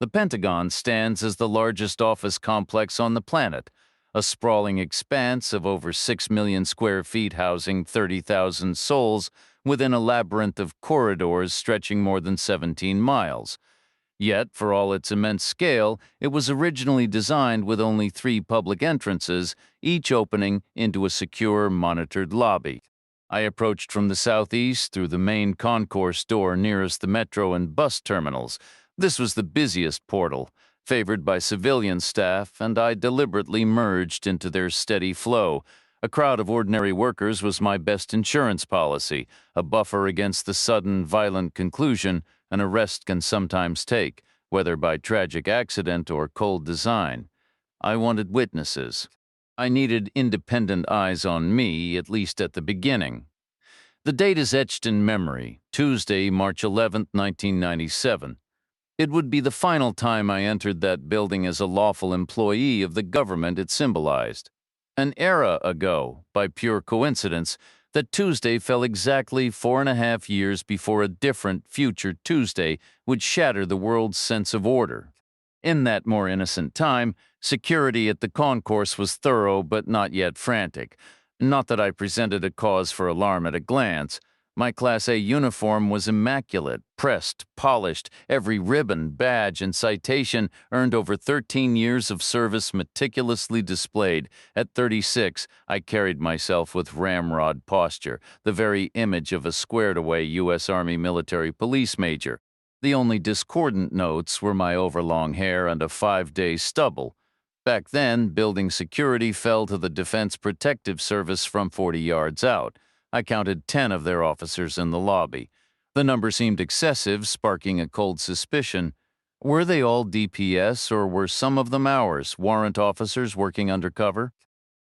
The Pentagon stands as the largest office complex on the planet, a sprawling expanse of over 6 million square feet housing 30,000 souls within a labyrinth of corridors stretching more than 17 miles. Yet, for all its immense scale, it was originally designed with only 3 public entrances, each opening into a secure, monitored lobby. I approached from the southeast through the main concourse door nearest the metro and bus terminals. This was the busiest portal, favored by civilian staff, and I deliberately merged into their steady flow. A crowd of ordinary workers was my best insurance policy, a buffer against the sudden, violent conclusion an arrest can sometimes take, whether by tragic accident or cold design. I wanted witnesses. I needed independent eyes on me, at least at the beginning. The date is etched in memory, Tuesday, March 11, 1997. It would be the final time I entered that building as a lawful employee of the government it symbolized. An era ago, by pure coincidence, that Tuesday fell exactly 4.5 years before a different future Tuesday would shatter the world's sense of order. In that more innocent time, security at the concourse was thorough but not yet frantic. Not that I presented a cause for alarm at a glance. My Class A uniform was immaculate, pressed, polished, every ribbon, badge, and citation earned over 13 years of service meticulously displayed. At 36, I carried myself with ramrod posture, the very image of a squared-away U.S. Army military police major. The only discordant notes were my overlong hair and a 5-day stubble. Back then, building security fell to the Defense Protective Service from 40 yards out. I counted 10 of their officers in the lobby. The number seemed excessive, sparking a cold suspicion. Were they all DPS, or were some of them ours, warrant officers working undercover?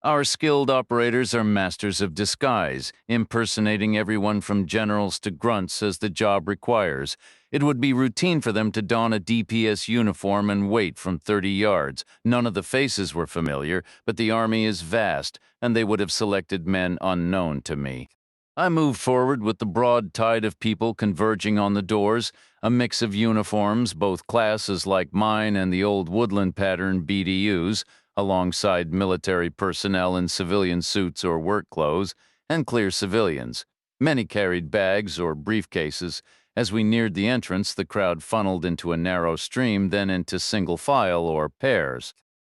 Our skilled operators are masters of disguise, impersonating everyone from generals to grunts as the job requires. It would be routine for them to don a DPS uniform and wait from 30 yards. None of the faces were familiar, but the Army is vast, and they would have selected men unknown to me. I moved forward with the broad tide of people converging on the doors, a mix of uniforms, both classes like mine and the old woodland pattern BDUs, alongside military personnel in civilian suits or work clothes, and clear civilians. Many carried bags or briefcases. As we neared the entrance, the crowd funneled into a narrow stream, then into single file or pairs.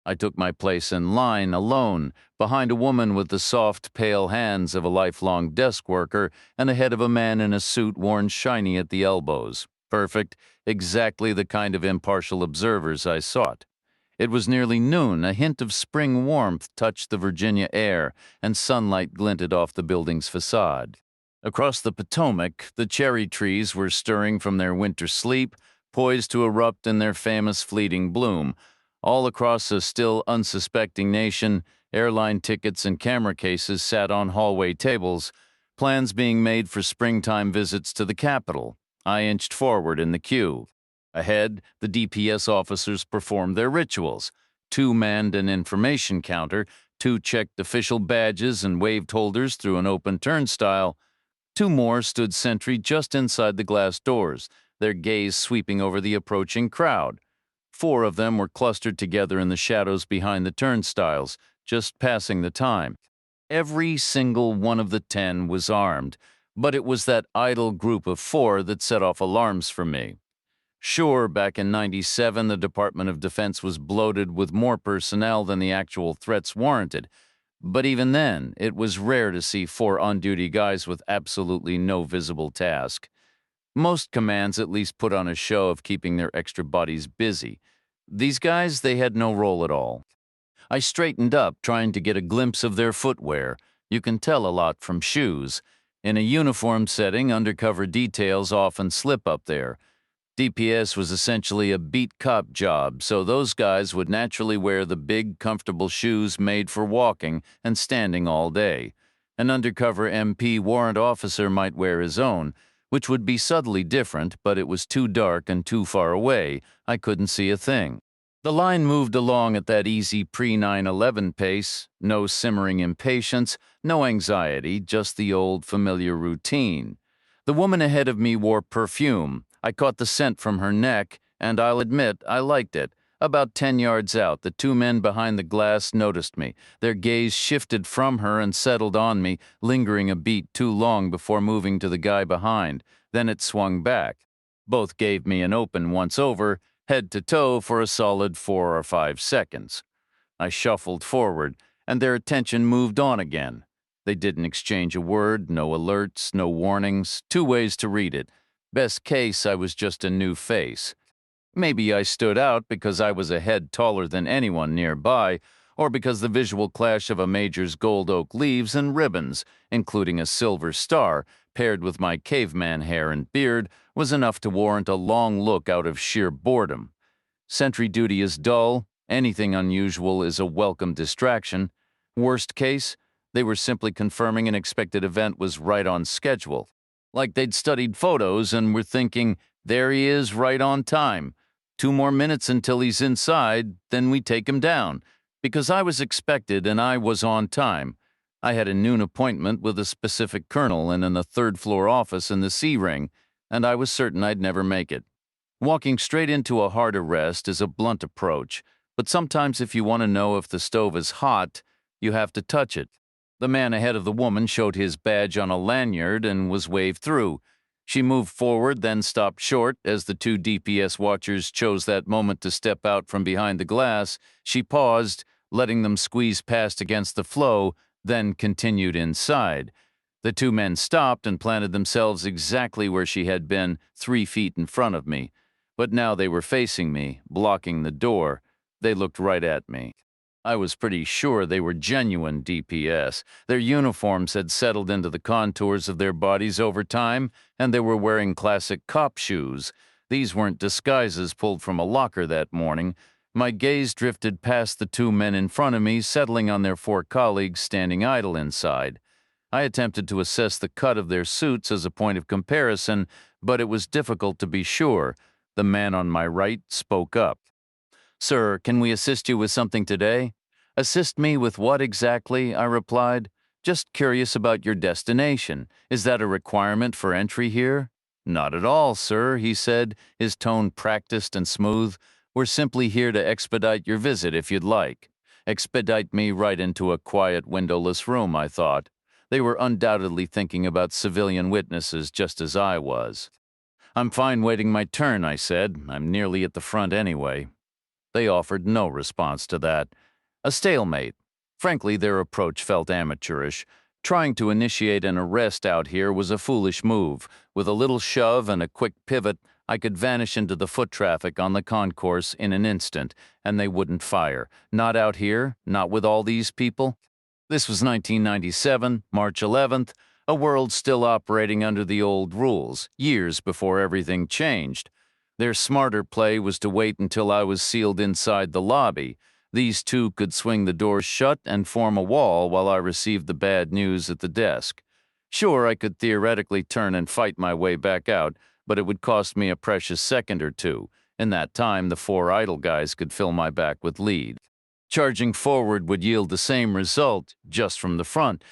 I took my place in line alone, behind a woman with the soft, pale hands of a lifelong desk worker and ahead of a man in a suit worn shiny at the elbows. Perfect, exactly the kind of impartial observers I sought. It was nearly noon. A hint of spring warmth touched the Virginia air, and sunlight glinted off the building's facade. Across the Potomac, the cherry trees were stirring from their winter sleep, poised to erupt in their famous fleeting bloom. All across a still unsuspecting nation, airline tickets and camera cases sat on hallway tables, plans being made for springtime visits to the Capitol. I inched forward in the queue. Ahead, the DPS officers performed their rituals. 2 manned an information counter, 2 checked official badges and waved holders through an open turnstile. 2 more stood sentry just inside the glass doors, their gaze sweeping over the approaching crowd. 4 of them were clustered together in the shadows behind the turnstiles, just passing the time. Every single one of the 10 was armed, but it was that idle group of 4 that set off alarms for me. Sure, back in '97, the Department of Defense was bloated with more personnel than the actual threats warranted, but even then, it was rare to see 4 on-duty guys with absolutely no visible task. Most commands at least put on a show of keeping their extra bodies busy. These guys, they had no role at all. I straightened up, trying to get a glimpse of their footwear. You can tell a lot from shoes. In a uniform setting, undercover details often slip up there. DPS was essentially a beat cop job, so those guys would naturally wear the big, comfortable shoes made for walking and standing all day. An undercover MP warrant officer might wear his own, which would be subtly different, but it was too dark and too far away. I couldn't see a thing. The line moved along at that easy pre-9/11 pace, no simmering impatience, no anxiety, just the old familiar routine. The woman ahead of me wore perfume. I caught the scent from her neck, And I'll admit, I liked it. About 10 yards out, the two men behind the glass noticed me. Their gaze shifted from her and settled on me, lingering a beat too long before moving to the guy behind. Then it swung back. Both gave me an open once-over, head to toe for a solid 4 or 5 seconds. I shuffled forward, and their attention moved on again. They didn't exchange a word, no alerts, no warnings, two ways to read it. Best case, I was just a new face. Maybe I stood out because I was a head taller than anyone nearby, or because the visual clash of a major's gold oak leaves and ribbons, including a silver star, paired with my caveman hair and beard, was enough to warrant a long look out of sheer boredom. Sentry duty is dull, anything unusual is a welcome distraction. Worst case, they were simply confirming an expected event was right on schedule. Like they'd studied photos and were thinking, there he is right on time. 2 more minutes until he's inside, then we take him down. Because I was expected and I was on time. I had a noon appointment with a specific colonel in a third-floor office in the C ring, and I was certain I'd never make it. Walking straight into a hard arrest is a blunt approach, but sometimes if you want to know if the stove is hot, you have to touch it. The man ahead of the woman showed his badge on a lanyard and was waved through. She moved forward, then stopped short as the two DPS watchers chose that moment to step out from behind the glass. She paused, letting them squeeze past against the flow, then continued inside. The two men stopped and planted themselves exactly where she had been, 3 feet in front of me. But now they were facing me, blocking the door. They looked right at me. I was pretty sure they were genuine DPS. Their uniforms had settled into the contours of their bodies over time, and they were wearing classic cop shoes. These weren't disguises pulled from a locker that morning. My gaze drifted past the two men in front of me, settling on their 4 colleagues standing idle inside. I attempted to assess the cut of their suits as a point of comparison, but it was difficult to be sure. The man on my right spoke up. "Sir, can we assist you with something today?" "Assist me with what exactly?" I replied. "Just curious about your destination. Is that a requirement for entry here?" "Not at all, sir," he said, his tone practiced and smooth. "We're simply here to expedite your visit if you'd like." Expedite me right into a quiet, windowless room, I thought. They were undoubtedly thinking about civilian witnesses just as I was. "I'm fine waiting my turn," I said. "I'm nearly at the front anyway." They offered no response to that. A stalemate. Frankly, their approach felt amateurish. Trying to initiate an arrest out here was a foolish move. With a little shove and a quick pivot, I could vanish into the foot traffic on the concourse in an instant, and they wouldn't fire. Not out here, not with all these people. This was 1997, March 11th, a world still operating under the old rules, years before everything changed. Their smarter play was to wait until I was sealed inside the lobby. These two could swing the doors shut and form a wall while I received the bad news at the desk. Sure, I could theoretically turn and fight my way back out, but it would cost me a precious second or two. In that time, the 4 idle guys could fill my back with lead. Charging forward would yield the same result, just from the front.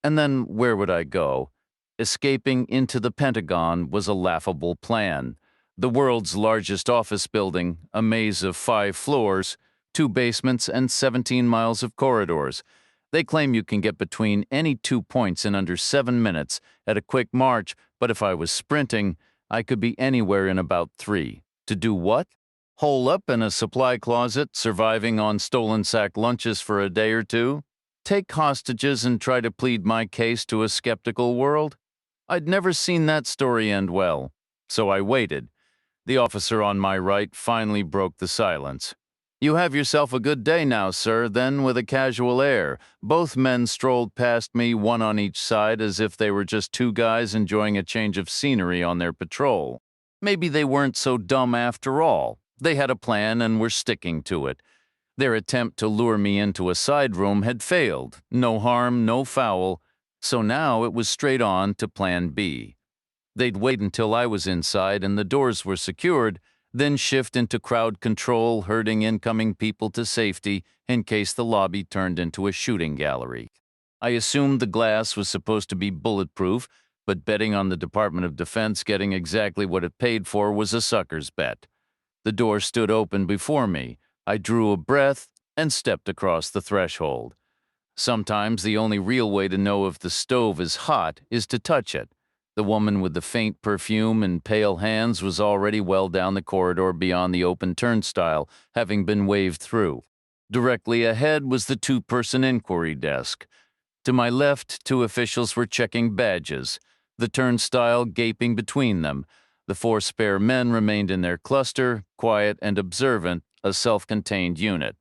And then where would I go? Escaping into the Pentagon was a laughable plan. The world's largest office building, a maze of 5 floors, 2 basements, and 17 miles of corridors. They claim you can get between any 2 points in under 7 minutes at a quick march, but if I was sprinting, I could be anywhere in about 3. To do what? Hole up in a supply closet, surviving on stolen sack lunches for a day or two? Take hostages and try to plead my case to a skeptical world? I'd never seen that story end well, so I waited. The officer on my right finally broke the silence. "You have yourself a good day now, sir," then with a casual air. Both men strolled past me, one on each side, as if they were just 2 guys enjoying a change of scenery on their patrol. Maybe they weren't so dumb after all. They had a plan and were sticking to it. Their attempt to lure me into a side room had failed. No harm, no foul. So now it was straight on to Plan B. They'd wait until I was inside and the doors were secured, then shift into crowd control, herding incoming people to safety in case the lobby turned into a shooting gallery. I assumed the glass was supposed to be bulletproof, but betting on the Department of Defense getting exactly what it paid for was a sucker's bet. The door stood open before me. I drew a breath and stepped across the threshold. Sometimes the only real way to know if the stove is hot is to touch it. The woman with the faint perfume and pale hands was already well down the corridor beyond the open turnstile, having been waved through. Directly ahead was the two-person inquiry desk. To my left, two officials were checking badges, the turnstile gaping between them. The four spare men remained in their cluster, quiet and observant, a self-contained unit.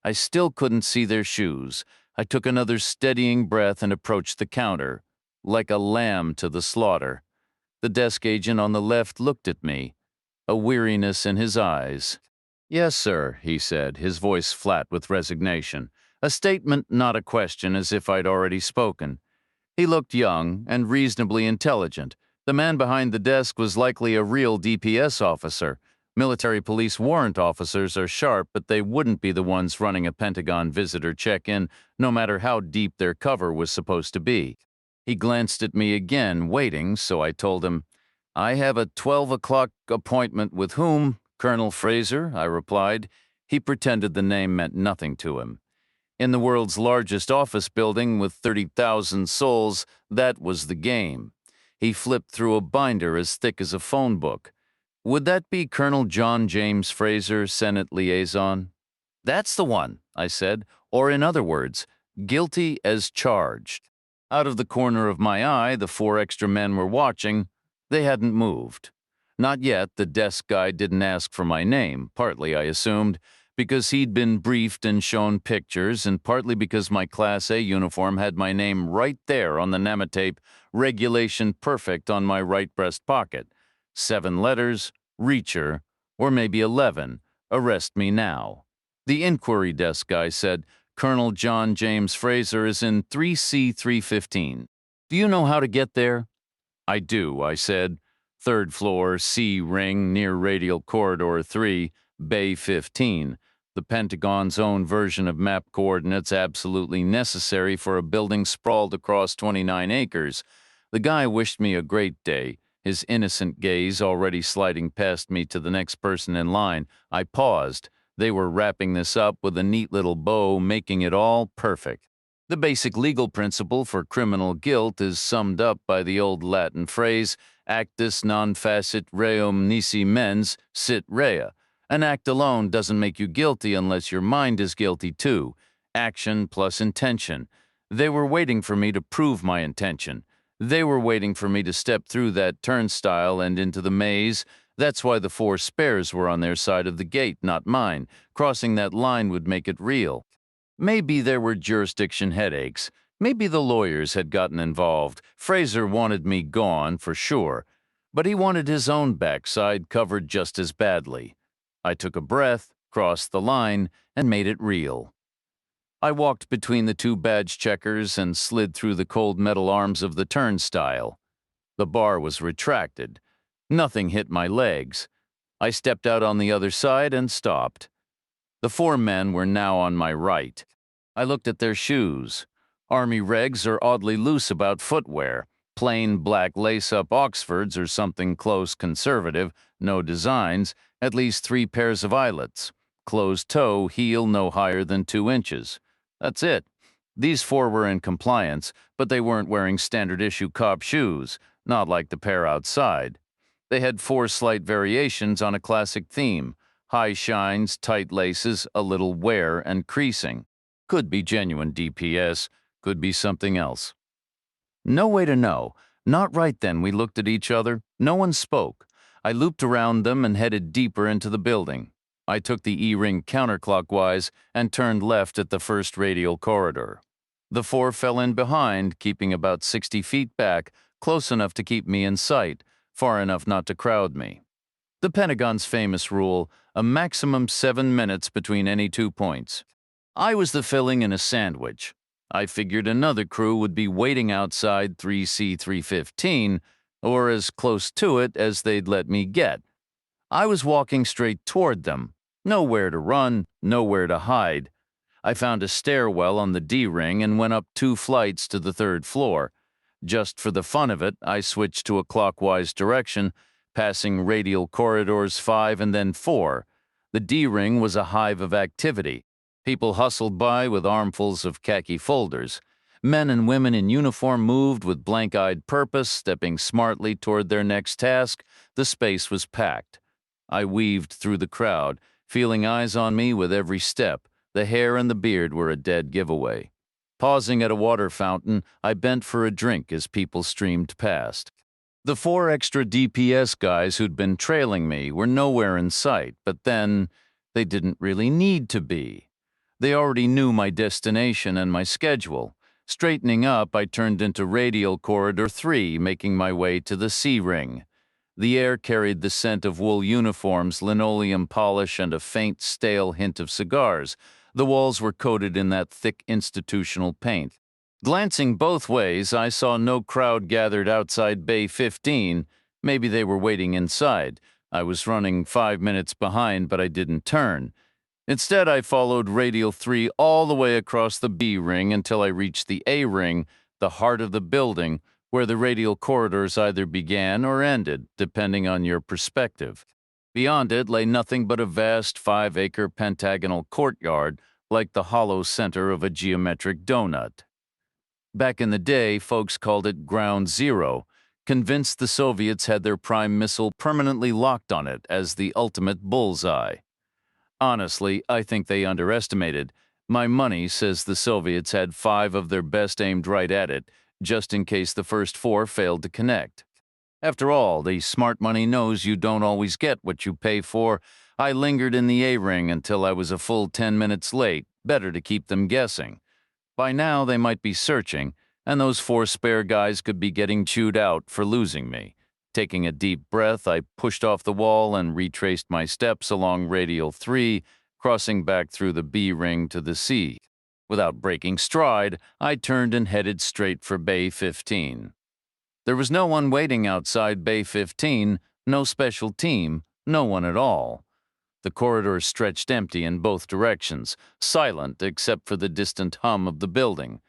I still couldn't see their shoes. I took another steadying breath and approached the counter, like a lamb to the slaughter. The desk agent on the left looked at me, a weariness in his eyes. "Yes, sir," he said, his voice flat with resignation. A statement, not a question, as if I'd already spoken. He looked young and reasonably intelligent. The man behind the desk was likely a real DPS officer. Military police warrant officers are sharp, but they wouldn't be the ones running a Pentagon visitor check-in, no matter how deep their cover was supposed to be. He glanced at me again, waiting, so I told him, "I have a 12 o'clock appointment with whom?" "Colonel Fraser," I replied. He pretended the name meant nothing to him. In the world's largest office building with 30,000 souls, that was the game. He flipped through a binder as thick as a phone book. "Would that be Colonel John James Fraser, Senate Liaison?" "That's the one," I said, or in other words, guilty as charged. Out of the corner of my eye, the four extra men were watching. They hadn't moved. Not yet. The desk guy didn't ask for my name, partly, I assumed, because he'd been briefed and shown pictures, and partly because my Class A uniform had my name right there on the Namatape, regulation perfect on my right breast pocket. 7 letters, Reacher, or maybe 11, arrest me now. The inquiry desk guy said, "Colonel John James Fraser is in 3C315. Do you know how to get there?" "I do," I said. "3rd floor, C ring, near Radial Corridor 3, Bay 15. The Pentagon's own version of map coordinates absolutely necessary for a building sprawled across 29 acres. The guy wished me a great day, his innocent gaze already sliding past me to the next person in line. I paused. They were wrapping this up with a neat little bow, making it all perfect. The basic legal principle for criminal guilt is summed up by the old Latin phrase, actus non facit reum nisi mens sit rea. An act alone doesn't make you guilty unless your mind is guilty too. Action plus intention. They were waiting for me to prove my intention. They were waiting for me to step through that turnstile and into the maze. That's why the 4 spares were on their side of the gate, not mine. Crossing that line would make it real. Maybe there were jurisdiction headaches. Maybe the lawyers had gotten involved. Fraser wanted me gone, for sure. But he wanted his own backside covered just as badly. I took a breath, crossed the line, and made it real. I walked between the 2 badge checkers and slid through the cold metal arms of the turnstile. The bar was retracted. Nothing hit my legs. I stepped out on the other side and stopped. The 4 men were now on my right. I looked at their shoes. Army regs are oddly loose about footwear. Plain black lace-up Oxfords or something close conservative, no designs, at least 3 pairs of eyelets. Closed toe, heel no higher than 2 inches. That's it. These 4 were in compliance, but they weren't wearing standard-issue cop shoes, not like the pair outside. They had 4 slight variations on a classic theme: high shines, tight laces, a little wear and creasing. Could be genuine DPS, could be something else. No way to know. Not right then. We looked at each other. No one spoke. I looped around them and headed deeper into the building. I took the E-ring counterclockwise and turned left at the first radial corridor. The 4 fell in behind, keeping about 60 feet back, close enough to keep me in sight, far enough not to crowd me. The Pentagon's famous rule, a maximum 7 minutes between any 2 points. I was the filling in a sandwich. I figured another crew would be waiting outside 3C315, or as close to it as they'd let me get. I was walking straight toward them. Nowhere to run, nowhere to hide. I found a stairwell on the D-ring and went up 2 flights to the 3rd floor. Just for the fun of it, I switched to a clockwise direction, passing radial corridors 5 and then 4. The D ring was a hive of activity. People hustled by with armfuls of khaki folders. Men and women in uniform moved with blank-eyed purpose, stepping smartly toward their next task. The space was packed. I weaved through the crowd, feeling eyes on me with every step. The hair and the beard were a dead giveaway. Pausing at a water fountain, I bent for a drink as people streamed past. The 4 extra DPS guys who'd been trailing me were nowhere in sight, but then they didn't really need to be. They already knew my destination and my schedule. Straightening up, I turned into radial corridor 3, making my way to the C ring. The air carried the scent of wool uniforms, linoleum polish, and a faint, stale hint of cigars. The walls were coated in that thick institutional paint. Glancing both ways, I saw no crowd gathered outside Bay 15. Maybe they were waiting inside. I was running 5 minutes behind, but I didn't turn. Instead, I followed Radial 3 all the way across the B ring until I reached the A ring, the heart of the building, where the radial corridors either began or ended, depending on your perspective. Beyond it lay nothing but a vast 5-acre pentagonal courtyard, like the hollow center of a geometric donut. Back in the day, folks called it Ground Zero, convinced the Soviets had their prime missile permanently locked on it as the ultimate bullseye. Honestly, I think they underestimated. My money says the Soviets had 5 of their best aimed right at it, just in case the first 4 failed to connect. After all, the smart money knows you don't always get what you pay for. I lingered in the A-ring until I was a full 10 minutes late, better to keep them guessing. By now, they might be searching, and those 4 spare guys could be getting chewed out for losing me. Taking a deep breath, I pushed off the wall and retraced my steps along Radial 3, crossing back through the B ring to the C. Without breaking stride, I turned and headed straight for Bay 15. There was no one waiting outside Bay 15, no special team, no one at all. The corridor stretched empty in both directions, silent except for the distant hum of the building.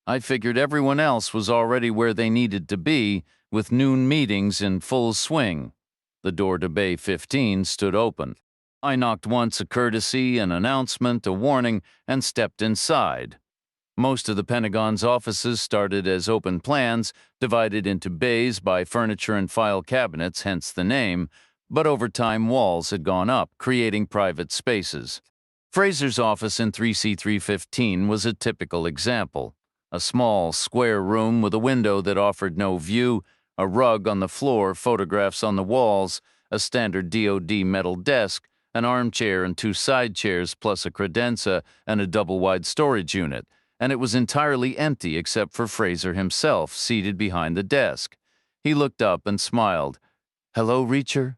I figured everyone else was already where they needed to be, with noon meetings in full swing. The door to Bay 15 stood open. I knocked once, a courtesy, an announcement, a warning, and stepped inside. Most of the Pentagon's offices started as open plans, divided into bays by furniture and file cabinets, hence the name, but over time walls had gone up, creating private spaces. Fraser's office in 3C315 was a typical example. A small, square room with a window that offered no view, a rug on the floor, photographs on the walls, a standard DoD metal desk, an armchair and 2 side chairs plus a credenza and a double-wide storage unit, and it was entirely empty except for Fraser himself, seated behind the desk. He looked up and smiled. "Hello, Reacher?"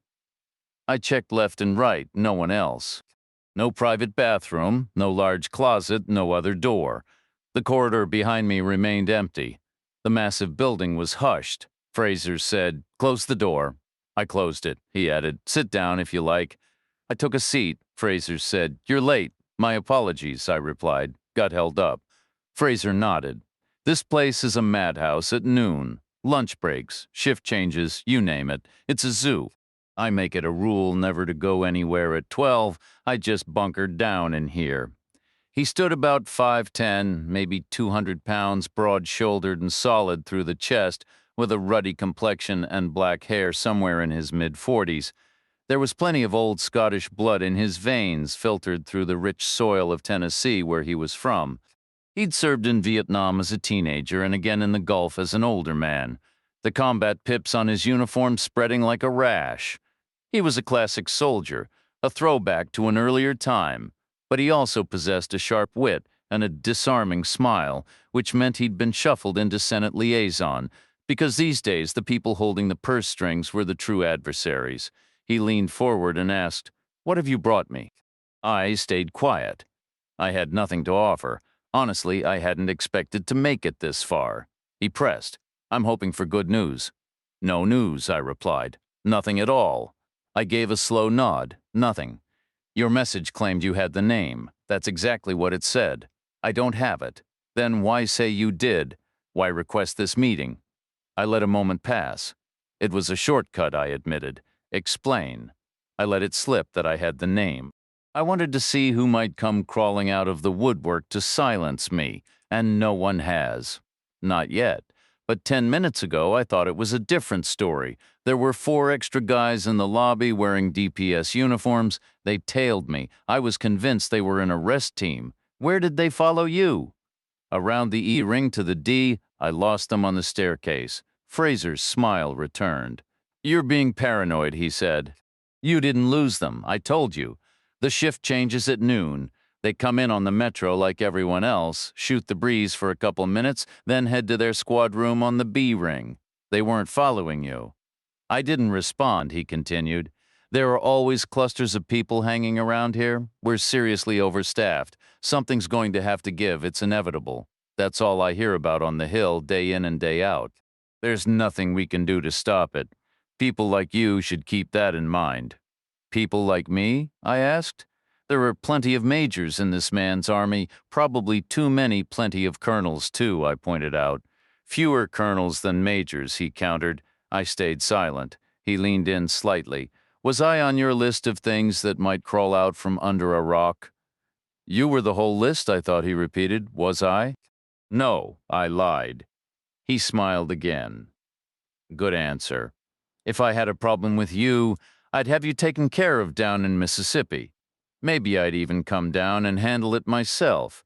I checked left and right, no one else. No private bathroom, no large closet, no other door. The corridor behind me remained empty. The massive building was hushed. Fraser said, "Close the door." I closed it. He added, "Sit down if you like." I took a seat. Fraser said, "You're late." "My apologies," I replied. Got held up. Fraser nodded. "This place is a madhouse at noon. Lunch breaks, shift changes, you name it. It's a zoo. I make it a rule never to go anywhere at 12. I just bunkered down in here." He stood about 5'10", maybe 200 pounds, broad-shouldered and solid through the chest, with a ruddy complexion and black hair somewhere in his mid-40s. There was plenty of old Scottish blood in his veins, filtered through the rich soil of Tennessee where he was from. He'd served in Vietnam as a teenager and again in the Gulf as an older man, the combat pips on his uniform spreading like a rash. He was a classic soldier, a throwback to an earlier time, but he also possessed a sharp wit and a disarming smile, which meant he'd been shuffled into Senate liaison, because these days the people holding the purse strings were the true adversaries. He leaned forward and asked, "What have you brought me?" I stayed quiet. I had nothing to offer. Honestly, I hadn't expected to make it this far. He pressed, "I'm hoping for good news." "No news," I replied. "Nothing at all." I gave a slow nod. "Nothing. Your message claimed you had the name. That's exactly what it said. I don't have it. Then why say you did? Why request this meeting?" I let a moment pass. It was a shortcut, I admitted. Explain. I let it slip that I had the name. I wanted to see who might come crawling out of the woodwork to silence me, and no one has. Not yet. But 10 minutes ago, I thought it was a different story. There were 4 extra guys in the lobby wearing DPS uniforms. They tailed me. I was convinced they were an arrest team. Where did they follow you? Around the E ring to the D, I lost them on the staircase. Fraser's smile returned. You're being paranoid, he said. You didn't lose them, I told you. The shift changes at noon. They come in on the metro like everyone else, shoot the breeze for a couple minutes, then head to their squad room on the B ring. They weren't following you. I didn't respond, he continued. There are always clusters of people hanging around here. We're seriously overstaffed. Something's going to have to give, it's inevitable. That's all I hear about on the Hill, day in and day out. There's nothing we can do to stop it. People like you should keep that in mind. People like me? I asked. There are plenty of majors in this man's army, probably too many plenty of colonels, too, I pointed out. Fewer colonels than majors, he countered. I stayed silent. He leaned in slightly. Was I on your list of things that might crawl out from under a rock? You were the whole list, I thought he repeated. Was I? No, I lied. He smiled again. Good answer. If I had a problem with you, I'd have you taken care of down in Mississippi. Maybe I'd even come down and handle it myself.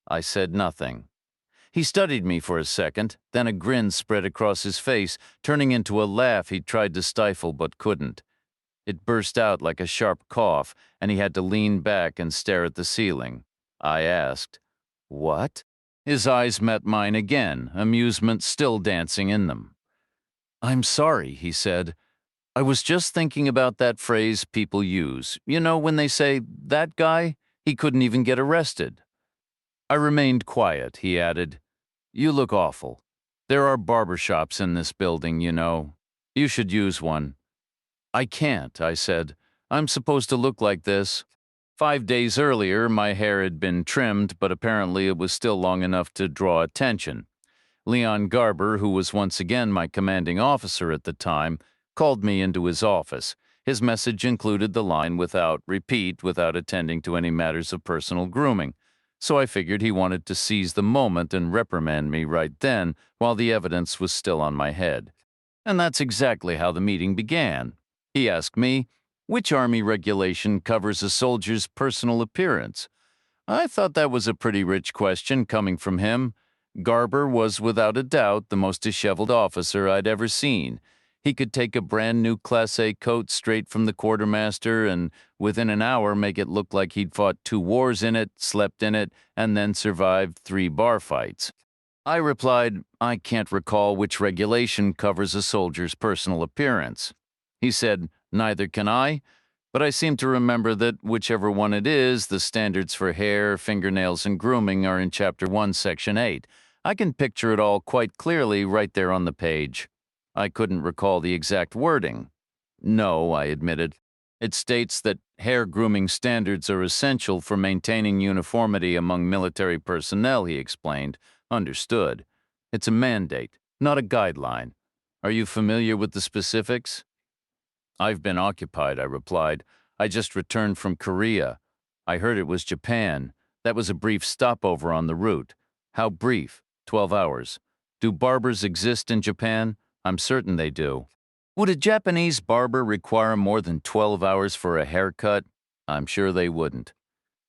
I said nothing. He studied me for a second, then a grin spread across his face, turning into a laugh he tried to stifle but couldn't. It burst out like a sharp cough, and he had to lean back and stare at the ceiling. I asked, "What?" His eyes met mine again, amusement still dancing in them. "I'm sorry," he said. "I was just thinking about that phrase people use. You know, when they say, 'That guy, he couldn't even get arrested.'" I remained quiet, he added. "You look awful. There are barbershops in this building, you know. You should use one." "I can't," I said. "I'm supposed to look like this." 5 days earlier, my hair had been trimmed, but apparently it was still long enough to draw attention. Leon Garber, who was once again my commanding officer at the time, called me into his office. His message included the line without attending to any matters of personal grooming. So I figured he wanted to seize the moment and reprimand me right then while the evidence was still on my head. And that's exactly how the meeting began. He asked me, which Army regulation covers a soldier's personal appearance? I thought that was a pretty rich question coming from him. Garber was without a doubt the most disheveled officer I'd ever seen. He could take a brand new Class A coat straight from the quartermaster and within an hour make it look like he'd fought 2 wars in it, slept in it, and then survived 3 bar fights. I replied, I can't recall which regulation covers a soldier's personal appearance. He said, neither can I, but I seem to remember that whichever one it is, the standards for hair, fingernails, and grooming are in Chapter 1, Section 8. I can picture it all quite clearly right there on the page. I couldn't recall the exact wording. No, I admitted. It states that hair grooming standards are essential for maintaining uniformity among military personnel, he explained. Understood. It's a mandate, not a guideline. Are you familiar with the specifics? I've been occupied, I replied. I just returned from Korea. I heard it was Japan. That was a brief stopover on the route. How brief? 12 hours. Do barbers exist in Japan? I'm certain they do. Would a Japanese barber require more than 12 hours for a haircut? I'm sure they wouldn't.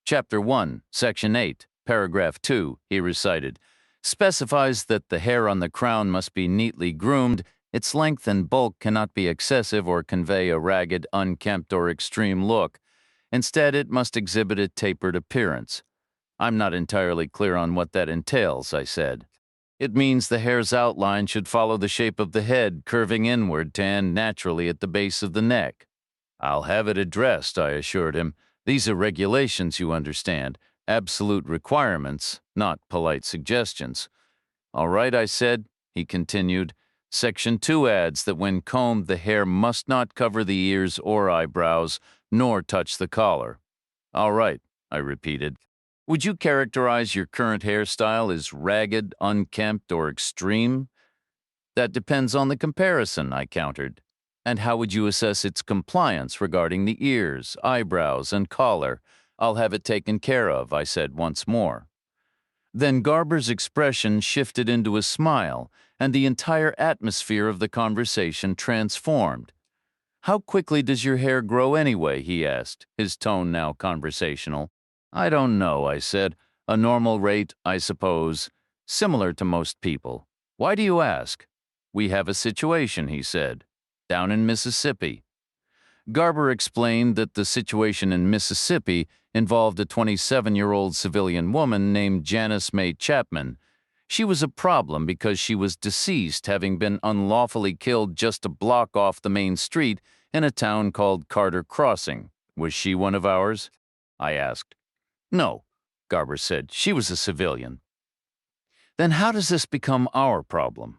Chapter 1, Section 8, Paragraph 2, he recited, specifies that the hair on the crown must be neatly groomed. Its length and bulk cannot be excessive or convey a ragged, unkempt, or extreme look. Instead, it must exhibit a tapered appearance. I'm not entirely clear on what that entails, I said. It means the hair's outline should follow the shape of the head, curving inward to end naturally at the base of the neck. I'll have it addressed, I assured him. These are regulations, you understand. Absolute requirements, not polite suggestions. All right, I said, he continued. Section 2 adds that when combed, the hair must not cover the ears or eyebrows, nor touch the collar. All right, I repeated. Would you characterize your current hairstyle as ragged, unkempt, or extreme? That depends on the comparison, I countered. And how would you assess its compliance regarding the ears, eyebrows, and collar? I'll have it taken care of, I said once more. Then Garber's expression shifted into a smile, and the entire atmosphere of the conversation transformed. How quickly does your hair grow anyway? He asked, his tone now conversational. I don't know, I said. A normal rate, I suppose. Similar to most people. Why do you ask? We have a situation, he said. Down in Mississippi. Garber explained that the situation in Mississippi involved a 27-year-old civilian woman named Janice Mae Chapman. She was a problem because she was deceased, having been unlawfully killed just a block off the main street in a town called Carter Crossing. Was she one of ours? I asked. No, Garber said. She was a civilian. Then how does this become our problem?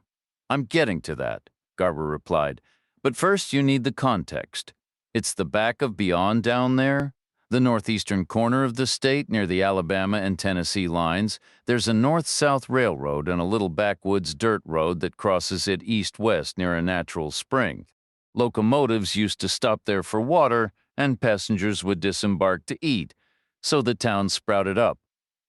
I'm getting to that, Garber replied. But first you need the context. It's the back of beyond down there, the northeastern corner of the state near the Alabama and Tennessee lines. There's a north-south railroad and a little backwoods dirt road that crosses it east-west near a natural spring. Locomotives used to stop there for water, and passengers would disembark to eat, so the town sprouted up.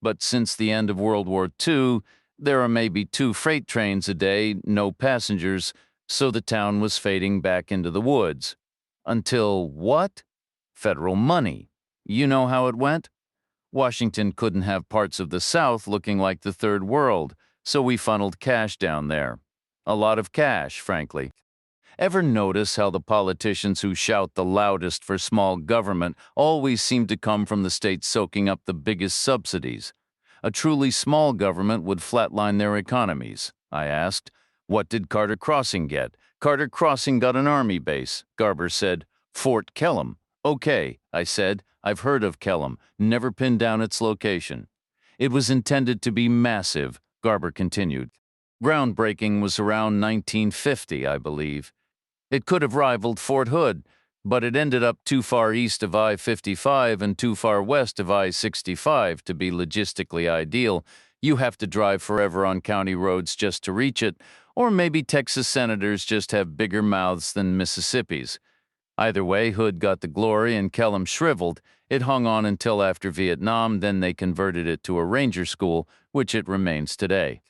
But since the end of World War II, there are maybe 2 freight trains a day, no passengers, so the town was fading back into the woods. Until what? Federal money. You know how it went? Washington couldn't have parts of the South looking like the Third World, so we funneled cash down there. A lot of cash, frankly. Ever notice how the politicians who shout the loudest for small government always seem to come from the states soaking up the biggest subsidies? A truly small government would flatline their economies. I asked, what did Carter Crossing get? Carter Crossing got an army base, Garber said. Fort Kellam. Okay, I said. I've heard of Kellam, never pinned down its location. It was intended to be massive, Garber continued. Groundbreaking was around 1950, I believe. It could have rivaled Fort Hood, but it ended up too far east of I-55 and too far west of I-65 to be logistically ideal. You have to drive forever on county roads just to reach it, or maybe Texas senators just have bigger mouths than Mississippi's. Either way, Hood got the glory and Kellam shriveled. It hung on until after Vietnam, then they converted it to a ranger school, which it remains today.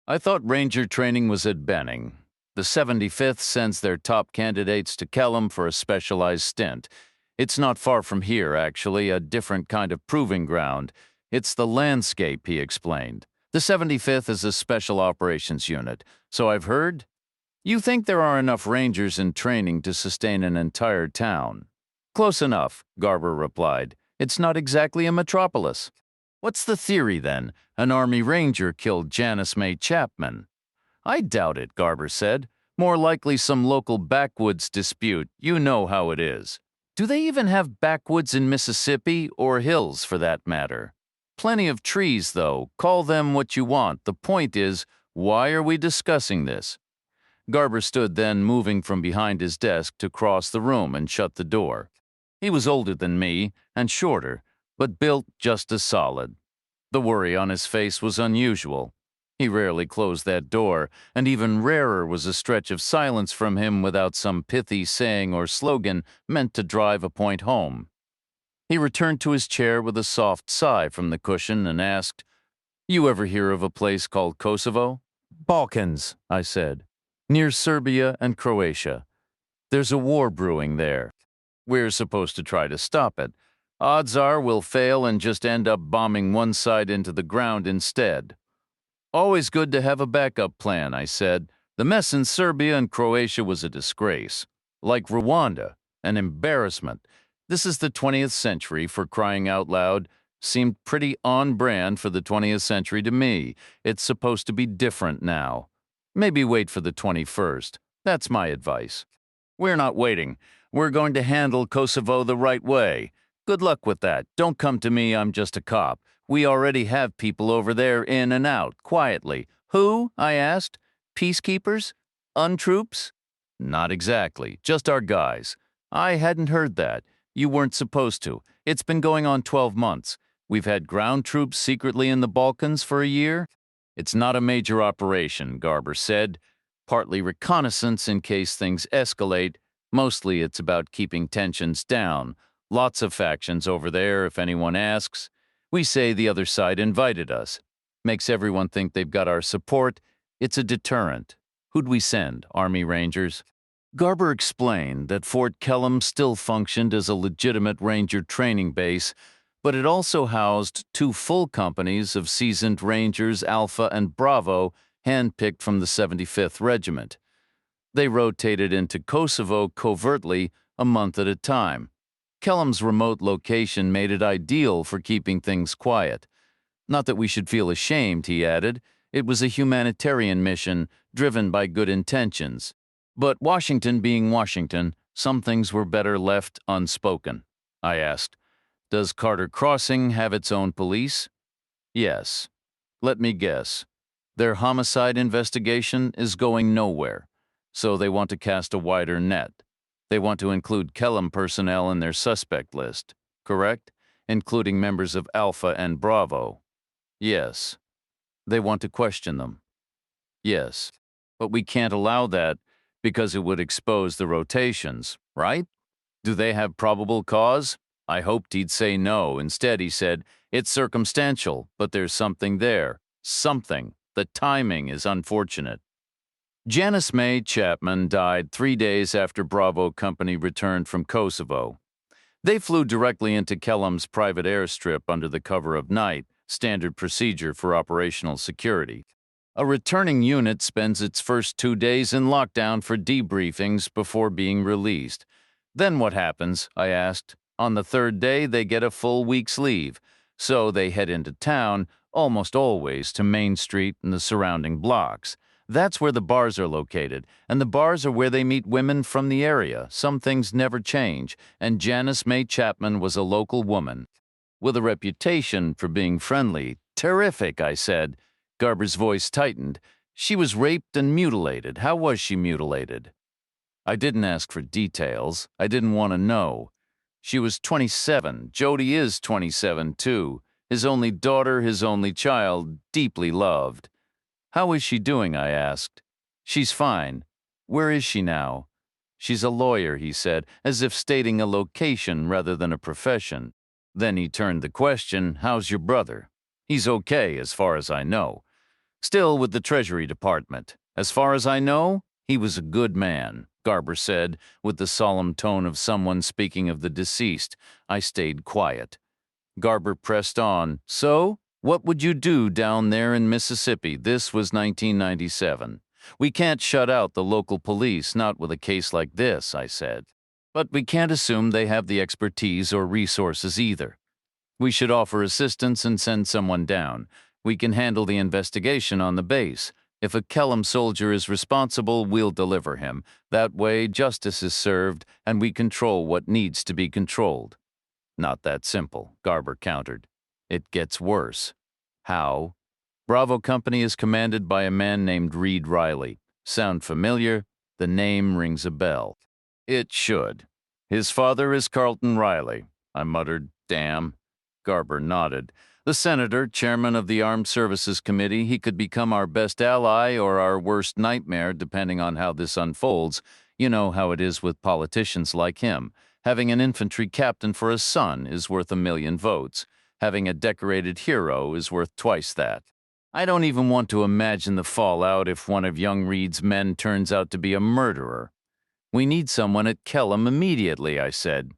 I thought ranger training was at Benning. The 75th sends their top candidates to Kellam for a specialized stint. It's not far from here, actually, a different kind of proving ground. It's the landscape, he explained. The 75th is a special operations unit, so I've heard. You think there are enough rangers in training to sustain an entire town? Close enough, Garber replied. It's not exactly a metropolis. What's the theory, then? An Army Ranger killed Janice Mae Chapman. I doubt it, Garber said. More likely some local backwoods dispute. You know how it is. Do they even have backwoods in Mississippi, or hills for that matter? Plenty of trees, though. Call them what you want. The point is, why are we discussing this? Garber stood then, moving from behind his desk to cross the room and shut the door. He was older than me and shorter, but built just as solid. The worry on his face was unusual. He rarely closed that door, and even rarer was a stretch of silence from him without some pithy saying or slogan meant to drive a point home. He returned to his chair with a soft sigh from the cushion and asked, "You ever hear of a place called Kosovo?" "Balkans," I said. "Near Serbia and Croatia. There's a war brewing there. We're supposed to try to stop it. Odds are we'll fail and just end up bombing one side into the ground instead." "Always good to have a backup plan," I said. "The mess in Serbia and Croatia was a disgrace. Like Rwanda, an embarrassment. This is the 20th century, for crying out loud. Seemed pretty on brand for the 20th century to me. It's supposed to be different now. Maybe wait for the 21st. That's my advice." "We're not waiting. We're going to handle Kosovo the right way. Good luck with that. Don't come to me, I'm just a cop. We already have people over there in and out, quietly." "Who?" I asked. "Peacekeepers? Untroops?" "Not exactly. Just our guys." "I hadn't heard that. You weren't supposed to. It's been going on 12 months. We've had ground troops secretly in the Balkans for a year." "It's not a major operation," Garber said. "Partly reconnaissance in case things escalate. Mostly it's about keeping tensions down. Lots of factions over there, if anyone asks. We say the other side invited us. Makes everyone think they've got our support. It's a deterrent. Who'd we send? Army Rangers? Garber explained that Fort Kellam still functioned as a legitimate Ranger training base, but it also housed two full companies of seasoned Rangers Alpha and Bravo, handpicked from the 75th Regiment. They rotated into Kosovo covertly a month at a time. Kellam's remote location made it ideal for keeping things quiet. Not that we should feel ashamed, he added. It was a humanitarian mission driven by good intentions. But Washington being Washington, some things were better left unspoken. I asked, does Carter Crossing have its own police? Yes. Let me guess. Their homicide investigation is going nowhere, so they want to cast a wider net. They want to include Kellam personnel in their suspect list, correct? Including members of Alpha and Bravo. Yes. They want to question them. Yes. But we can't allow that because it would expose the rotations, right? Do they have probable cause? I hoped he'd say no. Instead, he said, it's circumstantial, but there's something there. Something. The timing is unfortunate. Janice May Chapman died 3 days after Bravo Company returned from Kosovo. They flew directly into Kellam's private airstrip under the cover of night, standard procedure for operational security. A returning unit spends its first 2 days in lockdown for debriefings before being released. Then what happens? I asked. On the third day, they get a full week's leave, so they head into town, almost always to Main Street and the surrounding blocks. That's where the bars are located, and the bars are where they meet women from the area. Some things never change, and Janice May Chapman was a local woman with a reputation for being friendly. Terrific, I said. Garber's voice tightened. She was raped and mutilated. How was she mutilated? I didn't ask for details. I didn't want to know. She was 27. Jody is 27, too. His only daughter, his only child, deeply loved. How is she doing? I asked. She's fine. Where is she now? She's a lawyer, he said, as if stating a location rather than a profession. Then he turned the question, how's your brother? He's okay, as far as I know. Still with the Treasury Department. As far as I know, he was a good man, Garber said, with the solemn tone of someone speaking of the deceased. I stayed quiet. Garber pressed on. So, what would you do down there in Mississippi? This was 1997. We can't shut out the local police, not with a case like this, I said. But we can't assume they have the expertise or resources either. We should offer assistance and send someone down. We can handle the investigation on the base. If a Kellam soldier is responsible, we'll deliver him. That way, justice is served, and we control what needs to be controlled. Not that simple, Garber countered. It gets worse. How? Bravo Company is commanded by a man named Reed Riley. Sound familiar? The name rings a bell. It should. His father is Carlton Riley. I muttered, damn. Garber nodded. The senator, chairman of the Armed Services Committee, he could become our best ally or our worst nightmare, depending on how this unfolds. You know how it is with politicians like him. Having an infantry captain for a son is worth 1,000,000 votes. Having a decorated hero is worth twice that. I don't even want to imagine the fallout if one of young Reed's men turns out to be a murderer. We need someone at Kellam immediately, I said.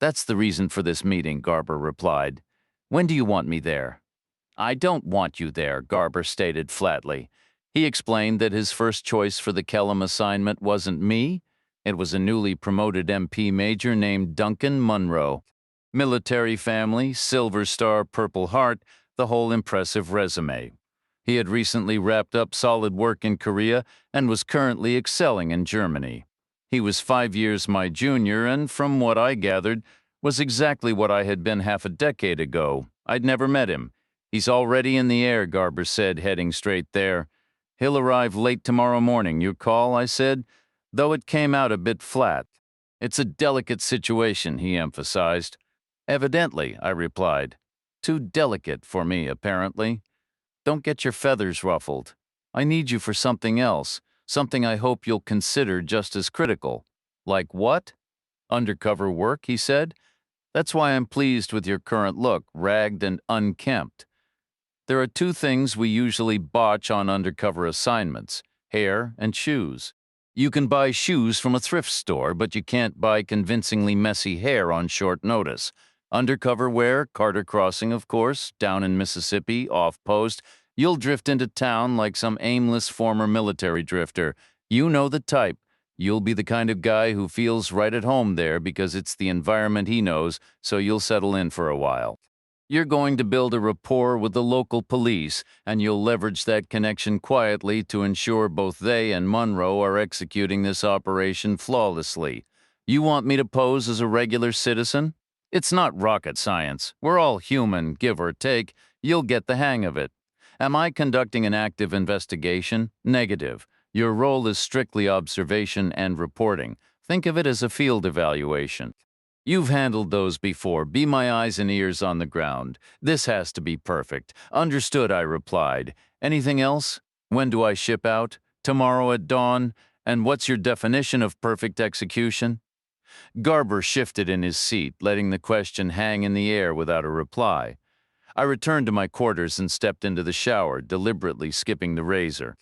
That's the reason for this meeting, Garber replied. When do you want me there? I don't want you there, Garber stated flatly. He explained that his first choice for the Kellam assignment wasn't me. It was a newly promoted MP major named Duncan Munro. Military family, Silver Star, Purple Heart, the whole impressive resume. He had recently wrapped up solid work in Korea and was currently excelling in Germany. He was 5 years my junior and, from what I gathered, was exactly what I had been half a decade ago. I'd never met him. He's already in the air, Garber said, heading straight there. He'll arrive late tomorrow morning. Your call, I said, though it came out a bit flat. It's a delicate situation, he emphasized. Evidently, I replied. Too delicate for me, apparently. Don't get your feathers ruffled. I need you for something else, something I hope you'll consider just as critical. Like what? Undercover work, he said. That's why I'm pleased with your current look, ragged and unkempt. There are two things we usually botch on undercover assignments: hair and shoes. You can buy shoes from a thrift store, but you can't buy convincingly messy hair on short notice. Undercover wear, Carter Crossing, of course, down in Mississippi, off post. You'll drift into town like some aimless former military drifter. You know the type. You'll be the kind of guy who feels right at home there because it's the environment he knows, so you'll settle in for a while. You're going to build a rapport with the local police, and you'll leverage that connection quietly to ensure both they and Monroe are executing this operation flawlessly. You want me to pose as a regular citizen? It's not rocket science. We're all human, give or take. You'll get the hang of it. Am I conducting an active investigation? Negative. Your role is strictly observation and reporting. Think of it as a field evaluation. You've handled those before. Be my eyes and ears on the ground. This has to be perfect. Understood, I replied. Anything else? When do I ship out? Tomorrow at dawn? And what's your definition of perfect execution? Garber shifted in his seat, letting the question hang in the air without a reply. I returned to my quarters and stepped into the shower, deliberately skipping the razor.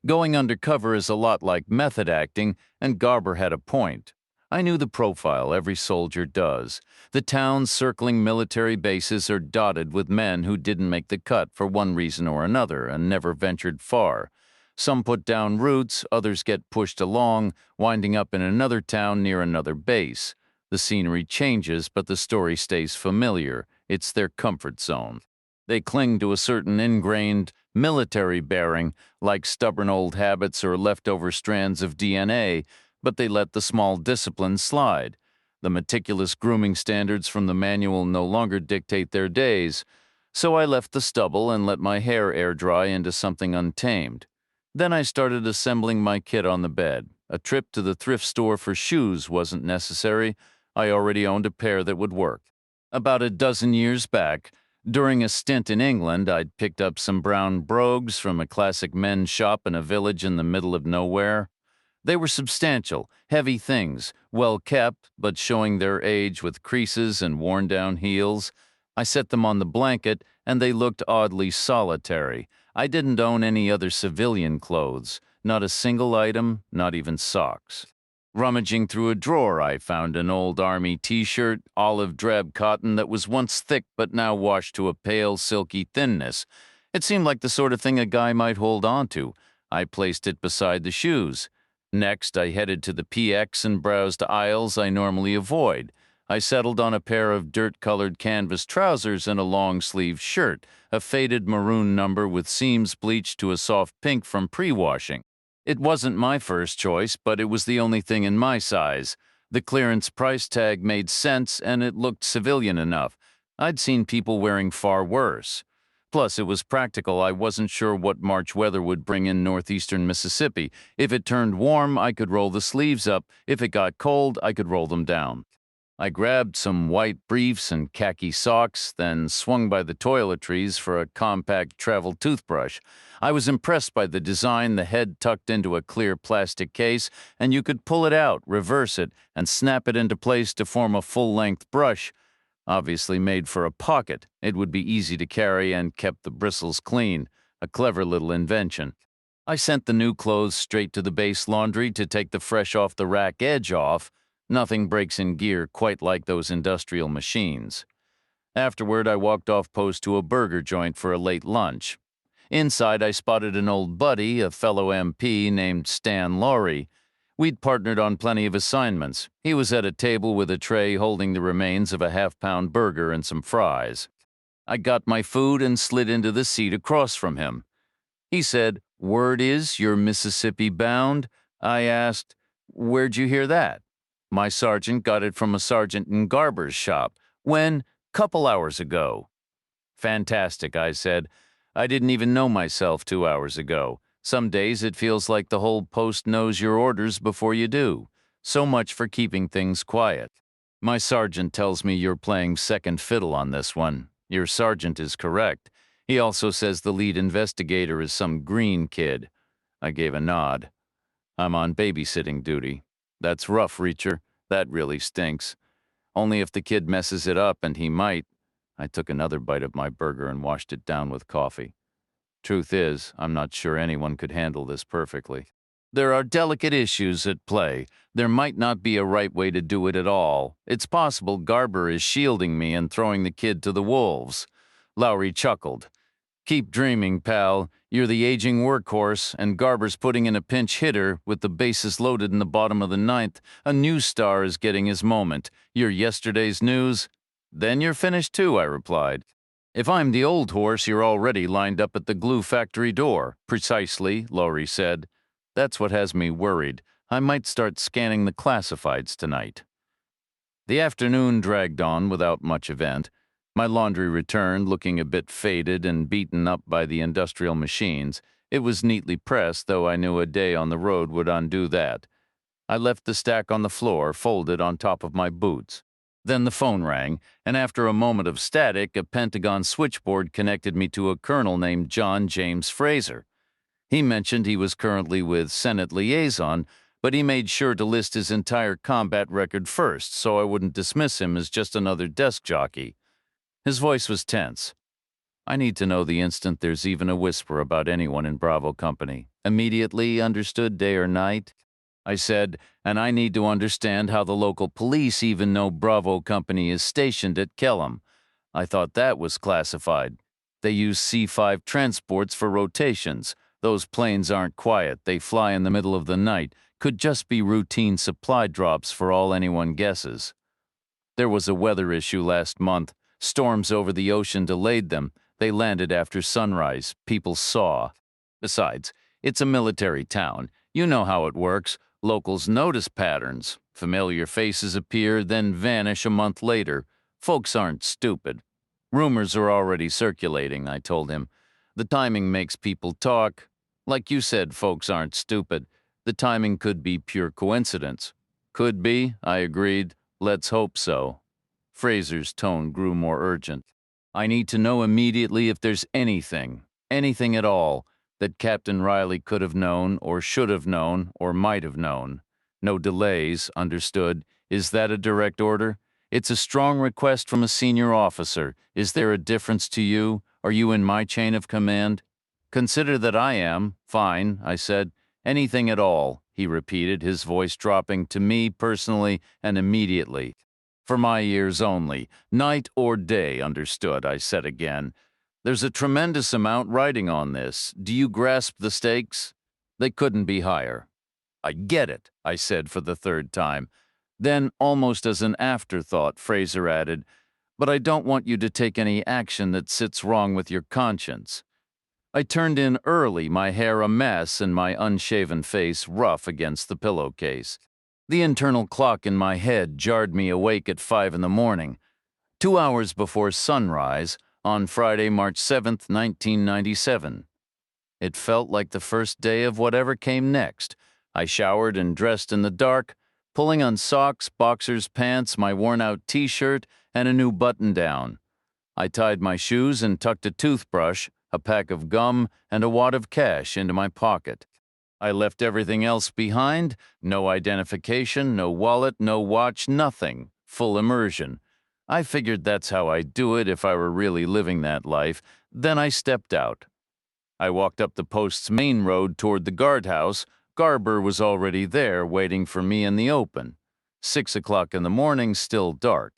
Going undercover is a lot like method acting, and Garber had a point. I knew the profile every soldier does. The towns circling military bases are dotted with men who didn't make the cut for one reason or another and never ventured far. Some put down roots, others get pushed along, winding up in another town near another base. The scenery changes, but the story stays familiar. It's their comfort zone. They cling to a certain ingrained military bearing, like stubborn old habits or leftover strands of DNA, but they let the small disciplines slide. The meticulous grooming standards from the manual no longer dictate their days, so I left the stubble and let my hair air dry into something untamed. Then I started assembling my kit on the bed. A trip to the thrift store for shoes wasn't necessary. I already owned a pair that would work. About a dozen years back, during a stint in England, I'd picked up some brown brogues from a classic men's shop in a village in the middle of nowhere. They were substantial, heavy things, well kept, but showing their age with creases and worn-down heels. I set them on the blanket, and they looked oddly solitary. I didn't own any other civilian clothes, not a single item, not even socks. Rummaging through a drawer, I found an old army t-shirt, olive drab cotton that was once thick but now washed to a pale, silky thinness. It seemed like the sort of thing a guy might hold on to. I placed it beside the shoes. Next, I headed to the PX and browsed aisles I normally avoid. I settled on a pair of dirt-colored canvas trousers and a long-sleeved shirt, a faded maroon number with seams bleached to a soft pink from pre-washing. It wasn't my first choice, but it was the only thing in my size. The clearance price tag made sense, and it looked civilian enough. I'd seen people wearing far worse. Plus, it was practical. I wasn't sure what March weather would bring in northeastern Mississippi. If it turned warm, I could roll the sleeves up. If it got cold, I could roll them down. I grabbed some white briefs and khaki socks, then swung by the toiletries for a compact travel toothbrush. I was impressed by the design, the head tucked into a clear plastic case, and you could pull it out, reverse it, and snap it into place to form a full-length brush. Obviously made for a pocket, it would be easy to carry and kept the bristles clean. A clever little invention. I sent the new clothes straight to the base laundry to take the fresh off the rack edge off. Nothing breaks in gear quite like those industrial machines. Afterward, I walked off post to a burger joint for a late lunch. Inside, I spotted an old buddy, a fellow MP named Stan Laurie. We'd partnered on plenty of assignments. He was at a table with a tray holding the remains of a half-pound burger and some fries. I got my food and slid into the seat across from him. He said, "Word is you're Mississippi bound?" I asked, "Where'd you hear that?" "My sergeant got it from a sergeant in Garber's shop. When? Couple hours ago." "Fantastic," I said. "I didn't even know myself 2 hours ago. Some days it feels like the whole post knows your orders before you do. So much for keeping things quiet. My sergeant tells me you're playing second fiddle on this one. Your sergeant is correct. He also says the lead investigator is some green kid." I gave a nod. "I'm on babysitting duty." That's rough, Reacher. That really stinks. Only if the kid messes it up, and he might. I took another bite of my burger and washed it down with coffee. Truth is, I'm not sure anyone could handle this perfectly. There are delicate issues at play. There might not be a right way to do it at all. It's possible Garber is shielding me and throwing the kid to the wolves. Lowry chuckled. Keep dreaming, pal. You're the aging workhorse, and Garber's putting in a pinch hitter with the bases loaded in the bottom of the ninth. A new star is getting his moment. You're yesterday's news. Then you're finished too, I replied. If I'm the old horse, you're already lined up at the glue factory door. Precisely, Lowry said. That's what has me worried. I might start scanning the classifieds tonight. The afternoon dragged on without much event. My laundry returned, looking a bit faded and beaten up by the industrial machines. It was neatly pressed, though I knew a day on the road would undo that. I left the stack on the floor, folded on top of my boots. Then the phone rang, and after a moment of static, a Pentagon switchboard connected me to a colonel named John James Fraser. He mentioned he was currently with Senate Liaison, but he made sure to list his entire combat record first, so I wouldn't dismiss him as just another desk jockey. His voice was tense. I need to know the instant there's even a whisper about anyone in Bravo Company. Immediately, understood, day or night? I said, and I need to understand how the local police even know Bravo Company is stationed at Kellam. I thought that was classified. They use C-5 transports for rotations. Those planes aren't quiet. They fly in the middle of the night. Could just be routine supply drops for all anyone guesses. There was a weather issue last month. Storms over the ocean delayed them. They landed after sunrise. People saw. Besides, it's a military town. You know how it works. Locals notice patterns. Familiar faces appear, then vanish a month later. Folks aren't stupid. Rumors are already circulating, I told him. The timing makes people talk. Like you said, folks aren't stupid. The timing could be pure coincidence. Could be, I agreed. Let's hope so. Fraser's tone grew more urgent. I need to know immediately if there's anything at all, that Captain Riley could have known, or should have known, or might have known. No delays, understood. Is that a direct order? It's a strong request from a senior officer. Is there a difference to you? Are you in my chain of command? Consider that I am. Fine, I said. Anything at all, he repeated, his voice dropping to me personally and immediately. For my ears only. Night or day, understood, I said again. There's a tremendous amount riding on this. Do you grasp the stakes? They couldn't be higher. I get it, I said for the third time. Then, almost as an afterthought, Fraser added, but I don't want you to take any action that sits wrong with your conscience. I turned in early, my hair a mess and my unshaven face rough against the pillowcase. The internal clock in my head jarred me awake at 5 in the morning. 2 hours before sunrise, on Friday, March 7th, 1997. It felt like the first day of whatever came next. I showered and dressed in the dark, pulling on socks, boxers, pants, my worn-out t-shirt, and a new button-down. I tied my shoes and tucked a toothbrush, a pack of gum, and a wad of cash into my pocket. I left everything else behind, no identification, no wallet, no watch, nothing, full immersion. I figured that's how I'd do it if I were really living that life. Then I stepped out. I walked up the post's main road toward the guardhouse. Garber was already there, waiting for me in the open. 6 o'clock in the morning, still dark.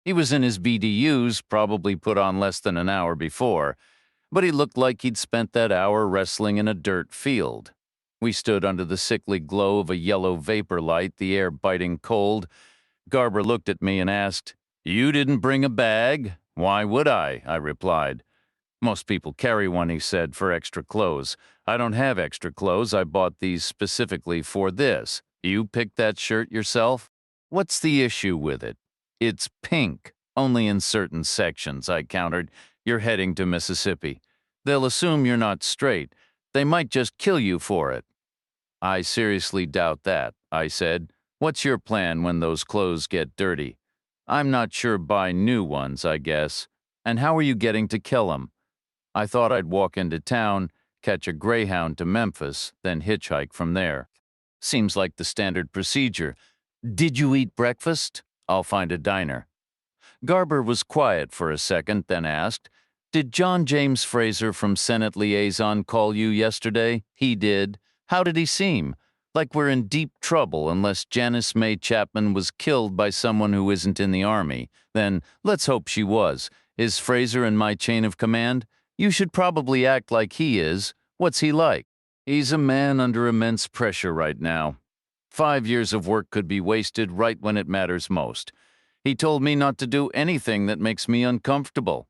He was in his BDUs, probably put on less than an hour before, but he looked like he'd spent that hour wrestling in a dirt field. We stood under the sickly glow of a yellow vapor light, the air biting cold. Garber looked at me and asked, "You didn't bring a bag?" "Why would I?" I replied. "Most people carry one," he said, "for extra clothes. I don't have extra clothes. I bought these specifically for this. You picked that shirt yourself?" "What's the issue with it?" "It's pink, only in certain sections," I countered. "You're heading to Mississippi. They'll assume you're not straight. They might just kill you for it." "I seriously doubt that," I said. "What's your plan when those clothes get dirty?" "I'm not sure buy new ones, I guess." "And how are you getting to Kellam?" "I thought I'd walk into town, catch a Greyhound to Memphis, then hitchhike from there." "Seems like the standard procedure. Did you eat breakfast? I'll find a diner. Garber was quiet for a second, then asked, Did John James Fraser from Senate Liaison call you yesterday? He did. How did he seem? Like we're in deep trouble unless Janice May Chapman was killed by someone who isn't in the Army. Then let's hope she was. Is Fraser in my chain of command? You should probably act like he is. What's he like? He's a man under immense pressure right now. 5 years of work could be wasted right when it matters most. He told me not to do anything that makes me uncomfortable.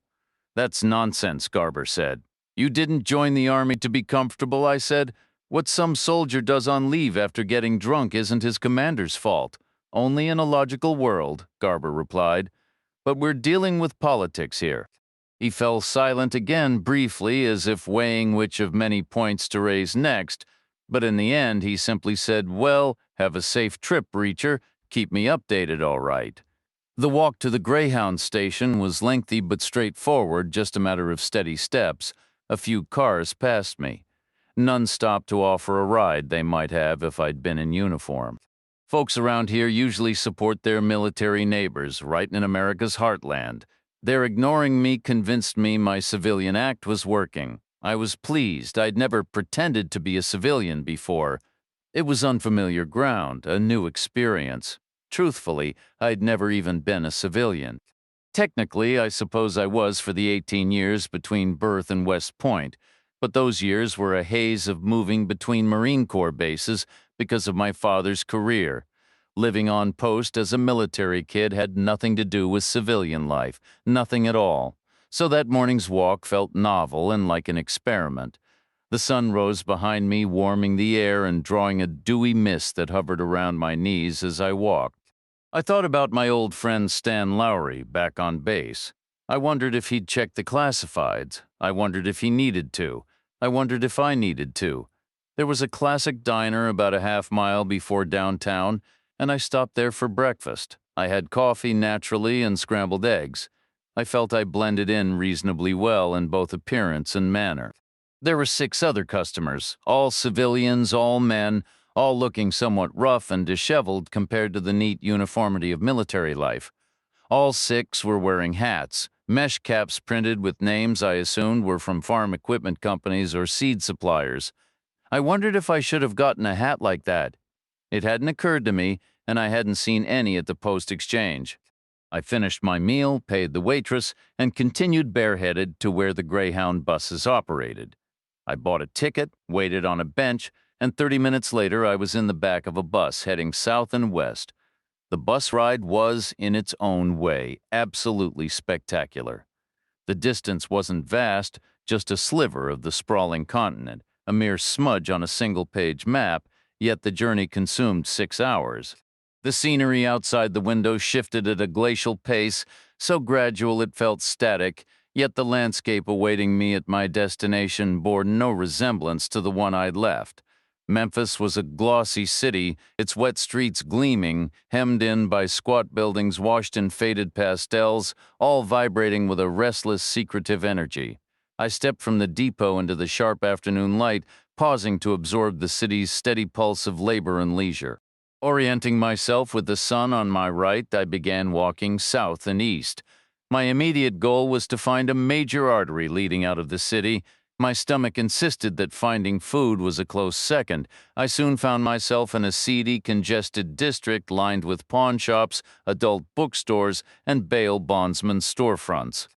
That's nonsense, Garber said. You didn't join the Army to be comfortable, I said. What some soldier does on leave after getting drunk isn't his commander's fault. Only in a logical world, Garber replied. But we're dealing with politics here. He fell silent again briefly, as if weighing which of many points to raise next, but in the end he simply said, Well, have a safe trip, Reacher. Keep me updated, all right. The walk to the Greyhound station was lengthy but straightforward, just a matter of steady steps. A few cars passed me. None stopped to offer a ride they might have if I'd been in uniform. Folks around here usually support their military neighbors, right in America's heartland. Their ignoring me convinced me my civilian act was working. I was pleased. I'd never pretended to be a civilian before. It was unfamiliar ground, a new experience. Truthfully, I'd never even been a civilian. Technically, I suppose I was for the 18 years between birth and West Point, but those years were a haze of moving between Marine Corps bases because of my father's career. Living on post as a military kid had nothing to do with civilian life, nothing at all. So that morning's walk felt novel and like an experiment. The sun rose behind me, warming the air and drawing a dewy mist that hovered around my knees as I walked. I thought about my old friend Stan Lowry back on base. I wondered if he'd checked the classifieds. I wondered if he needed to. I wondered if I needed to. There was a classic diner about a half-mile before downtown, and I stopped there for breakfast. I had coffee naturally and scrambled eggs. I felt I blended in reasonably well in both appearance and manner. There were 6 other customers, all civilians, all men, all looking somewhat rough and disheveled compared to the neat uniformity of military life. All 6 were wearing hats, mesh caps printed with names I assumed were from farm equipment companies or seed suppliers. I wondered if I should have gotten a hat like that. It hadn't occurred to me, and I hadn't seen any at the post exchange. I finished my meal, paid the waitress, and continued bareheaded to where the Greyhound buses operated. I bought a ticket, waited on a bench, and 30 minutes later I was in the back of a bus heading south and west. The bus ride was, in its own way, absolutely spectacular. The distance wasn't vast, just a sliver of the sprawling continent, a mere smudge on a single-page map, yet the journey consumed 6 hours. The scenery outside the window shifted at a glacial pace, so gradual it felt static, yet the landscape awaiting me at my destination bore no resemblance to the one I'd left. Memphis was a glossy city, its wet streets gleaming, hemmed in by squat buildings washed in faded pastels, all vibrating with a restless, secretive energy. I stepped from the depot into the sharp afternoon light, pausing to absorb the city's steady pulse of labor and leisure. Orienting myself with the sun on my right, I began walking south and east. My immediate goal was to find a major artery leading out of the city. My stomach insisted that finding food was a close second. I soon found myself in a seedy, congested district lined with pawn shops, adult bookstores, and bail bondsmen's storefronts.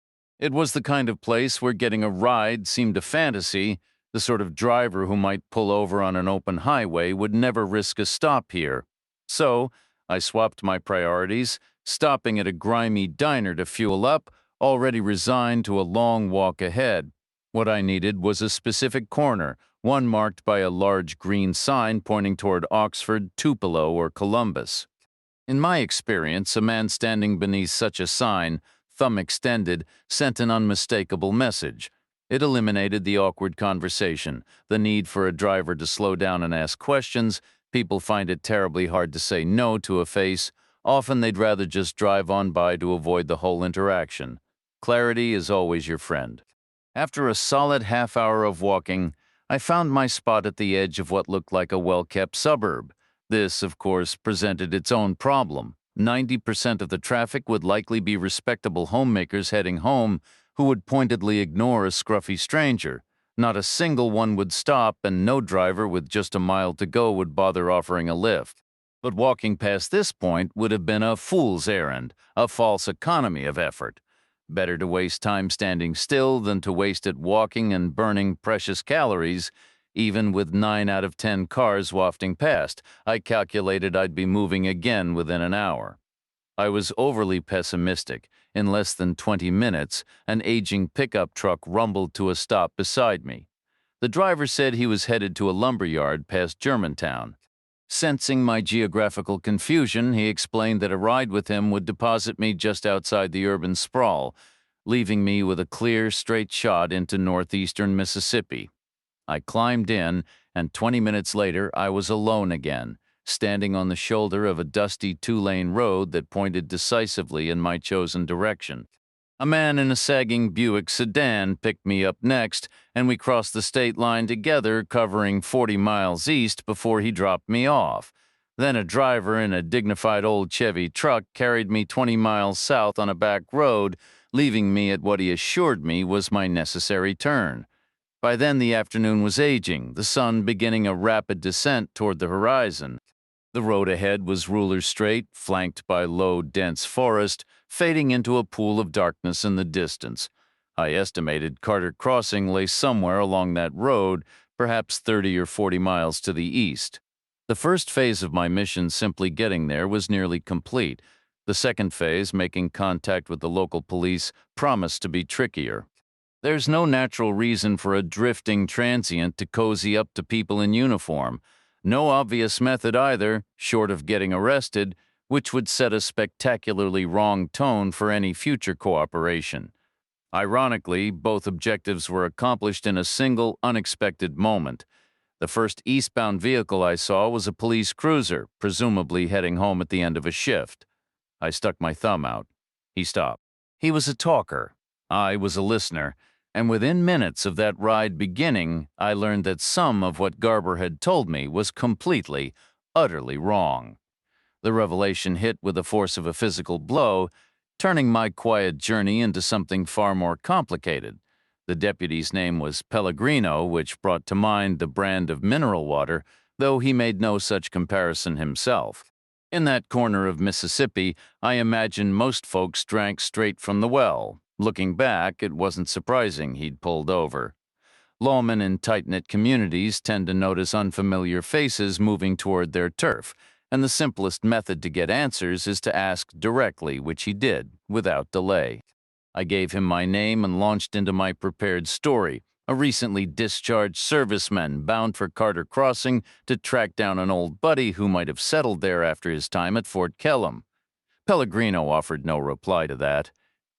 It was the kind of place where getting a ride seemed a fantasy. The sort of driver who might pull over on an open highway would never risk a stop here. So, I swapped my priorities, stopping at a grimy diner to fuel up, already resigned to a long walk ahead. What I needed was a specific corner, one marked by a large green sign pointing toward Oxford, Tupelo, or Columbus. In my experience, a man standing beneath such a sign, thumb extended, sent an unmistakable message. It eliminated the awkward conversation, the need for a driver to slow down and ask questions. People find it terribly hard to say no to a face. Often they'd rather just drive on by to avoid the whole interaction. Clarity is always your friend. After a solid half-hour of walking, I found my spot at the edge of what looked like a well-kept suburb. This, of course, presented its own problem. 90% of the traffic would likely be respectable homemakers heading home who would pointedly ignore a scruffy stranger. Not a single one would stop, and no driver with just a mile to go would bother offering a lift. But walking past this point would have been a fool's errand, a false economy of effort. Better to waste time standing still than to waste it walking and burning precious calories. Even with 9 out of 10 cars wafting past, I calculated I'd be moving again within an hour. I was overly pessimistic. In less than 20 minutes, an aging pickup truck rumbled to a stop beside me. The driver said he was headed to a lumber yard past Germantown. Sensing my geographical confusion, he explained that a ride with him would deposit me just outside the urban sprawl, leaving me with a clear, straight shot into northeastern Mississippi. I climbed in, and 20 minutes later I was alone again, standing on the shoulder of a dusty two-lane road that pointed decisively in my chosen direction. A man in a sagging Buick sedan picked me up next, and we crossed the state line together, covering 40 miles east before he dropped me off. Then a driver in a dignified old Chevy truck carried me 20 miles south on a back road, leaving me at what he assured me was my necessary turn. By then the afternoon was aging, the sun beginning a rapid descent toward the horizon. The road ahead was ruler straight, flanked by low, dense forest, fading into a pool of darkness in the distance. I estimated Carter Crossing lay somewhere along that road, perhaps 30 or 40 miles to the east. The first phase of my mission, simply getting there, was nearly complete. The second phase, making contact with the local police, promised to be trickier. There's no natural reason for a drifting transient to cozy up to people in uniform. No obvious method either, short of getting arrested, which would set a spectacularly wrong tone for any future cooperation. Ironically, both objectives were accomplished in a single, unexpected moment. The first eastbound vehicle I saw was a police cruiser, presumably heading home at the end of a shift. I stuck my thumb out. He stopped. He was a talker. I was a listener. And within minutes of that ride beginning, I learned that some of what Garber had told me was completely, utterly wrong. The revelation hit with the force of a physical blow, turning my quiet journey into something far more complicated. The deputy's name was Pellegrino, which brought to mind the brand of mineral water, though he made no such comparison himself. In that corner of Mississippi, I imagine most folks drank straight from the well. Looking back, it wasn't surprising he'd pulled over. Lawmen in tight-knit communities tend to notice unfamiliar faces moving toward their turf, and the simplest method to get answers is to ask directly, which he did, without delay. I gave him my name and launched into my prepared story, a recently discharged serviceman bound for Carter Crossing to track down an old buddy who might have settled there after his time at Fort Kellam. Pellegrino offered no reply to that.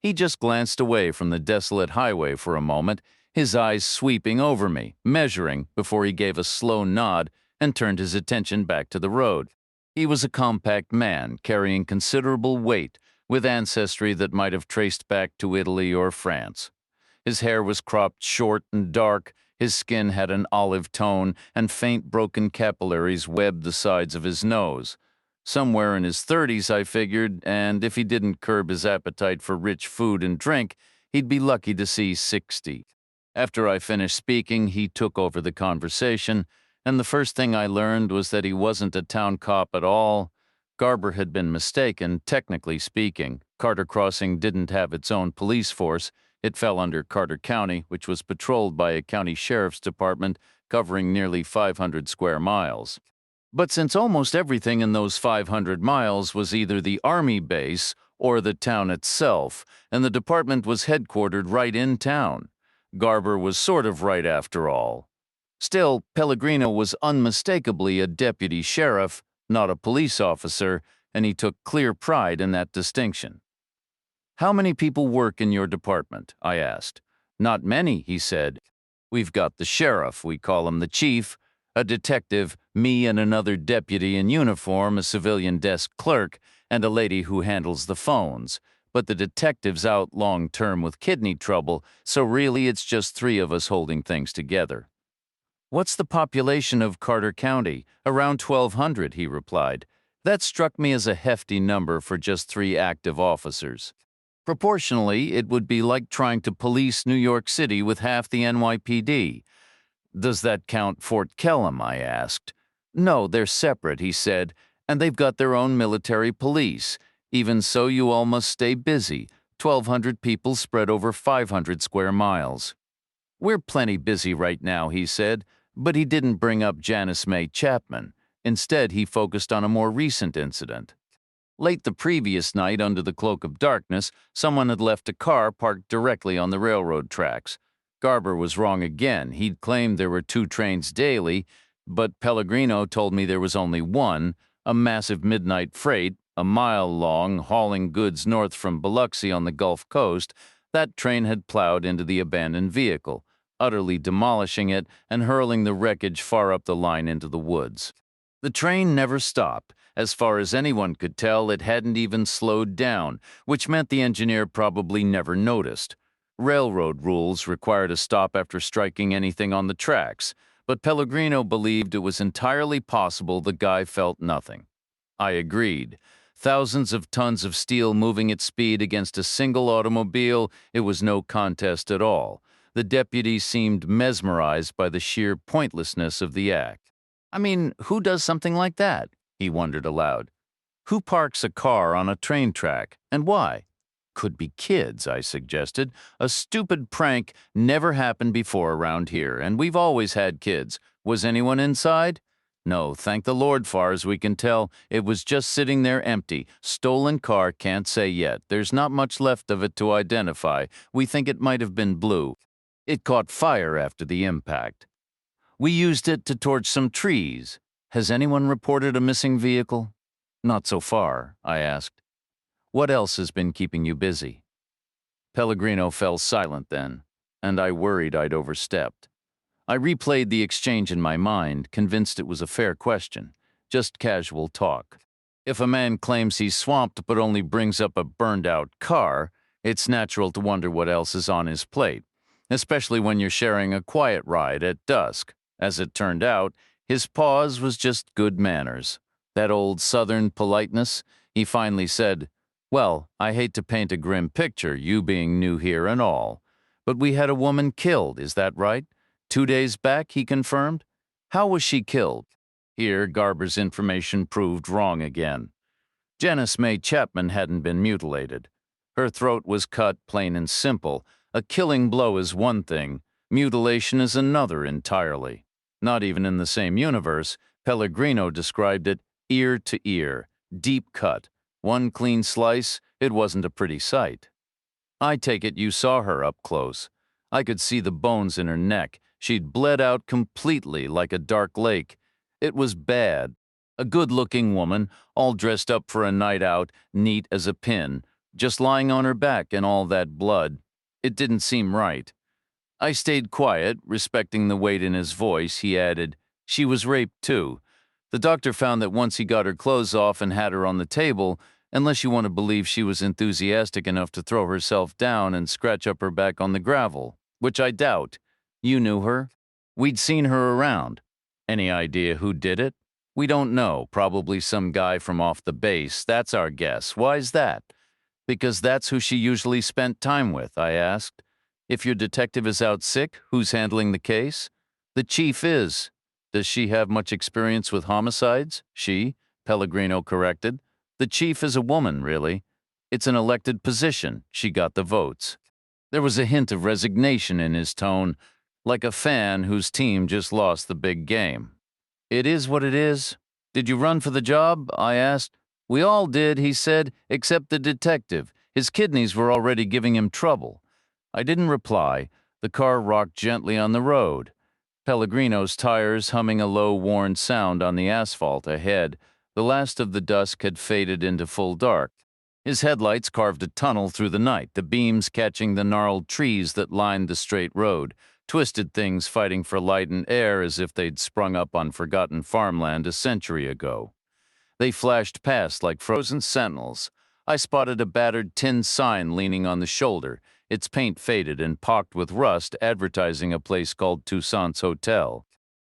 He just glanced away from the desolate highway for a moment, his eyes sweeping over me, measuring, before he gave a slow nod and turned his attention back to the road. He was a compact man, carrying considerable weight, with ancestry that might have traced back to Italy or France. His hair was cropped short and dark, his skin had an olive tone, and faint broken capillaries webbed the sides of his nose. Somewhere in his 30s, I figured, and if he didn't curb his appetite for rich food and drink, he'd be lucky to see 60. After I finished speaking, he took over the conversation, and the first thing I learned was that he wasn't a town cop at all. Garber had been mistaken, technically speaking. Carter Crossing didn't have its own police force. It fell under Carter County, which was patrolled by a county sheriff's department covering nearly 500 square miles. But since almost everything in those 500 miles was either the Army base or the town itself, and the department was headquartered right in town, Garber was sort of right after all. Still, Pellegrino was unmistakably a deputy sheriff, not a police officer, and he took clear pride in that distinction. "How many people work in your department?" I asked. "Not many," he said. "We've got the sheriff, we call him the chief, a detective, me and another deputy in uniform, a civilian desk clerk, and a lady who handles the phones. But the detective's out long-term with kidney trouble, so really it's just 3 of us holding things together." What's the population of Carter County? Around 1,200, he replied. That struck me as a hefty number for just 3 active officers. Proportionally, it would be like trying to police New York City with half the NYPD. Does that count Fort Kellam? I asked. No, they're separate, he said, and they've got their own military police. Even so, you all must stay busy. 1,200 people spread over 500 square miles. We're plenty busy right now, he said, but he didn't bring up Janice May Chapman. Instead, he focused on a more recent incident. Late the previous night, under the cloak of darkness, someone had left a car parked directly on the railroad tracks. Garber was wrong again. He'd claimed there were 2 trains daily, but Pellegrino told me there was only one, a massive midnight freight, a mile long, hauling goods north from Biloxi on the Gulf Coast. That train had plowed into the abandoned vehicle, utterly demolishing it and hurling the wreckage far up the line into the woods. The train never stopped. As far as anyone could tell, it hadn't even slowed down, which meant the engineer probably never noticed. Railroad rules required a stop after striking anything on the tracks, but Pellegrino believed it was entirely possible the guy felt nothing. I agreed. Thousands of tons of steel moving at speed against a single automobile, it was no contest at all. The deputy seemed mesmerized by the sheer pointlessness of the act. I mean, who does something like that? He wondered aloud. Who parks a car on a train track, and why? Could be kids, I suggested. A stupid prank never happened before around here, and we've always had kids. Was anyone inside? No, thank the Lord, far as we can tell. It was just sitting there empty. Stolen car, can't say yet. There's not much left of it to identify. We think it might have been blue. It caught fire after the impact. We used it to torch some trees. Has anyone reported a missing vehicle? Not so far, I asked. What else has been keeping you busy? Pellegrino fell silent then, and I worried I'd overstepped. I replayed the exchange in my mind, convinced it was a fair question, just casual talk. If a man claims he's swamped but only brings up a burned-out car, it's natural to wonder what else is on his plate, especially when you're sharing a quiet ride at dusk. As it turned out, his pause was just good manners. That old Southern politeness. He finally said, "Well, I hate to paint a grim picture, you being new here and all. But we had a woman killed, is that right? 2 days back," he confirmed. "How was she killed?" Here, Garber's information proved wrong again. Janice May Chapman hadn't been mutilated. Her throat was cut, plain and simple. A killing blow is one thing. Mutilation is another entirely. Not even in the same universe, Pellegrino described it ear to ear, deep cut. One clean slice, it wasn't a pretty sight. I take it you saw her up close. I could see the bones in her neck. She'd bled out completely like a dark lake. It was bad. A good-looking woman, all dressed up for a night out, neat as a pin, just lying on her back in all that blood. It didn't seem right. I stayed quiet, respecting the weight in his voice. He added, "She was raped, too. The doctor found that once he got her clothes off and had her on the table, unless you want to believe she was enthusiastic enough to throw herself down and scratch up her back on the gravel, which I doubt. You knew her? We'd seen her around. Any idea who did it? We don't know. Probably some guy from off the base. That's our guess. Why's that?" "Because that's who she usually spent time with," I asked. "If your detective is out sick, who's handling the case?" "The chief is." "Does she have much experience with homicides?" "She," Pellegrino corrected. "The chief is a woman, really. It's an elected position. She got the votes." There was a hint of resignation in his tone, like a fan whose team just lost the big game. "It is what it is. Did you run for the job?" I asked. "We all did," he said, "except the detective. His kidneys were already giving him trouble." I didn't reply. The car rocked gently on the road. Pellegrino's tires humming a low, worn sound on the asphalt ahead. The last of the dusk had faded into full dark. His headlights carved a tunnel through the night, the beams catching the gnarled trees that lined the straight road, twisted things fighting for light and air as if they'd sprung up on forgotten farmland a century ago. They flashed past like frozen sentinels. I spotted a battered tin sign leaning on the shoulder, its paint faded and pocked with rust, advertising a place called Toussaint's Hotel.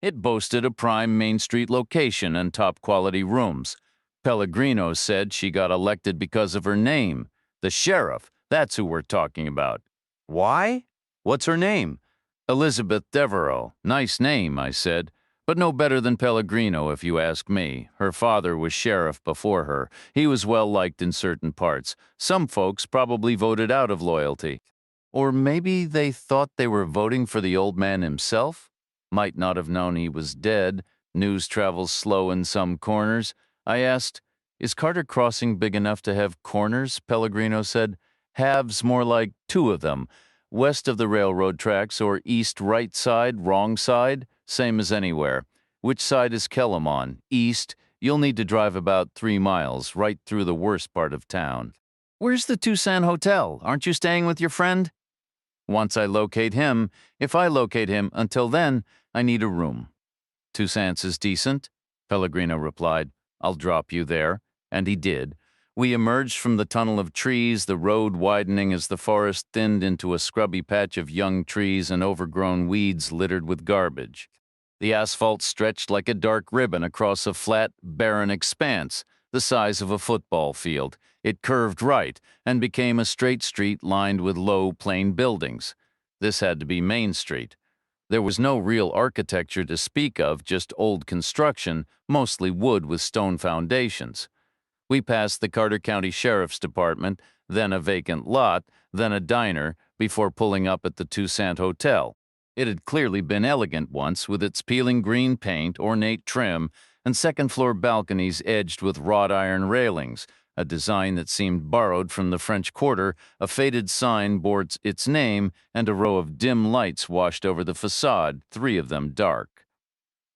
It boasted a prime Main Street location and top-quality rooms. Pellegrino said she got elected because of her name. The sheriff, that's who we're talking about. Why? What's her name? Elizabeth Devereux. Nice name, I said. But no better than Pellegrino, if you ask me. Her father was sheriff before her. He was well-liked in certain parts. Some folks probably voted out of loyalty. Or maybe they thought they were voting for the old man himself? Might not have known he was dead. News travels slow in some corners. I asked, "Is Carter Crossing big enough to have corners?" Pellegrino said, "Halves, more like two of them. West of the railroad tracks or east right side, wrong side, same as anywhere. Which side is Kellam on? East. You'll need to drive about 3 miles, right through the worst part of town." "Where's the Tucson Hotel? Aren't you staying with your friend?" "Once I locate him, if I locate him, until then, I need a room." "Toussaint's is decent," Pellegrino replied. "I'll drop you there." And he did. We emerged from the tunnel of trees, the road widening as the forest thinned into a scrubby patch of young trees and overgrown weeds littered with garbage. The asphalt stretched like a dark ribbon across a flat, barren expanse, the size of a football field. It curved right and became a straight street lined with low, plain buildings. This had to be Main Street. There was no real architecture to speak of, just old construction, mostly wood with stone foundations. We passed the Carter County Sheriff's Department, then a vacant lot, then a diner, before pulling up at the Toussaint Hotel. It had clearly been elegant once, with its peeling green paint, ornate trim, and second-floor balconies edged with wrought iron railings, a design that seemed borrowed from the French Quarter. A faded sign bore its name, and a row of dim lights washed over the facade, 3 of them dark.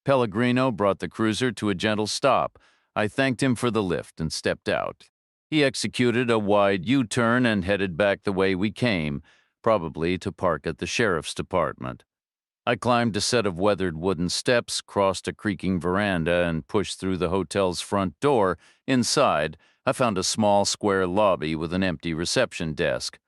Pellegrino brought the cruiser to a gentle stop. I thanked him for the lift and stepped out. He executed a wide U-turn and headed back the way we came, probably to park at the sheriff's department. I climbed a set of weathered wooden steps, crossed a creaking veranda, and pushed through the hotel's front door. Inside, I found a small square lobby with an empty reception desk.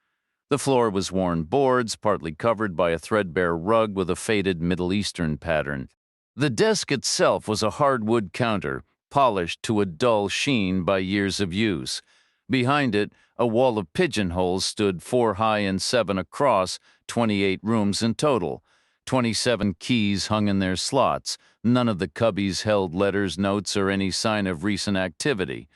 The floor was worn boards, partly covered by a threadbare rug with a faded Middle Eastern pattern. The desk itself was a hardwood counter, polished to a dull sheen by years of use. Behind it, a wall of pigeonholes stood 4 high and 7 across, 28 rooms in total. 27 keys hung in their slots. None of the cubbies held letters, notes, or any sign of recent activity.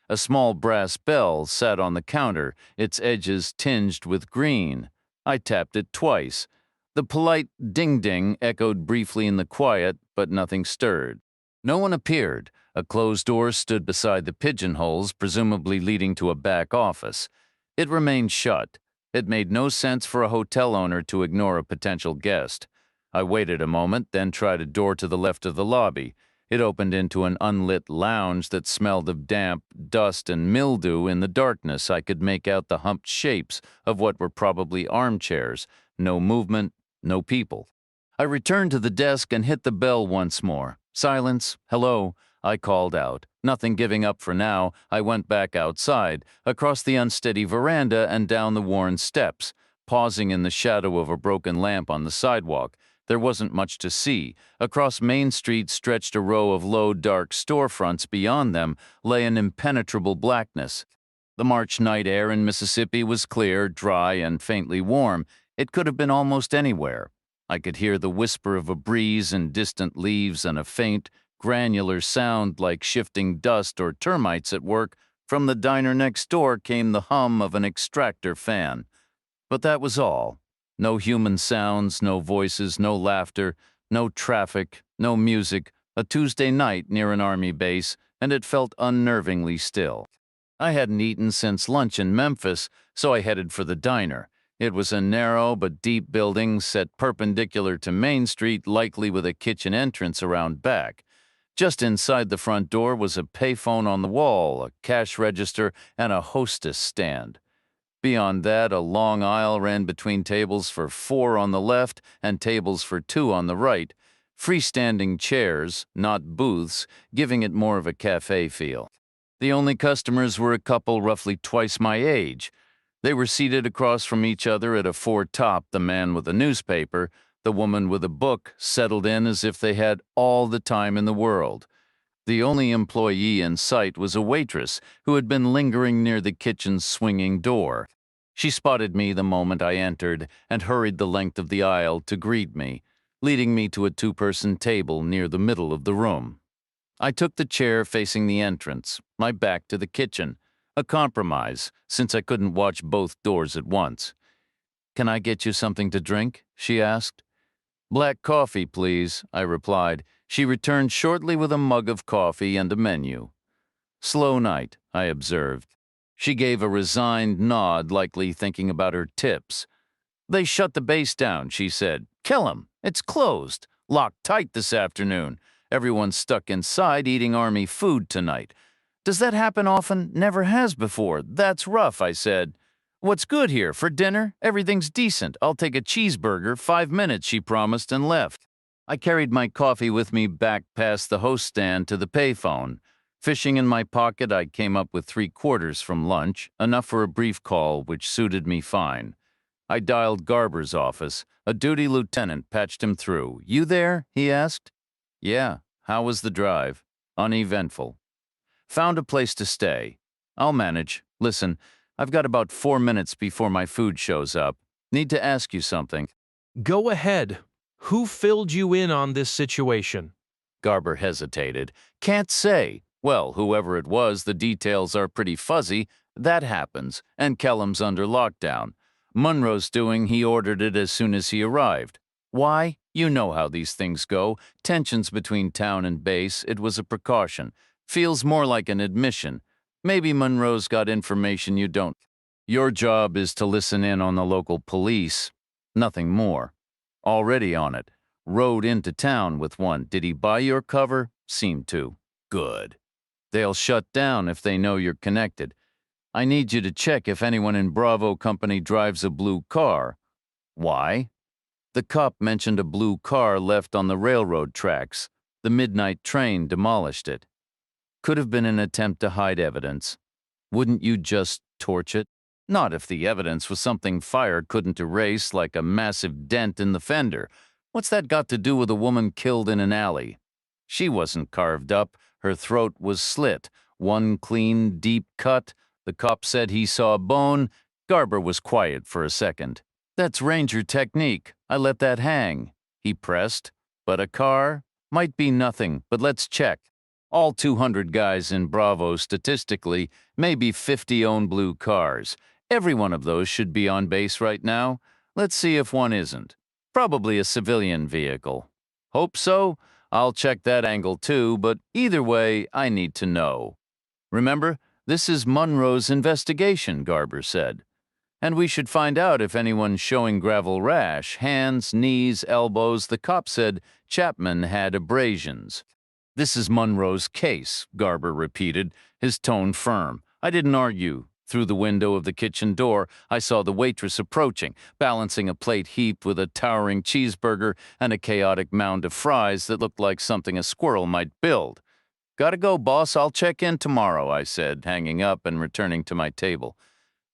A small brass bell sat on the counter, its edges tinged with green. I tapped it twice. The polite ding-ding echoed briefly in the quiet, but nothing stirred. No one appeared. A closed door stood beside the pigeonholes, presumably leading to a back office. It remained shut. It made no sense for a hotel owner to ignore a potential guest. I waited a moment, then tried a door to the left of the lobby. It opened into an unlit lounge that smelled of damp, dust, and mildew. In the darkness, I could make out the humped shapes of what were probably armchairs. No movement, no people. I returned to the desk and hit the bell once more. "Silence. Hello," I called out. Nothing giving up for now, I went back outside, across the unsteady veranda and down the worn steps, pausing in the shadow of a broken lamp on the sidewalk. There wasn't much to see. Across Main Street stretched a row of low, dark storefronts. Beyond them lay an impenetrable blackness. The March night air in Mississippi was clear, dry, and faintly warm. It could have been almost anywhere. I could hear the whisper of a breeze in distant leaves and a faint, granular sound like shifting dust or termites at work. From the diner next door came the hum of an extractor fan. But that was all. No human sounds, no voices, no laughter, no traffic, no music. A Tuesday night near an army base, and it felt unnervingly still. I hadn't eaten since lunch in Memphis, so I headed for the diner. It was a narrow but deep building set perpendicular to Main Street, likely with a kitchen entrance around back. Just inside the front door was a payphone on the wall, a cash register, and a hostess stand. Beyond that, a long aisle ran between tables for 4 on the left and tables for 2 on the right. Freestanding chairs, not booths, giving it more of a cafe feel. The only customers were a couple roughly twice my age. They were seated across from each other at a 4 top, the man with a newspaper, The woman with a book settled in as if they had all the time in the world. The only employee in sight was a waitress who had been lingering near the kitchen's swinging door. She spotted me the moment I entered and hurried the length of the aisle to greet me, leading me to a two-person table near the middle of the room. I took the chair facing the entrance, my back to the kitchen, a compromise since I couldn't watch both doors at once. "Can I get you something to drink?" she asked. "Black coffee, please," I replied. She returned shortly with a mug of coffee and a menu. "Slow night," I observed. She gave a resigned nod, likely thinking about her tips. "They shut the base down," she said. "Kill 'em. It's closed. Locked tight this afternoon. Everyone's stuck inside eating army food tonight." "Does that happen often?" "Never has before." "That's rough," I said. "What's good here? For dinner? Everything's decent. I'll take a cheeseburger. 5 minutes," she promised, and left. I carried my coffee with me back past the host stand to the payphone. Fishing in my pocket, I came up with 3/4 from lunch, enough for a brief call, which suited me fine. I dialed Garber's office. A duty lieutenant patched him through. "You there?" he asked. "Yeah. How was the drive?" "Uneventful." "Found a place to stay." "I'll manage. Listen, I've got about 4 minutes before my food shows up. Need to ask you something." Go ahead. Who filled you in on this situation? Garber hesitated. "Can't say." "Well, whoever it was, the details are pretty fuzzy. That happens, and Kellum's under lockdown. Munro's doing, he ordered it as soon as he arrived. Why? You know how these things go. Tensions between town and base, it was a precaution. Feels more like an admission. Maybe Munro's got information you don't. Your job is to listen in on the local police. Nothing more. Already on it. Rode into town with one. Did he buy your cover? Seemed to. Good. They'll shut down if they know you're connected. I need you to check if anyone in Bravo Company drives a blue car. Why? The cop mentioned a blue car left on the railroad tracks. The midnight train demolished it. Could have been an attempt to hide evidence. Wouldn't you just torch it? Not if the evidence was something fire couldn't erase, like a massive dent in the fender. What's that got to do with a woman killed in an alley? She wasn't carved up. Her throat was slit. One clean, deep cut. The cop said he saw a bone. Garber was quiet for a second. "That's Ranger technique. I let that hang." He pressed. "But a car? Might be nothing, but let's check. All 200 guys in Bravo statistically, maybe 50 own blue cars. Every one of those should be on base right now. Let's see if one isn't. Probably a civilian vehicle. Hope so? I'll check that angle too, but either way, I need to know." "Remember, this is Munro's investigation," Garber said. "And we should find out if anyone's showing gravel rash, hands, knees, elbows." The cop said Chapman had abrasions. "This is Munro's case," Garber repeated, his tone firm. I didn't argue. Through the window of the kitchen door, I saw the waitress approaching, balancing a plate heaped with a towering cheeseburger and a chaotic mound of fries that looked like something a squirrel might build. "Gotta go, boss. I'll check in tomorrow," I said, hanging up and returning to my table.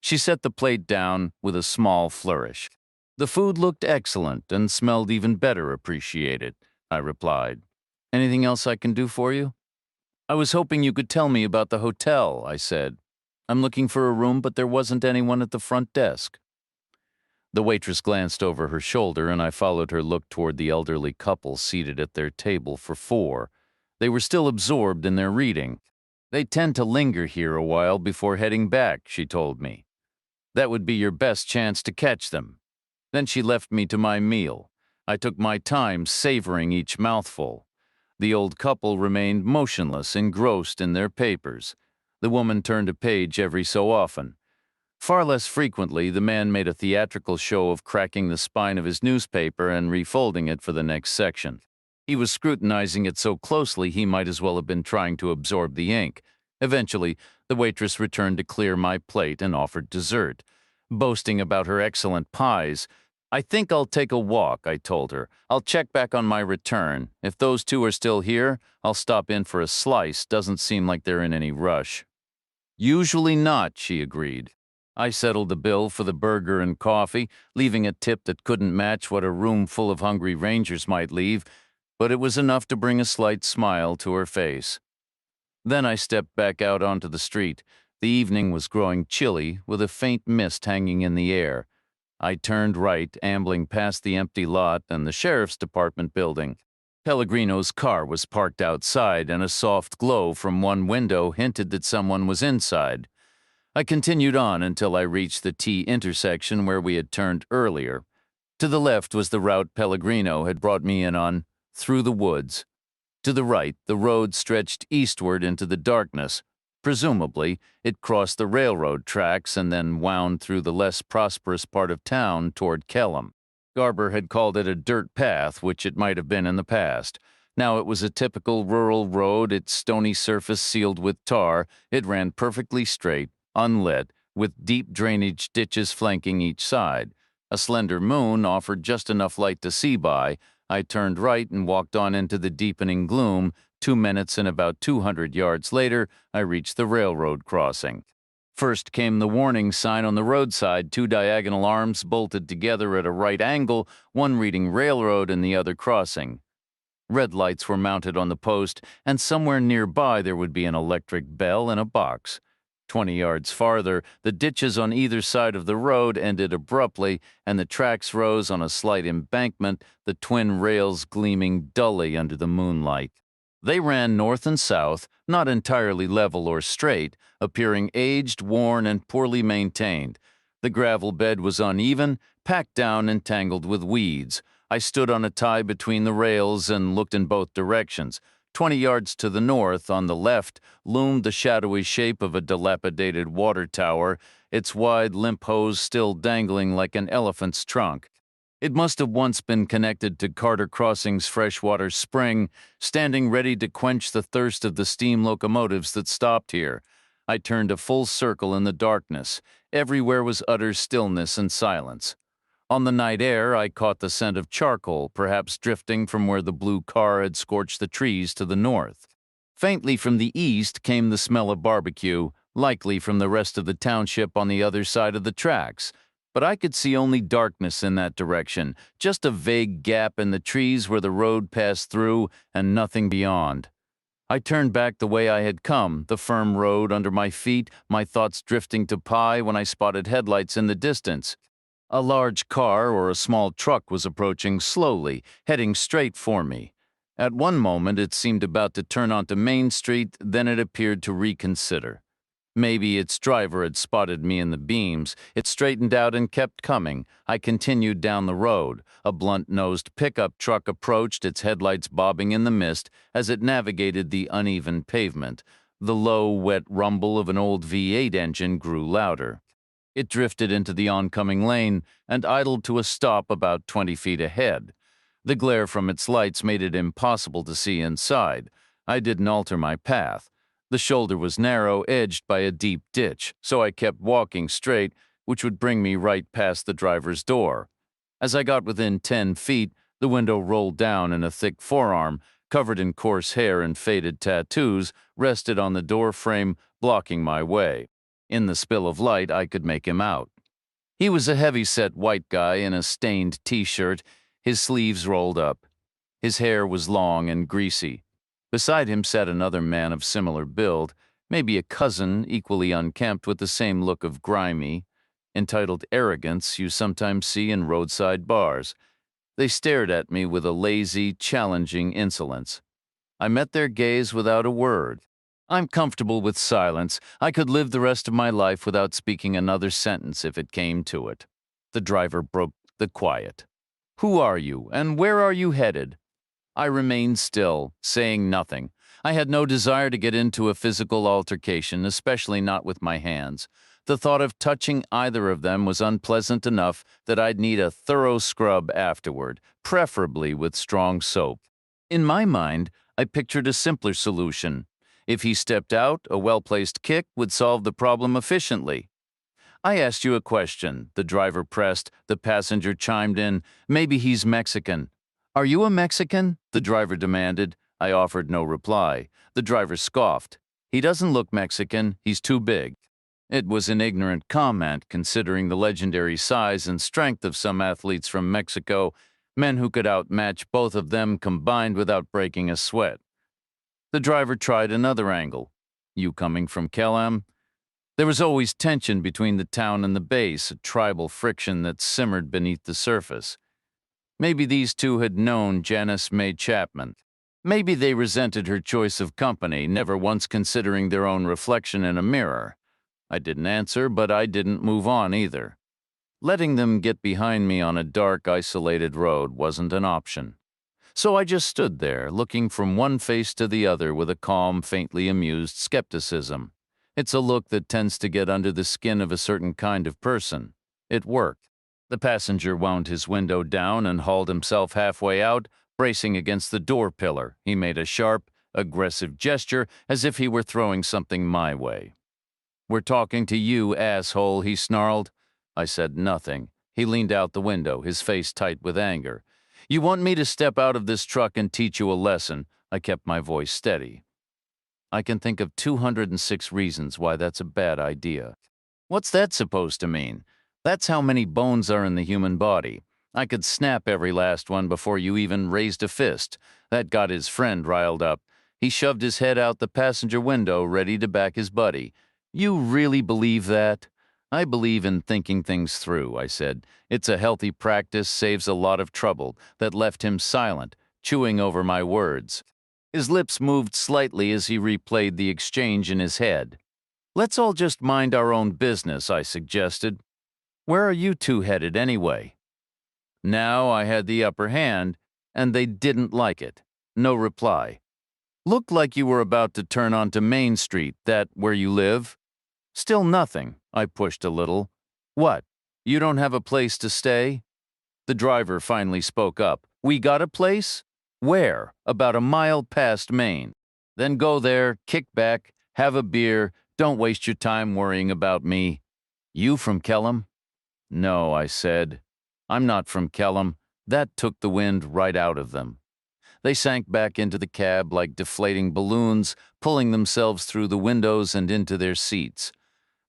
She set the plate down with a small flourish. "The food looked excellent and smelled even better, appreciated," I replied. "Anything else I can do for you?" "I was hoping you could tell me about the hotel," I said. "I'm looking for a room, but there wasn't anyone at the front desk." The waitress glanced over her shoulder, and I followed her look toward the elderly couple seated at their table for 4. They were still absorbed in their reading. "They tend to linger here a while before heading back," she told me. "That would be your best chance to catch them." Then she left me to my meal. I took my time savoring each mouthful. The old couple remained motionless, engrossed in their papers. The woman turned a page every so often. Far less frequently, the man made a theatrical show of cracking the spine of his newspaper and refolding it for the next section. He was scrutinizing it so closely he might as well have been trying to absorb the ink. Eventually, the waitress returned to clear my plate and offered dessert, boasting about her excellent pies. "I think I'll take a walk," I told her. "I'll check back on my return. If those two are still here, I'll stop in for a slice. Doesn't seem like they're in any rush." "Usually not," she agreed. I settled the bill for the burger and coffee, leaving a tip that couldn't match what a room full of hungry rangers might leave, but it was enough to bring a slight smile to her face. Then I stepped back out onto the street. The evening was growing chilly, with a faint mist hanging in the air. I turned right, ambling past the empty lot and the sheriff's department building. Pellegrino's car was parked outside, and a soft glow from one window hinted that someone was inside. I continued on until I reached the T intersection where we had turned earlier. To the left was the route Pellegrino had brought me in on, through the woods. To the right, the road stretched eastward into the darkness. Presumably, it crossed the railroad tracks and then wound through the less prosperous part of town toward Kellam. Garber had called it a dirt path, which it might have been in the past. Now it was a typical rural road, its stony surface sealed with tar. It ran perfectly straight, unlit, with deep drainage ditches flanking each side. A slender moon offered just enough light to see by. I turned right and walked on into the deepening gloom. 2 minutes and about 200 yards later, I reached the railroad crossing. First came the warning sign on the roadside, 2 diagonal arms bolted together at a right angle, one reading railroad and the other crossing. Red lights were mounted on the post, and somewhere nearby there would be an electric bell and a box. 20 yards farther, the ditches on either side of the road ended abruptly, and the tracks rose on a slight embankment, the twin rails gleaming dully under the moonlight. They ran north and south, not entirely level or straight, appearing aged, worn, and poorly maintained. The gravel bed was uneven, packed down and tangled with weeds. I stood on a tie between the rails and looked in both directions. 20 yards to the north, on the left, loomed the shadowy shape of a dilapidated water tower, its wide, limp hose still dangling like an elephant's trunk. It must have once been connected to Carter Crossing's freshwater spring, standing ready to quench the thirst of the steam locomotives that stopped here. I turned a full circle in the darkness. Everywhere was utter stillness and silence. On the night air, I caught the scent of charcoal, perhaps drifting from where the blue car had scorched the trees to the north. Faintly from the east came the smell of barbecue, likely from the rest of the township on the other side of the tracks. But I could see only darkness in that direction, just a vague gap in the trees where the road passed through, and nothing beyond. I turned back the way I had come, the firm road under my feet, my thoughts drifting to Pi when I spotted headlights in the distance. A large car or a small truck was approaching slowly, heading straight for me. At one moment it seemed about to turn onto Main Street, then it appeared to reconsider. Maybe its driver had spotted me in the beams. It straightened out and kept coming. I continued down the road. A blunt-nosed pickup truck approached, its headlights bobbing in the mist as it navigated the uneven pavement. The low, wet rumble of an old V8 engine grew louder. It drifted into the oncoming lane and idled to a stop about 20 feet ahead. The glare from its lights made it impossible to see inside. I didn't alter my path. The shoulder was narrow, edged by a deep ditch, so I kept walking straight, which would bring me right past the driver's door. As I got within 10 feet, the window rolled down and a thick forearm, covered in coarse hair and faded tattoos, rested on the door frame, blocking my way. In the spill of light, I could make him out. He was a heavy-set white guy in a stained T-shirt, his sleeves rolled up. His hair was long and greasy. Beside him sat another man of similar build, maybe a cousin equally unkempt with the same look of grimy, entitled arrogance you sometimes see in roadside bars. They stared at me with a lazy, challenging insolence. I met their gaze without a word. I'm comfortable with silence. I could live the rest of my life without speaking another sentence if it came to it. The driver broke the quiet. "Who are you, and where are you headed?" I remained still, saying nothing. I had no desire to get into a physical altercation, especially not with my hands. The thought of touching either of them was unpleasant enough that I'd need a thorough scrub afterward, preferably with strong soap. In my mind, I pictured a simpler solution. If he stepped out, a well-placed kick would solve the problem efficiently. "I asked you a question," the driver pressed. The passenger chimed in. "Maybe he's Mexican." "Are you a Mexican?" the driver demanded. I offered no reply. The driver scoffed. "He doesn't look Mexican. He's too big." It was an ignorant comment considering the legendary size and strength of some athletes from Mexico, men who could outmatch both of them combined without breaking a sweat. The driver tried another angle. You coming from Kellam? There was always tension between the town and the base, a tribal friction that simmered beneath the surface. Maybe these two had known Janice May Chapman. Maybe they resented her choice of company, never once considering their own reflection in a mirror. I didn't answer, but I didn't move on either. Letting them get behind me on a dark, isolated road wasn't an option. So I just stood there, looking from one face to the other with a calm, faintly amused skepticism. It's a look that tends to get under the skin of a certain kind of person. It worked. The passenger wound his window down and hauled himself halfway out, bracing against the door pillar. He made a sharp, aggressive gesture as if he were throwing something my way. "We're talking to you, asshole," he snarled. I said nothing. He leaned out the window, his face tight with anger. "You want me to step out of this truck and teach you a lesson?" I kept my voice steady. "I can think of 206 reasons why that's a bad idea." "What's that supposed to mean?" "That's how many bones are in the human body. I could snap every last one before you even raised a fist." That got his friend riled up. He shoved his head out the passenger window, ready to back his buddy. "You really believe that?" "I believe in thinking things through," I said. "It's a healthy practice, saves a lot of trouble." That left him silent, chewing over my words. His lips moved slightly as he replayed the exchange in his head. "Let's all just mind our own business," I suggested. "Where are you two headed anyway?" Now I had the upper hand, and they didn't like it. No reply. "Looked like you were about to turn onto Main Street, that where you live?" Still nothing. I pushed a little. "What? You don't have a place to stay?" The driver finally spoke up. "We got a place?" "Where?" "About a mile past Main." "Then go there, kick back, have a beer. Don't waste your time worrying about me." "You from Kellam?" "No," I said. "I'm not from Kellam." That took the wind right out of them. They sank back into the cab like deflating balloons, pulling themselves through the windows and into their seats.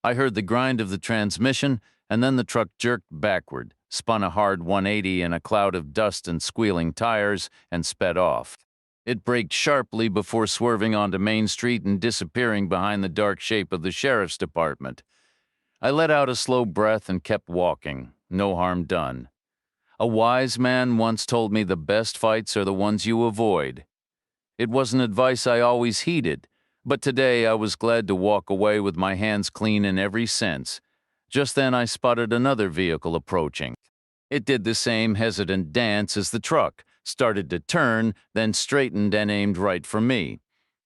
I heard the grind of the transmission, and then the truck jerked backward, spun a hard 180 in a cloud of dust and squealing tires, and sped off. It braked sharply before swerving onto Main Street and disappearing behind the dark shape of the sheriff's department. I let out a slow breath and kept walking. No harm done. A wise man once told me the best fights are the ones you avoid. It wasn't advice I always heeded, but today I was glad to walk away with my hands clean in every sense. Just then I spotted another vehicle approaching. It did the same hesitant dance as the truck, started to turn, then straightened and aimed right for me.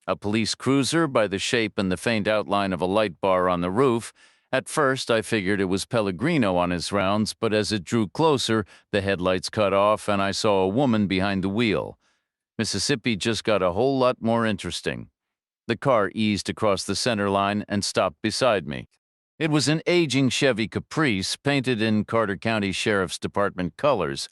A police cruiser by the shape and the faint outline of a light bar on the roof. At first I figured it was Pellegrino on his rounds, but as it drew closer, the headlights cut off and I saw a woman behind the wheel. Mississippi just got a whole lot more interesting. The car eased across the center line and stopped beside me. It was an aging Chevy Caprice painted in Carter County Sheriff's Department colors.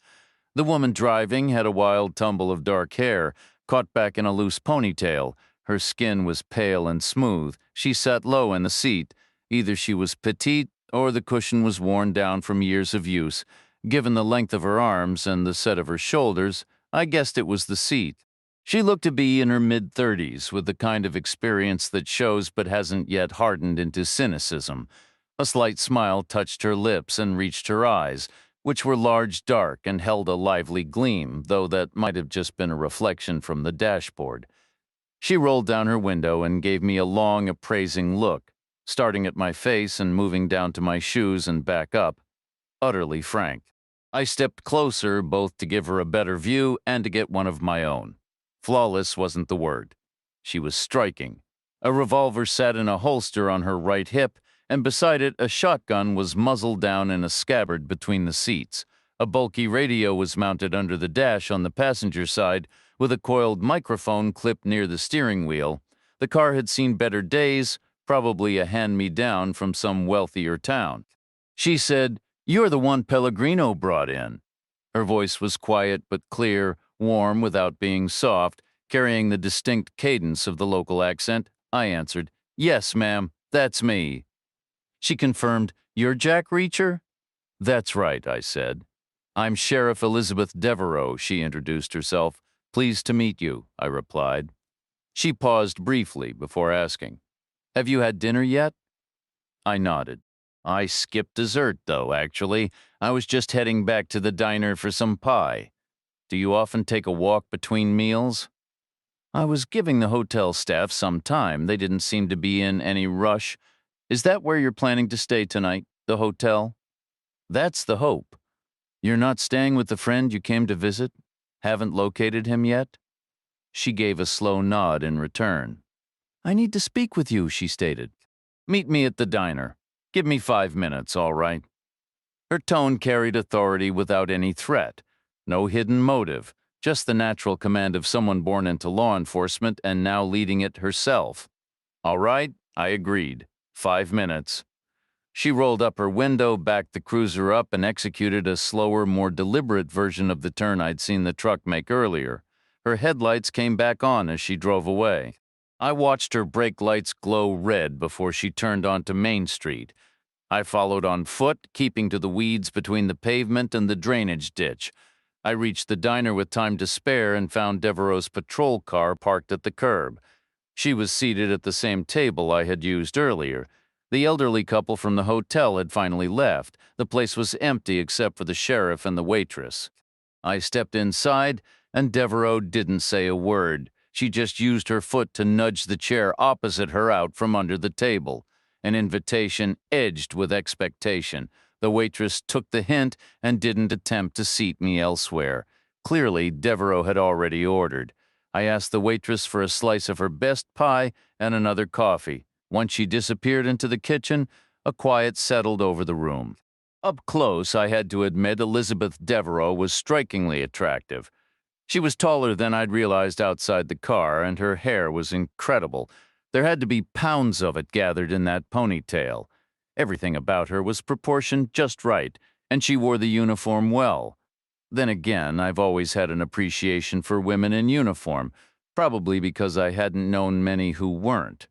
The woman driving had a wild tumble of dark hair, caught back in a loose ponytail. Her skin was pale and smooth. She sat low in the seat. Either she was petite or the cushion was worn down from years of use. Given the length of her arms and the set of her shoulders, I guessed it was the seat. She looked to be in her mid-30s, with the kind of experience that shows but hasn't yet hardened into cynicism. A slight smile touched her lips and reached her eyes, which were large, dark, and held a lively gleam, though that might have just been a reflection from the dashboard. She rolled down her window and gave me a long, appraising look, starting at my face and moving down to my shoes and back up, utterly frank. I stepped closer, both to give her a better view and to get one of my own. Flawless wasn't the word. She was striking. A revolver sat in a holster on her right hip, and beside it a shotgun was muzzled down in a scabbard between the seats. A bulky radio was mounted under the dash on the passenger side, with a coiled microphone clipped near the steering wheel. The car had seen better days, probably a hand-me-down from some wealthier town. She said, "You're the one Pellegrino brought in." Her voice was quiet but clear, warm without being soft, carrying the distinct cadence of the local accent. I answered, "Yes, ma'am, that's me." She confirmed, "You're Jack Reacher?" "That's right," I said. "I'm Sheriff Elizabeth Devereaux," she introduced herself. "Pleased to meet you," I replied. She paused briefly before asking, "Have you had dinner yet?" I nodded. "I skipped dessert, though, actually. I was just heading back to the diner for some pie. Do you often take a walk between meals?" I was giving the hotel staff some time. They didn't seem to be in any rush. "Is that where you're planning to stay tonight, the hotel?" "That's the hope. You're not staying with the friend you came to visit? Haven't located him yet?" She gave a slow nod in return. "I need to speak with you," she stated. "Meet me at the diner. Give me 5 minutes, all right?" Her tone carried authority without any threat. No hidden motive, just the natural command of someone born into law enforcement and now leading it herself. "All right," I agreed. 5 minutes. She rolled up her window, backed the cruiser up, and executed a slower, more deliberate version of the turn I'd seen the truck make earlier. Her headlights came back on as she drove away. I watched her brake lights glow red before she turned onto Main Street. I followed on foot, keeping to the weeds between the pavement and the drainage ditch. I reached the diner with time to spare and found Devereaux's patrol car parked at the curb. She was seated at the same table I had used earlier. The elderly couple from the hotel had finally left. The place was empty except for the sheriff and the waitress. I stepped inside, and Devereaux didn't say a word. She just used her foot to nudge the chair opposite her out from under the table. An invitation edged with expectation. The waitress took the hint and didn't attempt to seat me elsewhere. Clearly, Devereaux had already ordered. I asked the waitress for a slice of her best pie and another coffee. Once she disappeared into the kitchen, a quiet settled over the room. Up close, I had to admit Elizabeth Devereaux was strikingly attractive. She was taller than I'd realized outside the car, and her hair was incredible. There had to be pounds of it gathered in that ponytail. Everything about her was proportioned just right, and she wore the uniform well. Then again, I've always had an appreciation for women in uniform, probably because I hadn't known many who weren't.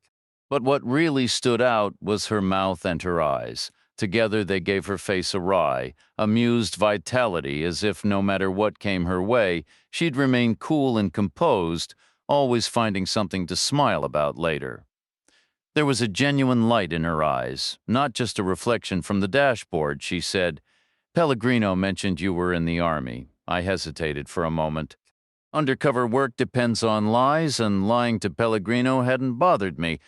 But what really stood out was her mouth and her eyes. Together they gave her face a wry, amused vitality, as if no matter what came her way, she'd remain cool and composed, always finding something to smile about later. There was a genuine light in her eyes, not just a reflection from the dashboard. She said, "Pellegrino mentioned you were in the Army." I hesitated for a moment. Undercover work depends on lies, and lying to Pellegrino hadn't bothered me.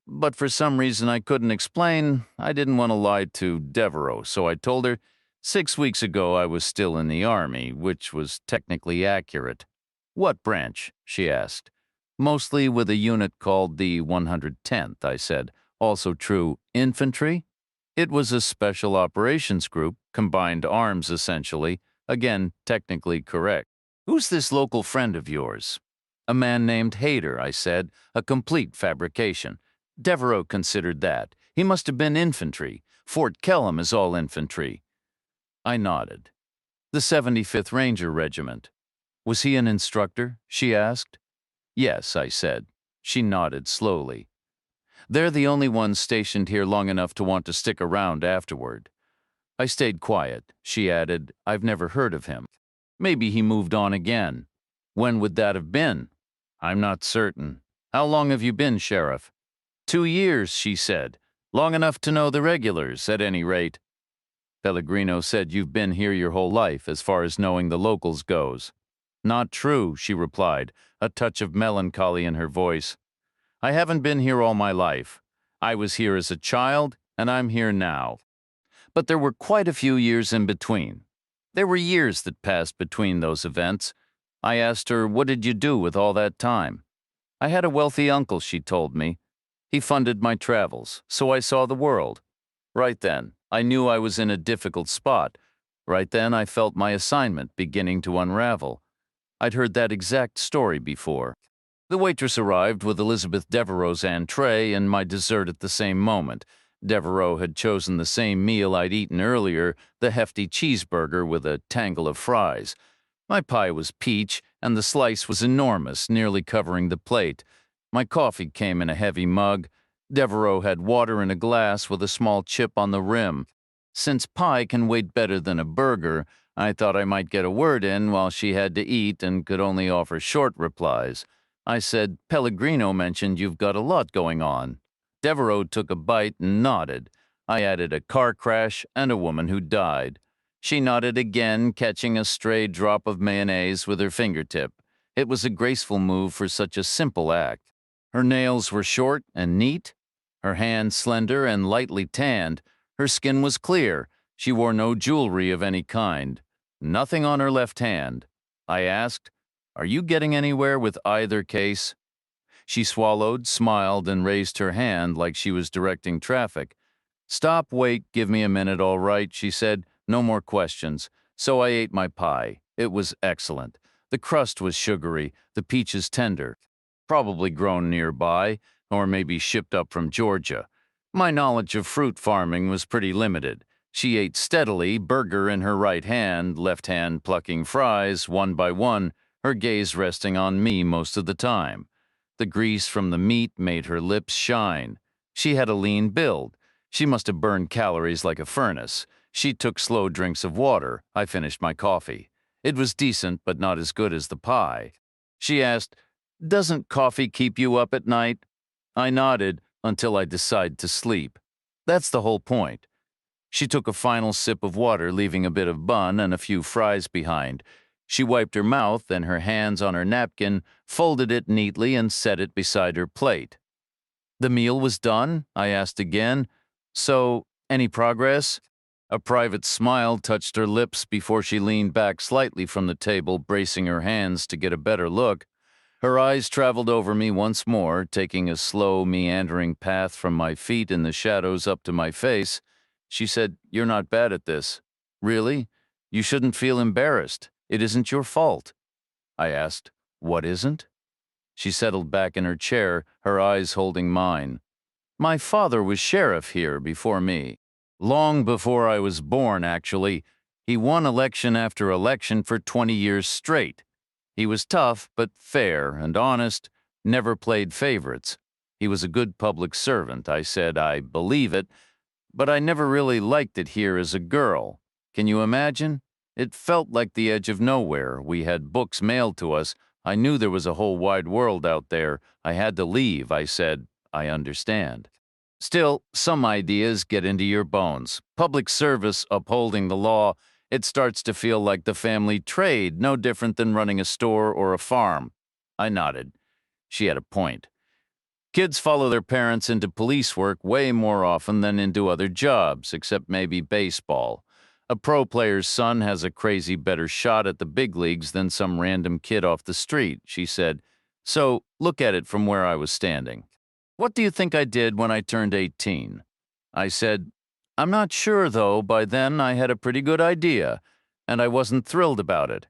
But for some reason I couldn't explain, I didn't want to lie to Devereaux, so I told her 6 weeks ago I was still in the Army, which was technically accurate. "What branch?" she asked. "Mostly with a unit called the 110th, I said. "Also true, infantry?" "It was a special operations group, combined arms essentially. Again, technically correct." "Who's this local friend of yours?" "A man named Hayter," I said. "A complete fabrication." Devereaux considered that. "He must have been infantry. Fort Kellam is all infantry." I nodded. "The 75th Ranger Regiment." "Was he an instructor?" she asked. "Yes," I said. She nodded slowly. "They're the only ones stationed here long enough to want to stick around afterward." I stayed quiet. She added, "I've never heard of him. Maybe he moved on again." "When would that have been?" "I'm not certain." "How long have you been sheriff?" 2 years, she said. "Long enough to know the regulars, at any rate." "Pellegrino said you've been here your whole life, as far as knowing the locals goes." "Not true," she replied, a touch of melancholy in her voice. "I haven't been here all my life. I was here as a child, and I'm here now. But there were quite a few years in between. There were years that passed between those events." I asked her, "What did you do with all that time?" "I had a wealthy uncle," she told me. "He funded my travels, so I saw the world. Right then, I knew I was in a difficult spot. Right then, I felt my assignment beginning to unravel." I'd heard that exact story before. The waitress arrived with Elizabeth Devereaux's entree and my dessert at the same moment. Devereaux had chosen the same meal I'd eaten earlier, the hefty cheeseburger with a tangle of fries. My pie was peach, and the slice was enormous, nearly covering the plate. My coffee came in a heavy mug. Devereaux had water in a glass with a small chip on the rim. Since pie can wait better than a burger, I thought I might get a word in while she had to eat and could only offer short replies. I said, Pellegrino mentioned you've got a lot going on. Devereaux took a bite and nodded. I added a car crash and a woman who died. She nodded again, catching a stray drop of mayonnaise with her fingertip. It was a graceful move for such a simple act. Her nails were short and neat, her hands slender and lightly tanned. Her skin was clear. She wore no jewelry of any kind. Nothing on her left hand. I asked, "Are you getting anywhere with either case?" She swallowed, smiled, and raised her hand like she was directing traffic. "Stop, wait, give me a minute, all right," she said. "No more questions." So I ate my pie. It was excellent. The crust was sugary, the peaches tender. Probably grown nearby, or maybe shipped up from Georgia. My knowledge of fruit farming was pretty limited. She ate steadily, burger in her right hand, left hand plucking fries, one by one, her gaze resting on me most of the time. The grease from the meat made her lips shine. She had a lean build. She must have burned calories like a furnace. She took slow drinks of water. I finished my coffee. It was decent, but not as good as the pie. She asked, "Doesn't coffee keep you up at night?" I nodded until I decide to sleep. That's the whole point. She took a final sip of water, leaving a bit of bun and a few fries behind. She wiped her mouth and her hands on her napkin, folded it neatly, and set it beside her plate. "The meal was done?" I asked again. "So, any progress?" A private smile touched her lips before she leaned back slightly from the table, bracing her hands to get a better look. Her eyes traveled over me once more, taking a slow, meandering path from my feet in the shadows up to my face. She said, "You're not bad at this." "Really? You shouldn't feel embarrassed. It isn't your fault." I asked, "What isn't?" She settled back in her chair, her eyes holding mine. "My father was sheriff here before me. Long before I was born, actually. He won election after election for 20 years straight. He was tough, but fair and honest, never played favorites. He was a good public servant," I said. "I believe it, but I never really liked it here as a girl. Can you imagine? It felt like the edge of nowhere. We had books mailed to us. I knew there was a whole wide world out there. I had to leave," I said. "I understand." Still, some ideas get into your bones. Public service, upholding the law, it starts to feel like the family trade, no different than running a store or a farm. I nodded. She had a point. Kids follow their parents into police work way more often than into other jobs, except maybe baseball. A pro player's son has a crazy better shot at the big leagues than some random kid off the street, she said. So look at it from where I was standing. "What do you think I did when I turned 18? I said, "I'm not sure, though. By then I had a pretty good idea, and I wasn't thrilled about it."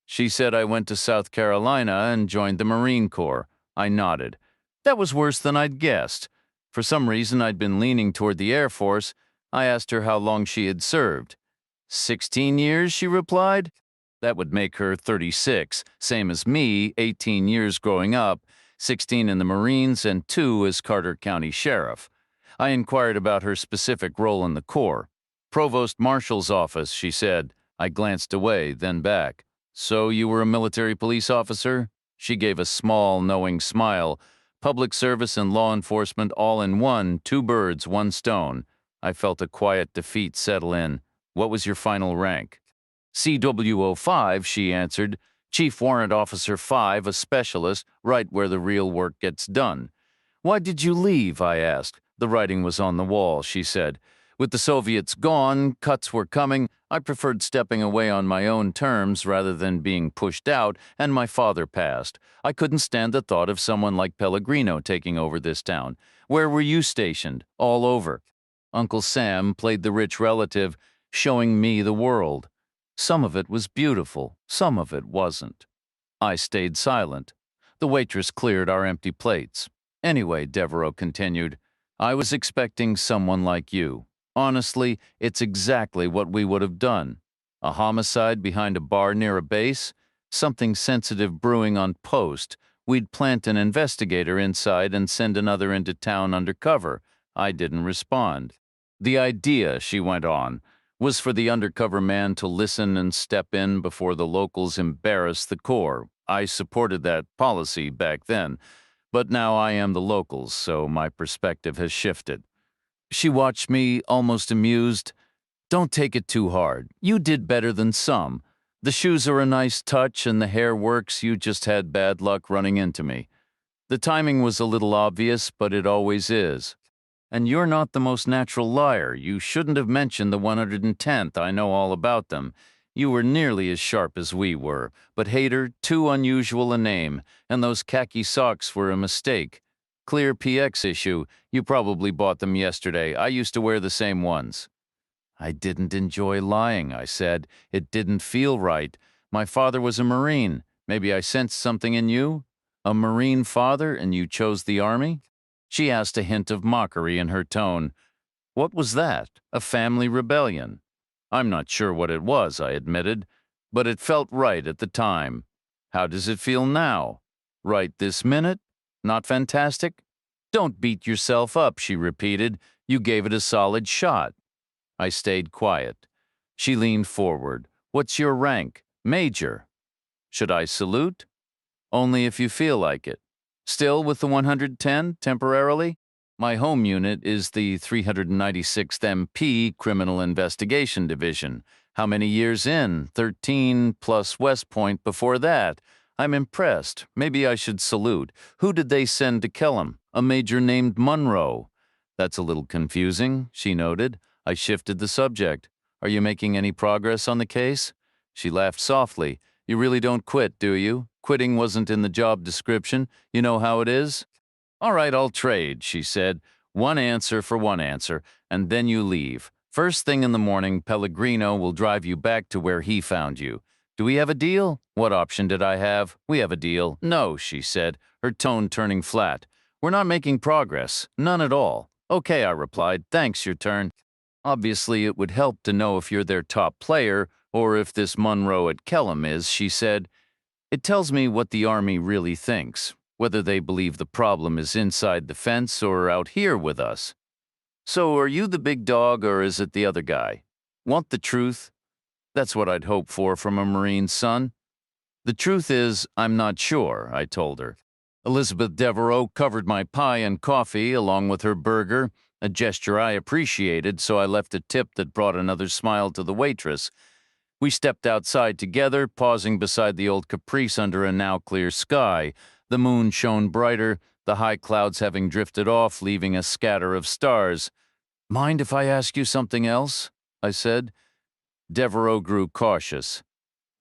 She said I went to South Carolina and joined the Marine Corps. I nodded. That was worse than I'd guessed. For some reason, I'd been leaning toward the Air Force. I asked her how long she had served. 16 years, she replied. That would make her 36, same as me, 18 years growing up, 16 in the Marines and 2 as Carter County Sheriff. I inquired about her specific role in the Corps. "Provost Marshal's office," she said. I glanced away, then back. "So you were a military police officer?" She gave a small, knowing smile. "Public service and law enforcement all in one, 2 birds, 1 stone." I felt a quiet defeat settle in. "What was your final rank?" "CWO5, she answered. "Chief Warrant Officer 5, a specialist, right where the real work gets done." "Why did you leave?" I asked. "The writing was on the wall," she said. "With the Soviets gone, cuts were coming. I preferred stepping away on my own terms rather than being pushed out, and my father passed. I couldn't stand the thought of someone like Pellegrino taking over this town. Where were you stationed?" "All over." Uncle Sam played the rich relative, showing me the world. Some of it was beautiful, some of it wasn't. I stayed silent. The waitress cleared our empty plates. "Anyway," Devereaux continued, "I was expecting someone like you. Honestly, it's exactly what we would have done. A homicide behind a bar near a base, something sensitive brewing on post, We'd plant an investigator inside and send another into town undercover. I didn't respond. The idea, she went on, was for the undercover man to listen and step in before the locals embarrassed the Corps. I supported that policy back then, but now I am the locals, so my perspective has shifted. She watched me, almost amused. Don't take it too hard. You did better than some. The shoes are a nice touch and the hair works. You just had bad luck running into me. The timing was a little obvious, but it always is. And you're not the most natural liar. You shouldn't have mentioned the 110th. I know all about them. You were nearly as sharp as we were. But Hater, too unusual a name, and those khaki socks were a mistake. Clear PX issue. You probably bought them yesterday. I used to wear the same ones. I didn't enjoy lying, I said. It didn't feel right. My father was a Marine. Maybe I sensed something in you? A Marine father, and you chose the Army? She asked, a hint of mockery in her tone. What was that? A family rebellion? I'm not sure what it was, I admitted, but it felt right at the time. How does it feel now? Right this minute? Not fantastic? Don't beat yourself up, she repeated. You gave it a solid shot. I stayed quiet. She leaned forward. What's your rank? Major. Should I salute? Only if you feel like it. Still with the 110, temporarily? My home unit is the 396th MP Criminal Investigation Division. How many years in? 13 plus West Point before that. I'm impressed. Maybe I should salute. Who did they send to kill him? A major named Munro. That's a little confusing, she noted. I shifted the subject. Are you making any progress on the case? She laughed softly. You really don't quit, do you? Quitting wasn't in the job description. You know how it is? All right, I'll trade, she said. One answer for one answer, and then you leave. First thing in the morning, Pellegrino will drive you back to where he found you. Do we have a deal? What option did I have? We have a deal. No, she said, her tone turning flat. We're not making progress. None at all. Okay, I replied. Thanks, your turn. Obviously, it would help to know if you're their top player or if this Munro at Kellum is, she said. It tells me what the Army really thinks, whether they believe the problem is inside the fence or out here with us. So are you the big dog or is it the other guy? Want the truth? That's what I'd hope for from a Marine's son. The truth is, I'm not sure, I told her. Elizabeth Devereaux covered my pie and coffee along with her burger, a gesture I appreciated, so I left a tip that brought another smile to the waitress. We stepped outside together, pausing beside the old Caprice under a now clear sky. The moon shone brighter, the high clouds having drifted off, leaving a scatter of stars. Mind if I ask you something else? I said. Devereaux grew cautious.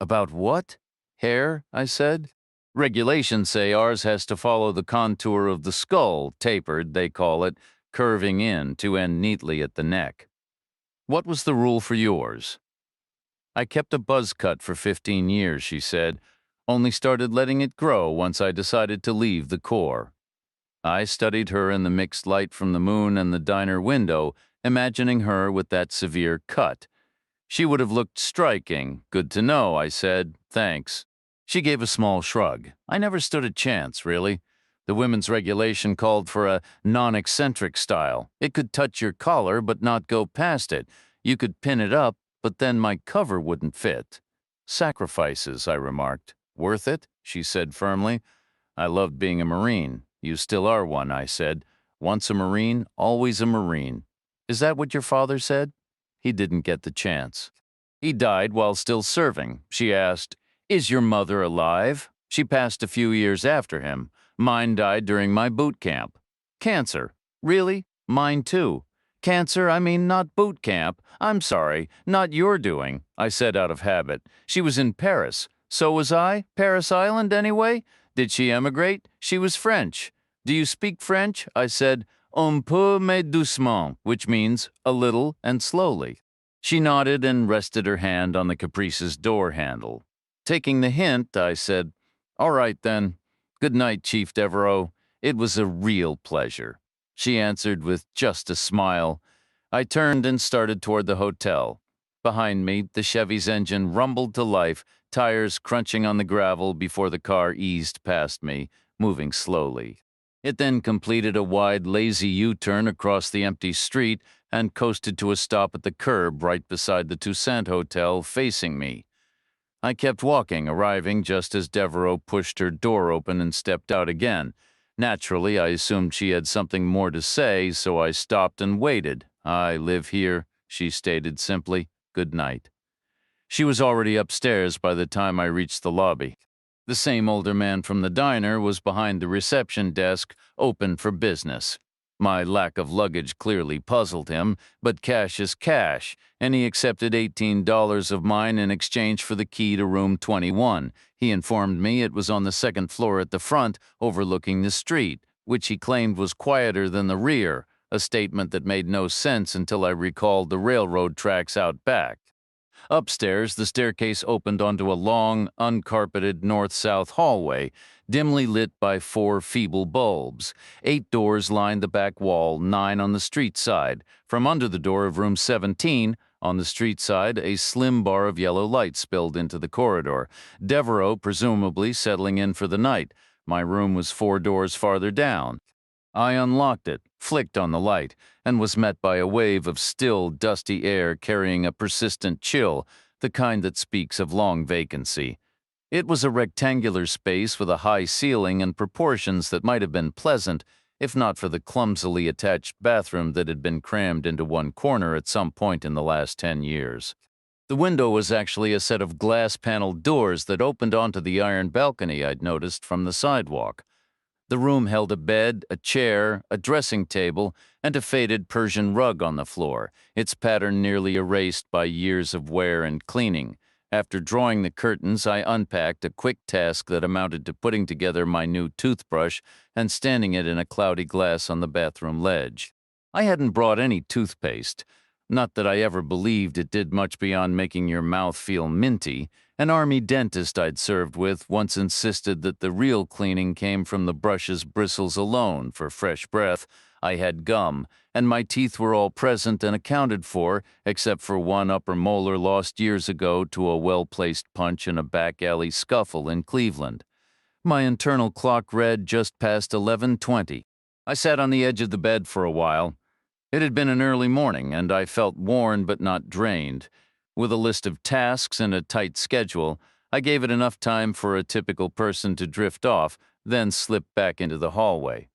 About what? Hair, I said. Regulations say ours has to follow the contour of the skull, tapered, they call it, curving in to end neatly at the neck. What was the rule for yours? I kept a buzz cut for 15 years, she said, only started letting it grow once I decided to leave the Corps. I studied her in the mixed light from the moon and the diner window, imagining her with that severe cut. She would have looked striking. Good to know, I said. Thanks. She gave a small shrug. I never stood a chance, really. The women's regulation called for a non-eccentric style. It could touch your collar but not go past it. You could pin it up, but then my cover wouldn't fit. Sacrifices, I remarked. Worth it? She said firmly. I loved being a Marine. You still are one, I said. Once a Marine, always a Marine. Is that what your father said? He didn't get the chance. He died while still serving. She asked, Is your mother alive? She passed a few years after him. Mine died during my boot camp. Cancer. Really? Mine too. Cancer, I mean not boot camp. I'm sorry, not your doing, I said out of habit. She was in Paris. So was I. Paris Island, anyway? Did she emigrate? She was French. Do you speak French? I said, Un peu mais doucement, which means a little and slowly. She nodded and rested her hand on the Caprice's door handle. Taking the hint, I said, All right, then. Good night, Chief Devereaux. It was a real pleasure. She answered with just a smile. I turned and started toward the hotel. Behind me, the Chevy's engine rumbled to life, tires crunching on the gravel before the car eased past me. moving slowly. It then completed a wide, lazy U-turn across the empty street and coasted to a stop at the curb right beside the Toussaint Hotel, facing me. I kept walking, arriving just as Devereaux pushed her door open and stepped out again. Naturally, I assumed she had something more to say, so I stopped and waited. "I live here," she stated simply. "Good night." She was already upstairs by the time I reached the lobby. The same older man from the diner was behind the reception desk, open for business. My lack of luggage clearly puzzled him, but cash is cash, and he accepted $18 of mine in exchange for the key to room 21. He informed me it was on the second floor at the front, overlooking the street, which he claimed was quieter than the rear, a statement that made no sense until I recalled the railroad tracks out back. Upstairs, the staircase opened onto a long, uncarpeted north-south hallway, dimly lit by 4 feeble bulbs. 8 doors lined the back wall, 9 on the street side. From under the door of room 17, on the street side, a slim bar of yellow light spilled into the corridor. Devereaux, presumably settling in for the night. My room was 4 doors farther down. I unlocked it, flicked on the light, and was met by a wave of still, dusty air carrying a persistent chill, the kind that speaks of long vacancy. It was a rectangular space with a high ceiling and proportions that might have been pleasant, if not for the clumsily attached bathroom that had been crammed into one corner at some point in the last 10 years. The window was actually a set of glass-paneled doors that opened onto the iron balcony I'd noticed from the sidewalk. The room held a bed, a chair, a dressing table, and a faded Persian rug on the floor, its pattern nearly erased by years of wear and cleaning. After drawing the curtains, I unpacked a quick task that amounted to putting together my new toothbrush and standing it in a cloudy glass on the bathroom ledge. I hadn't brought any toothpaste. Not that I ever believed it did much beyond making your mouth feel minty. An army dentist I'd served with once insisted that the real cleaning came from the brush's bristles alone. For fresh breath, I had gum, and my teeth were all present and accounted for, except for one upper molar lost years ago to a well-placed punch in a back alley scuffle in Cleveland. My internal clock read just past 11:20. I sat on the edge of the bed for a while. It had been an early morning, and I felt worn but not drained. With a list of tasks and a tight schedule, I gave it enough time for a typical person to drift off, then slipped back into the hallway.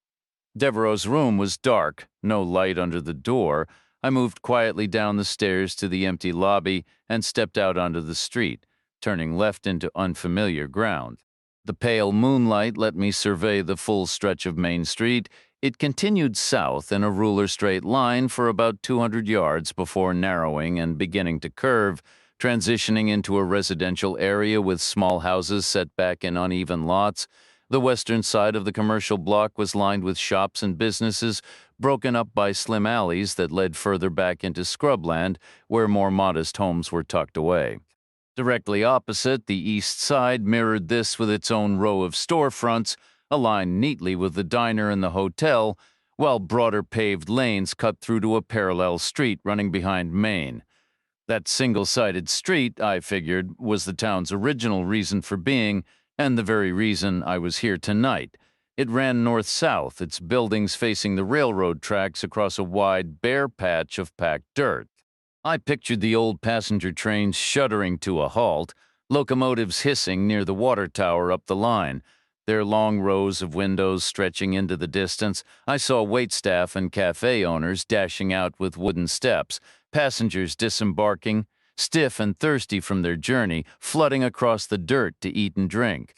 Devereaux's room was dark, no light under the door. I moved quietly down the stairs to the empty lobby and stepped out onto the street, turning left into unfamiliar ground. The pale moonlight let me survey the full stretch of Main Street. It continued south in a ruler straight line for about 200 yards before narrowing and beginning to curve, transitioning into a residential area with small houses set back in uneven lots. The western side of the commercial block was lined with shops and businesses, broken up by slim alleys that led further back into scrubland, where more modest homes were tucked away. Directly opposite, the east side mirrored this with its own row of storefronts, aligned neatly with the diner and the hotel, while broader paved lanes cut through to a parallel street running behind Main. That single-sided street, I figured, was the town's original reason for being, and the very reason I was here tonight. It ran north-south, its buildings facing the railroad tracks across a wide, bare patch of packed dirt. I pictured the old passenger trains shuddering to a halt, locomotives hissing near the water tower up the line. Their long rows of windows stretching into the distance, I saw waitstaff and cafe owners dashing out with wooden steps, passengers disembarking, stiff and thirsty from their journey, flooding across the dirt to eat and drink.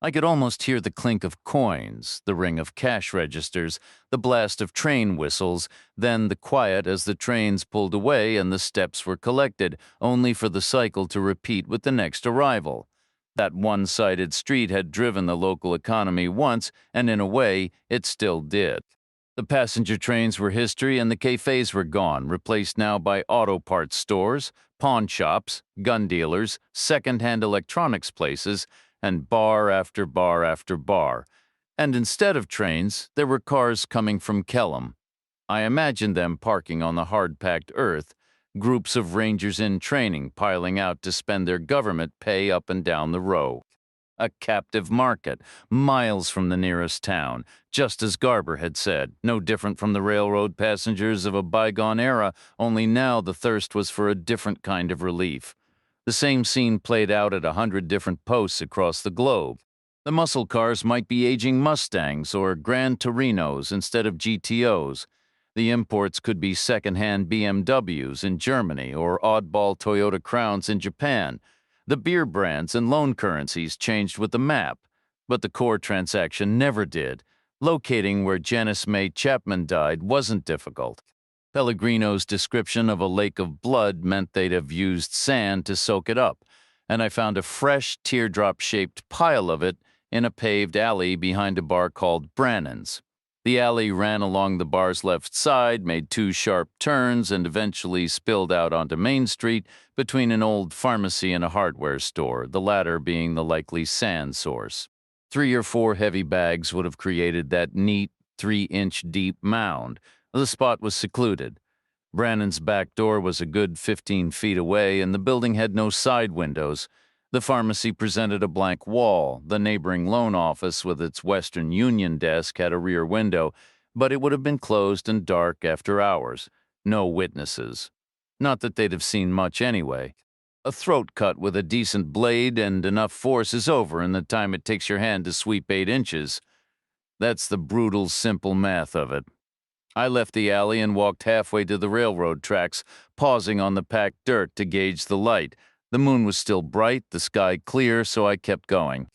I could almost hear the clink of coins, the ring of cash registers, the blast of train whistles, then the quiet as the trains pulled away and the steps were collected, only for the cycle to repeat with the next arrival. That one-sided street had driven the local economy once, and in a way, it still did. The passenger trains were history and the cafes were gone, replaced now by auto parts stores, pawn shops, gun dealers, second-hand electronics places, and bar after bar after bar. And instead of trains, there were cars coming from Kellam. I imagined them parking on the hard-packed earth, groups of rangers in training piling out to spend their government pay up and down the row. A captive market, miles from the nearest town, just as Garber had said, no different from the railroad passengers of a bygone era, only now the thirst was for a different kind of relief. The same scene played out at 100 different posts across the globe. The muscle cars might be aging Mustangs or Gran Torinos instead of GTOs. The imports could be second-hand BMWs in Germany or oddball Toyota Crowns in Japan. The beer brands and loan currencies changed with the map, but the core transaction never did. Locating where Janice May Chapman died wasn't difficult. Pellegrino's description of a lake of blood meant they'd have used sand to soak it up, and I found a fresh, teardrop-shaped pile of it in a paved alley behind a bar called Brannan's. The alley ran along the bar's left side, made two sharp turns, and eventually spilled out onto Main Street between an old pharmacy and a hardware store, the latter being the likely sand source. 3 or 4 heavy bags would have created that neat, 3-inch deep mound. The spot was secluded. Brannan's back door was a good 15 feet away, and the building had no side windows. The pharmacy presented a blank wall. The neighboring loan office with its Western Union desk had a rear window, but it would have been closed and dark after hours. No witnesses. Not that they'd have seen much anyway. A throat cut with a decent blade and enough force is over in the time it takes your hand to sweep 8 inches. That's the brutal, simple math of it. I left the alley and walked halfway to the railroad tracks, pausing on the packed dirt to gauge the light. The moon was still bright, the sky clear, so I kept going.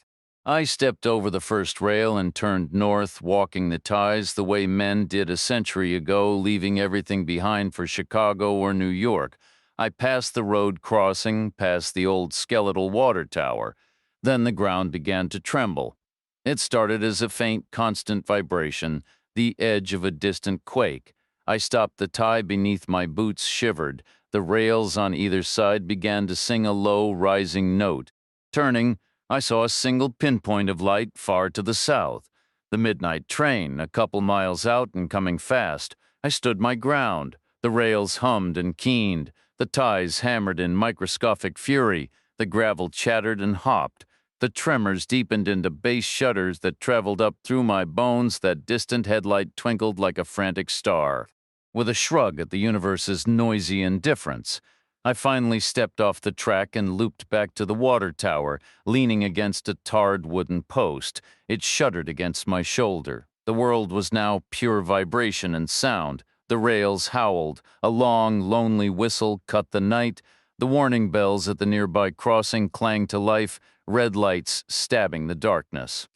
I stepped over the first rail and turned north, walking the ties the way men did a century ago, leaving everything behind for Chicago or New York. I passed the road crossing, past the old skeletal water tower. Then the ground began to tremble. It started as a faint, constant vibration, the edge of a distant quake. I stopped the tie beneath my boots, shivered. The rails on either side began to sing a low, rising note. Turning, I saw a single pinpoint of light far to the south. The midnight train, a couple miles out and coming fast. I stood my ground. The rails hummed and keened. The ties hammered in microscopic fury. The gravel chattered and hopped. The tremors deepened into bass shudders that traveled up through my bones. That distant headlight twinkled like a frantic star. With a shrug at the universe's noisy indifference, I finally stepped off the track and looped back to the water tower, leaning against a tarred wooden post. It shuddered against my shoulder. The world was now pure vibration and sound. The rails howled. A long, lonely whistle cut the night. The warning bells at the nearby crossing clanged to life, red lights stabbing the darkness.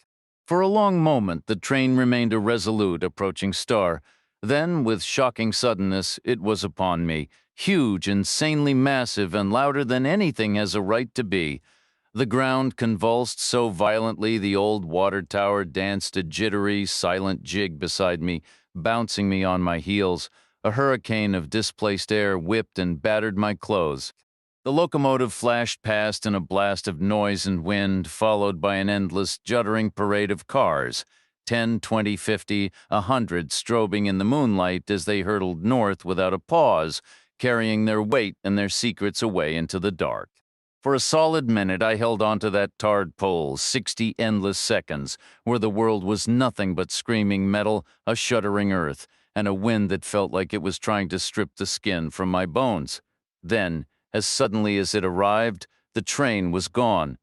For a long moment, the train remained a resolute, approaching star. Then, with shocking suddenness, it was upon me, huge, insanely massive, and louder than anything has a right to be. The ground convulsed so violently the old water tower danced a jittery, silent jig beside me, bouncing me on my heels. A hurricane of displaced air whipped and battered my clothes. The locomotive flashed past in a blast of noise and wind, followed by an endless, juddering parade of cars. 10, 20, 50, 100 strobing in the moonlight as they hurtled north without a pause, carrying their weight and their secrets away into the dark. For a solid minute I held onto that tarred pole, 60 endless seconds, where the world was nothing but screaming metal, a shuddering earth, and a wind that felt like it was trying to strip the skin from my bones. Then, as suddenly as it arrived, the train was gone.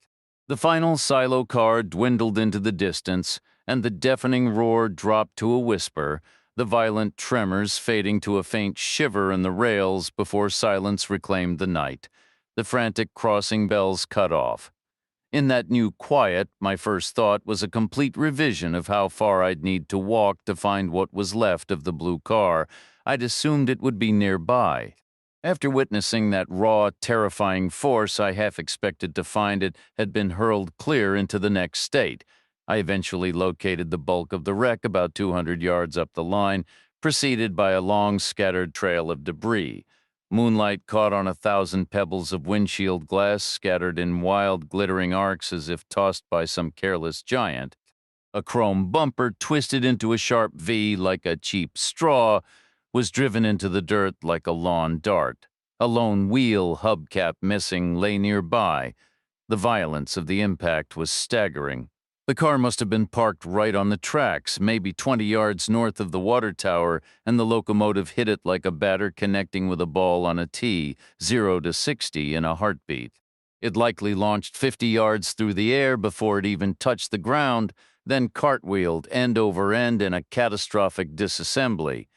The final silo car dwindled into the distance, and the deafening roar dropped to a whisper, the violent tremors fading to a faint shiver in the rails before silence reclaimed the night. The frantic crossing bells cut off. In that new quiet, my first thought was a complete revision of how far I'd need to walk to find what was left of the blue car. I'd assumed it would be nearby. After witnessing that raw, terrifying force, I half expected to find it had been hurled clear into the next state. I eventually located the bulk of the wreck about 200 yards up the line, preceded by a long, scattered trail of debris. Moonlight caught on 1,000 pebbles of windshield glass scattered in wild, glittering arcs as if tossed by some careless giant. A chrome bumper, twisted into a sharp V like a cheap straw, was driven into the dirt like a lawn dart. A lone wheel, hubcap missing, lay nearby. The violence of the impact was staggering. The car must have been parked right on the tracks, maybe 20 yards north of the water tower, and the locomotive hit it like a batter connecting with a ball on a tee, 0 to 60 in a heartbeat. It likely launched 50 yards through the air before it even touched the ground, then cartwheeled end over end in a catastrophic disassembly.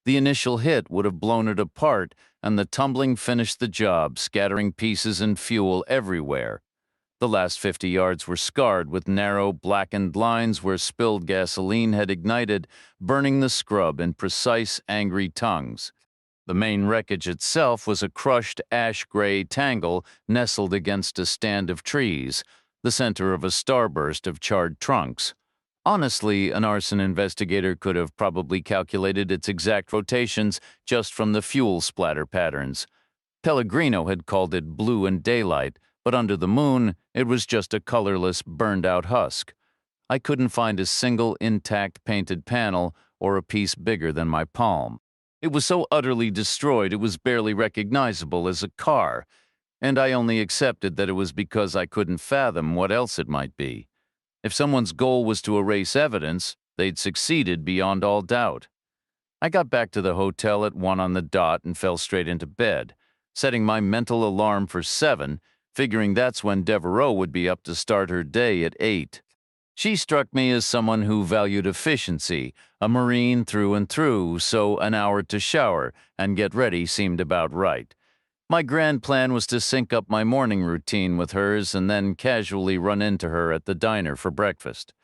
The initial hit would have blown it apart, and the tumbling finished the job, scattering pieces and fuel everywhere. The last 50 yards were scarred with narrow, blackened lines where spilled gasoline had ignited, burning the scrub in precise, angry tongues. The main wreckage itself was a crushed ash-gray tangle nestled against a stand of trees, the center of a starburst of charred trunks. Honestly, an arson investigator could have probably calculated its exact rotations just from the fuel splatter patterns. Pellegrino had called it blue in daylight, but under the moon, it was just a colorless, burned-out husk. I couldn't find a single intact painted panel or a piece bigger than my palm. It was so utterly destroyed it was barely recognizable as a car, and I only accepted that it was because I couldn't fathom what else it might be. If someone's goal was to erase evidence, they'd succeeded beyond all doubt. I got back to the hotel at 1 on the dot and fell straight into bed, setting my mental alarm for 7, figuring that's when Devereaux would be up to start her day at 8. She struck me as someone who valued efficiency, a Marine through and through, so an hour to shower and get ready seemed about right. My grand plan was to sync up my morning routine with hers and then casually run into her at the diner for breakfast.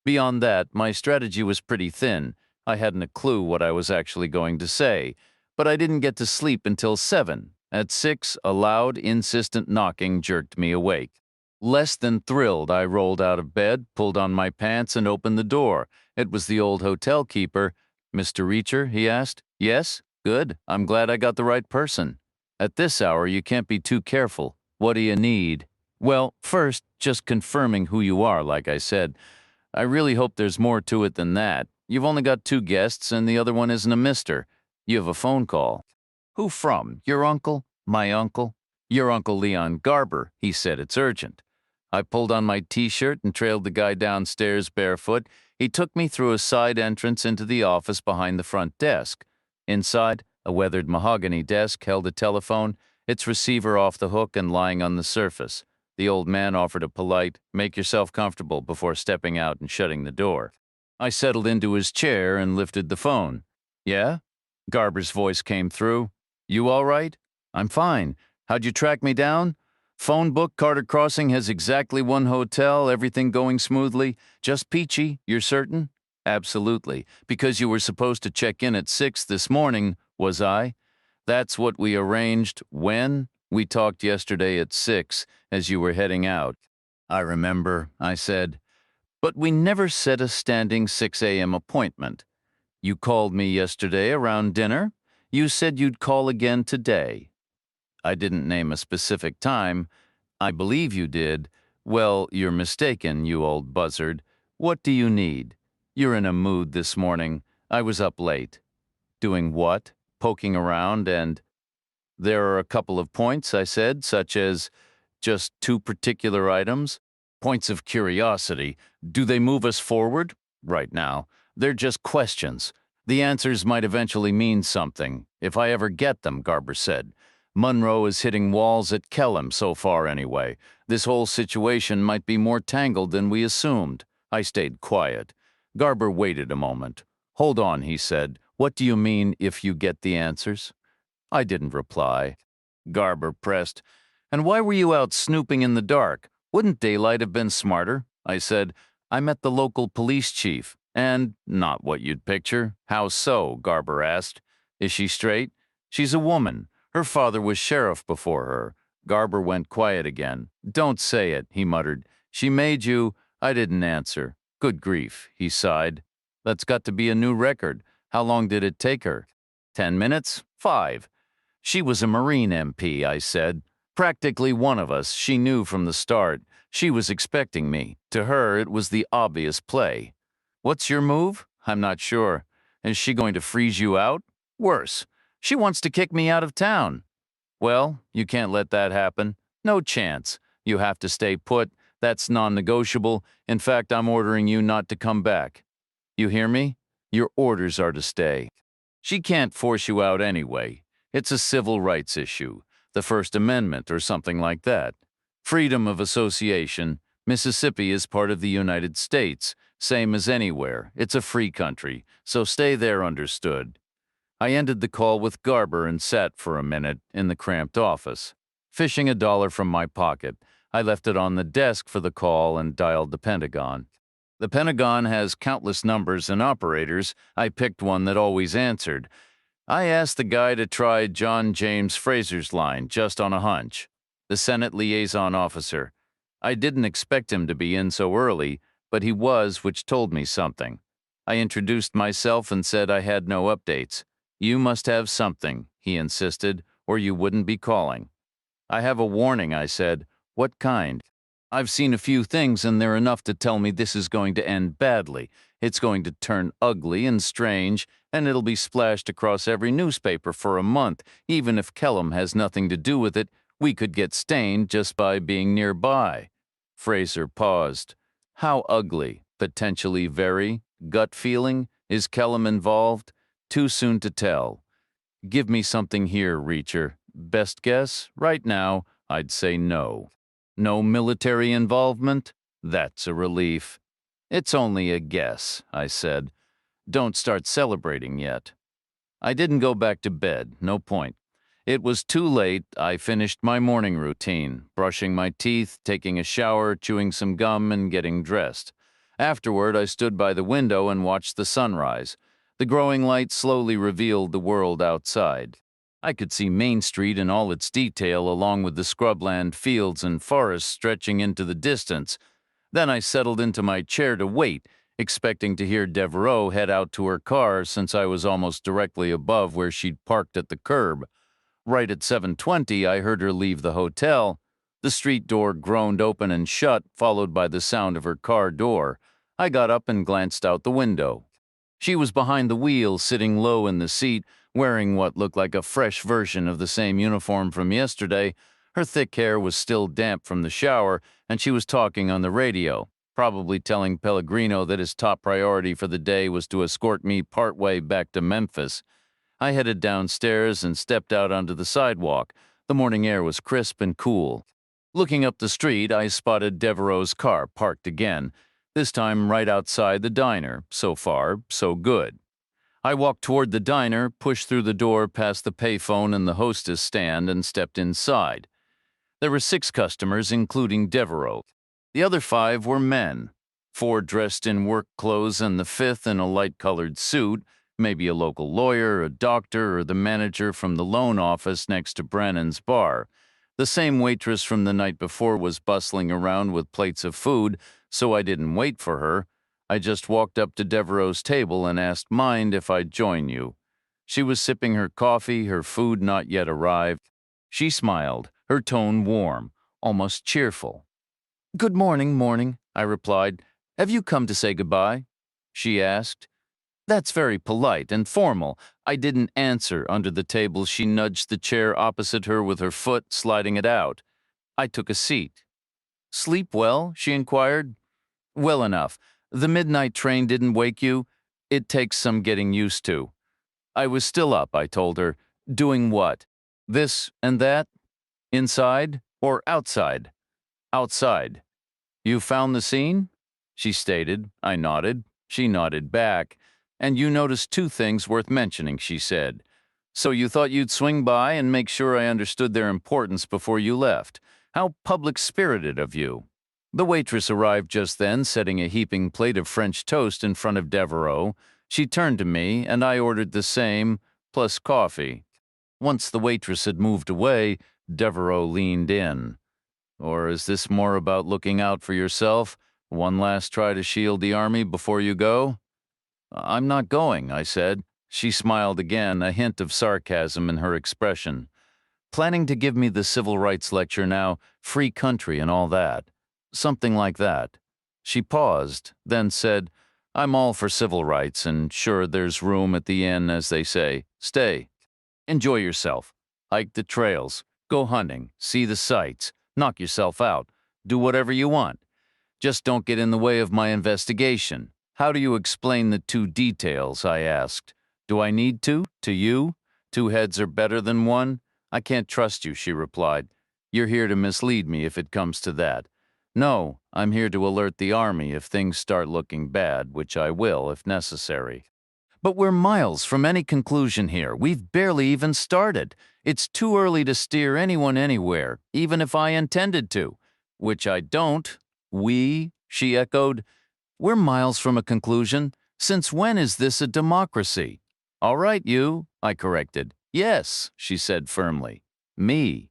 Beyond that, my strategy was pretty thin. I hadn't a clue what I was actually going to say, but I didn't get to sleep until 7. At 6, a loud, insistent knocking jerked me awake. Less than thrilled, I rolled out of bed, pulled on my pants, and opened the door. It was the old hotel keeper. "Mr. Reacher?" he asked. "Yes? Good. I'm glad I got the right person." "At this hour, you can't be too careful. What do you need?" "Well, first, just confirming who you are, like I said. I really hope there's more to it than that. You've only got 2 guests, and the other one isn't a mister. You have a phone call." "Who from? Your uncle?" "My uncle?" "Your Uncle Leon Garber. He said it's urgent." I pulled on my T-shirt and trailed the guy downstairs barefoot. He took me through a side entrance into the office behind the front desk. Inside, a weathered mahogany desk held a telephone, its receiver off the hook and lying on the surface. The old man offered a polite, "Make yourself comfortable," before stepping out and shutting the door. I settled into his chair and lifted the phone. "Yeah?" Garber's voice came through. "You all right?" "I'm fine. How'd you track me down?" "Phone book Carter Crossing has exactly 1 hotel, everything going smoothly. Just peachy, you're certain?" "Absolutely. Because you were supposed to check in at 6 this morning, was I?" "That's what we arranged. When?" "We talked yesterday at 6, as you were heading out." "I remember," I said. "But we never set a standing 6 a.m. appointment. You called me yesterday around dinner. You said you'd call again today." "I didn't name a specific time." "I believe you did." "Well, you're mistaken, you old buzzard. What do you need?" "You're in a mood this morning. I was up late." "Doing what?" "Poking around and—" "There are a couple of points," I said, "such as—" "Just 2 particular items?" "Points of curiosity. Do they move us forward?" "Right now. They're just questions. The answers might eventually mean something, if I ever get them," Garber said. "Monroe is hitting walls at Kellam so far anyway. This whole situation might be more tangled than we assumed." I stayed quiet. Garber waited a moment. "Hold on," he said. "What do you mean, if you get the answers?" I didn't reply. Garber pressed. "And why were you out snooping in the dark? Wouldn't daylight have been smarter?" I said. "I met the local police chief, and not what you'd picture." "How so?" Garber asked. "Is she straight?" "She's a woman. Her father was sheriff before her." Garber went quiet again. "Don't say it," he muttered. "She made you—" I didn't answer. "Good grief," he sighed. "That's got to be a new record. How long did it take her?" 10 minutes? 5. "She was a Marine MP," I said. "Practically one of us. She knew from the start. She was expecting me. To her, it was the obvious play." "What's your move?" "I'm not sure." "Is she going to freeze you out?" "Worse. She wants to kick me out of town." "Well, you can't let that happen." "No chance. You have to stay put. That's non-negotiable. In fact, I'm ordering you not to come back. You hear me? Your orders are to stay. She can't force you out anyway. It's a civil rights issue, the First Amendment or something like that. Freedom of association. Mississippi is part of the United States, same as anywhere. It's a free country, so stay there, understood. I ended the call with Garber and sat for a minute in the cramped office. Fishing $1 from my pocket, I left it on the desk for the call and dialed the Pentagon. The Pentagon has countless numbers and operators. I picked one that always answered. I asked the guy to try John James Fraser's line, just on a hunch. The Senate liaison officer. I didn't expect him to be in so early, but he was, which told me something. I introduced myself and said I had no updates. You must have something, he insisted, or you wouldn't be calling. I have a warning, I said. What kind? I've seen a few things and they're enough to tell me this is going to end badly. It's going to turn ugly and strange, and it'll be splashed across every newspaper for a month. Even if Kellum has nothing to do with it, we could get stained just by being nearby. Fraser paused. How ugly? Potentially very? Gut feeling? Is Kellum involved? Too soon to tell. Give me something here, Reacher. Best guess? Right now, I'd say no. No military involvement? That's a relief. It's only a guess, I said. Don't start celebrating yet. I didn't go back to bed, no point. It was too late. I finished my morning routine, brushing my teeth, taking a shower, chewing some gum, and getting dressed. Afterward, I stood by the window and watched the sunrise. The growing light slowly revealed the world outside. I could see Main Street in all its detail, along with the scrubland, fields, and forests stretching into the distance. Then I settled into my chair to wait, expecting to hear Devereaux head out to her car since I was almost directly above where she'd parked at the curb. Right at 7:20, I heard her leave the hotel. The street door groaned open and shut, followed by the sound of her car door. I got up and glanced out the window. She was behind the wheel, sitting low in the seat, wearing what looked like a fresh version of the same uniform from yesterday. Her thick hair was still damp from the shower, and she was talking on the radio, probably telling Pellegrino that his top priority for the day was to escort me partway back to Memphis. I headed downstairs and stepped out onto the sidewalk. The morning air was crisp and cool. Looking up the street, I spotted Devereaux's car parked again, this time right outside the diner. So far, so good. I walked toward the diner, pushed through the door past the payphone and the hostess stand, and stepped inside. There were 6 customers, including Devereaux. The other 5 were men, 4 dressed in work clothes and the 5th in a light-colored suit, maybe a local lawyer, a doctor, or the manager from the loan office next to Brannan's bar. The same waitress from the night before was bustling around with plates of food, so I didn't wait for her. I just walked up to Devereaux's table and asked Mind if I'd join you. She was sipping her coffee, her food not yet arrived. She smiled, her tone warm, almost cheerful. "Good morning," I replied. "Have you come to say goodbye?" She asked. "That's very polite and formal." I didn't answer. Under the table, she nudged the chair opposite her with her foot, sliding it out. I took a seat. "Sleep well?" she inquired. "Well enough. The midnight train didn't wake you? It takes some getting used to." I was still up, I told her. "Doing what? This and that? Inside or outside?" "Outside." "You found the scene?" she stated. I nodded. She nodded back. "And you noticed 2 things worth mentioning," she said. "So you thought you'd swing by and make sure I understood their importance before you left. How public-spirited of you." The waitress arrived just then, setting a heaping plate of French toast in front of Devereaux. She turned to me, and I ordered the same, plus coffee. Once the waitress had moved away, Devereaux leaned in. "Or is this more about looking out for yourself? One last try to shield the army before you go?" "I'm not going," I said. She smiled again, a hint of sarcasm in her expression. "Planning to give me the civil rights lecture now, free country and all that. Something like that." She paused, then said, "I'm all for civil rights, and sure there's room at the inn, as they say. Stay. Enjoy yourself. Hike the trails. Go hunting. See the sights. Knock yourself out. Do whatever you want. Just don't get in the way of my investigation. How do you explain the two details? I asked. Do I need to? To you? Two heads are better than one? I can't trust you, she replied. You're here to mislead me if it comes to that. No, I'm here to alert the army if things start looking bad, which I will if necessary. But we're miles from any conclusion here. We've barely even started. It's too early to steer anyone anywhere, even if I intended to. Which I don't. We, she echoed. We're miles from a conclusion. Since when is this a democracy? All right, you, I corrected. Yes, she said firmly. Me.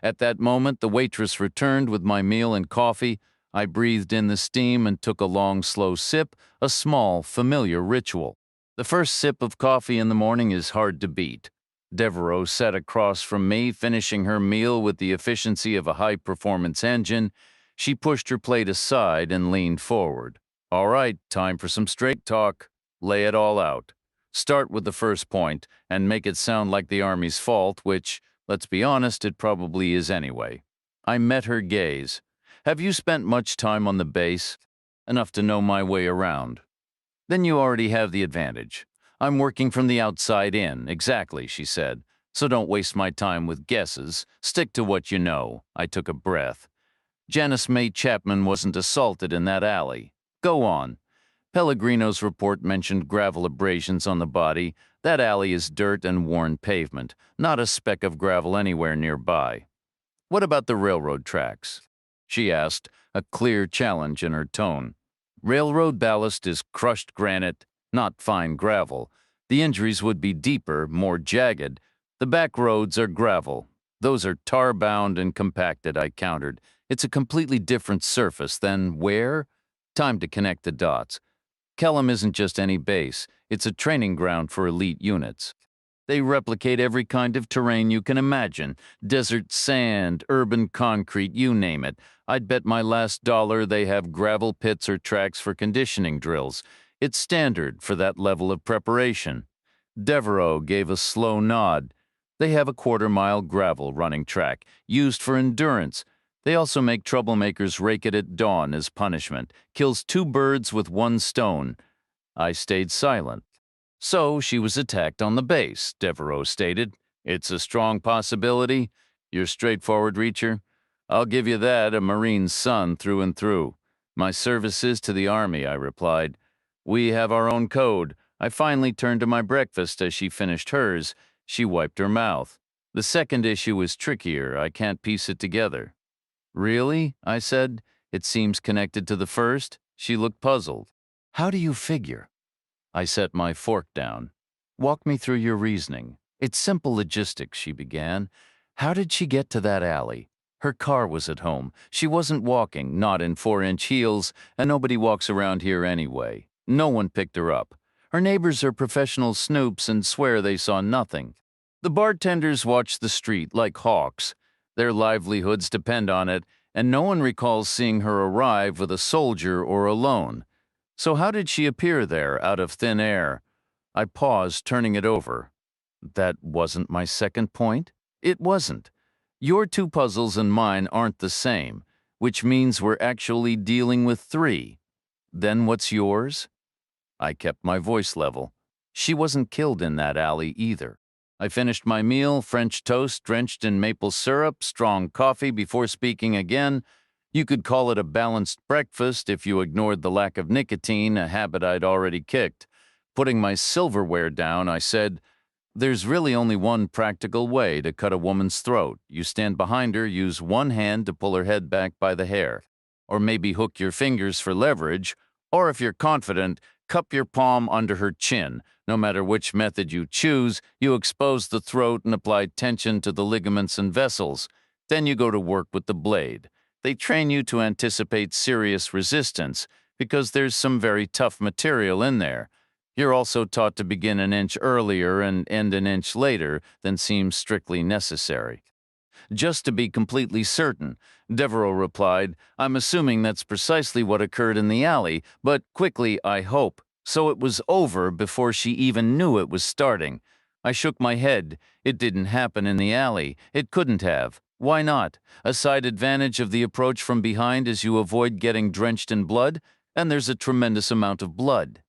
At that moment, the waitress returned with my meal and coffee. I breathed in the steam and took a long, slow sip, a small, familiar ritual. The first sip of coffee in the morning is hard to beat. Devereaux sat across from me, finishing her meal with the efficiency of a high-performance engine. She pushed her plate aside and leaned forward. All right, time for some straight talk. Lay it all out. Start with the first point and make it sound like the Army's fault, which, let's be honest, it probably is anyway. I met her gaze. Have you spent much time on the base? Enough to know my way around. Then you already have the advantage. I'm working from the outside in, exactly, she said. So don't waste my time with guesses. Stick to what you know. I took a breath. Janice May Chapman wasn't assaulted in that alley. Go on. Pellegrino's report mentioned gravel abrasions on the body. That alley is dirt and worn pavement, not a speck of gravel anywhere nearby. What about the railroad tracks? She asked, a clear challenge in her tone. Railroad ballast is crushed granite, not fine gravel. The injuries would be deeper, more jagged. The back roads are gravel. Those are tar-bound and compacted, I countered. It's a completely different surface than where? Time to connect the dots. Kellam isn't just any base. It's a training ground for elite units. They replicate every kind of terrain you can imagine. Desert sand, urban concrete, you name it. I'd bet my last dollar they have gravel pits or tracks for conditioning drills. It's standard for that level of preparation. Devereaux gave a slow nod. They have a quarter-mile gravel running track, used for endurance. They also make troublemakers rake it at dawn as punishment. Kills two birds with one stone. I stayed silent. So she was attacked on the base, Devereaux stated. It's a strong possibility. You're straightforward, Reacher. I'll give you that, a Marine's son through and through. My services to the Army, I replied. We have our own code. I finally turned to my breakfast as she finished hers. She wiped her mouth. The second issue is trickier. I can't piece it together. Really? I said. It seems connected to the first. She looked puzzled. How do you figure? I set my fork down. Walk me through your reasoning. It's simple logistics, she began. How did she get to that alley? Her car was at home. She wasn't walking, not in 4-inch heels, and nobody walks around here anyway. No one picked her up. Her neighbors are professional snoops and swear they saw nothing. The bartenders watch the street like hawks. Their livelihoods depend on it, and no one recalls seeing her arrive with a soldier or alone. So how did she appear there, out of thin air? I paused, turning it over. That wasn't my second point? It wasn't. Your two puzzles and mine aren't the same, which means we're actually dealing with three. Then what's yours? I kept my voice level. She wasn't killed in that alley either. I finished my meal, French toast drenched in maple syrup, strong coffee before speaking again. You could call it a balanced breakfast if you ignored the lack of nicotine, a habit I'd already kicked. Putting my silverware down, I said, there's really only one practical way to cut a woman's throat. You stand behind her, use one hand to pull her head back by the hair. Or maybe hook your fingers for leverage. Or if you're confident, cup your palm under her chin. No matter which method you choose, you expose the throat and apply tension to the ligaments and vessels. Then you go to work with the blade. They train you to anticipate serious resistance because there's some very tough material in there. You're also taught to begin an inch earlier and end an inch later than seems strictly necessary. Just to be completely certain, Devereaux replied, I'm assuming that's precisely what occurred in the alley, but quickly, I hope. So it was over before she even knew it was starting. I shook my head. It didn't happen in the alley. It couldn't have. Why not? A side advantage of the approach from behind is you avoid getting drenched in blood, and there's a tremendous amount of blood.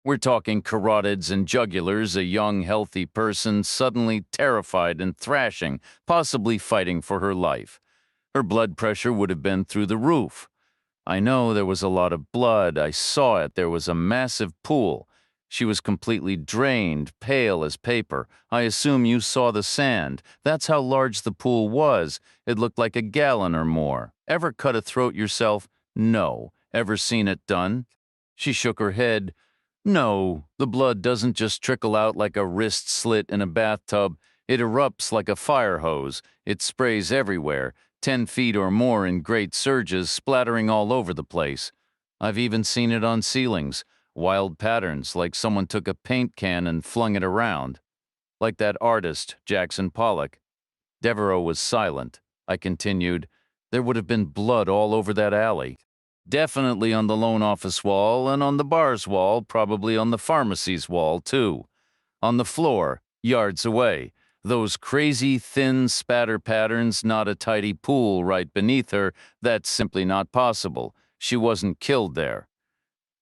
We're talking carotids and jugulars, a young, healthy person suddenly terrified and thrashing, possibly fighting for her life. Her blood pressure would have been through the roof. I know there was a lot of blood. I saw it. There was a massive pool. She was completely drained, pale as paper. I assume you saw the sand. That's how large the pool was. It looked like a gallon or more. Ever cut a throat yourself? No. Ever seen it done? She shook her head. No, the blood doesn't just trickle out like a wrist slit in a bathtub. It erupts like a fire hose. It sprays everywhere, 10 feet or more in great surges, splattering all over the place. I've even seen it on ceilings, wild patterns like someone took a paint can and flung it around. Like that artist, Jackson Pollock. Devereaux was silent. I continued, there would have been blood all over that alley. Definitely on the loan office wall and on the bar's wall, probably on the pharmacy's wall, too. On the floor, yards away. Those crazy, thin spatter patterns, not a tidy pool right beneath her. That's simply not possible. She wasn't killed there.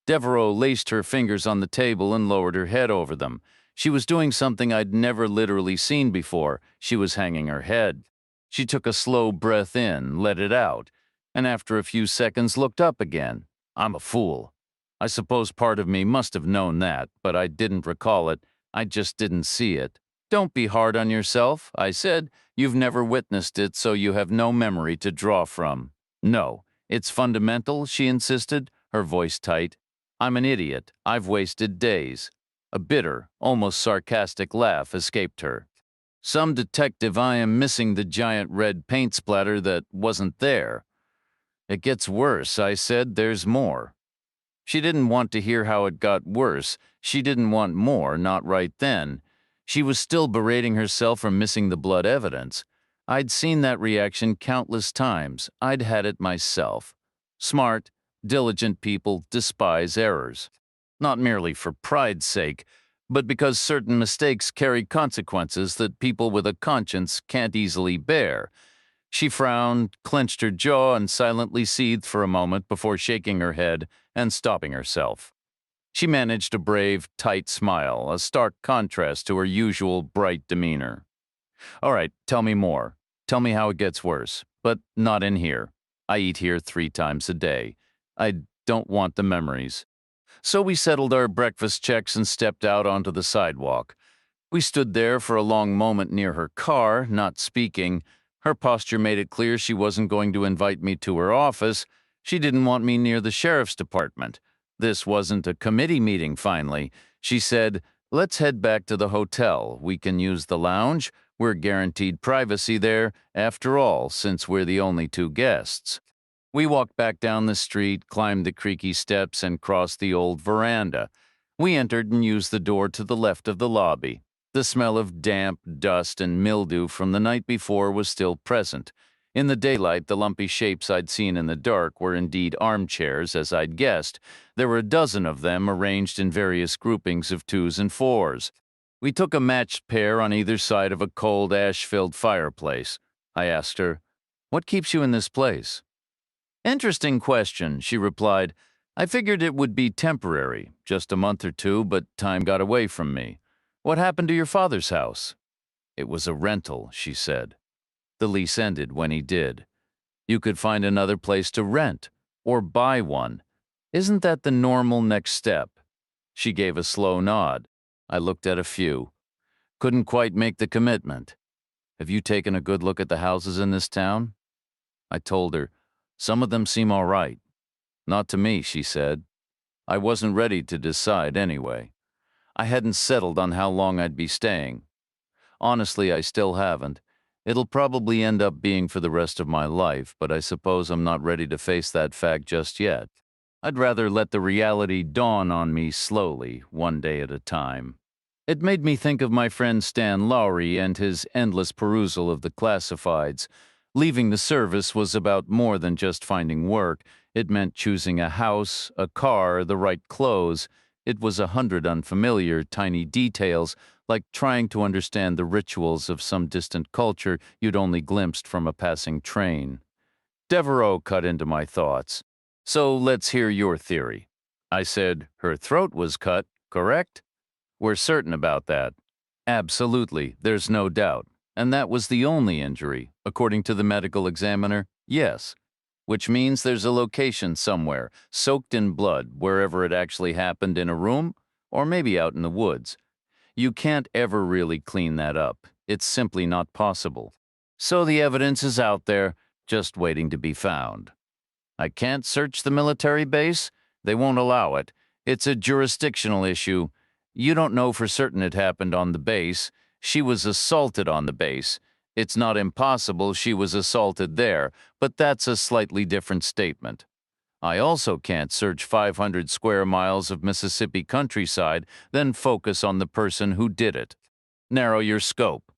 Devereaux laced her fingers on the table and lowered her head over them. She was doing something I'd never literally seen before. She was hanging her head. She took a slow breath in, let it out, and after a few seconds looked up again. I'm a fool. I suppose part of me must have known that, but I didn't recall it. I just didn't see it. Don't be hard on yourself, I said. You've never witnessed it, so you have no memory to draw from. No, it's fundamental, she insisted, her voice tight. I'm an idiot. I've wasted days. A bitter, almost sarcastic laugh escaped her. Some detective, I am missing the giant red paint splatter that wasn't there. It gets worse, I said. There's more. She didn't want to hear how it got worse. She didn't want more, not right then. She was still berating herself for missing the blood evidence. I'd seen that reaction countless times. I'd had it myself. Smart, diligent people despise errors. Not merely for pride's sake, but because certain mistakes carry consequences that people with a conscience can't easily bear. She frowned, clenched her jaw, and silently seethed for a moment before shaking her head and stopping herself. She managed a brave, tight smile, a stark contrast to her usual bright demeanor. All right, tell me more. Tell me how it gets worse, but not in here. I eat here 3 times a day. I don't want the memories. So we settled our breakfast checks and stepped out onto the sidewalk. We stood there for a long moment near her car, not speaking. Her posture made it clear she wasn't going to invite me to her office. She didn't want me near the sheriff's department. This wasn't a committee meeting, finally. She said, let's head back to the hotel. We can use the lounge. We're guaranteed privacy there, after all, since we're the only 2 guests. We walked back down the street, climbed the creaky steps, and crossed the old veranda. We entered and used the door to the left of the lobby. The smell of damp, dust, and mildew from the night before was still present. In the daylight, the lumpy shapes I'd seen in the dark were indeed armchairs, as I'd guessed. There were a dozen of them arranged in various groupings of 2s and 4s. We took a matched pair on either side of a cold, ash-filled fireplace. I asked her, "What keeps you in this place?" "Interesting question," she replied. "I figured it would be temporary, just a month or 2, but time got away from me. What happened to your father's house?" "It was a rental," she said. "The lease ended when he did. You could find another place to rent, or buy one. Isn't that the normal next step?" She gave a slow nod. I looked at a few. "Couldn't quite make the commitment. Have you taken a good look at the houses in this town?" I told her, "Some of them seem all right." "Not to me," she said. I wasn't ready to decide anyway. I hadn't settled on how long I'd be staying. Honestly, I still haven't. It'll probably end up being for the rest of my life, but I suppose I'm not ready to face that fact just yet. I'd rather let the reality dawn on me slowly, one day at a time. It made me think of my friend Stan Lowry and his endless perusal of the classifieds. Leaving the service was about more than just finding work. It meant choosing a house, a car, the right clothes. It was 100 unfamiliar, tiny details, like trying to understand the rituals of some distant culture you'd only glimpsed from a passing train. Devereaux cut into my thoughts. So let's hear your theory. I said, her throat was cut, correct? We're certain about that. Absolutely, there's no doubt. And that was the only injury, according to the medical examiner? Yes. Which means there's a location somewhere, soaked in blood, wherever it actually happened, in a room, or maybe out in the woods. You can't ever really clean that up. It's simply not possible. So the evidence is out there, just waiting to be found. I can't search the military base? They won't allow it. It's a jurisdictional issue. You don't know for certain it happened on the base. She was assaulted on the base. It's not impossible she was assaulted there, but that's a slightly different statement. I also can't search 500 square miles of Mississippi countryside, then focus on the person who did it. Narrow your scope.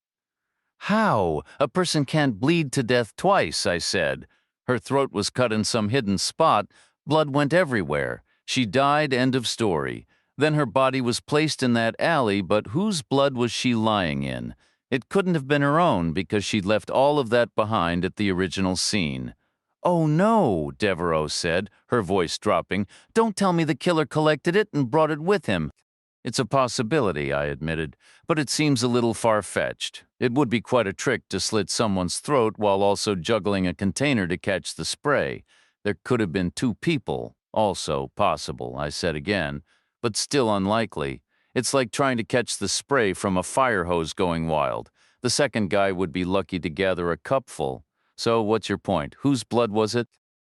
How? A person can't bleed to death twice, I said. Her throat was cut in some hidden spot. Blood went everywhere. She died, end of story. Then her body was placed in that alley, but whose blood was she lying in? It couldn't have been her own because she'd left all of that behind at the original scene. Oh no, Devereaux said, her voice dropping. Don't tell me the killer collected it and brought it with him. It's a possibility, I admitted, but it seems a little far-fetched. It would be quite a trick to slit someone's throat while also juggling a container to catch the spray. There could have been two people, also possible, I said again, but still unlikely. It's like trying to catch the spray from a fire hose going wild. The second guy would be lucky to gather a cupful. So what's your point? Whose blood was it?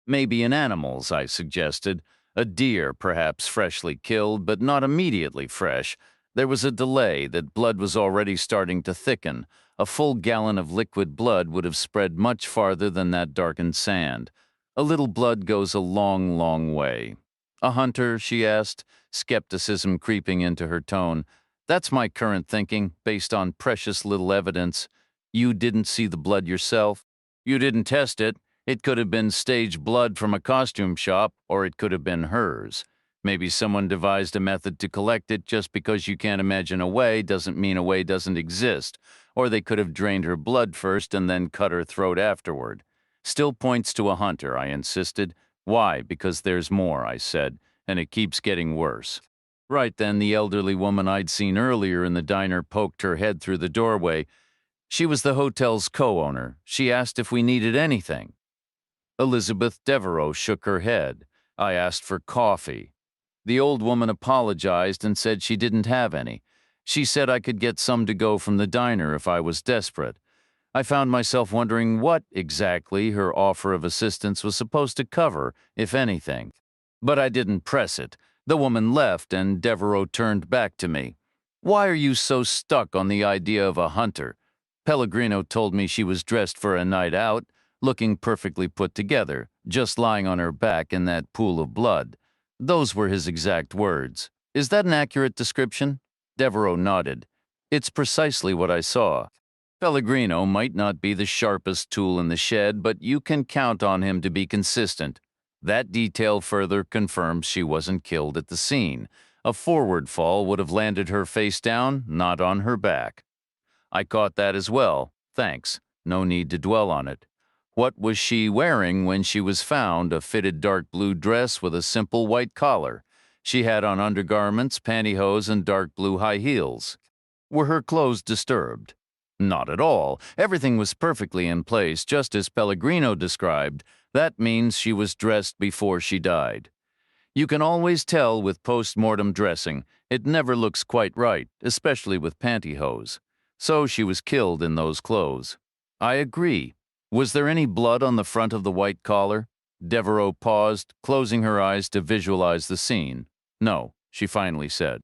Maybe an animal's, I suggested. A deer, perhaps freshly killed, but not immediately fresh. There was a delay that blood was already starting to thicken. A full gallon of liquid blood would have spread much farther than that darkened sand. A little blood goes a long, long way. A hunter, she asked, skepticism creeping into her tone. That's my current thinking, based on precious little evidence. You didn't see the blood yourself? You didn't test it. It could have been staged blood from a costume shop, or it could have been hers. Maybe someone devised a method to collect it. Just because you can't imagine a way doesn't mean a way doesn't exist. Or they could have drained her blood first and then cut her throat afterward. Still points to a hunter, I insisted. Why? Because there's more, I said, and it keeps getting worse. Right then, the elderly woman I'd seen earlier in the diner poked her head through the doorway. She was the hotel's co-owner. She asked if we needed anything. Elizabeth Devereaux shook her head. I asked for coffee. The old woman apologized and said she didn't have any. She said I could get some to go from the diner if I was desperate. I found myself wondering what, exactly, her offer of assistance was supposed to cover, if anything. But I didn't press it. The woman left, and Devereaux turned back to me. Why are you so stuck on the idea of a hunter? Pellegrino told me she was dressed for a night out, looking perfectly put together, just lying on her back in that pool of blood. Those were his exact words. Is that an accurate description? Devereaux nodded. It's precisely what I saw. Pellegrino might not be the sharpest tool in the shed, but you can count on him to be consistent. That detail further confirms she wasn't killed at the scene. A forward fall would have landed her face down, not on her back. I caught that as well. Thanks. No need to dwell on it. What was she wearing when she was found? A fitted dark blue dress with a simple white collar. She had on undergarments, pantyhose, and dark blue high heels. Were her clothes disturbed? Not at all. Everything was perfectly in place, just as Pellegrino described. That means she was dressed before she died. You can always tell with post-mortem dressing. It never looks quite right, especially with pantyhose. So she was killed in those clothes. I agree. Was there any blood on the front of the white collar? Devereaux paused, closing her eyes to visualize the scene. No, she finally said.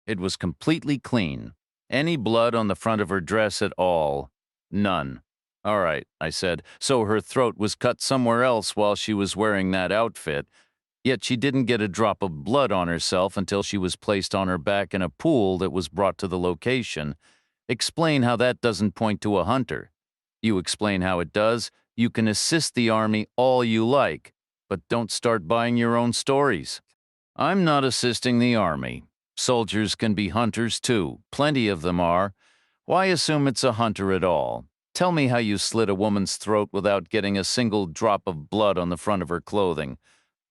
It was completely clean. Any blood on the front of her dress at all? None. All right, I said, so her throat was cut somewhere else while she was wearing that outfit, yet she didn't get a drop of blood on herself until she was placed on her back in a pool that was brought to the location. Explain how that doesn't point to a hunter. You explain how it does, you can assist the army all you like, but don't start buying your own stories. I'm not assisting the army. Soldiers can be hunters too. Plenty of them are. Why assume it's a hunter at all? Tell me how you slit a woman's throat without getting a single drop of blood on the front of her clothing.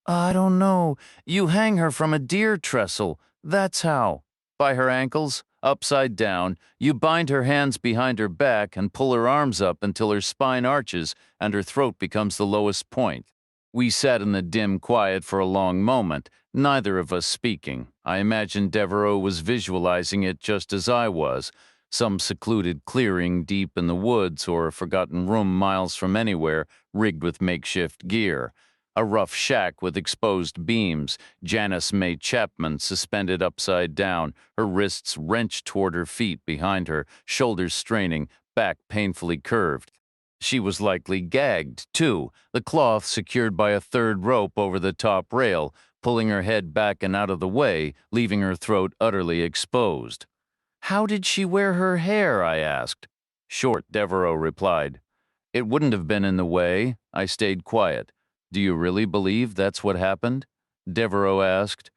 I don't know. You hang her from a deer trestle. That's how. By her ankles, upside down, you bind her hands behind her back and pull her arms up until her spine arches and her throat becomes the lowest point. We sat in the dim quiet for a long moment, neither of us speaking. I imagine Devereaux was visualizing it just as I was. Some secluded clearing deep in the woods or a forgotten room miles from anywhere, rigged with makeshift gear. A rough shack with exposed beams, Janice May Chapman suspended upside down, her wrists wrenched toward her feet behind her, shoulders straining, back painfully curved. She was likely gagged, too, the cloth secured by a third rope over the top rail, pulling her head back and out of the way, leaving her throat utterly exposed. How did she wear her hair? I asked. Short, Devereaux replied. It wouldn't have been in the way. I stayed quiet. Do you really believe that's what happened? Devereaux asked.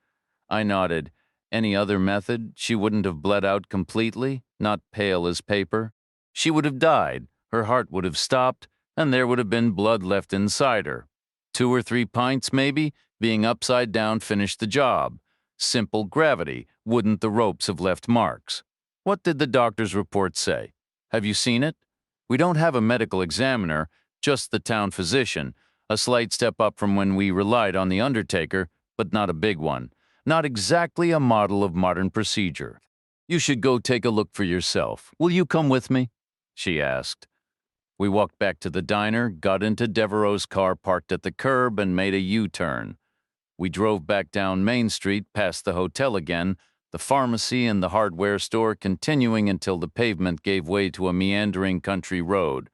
I nodded. Any other method? She wouldn't have bled out completely, not pale as paper. She would have died, her heart would have stopped, and there would have been blood left inside her. 2 or 3 pints, maybe, being upside down finished the job. Simple gravity, wouldn't the ropes have left marks? What did the doctor's report say? Have you seen it? We don't have a medical examiner, just the town physician, a slight step up from when we relied on the undertaker, but not a big one. Not exactly a model of modern procedure. You should go take a look for yourself. Will you come with me? She asked. We walked back to the diner, got into Devereaux's car parked at the curb, and made a U-turn. We drove back down Main Street, past the hotel again, the pharmacy and the hardware store continuing until the pavement gave way to a meandering country road.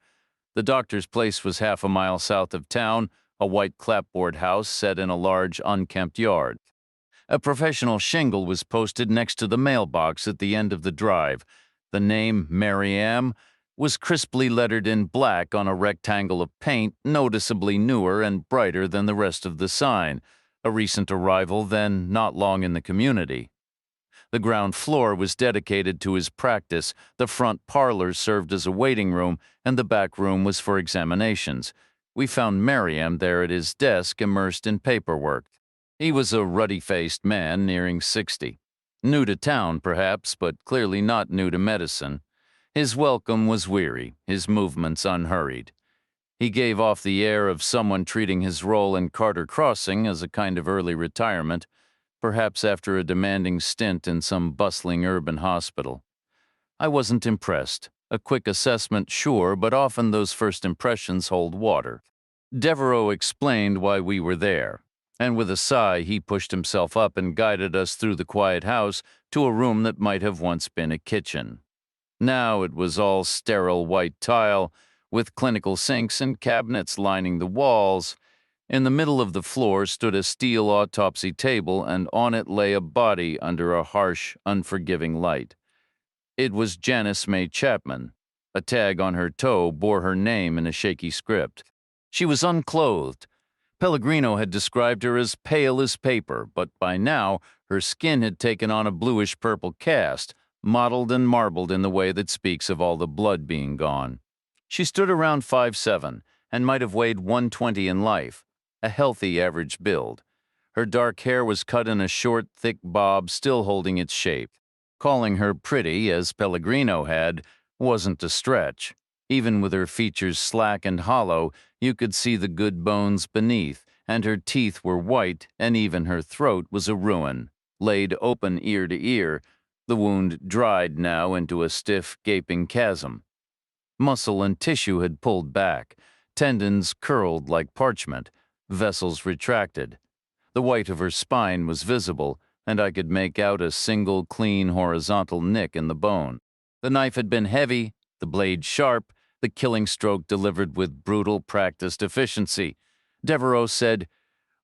The doctor's place was half a mile south of town, a white clapboard house set in a large, unkempt yard. A professional shingle was posted next to the mailbox at the end of the drive. The name, Mariam, was crisply lettered in black on a rectangle of paint, noticeably newer and brighter than the rest of the sign, a recent arrival then not long in the community. The ground floor was dedicated to his practice, the front parlor served as a waiting room, and the back room was for examinations. We found Merriam there at his desk, immersed in paperwork. He was a ruddy-faced man nearing 60. New to town, perhaps, but clearly not new to medicine. His welcome was weary, his movements unhurried. He gave off the air of someone treating his role in Carter Crossing as a kind of early retirement, perhaps after a demanding stint in some bustling urban hospital. I wasn't impressed. A quick assessment, sure, but often those first impressions hold water. Devereaux explained why we were there, and with a sigh he pushed himself up and guided us through the quiet house to a room that might have once been a kitchen. Now it was all sterile white tile, with clinical sinks and cabinets lining the walls. In the middle of the floor stood a steel autopsy table, and on it lay a body under a harsh, unforgiving light. It was Janice May Chapman. A tag on her toe bore her name in a shaky script. She was unclothed. Pellegrino had described her as pale as paper, but by now her skin had taken on a bluish-purple cast, mottled and marbled in the way that speaks of all the blood being gone. She stood around 5'7", and might have weighed 120 in life, a healthy average build. Her dark hair was cut in a short, thick bob still holding its shape. Calling her pretty, as Pellegrino had, wasn't a stretch. Even with her features slack and hollow, you could see the good bones beneath, and her teeth were white, and even her throat was a ruin, laid open ear to ear, the wound dried now into a stiff, gaping chasm. Muscle and tissue had pulled back, tendons curled like parchment, vessels retracted. The white of her spine was visible, and I could make out a single clean horizontal nick in the bone. The knife had been heavy, the blade sharp, the killing stroke delivered with brutal, practiced efficiency. Devereaux said,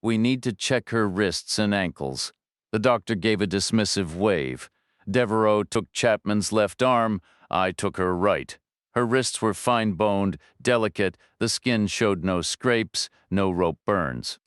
"We need to check her wrists and ankles." The doctor gave a dismissive wave. Devereaux took Chapman's left arm, I took her right. Her wrists were fine-boned, delicate, the skin showed no scrapes, no rope burns.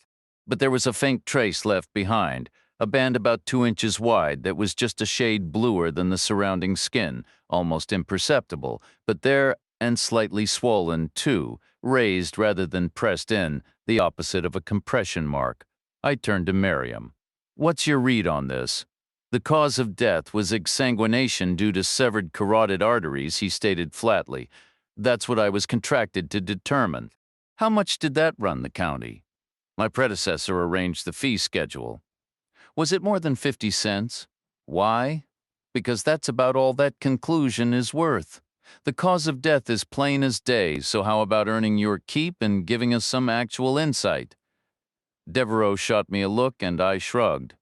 But there was a faint trace left behind, a band about 2 inches wide that was just a shade bluer than the surrounding skin, almost imperceptible, but there and slightly swollen, too, raised rather than pressed in, the opposite of a compression mark. I turned to Miriam. "What's your read on this?" "The cause of death was exsanguination due to severed carotid arteries," he stated flatly. "That's what I was contracted to determine." "How much did that run the county?" "My predecessor arranged the fee schedule." "Was it more than 50 cents? Why? Because that's about all that conclusion is worth. The cause of death is plain as day, so how about earning your keep and giving us some actual insight?" Devereaux shot me a look, and I shrugged.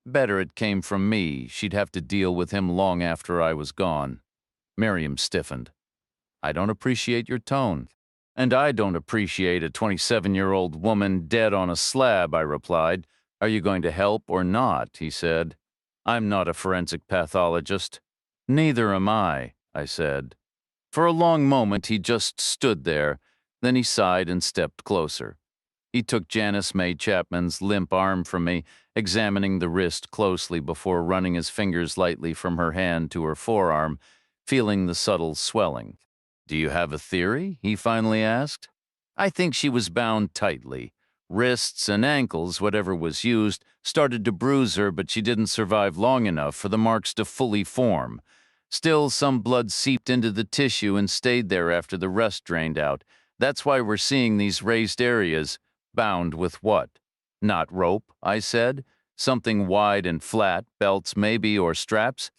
Better it came from me. She'd have to deal with him long after I was gone. Miriam stiffened. "I don't appreciate your tone." "And I don't appreciate a 27-year-old woman dead on a slab," I replied. "Are you going to help or not?" he said. "I'm not a forensic pathologist." "Neither am I said. For a long moment he just stood there. Then he sighed and stepped closer. He took Janice May Chapman's limp arm from me, examining the wrist closely before running his fingers lightly from her hand to her forearm, feeling the subtle swelling. "Do you have a theory?" he finally asked. "I think she was bound tightly. Wrists and ankles, whatever was used, started to bruise her, but she didn't survive long enough for the marks to fully form. Still, some blood seeped into the tissue and stayed there after the rest drained out. That's why we're seeing these raised areas. Bound with what?" "Not rope," I said. "Something wide and flat, belts maybe, or straps.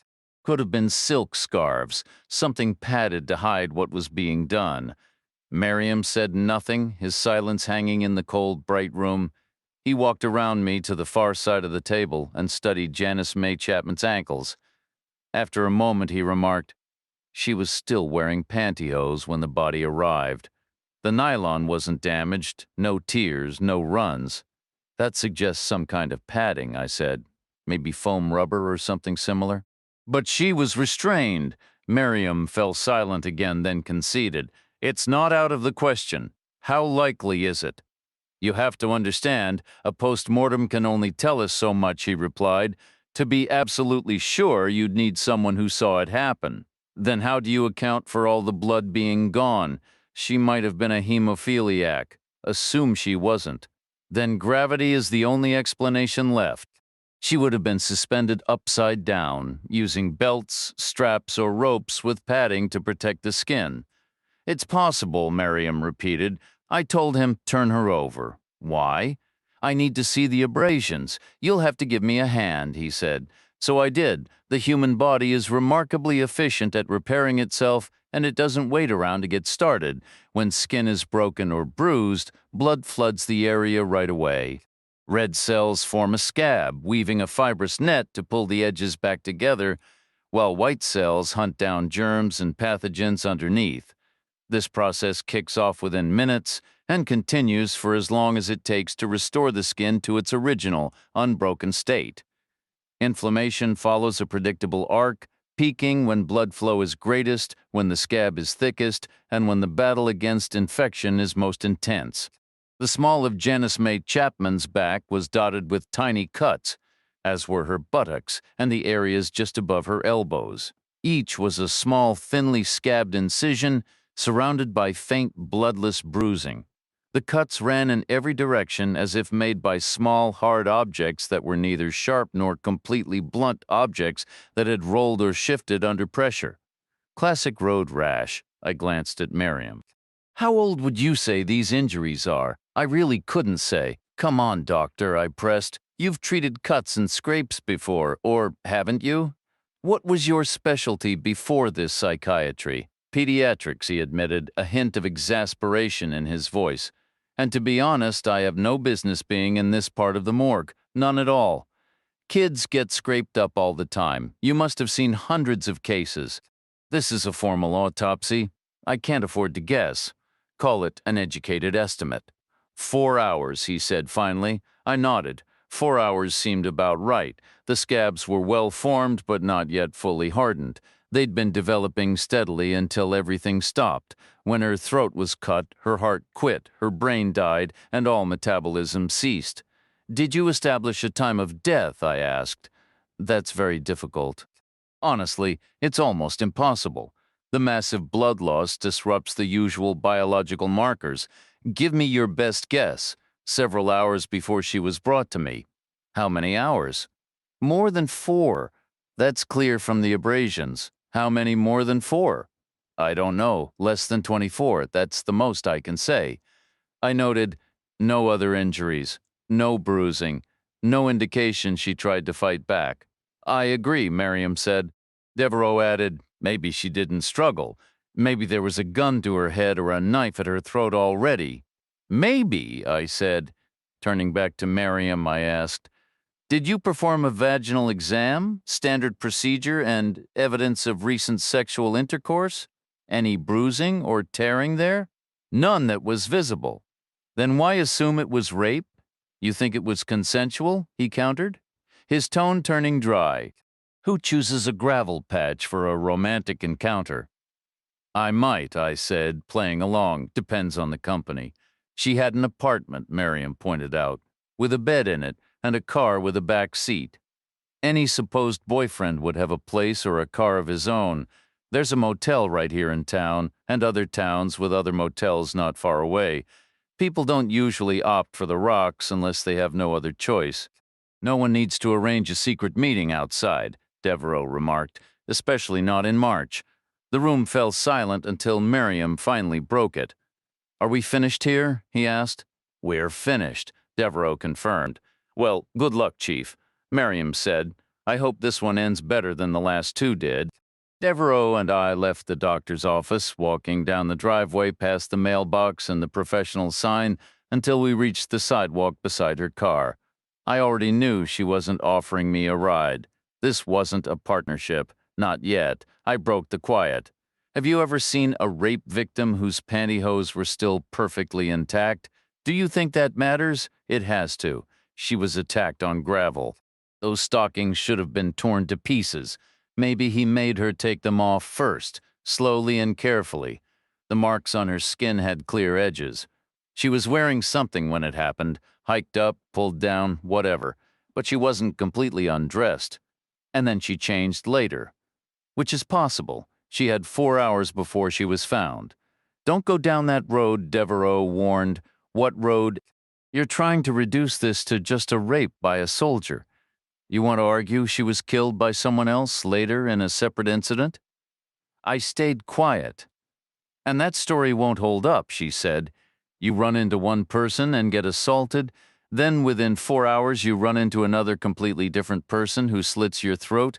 Could have been silk scarves, something padded to hide what was being done." Merriam said nothing, his silence hanging in the cold, bright room. He walked around me to the far side of the table and studied Janice May Chapman's ankles. After a moment, he remarked, "She was still wearing pantyhose when the body arrived. The nylon wasn't damaged, no tears, no runs." "That suggests some kind of padding," I said. "Maybe foam rubber or something similar." "But she was restrained." Miriam fell silent again, then conceded. "It's not out of the question. How likely is it?" "You have to understand, a post-mortem can only tell us so much," he replied. "To be absolutely sure, you'd need someone who saw it happen." "Then how do you account for all the blood being gone? She might have been a hemophiliac. Assume she wasn't. Then gravity is the only explanation left. She would have been suspended upside down, using belts, straps, or ropes with padding to protect the skin." "It's possible," Merriam repeated. I told him, "Turn her over." "Why?" "I need to see the abrasions. You'll have to give me a hand," he said. So I did. The human body is remarkably efficient at repairing itself, and it doesn't wait around to get started. When skin is broken or bruised, blood floods the area right away. Red cells form a scab, weaving a fibrous net to pull the edges back together, while white cells hunt down germs and pathogens underneath. This process kicks off within minutes and continues for as long as it takes to restore the skin to its original, unbroken state. Inflammation follows a predictable arc, peaking when blood flow is greatest, when the scab is thickest, and when the battle against infection is most intense. The small of Janice May Chapman's back was dotted with tiny cuts, as were her buttocks and the areas just above her elbows. Each was a small, thinly scabbed incision surrounded by faint, bloodless bruising. The cuts ran in every direction as if made by small, hard objects that were neither sharp nor completely blunt objects that had rolled or shifted under pressure. Classic road rash. I glanced at Miriam. "How old would you say these injuries are?" I really couldn't say. "Come on, doctor," I pressed. "You've treated cuts and scrapes before, or haven't you?" "What was your specialty before this psychiatry?" "Pediatrics," he admitted, a hint of exasperation in his voice. "And to be honest, I have no business being in this part of the morgue. None at all. Kids get scraped up all the time. You must have seen hundreds of cases. This is a formal autopsy. I can't afford to guess. Call it an educated estimate." 4 hours, he said finally. I nodded. 4 hours seemed about right. The scabs were well formed but not yet fully hardened. They'd been developing steadily until everything stopped. When her throat was cut, her heart quit, her brain died, and all metabolism ceased. Did you establish a time of death? I asked. That's very difficult. Honestly, it's almost impossible. The massive blood loss disrupts the usual biological markers. Give me your best guess. Several hours before she was brought to me. How many hours? More than 4. That's clear from the abrasions. How many more than 4? I don't know. Less than 24. That's the most I can say. I noted no other injuries, no bruising, no indication she tried to fight back. I agree, Miriam said. Devereaux added, maybe she didn't struggle. Maybe there was a gun to her head or a knife at her throat already. Maybe, I said. Turning back to Miriam, I asked, did you perform a vaginal exam, standard procedure, and evidence of recent sexual intercourse? Any bruising or tearing there? None that was visible. Then why assume it was rape? You think it was consensual? He countered, his tone turning dry. Who chooses a gravel patch for a romantic encounter? I might, I said, playing along. Depends on the company. She had an apartment, Miriam pointed out, with a bed in it and a car with a back seat. Any supposed boyfriend would have a place or a car of his own. There's a motel right here in town, and other towns with other motels not far away. People don't usually opt for the rocks unless they have no other choice. No one needs to arrange a secret meeting outside, Devereaux remarked, especially not in March. The room fell silent until Miriam finally broke it. Are we finished here? He asked. We're finished, Devereaux confirmed. Well, good luck, Chief, Miriam said. I hope this one ends better than the last 2 did. Devereaux and I left the doctor's office, walking down the driveway past the mailbox and the professional sign until we reached the sidewalk beside her car. I already knew she wasn't offering me a ride. This wasn't a partnership. Not yet. I broke the quiet. Have you ever seen a rape victim whose pantyhose were still perfectly intact? Do you think that matters? It has to. She was attacked on gravel. Those stockings should have been torn to pieces. Maybe he made her take them off first, slowly and carefully. The marks on her skin had clear edges. She was wearing something when it happened, hiked up, pulled down, whatever, but she wasn't completely undressed. And then she changed later. Which is possible. She had 4 hours before she was found. Don't go down that road, Devereaux warned. What road? You're trying to reduce this to just a rape by a soldier. You want to argue she was killed by someone else later in a separate incident? I stayed quiet. And that story won't hold up, she said. You run into one person and get assaulted, then within 4 hours you run into another completely different person who slits your throat.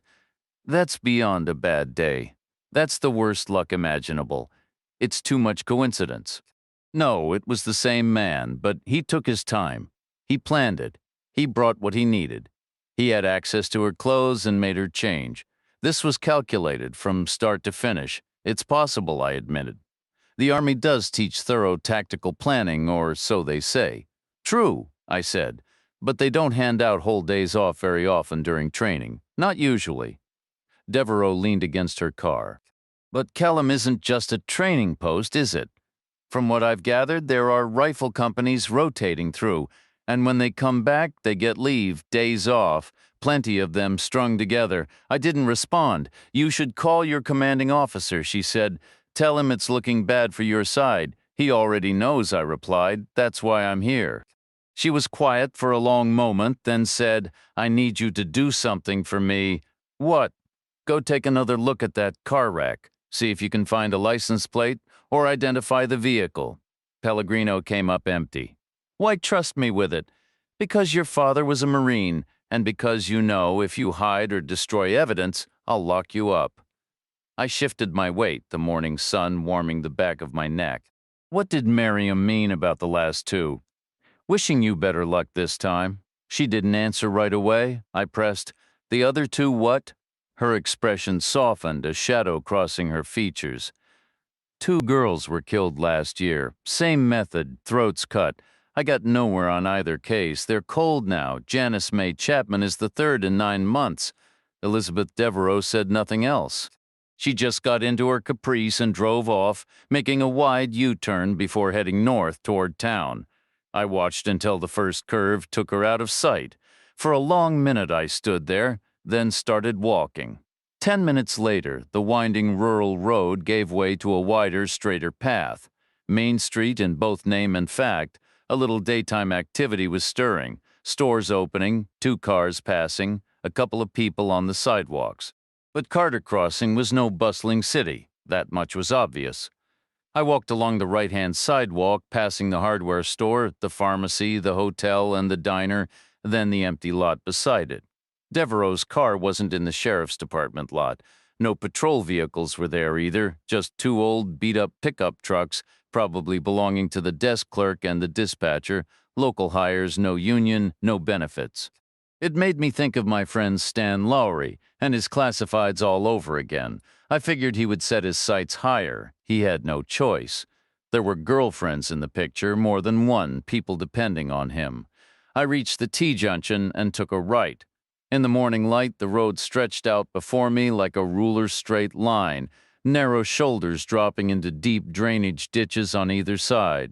That's beyond a bad day. That's the worst luck imaginable. It's too much coincidence. No, it was the same man, but he took his time. He planned it. He brought what he needed. He had access to her clothes and made her change. This was calculated from start to finish. It's possible, I admitted. The Army does teach thorough tactical planning, or so they say. True, I said, but they don't hand out whole days off very often during training. Not usually. Devereaux leaned against her car. But Kellam isn't just a training post, is it? From what I've gathered, there are rifle companies rotating through, and when they come back, they get leave, days off, plenty of them strung together. I didn't respond. You should call your commanding officer, she said. Tell him it's looking bad for your side. He already knows, I replied. That's why I'm here. She was quiet for a long moment, then said, I need you to do something for me. What? Go take another look at that car wreck. See if you can find a license plate or identify the vehicle. Pellegrino came up empty. Why trust me with it? Because your father was a Marine, and because you know if you hide or destroy evidence, I'll lock you up. I shifted my weight, the morning sun warming the back of my neck. What did Miriam mean about the last 2? Wishing you better luck this time. She didn't answer right away. I pressed, the other 2 what? Her expression softened, a shadow crossing her features. 2 girls were killed last year. Same method, throats cut. I got nowhere on either case. They're cold now. Janice May Chapman is the 3rd in 9 months. Elizabeth Devereaux said nothing else. She just got into her Caprice and drove off, making a wide U-turn before heading north toward town. I watched until the first curve took her out of sight. For a long minute I stood there, then started walking. 10 minutes later, the winding rural road gave way to a wider, straighter path. Main Street in both name and fact, a little daytime activity was stirring. Stores opening, 2 cars passing, a couple of people on the sidewalks. But Carter Crossing was no bustling city. That much was obvious. I walked along the right-hand sidewalk, passing the hardware store, the pharmacy, the hotel, and the diner, then the empty lot beside it. Devereaux's car wasn't in the sheriff's department lot. No patrol vehicles were there either, just 2 old, beat-up pickup trucks, probably belonging to the desk clerk and the dispatcher, local hires, no union, no benefits. It made me think of my friend Stan Lowry and his classifieds all over again. I figured he would set his sights higher. He had no choice. There were girlfriends in the picture, more than one, people depending on him. I reached the T-junction and took a right. In the morning light, the road stretched out before me like a ruler straight line, narrow shoulders dropping into deep drainage ditches on either side.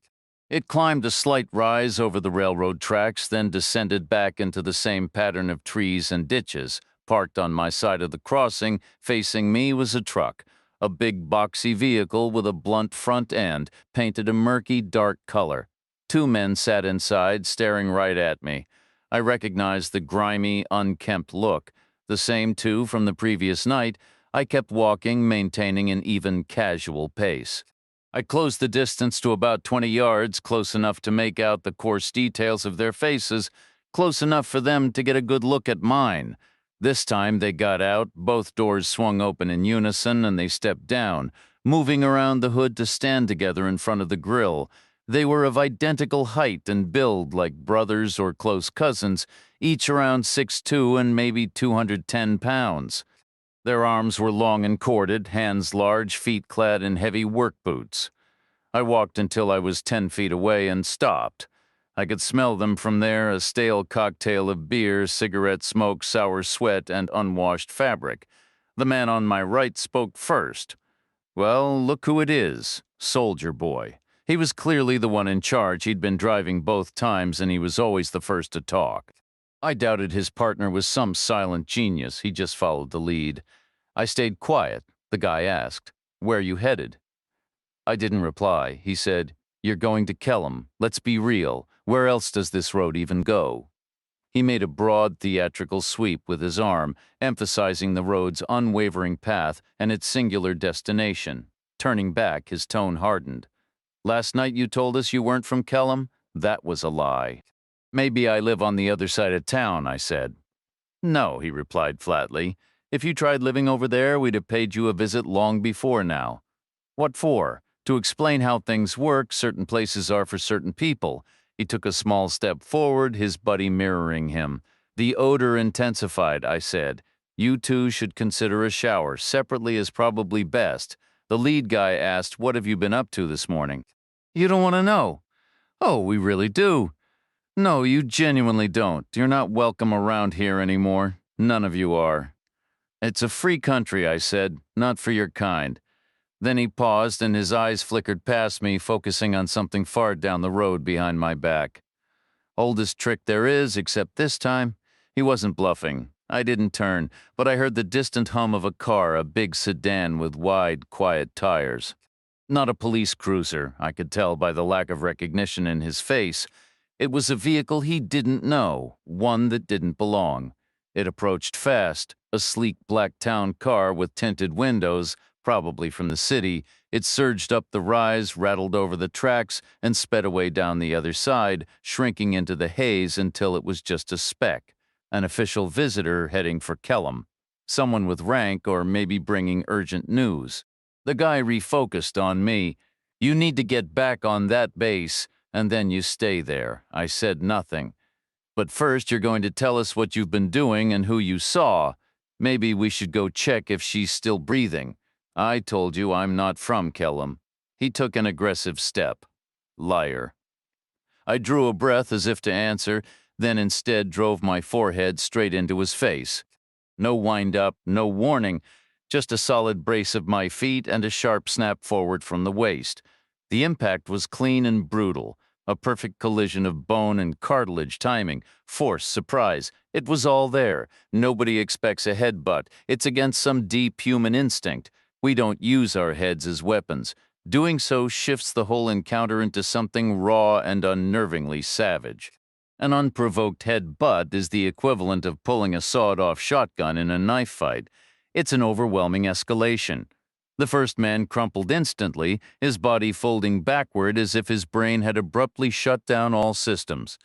It climbed a slight rise over the railroad tracks, then descended back into the same pattern of trees and ditches. Parked on my side of the crossing, facing me, was a truck. A big boxy vehicle with a blunt front end, painted a murky, dark color. 2 men sat inside, staring right at me. I recognized the grimy, unkempt look. The same 2 from the previous night. I kept walking, maintaining an even, casual pace. I closed the distance to about 20 yards, close enough to make out the coarse details of their faces, close enough for them to get a good look at mine. This time they got out, both doors swung open in unison, and they stepped down, moving around the hood to stand together in front of the grill. They were of identical height and build, like brothers or close cousins, each around 6'2" and maybe 210 pounds. Their arms were long and corded, hands large, feet clad in heavy work boots. I walked until I was 10 feet away and stopped. I could smell them from there, a stale cocktail of beer, cigarette smoke, sour sweat, and unwashed fabric. The man on my right spoke first. Well, look who it is. Soldier Boy. He was clearly the one in charge. He'd been driving both times, and he was always the first to talk. I doubted his partner was some silent genius. He just followed the lead. I stayed quiet. The guy asked, "Where you headed?" I didn't reply. He said, "You're going to Kellam. Let's be real. Where else does this road even go?" He made a broad, theatrical sweep with his arm, emphasizing the road's unwavering path and its singular destination. Turning back, his tone hardened. "Last night you told us you weren't from Kellam? That was a lie." "Maybe I live on the other side of town," I said. "No," he replied flatly. "If you tried living over there, we'd have paid you a visit long before now." "What for?" "To explain how things work, certain places are for certain people." He took a small step forward, his buddy mirroring him. "The odor intensified," I said. "You two should consider a shower. Separately is probably best." The lead guy asked, "What have you been up to this morning?" "You don't want to know." "Oh, we really do." "No, you genuinely don't. You're not welcome around here anymore. None of you are." "It's a free country," I said, "not for your kind." Then he paused, and his eyes flickered past me, focusing on something far down the road behind my back. "Oldest trick there is, except this time." He wasn't bluffing. I didn't turn, but I heard the distant hum of a car, a big sedan with wide, quiet tires. Not a police cruiser, I could tell by the lack of recognition in his face. It was a vehicle he didn't know, one that didn't belong. It approached fast, a sleek black town car with tinted windows, probably from the city. It surged up the rise, rattled over the tracks, and sped away down the other side, shrinking into the haze until it was just a speck. An official visitor heading for Kellam. Someone with rank, or maybe bringing urgent news. The guy refocused on me. "You need to get back on that base, and then you stay there." I said nothing. "But first you're going to tell us what you've been doing and who you saw. Maybe we should go check if she's still breathing." "I told you I'm not from Kellam." He took an aggressive step. Liar. I drew a breath as if to answer, then instead drove my forehead straight into his face. No wind-up, no warning, just a solid brace of my feet and a sharp snap forward from the waist. The impact was clean and brutal. A perfect collision of bone and cartilage timing, force, surprise. It was all there. Nobody expects a headbutt. It's against some deep human instinct. We don't use our heads as weapons. Doing so shifts the whole encounter into something raw and unnervingly savage. An unprovoked headbutt is the equivalent of pulling a sawed-off shotgun in a knife fight. It's an overwhelming escalation. The first man crumpled instantly, his body folding backward as if his brain had abruptly shut down all systems.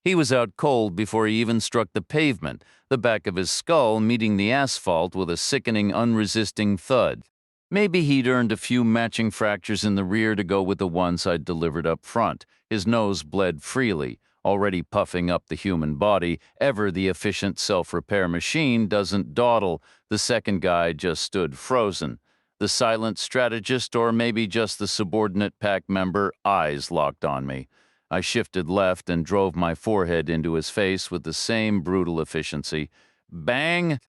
He was out cold before he even struck the pavement, the back of his skull meeting the asphalt with a sickening, unresisting thud. Maybe he'd earned a few matching fractures in the rear to go with the ones I'd delivered up front. His nose bled freely, already puffing up the human body. Ever the efficient self-repair machine doesn't dawdle. The second guy just stood frozen. The silent strategist, or maybe just the subordinate pack member, eyes locked on me. I shifted left and drove my forehead into his face with the same brutal efficiency. Bang!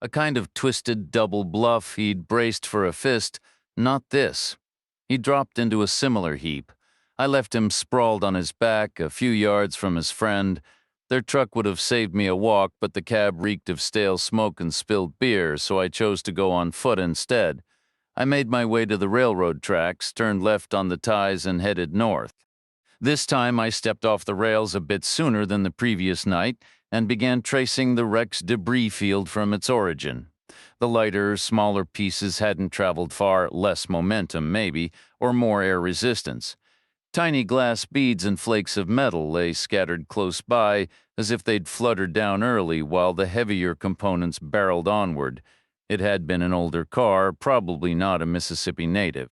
A kind of twisted double bluff. He'd braced for a fist. Not this. He dropped into a similar heap. I left him sprawled on his back, a few yards from his friend. Their truck would have saved me a walk, but the cab reeked of stale smoke and spilled beer, so I chose to go on foot instead. I made my way to the railroad tracks, turned left on the ties, and headed north. This time I stepped off the rails a bit sooner than the previous night and began tracing the wreck's debris field from its origin. The lighter, smaller pieces hadn't traveled far, less momentum maybe, or more air resistance. Tiny glass beads and flakes of metal lay scattered close by, as if they'd fluttered down early while the heavier components barreled onward. It had been an older car, probably not a Mississippi native.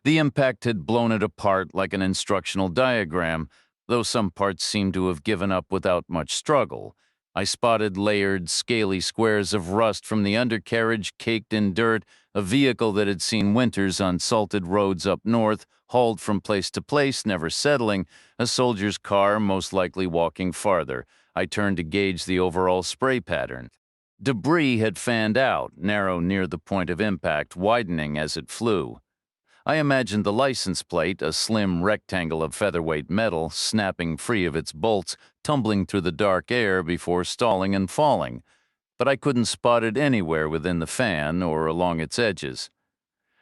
The impact had blown it apart like an instructional diagram, though some parts seemed to have given up without much struggle. I spotted layered, scaly squares of rust from the undercarriage caked in dirt, a vehicle that had seen winters on salted roads up north, hauled from place to place, never settling, a soldier's car most likely walking farther. I turned to gauge the overall spray pattern. Debris had fanned out, narrow near the point of impact, widening as it flew. I imagined the license plate, a slim rectangle of featherweight metal, snapping free of its bolts, tumbling through the dark air before stalling and falling. But I couldn't spot it anywhere within the fan or along its edges.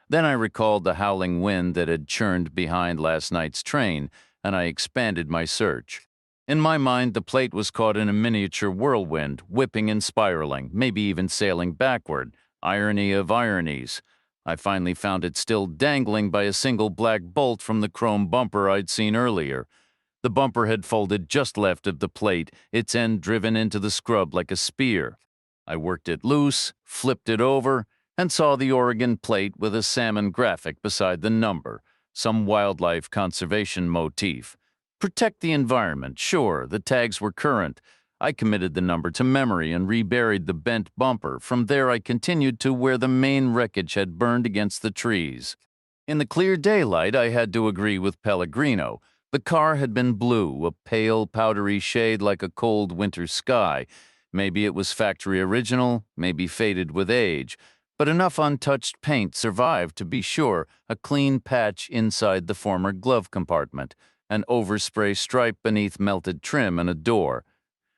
Then I recalled the howling wind that had churned behind last night's train, and I expanded my search. In my mind, the plate was caught in a miniature whirlwind, whipping and spiraling, maybe even sailing backward. Irony of ironies. I finally found it still dangling by a single black bolt from the chrome bumper I'd seen earlier. The bumper had folded just left of the plate, its end driven into the scrub like a spear. I worked it loose, flipped it over, and saw the Oregon plate with a salmon graphic beside the number, some wildlife conservation motif. Protect the environment, sure, the tags were current. I committed the number to memory and reburied the bent bumper. From there I continued to where the main wreckage had burned against the trees. In the clear daylight I had to agree with Pellegrino. The car had been blue, a pale, powdery shade like a cold winter sky. Maybe it was factory original, maybe faded with age. But enough untouched paint survived to be sure, a clean patch inside the former glove compartment, an overspray stripe beneath melted trim and a door.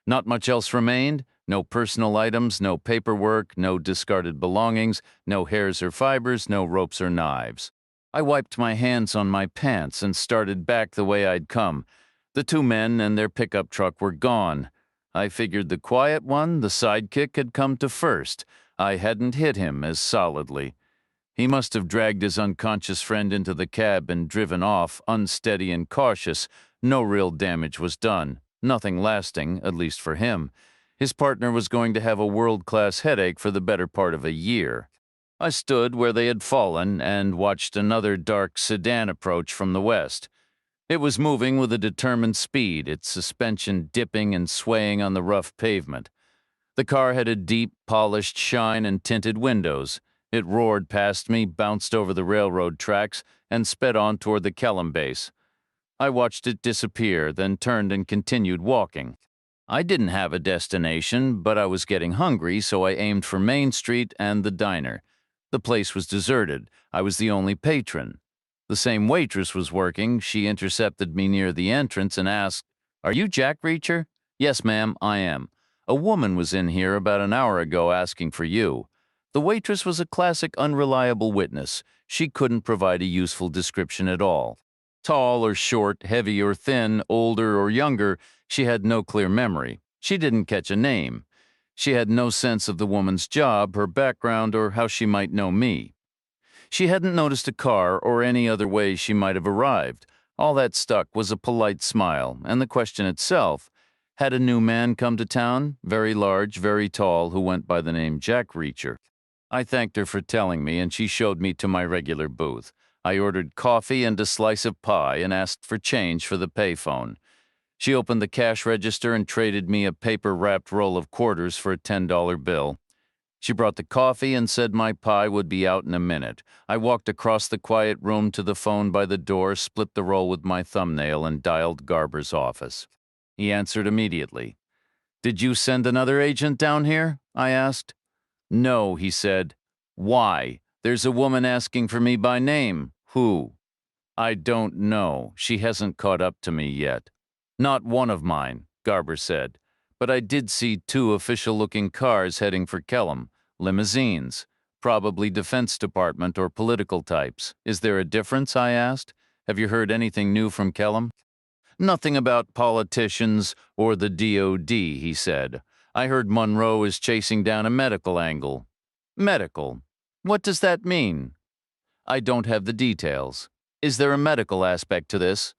Not much else remained. No personal items, no paperwork, no discarded belongings, no hairs or fibers, no ropes or knives. I wiped my hands on my pants and started back the way I'd come. The two men and their pickup truck were gone. I figured the quiet one, the sidekick, had come to first. I hadn't hit him as solidly. He must have dragged his unconscious friend into the cab and driven off, unsteady and cautious. No real damage was done. Nothing lasting, at least for him. His partner was going to have a world-class headache for the better part of a year. I stood where they had fallen and watched another dark sedan approach from the west. It was moving with a determined speed, its suspension dipping and swaying on the rough pavement. The car had a deep, polished shine and tinted windows. It roared past me, bounced over the railroad tracks, and sped on toward the Kellam base. I watched it disappear, then turned and continued walking. I didn't have a destination, but I was getting hungry, so I aimed for Main Street and the diner. The place was deserted. I was the only patron. The same waitress was working. She intercepted me near the entrance and asked, "Are you Jack Reacher?" "Yes, ma'am, I am. A woman was in here about an hour ago asking for you." The waitress was a classic unreliable witness. She couldn't provide a useful description at all. Tall or short, heavy or thin, older or younger, she had no clear memory. She didn't catch a name. She had no sense of the woman's job, her background, or how she might know me. She hadn't noticed a car or any other way she might have arrived. All that stuck was a polite smile, and the question itself: had a new man come to town, very large, very tall, who went by the name Jack Reacher? I thanked her for telling me, and she showed me to my regular booth. I ordered coffee and a slice of pie and asked for change for the payphone. She opened the cash register and traded me a paper-wrapped roll of quarters for a $10 bill. She brought the coffee and said my pie would be out in a minute. I walked across the quiet room to the phone by the door, split the roll with my thumbnail, and dialed Garber's office. He answered immediately. "Did you send another agent down here?" I asked. "No," he said. "Why? There's a woman asking for me by name." "Who?" "I don't know. She hasn't caught up to me yet." "Not one of mine," Garber said. "But I did see two official-looking cars heading for Kellam, limousines, probably Defense Department or political types. Is there a difference?" I asked. "Have you heard anything new from Kellam?" "Nothing about politicians or the DOD," he said. "I heard Monroe is chasing down a medical angle." "Medical? What does that mean?" "I don't have the details." "Is there a medical aspect to this?"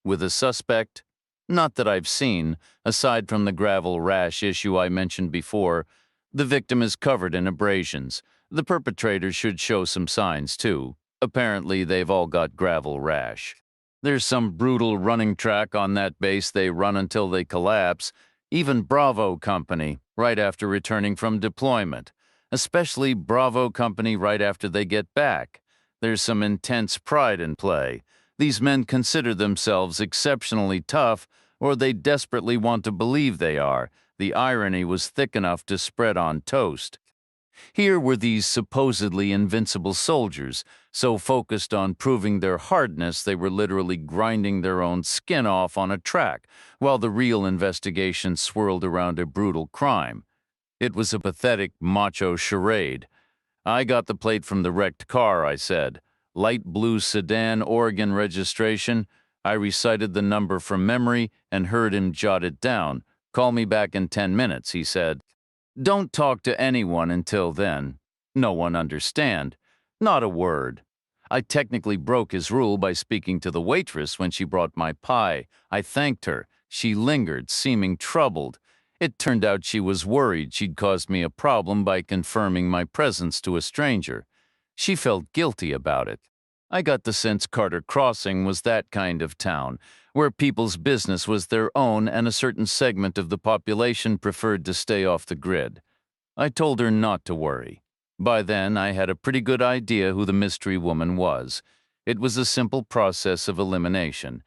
"With a suspect?" "Not that I've seen, aside from the gravel rash issue I mentioned before. The victim is covered in abrasions. The perpetrator should show some signs, too. Apparently, they've all got gravel rash. There's some brutal running track on that base. They run until they collapse. Even Bravo Company, right after returning from deployment. Especially Bravo Company right after they get back. There's some intense pride in play. These men consider themselves exceptionally tough, or they desperately want to believe they are. The irony was thick enough to spread on toast. Here were these supposedly invincible soldiers, so focused on proving their hardness they were literally grinding their own skin off on a track, while the real investigation swirled around a brutal crime. It was a pathetic, macho charade. "I got the plate from the wrecked car," I said. "Light blue sedan, Oregon registration." I recited the number from memory and heard him jot it down. "Call me back in 10 minutes, he said. "Don't talk to anyone until then." "No one understand." "Not a word." I technically broke his rule by speaking to the waitress when she brought my pie. I thanked her. She lingered, seeming troubled. It turned out she was worried she'd caused me a problem by confirming my presence to a stranger. She felt guilty about it. I got the sense Carter Crossing was that kind of town, where people's business was their own and a certain segment of the population preferred to stay off the grid. I told her not to worry. By then, I had a pretty good idea who the mystery woman was. It was a simple process of elimination.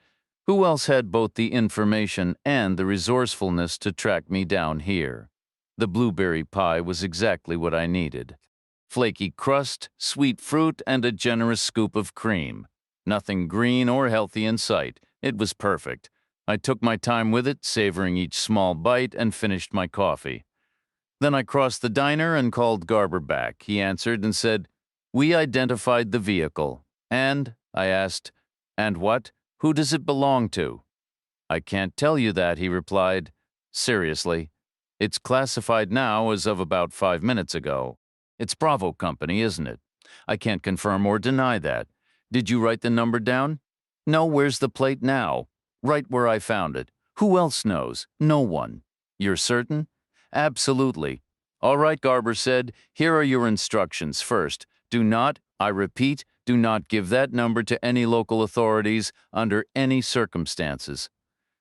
Who else had both the information and the resourcefulness to track me down here? The blueberry pie was exactly what I needed. Flaky crust, sweet fruit, and a generous scoop of cream. Nothing green or healthy in sight. It was perfect. I took my time with it, savoring each small bite, and finished my coffee. Then I crossed the diner and called Garber back. He answered and said, "We identified the vehicle." "And?" I asked. "And what? Who does it belong to?" "I can't tell you that," he replied. "Seriously. It's classified now as of about 5 minutes ago. It's Bravo Company, isn't it? I can't confirm or deny that. Did you write the number down?" "No, where's the plate now?" "Right where I found it. Who else knows?" "No one." "You're certain?" "Absolutely." "All right," Garber said. "Here are your instructions. First, do not, I repeat, do not give that number to any local authorities under any circumstances.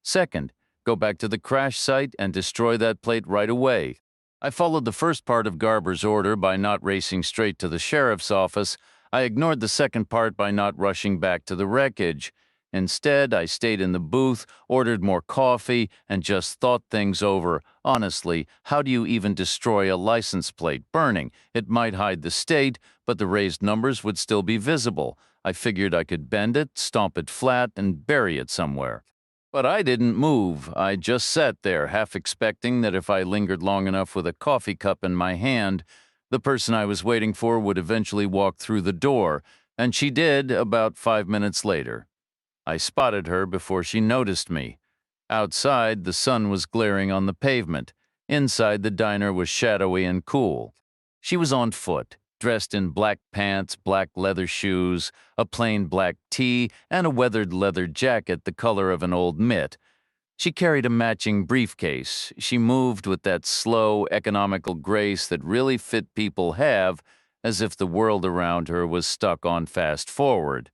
Second, go back to the crash site and destroy that plate right away." I followed the first part of Garber's order by not racing straight to the sheriff's office. I ignored the second part by not rushing back to the wreckage. Instead, I stayed in the booth, ordered more coffee, and just thought things over, Honestly, how do you even destroy a license plate? Burning. It might hide the state, but the raised numbers would still be visible. I figured I could bend it, stomp it flat, and bury it somewhere. But I didn't move. I just sat there, half expecting that if I lingered long enough with a coffee cup in my hand, the person I was waiting for would eventually walk through the door, and she did about 5 minutes later. I spotted her before she noticed me. Outside, the sun was glaring on the pavement. Inside, the diner was shadowy and cool. She was on foot, dressed in black pants, black leather shoes, a plain black tee, and a weathered leather jacket the color of an old mitt. She carried a matching briefcase. She moved with that slow, economical grace that really fit people have, as if the world around her was stuck on fast forward.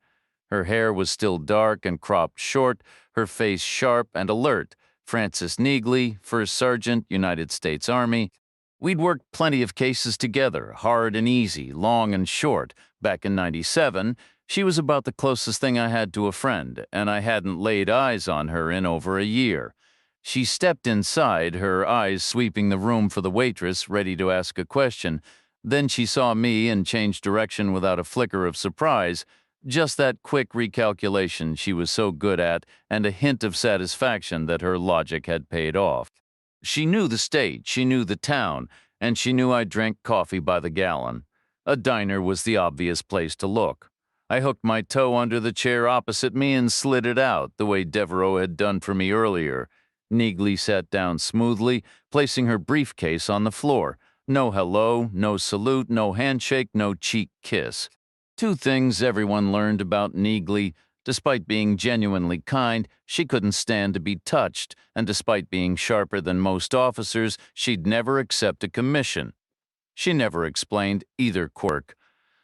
Her hair was still dark and cropped short, her face sharp and alert. Francis Neagley, First Sergeant, United States Army. We'd worked plenty of cases together, hard and easy, long and short. Back in '97, she was about the closest thing I had to a friend, and I hadn't laid eyes on her in over a year. She stepped inside, her eyes sweeping the room for the waitress, ready to ask a question. Then she saw me and changed direction without a flicker of surprise. Just that quick recalculation she was so good at, and a hint of satisfaction that her logic had paid off. She knew the state, she knew the town, and she knew I drank coffee by the gallon. A diner was the obvious place to look. I hooked my toe under the chair opposite me and slid it out, the way Devereaux had done for me earlier. Neagley sat down smoothly, placing her briefcase on the floor. No hello, no salute, no handshake, no cheek kiss. Two things everyone learned about Neagley. Despite being genuinely kind, she couldn't stand to be touched, and despite being sharper than most officers, she'd never accept a commission. She never explained either quirk.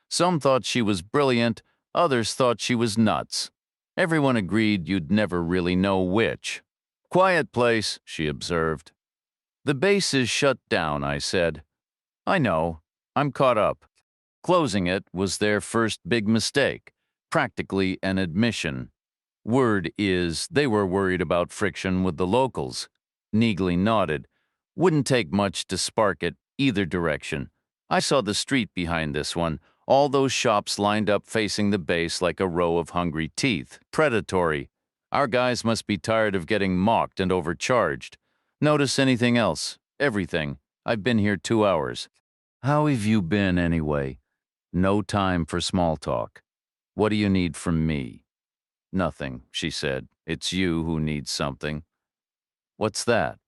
Some thought she was brilliant, others thought she was nuts. Everyone agreed you'd never really know which. "Quiet place," she observed. "The base is shut down," I said. "I know. I'm caught up." Closing it was their first big mistake, practically an admission. Word is they were worried about friction with the locals. Neagley nodded. Wouldn't take much to spark it either direction. I saw the street behind this one, all those shops lined up facing the base like a row of hungry teeth. Predatory. Our guys must be tired of getting mocked and overcharged. Notice anything else? Everything. I've been here 2 hours. How have you been anyway? No time for small talk. What do you need from me? Nothing, she said. It's you who needs something. What's that?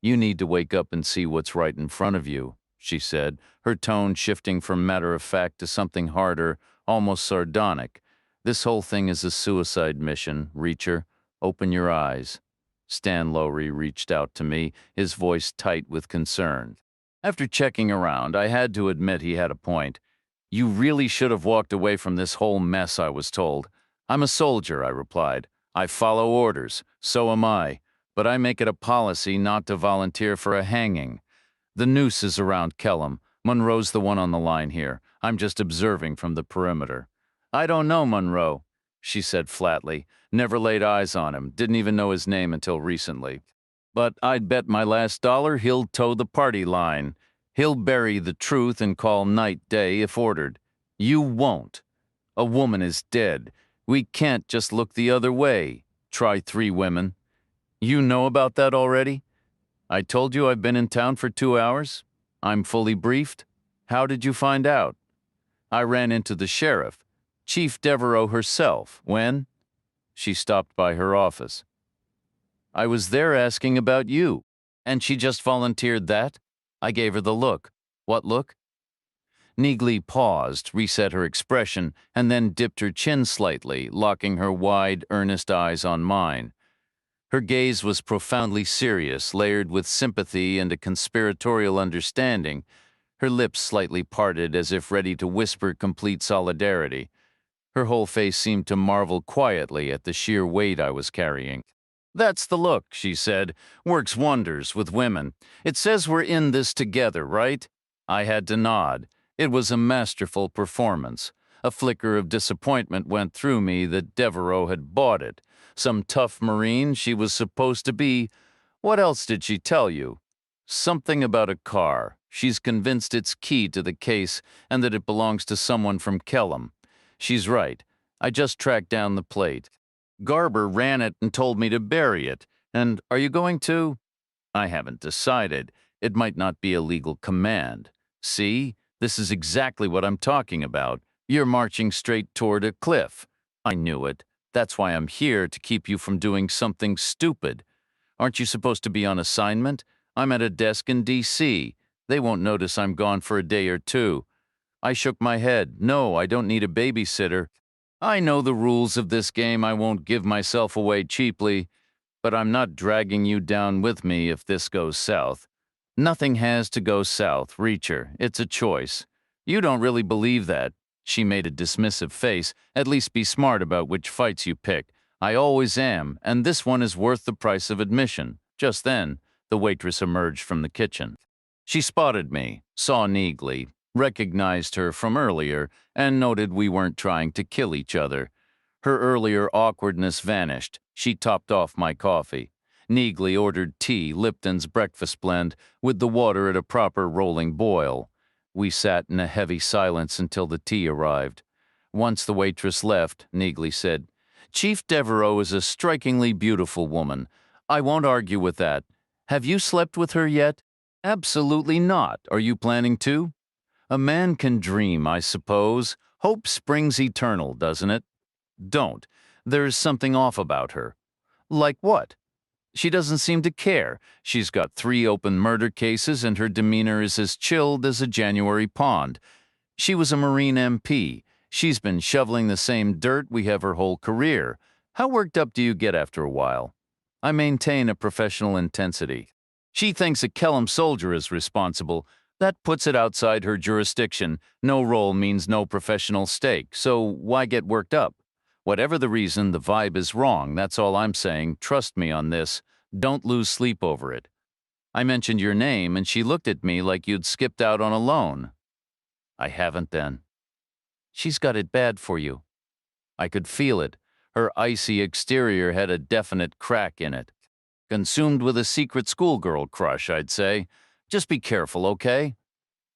You need to wake up and see what's right in front of you, she said, her tone shifting from matter-of-fact to something harder, almost sardonic. This whole thing is a suicide mission, Reacher. Open your eyes. Stan Lowry reached out to me, his voice tight with concern. After checking around, I had to admit he had a point. You really should have walked away from this whole mess, I was told. I'm a soldier, I replied. I follow orders. So am I. But I make it a policy not to volunteer for a hanging. The noose is around Kellum. Monroe's the one on the line here. I'm just observing from the perimeter. I don't know Monroe, she said flatly. Never laid eyes on him. Didn't even know his name until recently. But I'd bet my last dollar he'll toe the party line. He'll bury the truth and call night day if ordered. You won't. A woman is dead. We can't just look the other way. Try 3 women. You know about that already? I told you I've been in town for 2 hours. I'm fully briefed. How did you find out? I ran into the sheriff, Chief Devereaux herself. When? She stopped by her office. I was there asking about you. And she just volunteered that? I gave her the look. What look? Neagley paused, reset her expression, and then dipped her chin slightly, locking her wide, earnest eyes on mine. Her gaze was profoundly serious, layered with sympathy and a conspiratorial understanding, her lips slightly parted as if ready to whisper complete solidarity. Her whole face seemed to marvel quietly at the sheer weight I was carrying. That's the look, she said. Works wonders with women. It says we're in this together, right? I had to nod. It was a masterful performance. A flicker of disappointment went through me that Devereaux had bought it. Some tough Marine she was supposed to be. What else did she tell you? Something about a car. She's convinced it's key to the case and that it belongs to someone from Kellam. She's right. I just tracked down the plate. Garber ran it and told me to bury it. And are you going to? I haven't decided. It might not be a legal command. See? This is exactly what I'm talking about. You're marching straight toward a cliff. I knew it. That's why I'm here, to keep you from doing something stupid. Aren't you supposed to be on assignment? I'm at a desk in D.C. They won't notice I'm gone for a day or two. I shook my head. No, I don't need a babysitter. I know the rules of this game. I won't give myself away cheaply, but I'm not dragging you down with me if this goes south. Nothing has to go south, Reacher. It's a choice. You don't really believe that. She made a dismissive face. At least be smart about which fights you pick. I always am, and this one is worth the price of admission. Just then, the waitress emerged from the kitchen. She spotted me, saw Neagley, recognized her from earlier, and noted we weren't trying to kill each other. Her earlier awkwardness vanished. She topped off my coffee. Neagley ordered tea, Lipton's breakfast blend, with the water at a proper rolling boil. We sat in a heavy silence until the tea arrived. Once the waitress left, Neagley said, "Chief Devereaux is a strikingly beautiful woman. I won't argue with that. Have you slept with her yet?" "Absolutely not. Are you planning to?" "A man can dream, I suppose. Hope springs eternal, doesn't it?" "Don't. There's something off about her." "Like what?" "She doesn't seem to care. She's got 3 open murder cases and her demeanor is as chilled as a January pond. She was a Marine MP. She's been shoveling the same dirt we have her whole career. How worked up do you get after a while?" "I maintain a professional intensity." "She thinks a Kellam soldier is responsible. That puts it outside her jurisdiction. No role means no professional stake, so why get worked up? Whatever the reason, the vibe is wrong. That's all I'm saying. Trust me on this. Don't lose sleep over it." "I mentioned your name, and she looked at me like you'd skipped out on a loan." "I haven't then." "She's got it bad for you." I could feel it. Her icy exterior had a definite crack in it. "Consumed with a secret schoolgirl crush, I'd say. Just be careful, okay?"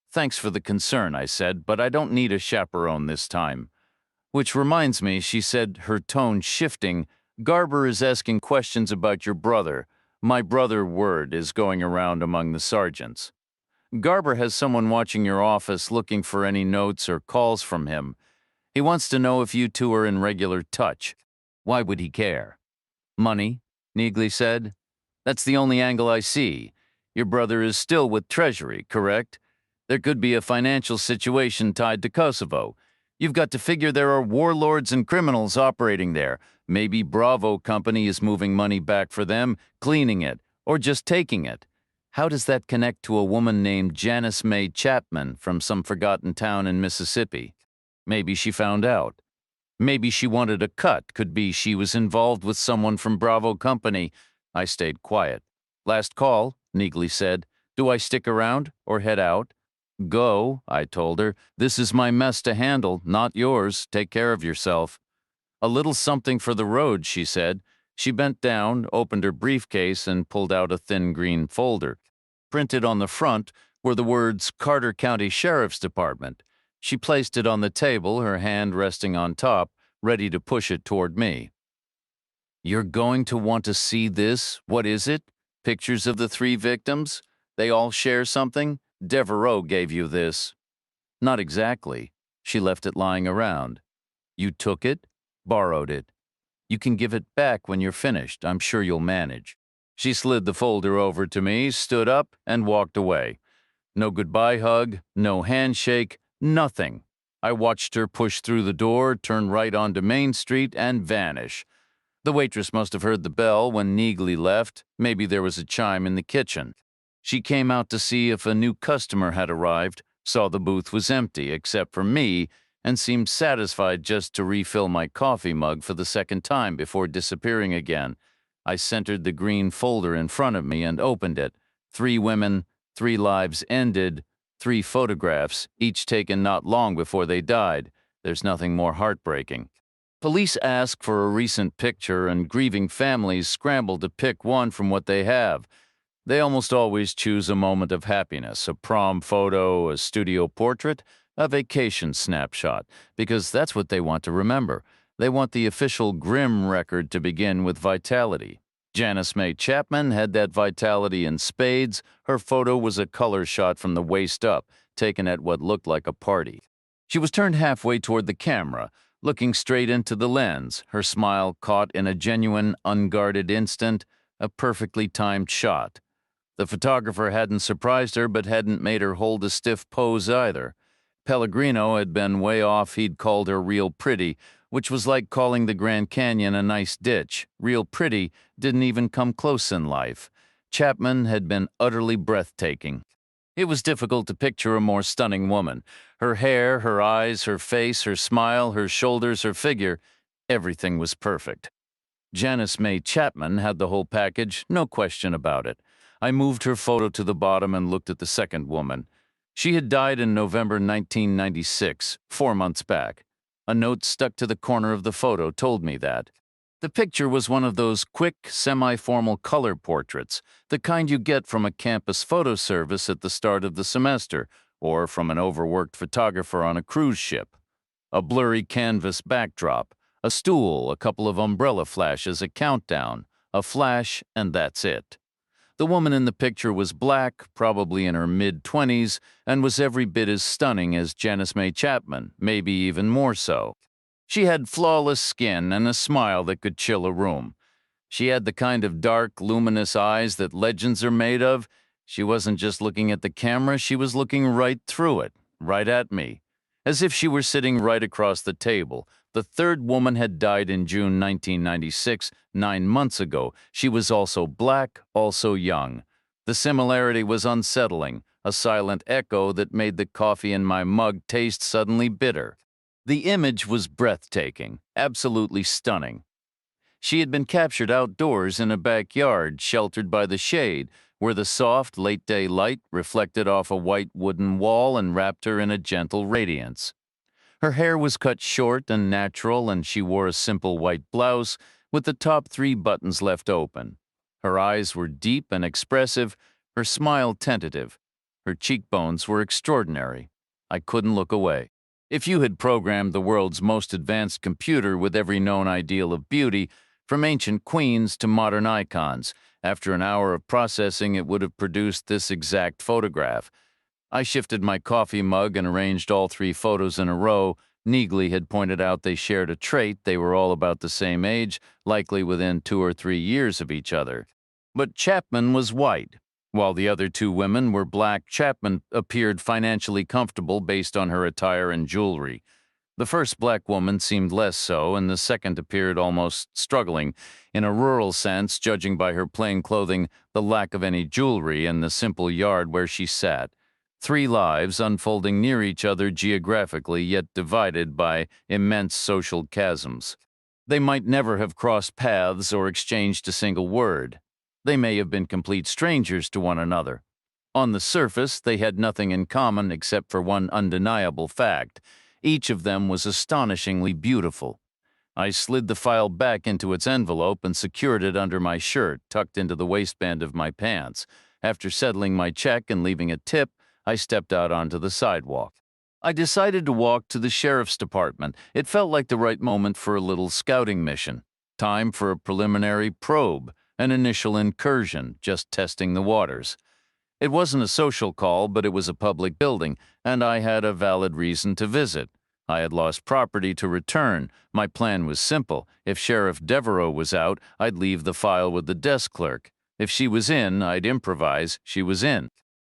"Thanks for the concern," I said, "but I don't need a chaperone this time." "Which reminds me," she said, her tone shifting, "Garber is asking questions about your brother. My brother word is going around among the sergeants. Garber has someone watching your office looking for any notes or calls from him. He wants to know if you two are in regular touch." "Why would he care?" "Money," Neagley said. "That's the only angle I see. Your brother is still with Treasury, correct? There could be a financial situation tied to Kosovo. You've got to figure there are warlords and criminals operating there. Maybe Bravo Company is moving money back for them, cleaning it, or just taking it. How does that connect to a woman named Janice Mae Chapman from some forgotten town in Mississippi? Maybe she found out. Maybe she wanted a cut. Could be she was involved with someone from Bravo Company." I stayed quiet. "Last call," Neagley said. "Do I stick around or head out?" "Go," I told her. "This is my mess to handle, not yours. Take care of yourself." "A little something for the road," she said. She bent down, opened her briefcase, and pulled out a thin green folder. Printed on the front were the words Carter County Sheriff's Department. She placed it on the table, her hand resting on top, ready to push it toward me. "You're going to want to see this. What is it? Pictures of the 3 victims? They all share something? Devereaux gave you this." "Not exactly. She left it lying around." "You took it? Borrowed it? You can give it back when you're finished. I'm sure you'll manage." She slid the folder over to me, stood up, and walked away. No goodbye hug, no handshake, nothing. I watched her push through the door, turn right onto Main Street, and vanish. The waitress must have heard the bell when Neagley left. Maybe there was a chime in the kitchen. She came out to see if a new customer had arrived, saw the booth was empty except for me, and seemed satisfied just to refill my coffee mug for the second time before disappearing again. I centered the green folder in front of me and opened it. 3 women, 3 lives ended, 3 photographs, each taken not long before they died. There's nothing more heartbreaking. Police ask for a recent picture, and grieving families scramble to pick one from what they have. They almost always choose a moment of happiness, a prom photo, a studio portrait, a vacation snapshot, because that's what they want to remember. They want the official grim record to begin with vitality. Janice May Chapman had that vitality in spades. Her photo was a color shot from the waist up, taken at what looked like a party. She was turned halfway toward the camera, looking straight into the lens, her smile caught in a genuine, unguarded instant, a perfectly timed shot. The photographer hadn't surprised her, but hadn't made her hold a stiff pose either. Pellegrino had been way off. He'd called her real pretty, which was like calling the Grand Canyon a nice ditch. Real pretty didn't even come close in life. Chapman had been utterly breathtaking. It was difficult to picture a more stunning woman. Her hair, her eyes, her face, her smile, her shoulders, her figure, everything was perfect. Janice May Chapman had the whole package, no question about it. I moved her photo to the bottom and looked at the second woman. She had died in November 1996, 4 months back. A note stuck to the corner of the photo told me that. The picture was one of those quick, semi-formal color portraits, the kind you get from a campus photo service at the start of the semester, or from an overworked photographer on a cruise ship. A blurry canvas backdrop, a stool, a couple of umbrella flashes, a countdown, a flash, and that's it. The woman in the picture was black, probably in her mid-20s, and was every bit as stunning as Janice May Chapman, maybe even more so. She had flawless skin and a smile that could chill a room. She had the kind of dark, luminous eyes that legends are made of. She wasn't just looking at the camera, she was looking right through it, right at me, as if she were sitting right across the table. The third woman had died in June 1996, 9 months ago. She was also black, also young. The similarity was unsettling, a silent echo that made the coffee in my mug taste suddenly bitter. The image was breathtaking, absolutely stunning. She had been captured outdoors in a backyard, sheltered by the shade, where the soft, late-day light reflected off a white wooden wall and wrapped her in a gentle radiance. Her hair was cut short and natural, and she wore a simple white blouse with the top 3 buttons left open. Her eyes were deep and expressive, her smile tentative. Her cheekbones were extraordinary. I couldn't look away. If you had programmed the world's most advanced computer with every known ideal of beauty, from ancient queens to modern icons, after an hour of processing it would have produced this exact photograph. I shifted my coffee mug and arranged all 3 photos in a row. Neagley had pointed out they shared a trait. They were all about the same age, likely within 2 or 3 years of each other. But Chapman was white. While the other 2 women were black, Chapman appeared financially comfortable based on her attire and jewelry. The first black woman seemed less so, and the second appeared almost struggling, in a rural sense, judging by her plain clothing, the lack of any jewelry, and the simple yard where she sat. 3 lives unfolding near each other geographically, yet divided by immense social chasms. They might never have crossed paths or exchanged a single word. They may have been complete strangers to one another. On the surface, they had nothing in common except for one undeniable fact. Each of them was astonishingly beautiful. I slid the file back into its envelope and secured it under my shirt, tucked into the waistband of my pants. After settling my check and leaving a tip, I stepped out onto the sidewalk. I decided to walk to the sheriff's department. It felt like the right moment for a little scouting mission. Time for a preliminary probe, an initial incursion, just testing the waters. It wasn't a social call, but it was a public building, and I had a valid reason to visit. I had lost property to return. My plan was simple. If Sheriff Devereaux was out, I'd leave the file with the desk clerk. If she was in, I'd improvise. She was in.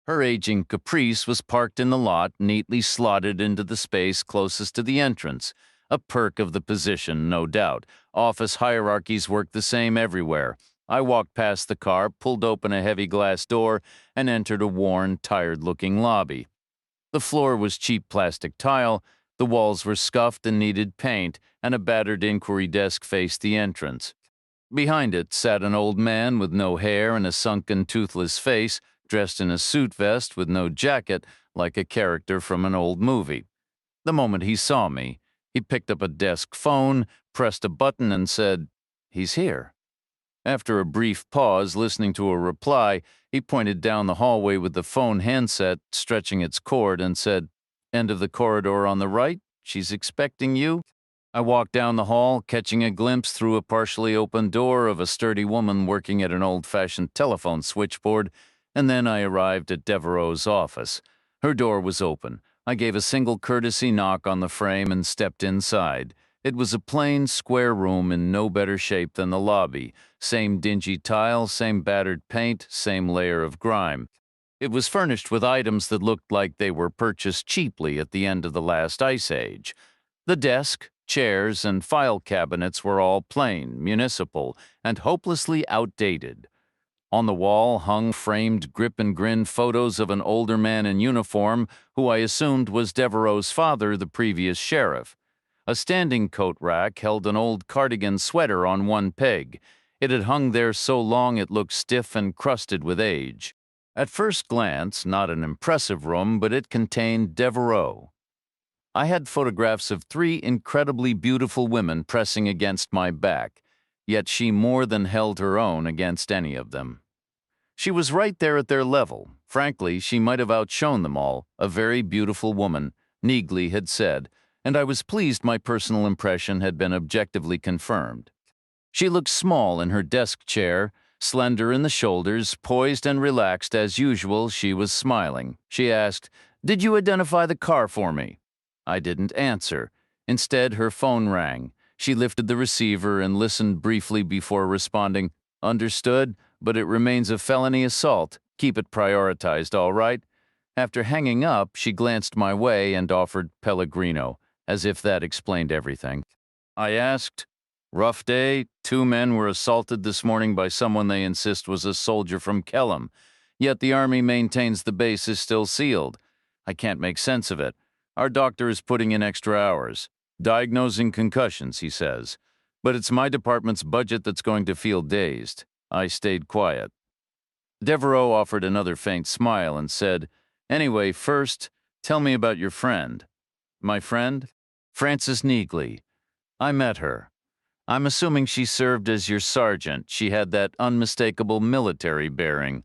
Her aging Caprice was parked in the lot, neatly slotted into the space closest to the entrance. A perk of the position, no doubt. Office hierarchies work the same everywhere. I walked past the car, pulled open a heavy glass door, and entered a worn, tired-looking lobby. The floor was cheap plastic tile, the walls were scuffed and needed paint, and a battered inquiry desk faced the entrance. Behind it sat an old man with no hair and a sunken, toothless face, dressed in a suit vest with no jacket, like a character from an old movie. The moment he saw me, he picked up a desk phone, pressed a button, and said, "He's here." After a brief pause, listening to a reply, he pointed down the hallway with the phone handset stretching its cord and said, "End of the corridor on the right. She's expecting you." I walked down the hall, catching a glimpse through a partially open door of a sturdy woman working at an old-fashioned telephone switchboard, and then I arrived at Devereaux's office. Her door was open. I gave a single courtesy knock on the frame and stepped inside. It was a plain, square room in no better shape than the lobby. Same dingy tile, same battered paint, same layer of grime. It was furnished with items that looked like they were purchased cheaply at the end of the last ice age. The desk, chairs, and file cabinets were all plain, municipal, and hopelessly outdated. On the wall hung framed grip and grin photos of an older man in uniform who I assumed was Devereaux's father, the previous sheriff. A standing coat rack held an old cardigan sweater on one peg. It had hung there so long it looked stiff and crusted with age. At first glance, not an impressive room, but it contained Devereaux. I had photographs of 3 incredibly beautiful women pressing against my back, yet she more than held her own against any of them. She was right there at their level. Frankly, she might have outshone them all, a very beautiful woman, Neagley had said, and I was pleased my personal impression had been objectively confirmed. She looked small in her desk chair, slender in the shoulders, poised and relaxed as usual. She was smiling. She asked, "Did you identify the car for me?" I didn't answer. Instead, her phone rang. She lifted the receiver and listened briefly before responding, "Understood, but it remains a felony assault. Keep it prioritized, all right?" After hanging up, she glanced my way and offered Pellegrino, as if that explained everything. I asked, "Rough day. 2 men were assaulted this morning by someone they insist was a soldier from Kellam. Yet the Army maintains the base is still sealed. I can't make sense of it. Our doctor is putting in extra hours, diagnosing concussions, he says. But it's my department's budget that's going to feel dazed." I stayed quiet. Devereaux offered another faint smile and said, "Anyway, first, tell me about your friend." "My friend?" "Frances Neagley. I met her. I'm assuming she served as your sergeant. She had that unmistakable military bearing.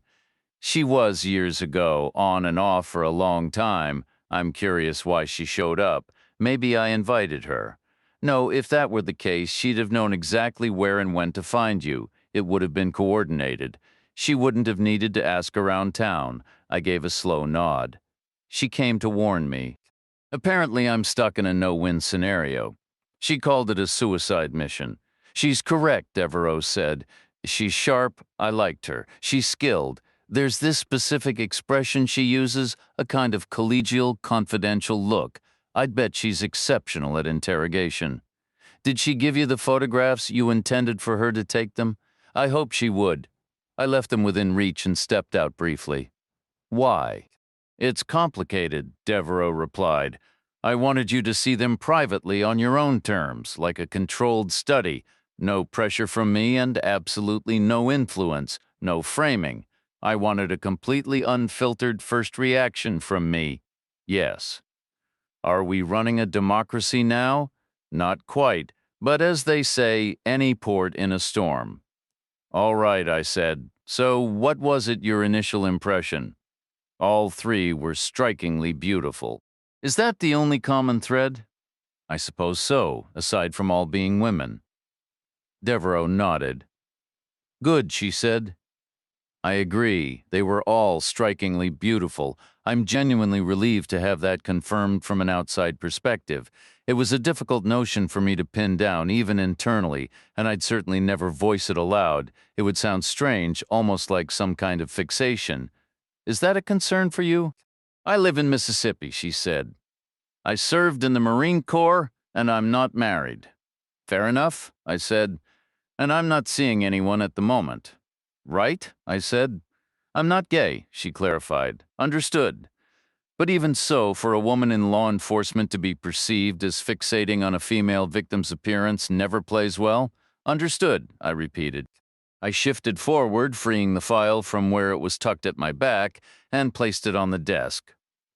She was years ago, on and off for a long time. I'm curious why she showed up. Maybe I invited her. No, if that were the case, she'd have known exactly where and when to find you. It would have been coordinated. She wouldn't have needed to ask around town." I gave a slow nod. "She came to warn me. Apparently, I'm stuck in a no-win scenario." She called it a suicide mission. "She's correct," Devereaux said. "She's sharp. I liked her. She's skilled. There's this specific expression she uses, a kind of collegial, confidential look. I'd bet she's exceptional at interrogation." "Did she give you the photographs? You intended for her to take them?" "I hope she would." I left them within reach and stepped out briefly. "Why?" "It's complicated," Devereaux replied. "I wanted you to see them privately on your own terms, like a controlled study. No pressure from me and absolutely no influence, no framing. I wanted a completely unfiltered first reaction from me. Yes. Are we running a democracy now? Not quite, but as they say, any port in a storm." "All right," I said. "So what was it your initial impression?" "All 3 were strikingly beautiful." "Is that the only common thread?" "I suppose so, aside from all being women." Devereaux nodded. "Good," she said. "I agree. They were all strikingly beautiful. I'm genuinely relieved to have that confirmed from an outside perspective. It was a difficult notion for me to pin down, even internally, and I'd certainly never voice it aloud. It would sound strange, almost like some kind of fixation. Is that a concern for you?" "I live in Mississippi," she said. "I served in the Marine Corps, and I'm not married." "Fair enough," I said. "And I'm not seeing anyone at the moment." "Right?" I said. "I'm not gay," she clarified. "Understood. But even so, for a woman in law enforcement to be perceived as fixating on a female victim's appearance never plays well." "Understood," I repeated. I shifted forward, freeing the file from where it was tucked at my back, and placed it on the desk.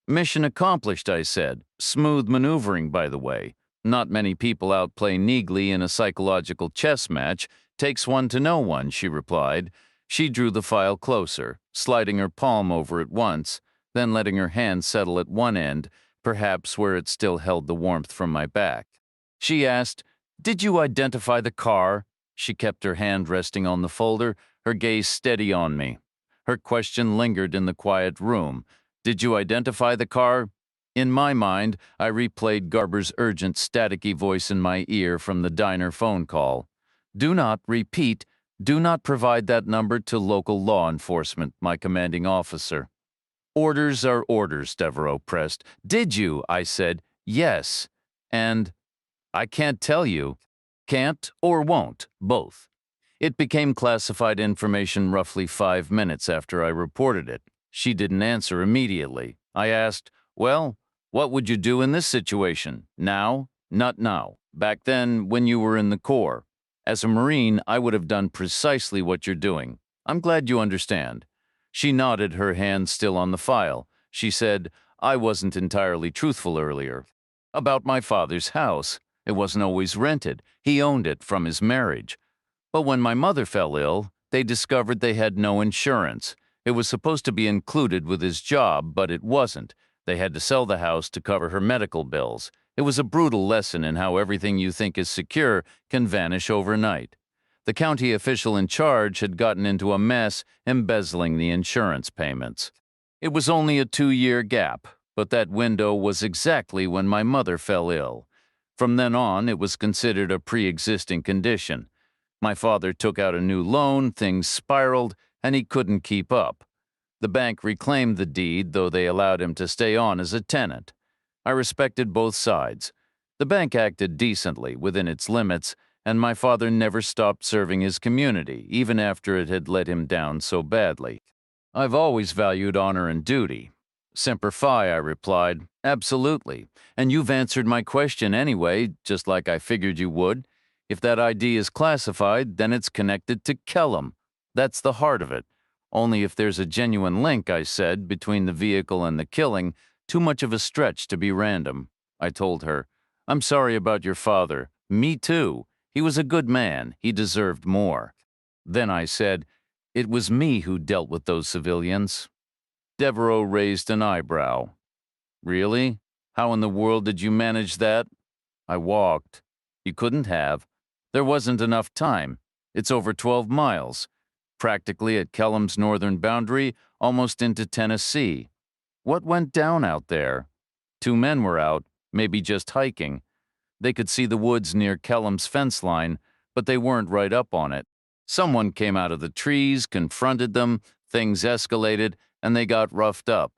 "Mission accomplished," I said. "Smooth maneuvering, by the way. Not many people outplay Neagly in a psychological chess match. Takes one to know one, she replied. She drew the file closer, sliding her palm over it once, then letting her hand settle at one end, perhaps where it still held the warmth from my back. She asked, "Did you identify the car?" She kept her hand resting on the folder, her gaze steady on me. Her question lingered in the quiet room. "Did you identify the car?" In my mind, I replayed Garber's urgent, staticky voice in my ear from the diner phone call. "Do not, repeat, do not provide that number to local law enforcement," my commanding officer. "Orders are orders," Devereaux pressed. "Did you?" I said. "Yes." And "I can't tell you." Can't or won't, both. It became classified information roughly 5 minutes after I reported it. She didn't answer immediately. I asked, "Well, what would you do in this situation? Now? Not now. Back then, when you were in the Corps. As a Marine, I would have done precisely what you're doing. I'm glad you understand." She nodded, her hand still on the file. She said, "I wasn't entirely truthful earlier. About my father's house. It wasn't always rented. He owned it from his marriage. But when my mother fell ill, they discovered they had no insurance. It was supposed to be included with his job, but it wasn't. They had to sell the house to cover her medical bills. It was a brutal lesson in how everything you think is secure can vanish overnight. The county official in charge had gotten into a mess embezzling the insurance payments. It was only a 2-year gap, but that window was exactly when my mother fell ill. From then on, it was considered a pre-existing condition. My father took out a new loan, things spiraled, and he couldn't keep up. The bank reclaimed the deed, though they allowed him to stay on as a tenant. I respected both sides. The bank acted decently, within its limits, and my father never stopped serving his community, even after it had let him down so badly. I've always valued honor and duty. "Semper Fi," I replied. "Absolutely. And you've answered my question anyway, just like I figured you would. If that ID is classified, then it's connected to Kellum. That's the heart of it. Only if there's a genuine link," I said, "between the vehicle and the killing, too much of a stretch to be random." I told her, "I'm sorry about your father. Me too. He was a good man. He deserved more." Then I said, "It was me who dealt with those civilians." Devereaux raised an eyebrow. "Really? How in the world did you manage that?" I walked. "You couldn't have. There wasn't enough time. It's over 12 miles. Practically at Kellum's northern boundary, almost into Tennessee. What went down out there? 2 men were out, maybe just hiking. They could see the woods near Kellum's fence line, but they weren't right up on it. Someone came out of the trees, confronted them, things escalated, and they got roughed up.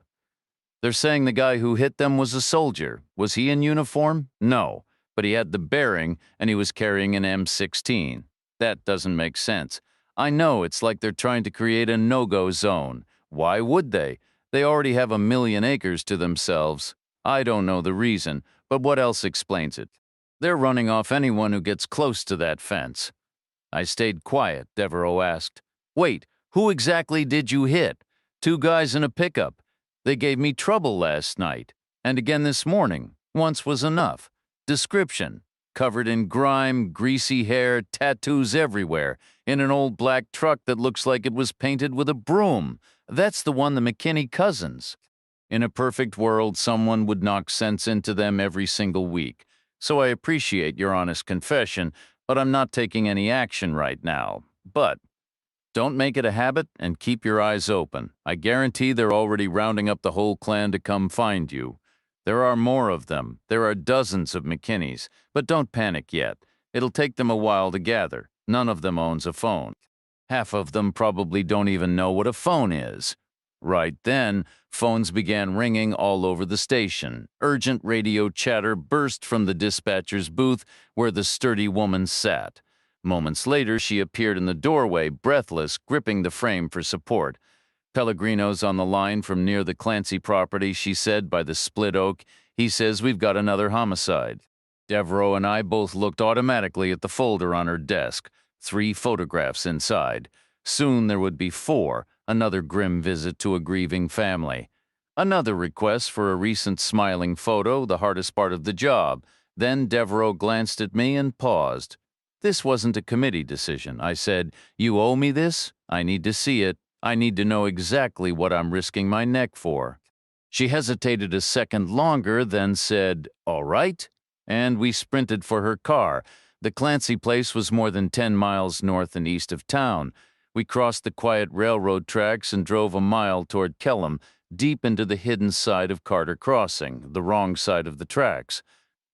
They're saying the guy who hit them was a soldier. Was he in uniform? No, but he had the bearing, and he was carrying an M16. That doesn't make sense. I know it's like they're trying to create a no-go zone. Why would they? They already have 1,000,000 acres to themselves. I don't know the reason, but what else explains it? They're running off anyone who gets close to that fence." I stayed quiet. Devereaux asked, "Wait, who exactly did you hit?" "2 guys in a pickup. They gave me trouble last night. And again this morning. Once was enough. Description: covered in grime, greasy hair, tattoos everywhere, in an old black truck that looks like it was painted with a broom. That's the one the McKinney cousins. In a perfect world, someone would knock sense into them every single week. So I appreciate your honest confession, but I'm not taking any action right now. But don't make it a habit and keep your eyes open. I guarantee they're already rounding up the whole clan to come find you. There are more of them. There are dozens of McKinneys, but don't panic yet. It'll take them a while to gather. None of them owns a phone. Half of them probably don't even know what a phone is." Right then, phones began ringing all over the station. Urgent radio chatter burst from the dispatcher's booth where the sturdy woman sat. Moments later, she appeared in the doorway, breathless, gripping the frame for support. "Pellegrino's on the line from near the Clancy property," she said, "by the split oak. He says we've got another homicide." Devereaux and I both looked automatically at the folder on her desk. 3 photographs inside. Soon there would be 4, another grim visit to a grieving family. Another request for a recent smiling photo, the hardest part of the job. Then Devereaux glanced at me and paused. This wasn't a committee decision. I said, "You owe me this? I need to see it. I need to know exactly what I'm risking my neck for." She hesitated a second longer, then said, "All right," and we sprinted for her car. The Clancy place was more than 10 miles north and east of town. We crossed the quiet railroad tracks and drove a mile toward Kellam, deep into the hidden side of Carter Crossing, the wrong side of the tracks.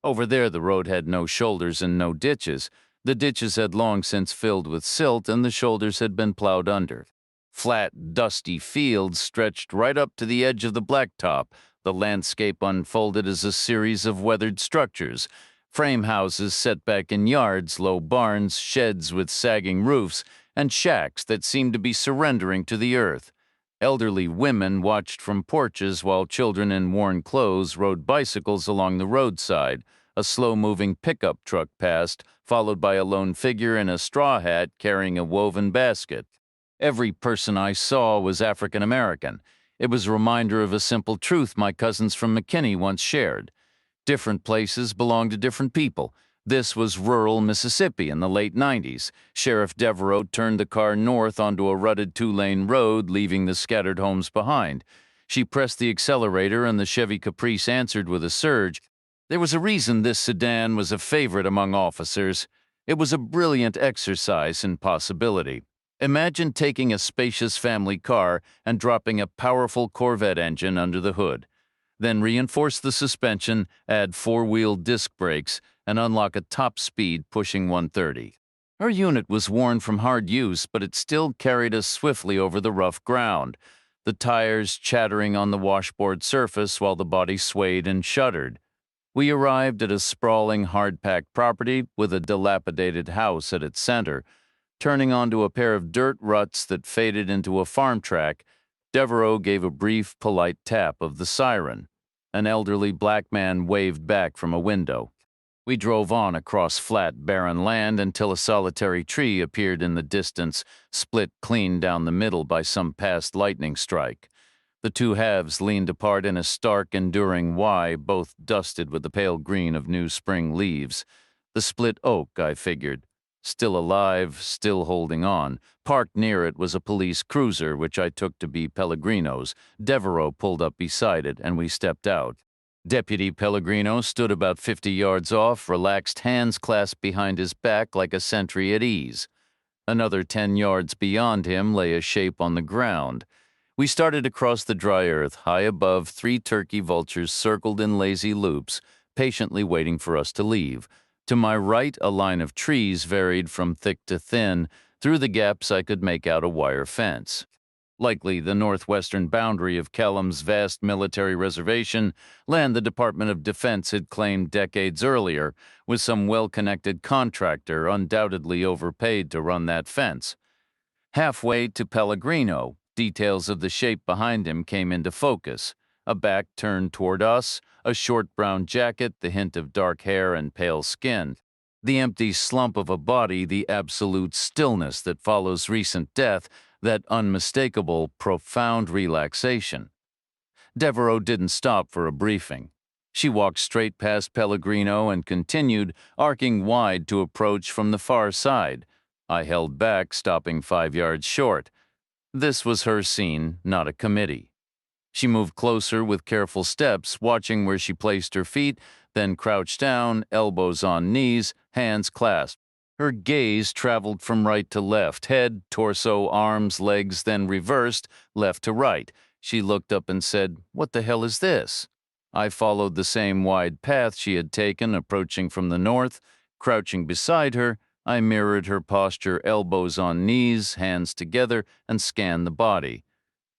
Over there, the road had no shoulders and no ditches. The ditches had long since filled with silt, and the shoulders had been plowed under. Flat, dusty fields stretched right up to the edge of the blacktop. The landscape unfolded as a series of weathered structures. Frame houses set back in yards, low barns, sheds with sagging roofs, and shacks that seemed to be surrendering to the earth. Elderly women watched from porches while children in worn clothes rode bicycles along the roadside. A slow-moving pickup truck passed, followed by a lone figure in a straw hat carrying a woven basket. Every person I saw was African American. It was a reminder of a simple truth my cousins from McKinney once shared. Different places belong to different people. This was rural Mississippi in the late 90s. Sheriff Devereaux turned the car north onto a rutted two-lane road, leaving the scattered homes behind. She pressed the accelerator and the Chevy Caprice answered with a surge. There was a reason this sedan was a favorite among officers. It was a brilliant exercise in possibility. Imagine taking a spacious family car and dropping a powerful Corvette engine under the hood. Then reinforce the suspension, add four-wheel disc brakes, and unlock a top speed pushing 130. Her unit was worn from hard use, but it still carried us swiftly over the rough ground, the tires chattering on the washboard surface while the body swayed and shuddered. We arrived at a sprawling, hard-packed property with a dilapidated house at its center. Turning onto a pair of dirt ruts that faded into a farm track, Devereaux gave a brief, polite tap of the siren. An elderly black man waved back from a window. We drove on across flat, barren land until a solitary tree appeared in the distance, split clean down the middle by some past lightning strike. The two halves leaned apart in a stark, enduring Y, both dusted with the pale green of new spring leaves. The split oak, I figured. Still alive, still holding on. Parked near it was a police cruiser, which I took to be Pellegrino's. Devereaux pulled up beside it, and we stepped out. Deputy Pellegrino stood about 50 yards off, relaxed hands clasped behind his back like a sentry at ease. Another 10 yards beyond him lay a shape on the ground. We started across the dry earth, high above. 3 turkey vultures circled in lazy loops, patiently waiting for us to leave. To my right, a line of trees varied from thick to thin. Through the gaps, I could make out a wire fence. Likely the northwestern boundary of Kellam's vast military reservation, land the Department of Defense had claimed decades earlier, with some well-connected contractor undoubtedly overpaid to run that fence. Halfway to Pellegrino, details of the shape behind him came into focus. A back turned toward us, a short brown jacket, the hint of dark hair and pale skin. The empty slump of a body, the absolute stillness that follows recent death, that unmistakable, profound relaxation. Devereaux didn't stop for a briefing. She walked straight past Pellegrino and continued, arcing wide to approach from the far side. I held back, stopping 5 yards short. This was her scene, not a committee. She moved closer with careful steps, watching where she placed her feet, then crouched down, elbows on knees, hands clasped. Her gaze traveled from right to left, head, torso, arms, legs, then reversed, left to right. She looked up and said, "What the hell is this?" I followed the same wide path she had taken, approaching from the north. Crouching beside her, I mirrored her posture, elbows on knees, hands together, and scanned the body.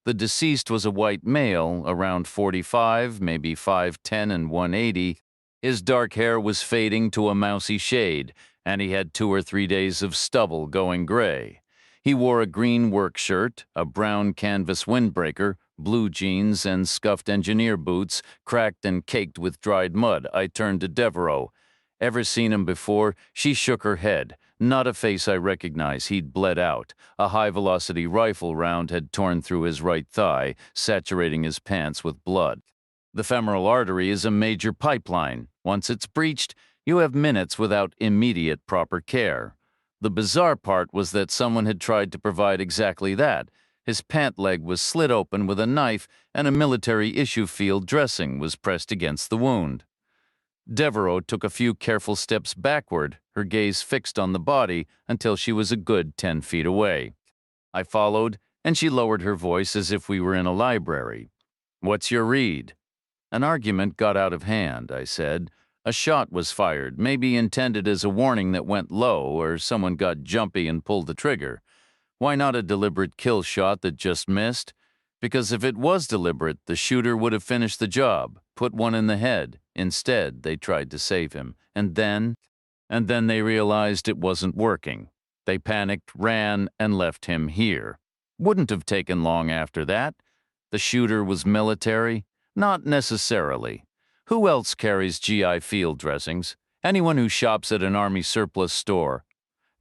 The deceased was a white male, around 45, maybe 5'10" and 180. His dark hair was fading to a mousy shade, and he had 2 or 3 days of stubble going gray. He wore a green work shirt, a brown canvas windbreaker, blue jeans, and scuffed engineer boots, cracked and caked with dried mud. I turned to Devereaux. Ever seen him before? She shook her head. Not a face I recognize. He'd bled out. A high-velocity rifle round had torn through his right thigh, saturating his pants with blood. The femoral artery is a major pipeline. Once it's breached, You have minutes without immediate proper care. The bizarre part was that someone had tried to provide exactly that. His pant leg was slit open with a knife, and a military issue field dressing was pressed against the wound. Devereaux took a few careful steps backward, her gaze fixed on the body until she was a good 10 feet away. I followed, and she lowered her voice as if we were in a library. "What's your read?" "An argument got out of hand," I said. "A shot was fired, maybe intended as a warning that went low, or someone got jumpy and pulled the trigger. Why not a deliberate kill shot that just missed? Because if it was deliberate, the shooter would have finished the job, put one in the head. Instead, they tried to save him. And then they realized it wasn't working. They panicked, ran, and left him here. Wouldn't have taken long after that. The shooter was military? Not necessarily. Who else carries GI field dressings? Anyone who shops at an army surplus store."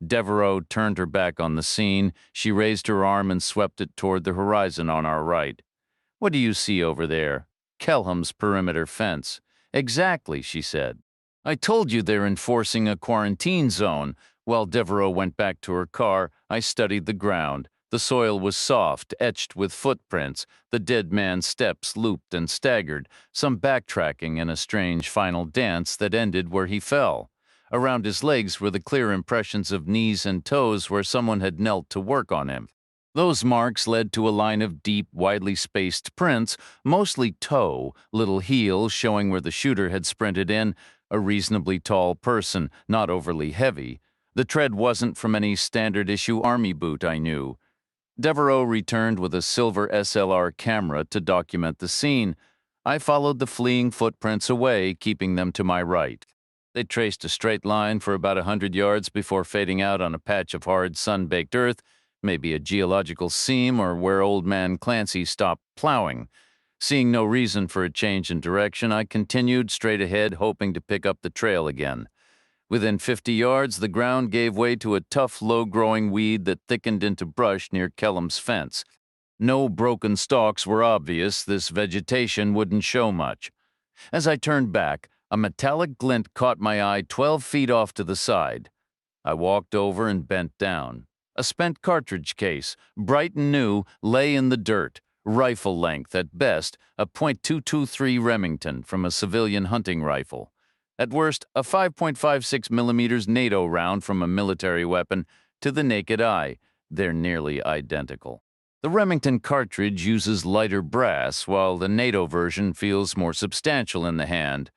Devereaux turned her back on the scene. She raised her arm and swept it toward the horizon on our right. "What do you see over there?" "Kelham's perimeter fence." "Exactly," she said. "I told you they're enforcing a quarantine zone." While Devereaux went back to her car, I studied the ground. The soil was soft, etched with footprints. The dead man's steps looped and staggered, some backtracking in a strange final dance that ended where he fell. Around his legs were the clear impressions of knees and toes where someone had knelt to work on him. Those marks led to a line of deep, widely spaced prints, mostly toe, little heel showing where the shooter had sprinted in, a reasonably tall person, not overly heavy. The tread wasn't from any standard-issue army boot I knew. Devereaux returned with a silver SLR camera to document the scene. I followed the fleeing footprints away, keeping them to my right. They traced a straight line for about 100 yards before fading out on a patch of hard, sun-baked earth, maybe a geological seam or where Old Man Clancy stopped plowing. Seeing no reason for a change in direction, I continued straight ahead, hoping to pick up the trail again. Within 50 yards, the ground gave way to a tough, low-growing weed that thickened into brush near Kelham's fence. No broken stalks were obvious. This vegetation wouldn't show much. As I turned back, a metallic glint caught my eye 12 feet off to the side. I walked over and bent down. A spent cartridge case, bright and new, lay in the dirt, rifle length at best, a .223 Remington from a civilian hunting rifle. At worst, a 5.56 millimeters NATO round from a military weapon. To the naked eye, they're nearly identical. The Remington cartridge uses lighter brass, while the NATO version feels more substantial in the hand.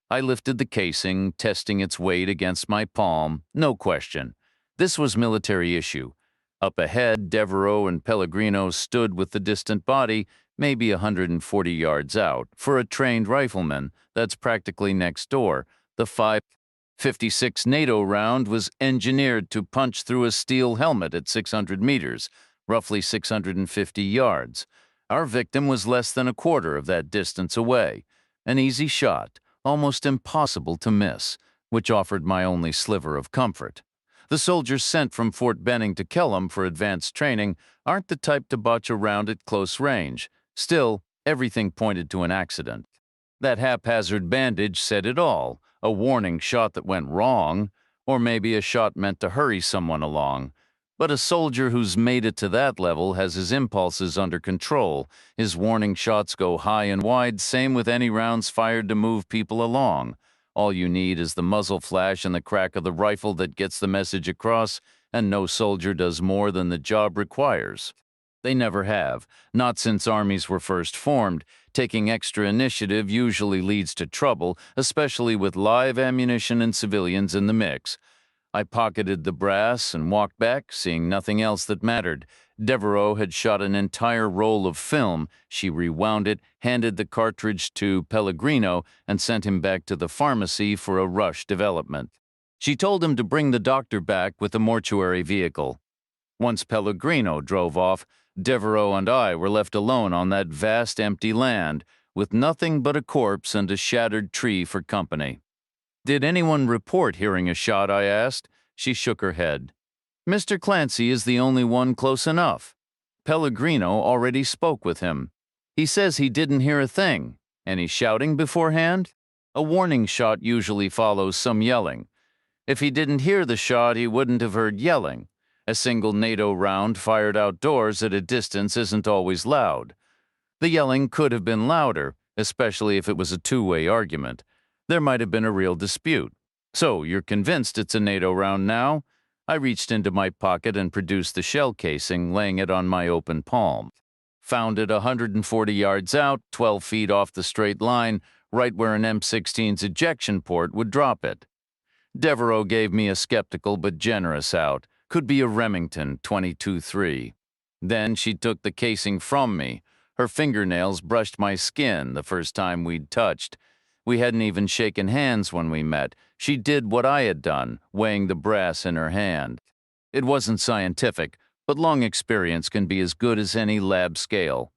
I lifted the casing, testing its weight against my palm. No question. This was military issue. Up ahead, Devereaux and Pellegrino stood with the distant body, maybe 140 yards out. For a trained rifleman, that's practically next door. The .556 NATO round was engineered to punch through a steel helmet at 600 meters, roughly 650 yards. Our victim was less than a quarter of that distance away. An easy shot, almost impossible to miss, which offered my only sliver of comfort. The soldiers sent from Fort Benning to Kelham for advanced training aren't the type to botch a round at close range. Still, everything pointed to an accident. That haphazard bandage said it all, a warning shot that went wrong, or maybe a shot meant to hurry someone along. But a soldier who's made it to that level has his impulses under control. His warning shots go high and wide, same with any rounds fired to move people along. All you need is the muzzle flash and the crack of the rifle that gets the message across, and no soldier does more than the job requires. They never have, not since armies were first formed. Taking extra initiative usually leads to trouble, especially with live ammunition and civilians in the mix. I pocketed the brass and walked back, seeing nothing else that mattered. Devereaux had shot an entire roll of film. She rewound it, handed the cartridge to Pellegrino, and sent him back to the pharmacy for a rush development. She told him to bring the doctor back with a mortuary vehicle. Once Pellegrino drove off, Devereaux and I were left alone on that vast empty land, with nothing but a corpse and a shattered tree for company. "Did anyone report hearing a shot?" I asked. She shook her head. "Mr. Clancy is the only one close enough. Pellegrino already spoke with him. He says he didn't hear a thing. Any shouting beforehand?" A warning shot usually follows some yelling. If he didn't hear the shot, he wouldn't have heard yelling. A single NATO round fired outdoors at a distance isn't always loud. The yelling could have been louder, especially if it was a two-way argument. There might have been a real dispute. So, you're convinced it's a NATO round now? I reached into my pocket and produced the shell casing, laying it on my open palm. Found it 140 yards out, 12 feet off the straight line, right where an M16's ejection port would drop it. Devereaux gave me a skeptical but generous out. Could be a Remington 22-3. Then she took the casing from me. Her fingernails brushed my skin the first time we'd touched. We hadn't even shaken hands when we met. She did what I had done, weighing the brass in her hand. It wasn't scientific, but long experience can be as good as any lab scale.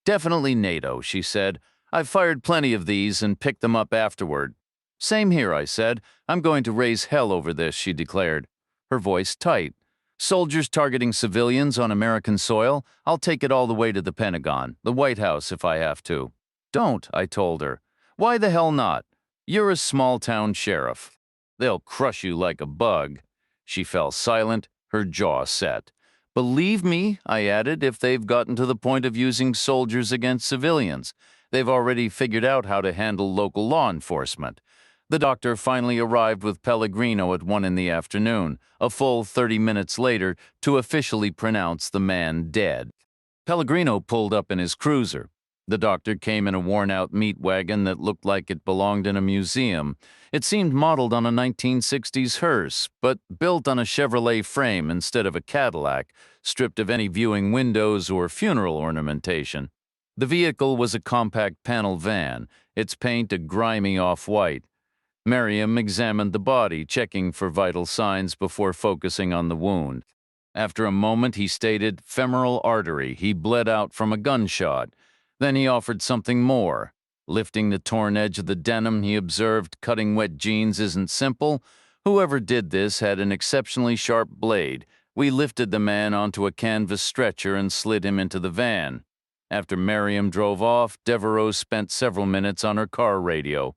Definitely NATO, she said. I've fired plenty of these and picked them up afterward. Same here, I said. I'm going to raise hell over this, she declared, her voice tight. Soldiers targeting civilians on American soil? I'll take it all the way to the Pentagon, the White House if I have to. Don't, I told her. Why the hell not? You're a small-town sheriff. They'll crush you like a bug. She fell silent, her jaw set. Believe me, I added, if they've gotten to the point of using soldiers against civilians. They've already figured out how to handle local law enforcement. The doctor finally arrived with Pellegrino at 1 in the afternoon, a full 30 minutes later, to officially pronounce the man dead. Pellegrino pulled up in his cruiser. The doctor came in a worn-out meat wagon that looked like it belonged in a museum. It seemed modeled on a 1960s hearse, but built on a Chevrolet frame instead of a Cadillac, stripped of any viewing windows or funeral ornamentation. The vehicle was a compact panel van, its paint a grimy off-white. Miriam examined the body, checking for vital signs before focusing on the wound. After a moment, he stated, femoral artery. He bled out from a gunshot. Then he offered something more. Lifting the torn edge of the denim, he observed, cutting wet jeans isn't simple. Whoever did this had an exceptionally sharp blade. We lifted the man onto a canvas stretcher and slid him into the van. After Miriam drove off, Devereaux spent several minutes on her car radio.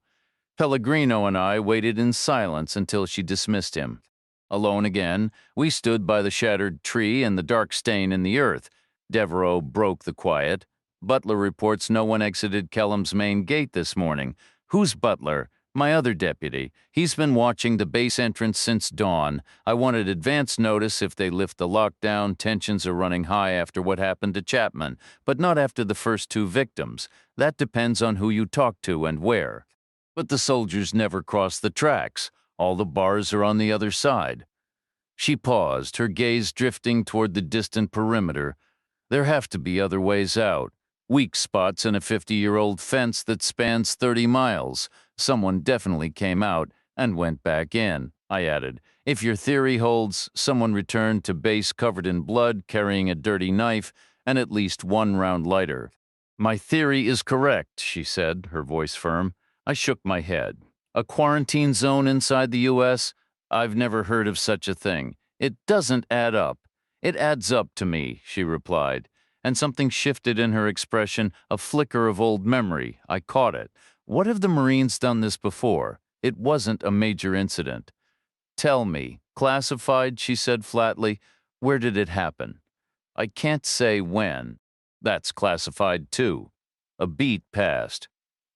Pellegrino and I waited in silence until she dismissed him. Alone again, we stood by the shattered tree and the dark stain in the earth. Devereaux broke the quiet. Butler reports no one exited Kellam's main gate this morning. Who's Butler? My other deputy. He's been watching the base entrance since dawn. I wanted advance notice if they lift the lockdown. Tensions are running high after what happened to Chapman, but not after the first 2 victims. That depends on who you talk to and where. But the soldiers never cross the tracks. All the bars are on the other side. She paused, her gaze drifting toward the distant perimeter. There have to be other ways out. Weak spots in a 50-year-old fence that spans 30 miles. Someone definitely came out and went back in, I added. If your theory holds, someone returned to base covered in blood, carrying a dirty knife, and at least 1 round lighter. My theory is correct, she said, her voice firm. I shook my head. A quarantine zone inside the U.S.? I've never heard of such a thing. It doesn't add up. It adds up to me, she replied. And something shifted in her expression, a flicker of old memory. I caught it. What have the Marines done this before? It wasn't a major incident. Tell me. Classified, she said flatly. Where did it happen? I can't say when. That's classified too. A beat passed.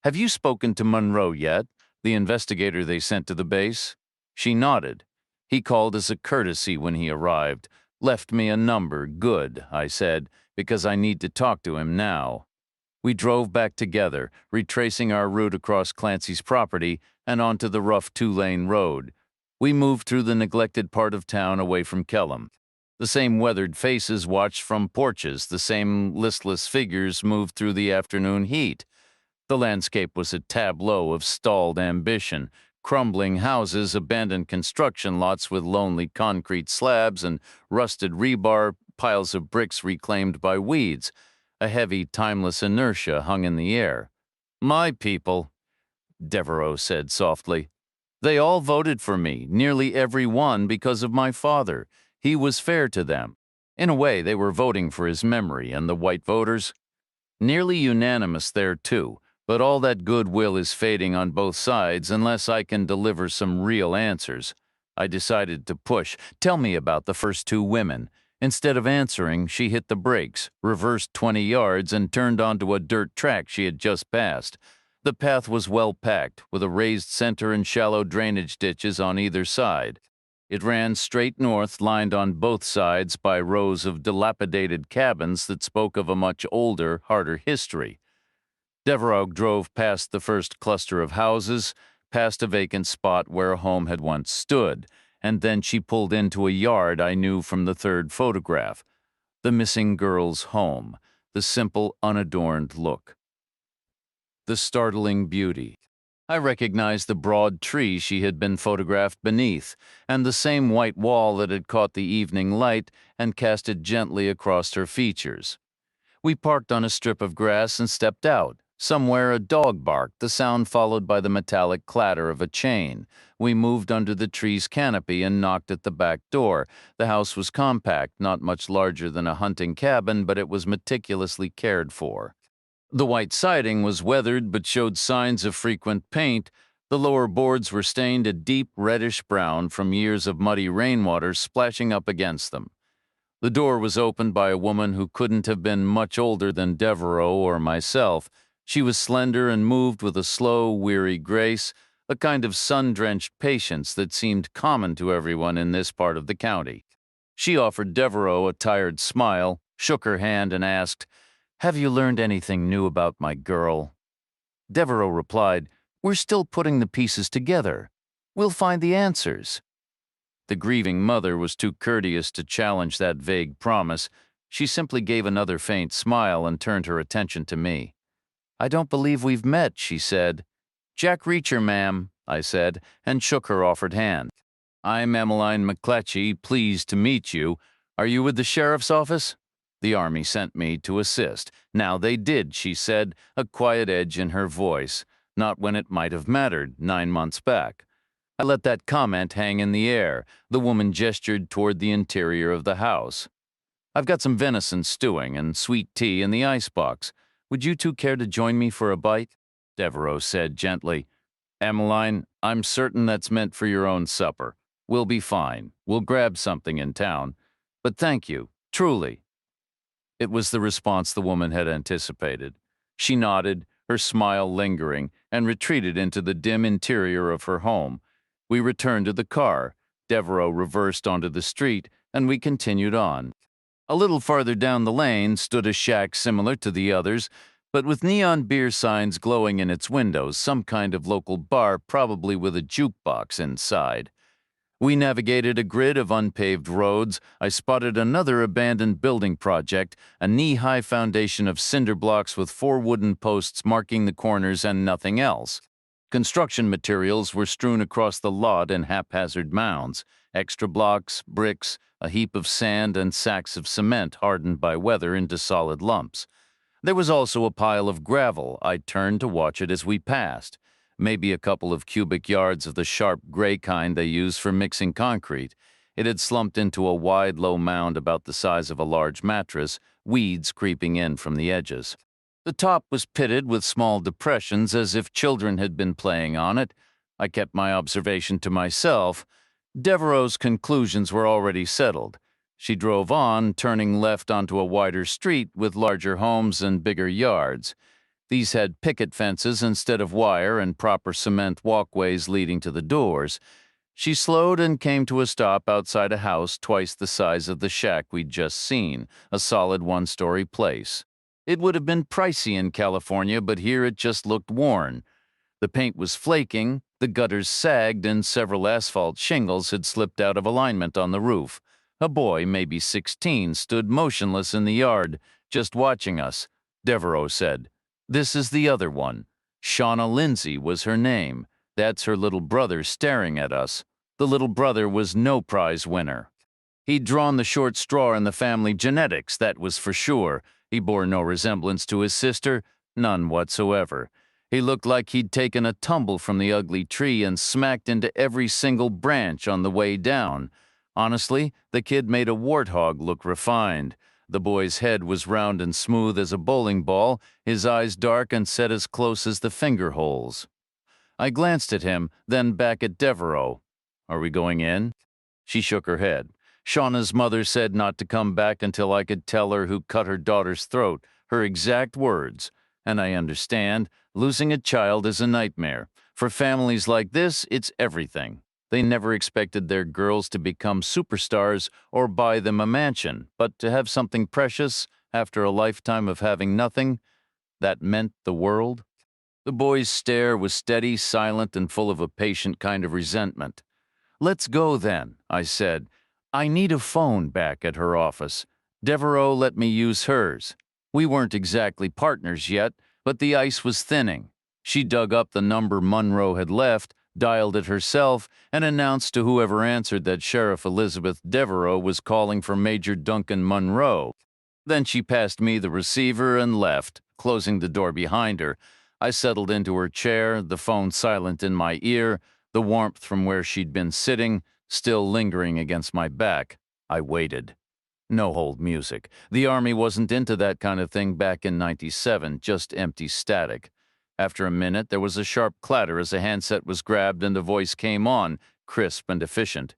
Have you spoken to Monroe yet, the investigator they sent to the base? She nodded. He called as a courtesy when he arrived. Left me a number. Good, I said, because I need to talk to him now. We drove back together, retracing our route across Clancy's property and onto the rough 2-lane road. We moved through the neglected part of town away from Kellam. The same weathered faces watched from porches, the same listless figures moved through the afternoon heat. The landscape was a tableau of stalled ambition, crumbling houses, abandoned construction lots with lonely concrete slabs and rusted rebar, piles of bricks reclaimed by weeds. A heavy, timeless inertia hung in the air. My people, Devereaux said softly. They all voted for me, nearly every one because of my father. He was fair to them. In a way, they were voting for his memory, and the white voters? Nearly unanimous there, too. But all that goodwill is fading on both sides unless I can deliver some real answers. I decided to push. Tell me about the first two women. Instead of answering, she hit the brakes, reversed 20 yards, and turned onto a dirt track she had just passed. The path was well packed, with a raised center and shallow drainage ditches on either side. It ran straight north, lined on both sides by rows of dilapidated cabins that spoke of a much older, harder history. Devereux drove past the first cluster of houses, past a vacant spot where a home had once stood, and then she pulled into a yard I knew from the third photograph. The missing girl's home, the simple, unadorned look. The startling beauty. I recognized the broad tree she had been photographed beneath, and the same white wall that had caught the evening light and cast it gently across her features. We parked on a strip of grass and stepped out. Somewhere a dog barked, the sound followed by the metallic clatter of a chain. We moved under the tree's canopy and knocked at the back door. The house was compact, not much larger than a hunting cabin, but it was meticulously cared for. The white siding was weathered but showed signs of frequent paint. The lower boards were stained a deep reddish brown from years of muddy rainwater splashing up against them. The door was opened by a woman who couldn't have been much older than Devereux or myself. She was slender and moved with a slow, weary grace, a kind of sun-drenched patience that seemed common to everyone in this part of the county. She offered Devereux a tired smile, shook her hand, and asked, "Have you learned anything new about my girl?" Devereux replied, "We're still putting the pieces together. We'll find the answers." The grieving mother was too courteous to challenge that vague promise. She simply gave another faint smile and turned her attention to me. "I don't believe we've met," she said. "Jack Reacher, ma'am," I said, and shook her offered hand. "I'm Emmeline McCletchy, pleased to meet you. Are you with the sheriff's office?" "The Army sent me to assist." "Now they did," she said, a quiet edge in her voice. Not when it might have mattered, 9 months back. I let that comment hang in the air. The woman gestured toward the interior of the house. "I've got some venison stewing and sweet tea in the icebox. Would you two care to join me for a bite?" Devereux said gently, "Emmeline, I'm certain that's meant for your own supper. We'll be fine. We'll grab something in town. But thank you, truly." It was the response the woman had anticipated. She nodded, her smile lingering, and retreated into the dim interior of her home. We returned to the car. Devereux reversed onto the street, and we continued on. A little farther down the lane stood a shack similar to the others, but with neon beer signs glowing in its windows, some kind of local bar, probably with a jukebox inside. We navigated a grid of unpaved roads. I spotted another abandoned building project, a knee-high foundation of cinder blocks with 4 wooden posts marking the corners and nothing else. Construction materials were strewn across the lot in haphazard mounds, extra blocks, bricks, a heap of sand, and sacks of cement hardened by weather into solid lumps. There was also a pile of gravel. I turned to watch it as we passed. Maybe a couple of cubic yards of the sharp gray kind they use for mixing concrete. It had slumped into a wide, low mound about the size of a large mattress, weeds creeping in from the edges. The top was pitted with small depressions as if children had been playing on it. I kept my observation to myself. Devereux's conclusions were already settled. She drove on, turning left onto a wider street with larger homes and bigger yards. These had picket fences instead of wire and proper cement walkways leading to the doors. She slowed and came to a stop outside a house twice the size of the shack we'd just seen, a solid 1-story place. It would have been pricey in California, but here it just looked worn. The paint was flaking, the gutters sagged, and several asphalt shingles had slipped out of alignment on the roof. A boy, maybe 16, stood motionless in the yard, just watching us. Devereux said, "This is the other one. Shauna Lindsay was her name. That's her little brother staring at us." The little brother was no prize winner. He'd drawn the short straw in the family genetics, that was for sure. He bore no resemblance to his sister, none whatsoever. He looked like he'd taken a tumble from the ugly tree and smacked into every single branch on the way down. Honestly, the kid made a warthog look refined. The boy's head was round and smooth as a bowling ball, his eyes dark and set as close as the finger holes. I glanced at him, then back at Devereaux. "Are we going in?" She shook her head. "Shauna's mother said not to come back until I could tell her who cut her daughter's throat, her exact words. And I understand, losing a child is a nightmare. For families like this, it's everything. They never expected their girls to become superstars or buy them a mansion, but to have something precious after a lifetime of having nothing, that meant the world." The boy's stare was steady, silent, and full of a patient kind of resentment. "Let's go then," I said. "I need a phone back at her office. Devereaux let me use hers. We weren't exactly partners yet, but the ice was thinning." She dug up the number Monroe had left, dialed it herself, and announced to whoever answered that Sheriff Elizabeth Devereaux was calling for Major Duncan Monroe. Then she passed me the receiver and left, closing the door behind her. I settled into her chair, the phone silent in my ear, the warmth from where she'd been sitting still lingering against my back. I waited. No hold music. The Army wasn't into that kind of thing back in '97, just empty static. After a minute, there was a sharp clatter as a handset was grabbed and a voice came on, crisp and efficient.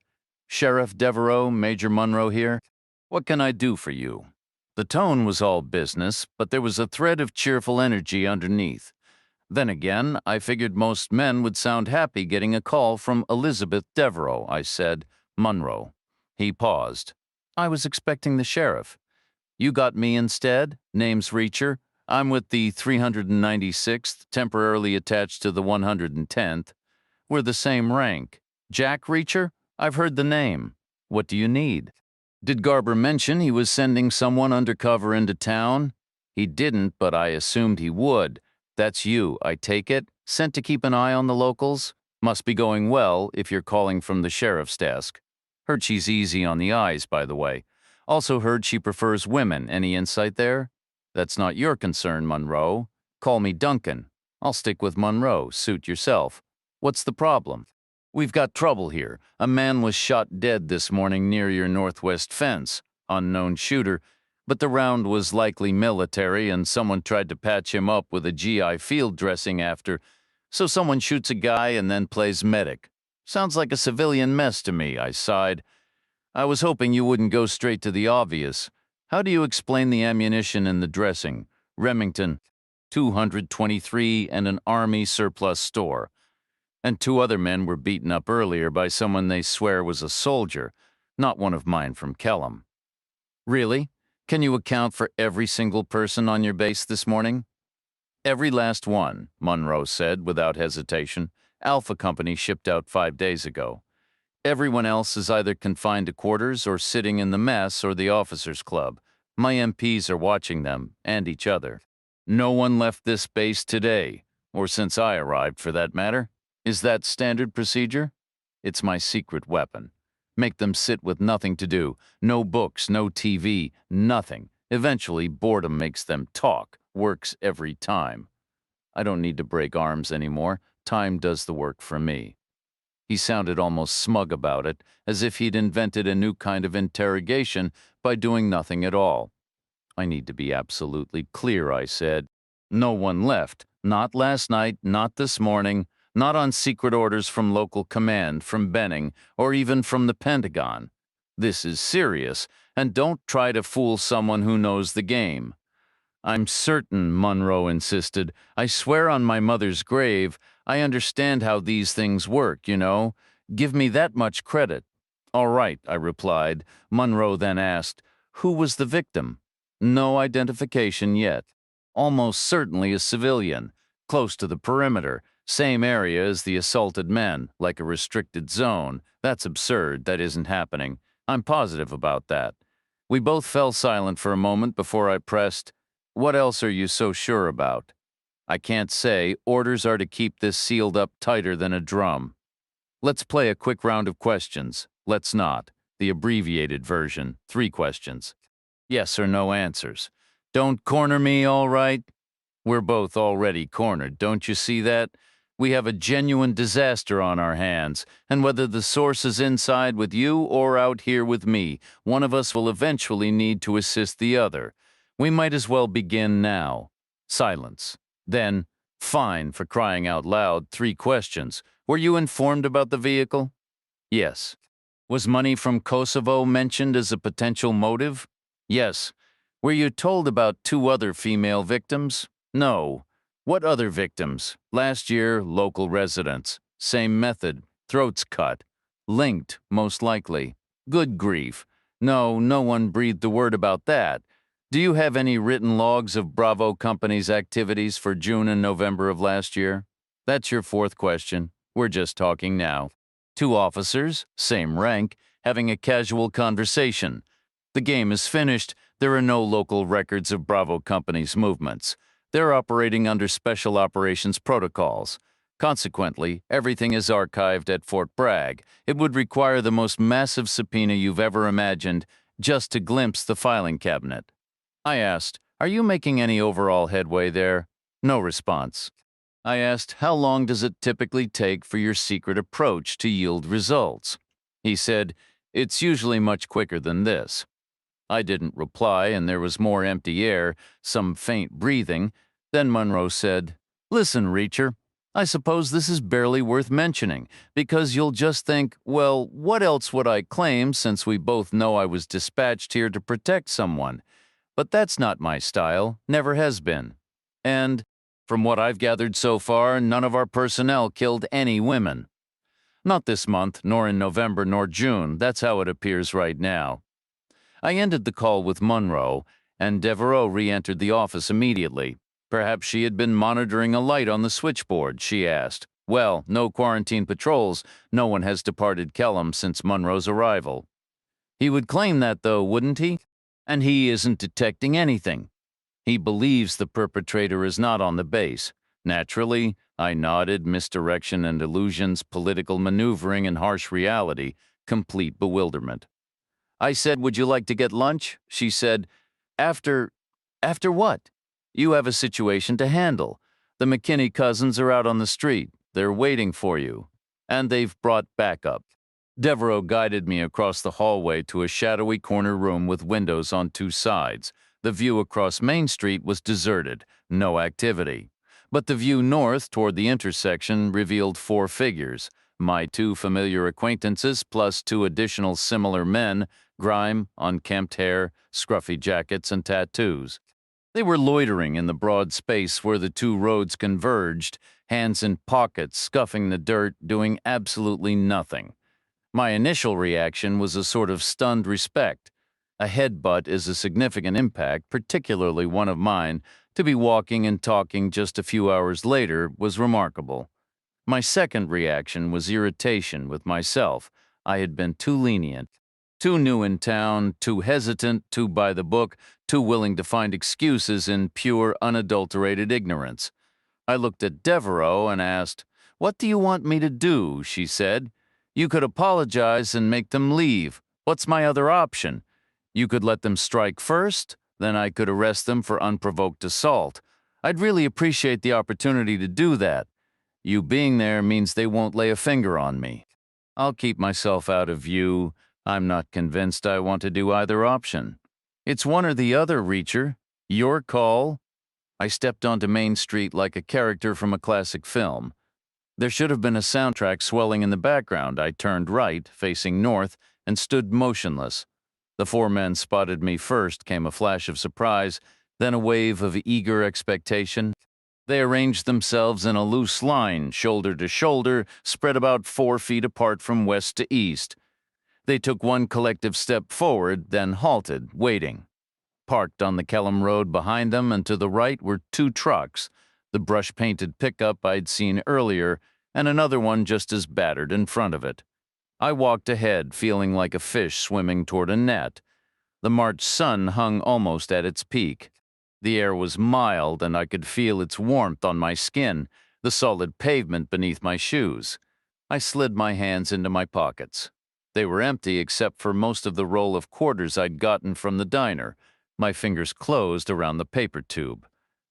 "Sheriff Devereaux, Major Monroe here. What can I do for you?" The tone was all business, but there was a thread of cheerful energy underneath. Then again, I figured most men would sound happy getting a call from Elizabeth Devereaux. I said, "Monroe." He paused. "I was expecting the sheriff." "You got me instead? Name's Reacher. I'm with the 396th, temporarily attached to the 110th. We're the same rank. Jack Reacher? I've heard the name. What do you need?" "Did Garber mention he was sending someone undercover into town?" "He didn't, but I assumed he would. That's you, I take it? Sent to keep an eye on the locals? Must be going well if you're calling from the sheriff's desk. Heard she's easy on the eyes, by the way. Also heard she prefers women. Any insight there?" "That's not your concern, Monroe. Call me Duncan. I'll stick with Monroe. Suit yourself. What's the problem?" "We've got trouble here. A man was shot dead this morning near your northwest fence. Unknown shooter. But the round was likely military, and someone tried to patch him up with a GI field dressing after. So someone shoots a guy and then plays medic. Sounds like a civilian mess to me," I sighed. "I was hoping you wouldn't go straight to the obvious. How do you explain the ammunition in the dressing? Remington, 223 and an Army surplus store. And 2 other men were beaten up earlier by someone they swear was a soldier, not one of mine from Kellam." "Really? Can you account for every single person on your base this morning?" "Every last one," Monroe said without hesitation. "Alpha Company shipped out 5 days ago. Everyone else is either confined to quarters or sitting in the mess or the officers' club. My MPs are watching them, and each other. No one left this base today, or since I arrived for that matter. Is that standard procedure? It's my secret weapon. Make them sit with nothing to do, no books, no TV, nothing. Eventually, boredom makes them talk, works every time. I don't need to break arms anymore. Time does the work for me." He sounded almost smug about it, as if he'd invented a new kind of interrogation by doing nothing at all. "I need to be absolutely clear," I said. "No one left. Not last night, not this morning, not on secret orders from local command, from Benning, or even from the Pentagon. This is serious, and don't try to fool someone who knows the game." "I'm certain," Monroe insisted. "I swear on my mother's grave, I understand how these things work, you know. Give me that much credit." "All right," I replied. Monroe then asked, "Who was the victim?" "No identification yet. Almost certainly a civilian, close to the perimeter, same area as the assaulted men, like a restricted zone. That's absurd, that isn't happening. I'm positive about that." We both fell silent for a moment before I pressed, "What else are you so sure about?" "I can't say. Orders are to keep this sealed up tighter than a drum." "Let's play a quick round of questions." "Let's not. The abbreviated version, 3 questions. Yes or no answers. Don't corner me, all right?" "We're both already cornered, don't you see that? We have a genuine disaster on our hands, and whether the source is inside with you or out here with me, one of us will eventually need to assist the other. We might as well begin now. Silence. Then, fine, for crying out loud, 3 questions. Were you informed about the vehicle? Yes. Was money from Kosovo mentioned as a potential motive? Yes. Were you told about 2 other female victims? No. What other victims? Last year, local residents. Same method. Throats cut. Linked, most likely. Good grief. No, no one breathed a word about that. Do you have any written logs of Bravo Company's activities for June and November of last year? That's your 4th question. We're just talking now. 2 officers, same rank, having a casual conversation. The game is finished. There are no local records of Bravo Company's movements. They're operating under special operations protocols. Consequently, everything is archived at Fort Bragg. It would require the most massive subpoena you've ever imagined just to glimpse the filing cabinet. I asked, "Are you making any overall headway there?" No response. I asked, "How long does it typically take for your secret approach to yield results?" He said, "It's usually much quicker than this." I didn't reply, and there was more empty air, some faint breathing. Then Monroe said, "Listen, Reacher, I suppose this is barely worth mentioning, because you'll just think, well, what else would I claim since we both know I was dispatched here to protect someone? But that's not my style, never has been. And, from what I've gathered so far, none of our personnel killed any women. Not this month, nor in November, nor June. That's how it appears right now." I ended the call with Monroe, and Devereaux re-entered the office immediately. Perhaps she had been monitoring a light on the switchboard, she asked. Well, no quarantine patrols. No one has departed Kellam since Monroe's arrival. He would claim that, though, wouldn't he? And he isn't detecting anything. He believes the perpetrator is not on the base. Naturally, I nodded, misdirection and illusions, political maneuvering and harsh reality, complete bewilderment. I said, "Would you like to get lunch?" She said, After what? You have a situation to handle. The McKinney cousins are out on the street. They're waiting for you. And they've brought backup." Devereaux guided me across the hallway to a shadowy corner room with windows on 2 sides. The view across Main Street was deserted, no activity. But the view north toward the intersection revealed 4 figures. My 2 familiar acquaintances plus 2 additional similar men, grime, unkempt hair, scruffy jackets, and tattoos. They were loitering in the broad space where the 2 roads converged, hands in pockets, scuffing the dirt, doing absolutely nothing. My initial reaction was a sort of stunned respect. A headbutt is a significant impact, particularly one of mine. To be walking and talking just a few hours later was remarkable. My second reaction was irritation with myself. I had been too lenient. Too new in town, too hesitant, too by the book, too willing to find excuses in pure, unadulterated ignorance. I looked at Devereaux and asked, "What do you want me to do?" She said, "You could apologize and make them leave. What's my other option? You could let them strike first, then I could arrest them for unprovoked assault. I'd really appreciate the opportunity to do that. You being there means they won't lay a finger on me. I'll keep myself out of view. I'm not convinced I want to do either option. It's one or the other, Reacher. Your call." I stepped onto Main Street like a character from a classic film. There should have been a soundtrack swelling in the background. I turned right, facing north, and stood motionless. The 4 men spotted me first, came a flash of surprise, then a wave of eager expectation. They arranged themselves in a loose line, shoulder to shoulder, spread about 4 feet apart from west to east. They took one collective step forward, then halted, waiting. Parked on the Kellam Road behind them and to the right were 2 trucks, the brush-painted pickup I'd seen earlier, and another one just as battered in front of it. I walked ahead, feeling like a fish swimming toward a net. The March sun hung almost at its peak. The air was mild, and I could feel its warmth on my skin, the solid pavement beneath my shoes. I slid my hands into my pockets. They were empty except for most of the roll of quarters I'd gotten from the diner. My fingers closed around the paper tube.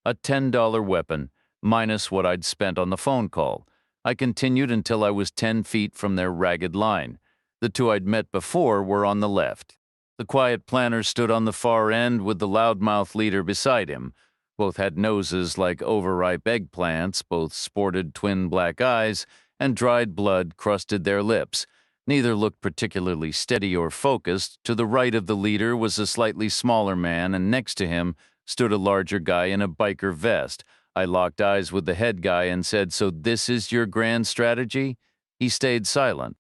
A $10 weapon, minus what I'd spent on the phone call. I continued until I was 10 feet from their ragged line. The two I'd met before were on the left. The quiet planner stood on the far end with the loudmouth leader beside him. Both had noses like overripe eggplants, both sported twin black eyes, and dried blood crusted their lips. Neither looked particularly steady or focused. To the right of the leader was a slightly smaller man, and next to him stood a larger guy in a biker vest. I locked eyes with the head guy and said, "So this is your grand strategy?" He stayed silent.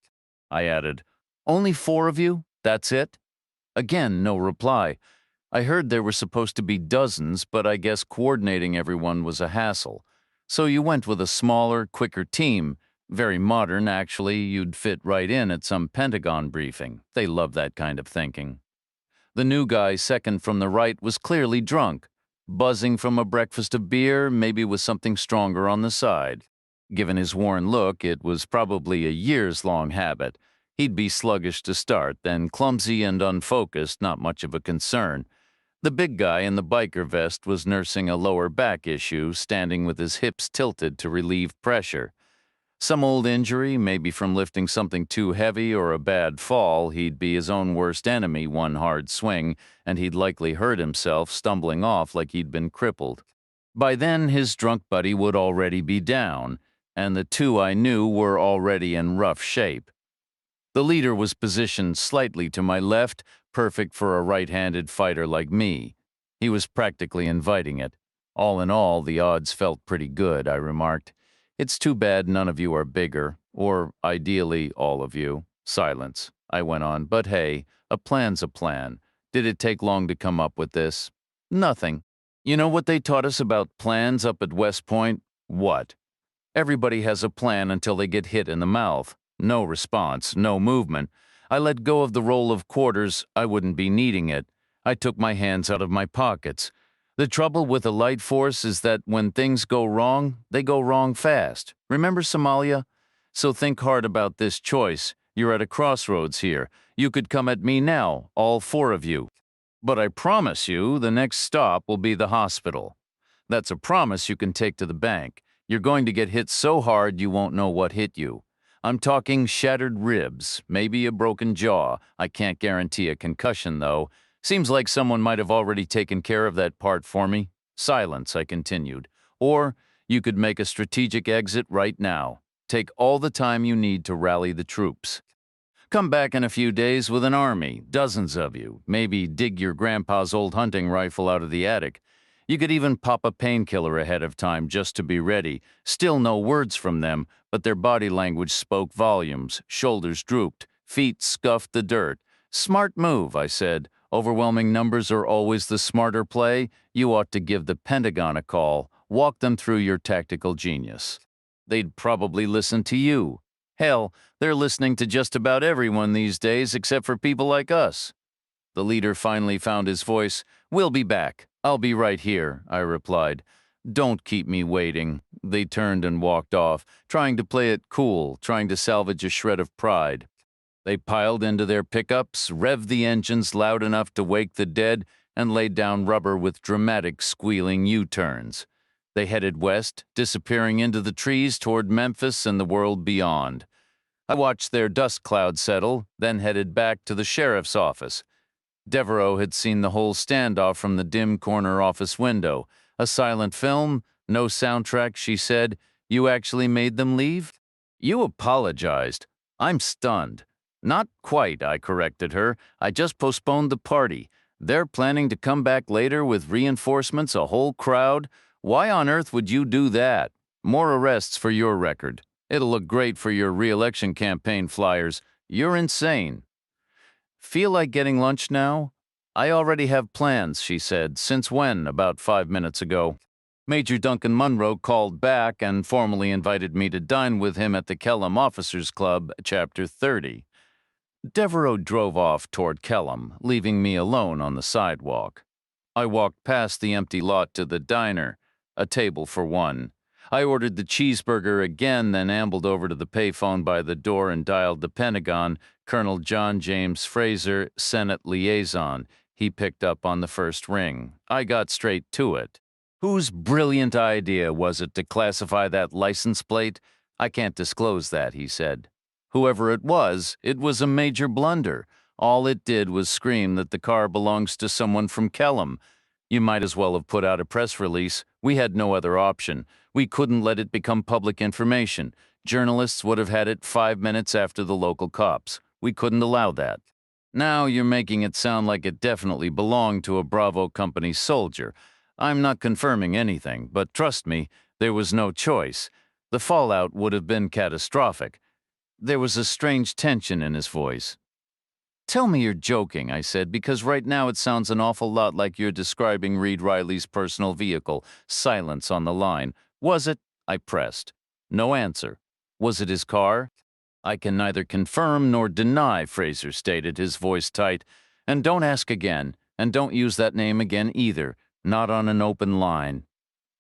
I added, "Only 4 of you? That's it?" Again, no reply. I heard there were supposed to be dozens, but I guess coordinating everyone was a hassle. So you went with a smaller, quicker team. Very modern, actually. You'd fit right in at some Pentagon briefing. They love that kind of thinking. The new guy second from the right was clearly drunk, buzzing from a breakfast of beer, maybe with something stronger on the side. Given his worn look, it was probably a years-long habit. He'd be sluggish to start, then clumsy and unfocused, not much of a concern. The big guy in the biker vest was nursing a lower back issue, standing with his hips tilted to relieve pressure. Some old injury, maybe from lifting something too heavy or a bad fall. He'd be his own worst enemy one hard swing, and he'd likely hurt himself, stumbling off like he'd been crippled. By then, his drunk buddy would already be down, and the two I knew were already in rough shape. The leader was positioned slightly to my left, perfect for a right-handed fighter like me. He was practically inviting it. All in all, the odds felt pretty good, I remarked. "It's too bad none of you are bigger, or ideally all of you." Silence. I went on, "But hey, a plan's a plan. Did it take long to come up with this?" "Nothing. You know what they taught us about plans up at West Point?" "What?" "Everybody has a plan until they get hit in the mouth. No response, no movement. I let go of the roll of quarters. I wouldn't be needing it. I took my hands out of my pockets. The trouble with a light force is that when things go wrong, they go wrong fast. Remember Somalia? So think hard about this choice. You're at a crossroads here. You could come at me now, all 4 of you. But I promise you, the next stop will be the hospital. That's a promise you can take to the bank. You're going to get hit so hard you won't know what hit you. I'm talking shattered ribs, maybe a broken jaw. I can't guarantee a concussion, though. Seems like someone might have already taken care of that part for me." Silence, I continued. "Or you could make a strategic exit right now. Take all the time you need to rally the troops. Come back in a few days with an army, dozens of you. Maybe dig your grandpa's old hunting rifle out of the attic. You could even pop a painkiller ahead of time just to be ready. Still no words from them, but their body language spoke volumes. Shoulders drooped, feet scuffed the dirt. Smart move, I said. Overwhelming numbers are always the smarter play. You ought to give the Pentagon a call. Walk them through your tactical genius. They'd probably listen to you. Hell, they're listening to just about everyone these days except for people like us." The leader finally found his voice. "We'll be back. I'll be right here," I replied. "Don't keep me waiting." They turned and walked off, trying to play it cool, trying to salvage a shred of pride. They piled into their pickups, revved the engines loud enough to wake the dead, and laid down rubber with dramatic squealing U-turns. They headed west, disappearing into the trees toward Memphis and the world beyond. I watched their dust cloud settle, then headed back to the sheriff's office. Devereaux had seen the whole standoff from the dim corner office window. "A silent film, no soundtrack," she said. "You actually made them leave?" "You apologized." "I'm stunned." "Not quite," I corrected her. "I just postponed the party. They're planning to come back later with reinforcements, a whole crowd. Why on earth would you do that? More arrests for your record. It'll look great for your re-election campaign flyers. You're insane." "Feel like getting lunch now?" "I already have plans," she said. "Since when?" "About 5 minutes ago. Major Duncan Munro called back and formally invited me to dine with him at the Kellam Officers Club, Chapter 30. Devereaux drove off toward Kellam, leaving me alone on the sidewalk. I walked past the empty lot to the diner, a table for one. I ordered the cheeseburger again, then ambled over to the payphone by the door and dialed the Pentagon. Colonel John James Fraser, Senate liaison. He picked up on the first ring. I got straight to it. "Whose brilliant idea was it to classify that license plate?" I can't disclose that, he said. Whoever it was a major blunder. All it did was scream that the car belongs to someone from Kellam. You might as well have put out a press release. We had no other option. We couldn't let it become public information. Journalists would have had it 5 minutes after the local cops. We couldn't allow that. Now you're making it sound like it definitely belonged to a Bravo company soldier. I'm not confirming anything, but trust me, there was no choice. The fallout would have been catastrophic. There was a strange tension in his voice. Tell me you're joking, I said, because right now it sounds an awful lot like you're describing Reed Riley's personal vehicle. Silence on the line. Was it? I pressed. No answer. Was it his car? I can neither confirm nor deny, Fraser stated, his voice tight. And don't ask again, and don't use that name again either, not on an open line.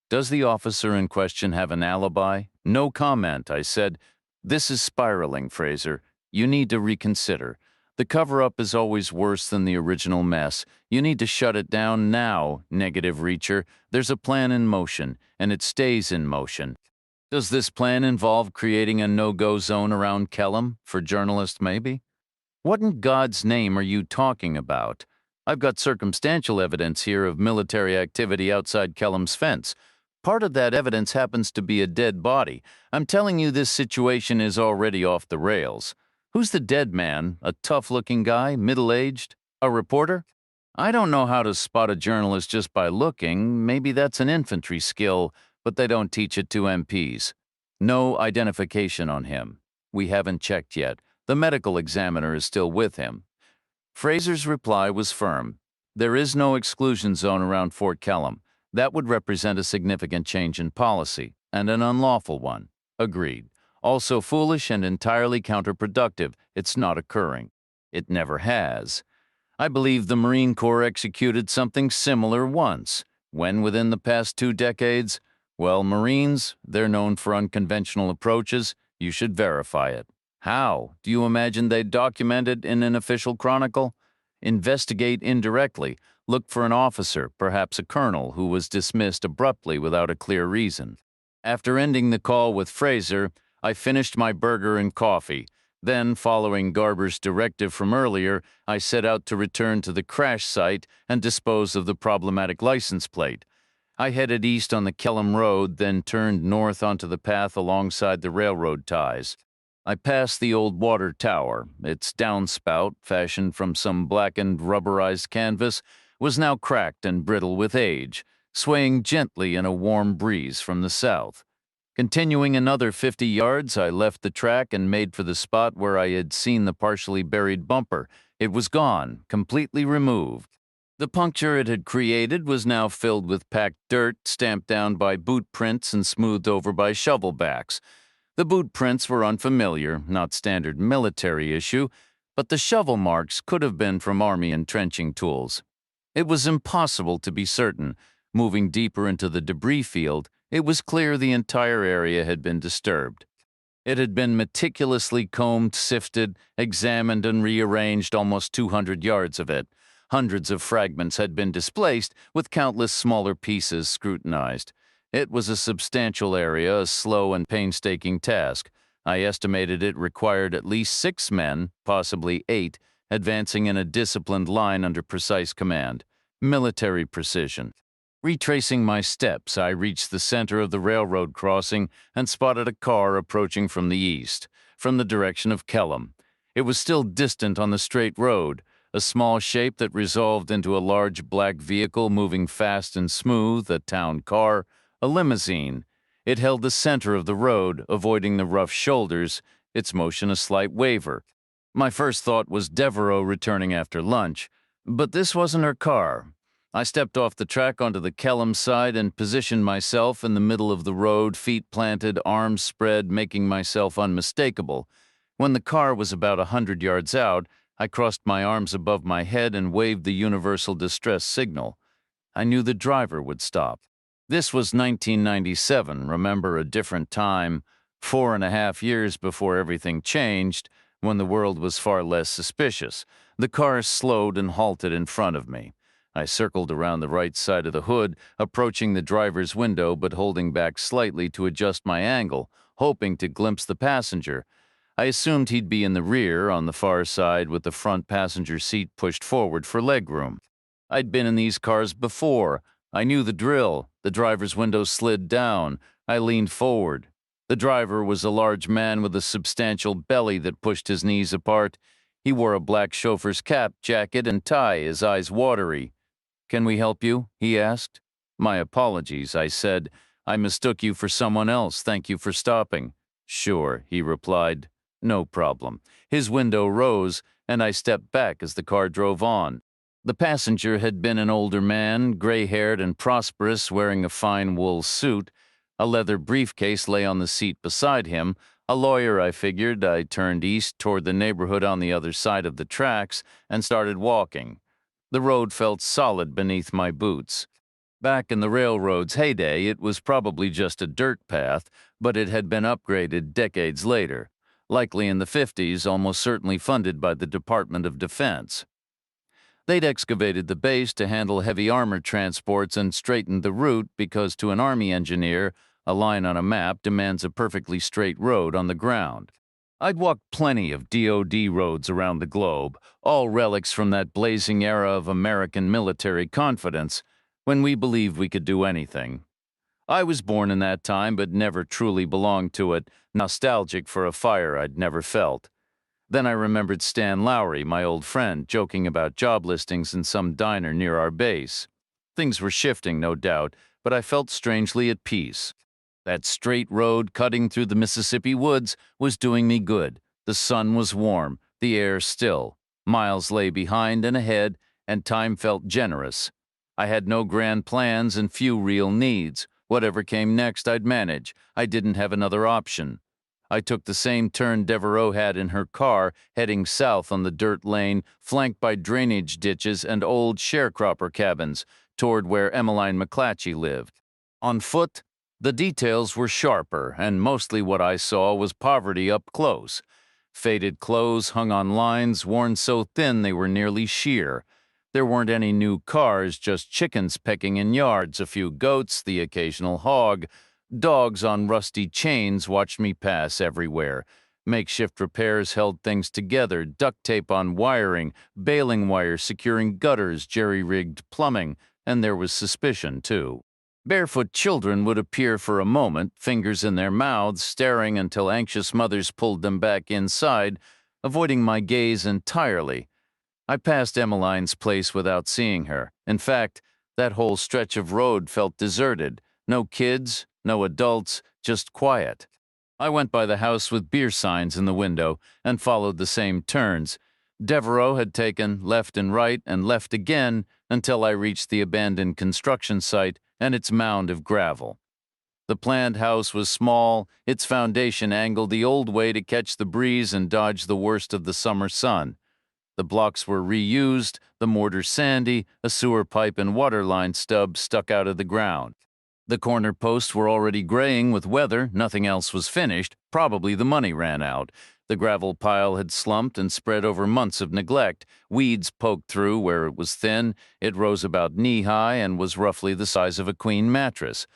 Does the officer in question have an alibi? No comment, I said. This is spiraling, Fraser. You need to reconsider. The cover-up is always worse than the original mess. You need to shut it down now, negative reacher. There's a plan in motion, and it stays in motion. Does this plan involve creating a no-go zone around Kellam, for journalists maybe? What in God's name are you talking about? I've got circumstantial evidence here of military activity outside Kellam's fence. Part of that evidence happens to be a dead body. I'm telling you this situation is already off the rails. Who's the dead man? A tough-looking guy, middle-aged? A reporter? I don't know how to spot a journalist just by looking. Maybe that's an infantry skill, but they don't teach it to MPs. No identification on him. We haven't checked yet. The medical examiner is still with him. Fraser's reply was firm. There is no exclusion zone around Fort Kellam. That would represent a significant change in policy, and an unlawful one. Agreed. Also foolish and entirely counterproductive. It's not occurring. It never has. I believe the Marine Corps executed something similar once. When within the past 2 decades? Well, Marines, they're known for unconventional approaches. You should verify it. How? Do you imagine they'd document it in an official chronicle? Investigate indirectly. Look for an officer, perhaps a colonel, who was dismissed abruptly without a clear reason. After ending the call with Fraser, I finished my burger and coffee. Then, following Garber's directive from earlier, I set out to return to the crash site and dispose of the problematic license plate. I headed east on the Kellam Road, then turned north onto the path alongside the railroad ties. I passed the old water tower. Its downspout, fashioned from some blackened rubberized canvas, was now cracked and brittle with age, swaying gently in a warm breeze from the south. Continuing another 50 yards, I left the track and made for the spot where I had seen the partially buried bumper. It was gone, completely removed. The puncture it had created was now filled with packed dirt, stamped down by boot prints and smoothed over by shovel backs. The boot prints were unfamiliar, not standard military issue, but the shovel marks could have been from Army entrenching tools. It was impossible to be certain. Moving deeper into the debris field, it was clear the entire area had been disturbed. It had been meticulously combed, sifted, examined, and rearranged, almost 200 yards of it. Hundreds of fragments had been displaced, with countless smaller pieces scrutinized. It was a substantial area, a slow and painstaking task. I estimated it required at least 6 men, possibly 8, advancing in a disciplined line under precise command. Military precision. Retracing my steps, I reached the center of the railroad crossing and spotted a car approaching from the east, from the direction of Kellam. It was still distant on the straight road, a small shape that resolved into a large black vehicle moving fast and smooth, a town car, a limousine. It held the center of the road, avoiding the rough shoulders, its motion a slight waver. My first thought was Devereaux returning after lunch, but this wasn't her car. I stepped off the track onto the Kellam side and positioned myself in the middle of the road, feet planted, arms spread, making myself unmistakable. When the car was about 100 yards out, I crossed my arms above my head and waved the universal distress signal. I knew the driver would stop. This was 1997, remember, a different time, 4.5 years before everything changed, when the world was far less suspicious. The car slowed and halted in front of me. I circled around the right side of the hood, approaching the driver's window but holding back slightly to adjust my angle, hoping to glimpse the passenger. I assumed he'd be in the rear, on the far side, with the front passenger seat pushed forward for legroom. I'd been in these cars before. I knew the drill. The driver's window slid down. I leaned forward. The driver was a large man with a substantial belly that pushed his knees apart. He wore a black chauffeur's cap, jacket, and tie, his eyes watery. "Can we help you?" he asked. "My apologies," I said. "I mistook you for someone else. Thank you for stopping." "Sure," he replied. "No problem." His window rose, and I stepped back as the car drove on. The passenger had been an older man, gray-haired and prosperous, wearing a fine wool suit. A leather briefcase lay on the seat beside him. A lawyer, I figured. I turned east toward the neighborhood on the other side of the tracks and started walking. The road felt solid beneath my boots. Back in the railroad's heyday, it was probably just a dirt path, but it had been upgraded decades later, likely in the 50s, almost certainly funded by the Department of Defense. They'd excavated the base to handle heavy armor transports and straightened the route because to an Army engineer, a line on a map demands a perfectly straight road on the ground. I'd walked plenty of DoD roads around the globe, all relics from that blazing era of American military confidence, when we believed we could do anything. I was born in that time but never truly belonged to it, nostalgic for a fire I'd never felt. Then I remembered Stan Lowry, my old friend, joking about job listings in some diner near our base. Things were shifting, no doubt, but I felt strangely at peace. That straight road cutting through the Mississippi woods was doing me good. The sun was warm, the air still. Miles lay behind and ahead, and time felt generous. I had no grand plans and few real needs. Whatever came next, I'd manage. I didn't have another option. I took the same turn Devereaux had in her car, heading south on the dirt lane, flanked by drainage ditches and old sharecropper cabins, toward where Emmeline McClatchy lived. On foot, the details were sharper, and mostly what I saw was poverty up close. Faded clothes hung on lines, worn so thin they were nearly sheer. There weren't any new cars, just chickens pecking in yards, a few goats, the occasional hog. Dogs on rusty chains watched me pass everywhere. Makeshift repairs held things together, duct tape on wiring, baling wire securing gutters, jerry-rigged plumbing, and there was suspicion, too. Barefoot children would appear for a moment, fingers in their mouths, staring until anxious mothers pulled them back inside, avoiding my gaze entirely. I passed Emmeline's place without seeing her. In fact, that whole stretch of road felt deserted. No kids, no adults, just quiet. I went by the house with beer signs in the window and followed the same turns. Devereaux had taken left and right and left again until I reached the abandoned construction site and its mound of gravel. The planned house was small, its foundation angled the old way to catch the breeze and dodge the worst of the summer sun. The blocks were reused, the mortar sandy, a sewer pipe and water line stub stuck out of the ground. The corner posts were already graying with weather, nothing else was finished, probably the money ran out. The gravel pile had slumped and spread over months of neglect. Weeds poked through where it was thin. It rose about knee-high and was roughly the size of a queen mattress.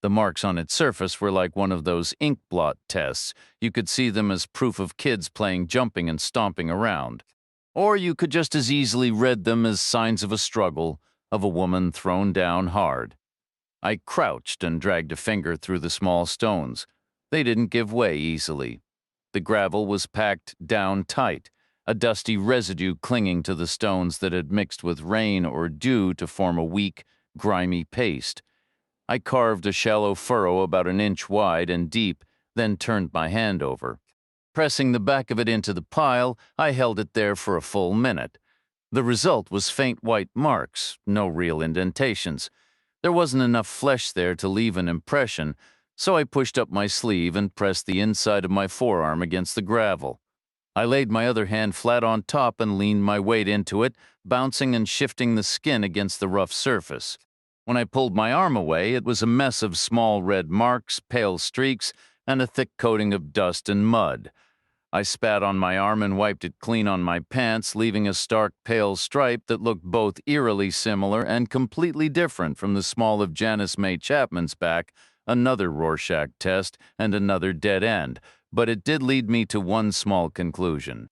The marks on its surface were like one of those ink blot tests. You could see them as proof of kids playing jumping and stomping around. Or you could just as easily read them as signs of a struggle, of a woman thrown down hard. I crouched and dragged a finger through the small stones. They didn't give way easily. The gravel was packed down tight, a dusty residue clinging to the stones that had mixed with rain or dew to form a weak, grimy paste. I carved a shallow furrow about an inch wide and deep, then turned my hand over. Pressing the back of it into the pile, I held it there for a full minute. The result was faint white marks, no real indentations. There wasn't enough flesh there to leave an impression, so I pushed up my sleeve and pressed the inside of my forearm against the gravel. I laid my other hand flat on top and leaned my weight into it, bouncing and shifting the skin against the rough surface. When I pulled my arm away, it was a mess of small red marks, pale streaks, and a thick coating of dust and mud. I spat on my arm and wiped it clean on my pants, leaving a stark pale stripe that looked both eerily similar and completely different from the small of Janice May Chapman's back Another Rorschach test and another dead end, but it did lead me to one small conclusion.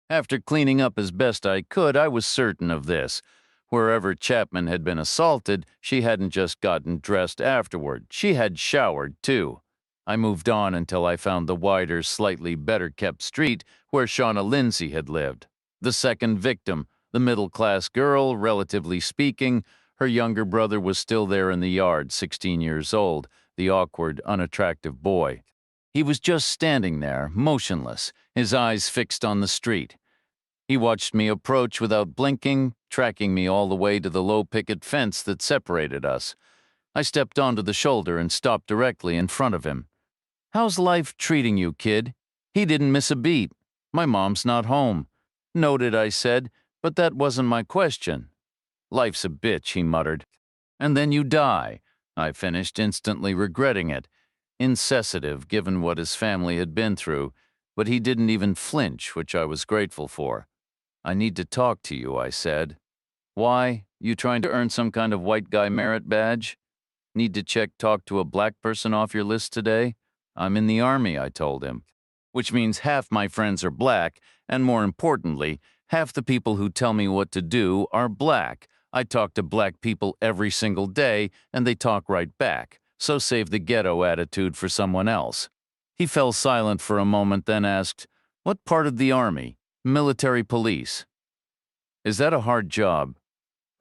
After cleaning up as best I could, I was certain of this. Wherever Chapman had been assaulted, she hadn't just gotten dressed afterward. She had showered, too. I moved on until I found the wider, slightly better-kept street where Shauna Lindsay had lived. The second victim, the middle-class girl, relatively speaking, her younger brother was still there in the yard, 16 years old, the awkward, unattractive boy. He was just standing there, motionless, his eyes fixed on the street. He watched me approach without blinking, tracking me all the way to the low picket fence that separated us. I stepped onto the shoulder and stopped directly in front of him. "How's life treating you, kid?" He didn't miss a beat. "My mom's not home." "Noted," I said, "but that wasn't my question." "Life's a bitch," he muttered. "And then you die," I finished, instantly regretting it. Insensitive, given what his family had been through, but he didn't even flinch, which I was grateful for. "I need to talk to you," I said. "Why? You trying to earn some kind of white guy merit badge? Need to talk to a black person off your list today? I'm in the Army," I told him. "Which means half my friends are black, and more importantly, half the people who tell me what to do are black. I talk to black people every single day, and they talk right back, so save the ghetto attitude for someone else." He fell silent for a moment, then asked, "What part of the Army? Military police. Is that a hard job?"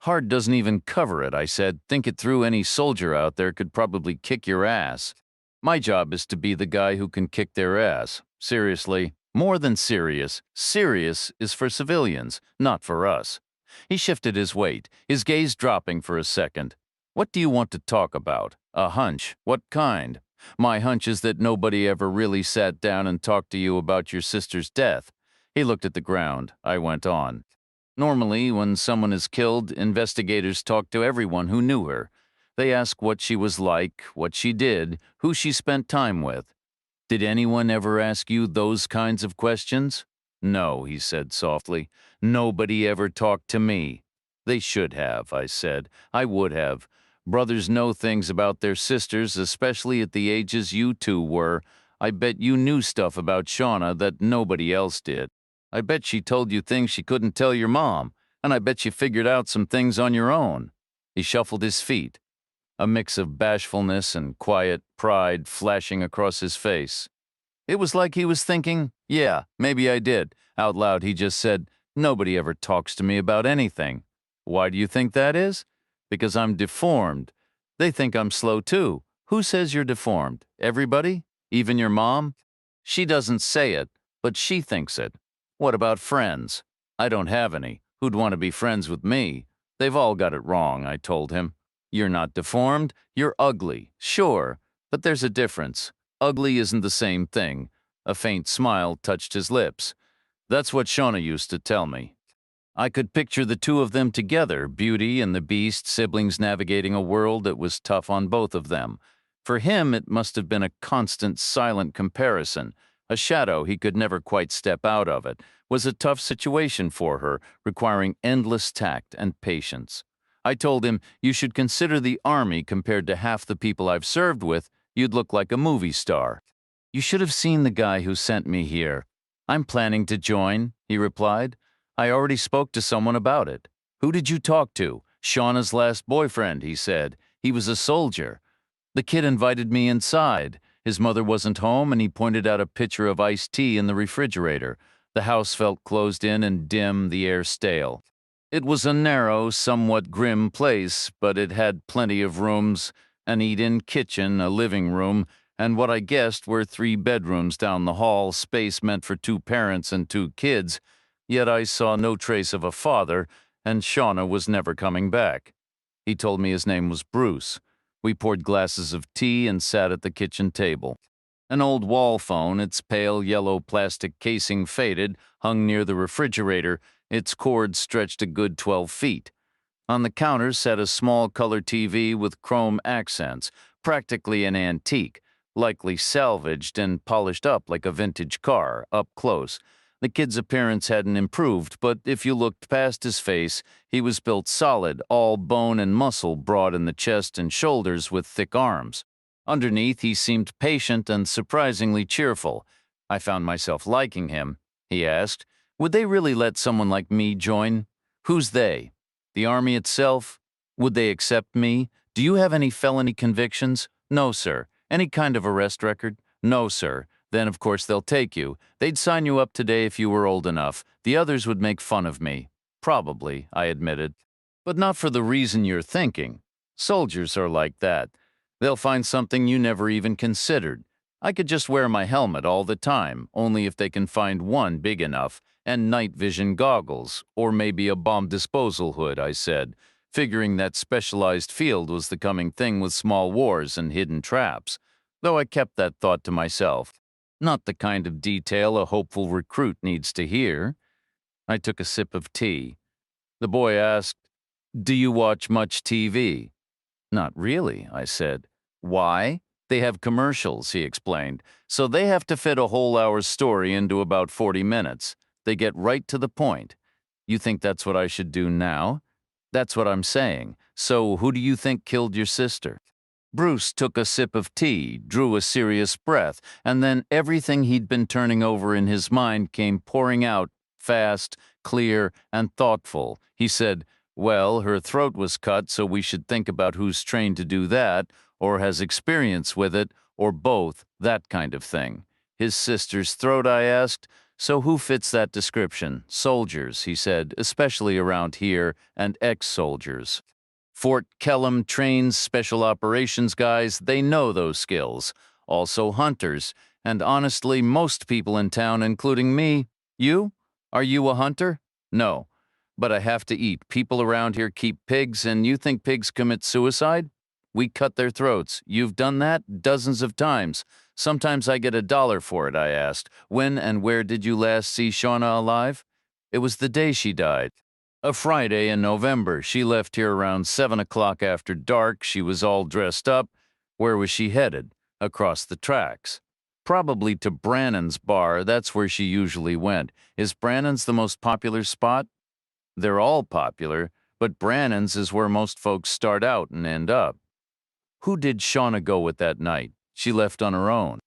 "Hard doesn't even cover it," I said. "Think it through, any soldier out there could probably kick your ass. My job is to be the guy who can kick their ass. Seriously, more than serious. Serious is for civilians, not for us." He shifted his weight, his gaze dropping for a second. "What do you want to talk about? A hunch? What kind?" "My hunch is that nobody ever really sat down and talked to you about your sister's death." He looked at the ground. I went on. "Normally, when someone is killed, investigators talk to everyone who knew her. They ask what she was like, what she did, who she spent time with. Did anyone ever ask you those kinds of questions?" "No," he said softly. "Nobody ever talked to me." "They should have," I said. "I would have. Brothers know things about their sisters, especially at the ages you two were. I bet you knew stuff about Shauna that nobody else did. I bet she told you things she couldn't tell your mom, and I bet you figured out some things on your own." He shuffled his feet, a mix of bashfulness and quiet pride flashing across his face. It was like he was thinking, "Yeah, maybe I did." Out loud he just said, "Nobody ever talks to me about anything." "Why do you think that is?" "Because I'm deformed. They think I'm slow too." "Who says you're deformed? Everybody? Even your mom?" "She doesn't say it, but she thinks it." "What about friends?" "I don't have any. Who'd want to be friends with me?" "They've all got it wrong," I told him. "You're not deformed. You're ugly. Sure, but there's a difference. Ugly isn't the same thing." A faint smile touched his lips. "That's what Shauna used to tell me." I could picture the two of them together, Beauty and the Beast, siblings navigating a world that was tough on both of them. For him, it must have been a constant, silent comparison. A shadow he could never quite step out of. It was a tough situation for her, requiring endless tact and patience. I told him, "You should consider the Army compared to half the people I've served with. You'd look like a movie star." "You should have seen the guy who sent me here." "I'm planning to join," he replied. "I already spoke to someone about it." "Who did you talk to?" "Shauna's last boyfriend," he said. "He was a soldier." "The kid invited me inside. His mother wasn't home, and he pointed out a pitcher of iced tea in the refrigerator. The house felt closed in and dim, the air stale. It was a narrow, somewhat grim place, but it had plenty of rooms, an eat-in kitchen, a living room, and what I guessed were 3 bedrooms down the hall, space meant for 2 parents and 2 kids. Yet I saw no trace of a father, and Shauna was never coming back. He told me his name was Bruce. We poured glasses of tea and sat at the kitchen table. An old wall phone, its pale yellow plastic casing faded, hung near the refrigerator, its cord stretched a good 12 feet. On the counter sat a small color TV with chrome accents, practically an antique, likely salvaged and polished up like a vintage car, up close. The kid's appearance hadn't improved, but if you looked past his face, he was built solid, all bone and muscle, broad in the chest and shoulders with thick arms. Underneath, he seemed patient and surprisingly cheerful. I found myself liking him. He asked, would they really let someone like me join? Who's they? The Army itself? Would they accept me? Do you have any felony convictions? No, sir. Any kind of arrest record? No, sir. Then, of course, they'll take you. They'd sign you up today if you were old enough. The others would make fun of me. Probably, I admitted. But not for the reason you're thinking. Soldiers are like that. They'll find something you never even considered. I could just wear my helmet all the time, only if they can find one big enough, and night vision goggles, or maybe a bomb disposal hood, I said, figuring that specialized field was the coming thing with small wars and hidden traps, though I kept that thought to myself. Not the kind of detail a hopeful recruit needs to hear. I took a sip of tea. The boy asked, do you watch much TV? Not really, I said. Why? They have commercials, he explained, so they have to fit a whole hour's story into about 40 minutes. They get right to the point. You think that's what I should do now? That's what I'm saying. So who do you think killed your sister? Bruce took a sip of tea, drew a serious breath, and then everything he'd been turning over in his mind came pouring out, fast, clear, and thoughtful. He said, well, her throat was cut, so we should think about who's trained to do that, or has experience with it, or both, that kind of thing. His sister's throat, I asked. So who fits that description? Soldiers, he said, especially around here, and ex-soldiers. Fort Kellam trains special operations guys, they know those skills. Also hunters, and honestly, most people in town, including me. You? Are you a hunter? No. But I have to eat. People around here keep pigs, and you think pigs commit suicide? We cut their throats. You've done that dozens of times. Sometimes I get $1 for it, I asked. When and where did you last see Shauna alive? It was the day she died. A Friday in November. She left here around 7 o'clock after dark. She was all dressed up. Where was she headed? Across the tracks. Probably to Brannan's bar. That's where she usually went. Is Brannan's the most popular spot? They're all popular, but Brannan's is where most folks start out and end up. Who did Shauna go with that night? She left on her own.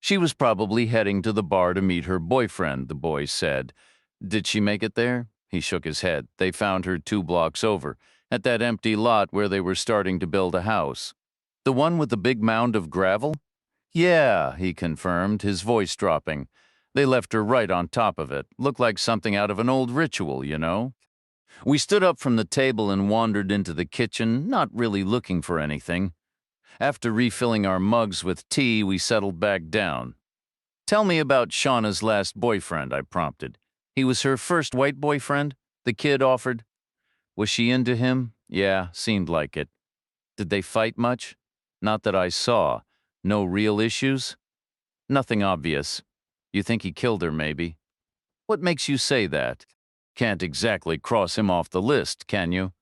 She was probably heading to the bar to meet her boyfriend, the boy said. Did she make it there? He shook his head. They found her 2 blocks over, at that empty lot where they were starting to build a house. The one with the big mound of gravel? Yeah, he confirmed, his voice dropping. They left her right on top of it. Looked like something out of an old ritual, you know? We stood up from the table and wandered into the kitchen, not really looking for anything. After refilling our mugs with tea, we settled back down. Tell me about Shauna's last boyfriend, I prompted. He was her first white boyfriend? The kid offered. Was she into him? Yeah, seemed like it. Did they fight much? Not that I saw. No real issues? Nothing obvious. You think he killed her, maybe? What makes you say that? Can't exactly cross him off the list, can you?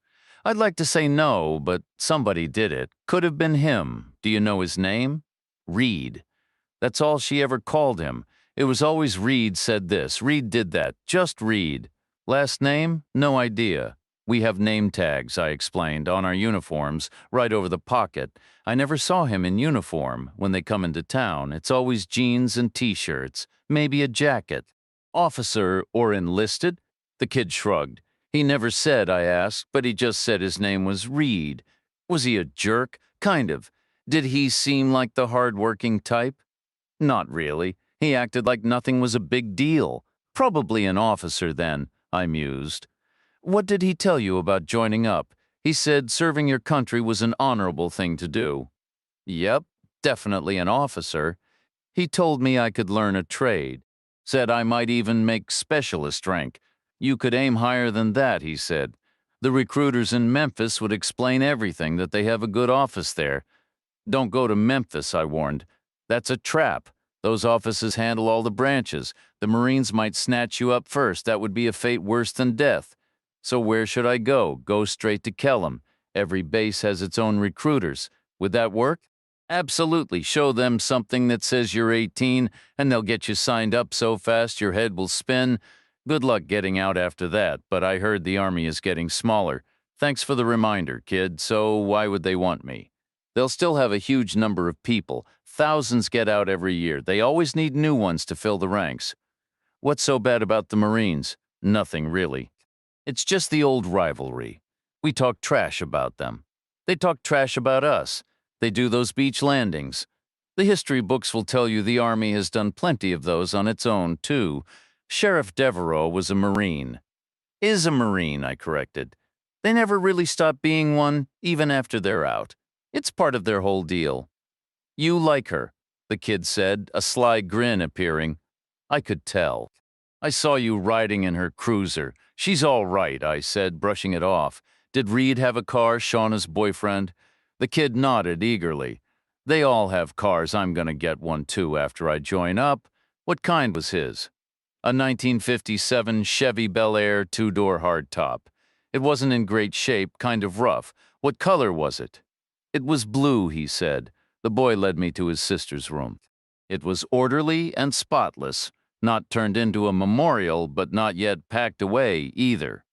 I'd like to say no, but somebody did it. Could have been him. Do you know his name? Reed. That's all she ever called him. It was always Reed said this, Reed did that, just Reed. Last name? No idea. We have name tags, I explained, on our uniforms, right over the pocket. I never saw him in uniform. When they come into town, it's always jeans and t-shirts, maybe a jacket. Officer or enlisted? The kid shrugged. He never said, I asked, but he just said his name was Reed. Was he a jerk? Kind of. Did he seem like the hard-working type? Not really. He acted like nothing was a big deal. Probably an officer then, I mused. What did he tell you about joining up? He said serving your country was an honorable thing to do. Yep, definitely an officer. He told me I could learn a trade. Said I might even make specialist rank. You could aim higher than that, he said. The recruiters in Memphis would explain everything, that they have a good office there. Don't go to Memphis, I warned. That's a trap. Those offices handle all the branches. The Marines might snatch you up first. That would be a fate worse than death. So where should I go? Go straight to Kellam. Every base has its own recruiters. Would that work? Absolutely. Show them something that says you're 18, and they'll get you signed up so fast your head will spin. Good luck getting out after that, but I heard the Army is getting smaller. Thanks for the reminder, kid. So why would they want me? They'll still have a huge number of people. Thousands get out every year. They always need new ones to fill the ranks. What's so bad about the Marines? Nothing, really. It's just the old rivalry. We talk trash about them. They talk trash about us. They do those beach landings. The history books will tell you the Army has done plenty of those on its own, too. Sheriff Devereaux was a Marine. Is a Marine, I corrected. They never really stop being one, even after they're out. It's part of their whole deal. You like her, the kid said, a sly grin appearing. I could tell. I saw you riding in her cruiser. She's all right, I said, brushing it off. Did Reed have a car, Shauna's boyfriend? The kid nodded eagerly. They all have cars. I'm going to get one, too, after I join up. What kind was his? A 1957 Chevy Bel Air two-door hardtop. It wasn't in great shape, kind of rough. What color was it? It was blue, he said. The boy led me to his sister's room. It was orderly and spotless, not turned into a memorial, but not yet packed away either.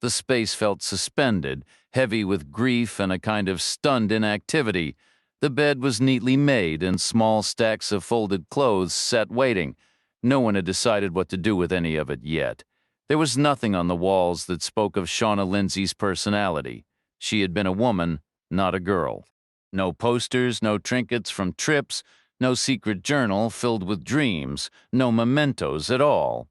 The space felt suspended, heavy with grief and a kind of stunned inactivity. The bed was neatly made, and small stacks of folded clothes sat waiting. No one had decided what to do with any of it yet. There was nothing on the walls that spoke of Shauna Lindsay's personality. She had been a woman, not a girl. No posters, no trinkets from trips, no secret journal filled with dreams, no mementos at all.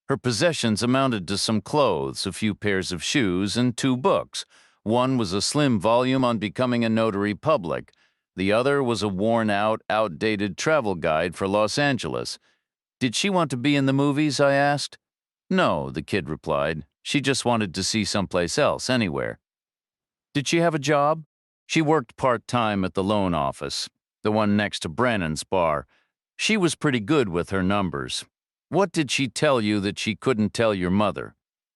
Her possessions amounted to some clothes, a few pairs of shoes, and 2 books. One was a slim volume on becoming a notary public. The other was a worn-out, outdated travel guide for Los Angeles. Did she want to be in the movies, I asked. No, the kid replied. She just wanted to see someplace else, anywhere. Did she have a job? She worked part-time at the loan office, the one next to Brannan's bar. She was pretty good with her numbers. What did she tell you that she couldn't tell your mother?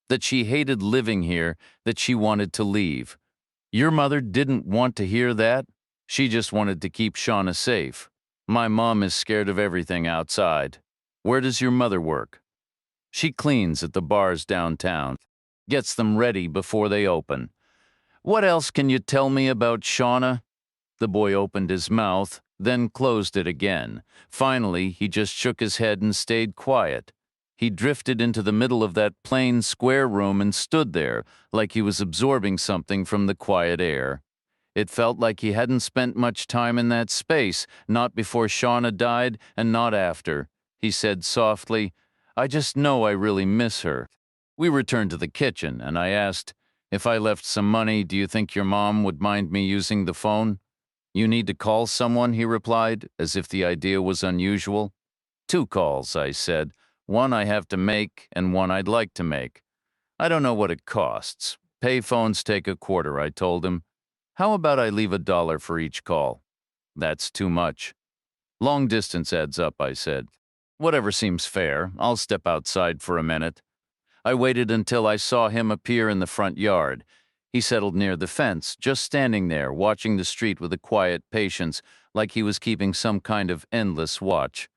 That she hated living here, that she wanted to leave. Your mother didn't want to hear that? She just wanted to keep Shauna safe. My mom is scared of everything outside. Where does your mother work? She cleans at the bars downtown. Gets them ready before they open. What else can you tell me about Shauna? The boy opened his mouth, then closed it again. Finally, he just shook his head and stayed quiet. He drifted into the middle of that plain square room and stood there, like he was absorbing something from the quiet air. It felt like he hadn't spent much time in that space, not before Shauna died and not after. He said softly, I just know I really miss her. We returned to the kitchen, and I asked, if I left some money, do you think your mom would mind me using the phone? You need to call someone, he replied, as if the idea was unusual. 2 calls, I said. One I have to make and one I'd like to make. I don't know what it costs. Pay phones take a quarter, I told him. How about I leave $1 for each call? That's too much. Long distance adds up, I said. Whatever seems fair. I'll step outside for a minute. I waited until I saw him appear in the front yard. He settled near the fence, just standing there, watching the street with a quiet patience, like he was keeping some kind of endless watch.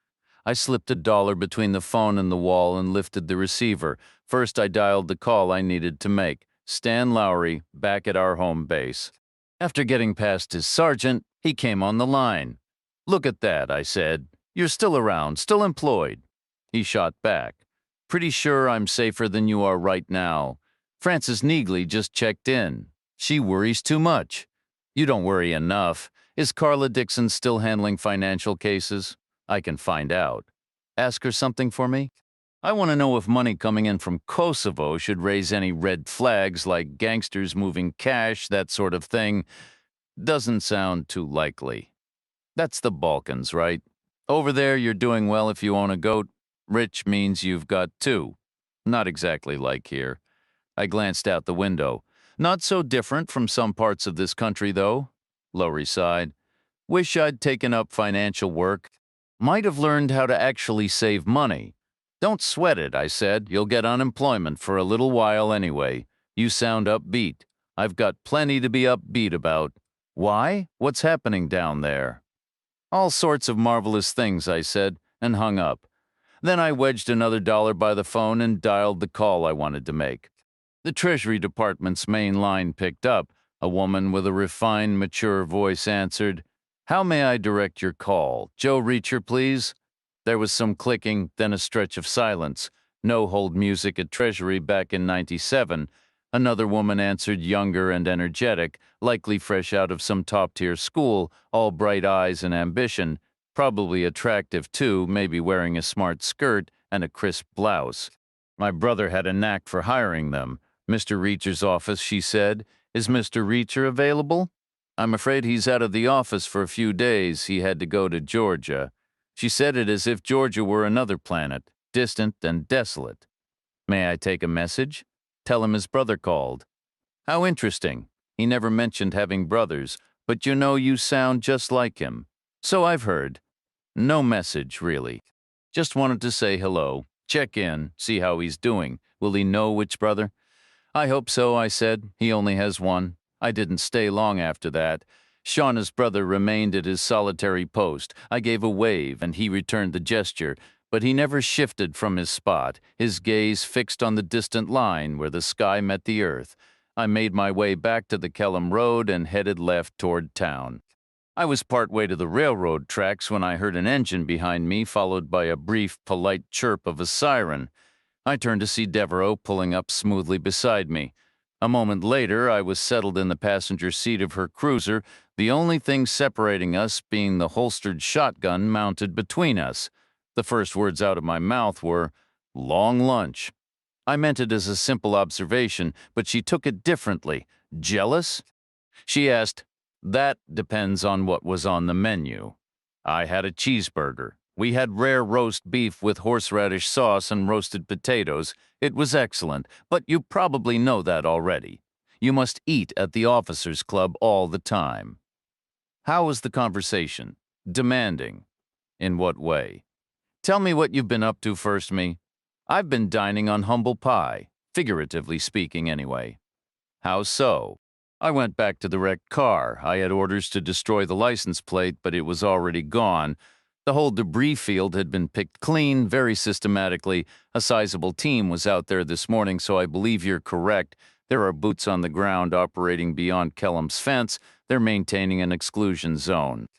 I slipped $1 between the phone and the wall and lifted the receiver. First, I dialed the call I needed to make. Stan Lowry, back at our home base. After getting past his sergeant, he came on the line. Look at that, I said. You're still around, still employed. He shot back. Pretty sure I'm safer than you are right now. Frances Neagley just checked in. She worries too much. You don't worry enough. Is Carla Dixon still handling financial cases? I can find out. Ask her something for me? I want to know if money coming in from Kosovo should raise any red flags like gangsters moving cash, that sort of thing. Doesn't sound too likely. That's the Balkans, right? Over there, you're doing well if you own a goat. Rich means you've got 2. Not exactly like here. I glanced out the window. Not so different from some parts of this country, though. Lowry sighed. Wish I'd taken up financial work. Might have learned how to actually save money. Don't sweat it, I said. You'll get unemployment for a little while anyway. You sound upbeat. I've got plenty to be upbeat about. Why? What's happening down there? All sorts of marvelous things, I said, and hung up. Then I wedged another $1 by the phone and dialed the call I wanted to make. The Treasury Department's main line picked up. A woman with a refined, mature voice answered, "How may I direct your call? Joe Reacher, please?" There was some clicking, then a stretch of silence. No hold music at Treasury back in '97. Another woman answered, younger and energetic, likely fresh out of some top-tier school, all bright eyes and ambition, probably attractive too, maybe wearing a smart skirt and a crisp blouse. My brother had a knack for hiring them. "Mr. Reacher's office," she said. "Is Mr. Reacher available?" "I'm afraid he's out of the office for a few days. He had to go to Georgia." She said it as if Georgia were another planet, distant and desolate. "May I take a message?" "Tell him his brother called." "How interesting. He never mentioned having brothers, but you know you sound just like him." "So I've heard." "No message, really. Just wanted to say hello, check in, see how he's doing. Will he know which brother?" "I hope so," I said. "He only has one." I didn't stay long after that. Shauna's brother remained at his solitary post. I gave a wave, and he returned the gesture, but he never shifted from his spot, his gaze fixed on the distant line where the sky met the earth. I made my way back to the Kellam Road and headed left toward town. I was partway to the railroad tracks when I heard an engine behind me, followed by a brief, polite chirp of a siren. I turned to see Devereaux pulling up smoothly beside me. A moment later, I was settled in the passenger seat of her cruiser, the only thing separating us being the holstered shotgun mounted between us. The first words out of my mouth were, "Long lunch." I meant it as a simple observation, but she took it differently. "Jealous?" She asked, "That depends on what was on the menu." I had a cheeseburger. We had rare roast beef with horseradish sauce and roasted potatoes. It was excellent, but you probably know that already. You must eat at the officers' club all the time. How was the conversation? Demanding. In what way? Tell me what you've been up to first, me. I've been dining on humble pie, figuratively speaking anyway. How so? I went back to the wrecked car. I had orders to destroy the license plate, but it was already gone. The whole debris field had been picked clean, very systematically. A sizable team was out there this morning, so I believe you're correct. There are boots on the ground operating beyond Kellam's fence. They're maintaining an exclusion zone.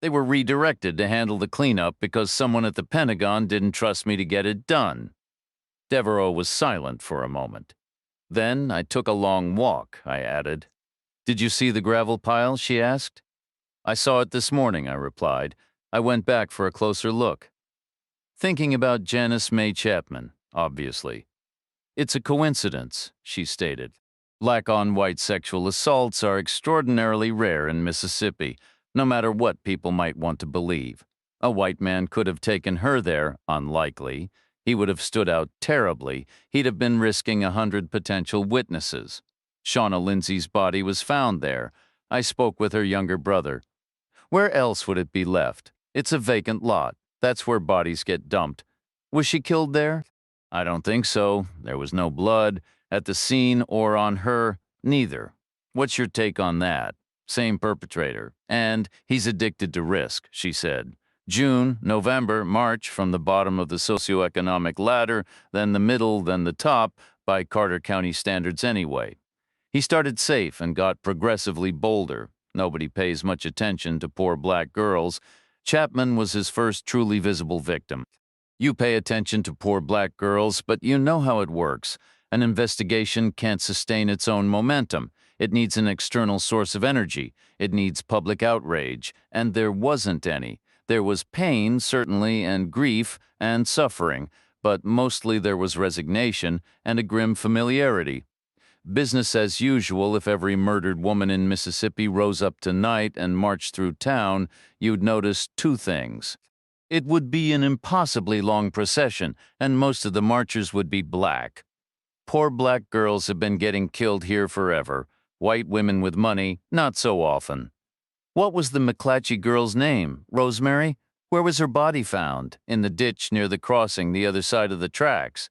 They were redirected to handle the cleanup because someone at the Pentagon didn't trust me to get it done. Devereaux was silent for a moment. "Then I took a long walk," I added. "Did you see the gravel pile?" she asked. "I saw it this morning," I replied. I went back for a closer look. Thinking about Janice May Chapman, obviously. "It's a coincidence," she stated. Black-on-white sexual assaults are extraordinarily rare in Mississippi, no matter what people might want to believe. A white man could have taken her there, unlikely. He would have stood out terribly. He'd have been risking 100 potential witnesses. Shauna Lindsay's body was found there. I spoke with her younger brother. Where else would it be left? It's a vacant lot. That's where bodies get dumped. Was she killed there? I don't think so. There was no blood. At the scene or on her, neither. What's your take on that? Same perpetrator. And he's addicted to risk, she said. June, November, March, from the bottom of the socioeconomic ladder, then the middle, then the top, by Carter County standards anyway. He started safe and got progressively bolder. Nobody pays much attention to poor black girls. Chapman was his first truly visible victim. You pay attention to poor black girls, but you know how it works. An investigation can't sustain its own momentum. It needs an external source of energy. It needs public outrage, and there wasn't any. There was pain, certainly, and grief, and suffering, but mostly there was resignation and a grim familiarity. Business as usual. If every murdered woman in Mississippi rose up tonight and marched through town, you'd notice two things. It would be an impossibly long procession, and most of the marchers would be black. Poor black girls have been getting killed here forever. White women with money, not so often. What was the McClatchy girl's name? Rosemary? Where was her body found? In the ditch near the crossing, the other side of the tracks.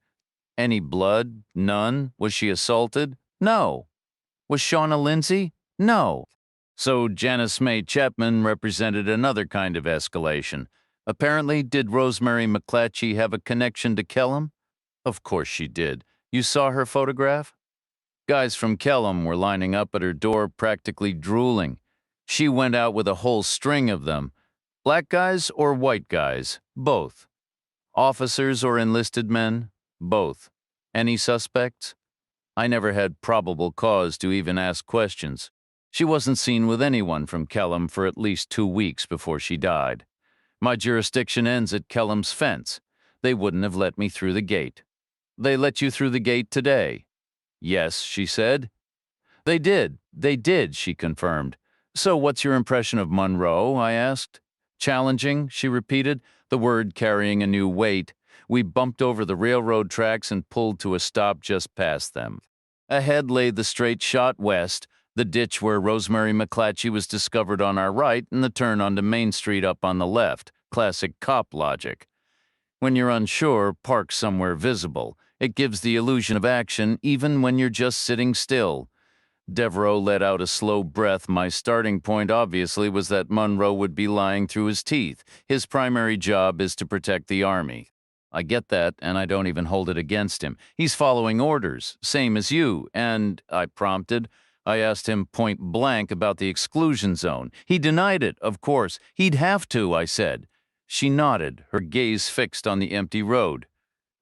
Any blood? None. Was she assaulted? No. Was Shauna Lindsay? No. So Janice May Chapman represented another kind of escalation. Apparently, did Rosemary McClatchy have a connection to Kellam? Of course she did. You saw her photograph? Guys from Kellam were lining up at her door, practically drooling. She went out with a whole string of them. Black guys or white guys? Both. Officers or enlisted men? Both. Any suspects? I never had probable cause to even ask questions. She wasn't seen with anyone from Kellam for at least 2 weeks before she died. My jurisdiction ends at Kellam's fence. They wouldn't have let me through the gate. They let you through the gate today? Yes, she said. They did, she confirmed. So what's your impression of Monroe? I asked. Challenging, she repeated, the word carrying a new weight. We bumped over the railroad tracks and pulled to a stop just past them. Ahead lay the straight shot west, the ditch where Rosemary McClatchy was discovered on our right, and the turn onto Main Street up on the left. Classic cop logic. When you're unsure, park somewhere visible. It gives the illusion of action even when you're just sitting still. Devereaux let out a slow breath. My starting point, obviously, was that Monroe would be lying through his teeth. His primary job is to protect the Army. I get that, and I don't even hold it against him. He's following orders, same as you, and, I prompted. I asked him point blank about the exclusion zone. He denied it, of course. He'd have to, I said. She nodded, her gaze fixed on the empty road.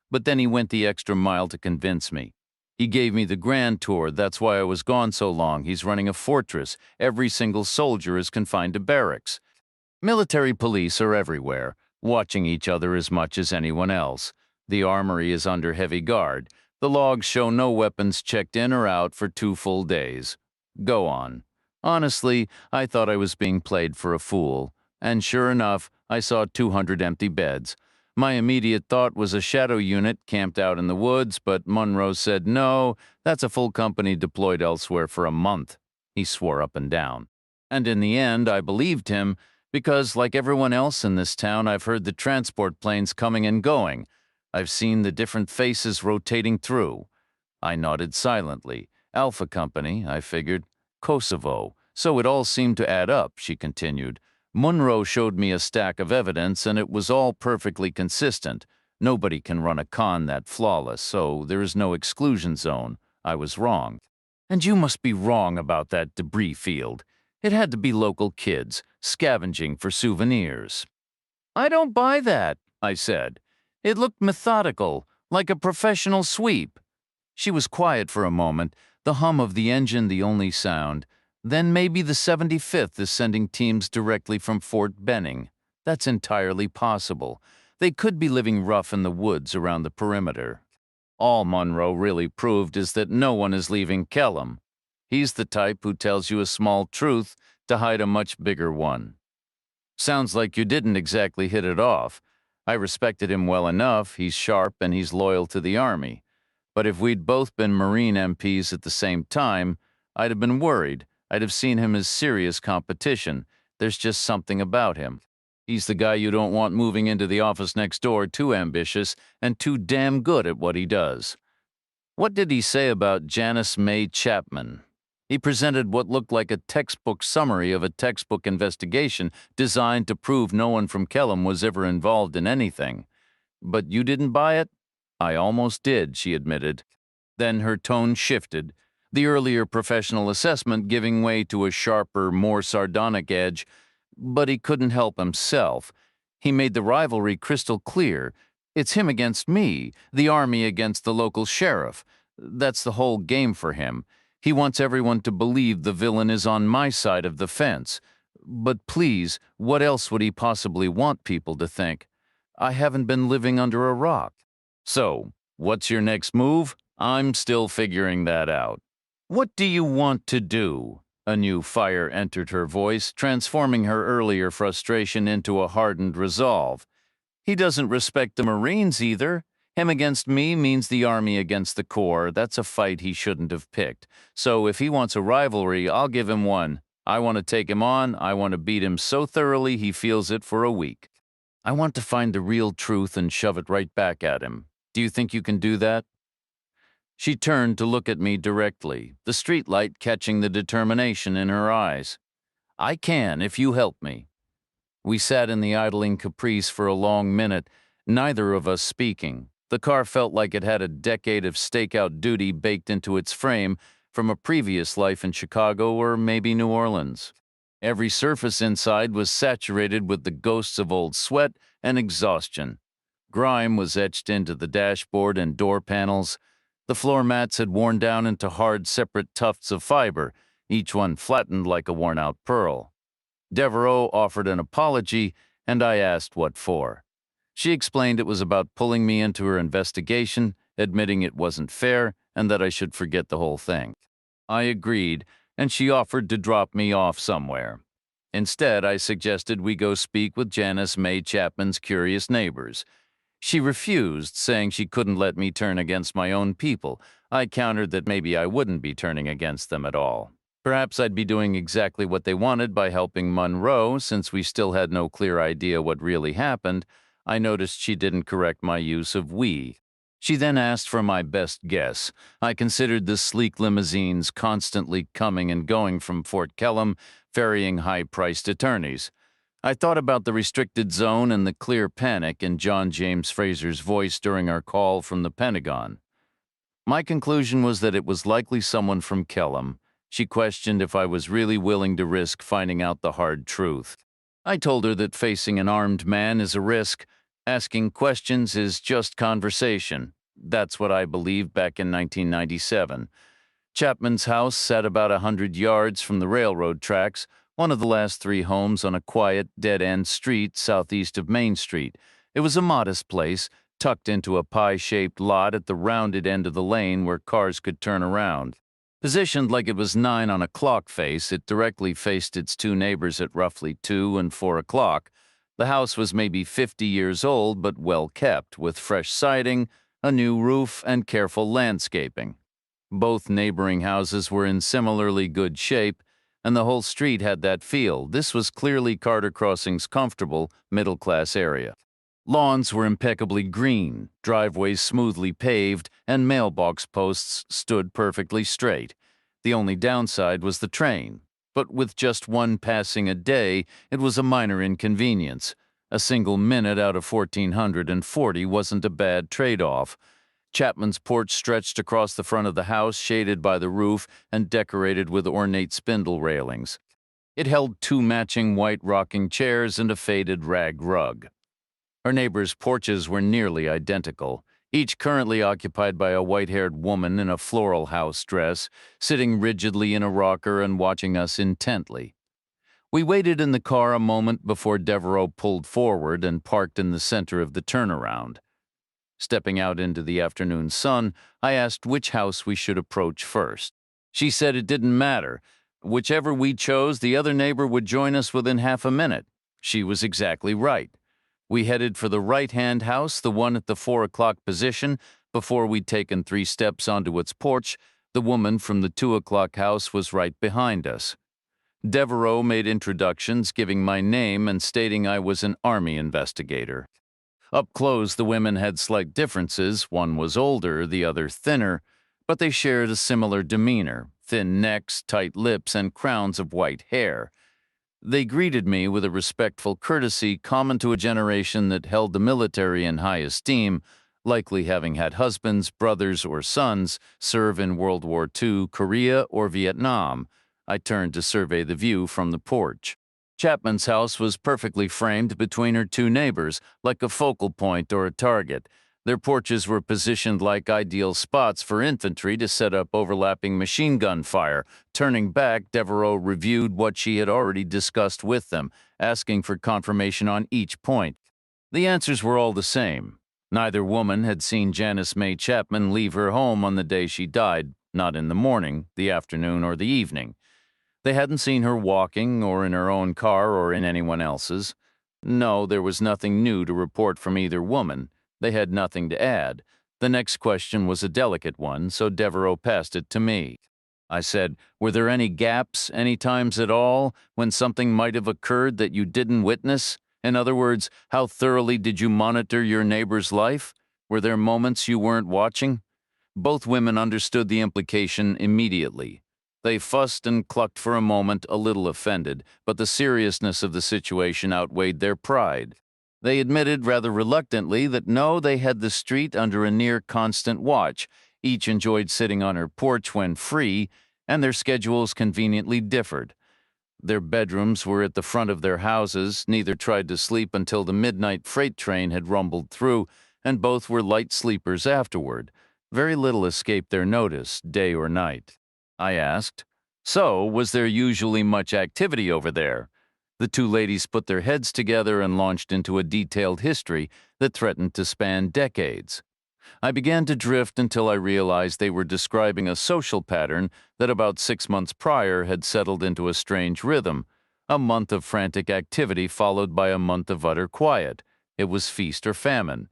But then he went the extra mile to convince me. He gave me the grand tour. That's why I was gone so long. He's running a fortress. Every single soldier is confined to barracks. Military police are everywhere, watching each other as much as anyone else. The armory is under heavy guard. The logs show no weapons checked in or out for 2 full days. Go on. Honestly, I thought I was being played for a fool. And sure enough, I saw 200 empty beds. My immediate thought was a shadow unit camped out in the woods, but Monroe said no, that's a full company deployed elsewhere for a month. He swore up and down. And in the end, I believed him, because like everyone else in this town, I've heard the transport planes coming and going. I've seen the different faces rotating through. I nodded silently. Alpha Company, I figured. Kosovo. So it all seemed to add up, she continued. Monroe showed me a stack of evidence, and it was all perfectly consistent. Nobody can run a con that flawless, so there is no exclusion zone. I was wrong. And you must be wrong about that debris field. It had to be local kids, scavenging for souvenirs. I don't buy that, I said. It looked methodical, like a professional sweep. She was quiet for a moment, the hum of the engine the only sound. Then maybe the 75th is sending teams directly from Fort Benning. That's entirely possible. They could be living rough in the woods around the perimeter. All Monroe really proved is that no one is leaving Kellam. He's the type who tells you a small truth to hide a much bigger one. Sounds like you didn't exactly hit it off. I respected him well enough. He's sharp and he's loyal to the Army. But if we'd both been Marine MPs at the same time, I'd have been worried. I'd have seen him as serious competition. There's just something about him. He's the guy you don't want moving into the office next door, too ambitious and too damn good at what he does. What did he say about Janice May Chapman? He presented what looked like a textbook summary of a textbook investigation designed to prove no one from Kellam was ever involved in anything. But you didn't buy it? I almost did, she admitted. Then her tone shifted, the earlier professional assessment giving way to a sharper, more sardonic edge. But he couldn't help himself. He made the rivalry crystal clear. It's him against me, the Army against the local sheriff. That's the whole game for him. He wants everyone to believe the villain is on my side of the fence. But please, what else would he possibly want people to think? I haven't been living under a rock. So, what's your next move? I'm still figuring that out. What do you want to do? A new fire entered her voice, transforming her earlier frustration into a hardened resolve. He doesn't respect the Marines either. Him against me means the Army against the Corps. That's a fight he shouldn't have picked. So if he wants a rivalry, I'll give him one. I want to take him on. I want to beat him so thoroughly he feels it for a week. I want to find the real truth and shove it right back at him. Do you think you can do that? She turned to look at me directly, the streetlight catching the determination in her eyes. I can, if you help me. We sat in the idling caprice for a long minute, neither of us speaking. The car felt like it had a decade of stakeout duty baked into its frame from a previous life in Chicago or maybe New Orleans. Every surface inside was saturated with the ghosts of old sweat and exhaustion. Grime was etched into the dashboard and door panels. The floor mats had worn down into hard, separate tufts of fiber, each one flattened like a worn-out pearl. Devereaux offered an apology, and I asked what for. She explained it was about pulling me into her investigation, admitting it wasn't fair, and that I should forget the whole thing. I agreed, and she offered to drop me off somewhere. Instead, I suggested we go speak with Janice May Chapman's curious neighbors. She refused, saying she couldn't let me turn against my own people. I countered that maybe I wouldn't be turning against them at all. Perhaps I'd be doing exactly what they wanted by helping Monroe, since we still had no clear idea what really happened. I noticed she didn't correct my use of we. She then asked for my best guess. I considered the sleek limousines constantly coming and going from Fort Kellam, ferrying high-priced attorneys. I thought about the restricted zone and the clear panic in John James Fraser's voice during our call from the Pentagon. My conclusion was that it was likely someone from Kellam. She questioned if I was really willing to risk finding out the hard truth. I told her that facing an armed man is a risk. Asking questions is just conversation. That's what I believed back in 1997. Chapman's house sat about 100 yards from the railroad tracks, one of the last 3 homes on a quiet, dead-end street southeast of Main Street. It was a modest place, tucked into a pie-shaped lot at the rounded end of the lane where cars could turn around. Positioned like it was 9 on a clock face, it directly faced its 2 neighbors at roughly 2 and 4 o'clock. The house was maybe 50 years old but well kept, with fresh siding, a new roof, and careful landscaping. Both neighboring houses were in similarly good shape, and the whole street had that feel. This was clearly Carter Crossing's comfortable, middle-class area. Lawns were impeccably green, driveways smoothly paved, and mailbox posts stood perfectly straight. The only downside was the train. But with just one passing a day, it was a minor inconvenience. A single minute out of 1,440 wasn't a bad trade-off. Chapman's porch stretched across the front of the house, shaded by the roof and decorated with ornate spindle railings. It held 2 matching white rocking chairs and a faded rag rug. Her neighbors' porches were nearly identical, each currently occupied by a white-haired woman in a floral house dress, sitting rigidly in a rocker and watching us intently. We waited in the car a moment before Devereaux pulled forward and parked in the center of the turnaround. Stepping out into the afternoon sun, I asked which house we should approach first. She said it didn't matter. Whichever we chose, the other neighbor would join us within half a minute. She was exactly right. We headed for the right-hand house, the one at the 4 o'clock position. Before we'd taken 3 steps onto its porch, the woman from the 2 o'clock house was right behind us. Devereaux made introductions, giving my name and stating I was an Army investigator. Up close, the women had slight differences. One was older, the other thinner, but they shared a similar demeanor, thin necks, tight lips, and crowns of white hair. They greeted me with a respectful courtesy common to a generation that held the military in high esteem, likely having had husbands, brothers, or sons serve in World War II, Korea, or Vietnam. I turned to survey the view from the porch. Chapman's house was perfectly framed between her 2 neighbors, like a focal point or a target. Their porches were positioned like ideal spots for infantry to set up overlapping machine gun fire. Turning back, Devereaux reviewed what she had already discussed with them, asking for confirmation on each point. The answers were all the same. Neither woman had seen Janice May Chapman leave her home on the day she died, not in the morning, the afternoon, or the evening. They hadn't seen her walking, or in her own car, or in anyone else's. No, there was nothing new to report from either woman. They had nothing to add. The next question was a delicate one, so Devereaux passed it to me. I said, "Were there any gaps, any times at all, when something might have occurred that you didn't witness? In other words, how thoroughly did you monitor your neighbor's life? Were there moments you weren't watching?" Both women understood the implication immediately. They fussed and clucked for a moment, a little offended, but the seriousness of the situation outweighed their pride. They admitted rather reluctantly that no, they had the street under a near constant watch. Each enjoyed sitting on her porch when free, and their schedules conveniently differed. Their bedrooms were at the front of their houses, neither tried to sleep until the midnight freight train had rumbled through, and both were light sleepers afterward. Very little escaped their notice, day or night. I asked, "So, was there usually much activity over there?" The two ladies put their heads together and launched into a detailed history that threatened to span decades. I began to drift until I realized they were describing a social pattern that about 6 months prior had settled into a strange rhythm, a month of frantic activity followed by a month of utter quiet. It was feast or famine.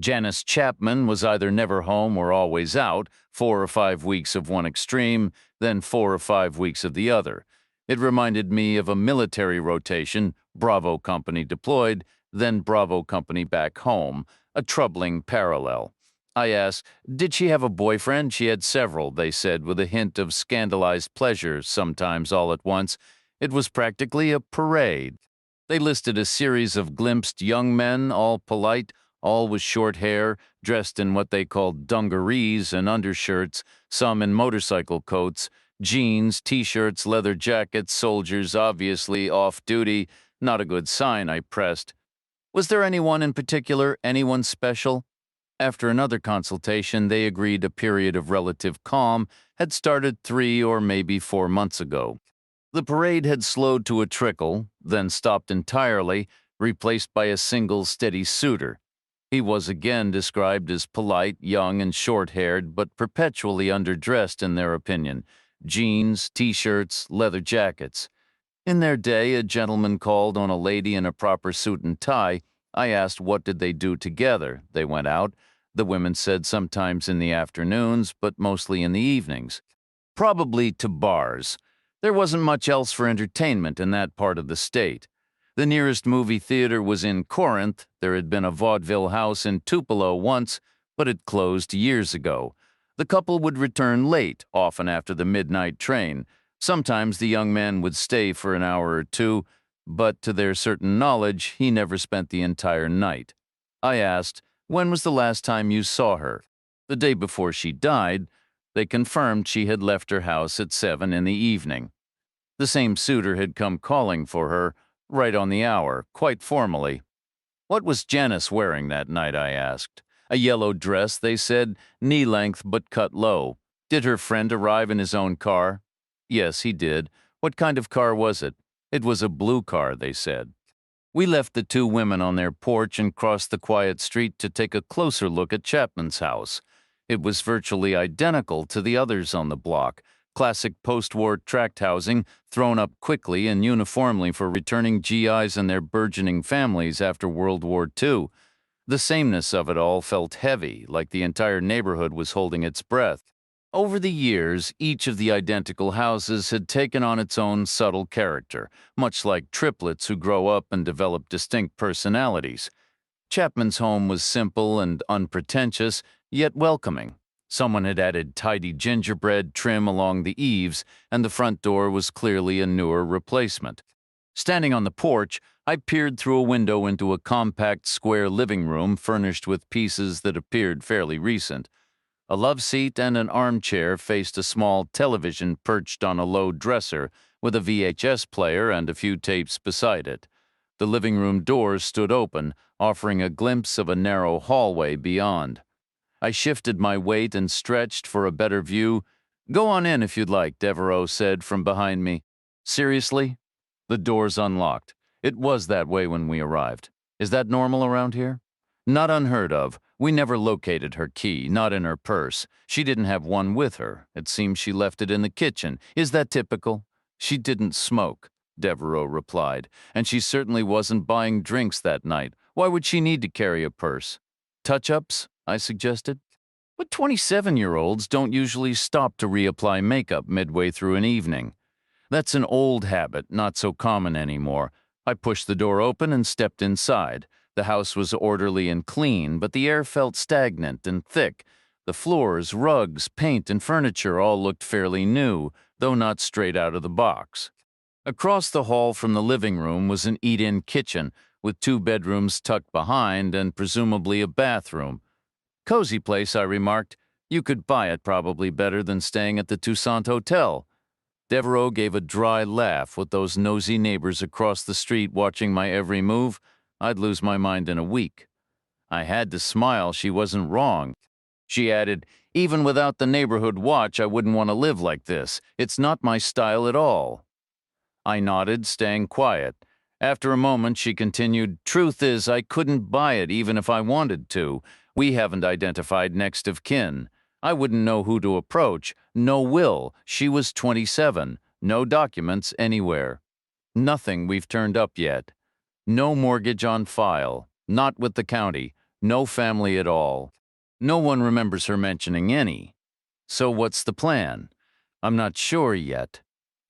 Janice Chapman was either never home or always out, 4 or 5 weeks of one extreme, then 4 or 5 weeks of the other. It reminded me of a military rotation, Bravo Company deployed, then Bravo Company back home, a troubling parallel. I asked, did she have a boyfriend? She had several, they said, with a hint of scandalized pleasure, sometimes all at once. It was practically a parade. They listed a series of glimpsed young men, all polite, all with short hair, dressed in what they called dungarees and undershirts, some in motorcycle coats, jeans, t-shirts, leather jackets, soldiers obviously off-duty. Not a good sign, I pressed. Was there anyone in particular, anyone special? After another consultation, they agreed a period of relative calm had started 3 or maybe 4 months ago. The parade had slowed to a trickle, then stopped entirely, replaced by a single steady suitor. He was again described as polite, young, and short-haired, but perpetually underdressed in their opinion. Jeans, t-shirts, leather jackets. In their day, a gentleman called on a lady in a proper suit and tie. I asked what did they do together. They went out. The women said sometimes in the afternoons, but mostly in the evenings. Probably to bars. There wasn't much else for entertainment in that part of the state. The nearest movie theater was in Corinth. There had been a vaudeville house in Tupelo once, but it closed years ago. The couple would return late, often after the midnight train. Sometimes the young man would stay for an hour or two, but to their certain knowledge, he never spent the entire night. I asked, when was the last time you saw her? The day before she died. They confirmed she had left her house at 7 in the evening. The same suitor had come calling for her, right on the hour, quite formally. What was Janice wearing that night, I asked. A yellow dress, they said, knee-length but cut low. Did her friend arrive in his own car? Yes, he did. What kind of car was it? It was a blue car, they said. We left the two women on their porch and crossed the quiet street to take a closer look at Chapman's house. It was virtually identical to the others on the block, classic post-war tract housing thrown up quickly and uniformly for returning GIs and their burgeoning families after World War II. The sameness of it all felt heavy, like the entire neighborhood was holding its breath. Over the years, each of the identical houses had taken on its own subtle character, much like triplets who grow up and develop distinct personalities. Chapman's home was simple and unpretentious, yet welcoming. Someone had added tidy gingerbread trim along the eaves, and the front door was clearly a newer replacement. Standing on the porch, I peered through a window into a compact square living room furnished with pieces that appeared fairly recent. A love seat and an armchair faced a small television perched on a low dresser with a VHS player and a few tapes beside it. The living room doors stood open, offering a glimpse of a narrow hallway beyond. I shifted my weight and stretched for a better view. Go on in if you'd like, Devereaux said from behind me. Seriously? The doors unlocked. It was that way when we arrived. Is that normal around here? Not unheard of. We never located her key, not in her purse. She didn't have one with her. It seems she left it in the kitchen. Is that typical? She didn't smoke, Devereaux replied, and she certainly wasn't buying drinks that night. Why would she need to carry a purse? Touch-ups? I suggested. But 27-year-olds don't usually stop to reapply makeup midway through an evening. That's an old habit, not so common anymore. I pushed the door open and stepped inside. The house was orderly and clean, but the air felt stagnant and thick. The floors, rugs, paint, and furniture all looked fairly new, though not straight out of the box. Across the hall from the living room was an eat-in kitchen, with 2 bedrooms tucked behind and presumably a bathroom. Cozy place, I remarked. You could buy it probably better than staying at the Toussaint Hotel. Devereaux gave a dry laugh. With those nosy neighbors across the street watching my every move, I'd lose my mind in a week. I had to smile. She wasn't wrong. She added, even without the neighborhood watch, I wouldn't want to live like this. It's not my style at all. I nodded, staying quiet. After a moment, she continued, truth is, I couldn't buy it even if I wanted to. We haven't identified next of kin. I wouldn't know who to approach. No will. She was 27. No documents anywhere. Nothing we've turned up yet. No mortgage on file. Not with the county. No family at all. No one remembers her mentioning any. So what's the plan? I'm not sure yet.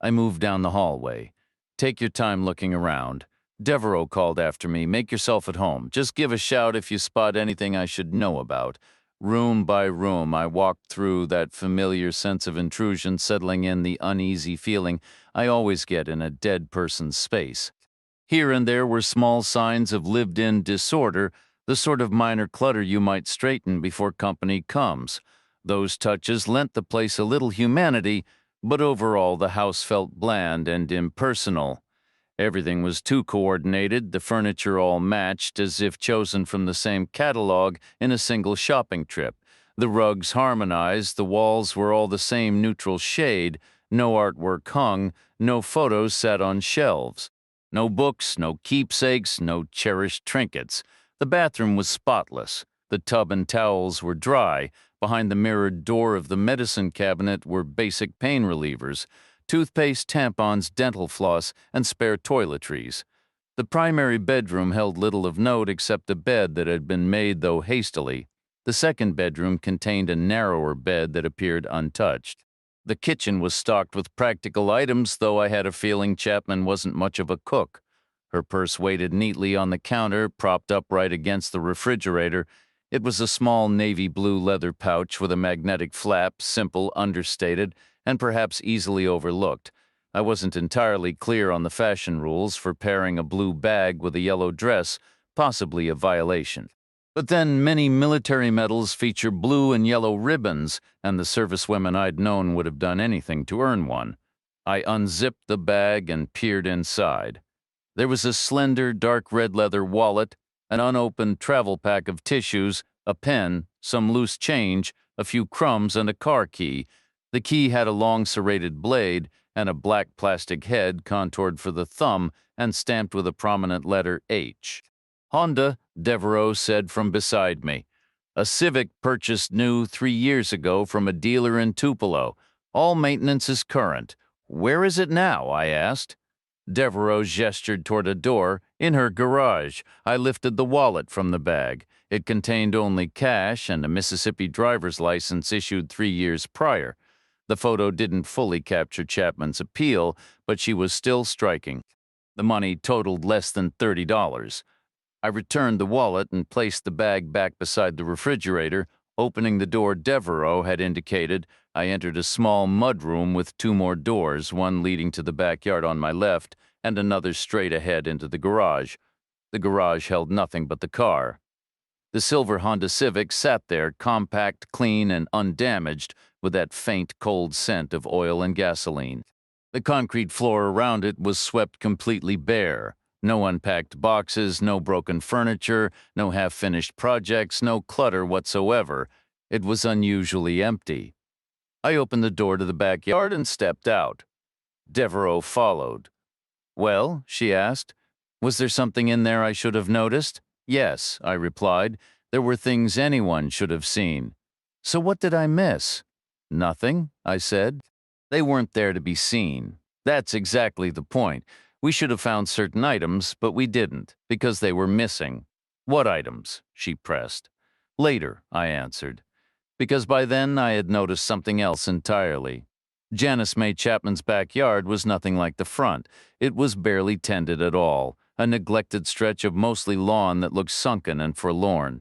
I moved down the hallway. Take your time looking around. Devereaux called after me. Make yourself at home. Just give a shout if you spot anything I should know about. Room by room, I walked through, that familiar sense of intrusion settling in, the uneasy feeling I always get in a dead person's space. Here and there were small signs of lived-in disorder, the sort of minor clutter you might straighten before company comes. Those touches lent the place a little humanity, but overall the house felt bland and impersonal. Everything was too coordinated, the furniture all matched as if chosen from the same catalog in a single shopping trip. The rugs harmonized, the walls were all the same neutral shade, no artwork hung, no photos sat on shelves. No books, no keepsakes, no cherished trinkets. The bathroom was spotless. The tub and towels were dry. Behind the mirrored door of the medicine cabinet were basic pain relievers, toothpaste, tampons, dental floss, and spare toiletries. The primary bedroom held little of note except a bed that had been made, though hastily. The second bedroom contained a narrower bed that appeared untouched. The kitchen was stocked with practical items, though I had a feeling Chapman wasn't much of a cook. Her purse waited neatly on the counter, propped upright against the refrigerator. It was a small navy blue leather pouch with a magnetic flap, simple, understated, and perhaps easily overlooked. I wasn't entirely clear on the fashion rules for pairing a blue bag with a yellow dress, possibly a violation. But then many military medals feature blue and yellow ribbons, and the servicewomen I'd known would have done anything to earn one. I unzipped the bag and peered inside. There was a slender, dark red leather wallet, an unopened travel pack of tissues, a pen, some loose change, a few crumbs, and a car key. The key had a long serrated blade and a black plastic head contoured for the thumb and stamped with a prominent letter H. Honda, Devereaux said from beside me. A Civic purchased new 3 years ago from a dealer in Tupelo. All maintenance is current. Where is it now? I asked. Devereaux gestured toward a door. In her garage. I lifted the wallet from the bag. It contained only cash and a Mississippi driver's license issued 3 years prior. The photo didn't fully capture Chapman's appeal, but she was still striking. The money totaled less than $30. I returned the wallet and placed the bag back beside the refrigerator. Opening the door Devereaux had indicated, I entered a small mudroom with 2 more doors, one leading to the backyard on my left and another straight ahead into the garage. The garage held nothing but the car. The silver Honda Civic sat there, compact, clean, and undamaged, with that faint, cold scent of oil and gasoline. The concrete floor around it was swept completely bare. No unpacked boxes, no broken furniture, no half-finished projects, no clutter whatsoever. It was unusually empty. I opened the door to the backyard and stepped out. Devereaux followed. Well, she asked. Was there something in there I should have noticed? Yes, I replied. There were things anyone should have seen. So what did I miss? Nothing, I said. They weren't there to be seen. That's exactly the point. We should have found certain items, but we didn't, because they were missing. What items? She pressed. Later, I answered, because by then I had noticed something else entirely. Janice May Chapman's backyard was nothing like the front. It was barely tended at all, a neglected stretch of mostly lawn that looked sunken and forlorn.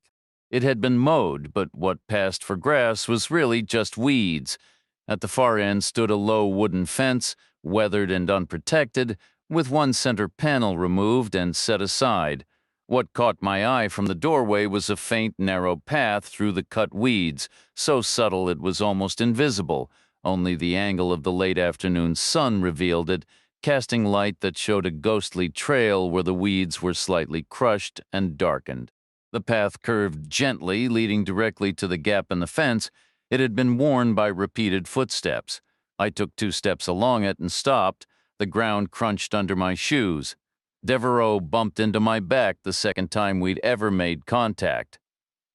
It had been mowed, but what passed for grass was really just weeds. At the far end stood a low wooden fence, weathered and unprotected, with one center panel removed and set aside. What caught my eye from the doorway was a faint, narrow path through the cut weeds, so subtle it was almost invisible. Only the angle of the late afternoon sun revealed it, casting light that showed a ghostly trail where the weeds were slightly crushed and darkened. The path curved gently, leading directly to the gap in the fence. It had been worn by repeated footsteps. I took 2 steps along it and stopped. The ground crunched under my shoes. Devereaux bumped into my back the second time we'd ever made contact.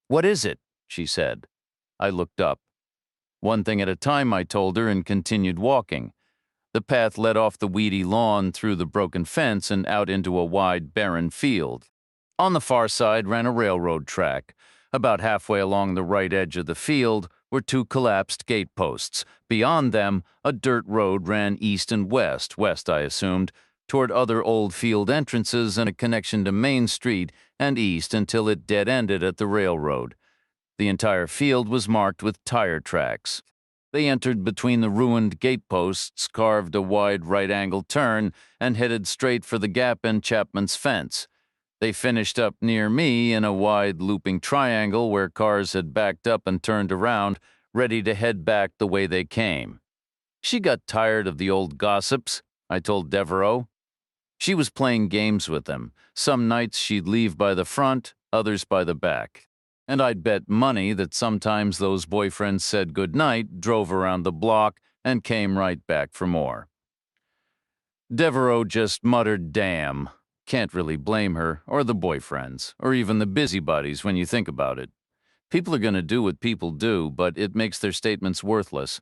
"What is it?" she said. I looked up. "One thing at a time," I told her, and continued walking. The path led off the weedy lawn, through the broken fence, and out into a wide, barren field. On the far side ran a railroad track. About halfway along the right edge of the field were 2 collapsed gate posts. Beyond them, a dirt road ran east and west, I assumed, toward other old field entrances and a connection to Main Street, and east until it dead-ended at the railroad. The entire field was marked with tire tracks. They entered between the ruined gateposts, carved a wide right-angle turn, and headed straight for the gap in Chapman's fence. They finished up near me in a wide looping triangle where cars had backed up and turned around, ready to head back the way they came. She got tired of the old gossips, I told Devereaux. She was playing games with them. Some nights she'd leave by the front, others by the back. And I'd bet money that sometimes those boyfriends said goodnight, drove around the block, and came right back for more. Devereaux just muttered, "Damn." Can't really blame her, or the boyfriends, or even the busybodies when you think about it. People are going to do what people do, but it makes their statements worthless.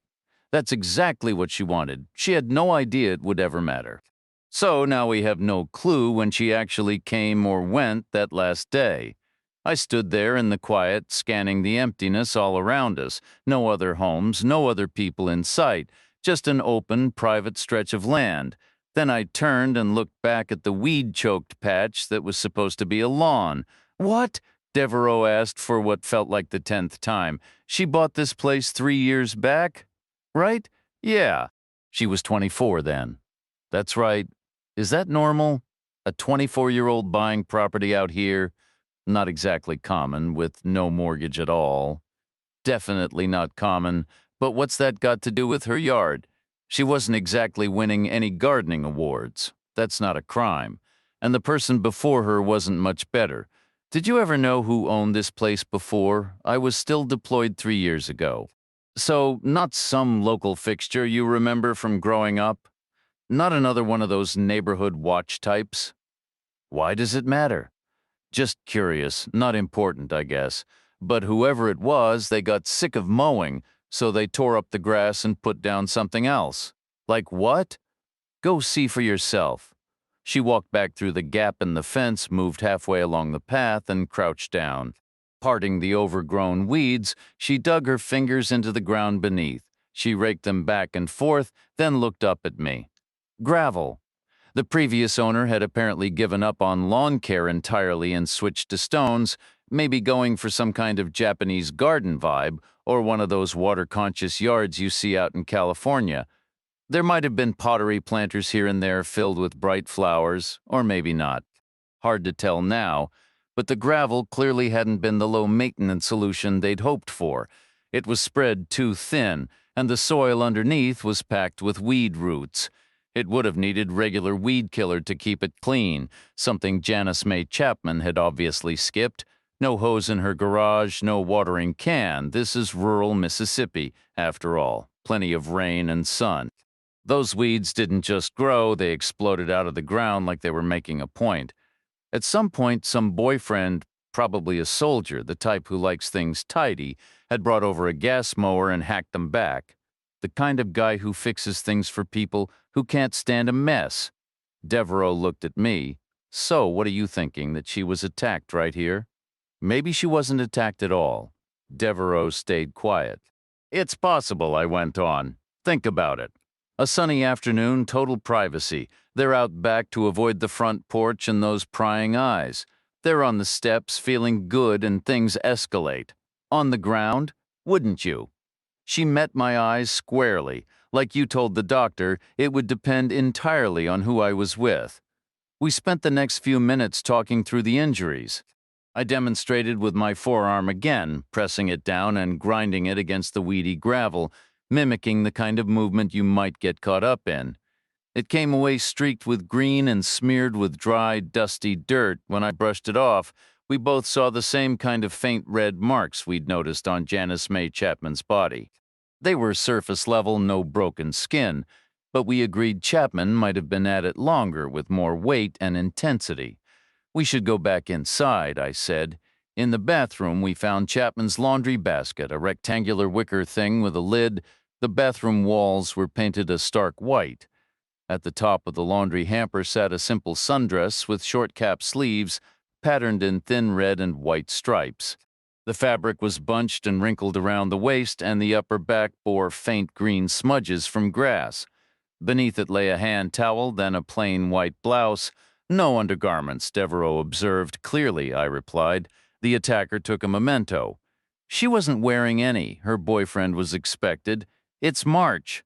That's exactly what she wanted. She had no idea it would ever matter. So now we have no clue when she actually came or went that last day. I stood there in the quiet, scanning the emptiness all around us. No other homes, no other people in sight, just an open, private stretch of land. Then I turned and looked back at the weed-choked patch that was supposed to be a lawn. "What?" Devereaux asked for what felt like the 10th time. "She bought this place 3 years back? Right? Yeah." She was 24 then. "That's right. Is that normal? A 24-year-old buying property out here? Not exactly common, with no mortgage at all. Definitely not common, but what's that got to do with her yard? She wasn't exactly winning any gardening awards. That's not a crime. And the person before her wasn't much better. Did you ever know who owned this place before? I was still deployed 3 years ago. So, not some local fixture you remember from growing up? Not another one of those neighborhood watch types? Why does it matter? Just curious, not important, I guess. But whoever it was, they got sick of mowing, so they tore up the grass and put down something else. Like what? Go see for yourself." She walked back through the gap in the fence, moved halfway along the path, and crouched down. Parting the overgrown weeds, she dug her fingers into the ground beneath. She raked them back and forth, then looked up at me. "Gravel." The previous owner had apparently given up on lawn care entirely and switched to stones, maybe going for some kind of Japanese garden vibe, or one of those water-conscious yards you see out in California. There might have been pottery planters here and there filled with bright flowers, or maybe not. Hard to tell now, but the gravel clearly hadn't been the low-maintenance solution they'd hoped for. It was spread too thin, and the soil underneath was packed with weed roots. It would have needed regular weed killer to keep it clean, something Janice May Chapman had obviously skipped. No hose in her garage, no watering can. This is rural Mississippi, after all. Plenty of rain and sun. Those weeds didn't just grow, they exploded out of the ground like they were making a point. At some point, some boyfriend, probably a soldier, the type who likes things tidy, had brought over a gas mower and hacked them back. The kind of guy who fixes things for people who can't stand a mess. Devereaux looked at me. "So, what are you thinking, that she was attacked right here?" "Maybe she wasn't attacked at all." Devereaux stayed quiet. "It's possible," I went on. "Think about it. A sunny afternoon, total privacy. They're out back to avoid the front porch and those prying eyes. They're on the steps, feeling good, and things escalate. On the ground, wouldn't you?" She met my eyes squarely. "Like you told the doctor, it would depend entirely on who I was with." We spent the next few minutes talking through the injuries. I demonstrated with my forearm again, pressing it down and grinding it against the weedy gravel, mimicking the kind of movement you might get caught up in. It came away streaked with green and smeared with dry, dusty dirt. When I brushed it off, we both saw the same kind of faint red marks we'd noticed on Janice May Chapman's body. They were surface level, no broken skin, but we agreed Chapman might have been at it longer with more weight and intensity. We should go back inside, I said. In the bathroom, we found Chapman's laundry basket, a rectangular wicker thing with a lid. The bathroom walls were painted a stark white. At the top of the laundry hamper sat a simple sundress with short-cap sleeves, patterned in thin red and white stripes. The fabric was bunched and wrinkled around the waist, and the upper back bore faint green smudges from grass. Beneath it lay a hand towel, then a plain white blouse. No undergarments, Devereaux observed. Clearly, I replied. The attacker took a memento. She wasn't wearing any. Her boyfriend was expected. It's March.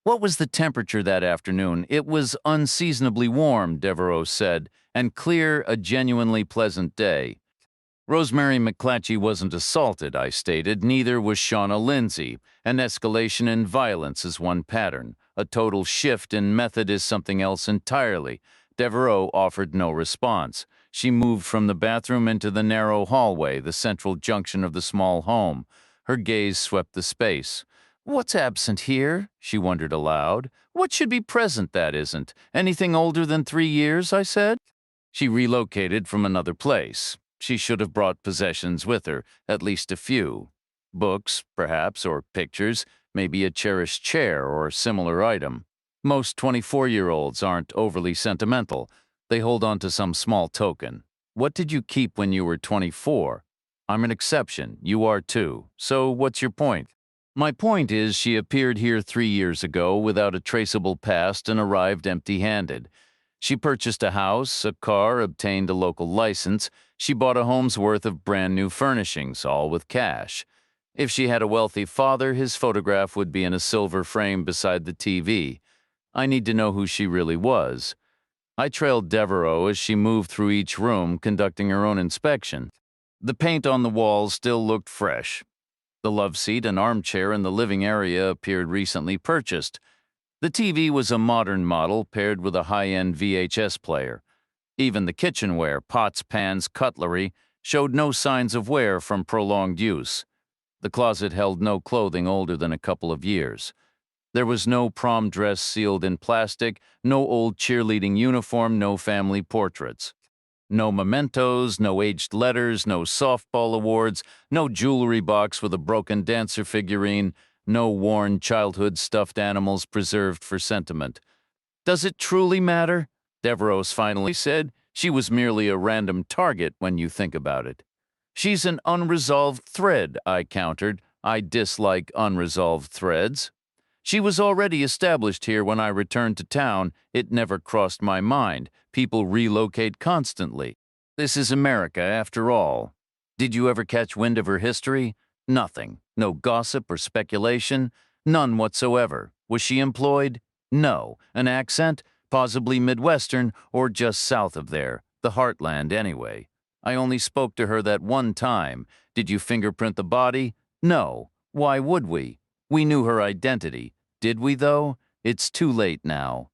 What was the temperature that afternoon? It was unseasonably warm, Devereaux said, and clear, a genuinely pleasant day. Rosemary McClatchy wasn't assaulted, I stated. Neither was Shauna Lindsay. An escalation in violence is one pattern. A total shift in method is something else entirely. Devereaux offered no response. She moved from the bathroom into the narrow hallway, the central junction of the small home. Her gaze swept the space. What's absent here? She wondered aloud. What should be present that isn't? Anything older than 3 years, I said. She relocated from another place. She should have brought possessions with her, at least a few. Books, perhaps, or pictures, maybe a cherished chair or similar item. Most 24-year-olds aren't overly sentimental. They hold on to some small token. What did you keep when you were 24? I'm an exception. You are too. So what's your point? My point is she appeared here 3 years ago without a traceable past and arrived empty-handed. She purchased a house, a car, obtained a local license. She bought a home's worth of brand-new furnishings, all with cash. If she had a wealthy father, his photograph would be in a silver frame beside the TV. I need to know who she really was. I trailed Devereaux as she moved through each room, conducting her own inspection. The paint on the walls still looked fresh. The love seat and armchair in the living area appeared recently purchased. The TV was a modern model paired with a high-end VHS player. Even the kitchenware, pots, pans, cutlery, showed no signs of wear from prolonged use. The closet held no clothing older than a couple of years. There was no prom dress sealed in plastic, no old cheerleading uniform, no family portraits. No mementos, no aged letters, no softball awards, no jewelry box with a broken dancer figurine, no worn childhood stuffed animals preserved for sentiment. Does it truly matter? Devereaux finally said. She was merely a random target when you think about it. She's an unresolved thread, I countered. I dislike unresolved threads. She was already established here when I returned to town. It never crossed my mind. People relocate constantly. This is America, after all. Did you ever catch wind of her history? Nothing. No gossip or speculation? None whatsoever. Was she employed? No. An accent? Possibly Midwestern, or just south of there. The heartland, anyway. I only spoke to her that one time. Did you fingerprint the body? No. Why would we? We knew her identity. Did we, though? It's too late now.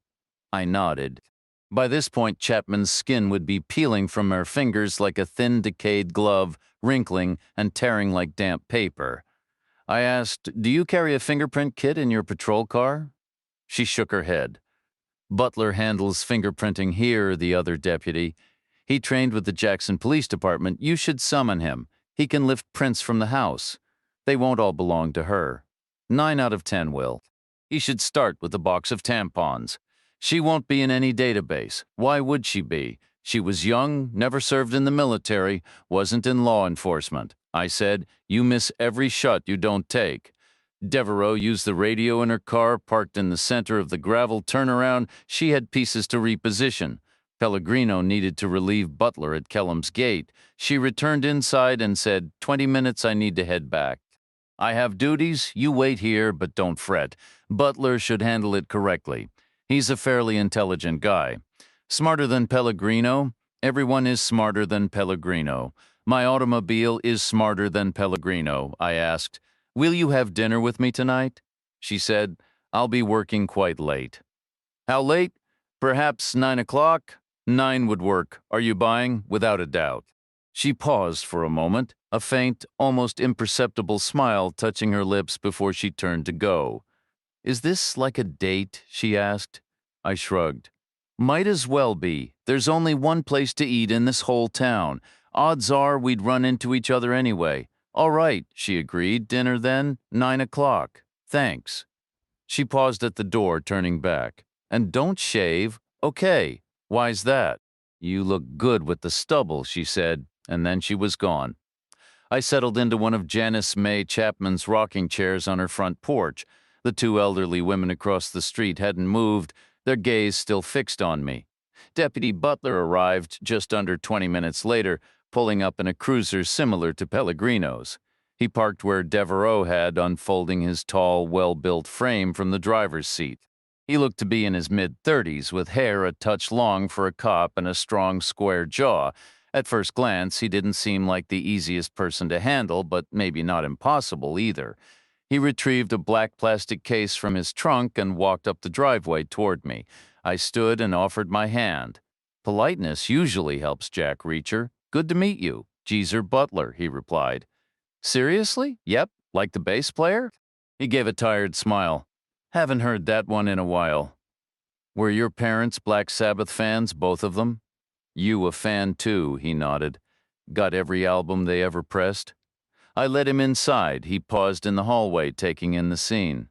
I nodded. By this point, Chapman's skin would be peeling from her fingers like a thin, decayed glove, wrinkling and tearing like damp paper. I asked, "Do you carry a fingerprint kit in your patrol car?" She shook her head. "Butler handles fingerprinting here," the other deputy. "He trained with the Jackson Police Department. You should summon him. He can lift prints from the house. They won't all belong to her. 9 out of 10 will. He should start with a box of tampons. She won't be in any database. Why would she be? She was young, never served in the military, wasn't in law enforcement. I said, you miss every shot you don't take. Devereaux used the radio in her car, parked in the center of the gravel turnaround. She had pieces to reposition. Pellegrino needed to relieve Butler at Kellum's gate. She returned inside and said, 20 minutes, I need to head back. I have duties, you wait here, but don't fret. Butler should handle it correctly. He's a fairly intelligent guy. Smarter than Pellegrino? Everyone is smarter than Pellegrino. My automobile is smarter than Pellegrino, I asked. Will you have dinner with me tonight? She said, I'll be working quite late. How late? Perhaps 9 o'clock? 9 would work. Are you buying? Without a doubt. She paused for a moment, a faint, almost imperceptible smile touching her lips before she turned to go. Is this like a date? She asked. I shrugged. Might as well be. There's only one place to eat in this whole town. Odds are we'd run into each other anyway. All right, she agreed. Dinner then? 9 o'clock. Thanks. She paused at the door, turning back. And don't shave. Okay. Why's that? You look good with the stubble, she said, and then she was gone. I settled into one of Janice May Chapman's rocking chairs on her front porch. The two elderly women across the street hadn't moved, their gaze still fixed on me. Deputy Butler arrived just under 20 minutes later, pulling up in a cruiser similar to Pellegrino's. He parked where Devereaux had, unfolding his tall, well-built frame from the driver's seat. He looked to be in his mid-30s, with hair a touch long for a cop and a strong, square jaw. At first glance, he didn't seem like the easiest person to handle, but maybe not impossible either. He retrieved a black plastic case from his trunk and walked up the driveway toward me. I stood and offered my hand. Politeness usually helps Jack Reacher. Good to meet you. Geezer Butler, he replied. Seriously? Yep, like the bass player? He gave a tired smile. Haven't heard that one in a while. Were your parents Black Sabbath fans, both of them? You a fan too, he nodded. Got every album they ever pressed? I led him inside. He paused in the hallway, taking in the scene.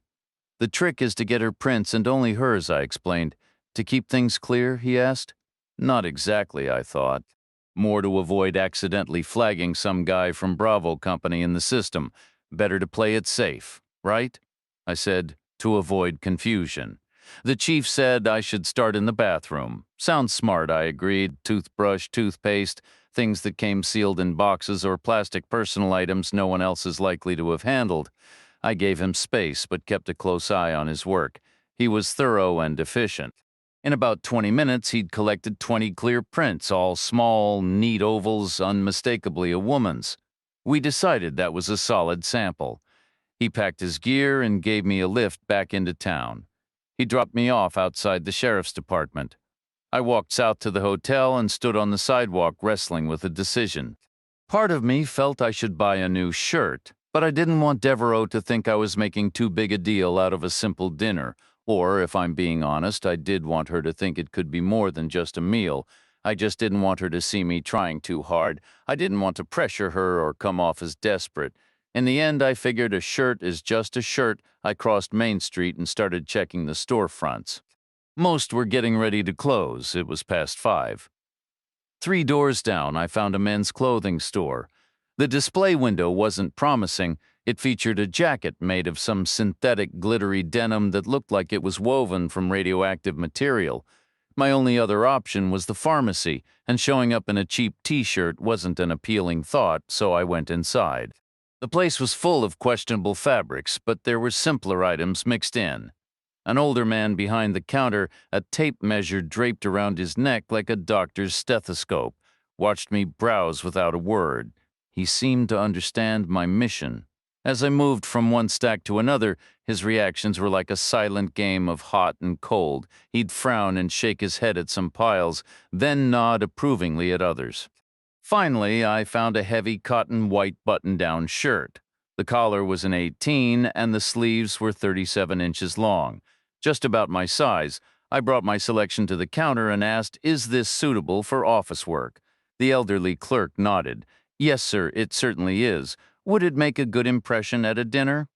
The trick is to get her prints and only hers, I explained. To keep things clear, he asked. Not exactly, I thought. More to avoid accidentally flagging some guy from Bravo Company in the system. Better to play it safe, right? I said, to avoid confusion. The chief said I should start in the bathroom. Sounds smart, I agreed. Toothbrush, toothpaste, things that came sealed in boxes or plastic personal items no one else is likely to have handled. I gave him space, but kept a close eye on his work. He was thorough and efficient. In about 20 minutes, he'd collected 20 clear prints, all small, neat ovals, unmistakably a woman's. We decided that was a solid sample. He packed his gear and gave me a lift back into town. He dropped me off outside the sheriff's department. I walked south to the hotel and stood on the sidewalk wrestling with a decision. Part of me felt I should buy a new shirt, but I didn't want Devereaux to think I was making too big a deal out of a simple dinner. Or, if I'm being honest, I did want her to think it could be more than just a meal. I just didn't want her to see me trying too hard. I didn't want to pressure her or come off as desperate. In the end, I figured a shirt is just a shirt. I crossed Main Street and started checking the storefronts. Most were getting ready to close. It was past 5. 3 doors down, I found a men's clothing store. The display window wasn't promising. It featured a jacket made of some synthetic glittery denim that looked like it was woven from radioactive material. My only other option was the pharmacy, and showing up in a cheap t-shirt wasn't an appealing thought, so I went inside. The place was full of questionable fabrics, but there were simpler items mixed in. An older man behind the counter, a tape measure draped around his neck like a doctor's stethoscope, watched me browse without a word. He seemed to understand my mission. As I moved from one stack to another, his reactions were like a silent game of hot and cold. He'd frown and shake his head at some piles, then nod approvingly at others. Finally, I found a heavy cotton white button-down shirt. The collar was an 18, and the sleeves were 37 inches long. Just about my size. I brought my selection to the counter and asked, "Is this suitable for office work?" The elderly clerk nodded. "Yes, sir, it certainly is. Would it make a good impression at a dinner?"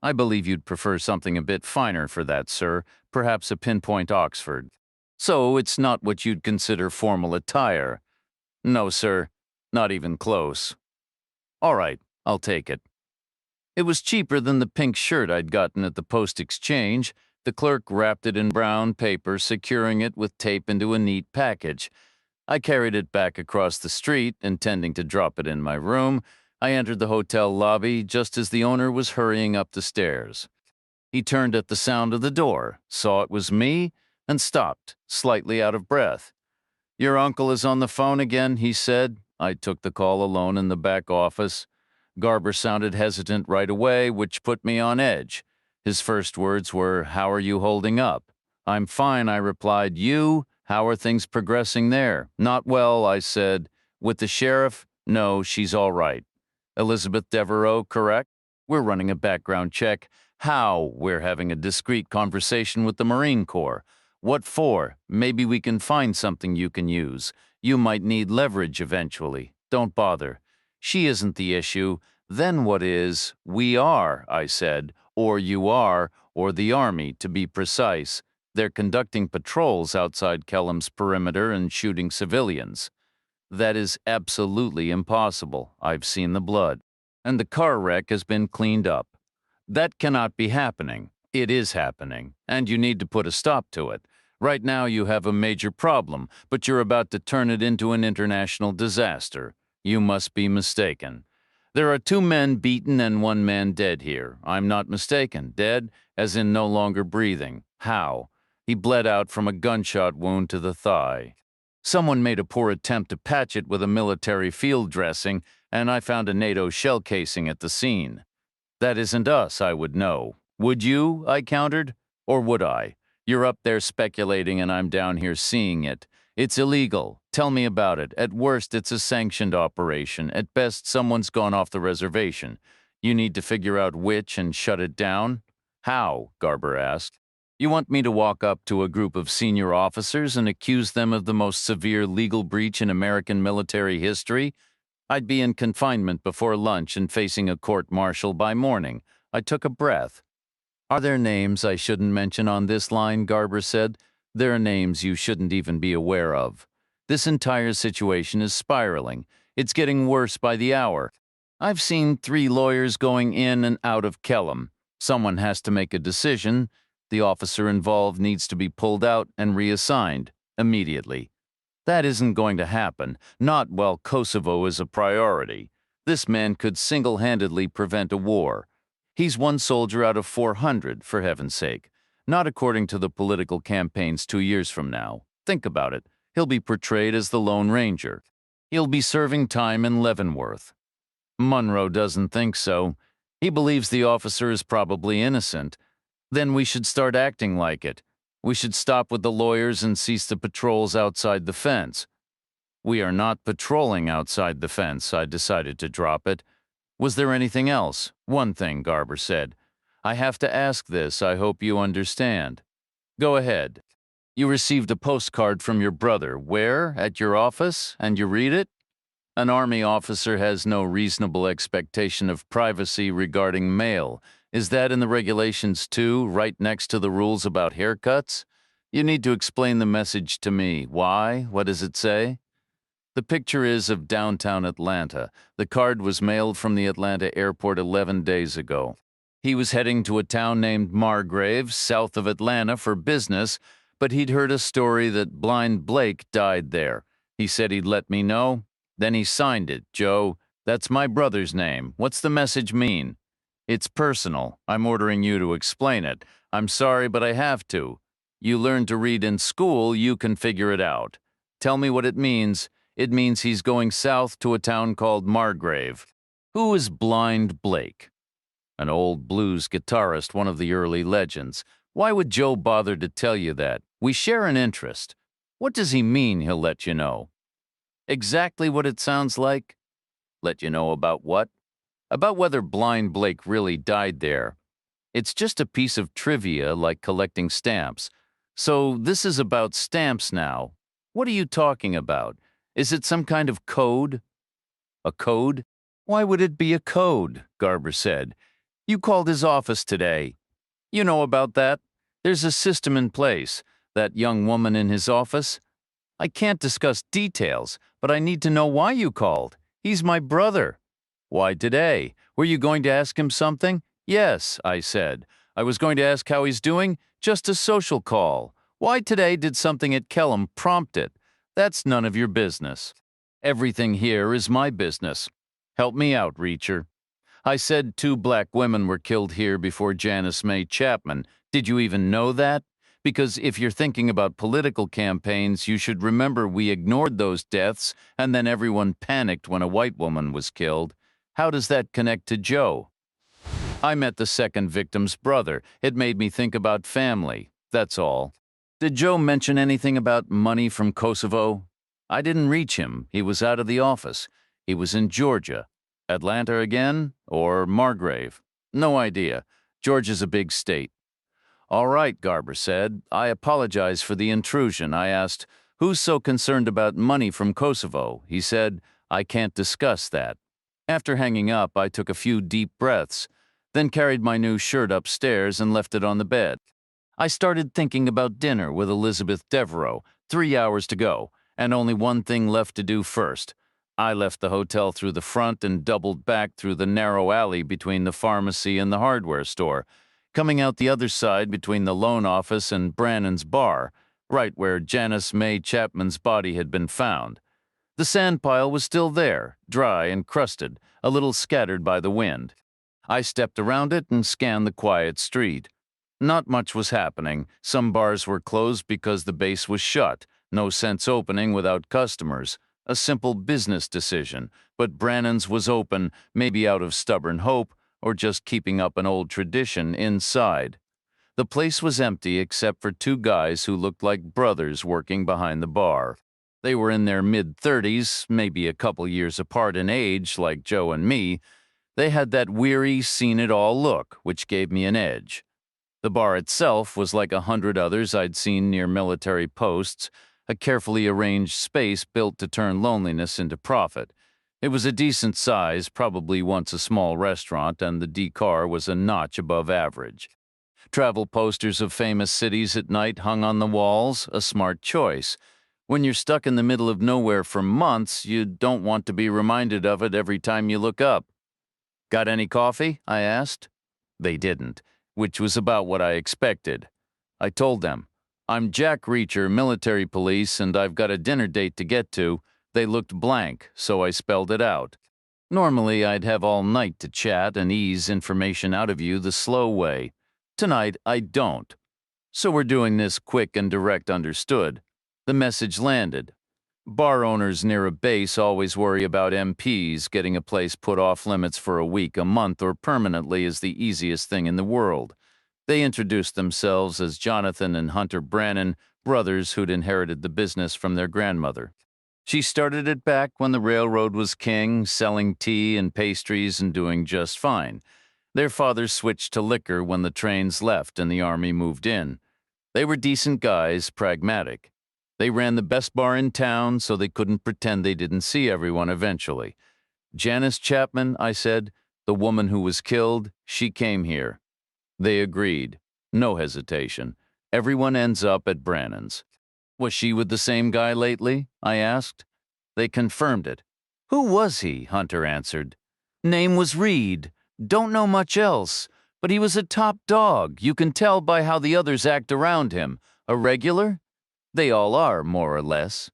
"I believe you'd prefer something a bit finer for that, sir, perhaps a pinpoint Oxford." "So it's not what you'd consider formal attire?" "No, sir, not even close." "All right, I'll take it." It was cheaper than the pink shirt I'd gotten at the post exchange. The clerk wrapped it in brown paper, securing it with tape into a neat package. I carried it back across the street, intending to drop it in my room. I entered the hotel lobby just as the owner was hurrying up the stairs. He turned at the sound of the door, saw it was me, and stopped, slightly out of breath. Your uncle is on the phone again, he said. I took the call alone in the back office. Garber sounded hesitant right away, which put me on edge. His first words were, "How are you holding up?" "I'm fine," I replied. "You? How are things progressing there?" "Not well," I said. "With the sheriff?" "No, she's all right." "Elizabeth Devereaux, correct?" "We're running a background check." "How?" "We're having a discreet conversation with the Marine Corps." "What for?" "Maybe we can find something you can use. You might need leverage eventually." "Don't bother." "She isn't the issue." "Then what is?" "We are," I said. "Or you are, or the Army, to be precise. They're conducting patrols outside Kellam's perimeter and shooting civilians." "That is absolutely impossible. I've seen the blood. And the car wreck has been cleaned up. That cannot be happening." "It is happening, and you need to put a stop to it. Right now you have a major problem, but you're about to turn it into an international disaster. You must be mistaken. There are 2 men beaten and 1 man dead here. I'm not mistaken. Dead, as in no longer breathing. How?" "He bled out from a gunshot wound to the thigh. Someone made a poor attempt to patch it with a military field dressing, and I found a NATO shell casing at the scene." "That isn't us, I would know." "Would you?" I countered. "Or would I? You're up there speculating and I'm down here seeing it. It's illegal. Tell me about it. At worst, it's a sanctioned operation. At best, someone's gone off the reservation. You need to figure out which and shut it down." "How?" Garber asked. "You want me to walk up to a group of senior officers and accuse them of the most severe legal breach in American military history? I'd be in confinement before lunch and facing a court-martial by morning." I took a breath. "Are there names I shouldn't mention on this line?" Garber said. "There are names you shouldn't even be aware of. This entire situation is spiraling. It's getting worse by the hour. I've seen 3 lawyers going in and out of Kellam. Someone has to make a decision. The officer involved needs to be pulled out and reassigned immediately. That isn't going to happen, not while Kosovo is a priority. This man could single-handedly prevent a war. He's 1 soldier out of 400, for heaven's sake. Not according to the political campaigns 2 years from now. Think about it. He'll be portrayed as the Lone Ranger. He'll be serving time in Leavenworth. Monroe doesn't think so. He believes the officer is probably innocent. Then we should start acting like it. We should stop with the lawyers and cease the patrols outside the fence." "We are not patrolling outside the fence." I decided to drop it. "Was there anything else?" "One thing," Garber said. "I have to ask this. I hope you understand." "Go ahead." "You received a postcard from your brother. Where? At your office? And you read it?" "An Army officer has no reasonable expectation of privacy regarding mail. Is that in the regulations too, right next to the rules about haircuts? You need to explain the message to me. Why? What does it say?" The picture is of downtown Atlanta. The card was mailed from the Atlanta airport 11 days ago. He was heading to a town named Margrave, south of Atlanta, for business, but he'd heard a story that Blind Blake died there. He said he'd let me know. Then he signed it, Joe. That's my brother's name. What's the message mean? "It's personal. I'm ordering you to explain it. I'm sorry, but I have to. You learned to read in school, you can figure it out. Tell me what it means." "It means he's going south to a town called Margrave." "Who is Blind Blake?" "An old blues guitarist, one of the early legends. Why would Joe bother to tell you that? We share an interest. What does he mean he'll let you know?" "Exactly what it sounds like." "Let you know about what?" "About whether Blind Blake really died there. It's just a piece of trivia like collecting stamps. So this is about stamps now. What are you talking about? Is it some kind of code?" "A code? Why would it be a code?" Garber said. "You called his office today. You know about that? There's a system in place. That young woman in his office? I can't discuss details, but I need to know why you called. He's my brother." "Why today? Were you going to ask him something?" "Yes," I said. "I was going to ask how he's doing. Just a social call. Why today did something at Kellam prompt it? That's none of your business." "Everything here is my business. Help me out, Reacher." "I said 2 black women were killed here before Janice May Chapman. Did you even know that? Because if you're thinking about political campaigns, you should remember we ignored those deaths and then everyone panicked when a white woman was killed. How does that connect to Joe? I met the second victim's brother. It made me think about family. That's all. Did Joe mention anything about money from Kosovo? I didn't reach him. He was out of the office. He was in Georgia. Atlanta again? Or Margrave? No idea. Georgia's a big state. All right, Garber said. I apologize for the intrusion. I asked, who's so concerned about money from Kosovo? He said, I can't discuss that. After hanging up, I took a few deep breaths, then carried my new shirt upstairs and left it on the bed. I started thinking about dinner with Elizabeth Devereaux, 3 hours to go, and only one thing left to do first. I left the hotel through the front and doubled back through the narrow alley between the pharmacy and the hardware store, coming out the other side between the loan office and Brannan's bar, right where Janice May Chapman's body had been found. The sand pile was still there, dry and crusted, a little scattered by the wind. I stepped around it and scanned the quiet street. Not much was happening. Some bars were closed because the base was shut. No sense opening without customers. A simple business decision. But Brannan's was open, maybe out of stubborn hope, or just keeping up an old tradition inside. The place was empty except for two guys who looked like brothers working behind the bar. They were in their mid-30s, maybe a couple years apart in age, like Joe and me. They had that weary, seen-it-all look, which gave me an edge. The bar itself was like 100 others I'd seen near military posts, a carefully arranged space built to turn loneliness into profit. It was a decent size, probably once a small restaurant, and the decor was a notch above average. Travel posters of famous cities at night hung on the walls, a smart choice. When you're stuck in the middle of nowhere for months, you don't want to be reminded of it every time you look up. Got any coffee? I asked. They didn't, which was about what I expected. I told them, I'm Jack Reacher, military police, and I've got a dinner date to get to. They looked blank, so I spelled it out. Normally, I'd have all night to chat and ease information out of you the slow way. Tonight, I don't. So we're doing this quick and direct, understood. The message landed. Bar owners near a base always worry about MPs. Getting a place put off limits for a week, a month, or permanently is the easiest thing in the world. They introduced themselves as Jonathan and Hunter Brannan, brothers who'd inherited the business from their grandmother. She started it back when the railroad was king, selling tea and pastries and doing just fine. Their father switched to liquor when the trains left and the army moved in. They were decent guys, pragmatic. They ran the best bar in town, so they couldn't pretend they didn't see everyone eventually. Janice Chapman, I said, the woman who was killed, she came here. They agreed. No hesitation. Everyone ends up at Brannan's. Was she with the same guy lately? I asked. They confirmed it. Who was he? Hunter answered. Name was Reed. Don't know much else, but he was a top dog. You can tell by how the others act around him. A regular? They all are, more or less.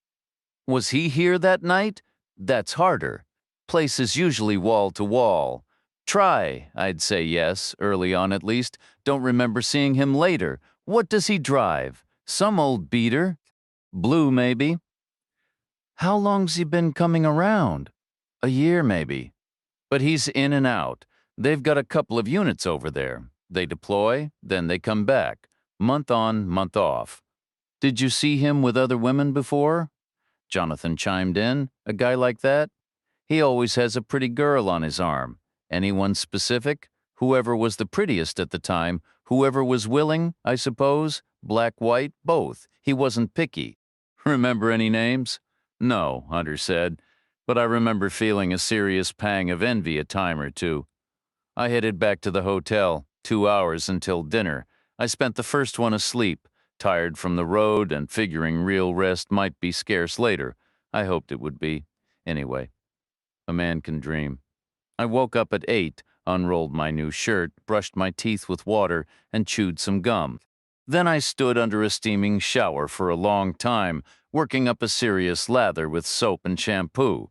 Was he here that night? That's harder. Place is usually wall to wall. Try, I'd say yes, early on at least. Don't remember seeing him later. What does he drive? Some old beater? Blue, maybe? How long's he been coming around? A year, maybe. But he's in and out. They've got a couple of units over there. They deploy, then they come back. Month on, month off. Did you see him with other women before? Jonathan chimed in. A guy like that? He always has a pretty girl on his arm. Anyone specific? Whoever was the prettiest at the time. Whoever was willing, I suppose. Black, white, both. He wasn't picky. Remember any names? No, Hunter said, but I remember feeling a serious pang of envy a time or two. I headed back to the hotel, 2 hours until dinner. I spent the first one asleep, tired from the road and figuring real rest might be scarce later. I hoped it would be. Anyway, a man can dream. I woke up at 8, unrolled my new shirt, brushed my teeth with water, and chewed some gum. Then I stood under a steaming shower for a long time, working up a serious lather with soap and shampoo.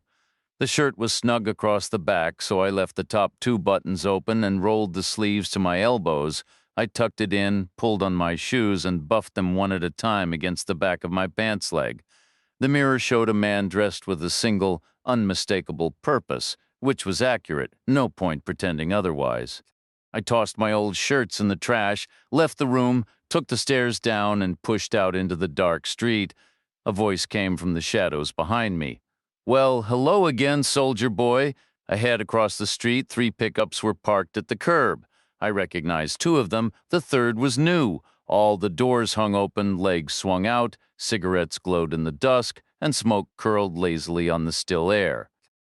The shirt was snug across the back, so I left the top 2 buttons open and rolled the sleeves to my elbows. I tucked it in, pulled on my shoes, and buffed them one at a time against the back of my pants leg. The mirror showed a man dressed with a single, unmistakable purpose, which was accurate, no point pretending otherwise. I tossed my old shirts in the trash, left the room, took the stairs down, and pushed out into the dark street. A voice came from the shadows behind me. "Well, hello again, soldier boy." Ahead across the street, 3 pickups were parked at the curb. I recognized 2 of them. The third was new. All the doors hung open, legs swung out, cigarettes glowed in the dusk, and smoke curled lazily on the still air.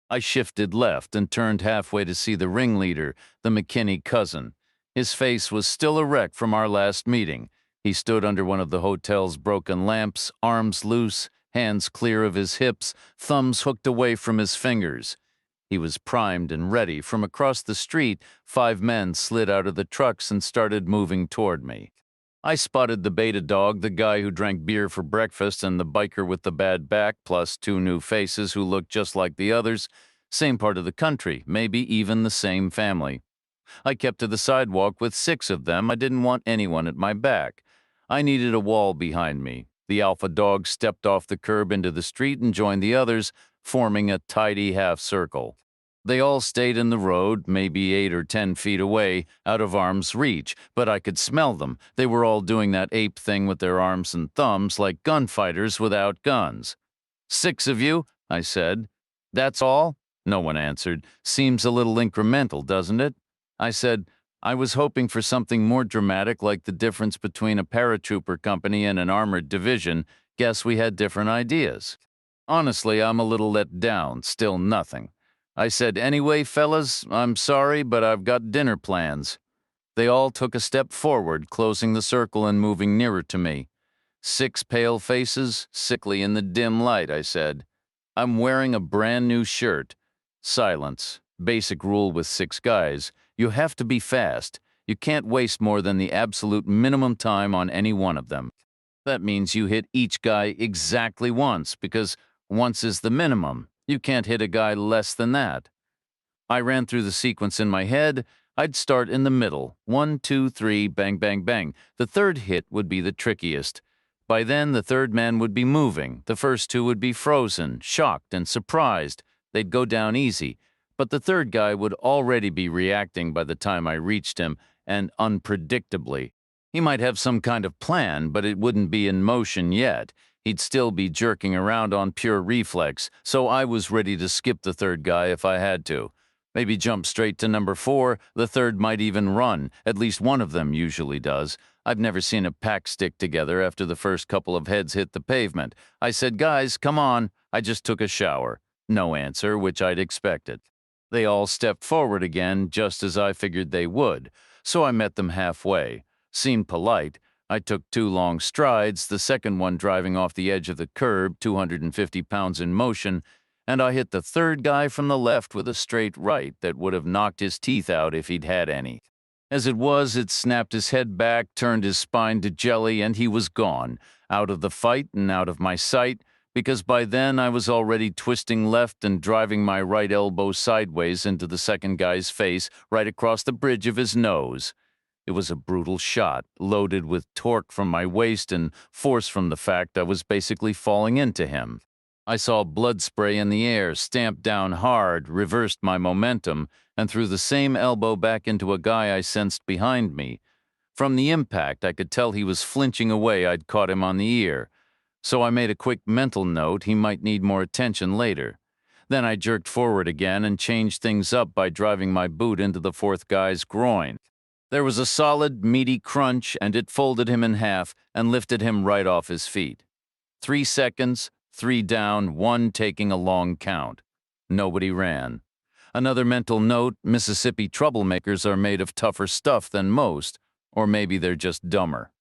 I shifted left and turned halfway to see the ringleader, the McKinney cousin. His face was still a wreck from our last meeting. He stood under one of the hotel's broken lamps, arms loose, hands clear of his hips, thumbs hooked away from his fingers. He was primed and ready. From across the street, 5 men slid out of the trucks and started moving toward me. I spotted the beta dog, the guy who drank beer for breakfast, and the biker with the bad back, plus 2 new faces who looked just like the others. Same part of the country, maybe even the same family. I kept to the sidewalk with 6 of them. I didn't want anyone at my back. I needed a wall behind me. The alpha dog stepped off the curb into the street and joined the others, forming a tidy half circle. They all stayed in the road, maybe 8 or 10 feet away, out of arm's reach, but I could smell them. They were all doing that ape thing with their arms and thumbs, like gunfighters without guns. "6 of you?" I said. "That's all?" No one answered. "Seems a little incremental, doesn't it?" I said, "I was hoping for something more dramatic, like the difference between a paratrooper company and an armored division. Guess we had different ideas." Honestly, I'm a little let down, still nothing. I said, "Anyway, fellas, I'm sorry, but I've got dinner plans." They all took a step forward, closing the circle and moving nearer to me. 6 pale faces, sickly in the dim light, I said. "I'm wearing a brand new shirt." Silence. Basic rule with 6 guys. You have to be fast. You can't waste more than the absolute minimum time on any one of them. That means you hit each guy exactly once, because once is the minimum. You can't hit a guy less than that. I ran through the sequence in my head. I'd start in the middle. 1, 2, 3, bang, bang, bang. The third hit would be the trickiest. By then, the third man would be moving. The first 2 would be frozen, shocked, and surprised. They'd go down easy. But the third guy would already be reacting by the time I reached him, and unpredictably. He might have some kind of plan, but it wouldn't be in motion yet. He'd still be jerking around on pure reflex, so I was ready to skip the third guy if I had to. Maybe jump straight to number 4. The third might even run. At least one of them usually does. I've never seen a pack stick together after the first couple of heads hit the pavement. I said, "Guys, come on." I just took a shower. No answer, which I'd expected. They all stepped forward again, just as I figured they would, so I met them halfway. Seemed polite. I took 2 long strides, the second one driving off the edge of the curb, 250 pounds in motion, and I hit the third guy from the left with a straight right that would have knocked his teeth out if he'd had any. As it was, it snapped his head back, turned his spine to jelly, and he was gone, out of the fight and out of my sight, because by then I was already twisting left and driving my right elbow sideways into the second guy's face, right across the bridge of his nose. It was a brutal shot, loaded with torque from my waist and force from the fact I was basically falling into him. I saw blood spray in the air, stamped down hard, reversed my momentum, and threw the same elbow back into a guy I sensed behind me. From the impact, I could tell he was flinching away. I'd caught him on the ear. So I made a quick mental note he might need more attention later. Then I jerked forward again and changed things up by driving my boot into the fourth guy's groin. There was a solid, meaty crunch, and it folded him in half and lifted him right off his feet. 3 seconds, 3 down, 1 taking a long count. Nobody ran. Another mental note, Mississippi troublemakers are made of tougher stuff than most, or maybe they're just dumber.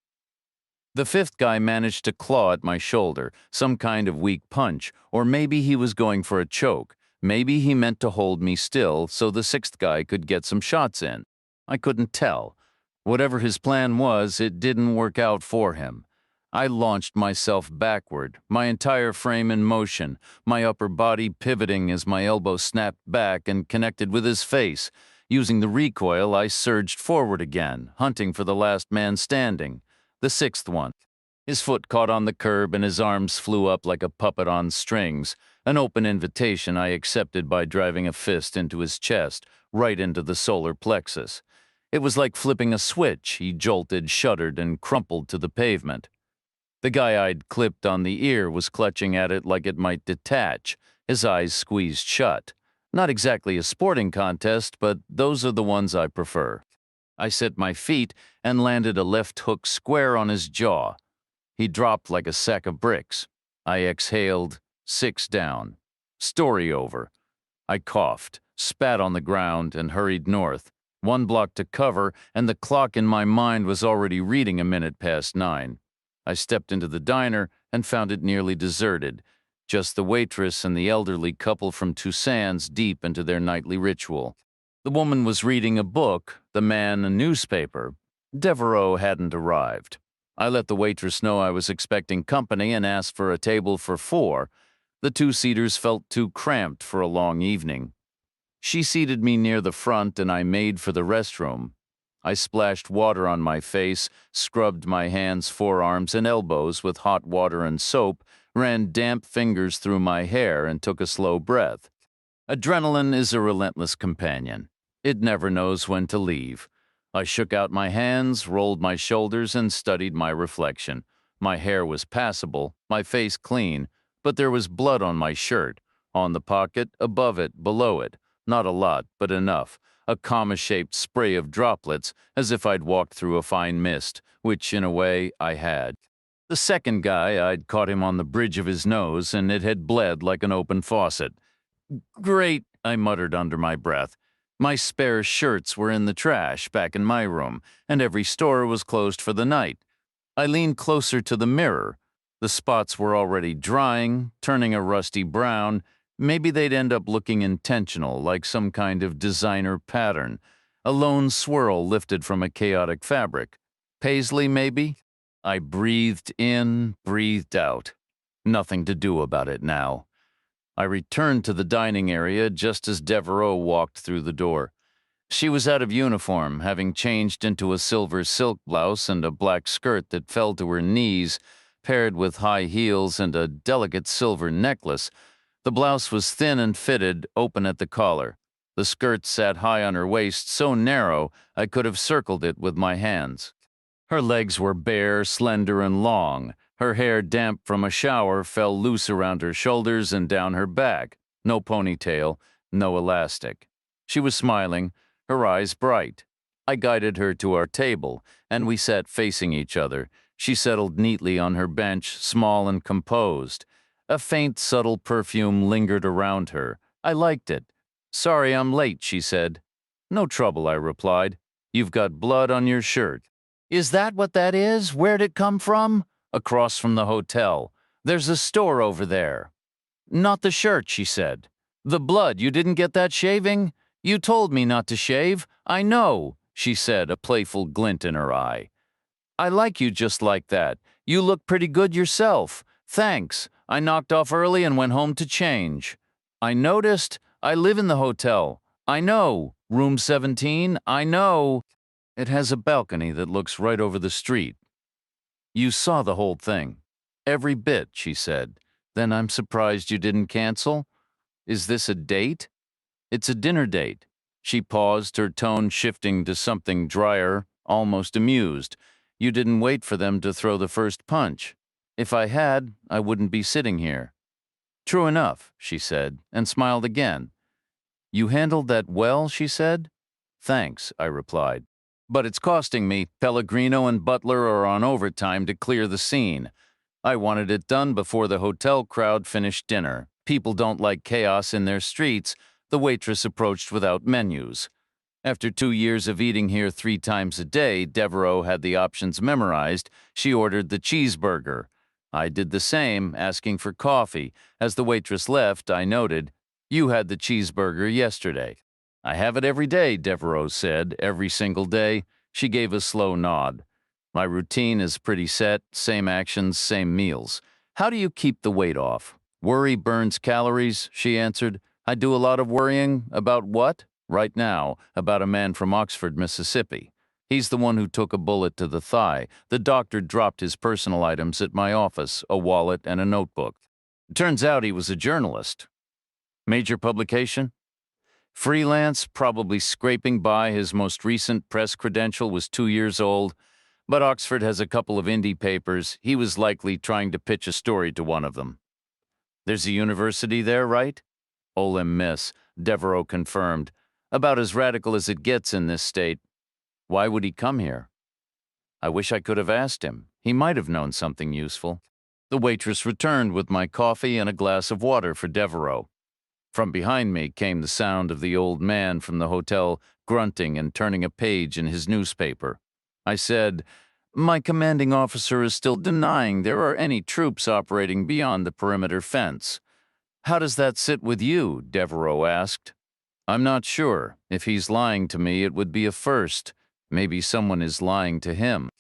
The 5th guy managed to claw at my shoulder, some kind of weak punch, or maybe he was going for a choke. Maybe he meant to hold me still so the 6th guy could get some shots in. I couldn't tell. Whatever his plan was, it didn't work out for him. I launched myself backward, my entire frame in motion, my upper body pivoting as my elbow snapped back and connected with his face. Using the recoil, I surged forward again, hunting for the last man standing, the sixth one. His foot caught on the curb and his arms flew up like a puppet on strings, an open invitation I accepted by driving a fist into his chest, right into the solar plexus. It was like flipping a switch. He jolted, shuddered, and crumpled to the pavement. The guy I'd clipped on the ear was clutching at it like it might detach, his eyes squeezed shut. Not exactly a sporting contest, but those are the ones I prefer. I set my feet and landed a left hook square on his jaw. He dropped like a sack of bricks. I exhaled, 6 down. Story over. I coughed, spat on the ground, and hurried north. 1 block to cover, and the clock in my mind was already reading 9:01. I stepped into the diner and found it nearly deserted, just the waitress and the elderly couple from Toussaint's deep into their nightly ritual. The woman was reading a book, the man a newspaper. Devereaux hadn't arrived. I let the waitress know I was expecting company and asked for a table for 4. The 2-seaters felt too cramped for a long evening. She seated me near the front and I made for the restroom. I splashed water on my face, scrubbed my hands, forearms, and elbows with hot water and soap, ran damp fingers through my hair, and took a slow breath. Adrenaline is a relentless companion. It never knows when to leave. I shook out my hands, rolled my shoulders, and studied my reflection. My hair was passable, my face clean, but there was blood on my shirt, on the pocket, above it, below it. Not a lot, but enough. A comma-shaped spray of droplets, as if I'd walked through a fine mist, which, in a way, I had. The second guy, I'd caught him on the bridge of his nose, and it had bled like an open faucet. "Great," I muttered under my breath. My spare shirts were in the trash back in my room, and every store was closed for the night. I leaned closer to the mirror. The spots were already drying, turning a rusty brown. Maybe they'd end up looking intentional, like some kind of designer pattern. A lone swirl lifted from a chaotic fabric. Paisley, maybe? I breathed in, breathed out. Nothing to do about it now. I returned to the dining area just as Devereaux walked through the door. She was out of uniform, having changed into a silver silk blouse and a black skirt that fell to her knees, paired with high heels and a delicate silver necklace. The blouse was thin and fitted, open at the collar. The skirt sat high on her waist, so narrow I could have circled it with my hands. Her legs were bare, slender, and long. Her hair, damp from a shower, fell loose around her shoulders and down her back. No ponytail, no elastic. She was smiling, her eyes bright. I guided her to our table, and we sat facing each other. She settled neatly on her bench, small and composed. A faint, subtle perfume lingered around her. I liked it. "Sorry I'm late," she said. "No trouble," I replied. "You've got blood on your shirt." "Is that what that is? Where'd it come from?" "Across from the hotel. There's a store over there." "Not the shirt," she said. "The blood, you didn't get that shaving? You told me not to shave. I know," she said, a playful glint in her eye. "I like you just like that. You look pretty good yourself. Thanks. I knocked off early and went home to change." "I noticed. I live in the hotel. I know. Room 17. I know. It has a balcony that looks right over the street." "You saw the whole thing." "Every bit," she said. "Then I'm surprised you didn't cancel. Is this a date?" "It's a dinner date." She paused, her tone shifting to something drier, almost amused. "You didn't wait for them to throw the first punch. If I had, I wouldn't be sitting here." "True enough," she said, and smiled again. "You handled that well," she said. "Thanks," I replied. "But it's costing me. Pellegrino and Butler are on overtime to clear the scene. I wanted it done before the hotel crowd finished dinner. People don't like chaos in their streets." The waitress approached without menus. After 2 years of eating here 3 times a day, Devereaux had the options memorized. She ordered the cheeseburger. I did the same, asking for coffee. As the waitress left, I noted, "You had the cheeseburger yesterday." "I have it every day," Devereaux said, "every single day." She gave a slow nod. "My routine is pretty set, same actions, same meals. How do you keep the weight off?" "Worry burns calories," she answered. "I do a lot of worrying. About what?" right now, about a man from Oxford, Mississippi. He's the one who took a bullet to the thigh. The doctor dropped his personal items at my office, a wallet and a notebook. Turns out he was a journalist. Major publication? Freelance, probably scraping by. His most recent press credential was 2 years old, but Oxford has a couple of indie papers. He was likely trying to pitch a story to one of them. There's a university there, right? Olim Miss, Devereaux confirmed. About as radical as it gets in this state. Why would he come here? I wish I could have asked him. He might have known something useful. The waitress returned with my coffee and a glass of water for Devereaux. From behind me came the sound of the old man from the hotel grunting and turning a page in his newspaper. I said, "My commanding officer is still denying there are any troops operating beyond the perimeter fence." "How does that sit with you?" Devereaux asked. "I'm not sure. If he's lying to me, it would be a first. Maybe someone is lying to him."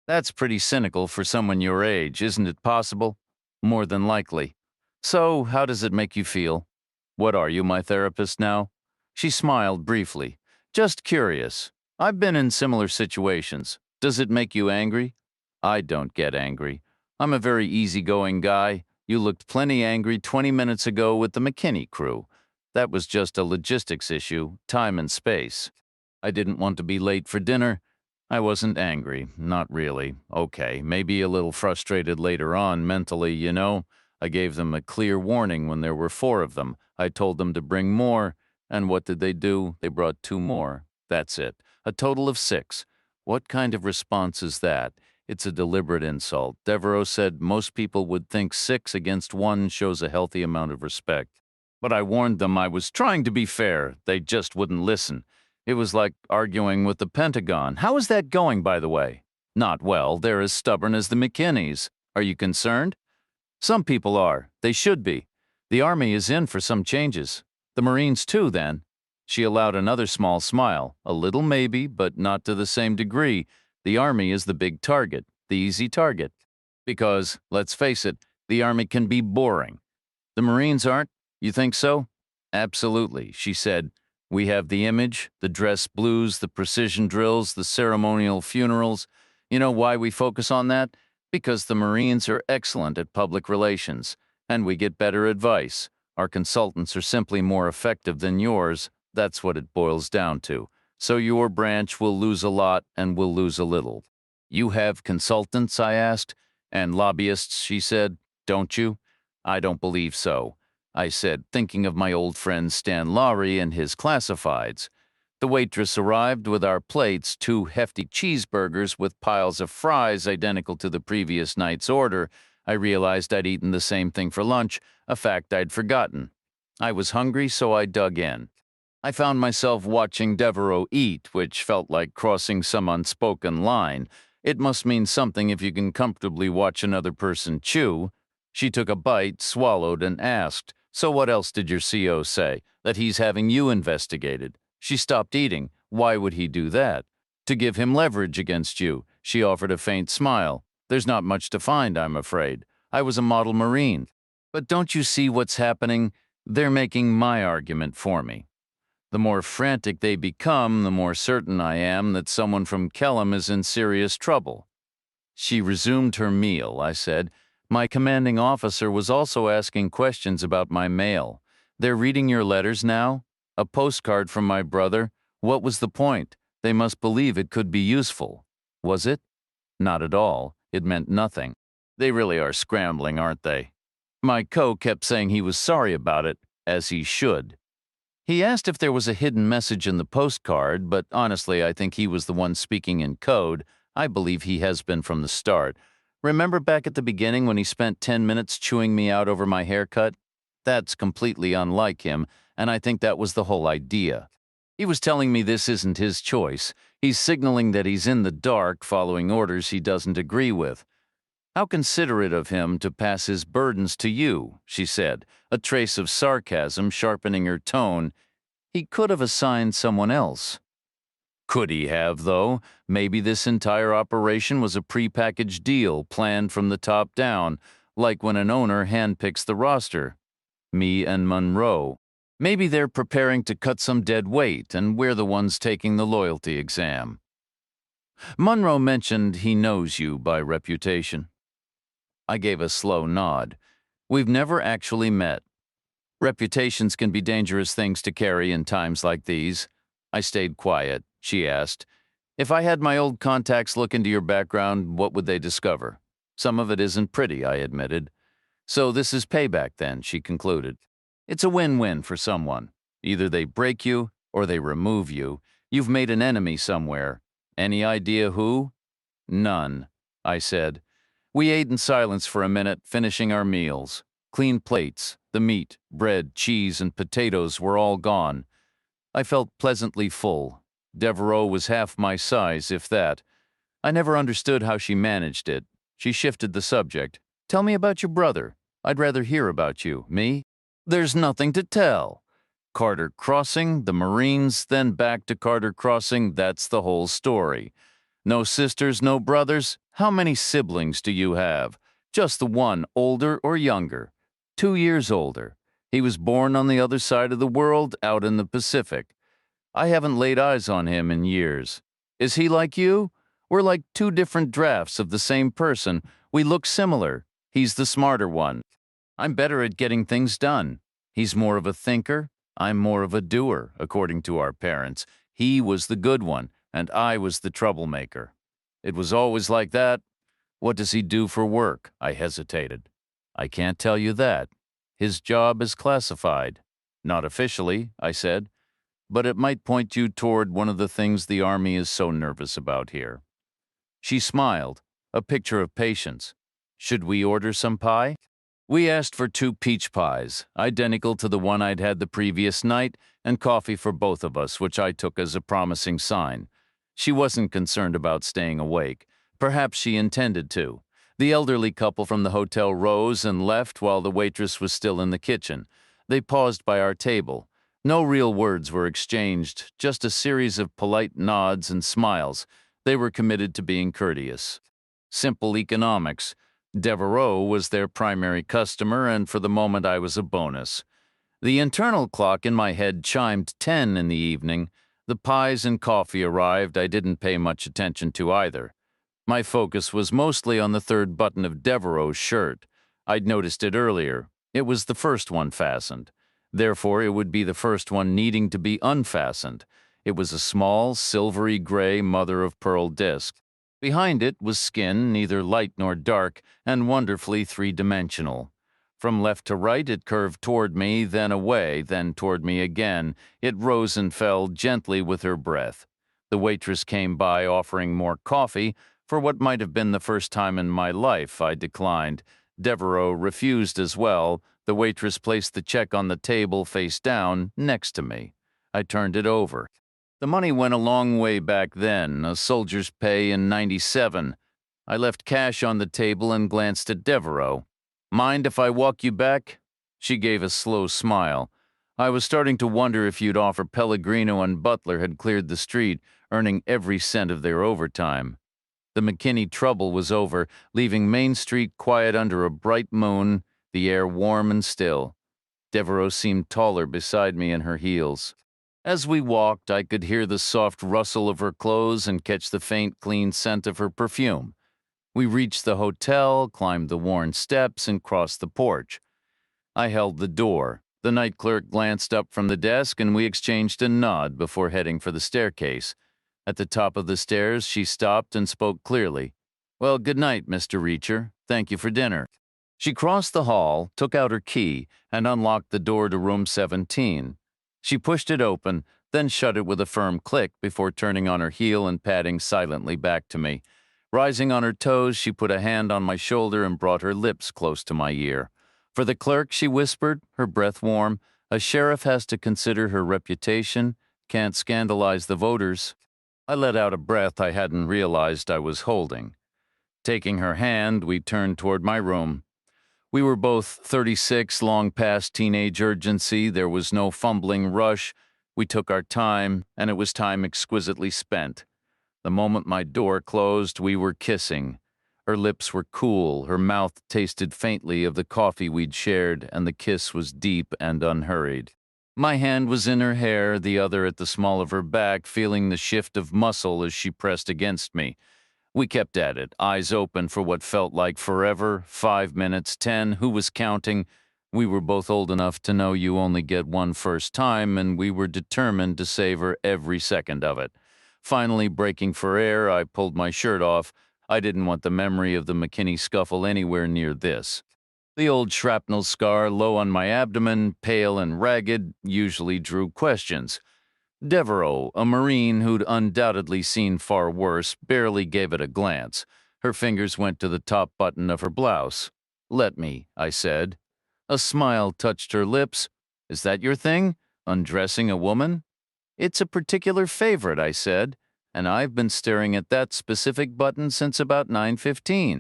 "That's pretty cynical for someone your age, isn't it possible?" "More than likely." "So, how does it make you feel?" "What are you, my therapist now?" She smiled briefly. "Just curious. I've been in similar situations. Does it make you angry?" "I don't get angry. I'm a very easygoing guy. You looked plenty angry 20 minutes ago with the McKinney crew. That was just a logistics issue, time and space. I didn't want to be late for dinner. I wasn't angry, not really. Okay, maybe a little frustrated later on mentally, you know. I gave them a clear warning when there were 4 of them. I told them to bring more, and what did they do? They brought 2 more. That's it. A total of 6. What kind of response is that? It's a deliberate insult. Devereaux said most people would think 6 against 1 shows a healthy amount of respect. But I warned them I was trying to be fair. They just wouldn't listen. It was like arguing with the Pentagon. How is that going, by the way? Not well. They're as stubborn as the McKinneys. Are you concerned? Some people are. They should be. The Army is in for some changes. The Marines too, then. She allowed another small smile. A little maybe, but not to the same degree. The Army is the big target, the easy target. Because, let's face it, the Army can be boring. The Marines aren't? You think so? Absolutely, she said. We have the image, the dress blues, the precision drills, the ceremonial funerals. You know why we focus on that? Because the Marines are excellent at public relations, and we get better advice. Our consultants are simply more effective than yours. That's what it boils down to. So your branch will lose a lot and will lose a little. You have consultants, I asked. And lobbyists, she said. Don't you? I don't believe so, I said, thinking of my old friend Stan Lowry and his classifieds. The waitress arrived with our plates, 2 hefty cheeseburgers with piles of fries identical to the previous night's order. I realized I'd eaten the same thing for lunch, a fact I'd forgotten. I was hungry, so I dug in. I found myself watching Devereaux eat, which felt like crossing some unspoken line. It must mean something if you can comfortably watch another person chew. She took a bite, swallowed, and asked, "So what else did your CO say? That he's having you investigated?" She stopped eating. Why would he do that? To give him leverage against you. She offered a faint smile. There's not much to find, I'm afraid. I was a model Marine. But don't you see what's happening? They're making my argument for me. The more frantic they become, the more certain I am that someone from Kellam is in serious trouble. She resumed her meal, I said. My commanding officer was also asking questions about my mail. They're reading your letters now? A postcard from my brother? What was the point? They must believe it could be useful. Was it? Not at all. It meant nothing. They really are scrambling, aren't they? My co kept saying he was sorry about it, as he should. He asked if there was a hidden message in the postcard, but honestly, I think he was the one speaking in code. I believe he has been from the start. Remember back at the beginning when he spent 10 minutes chewing me out over my haircut? That's completely unlike him, and I think that was the whole idea. He was telling me this isn't his choice. He's signaling that he's in the dark, following orders he doesn't agree with. How considerate of him to pass his burdens to you, she said, a trace of sarcasm sharpening her tone. He could have assigned someone else. Could he have, though? Maybe this entire operation was a prepackaged deal planned from the top down, like when an owner handpicks the roster. Me and Monroe. Maybe they're preparing to cut some dead weight, and we're the ones taking the loyalty exam. Monroe mentioned he knows you by reputation. I gave a slow nod. We've never actually met. Reputations can be dangerous things to carry in times like these. I stayed quiet. She asked, "If I had my old contacts look into your background, what would they discover?" "Some of it isn't pretty," I admitted. "So this is payback then," she concluded. "It's a win-win for someone. Either they break you or they remove you. You've made an enemy somewhere. Any idea who?" "None," I said. We ate in silence for a minute, finishing our meals. Clean plates, the meat, bread, cheese, and potatoes were all gone. I felt pleasantly full. Devereaux was half my size, if that. I never understood how she managed it. She shifted the subject. "Tell me about your brother. I'd rather hear about you." "Me? There's nothing to tell. Carter Crossing, the Marines, then back to Carter Crossing, that's the whole story. No sisters, no brothers? How many siblings do you have? Just the one, older or younger?" 2 years older. He was born on the other side of the world, out in the Pacific. I haven't laid eyes on him in years. Is he like you? We're like two different drafts of the same person. We look similar. He's the smarter one. I'm better at getting things done. He's more of a thinker. I'm more of a doer, according to our parents. He was the good one, and I was the troublemaker. It was always like that. What does he do for work? I hesitated. I can't tell you that. His job is classified. Not officially, I said, but it might point you toward one of the things the Army is so nervous about here. She smiled, a picture of patience. Should we order some pie? We asked for 2 peach pies, identical to the one I'd had the previous night, and coffee for both of us, which I took as a promising sign. She wasn't concerned about staying awake. Perhaps she intended to. The elderly couple from the hotel rose and left while the waitress was still in the kitchen. They paused by our table. No real words were exchanged, just a series of polite nods and smiles. They were committed to being courteous. Simple economics. Devereaux was their primary customer, and for the moment I was a bonus. The internal clock in my head chimed 10 in the evening. The pies and coffee arrived. I didn't pay much attention to either. My focus was mostly on the third button of Devereaux's shirt. I'd noticed it earlier. It was the first one fastened. Therefore, it would be the first one needing to be unfastened. It was a small, silvery gray mother-of-pearl disc. Behind it was skin, neither light nor dark, and wonderfully three-dimensional. From left to right it curved toward me, then away, then toward me again. It rose and fell gently with her breath. The waitress came by offering more coffee. For what might have been the first time in my life, I declined. Devereaux refused as well. The waitress placed the check on the table face down, next to me. I turned it over. The money went a long way back then, a soldier's pay in '97. I left cash on the table and glanced at Devereaux. "Mind if I walk you back?" She gave a slow smile. "I was starting to wonder if you'd offer Pellegrino and Butler had cleared the street, earning every cent of their overtime." The McKinney trouble was over, leaving Main Street quiet under a bright moon, the air warm and still. Devereaux seemed taller beside me in her heels. As we walked, I could hear the soft rustle of her clothes and catch the faint, clean scent of her perfume. We reached the hotel, climbed the worn steps, and crossed the porch. I held the door. The night clerk glanced up from the desk, and we exchanged a nod before heading for the staircase. At the top of the stairs, she stopped and spoke clearly. "Well, good night, Mr. Reacher. Thank you for dinner." She crossed the hall, took out her key, and unlocked the door to room 17. She pushed it open, then shut it with a firm click before turning on her heel and padding silently back to me. Rising on her toes, she put a hand on my shoulder and brought her lips close to my ear. "For the clerk," she whispered, her breath warm, "a sheriff has to consider her reputation, can't scandalize the voters." I let out a breath I hadn't realized I was holding. Taking her hand, we turned toward my room. We were both 36, long past teenage urgency. There was no fumbling rush. We took our time, and it was time exquisitely spent. The moment my door closed, we were kissing. Her lips were cool, her mouth tasted faintly of the coffee we'd shared, and the kiss was deep and unhurried. My hand was in her hair, the other at the small of her back, feeling the shift of muscle as she pressed against me. We kept at it, eyes open for what felt like forever, 5 minutes, 10, who was counting? We were both old enough to know you only get one first time, and we were determined to savor every second of it. Finally, breaking for air, I pulled my shirt off. I didn't want the memory of the McKinney scuffle anywhere near this. The old shrapnel scar low on my abdomen, pale and ragged, usually drew questions. Devereaux, a Marine who'd undoubtedly seen far worse, barely gave it a glance. Her fingers went to the top button of her blouse. "Let me," I said. A smile touched her lips. "Is that your thing? Undressing a woman?" "It's a particular favorite," I said, "and I've been staring at that specific button since about 9:15.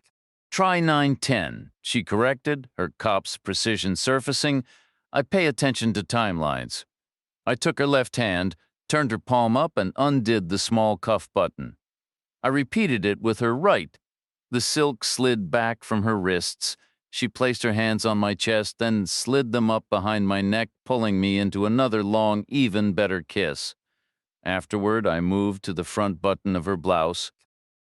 "Try 9:10, she corrected, her cop's precision surfacing. I pay attention to timelines. I took her left hand, turned her palm up, and undid the small cuff button. I repeated it with her right. The silk slid back from her wrists. She placed her hands on my chest, then slid them up behind my neck, pulling me into another long, even better kiss. Afterward, I moved to the front button of her blouse.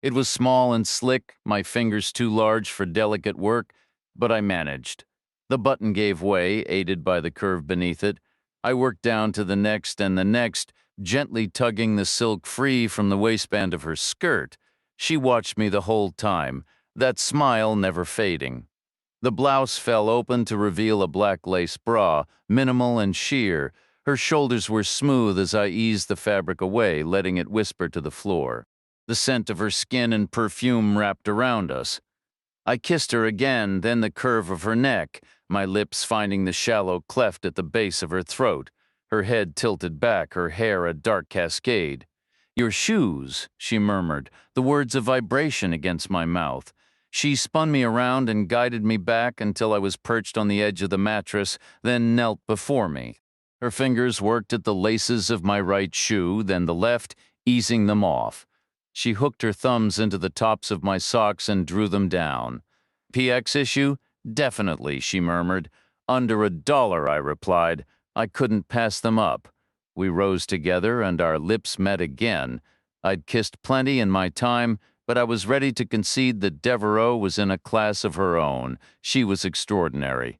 It was small and slick, my fingers too large for delicate work, but I managed. The button gave way, aided by the curve beneath it. I worked down to the next and the next, gently tugging the silk free from the waistband of her skirt. She watched me the whole time, that smile never fading. The blouse fell open to reveal a black lace bra, minimal and sheer. Her shoulders were smooth as I eased the fabric away, letting it whisper to the floor. The scent of her skin and perfume wrapped around us. I kissed her again, then the curve of her neck, my lips finding the shallow cleft at the base of her throat. Her head tilted back, her hair a dark cascade. "Your shoes," she murmured, the words a vibration against my mouth. She spun me around and guided me back until I was perched on the edge of the mattress, then knelt before me. Her fingers worked at the laces of my right shoe, then the left, easing them off. She hooked her thumbs into the tops of my socks and drew them down. "PX issue? Definitely," she murmured. "Under $1, I replied. I couldn't pass them up. We rose together and our lips met again. I'd kissed plenty in my time, but I was ready to concede that Devereaux was in a class of her own. She was extraordinary.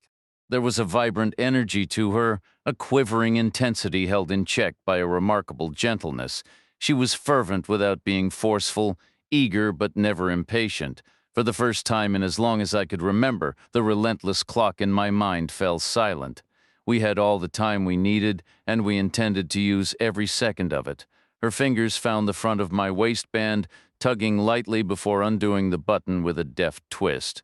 There was a vibrant energy to her, a quivering intensity held in check by a remarkable gentleness. She was fervent without being forceful, eager but never impatient. For the first time in as long as I could remember, the relentless clock in my mind fell silent. We had all the time we needed, and we intended to use every second of it. Her fingers found the front of my waistband, tugging lightly before undoing the button with a deft twist.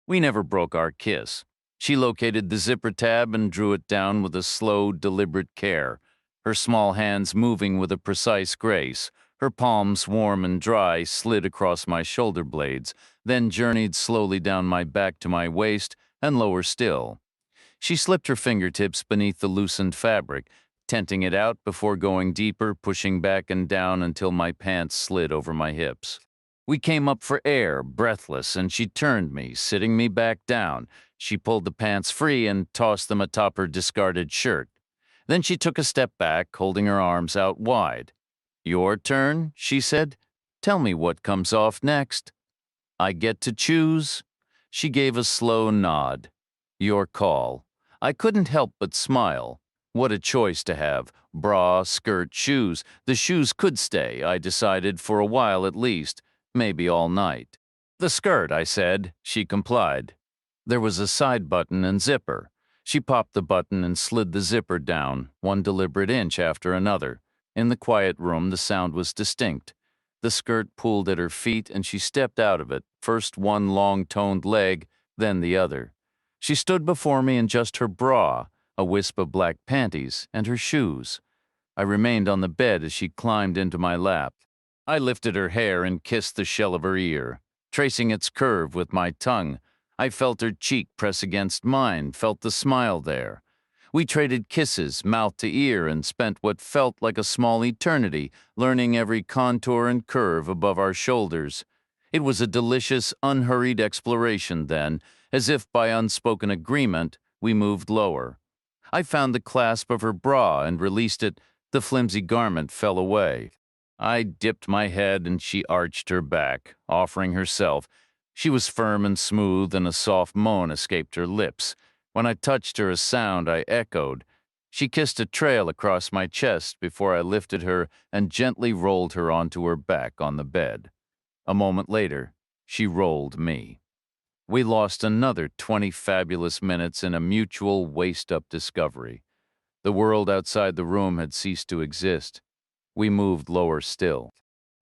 We never broke our kiss. She located the zipper tab and drew it down with a slow, deliberate care, her small hands moving with a precise grace. Her palms, warm and dry, slid across my shoulder blades, then journeyed slowly down my back to my waist and lower still. She slipped her fingertips beneath the loosened fabric, tenting it out before going deeper, pushing back and down until my pants slid over my hips. We came up for air, breathless, and she turned me, sitting me back down. She pulled the pants free and tossed them atop her discarded shirt. Then she took a step back, holding her arms out wide. "Your turn," she said. "Tell me what comes off next." "I get to choose?" She gave a slow nod. "Your call." I couldn't help but smile. What a choice to have. Bra, skirt, shoes. The shoes could stay, I decided, for a while at least, maybe all night. "The skirt," I said. She complied. There was a side button and zipper. She popped the button and slid the zipper down, one deliberate inch after another. In the quiet room, the sound was distinct. The skirt pulled at her feet, and she stepped out of it, first one long-toned leg, then the other. She stood before me in just her bra, a wisp of black panties, and her shoes. I remained on the bed as she climbed into my lap. I lifted her hair and kissed the shell of her ear, tracing its curve with my tongue. I felt her cheek press against mine, felt the smile there. We traded kisses, mouth to ear, and spent what felt like a small eternity, learning every contour and curve above our shoulders. It was a delicious, unhurried exploration then, as if by unspoken agreement, we moved lower. I found the clasp of her bra and released it. The flimsy garment fell away. I dipped my head and she arched her back, offering herself. She was firm and smooth, and a soft moan escaped her lips. When I touched her, a sound I echoed. She kissed a trail across my chest before I lifted her and gently rolled her onto her back on the bed. A moment later, she rolled me. We lost another 20 fabulous minutes in a mutual waist-up discovery. The world outside the room had ceased to exist. We moved lower still.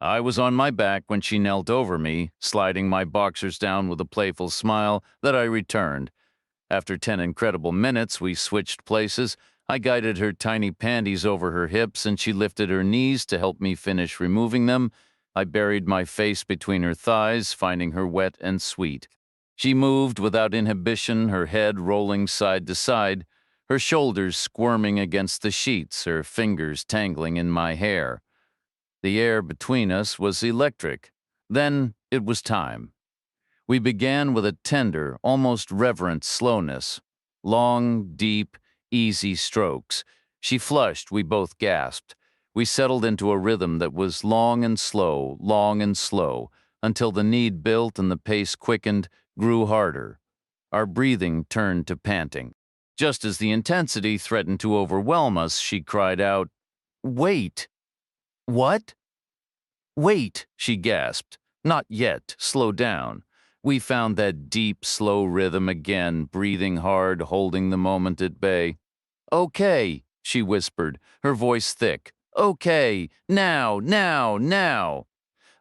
I was on my back when she knelt over me, sliding my boxers down with a playful smile that I returned. After 10 incredible minutes, we switched places. I guided her tiny panties over her hips, and she lifted her knees to help me finish removing them. I buried my face between her thighs, finding her wet and sweet. She moved without inhibition, her head rolling side to side, her shoulders squirming against the sheets, her fingers tangling in my hair. The air between us was electric. Then it was time. We began with a tender, almost reverent slowness. Long, deep, easy strokes. She flushed, we both gasped. We settled into a rhythm that was long and slow, until the need built and the pace quickened, grew harder. Our breathing turned to panting. Just as the intensity threatened to overwhelm us, she cried out, "Wait!" "What?" "Wait," she gasped. "Not yet. Slow down." We found that deep, slow rhythm again, breathing hard, holding the moment at bay. "Okay," she whispered, her voice thick. "Okay, now, now, now."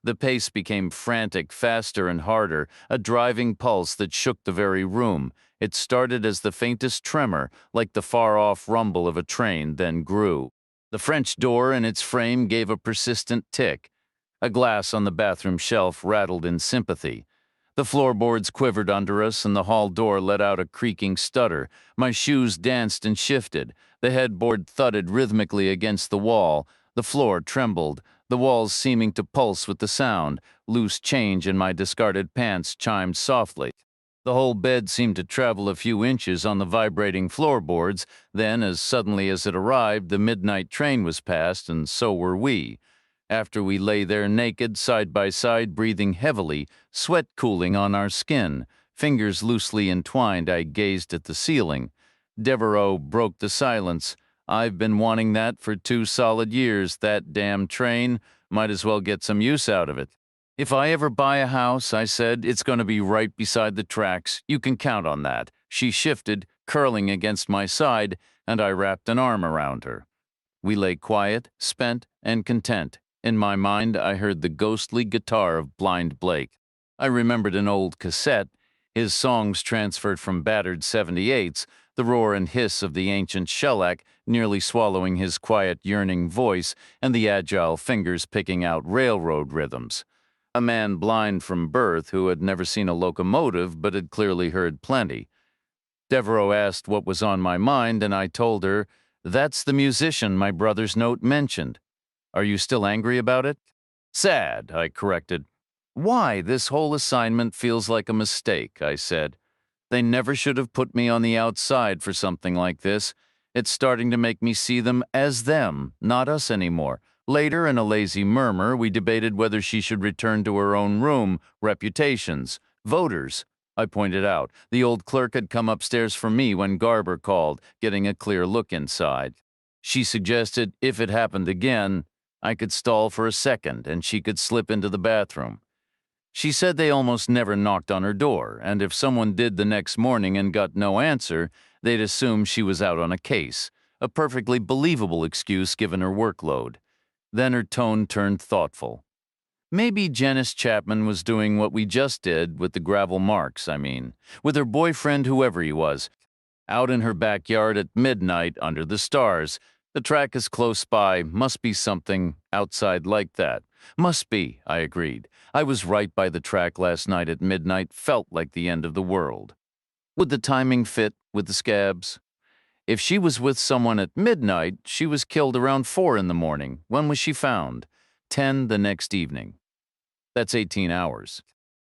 The pace became frantic, faster and harder, a driving pulse that shook the very room. It started as the faintest tremor, like the far-off rumble of a train, then grew. The French door in its frame gave a persistent tick. A glass on the bathroom shelf rattled in sympathy. The floorboards quivered under us, and the hall door let out a creaking stutter. My shoes danced and shifted. The headboard thudded rhythmically against the wall. The floor trembled, the walls seeming to pulse with the sound. Loose change in my discarded pants chimed softly. The whole bed seemed to travel a few inches on the vibrating floorboards. Then, as suddenly as it arrived, the midnight train was passed, and so were we. After we lay there naked, side by side, breathing heavily, sweat cooling on our skin, fingers loosely entwined, I gazed at the ceiling. Devereaux broke the silence. "I've been wanting that for 2 solid years, that damn train. Might as well get some use out of it." "If I ever buy a house," I said, "it's going to be right beside the tracks. You can count on that." She shifted, curling against my side, and I wrapped an arm around her. We lay quiet, spent, and content. In my mind, I heard the ghostly guitar of Blind Blake. I remembered an old cassette, his songs transferred from battered 78s, the roar and hiss of the ancient shellac nearly swallowing his quiet, yearning voice, and the agile fingers picking out railroad rhythms. A man blind from birth who had never seen a locomotive but had clearly heard plenty. Devereaux asked what was on my mind, and I told her, "That's the musician my brother's note mentioned." "Are you still angry about it?" "Sad," I corrected. "Why, this whole assignment feels like a mistake," I said. "They never should have put me on the outside for something like this. It's starting to make me see them as them, not us anymore." Later, in a lazy murmur, we debated whether she should return to her own room, reputations, voters. I pointed out, the old clerk had come upstairs for me when Garber called, getting a clear look inside. She suggested if it happened again, I could stall for a second and she could slip into the bathroom. She said they almost never knocked on her door, and if someone did the next morning and got no answer, they'd assume she was out on a case, a perfectly believable excuse given her workload. Then her tone turned thoughtful. Maybe Janice Chapman was doing what we just did with the gravel marks, with her boyfriend, whoever he was, out in her backyard at midnight under the stars. The track is close by, must be something outside like that. Must be, I agreed. I was right by the track last night at midnight, felt like the end of the world. Would the timing fit with the scabs? If she was with someone at midnight, she was killed around 4 in the morning. When was she found? 10 the next evening. That's 18 hours.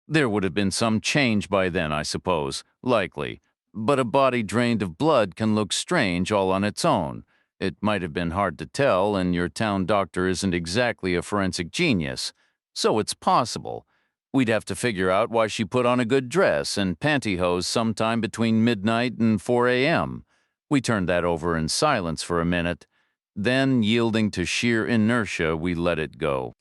There would have been some change by then, I suppose. Likely. But a body drained of blood can look strange all on its own. It might have been hard to tell, and your town doctor isn't exactly a forensic genius. So it's possible. We'd have to figure out why she put on a good dress and pantyhose sometime between midnight and 4 a.m. We turned that over in silence for a minute. Then, yielding to sheer inertia, we let it go.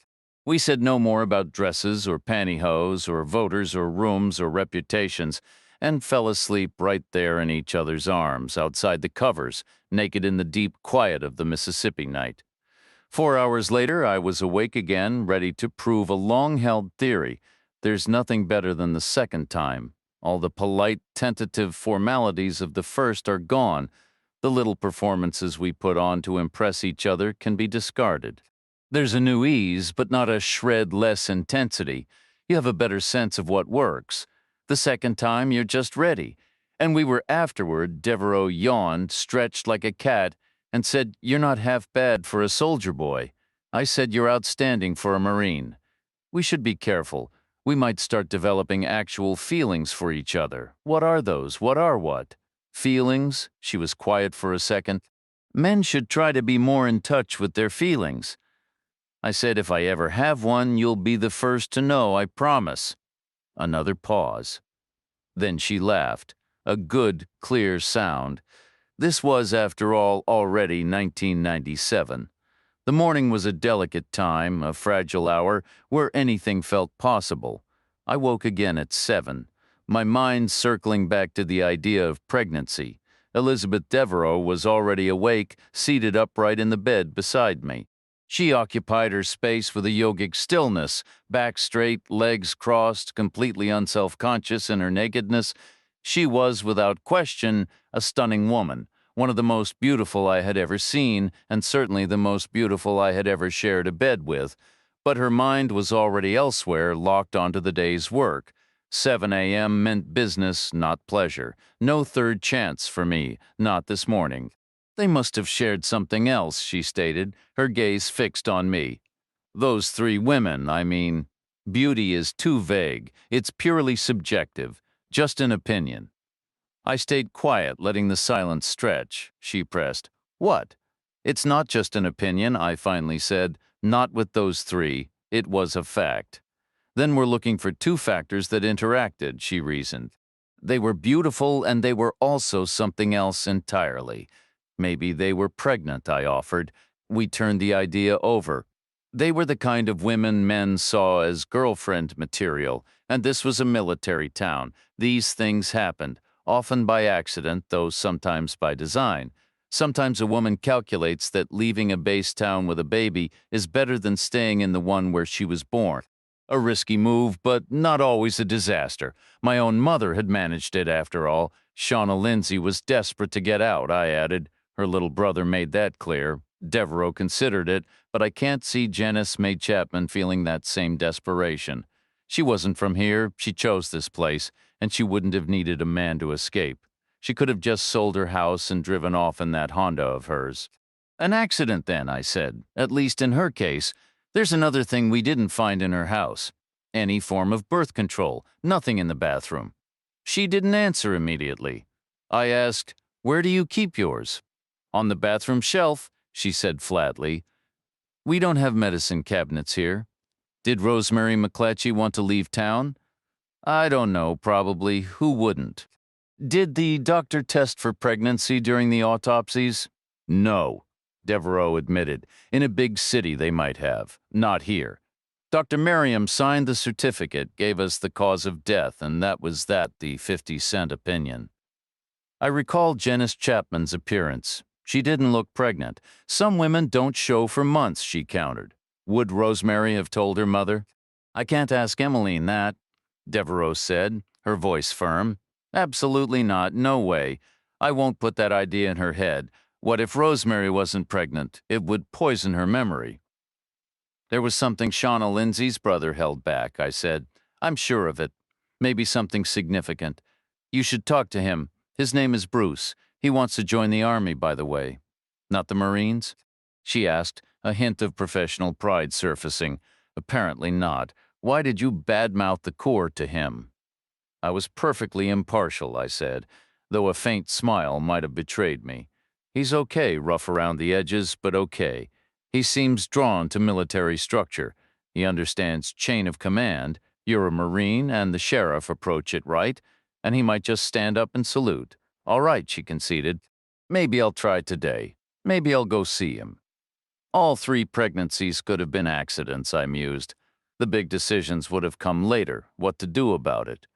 We said no more about dresses or pantyhose or voters or rooms or reputations, and fell asleep right there in each other's arms, outside the covers, naked in the deep quiet of the Mississippi night. 4 hours later, I was awake again, ready to prove a long-held theory. There's nothing better than the second time. All the polite, tentative formalities of the first are gone. The little performances we put on to impress each other can be discarded. There's a new ease, but not a shred less intensity. You have a better sense of what works. The second time, you're just ready. And we were afterward. Devereaux yawned, stretched like a cat, and said, "You're not half bad for a soldier boy." I said, "You're outstanding for a Marine." We should be careful. We might start developing actual feelings for each other. What are those? What are what? Feelings? She was quiet for a second. Men should try to be more in touch with their feelings. I said, "If I ever have one, you'll be the first to know, I promise." Another pause. Then she laughed, a good, clear sound. This was, after all, already 1997. The morning was a delicate time, a fragile hour, where anything felt possible. I woke again at 7, my mind circling back to the idea of pregnancy. Elizabeth Devereaux was already awake, seated upright in the bed beside me. She occupied her space with a yogic stillness, back straight, legs crossed, completely unself-conscious in her nakedness. She was, without question, a stunning woman, one of the most beautiful I had ever seen, and certainly the most beautiful I had ever shared a bed with. But her mind was already elsewhere, locked onto the day's work. 7 a.m. meant business, not pleasure. No third chance for me, not this morning. They must have shared something else, she stated, her gaze fixed on me. Those three women, I mean. Beauty is too vague. It's purely subjective, just an opinion. I stayed quiet, letting the silence stretch. She pressed. "What?" "It's not just an opinion," I finally said. "Not with those three. It was a fact." "Then we're looking for two factors that interacted," she reasoned. "They were beautiful, and they were also something else entirely. Maybe they were pregnant," I offered. We turned the idea over. They were the kind of women men saw as girlfriend material, and this was a military town. These things happened, often by accident, though sometimes by design. Sometimes a woman calculates that leaving a base town with a baby is better than staying in the one where she was born. A risky move, but not always a disaster. My own mother had managed it, after all. Shauna Lindsay was desperate to get out, I added. Her little brother made that clear. Devereaux considered it, but I can't see Janice May Chapman feeling that same desperation. She wasn't from here, she chose this place, and she wouldn't have needed a man to escape. She could have just sold her house and driven off in that Honda of hers. "An accident, then," I said, "at least in her case. There's another thing we didn't find in her house. Any form of birth control, nothing in the bathroom." She didn't answer immediately. I asked, "Where do you keep yours?" "On the bathroom shelf," she said flatly. "We don't have medicine cabinets here." "Did Rosemary McClatchy want to leave town?" "I don't know, probably. Who wouldn't?" "Did the doctor test for pregnancy during the autopsies?" "No," Devereaux admitted. "In a big city they might have. Not here. Dr. Merriam signed the certificate, gave us the cause of death, and that was that, the 50-cent opinion." I recalled Janice Chapman's appearance. She didn't look pregnant. Some women don't show for months, she countered. Would Rosemary have told her mother? "I can't ask Emmeline that," Devereaux said, her voice firm. "Absolutely not. No way. I won't put that idea in her head. What if Rosemary wasn't pregnant? It would poison her memory." "There was something Shauna Lindsay's brother held back," I said. "I'm sure of it. Maybe something significant. You should talk to him. His name is Bruce. He wants to join the Army, by the way." "Not the Marines?" she asked, a hint of professional pride surfacing. "Apparently not. Why did you badmouth the Corps to him?" "I was perfectly impartial," I said. though a faint smile might have betrayed me. He's okay, rough around the edges, but okay. He seems drawn to military structure. He understands chain of command. You're a Marine and the sheriff approach it right, and he might just stand up and salute. All right, she conceded. Maybe I'll try today. Maybe I'll go see him. All 3 pregnancies could have been accidents, I mused. The big decisions would have come later, what to do about it.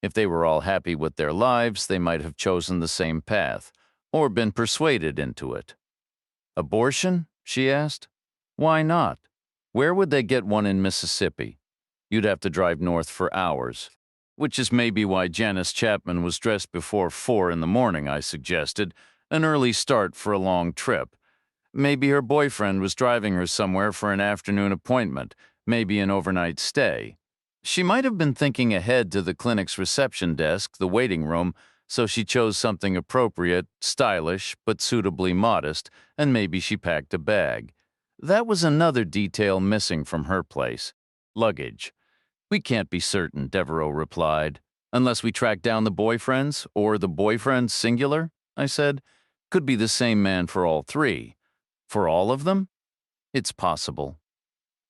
If they were all happy with their lives, they might have chosen the same path, or been persuaded into it. Abortion? She asked. Why not? Where would they get one in Mississippi? You'd have to drive north for hours. Which is maybe why Janice Chapman was dressed before 4 in the morning, I suggested, an early start for a long trip. Maybe her boyfriend was driving her somewhere for an afternoon appointment, maybe an overnight stay. She might have been thinking ahead to the clinic's reception desk, the waiting room, so she chose something appropriate, stylish, but suitably modest, and maybe she packed a bag. That was another detail missing from her place. Luggage. We can't be certain, Devereaux replied. Unless we track down the boyfriends, or the boyfriends singular, I said. Could be the same man for all 3. For all of them? It's possible.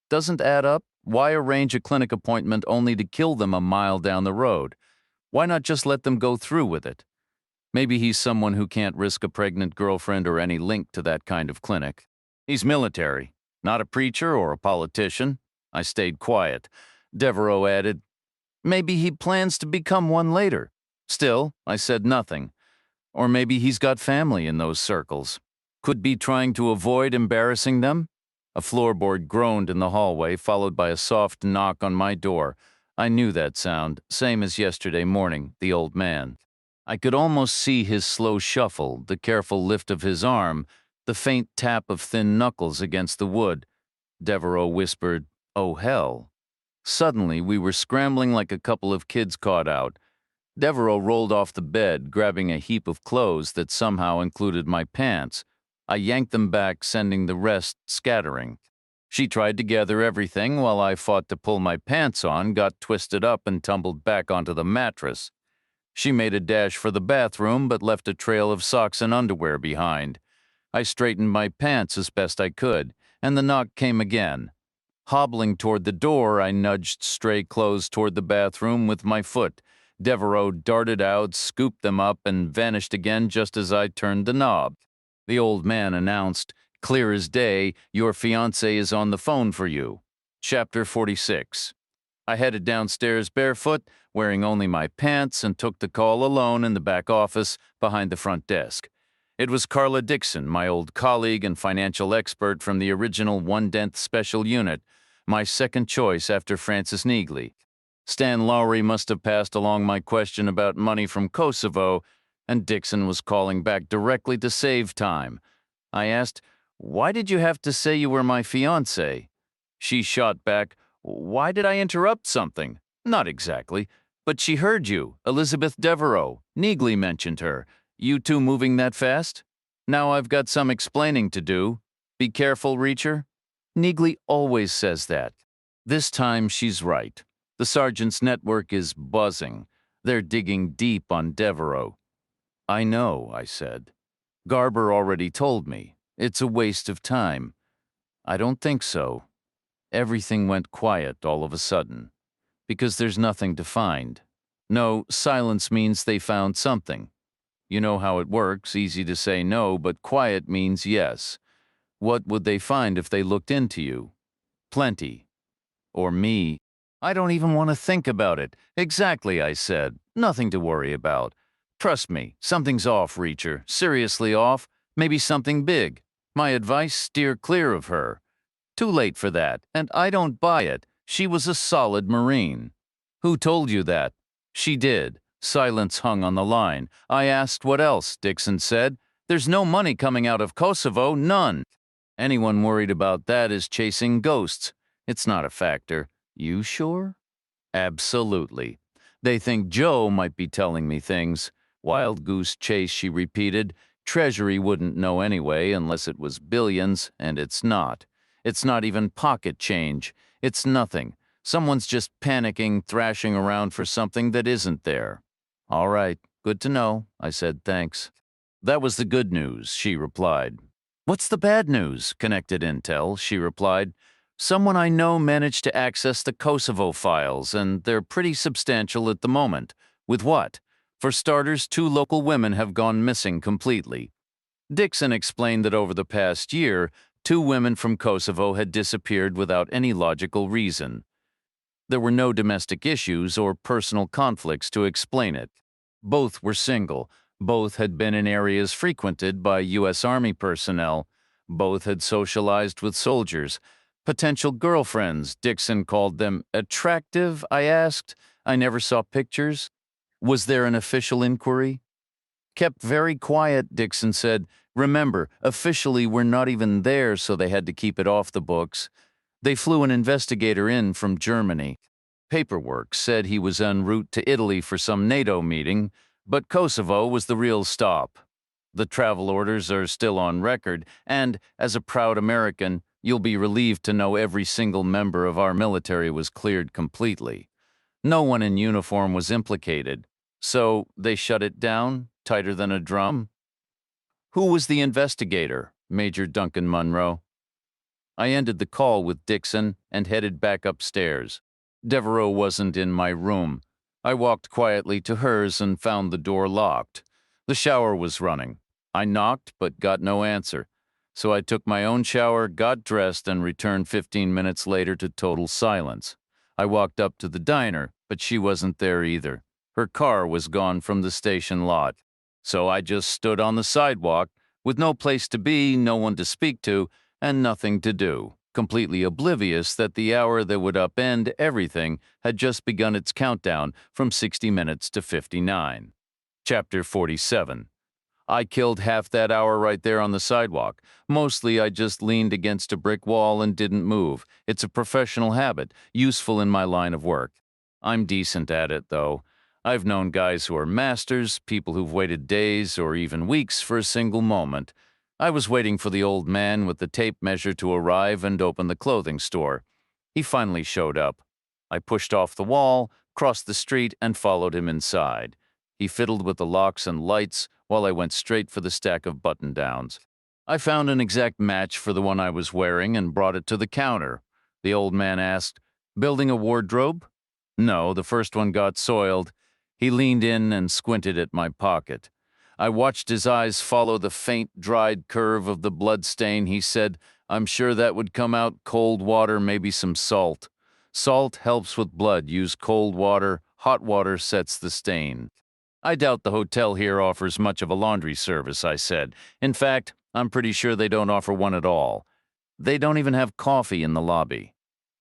Doesn't add up? Why arrange a clinic appointment only to kill them a mile down the road? Why not just let them go through with it? Maybe he's someone who can't risk a pregnant girlfriend or any link to that kind of clinic. He's military, not a preacher or a politician. I stayed quiet. Devereaux added, maybe he plans to become one later. Still, I said nothing. Or maybe he's got family in those circles. Could be trying to avoid embarrassing them? A floorboard groaned in the hallway, followed by a soft knock on my door. I knew that sound, same as yesterday morning, the old man. I could almost see his slow shuffle, the careful lift of his arm, the faint tap of thin knuckles against the wood. Devereaux whispered, "Oh, hell." Suddenly, we were scrambling like a couple of kids caught out. Devereaux rolled off the bed, grabbing a heap of clothes that somehow included my pants. I yanked them back, sending the rest scattering. She tried to gather everything while I fought to pull my pants on, got twisted up, and tumbled back onto the mattress. She made a dash for the bathroom, but left a trail of socks and underwear behind. I straightened my pants as best I could, and the knock came again. Hobbling toward the door, I nudged stray clothes toward the bathroom with my foot. Devereaux darted out, scooped them up, and vanished again just as I turned the knob. The old man announced, "Clear as day, your fiancé is on the phone for you." Chapter 46. I headed downstairs barefoot, wearing only my pants, and took the call alone in the back office behind the front desk. It was Carla Dixon, my old colleague and financial expert from the original One-Tenth Special Unit, my second choice after Francis Neagley. Stan Lowry must have passed along my question about money from Kosovo, and Dixon was calling back directly to save time. I asked, "Why did you have to say you were my fiancé?" She shot back, "Why did I interrupt something?" "Not exactly. But she heard you. Elizabeth Devereaux. Neagley mentioned her. You two moving that fast? Now I've got some explaining to do. Be careful, Reacher." Neagley always says that. This time she's right. The sergeant's network is buzzing. They're digging deep on Devereaux. "I know," I said. "Garber already told me. It's a waste of time." "I don't think so." Everything went quiet all of a sudden. Because there's nothing to find. No, silence means they found something. You know how it works, easy to say no, but quiet means yes. What would they find if they looked into you? Plenty. Or me. "I don't even want to think about it." "Exactly," I said. "Nothing to worry about. Trust me, something's off, Reacher. Seriously off. Maybe something big. My advice, steer clear of her." Too late for that, and I don't buy it. She was a solid Marine. "Who told you that?" "She did." Silence hung on the line. I asked what else. Dixon said, "There's no money coming out of Kosovo, none. Anyone worried about that is chasing ghosts. It's not a factor." "You sure?" "Absolutely. They think Joe might be telling me things." "Wild goose chase," she repeated. "Treasury wouldn't know anyway unless it was billions, and it's not. It's not even pocket change. It's nothing. Someone's just panicking, thrashing around for something that isn't there." "All right, Good to know, I said, thanks. That was the good news, she replied. What's the bad news? Connected Intel, she replied. Someone I know managed to access the Kosovo files, and they're pretty substantial at the moment. With what? For starters, 2 local women have gone missing completely. Dixon explained that over the past year, 2 women from Kosovo had disappeared without any logical reason. There were no domestic issues or personal conflicts to explain it. Both were single. Both had been in areas frequented by U.S. Army personnel. Both had socialized with soldiers. Potential girlfriends, Dixon called them. Attractive, I asked. I never saw pictures. Was there an official inquiry? Kept very quiet, Dixon said. Remember, officially we're not even there, so they had to keep it off the books. They flew an investigator in from Germany. Paperwork said he was en route to Italy for some NATO meeting, but Kosovo was the real stop. The travel orders are still on record, and, as a proud American, you'll be relieved to know every single member of our military was cleared completely. No one in uniform was implicated, so they shut it down, tighter than a drum. Who was the investigator? Major Duncan Munro. I ended the call with Dixon and headed back upstairs. Devereaux wasn't in my room. I walked quietly to hers and found the door locked. The shower was running. I knocked but got no answer. So I took my own shower, got dressed, and returned 15 minutes later to total silence. I walked up to the diner, but she wasn't there either. Her car was gone from the station lot. So I just stood on the sidewalk, with no place to be, no one to speak to, and nothing to do, completely oblivious that the hour that would upend everything had just begun its countdown from 60 minutes to 59. Chapter 47. I killed half that hour right there on the sidewalk. Mostly I just leaned against a brick wall and didn't move. It's a professional habit, useful in my line of work. I'm decent at it, though. I've known guys who are masters, people who've waited days or even weeks for a single moment. I was waiting for the old man with the tape measure to arrive and open the clothing store. He finally showed up. I pushed off the wall, crossed the street, and followed him inside. He fiddled with the locks and lights while I went straight for the stack of button-downs. I found an exact match for the one I was wearing and brought it to the counter. The old man asked, "Building a wardrobe?" No, the first one got soiled. He leaned in and squinted at my pocket. I watched his eyes follow the faint, dried curve of the blood stain. He said, "I'm sure that would come out cold water, maybe some salt. Salt helps with blood. Use cold water. Hot water sets the stain." I doubt the hotel here offers much of a laundry service, I said. In fact, I'm pretty sure they don't offer one at all. They don't even have coffee in the lobby.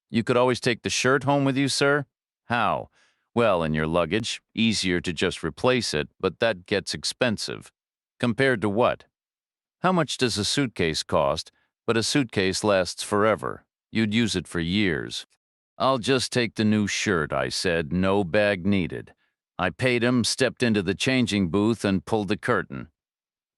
You could always take the shirt home with you, sir? How? Well, in your luggage. Easier to just replace it, but that gets expensive. Compared to what? How much does a suitcase cost? But a suitcase lasts forever. You'd use it for years. I'll just take the new shirt, I said. No bag needed. I paid him, stepped into the changing booth, and pulled the curtain.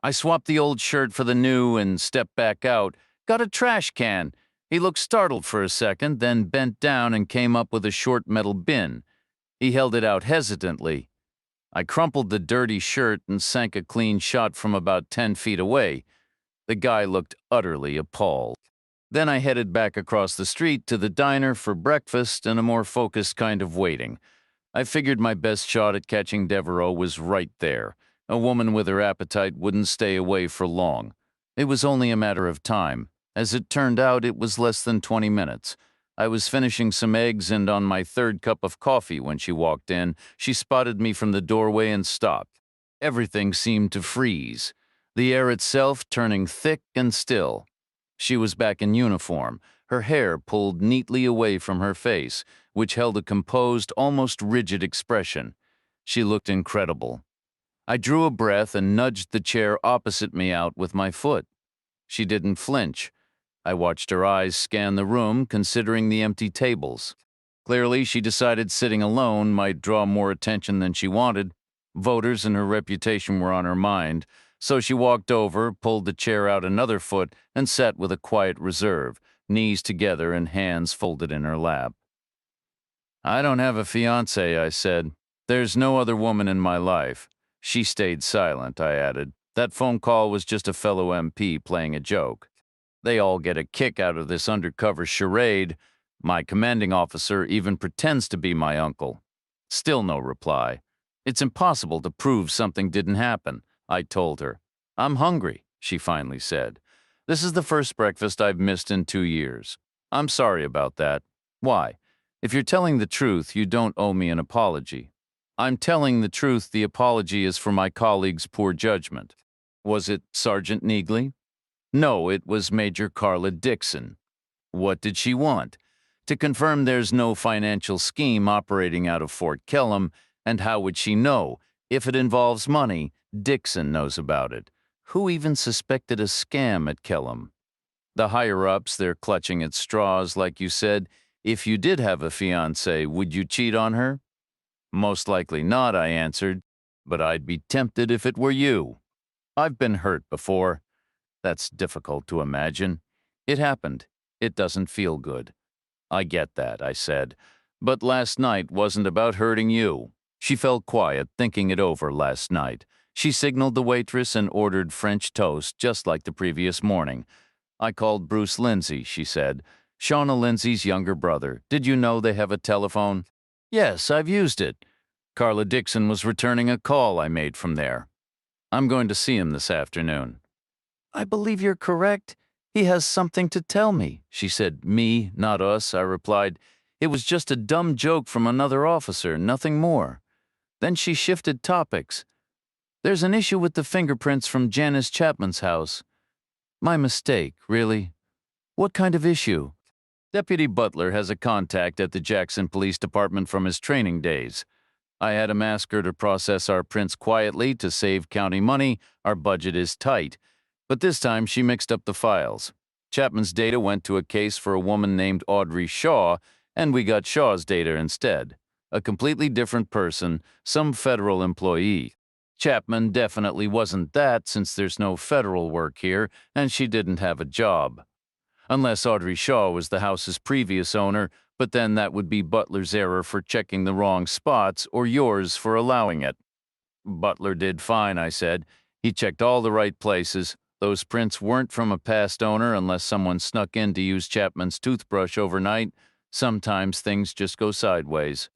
I swapped the old shirt for the new and stepped back out. Got a trash can. He looked startled for a second, then bent down and came up with a short metal bin. He held it out hesitantly. I crumpled the dirty shirt and sank a clean shot from about 10 feet away. The guy looked utterly appalled. Then I headed back across the street to the diner for breakfast and a more focused kind of waiting. I figured my best shot at catching Devereaux was right there. A woman with her appetite wouldn't stay away for long. It was only a matter of time. As it turned out, it was less than 20 minutes. I was finishing some eggs and on my third cup of coffee when she walked in. She spotted me from the doorway and stopped. Everything seemed to freeze, the air itself turning thick and still. She was back in uniform, her hair pulled neatly away from her face, which held a composed, almost rigid expression. She looked incredible. I drew a breath and nudged the chair opposite me out with my foot. She didn't flinch. I watched her eyes scan the room, considering the empty tables. Clearly, she decided sitting alone might draw more attention than she wanted. Voters and her reputation were on her mind, so she walked over, pulled the chair out another foot, and sat with a quiet reserve, knees together and hands folded in her lap. "I don't have a fiancé," I said. "There's no other woman in my life." She stayed silent, I added. That phone call was just a fellow MP playing a joke. They all get a kick out of this undercover charade. My commanding officer even pretends to be my uncle. Still no reply. It's impossible to prove something didn't happen, I told her. I'm hungry, she finally said. This is the first breakfast I've missed in 2 years. I'm sorry about that. Why? If you're telling the truth, you don't owe me an apology. I'm telling the truth, the apology is for my colleague's poor judgment. Was it Sergeant Neagley? No, it was Major Carla Dixon. What did she want? To confirm there's no financial scheme operating out of Fort Kellam, and how would she know? If it involves money, Dixon knows about it. Who even suspected a scam at Kellam? The higher-ups, they're clutching at straws, like you said. If you did have a fiancée, would you cheat on her? Most likely not, I answered, but I'd be tempted if it were you. I've been hurt before. That's difficult to imagine. It happened. It doesn't feel good. I get that, I said. But last night wasn't about hurting you. She fell quiet, thinking it over last night. She signaled the waitress and ordered French toast, just like the previous morning. I called Bruce Lindsay, she said. Shauna Lindsay's younger brother. Did you know they have a telephone? Yes, I've used it. Carla Dixon was returning a call I made from there. I'm going to see him this afternoon. I believe you're correct. He has something to tell me, she said. Me, not us, I replied. It was just a dumb joke from another officer, nothing more. Then she shifted topics. There's an issue with the fingerprints from Janice Chapman's house. My mistake, really. What kind of issue? Deputy Butler has a contact at the Jackson Police Department from his training days. I had him ask her to process our prints quietly to save county money. Our budget is tight. But this time she mixed up the files. Chapman's data went to a case for a woman named Audrey Shaw, and we got Shaw's data instead. A completely different person, some federal employee. Chapman definitely wasn't that, since there's no federal work here, and she didn't have a job. Unless Audrey Shaw was the house's previous owner, but then that would be Butler's error for checking the wrong spots, or yours for allowing it. Butler did fine, I said. He checked all the right places. Those prints weren't from a past owner unless someone snuck in to use Chapman's toothbrush overnight. Sometimes things just go sideways.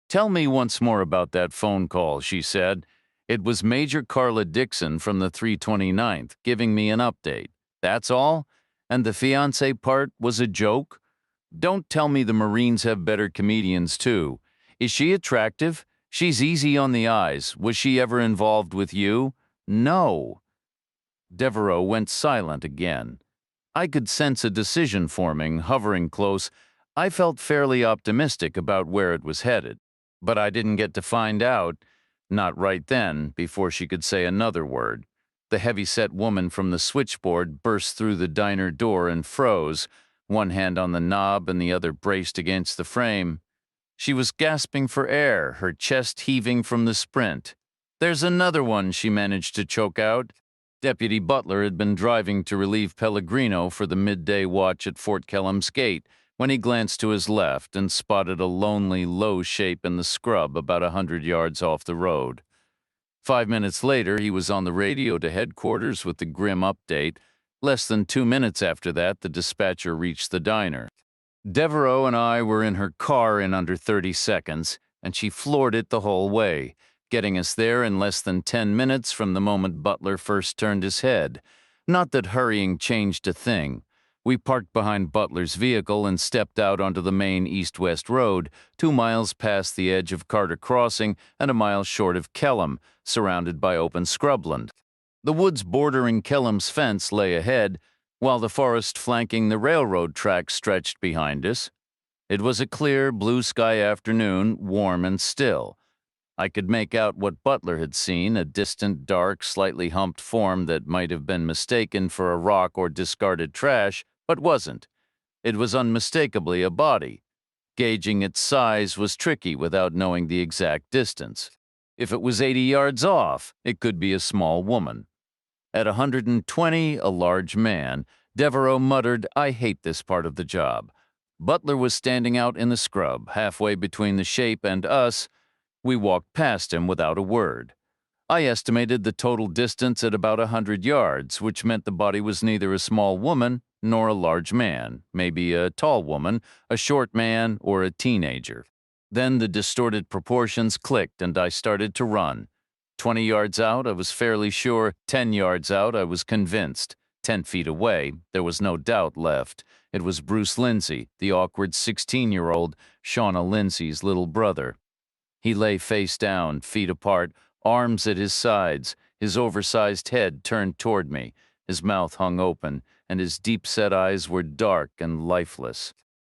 Tell me once more about that phone call, she said. It was Major Carla Dixon from the 329th giving me an update. That's all? And the fiancé part was a joke? Don't tell me the Marines have better comedians, too. Is she attractive? She's easy on the eyes. Was she ever involved with you? No. Devereaux went silent again. I could sense a decision forming, hovering close. I felt fairly optimistic about where it was headed. But I didn't get to find out, not right then, before she could say another word. The heavy-set woman from the switchboard burst through the diner door and froze, one hand on the knob and the other braced against the frame. She was gasping for air, her chest heaving from the sprint. There's another one, she managed to choke out. Deputy Butler had been driving to relieve Pellegrino for the midday watch at Fort Kellam's gate when he glanced to his left and spotted a lonely, low shape in the scrub about 100 yards off the road. 5 minutes later, he was on the radio to headquarters with the grim update. Less than 2 minutes after that, the dispatcher reached the diner. Devereaux and I were in her car in under 30 seconds, and she floored it the whole way, getting us there in less than 10 minutes from the moment Butler first turned his head. Not that hurrying changed a thing. We parked behind Butler's vehicle and stepped out onto the main east-west road, 2 miles past the edge of Carter Crossing and a mile short of Kellam, surrounded by open scrubland. The woods bordering Kellam's fence lay ahead, while the forest flanking the railroad tracks stretched behind us. It was a clear, blue-sky afternoon, warm and still. I could make out what Butler had seen, a distant, dark, slightly humped form that might have been mistaken for a rock or discarded trash, but wasn't. It was unmistakably a body. Gauging its size was tricky without knowing the exact distance. If it was 80 yards off, it could be a small woman. At 120, a large man, Devereaux muttered, "I hate this part of the job." Butler was standing out in the scrub, halfway between the shape and us. We walked past him without a word. I estimated the total distance at about 100 yards, which meant the body was neither a small woman nor a large man, maybe a tall woman, a short man, or a teenager. Then the distorted proportions clicked and I started to run. 20 yards out, I was fairly sure. 10 yards out, I was convinced. 10 feet away, there was no doubt left. It was Bruce Lindsay, the awkward 16-year-old Shauna Lindsay's little brother. He lay face down, feet apart, arms at his sides, his oversized head turned toward me. His mouth hung open, and his deep-set eyes were dark and lifeless.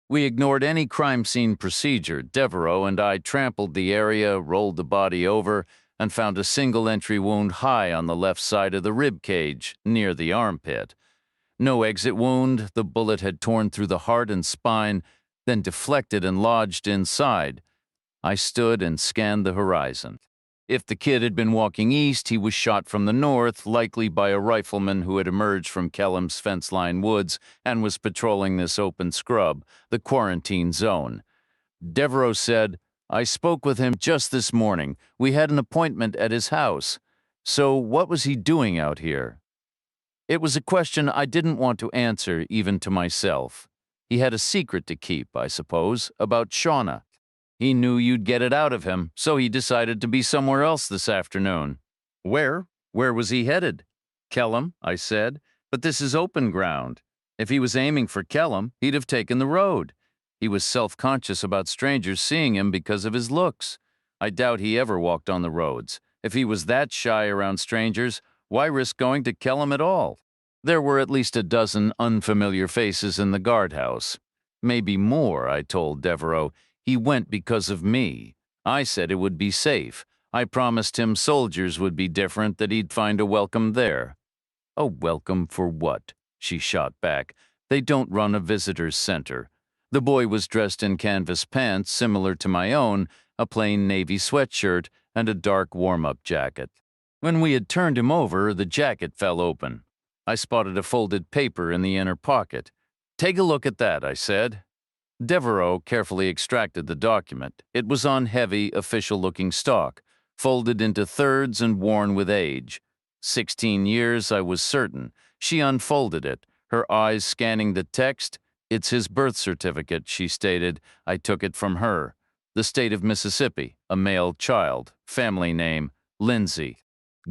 We ignored any crime scene procedure. Devereaux and I trampled the area, rolled the body over, and found a single entry wound high on the left side of the rib cage, near the armpit. No exit wound, the bullet had torn through the heart and spine, then deflected and lodged inside. I stood and scanned the horizon. If the kid had been walking east, he was shot from the north, likely by a rifleman who had emerged from Kellam's fence-line woods and was patrolling this open scrub, the quarantine zone. Devereaux said, "I spoke with him just this morning. We had an appointment at his house. So what was he doing out here?" It was a question I didn't want to answer even to myself. He had a secret to keep, I suppose, about Shauna. He knew you'd get it out of him, so he decided to be somewhere else this afternoon. Where? Where was he headed? Kellam, I said, but this is open ground. If he was aiming for Kellam, he'd have taken the road. He was self-conscious about strangers seeing him because of his looks. I doubt he ever walked on the roads. If he was that shy around strangers, why risk going to Kellam at all? There were at least a dozen unfamiliar faces in the guardhouse. Maybe more, I told Devereaux. He went because of me. I said it would be safe. I promised him soldiers would be different, that he'd find a welcome there. A welcome for what? She shot back. They don't run a visitor's center. The boy was dressed in canvas pants similar to my own, a plain navy sweatshirt, and a dark warm-up jacket. When we had turned him over, the jacket fell open. I spotted a folded paper in the inner pocket. "Take a look at that," I said. Devereaux carefully extracted the document. It was on heavy, official-looking stock, folded into thirds and worn with age. 16 years, I was certain. She unfolded it, her eyes scanning the text. "It's his birth certificate," she stated. I took it from her. The state of Mississippi, a male child, family name, Lindsay.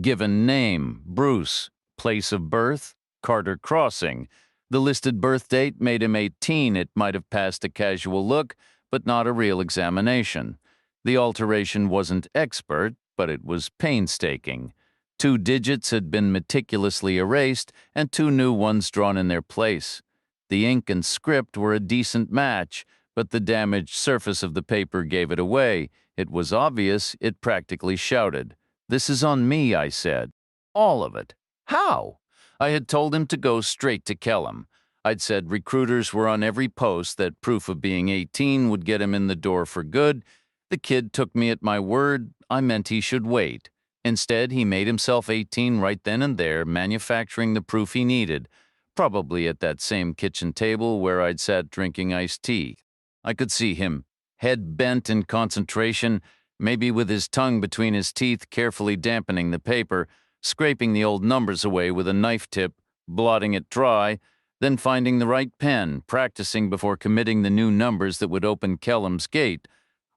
Given name, Bruce. Place of birth, Carter Crossing. The listed birth date made him 18. It might have passed a casual look, but not a real examination. The alteration wasn't expert, but it was painstaking. 2 digits had been meticulously erased and 2 new ones drawn in their place. The ink and script were a decent match, but the damaged surface of the paper gave it away. It was obvious, it practically shouted. "This is on me," I said. "All of it." "How?" I had told him to go straight to Kellam. I'd said recruiters were on every post, that proof of being 18 would get him in the door for good. The kid took me at my word. I meant he should wait. Instead, he made himself 18 right then and there, manufacturing the proof he needed, probably at that same kitchen table where I'd sat drinking iced tea. I could see him, head bent in concentration, maybe with his tongue between his teeth, carefully dampening the paper, scraping the old numbers away with a knife tip, blotting it dry, then finding the right pen, practicing before committing the new numbers that would open Kellam's gate,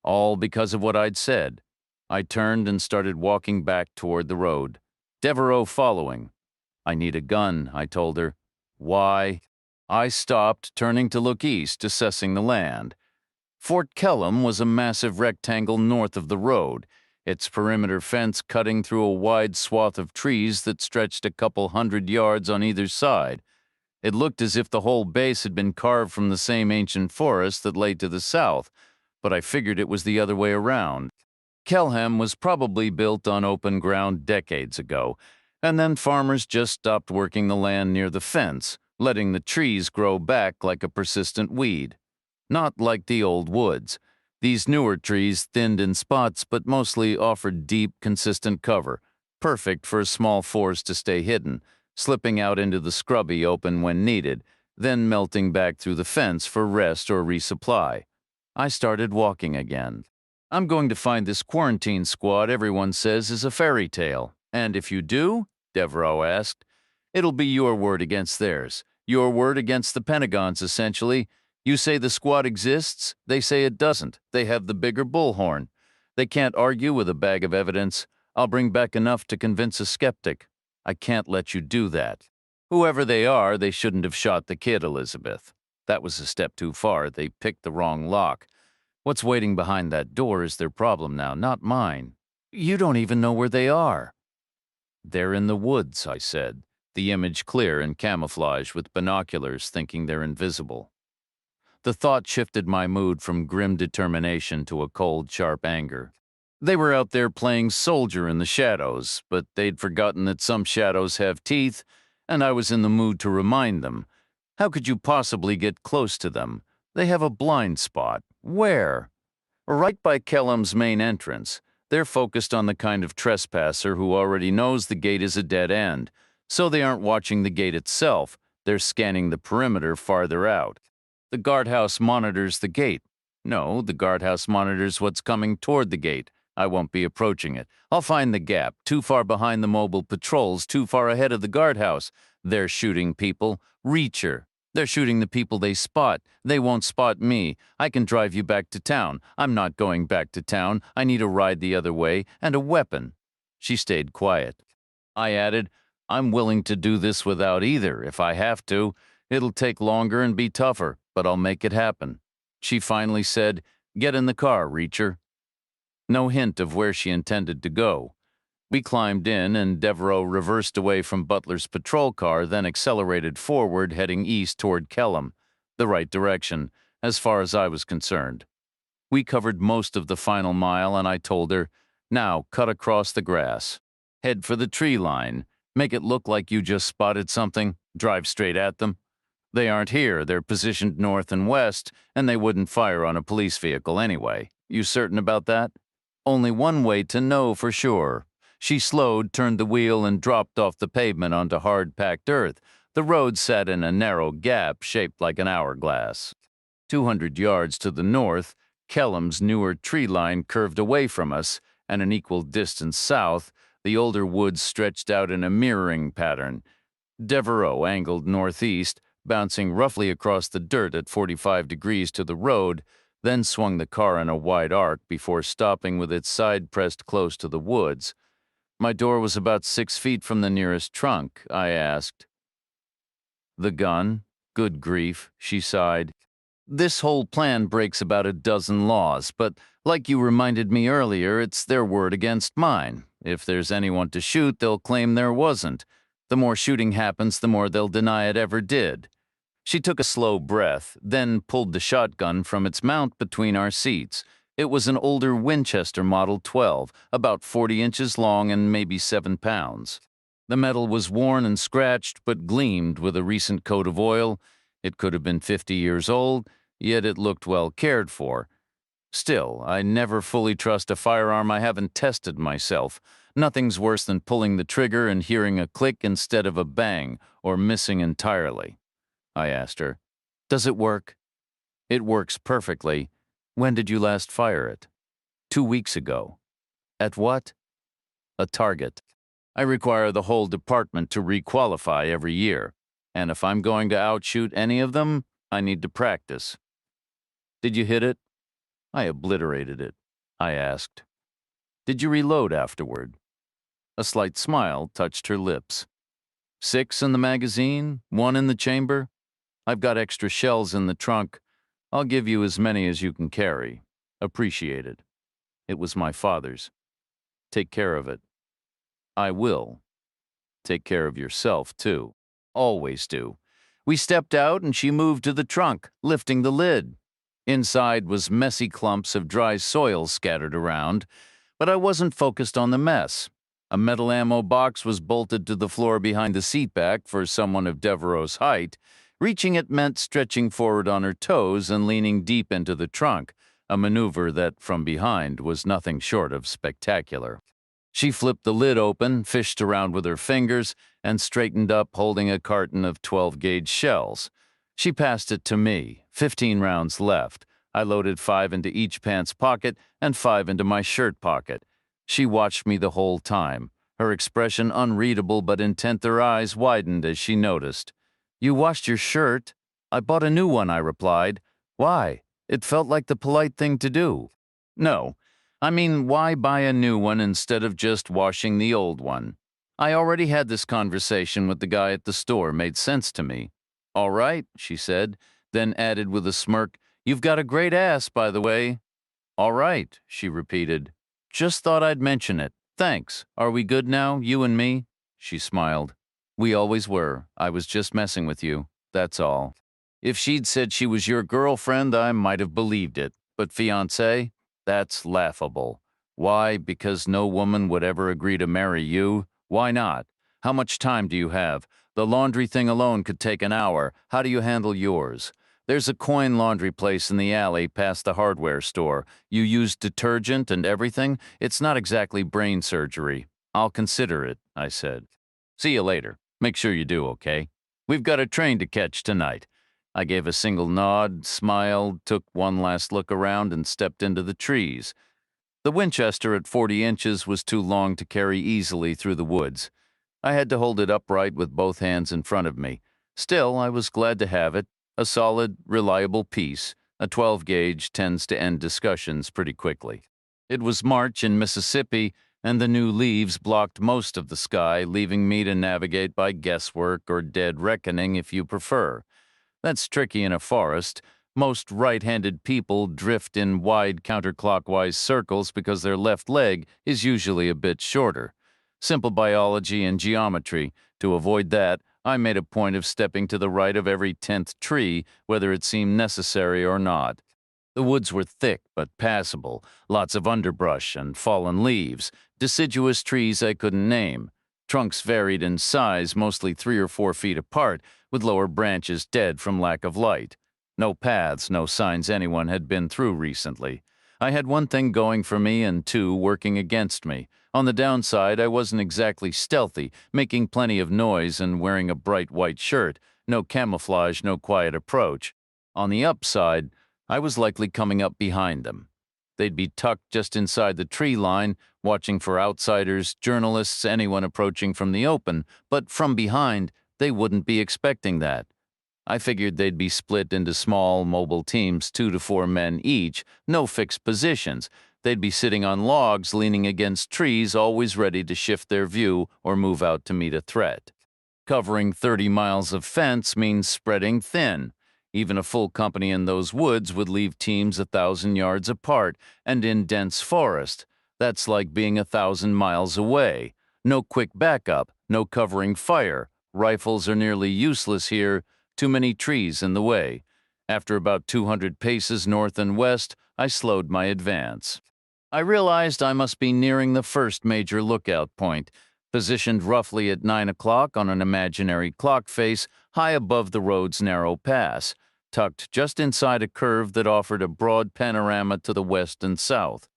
all because of what I'd said. I turned and started walking back toward the road, Devereaux following. "I need a gun," I told her. "Why?" I stopped, turning to look east, assessing the land. Fort Kellam was a massive rectangle north of the road, its perimeter fence cutting through a wide swath of trees that stretched a couple 100 yards on either side. It looked as if the whole base had been carved from the same ancient forest that lay to the south, but I figured it was the other way around. Kelham was probably built on open ground decades ago, and then farmers just stopped working the land near the fence, letting the trees grow back like a persistent weed. Not like the old woods. These newer trees thinned in spots but mostly offered deep, consistent cover, perfect for a small forest to stay hidden, slipping out into the scrubby open when needed, then melting back through the fence for rest or resupply. I started walking again. I'm going to find this quarantine squad everyone says is a fairy tale. And if you do, Devereaux asked, it'll be your word against theirs. Your word against the Pentagon's, essentially. You say the squad exists, they say it doesn't. They have the bigger bullhorn. They can't argue with a bag of evidence. I'll bring back enough to convince a skeptic. I can't let you do that. Whoever they are, they shouldn't have shot the kid, Elizabeth. That was a step too far. They picked the wrong lock. What's waiting behind that door is their problem now, not mine. You don't even know where they are. They're in the woods, I said, the image clear and camouflage with binoculars, thinking they're invisible. The thought shifted my mood from grim determination to a cold, sharp anger. They were out there playing soldier in the shadows, but they'd forgotten that some shadows have teeth, and I was in the mood to remind them. How could you possibly get close to them? They have a blind spot. Where? Right by Kellam's main entrance. They're focused on the kind of trespasser who already knows the gate is a dead end, so they aren't watching the gate itself. They're scanning the perimeter farther out. The guardhouse monitors the gate. No, the guardhouse monitors what's coming toward the gate. I won't be approaching it. I'll find the gap, too far behind the mobile patrols, too far ahead of the guardhouse. They're shooting people. Reacher. They're shooting the people they spot. They won't spot me. I can drive you back to town. I'm not going back to town. I need a ride the other way and a weapon. She stayed quiet. I added, I'm willing to do this without either, if I have to. It'll take longer and be tougher, but I'll make it happen. She finally said, get in the car, Reacher. No hint of where she intended to go. We climbed in, and Devereaux reversed away from Butler's patrol car, then accelerated forward, heading east toward Kellam, the right direction, as far as I was concerned. We covered most of the final mile, and I told her, now cut across the grass. Head for the tree line. Make it look like you just spotted something. Drive straight at them. They aren't here. They're positioned north and west, and they wouldn't fire on a police vehicle anyway. You certain about that? Only one way to know for sure. She slowed, turned the wheel, and dropped off the pavement onto hard-packed earth. The road sat in a narrow gap shaped like an hourglass. 200 yards to the north, Kellam's newer tree line curved away from us, and an equal distance south, the older woods stretched out in a mirroring pattern. Devereaux angled northeast, bouncing roughly across the dirt at 45 degrees to the road, then swung the car in a wide arc before stopping with its side pressed close to the woods. My door was about 6 feet from the nearest trunk. I asked. The gun? Good grief, she sighed. This whole plan breaks about a dozen laws, but like you reminded me earlier, it's their word against mine. If there's anyone to shoot, they'll claim there wasn't. The more shooting happens, the more they'll deny it ever did. She took a slow breath, then pulled the shotgun from its mount between our seats. It was an older Winchester Model 12, about 40 inches long and maybe 7 pounds. The metal was worn and scratched, but gleamed with a recent coat of oil. It could have been 50 years old, yet it looked well cared for. Still, I never fully trust a firearm I haven't tested myself. Nothing's worse than pulling the trigger and hearing a click instead of a bang, or missing entirely. I asked her, does it work? It works perfectly. When did you last fire it? 2 weeks ago. At what? A target. I require the whole department to requalify every year, and if I'm going to outshoot any of them, I need to practice. Did you hit it? I obliterated it, I asked. Did you reload afterward? A slight smile touched her lips. 6 in the magazine, 1 in the chamber. I've got extra shells in the trunk. I'll give you as many as you can carry. Appreciate it. It was my father's. Take care of it. I will. Take care of yourself, too. Always do. We stepped out and she moved to the trunk, lifting the lid. Inside was messy clumps of dry soil scattered around, but I wasn't focused on the mess. A metal ammo box was bolted to the floor behind the seatback for someone of Devereaux's height. Reaching it meant stretching forward on her toes and leaning deep into the trunk, a maneuver that, from behind, was nothing short of spectacular. She flipped the lid open, fished around with her fingers, and straightened up holding a carton of 12-gauge shells. She passed it to me, 15 rounds left. I loaded 5 into each pants pocket and 5 into my shirt pocket. She watched me the whole time, Her expression unreadable but intent, her eyes widened as she noticed. "You washed your shirt?" "I bought a new one," I replied. "Why?" It felt like the polite thing to do. "No. I mean, why buy a new one instead of just washing the old one?" I already had this conversation with the guy at the store. Made sense to me. "All right," she said, then added with a smirk, "You've got a great ass, by the way." "All right," she repeated. "Just thought I'd mention it. Thanks. Are we good now, you and me?" She smiled. "We always were. I was just messing with you. That's all." If she'd said she was your girlfriend, I might have believed it. But fiancé? That's laughable. Why? Because no woman would ever agree to marry you? Why not? How much time do you have? The laundry thing alone could take an hour. How do you handle yours? There's a coin laundry place in the alley past the hardware store. You use detergent and everything? It's not exactly brain surgery. I'll consider it, I said. See you later. Make sure you do, okay? We've got a train to catch tonight. I gave a single nod, smiled, took one last look around, and stepped into the trees. The Winchester at 40 inches was too long to carry easily through the woods. I had to hold it upright with both hands in front of me. Still, I was glad to have it. A solid, reliable piece. A 12-gauge tends to end discussions pretty quickly. It was March in Mississippi, and the new leaves blocked most of the sky, leaving me to navigate by guesswork or dead reckoning if you prefer. That's tricky in a forest. Most right-handed people drift in wide counterclockwise circles because their left leg is usually a bit shorter. Simple biology and geometry. To avoid that, I made a point of stepping to the right of every 10th tree, whether it seemed necessary or not. The woods were thick but passable, lots of underbrush and fallen leaves, deciduous trees I couldn't name. Trunks varied in size, mostly 3 or 4 feet apart, with lower branches dead from lack of light. No paths, no signs anyone had been through recently. I had one thing going for me and two working against me. On the downside, I wasn't exactly stealthy, making plenty of noise and wearing a bright white shirt. No camouflage, no quiet approach. On the upside, I was likely coming up behind them. They'd be tucked just inside the tree line, watching for outsiders, journalists, anyone approaching from the open, but from behind, they wouldn't be expecting that. I figured they'd be split into small, mobile teams, 2 to 4 men each, no fixed positions. They'd be sitting on logs, leaning against trees, always ready to shift their view or move out to meet a threat. Covering 30 miles of fence means spreading thin. Even a full company in those woods would leave teams 1,000 yards apart and in dense forest. That's like being 1,000 miles away. No quick backup, no covering fire. Rifles are nearly useless here. Too many trees in the way. After about 200 paces north and west, I slowed my advance. I realized I must be nearing the first major lookout point, positioned roughly at 9 o'clock on an imaginary clock face high above the road's narrow pass, tucked just inside a curve that offered a broad panorama to the west and south.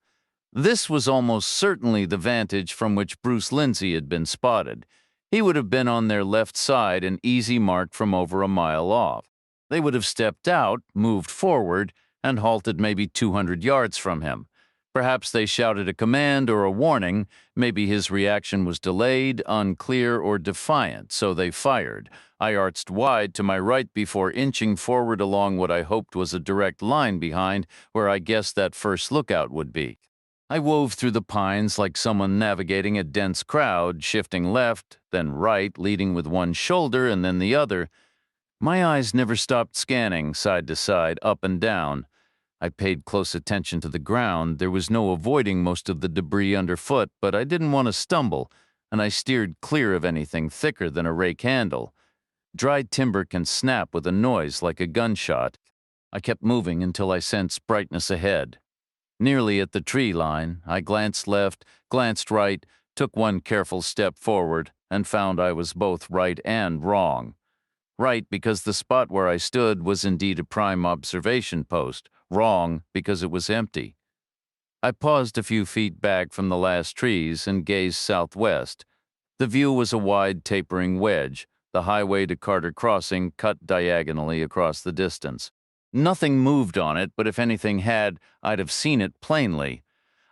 This was almost certainly the vantage from which Bruce Lindsay had been spotted. He would have been on their left side, an easy mark from over a mile off. They would have stepped out, moved forward, and halted maybe 200 yards from him. Perhaps they shouted a command or a warning. Maybe his reaction was delayed, unclear, or defiant, so they fired. I arched wide to my right before inching forward along what I hoped was a direct line behind where I guessed that first lookout would be. I wove through the pines like someone navigating a dense crowd, shifting left, then right, leading with one shoulder and then the other. My eyes never stopped scanning, side to side, up and down. I paid close attention to the ground. There was no avoiding most of the debris underfoot, but I didn't want to stumble, and I steered clear of anything thicker than a rake handle. Dried timber can snap with a noise like a gunshot. I kept moving until I sensed brightness ahead. Nearly at the tree line, I glanced left, glanced right, took one careful step forward, and found I was both right and wrong. Right because the spot where I stood was indeed a prime observation post. Wrong because it was empty. I paused a few feet back from the last trees and gazed southwest. The view was a wide, tapering wedge, the highway to Carter Crossing cut diagonally across the distance. Nothing moved on it, but if anything had, I'd have seen it plainly.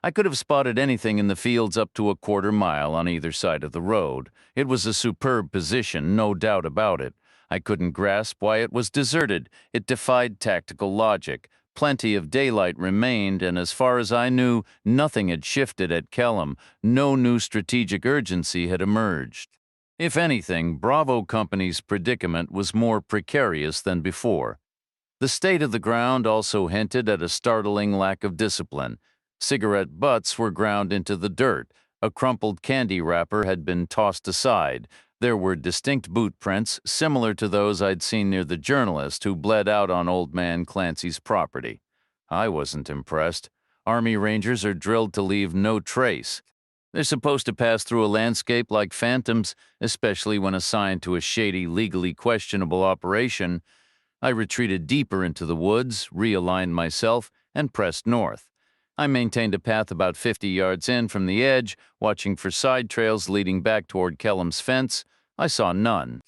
I could have spotted anything in the fields up to a quarter mile on either side of the road. It was a superb position, no doubt about it. I couldn't grasp why it was deserted. It defied tactical logic. Plenty of daylight remained, and as far as I knew, nothing had shifted at Kellam. No new strategic urgency had emerged. If anything, Bravo Company's predicament was more precarious than before. The state of the ground also hinted at a startling lack of discipline. Cigarette butts were ground into the dirt. A crumpled candy wrapper had been tossed aside. There were distinct boot prints, similar to those I'd seen near the journalist who bled out on Old Man Clancy's property. I wasn't impressed. Army Rangers are drilled to leave no trace. They're supposed to pass through a landscape like phantoms, especially when assigned to a shady, legally questionable operation. I retreated deeper into the woods, realigned myself, and pressed north. I maintained a path about 50 yards in from the edge, watching for side trails leading back toward Kellam's fence. I saw none.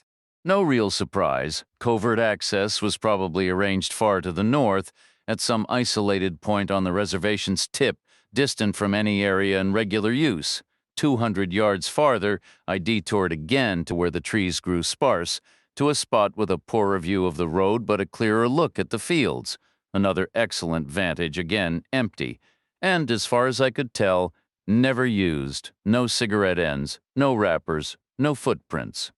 No real surprise. Covert access was probably arranged far to the north, at some isolated point on the reservation's tip, distant from any area in regular use. 200 yards farther, I detoured again to where the trees grew sparse, to a spot with a poorer view of the road but a clearer look at the fields. Another excellent vantage, again empty, and, as far as I could tell, never used. No cigarette ends, no wrappers, no footprints.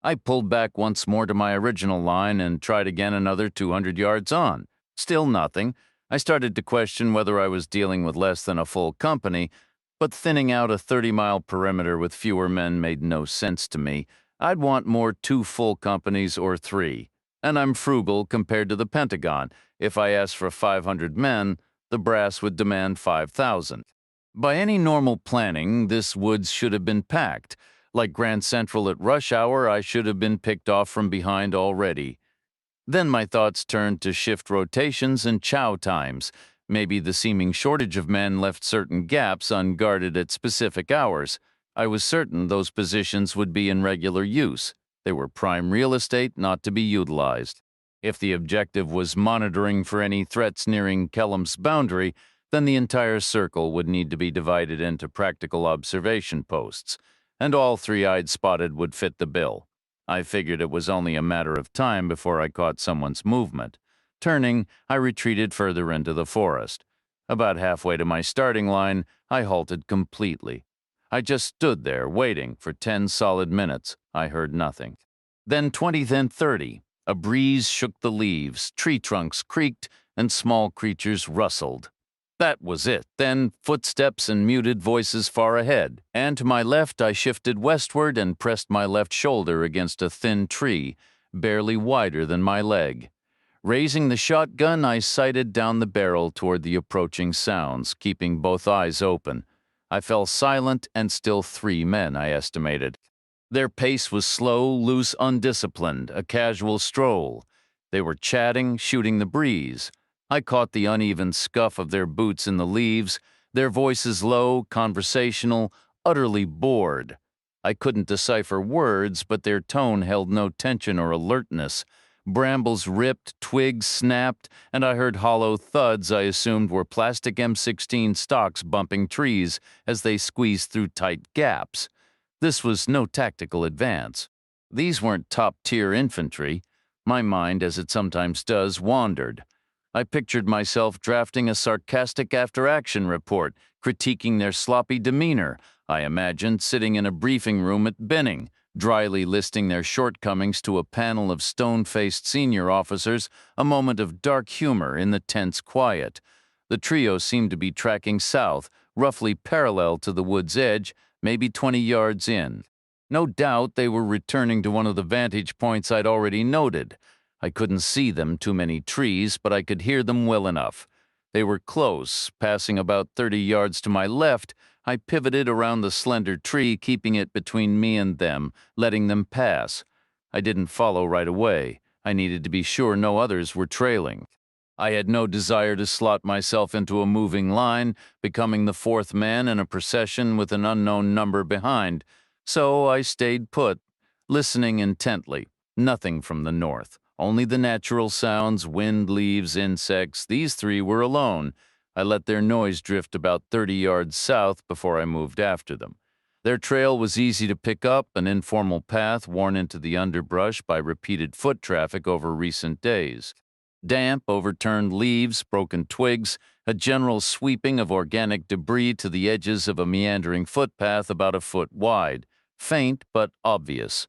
I pulled back once more to my original line and tried again another 200 yards on. Still nothing. I started to question whether I was dealing with less than a full company, but thinning out a 30-mile perimeter with fewer men made no sense to me. I'd want more 2 full companies or 3. And I'm frugal compared to the Pentagon. If I asked for 500 men, the brass would demand 5,000. By any normal planning, this woods should have been packed. Like Grand Central at rush hour, I should have been picked off from behind already. Then my thoughts turned to shift rotations and chow times. Maybe the seeming shortage of men left certain gaps unguarded at specific hours. I was certain those positions would be in regular use. They were prime real estate not to be utilized. If the objective was monitoring for any threats nearing Kellam's boundary, then the entire circle would need to be divided into practical observation posts, and all 3 I'd spotted would fit the bill. I figured it was only a matter of time before I caught someone's movement. Turning, I retreated further into the forest. About halfway to my starting line, I halted completely. I just stood there, waiting for 10 solid minutes. I heard nothing. Then 20, then 30. A breeze shook the leaves, tree trunks creaked, and small creatures rustled. That was it. Then footsteps and muted voices far ahead, and to my left I shifted westward and pressed my left shoulder against a thin tree, barely wider than my leg. Raising the shotgun, I sighted down the barrel toward the approaching sounds, keeping both eyes open. I fell silent, and still 3 men, I estimated. Their pace was slow, loose, undisciplined, a casual stroll. They were chatting, shooting the breeze. I caught the uneven scuff of their boots in the leaves, their voices low, conversational, utterly bored. I couldn't decipher words, but their tone held no tension or alertness. Brambles ripped, twigs snapped, and I heard hollow thuds I assumed were plastic M16 stocks bumping trees as they squeezed through tight gaps. This was no tactical advance. These weren't top-tier infantry. My mind, as it sometimes does, wandered. I pictured myself drafting a sarcastic after-action report, critiquing their sloppy demeanor. I imagined sitting in a briefing room at Benning, dryly listing their shortcomings to a panel of stone-faced senior officers, a moment of dark humor in the tense quiet. The trio seemed to be tracking south, roughly parallel to the wood's edge, maybe 20 yards in. No doubt they were returning to one of the vantage points I'd already noted. I couldn't see them, too many trees, but I could hear them well enough. They were close, passing about 30 yards to my left. I pivoted around the slender tree, keeping it between me and them, letting them pass. I didn't follow right away. I needed to be sure no others were trailing. I had no desire to slot myself into a moving line, becoming the 4th man in a procession with an unknown number behind. So I stayed put, listening intently. Nothing from the north. Only the natural sounds, wind, leaves, insects. These 3 were alone. I let their noise drift about 30 yards south before I moved after them. Their trail was easy to pick up, an informal path worn into the underbrush by repeated foot traffic over recent days. Damp, overturned leaves, broken twigs, a general sweeping of organic debris to the edges of a meandering footpath about a foot wide, faint but obvious.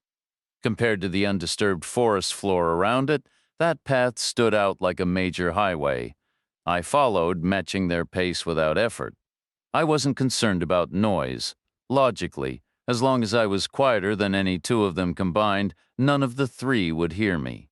Compared to the undisturbed forest floor around it, that path stood out like a major highway. I followed, matching their pace without effort. I wasn't concerned about noise. Logically, as long as I was quieter than any two of them combined, none of the three would hear me.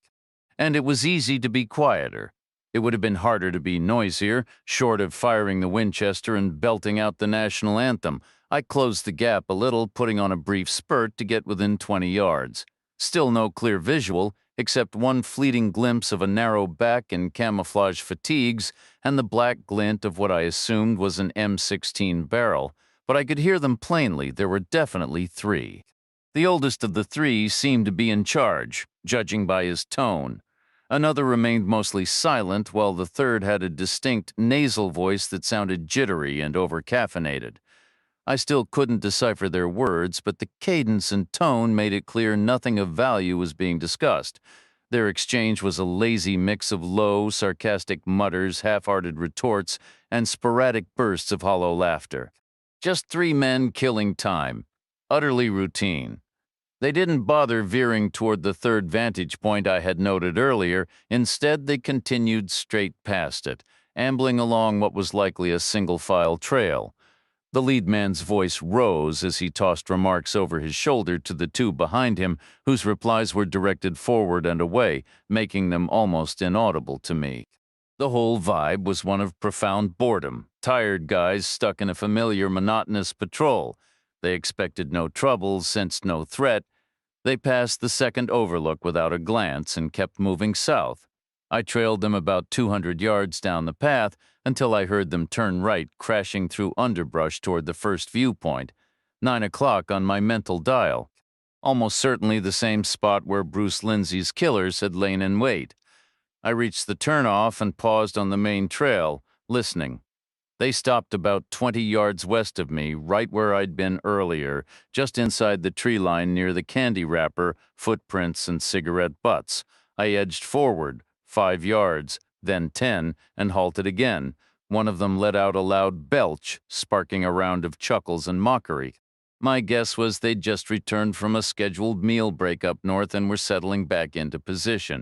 And it was easy to be quieter. It would have been harder to be noisier, short of firing the Winchester and belting out the national anthem. I closed the gap a little, putting on a brief spurt to get within 20 yards. Still no clear visual, except one fleeting glimpse of a narrow back in camouflage fatigues and the black glint of what I assumed was an M16 barrel. But I could hear them plainly. There were definitely three. The oldest of the three seemed to be in charge, judging by his tone. Another remained mostly silent, while the third had a distinct nasal voice that sounded jittery and over-caffeinated. I still couldn't decipher their words, but the cadence and tone made it clear nothing of value was being discussed. Their exchange was a lazy mix of low, sarcastic mutters, half-hearted retorts, and sporadic bursts of hollow laughter. Just three men killing time. Utterly routine. They didn't bother veering toward the third vantage point I had noted earlier. Instead, they continued straight past it, ambling along what was likely a single-file trail. The lead man's voice rose as he tossed remarks over his shoulder to the two behind him, whose replies were directed forward and away, making them almost inaudible to me. The whole vibe was one of profound boredom, tired guys stuck in a familiar, monotonous patrol. They expected no trouble, sensed no threat. They passed the second overlook without a glance and kept moving south. I trailed them about 200 yards down the path until I heard them turn right, crashing through underbrush toward the first viewpoint. 9 o'clock on my mental dial. Almost certainly the same spot where Bruce Lindsay's killers had lain in wait. I reached the turnoff and paused on the main trail, listening. They stopped about 20 yards west of me, right where I'd been earlier, just inside the tree line near the candy wrapper, footprints, and cigarette butts. I edged forward, 5 yards, then 10, and halted again. One of them let out a loud belch, sparking a round of chuckles and mockery. My guess was they'd just returned from a scheduled meal break up north and were settling back into position.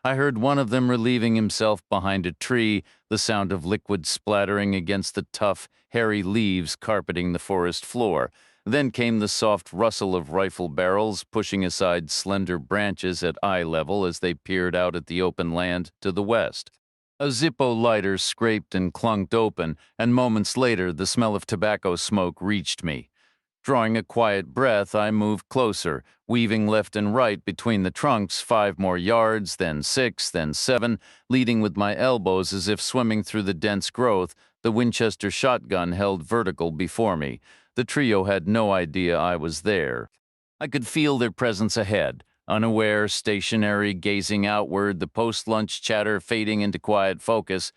I heard one of them relieving himself behind a tree, the sound of liquid splattering against the tough, hairy leaves carpeting the forest floor. Then came the soft rustle of rifle barrels pushing aside slender branches at eye level as they peered out at the open land to the west. A Zippo lighter scraped and clunked open, and moments later the smell of tobacco smoke reached me. Drawing a quiet breath, I moved closer, weaving left and right between the trunks 5 more yards, then 6, then 7, leading with my elbows as if swimming through the dense growth, the Winchester shotgun held vertical before me. The trio had no idea I was there. I could feel their presence ahead, unaware, stationary, gazing outward, the post-lunch chatter fading into quiet focus.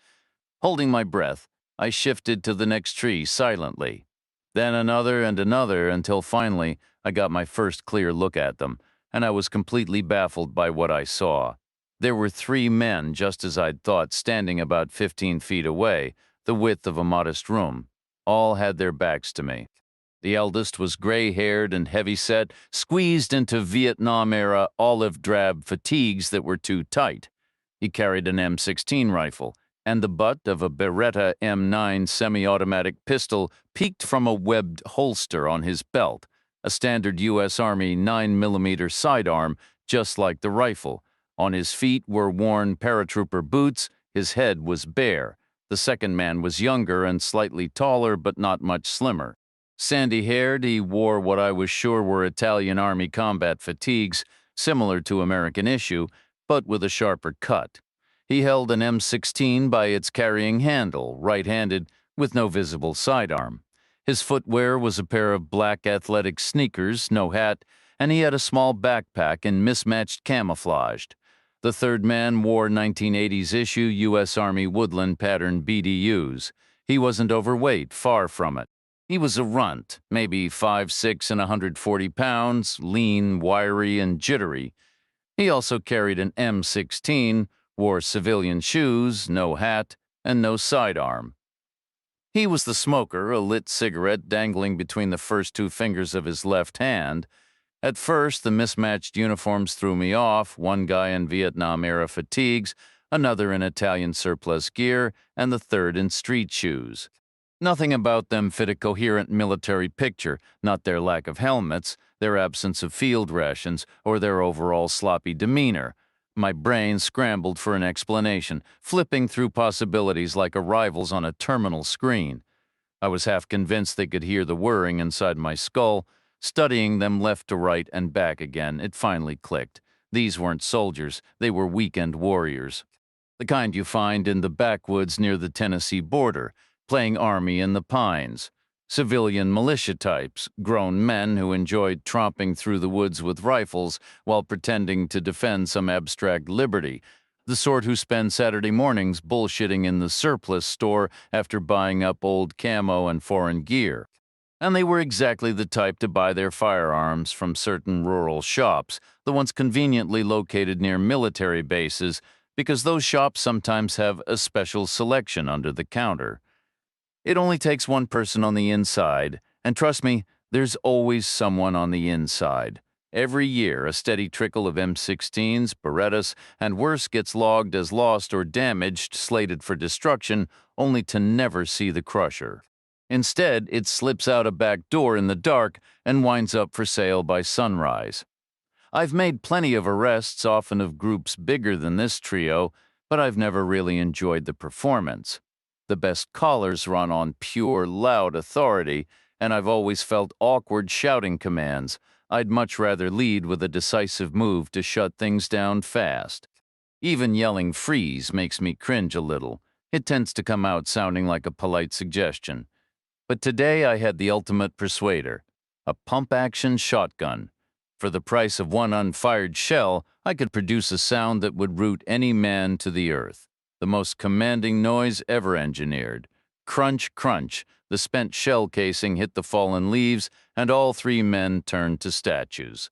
Holding my breath, I shifted to the next tree silently. Then another and another until finally I got my first clear look at them, and I was completely baffled by what I saw. There were 3 men, just as I'd thought, standing about 15 feet away, the width of a modest room. All had their backs to me. The eldest was gray-haired and heavy-set, squeezed into Vietnam-era olive-drab fatigues that were too tight. He carried an M16 rifle, and the butt of a Beretta M9 semi-automatic pistol peeked from a webbed holster on his belt, a standard U.S. Army 9mm sidearm, just like the rifle. On his feet were worn paratrooper boots, his head was bare. The second man was younger and slightly taller, but not much slimmer. Sandy-haired, he wore what I was sure were Italian Army combat fatigues, similar to American issue, but with a sharper cut. He held an M16 by its carrying handle, right-handed, with no visible sidearm. His footwear was a pair of black athletic sneakers, no hat, and he had a small backpack in mismatched camouflage. The third man wore 1980s issue U.S. Army Woodland pattern BDUs. He wasn't overweight, far from it. He was a runt, maybe 5'6" and 140 pounds, lean, wiry, and jittery. He also carried an M16, wore civilian shoes, no hat, and no sidearm. He was the smoker, a lit cigarette dangling between the first two fingers of his left hand. At first, the mismatched uniforms threw me off, one guy in Vietnam-era fatigues, another in Italian surplus gear, and the third in street shoes. Nothing about them fit a coherent military picture, not their lack of helmets, their absence of field rations, or their overall sloppy demeanor. My brain scrambled for an explanation, flipping through possibilities like arrivals on a terminal screen. I was half convinced they could hear the whirring inside my skull. Studying them left to right and back again, it finally clicked. These weren't soldiers, they were weekend warriors. The kind you find in the backwoods near the Tennessee border, playing army in the pines. Civilian militia types, grown men who enjoyed tromping through the woods with rifles while pretending to defend some abstract liberty. The sort who spend Saturday mornings bullshitting in the surplus store after buying up old camo and foreign gear. And they were exactly the type to buy their firearms from certain rural shops, the ones conveniently located near military bases, because those shops sometimes have a special selection under the counter. It only takes one person on the inside, and trust me, there's always someone on the inside. Every year, a steady trickle of M16s, Berettas, and worse gets logged as lost or damaged, slated for destruction, only to never see the crusher. Instead, it slips out a back door in the dark and winds up for sale by sunrise. I've made plenty of arrests, often of groups bigger than this trio, but I've never really enjoyed the performance. The best callers run on pure, loud authority, and I've always felt awkward shouting commands. I'd much rather lead with a decisive move to shut things down fast. Even yelling freeze makes me cringe a little. It tends to come out sounding like a polite suggestion. But today I had the ultimate persuader, a pump-action shotgun. For the price of one unfired shell, I could produce a sound that would root any man to the earth. The most commanding noise ever engineered. Crunch, crunch, the spent shell casing hit the fallen leaves, and all three men turned to statues.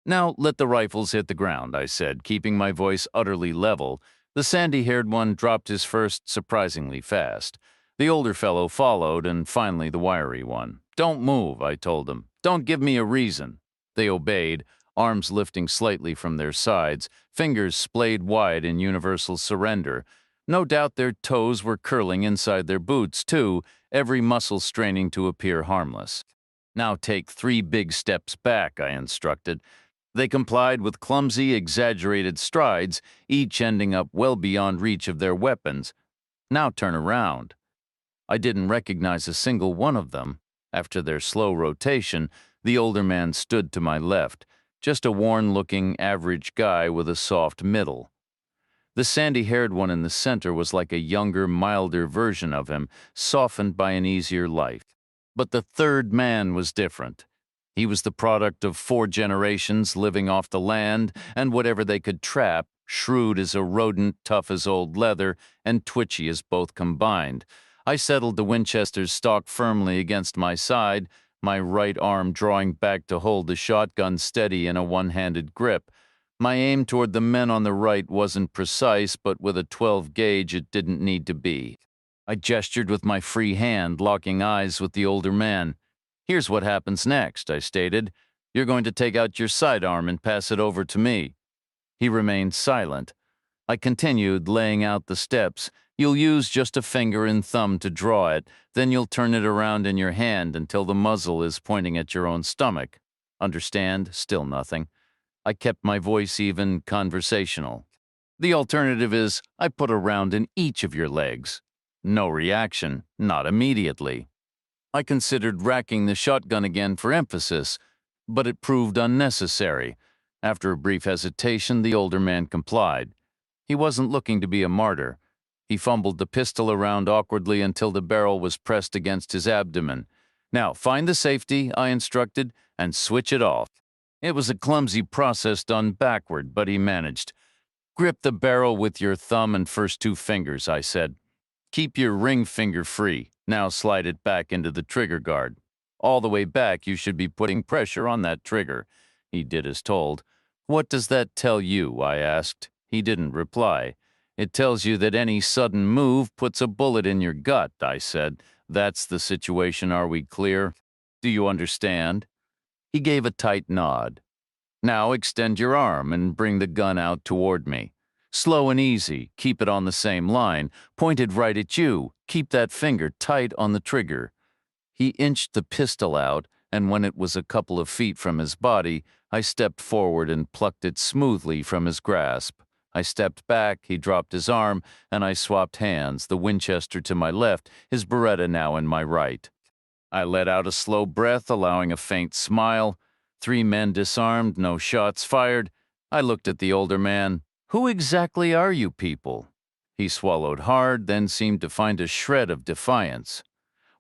"Now let the rifles hit the ground," I said, keeping my voice utterly level. The sandy-haired one dropped his first surprisingly fast. The older fellow followed, and finally the wiry one. "Don't move," I told them. "Don't give me a reason." They obeyed, arms lifting slightly from their sides, fingers splayed wide in universal surrender. No doubt their toes were curling inside their boots, too, every muscle straining to appear harmless. "Now take 3 big steps back," I instructed. They complied with clumsy, exaggerated strides, each ending up well beyond reach of their weapons. "Now turn around." I didn't recognize a single one of them. After their slow rotation, the older man stood to my left, just a worn-looking, average guy with a soft middle. The sandy-haired one in the center was like a younger, milder version of him, softened by an easier life. But the third man was different. He was the product of 4 generations living off the land and whatever they could trap, shrewd as a rodent, tough as old leather, and twitchy as both combined. I settled the Winchester's stock firmly against my side, my right arm drawing back to hold the shotgun steady in a one-handed grip. My aim toward the men on the right wasn't precise, but with a 12 gauge it didn't need to be. I gestured with my free hand, locking eyes with the older man. "Here's what happens next," I stated. "You're going to take out your sidearm and pass it over to me." He remained silent. I continued, laying out the steps. "You'll use just a finger and thumb to draw it, then you'll turn it around in your hand until the muzzle is pointing at your own stomach. Understand?" Still nothing. I kept my voice even, conversational. "The alternative is, I put a round in each of your legs." No reaction, not immediately. I considered racking the shotgun again for emphasis, but it proved unnecessary. After a brief hesitation, the older man complied. He wasn't looking to be a martyr. He fumbled the pistol around awkwardly until the barrel was pressed against his abdomen. "Now, find the safety," I instructed, "and switch it off." It was a clumsy process done backward, but he managed. "Grip the barrel with your thumb and first 2 fingers," I said. Keep your ring finger free. Now slide it back into the trigger guard. All the way back, you should be putting pressure on that trigger. He did as told. What does that tell you? I asked. He didn't reply. It tells you that any sudden move puts a bullet in your gut, I said. That's the situation, are we clear? Do you understand? He gave a tight nod. Now extend your arm and bring the gun out toward me. Slow and easy, keep it on the same line, pointed right at you. Keep that finger tight on the trigger. He inched the pistol out, and when it was a couple of feet from his body, I stepped forward and plucked it smoothly from his grasp. I stepped back, he dropped his arm, and I swapped hands, the Winchester to my left, his Beretta now in my right. I let out a slow breath, allowing a faint smile. 3 men disarmed, no shots fired. I looked at the older man. Who exactly are you people? He swallowed hard, then seemed to find a shred of defiance.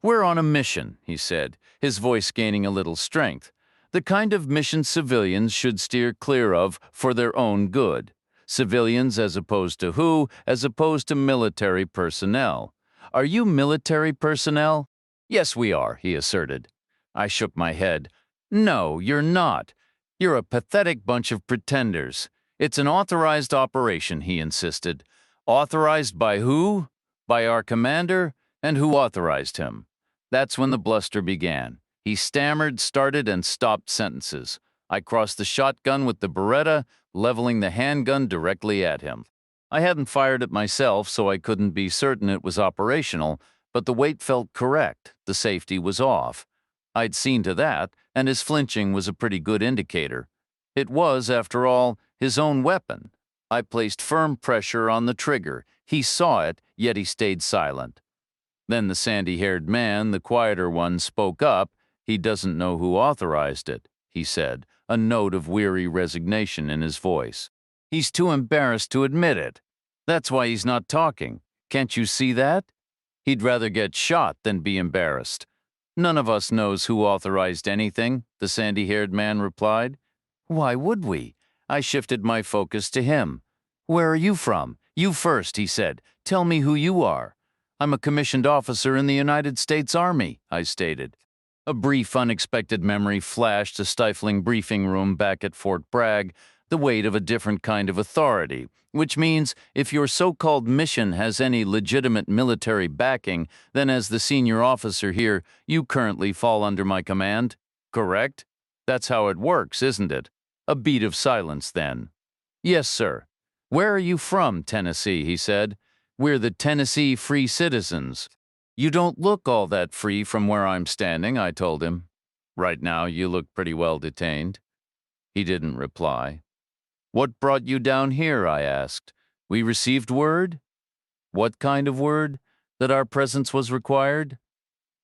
We're on a mission, he said, his voice gaining a little strength. The kind of mission civilians should steer clear of for their own good. Civilians as opposed to who, as opposed to military personnel. Are you military personnel? Yes, we are, he asserted. I shook my head. No, you're not. You're a pathetic bunch of pretenders. It's an authorized operation, he insisted. Authorized by who? By our commander? And who authorized him? That's when the bluster began. He stammered, started, and stopped sentences. I crossed the shotgun with the Beretta, leveling the handgun directly at him. I hadn't fired it myself, so I couldn't be certain it was operational, but the weight felt correct. The safety was off. I'd seen to that, and his flinching was a pretty good indicator. It was, after all, his own weapon. I placed firm pressure on the trigger. He saw it, yet he stayed silent. Then the sandy-haired man, the quieter one, spoke up. He doesn't know who authorized it, he said, a note of weary resignation in his voice. He's too embarrassed to admit it. That's why he's not talking. Can't you see that? He'd rather get shot than be embarrassed. None of us knows who authorized anything, the sandy-haired man replied. Why would we? I shifted my focus to him. Where are you from? You first, he said. Tell me who you are. I'm a commissioned officer in the United States Army, I stated. A brief, unexpected memory flashed a stifling briefing room back at Fort Bragg, the weight of a different kind of authority, which means if your so-called mission has any legitimate military backing, then as the senior officer here, you currently fall under my command. Correct? That's how it works, isn't it? A beat of silence then. Yes, sir. Where are you from, Tennessee? He said. We're the Tennessee Free Citizens. You don't look all that free from where I'm standing, I told him. Right now, you look pretty well detained. He didn't reply. What brought you down here? I asked. We received word? What kind of word? That our presence was required?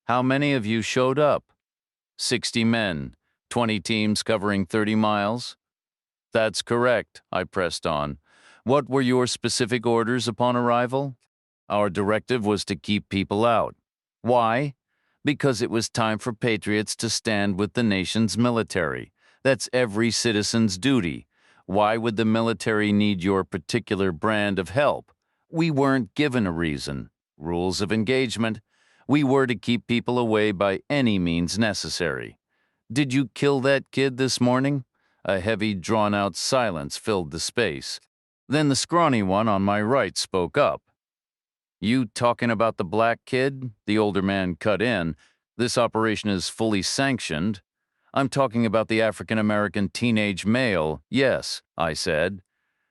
How many of you showed up? 60 men, 20 teams covering 30 miles. That's correct, I pressed on. What were your specific orders upon arrival? Our directive was to keep people out. Why? Because it was time for patriots to stand with the nation's military. That's every citizen's duty. Why would the military need your particular brand of help? We weren't given a reason. Rules of engagement. We were to keep people away by any means necessary. Did you kill that kid this morning? A heavy, drawn-out silence filled the space. Then the scrawny one on my right spoke up. You talking about the black kid? The older man cut in. This operation is fully sanctioned. I'm talking about the African-American teenage male. Yes, I said.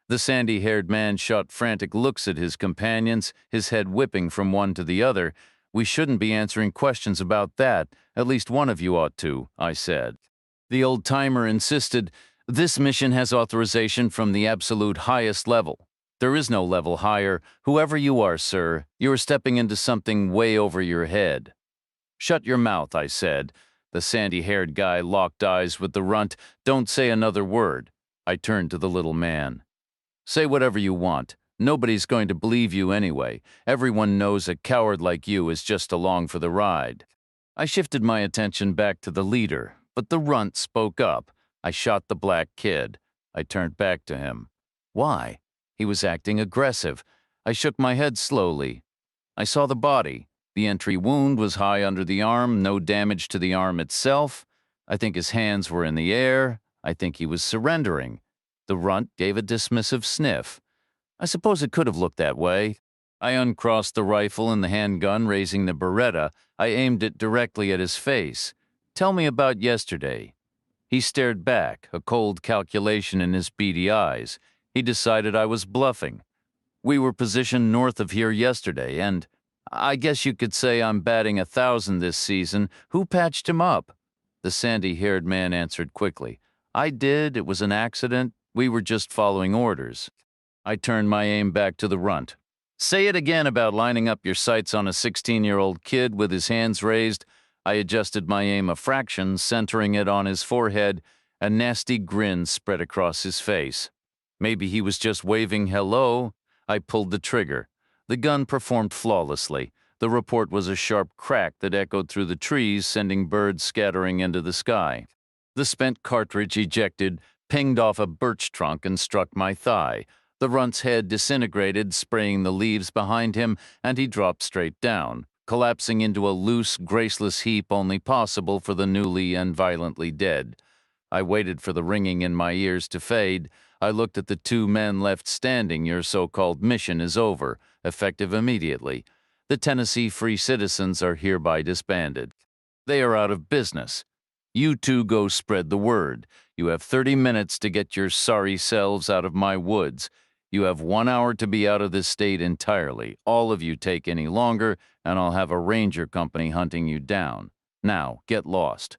The sandy-haired man shot frantic looks at his companions, his head whipping from one to the other. We shouldn't be answering questions about that. At least one of you ought to, I said. The old-timer insisted, this mission has authorization from the absolute highest level. There is no level higher. Whoever you are, sir, you're stepping into something way over your head. Shut your mouth, I said. The sandy-haired guy locked eyes with the runt. Don't say another word. I turned to the little man. Say whatever you want. Nobody's going to believe you anyway. Everyone knows a coward like you is just along for the ride. I shifted my attention back to the leader, but the runt spoke up. I shot the black kid. I turned back to him. Why? He was acting aggressive. I shook my head slowly. I saw the body. The entry wound was high under the arm, no damage to the arm itself. I think his hands were in the air. I think he was surrendering. The runt gave a dismissive sniff. I suppose it could have looked that way. I uncrossed the rifle and the handgun, raising the Beretta. I aimed it directly at his face. Tell me about yesterday. He stared back, a cold calculation in his beady eyes. He decided I was bluffing. We were positioned north of here yesterday, and I guess you could say I'm batting 1,000 this season. Who patched him up? The sandy-haired man answered quickly. I did. It was an accident. We were just following orders. I turned my aim back to the runt. Say it again about lining up your sights on a 16-year-old kid with his hands raised. I adjusted my aim a fraction, centering it on his forehead. A nasty grin spread across his face. Maybe he was just waving hello. I pulled the trigger. The gun performed flawlessly. The report was a sharp crack that echoed through the trees, sending birds scattering into the sky. The spent cartridge ejected, pinged off a birch trunk and struck my thigh. The runt's head disintegrated, spraying the leaves behind him, and he dropped straight down, collapsing into a loose, graceless heap only possible for the newly and violently dead. I waited for the ringing in my ears to fade. I looked at the two men left standing. Your so-called mission is over, effective immediately. The Tennessee Free Citizens are hereby disbanded. They are out of business. You two go spread the word. You have 30 minutes to get your sorry selves out of my woods. You have 1 hour to be out of this state entirely. All of you take any longer, and I'll have a ranger company hunting you down. Now, get lost.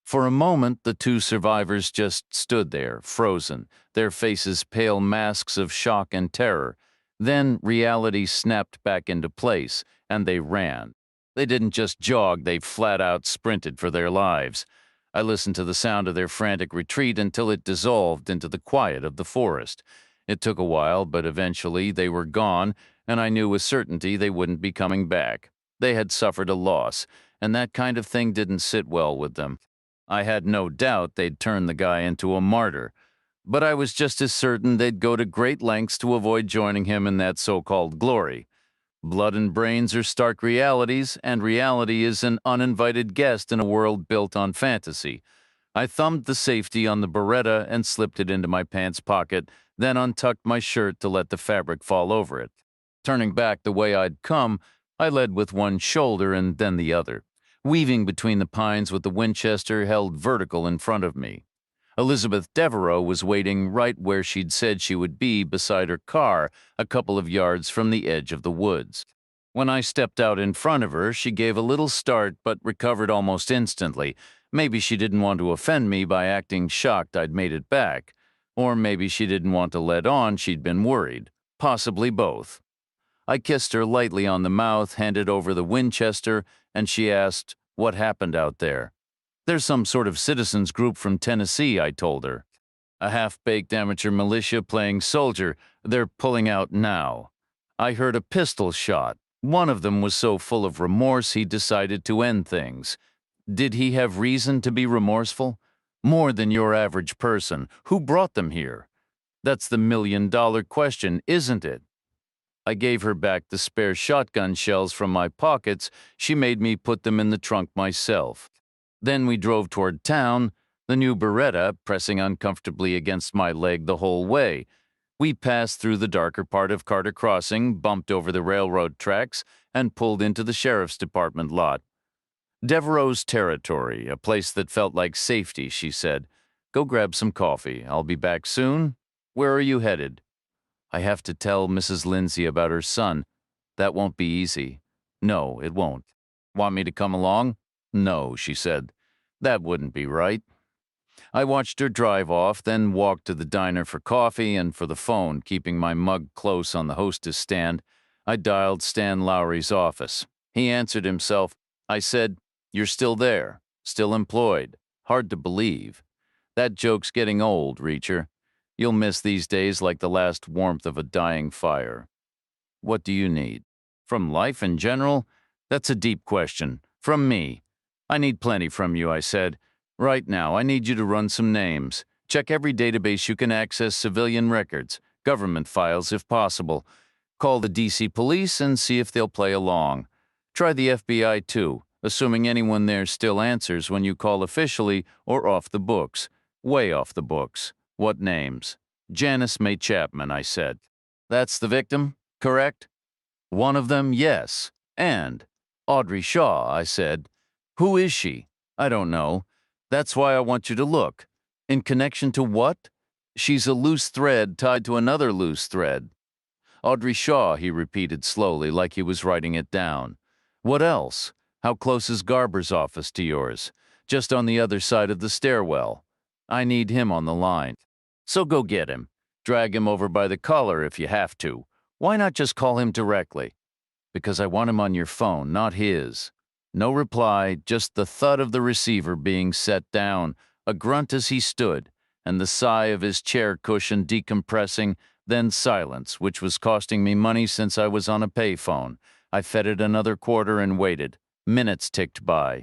For a moment, the two survivors just stood there, frozen, their faces pale masks of shock and terror. Then reality snapped back into place, and they ran. They didn't just jog, they flat-out sprinted for their lives. I listened to the sound of their frantic retreat until it dissolved into the quiet of the forest. It took a while, but eventually they were gone, and I knew with certainty they wouldn't be coming back. They had suffered a loss, and that kind of thing didn't sit well with them. I had no doubt they'd turn the guy into a martyr, but I was just as certain they'd go to great lengths to avoid joining him in that so-called glory. Blood and brains are stark realities, and reality is an uninvited guest in a world built on fantasy. I thumbed the safety on the Beretta and slipped it into my pants pocket, then untucked my shirt to let the fabric fall over it. Turning back the way I'd come, I led with one shoulder and then the other, weaving between the pines with the Winchester held vertical in front of me. Elizabeth Devereaux was waiting right where she'd said she would be beside her car, a couple of yards from the edge of the woods. When I stepped out in front of her, she gave a little start but recovered almost instantly. Maybe she didn't want to offend me by acting shocked I'd made it back. Or maybe she didn't want to let on she'd been worried. Possibly both. I kissed her lightly on the mouth, handed over the Winchester, and she asked, "What happened out there?" "There's some sort of citizens group from Tennessee," I told her. "A half-baked amateur militia playing soldier. They're pulling out now." I heard a pistol shot. One of them was so full of remorse he decided to end things. Did he have reason to be remorseful? More than your average person. Who brought them here? That's the million-dollar question, isn't it? I gave her back the spare shotgun shells from my pockets. She made me put them in the trunk myself. Then we drove toward town, the new Beretta pressing uncomfortably against my leg the whole way. We passed through the darker part of Carter Crossing, bumped over the railroad tracks, and pulled into the sheriff's department lot. Devereaux's territory, a place that felt like safety, she said. "Go grab some coffee. I'll be back soon." "Where are you headed?" "I have to tell Mrs. Lindsay about her son. That won't be easy." "No, it won't." "Want me to come along?" "No," she said. "That wouldn't be right." I watched her drive off, then walked to the diner for coffee and for the phone, keeping my mug close on the hostess stand. I dialed Stan Lowry's office. He answered himself. I said, "You're still there, still employed. Hard to believe. That joke's getting old, Reacher. You'll miss these days like the last warmth of a dying fire." "What do you need?" "From life in general?" "That's a deep question. From me." "I need plenty from you," I said. "Right now, I need you to run some names. Check every database you can access civilian records, government files if possible. Call the DC police and see if they'll play along. Try the FBI too, assuming anyone there still answers when you call officially or off the books. Way off the books. What names? Janice May Chapman, I said. That's the victim, correct? One of them, yes. And Audrey Shaw, I said. Who is she? I don't know. That's why I want you to look. In connection to what? She's a loose thread tied to another loose thread. Audrey Shaw, he repeated slowly, like he was writing it down. What else? How close is Garber's office to yours? Just on the other side of the stairwell. I need him on the line. So go get him. Drag him over by the collar if you have to. Why not just call him directly? Because I want him on your phone, not his. No reply, just the thud of the receiver being set down, a grunt as he stood, and the sigh of his chair cushion decompressing, then silence, which was costing me money since I was on a payphone. I fed it another quarter and waited. Minutes ticked by.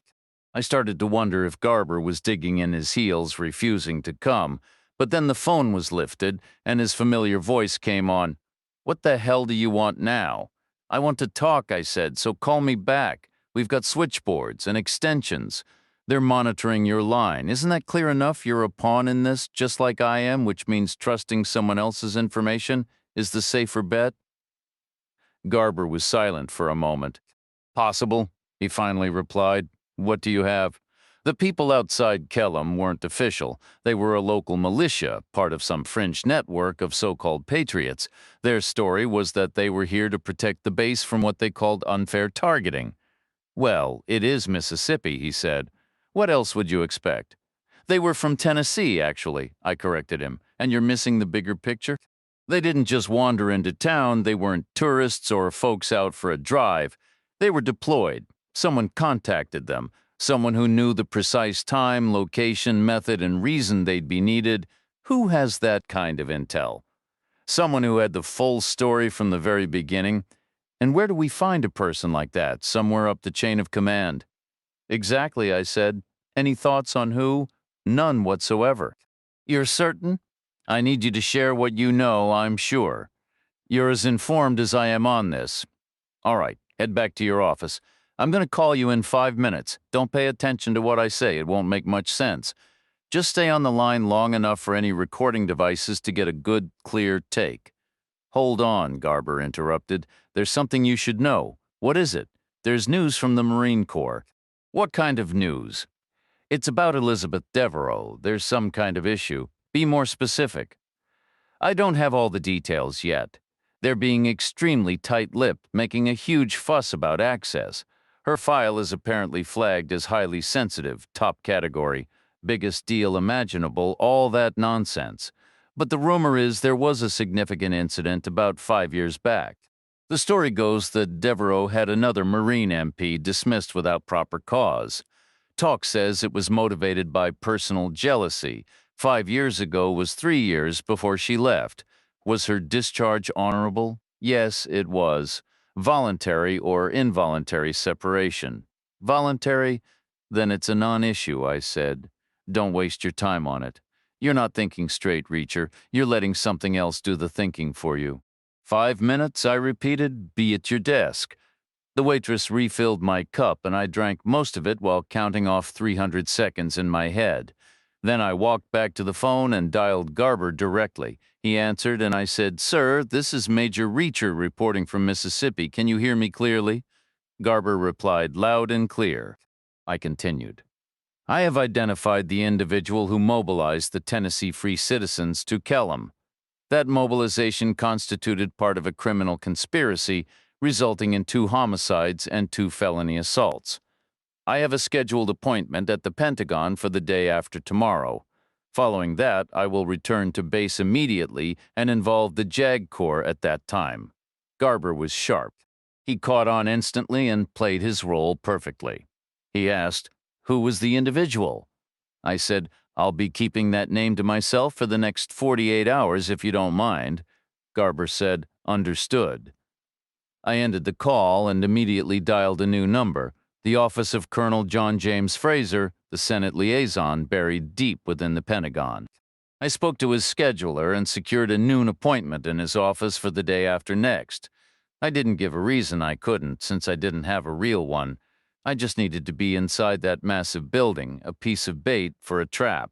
I started to wonder if Garber was digging in his heels, refusing to come, but then the phone was lifted, and his familiar voice came on. What the hell do you want now? I want to talk, I said, so call me back. We've got switchboards and extensions. They're monitoring your line. Isn't that clear enough? You're a pawn in this, just like I am, which means trusting someone else's information is the safer bet? Garber was silent for a moment. Possible, he finally replied. What do you have? The people outside Kellam weren't official. They were a local militia, part of some fringe network of so-called patriots. Their story was that they were here to protect the base from what they called unfair targeting. Well, it is Mississippi, he said. What else would you expect? They were from Tennessee, actually, I corrected him. And you're missing the bigger picture? They didn't just wander into town. They weren't tourists or folks out for a drive. They were deployed. Someone contacted them. Someone who knew the precise time, location, method, and reason they'd be needed. Who has that kind of intel? Someone who had the full story from the very beginning. And where do we find a person like that, somewhere up the chain of command? Exactly, I said. Any thoughts on who? None whatsoever. You're certain? I need you to share what you know, I'm sure. You're as informed as I am on this. All right, head back to your office. I'm going to call you in 5 minutes. Don't pay attention to what I say. It won't make much sense. Just stay on the line long enough for any recording devices to get a good, clear take. Hold on, Garber interrupted. There's something you should know. What is it? There's news from the Marine Corps. What kind of news? It's about Elizabeth Devereaux. There's some kind of issue. Be more specific. I don't have all the details yet. They're being extremely tight-lipped, making a huge fuss about access. Her file is apparently flagged as highly sensitive, top category, biggest deal imaginable, all that nonsense. But the rumor is there was a significant incident about 5 years back. The story goes that Devereaux had another Marine MP dismissed without proper cause. Talk says it was motivated by personal jealousy. 5 years ago was 3 years before she left. Was her discharge honorable? Yes, it was. Voluntary or involuntary separation. Voluntary? Then it's a non-issue, I said. Don't waste your time on it. You're not thinking straight, Reacher. You're letting something else do the thinking for you. 5 minutes, I repeated. Be at your desk. The waitress refilled my cup, and I drank most of it while counting off 300 seconds in my head. Then I walked back to the phone and dialed Garber directly. He answered, and I said, "Sir, this is Major Reacher reporting from Mississippi. Can you hear me clearly?" Garber replied loud and clear. I continued. I have identified the individual who mobilized the Tennessee Free Citizens to Kellam. That mobilization constituted part of a criminal conspiracy resulting in 2 homicides and 2 felony assaults. I have a scheduled appointment at the Pentagon for the day after tomorrow. Following that, I will return to base immediately and involve the JAG Corps at that time. Garber was sharp. He caught on instantly and played his role perfectly. He asked, "Who was the individual?" I said, "I'll be keeping that name to myself for the next 48 hours if you don't mind." Garber said, "Understood." I ended the call and immediately dialed a new number, the office of Colonel John James Fraser, the Senate liaison buried deep within the Pentagon. I spoke to his scheduler and secured a noon appointment in his office for the day after next. I didn't give a reason I couldn't, since I didn't have a real one. I just needed to be inside that massive building, a piece of bait for a trap.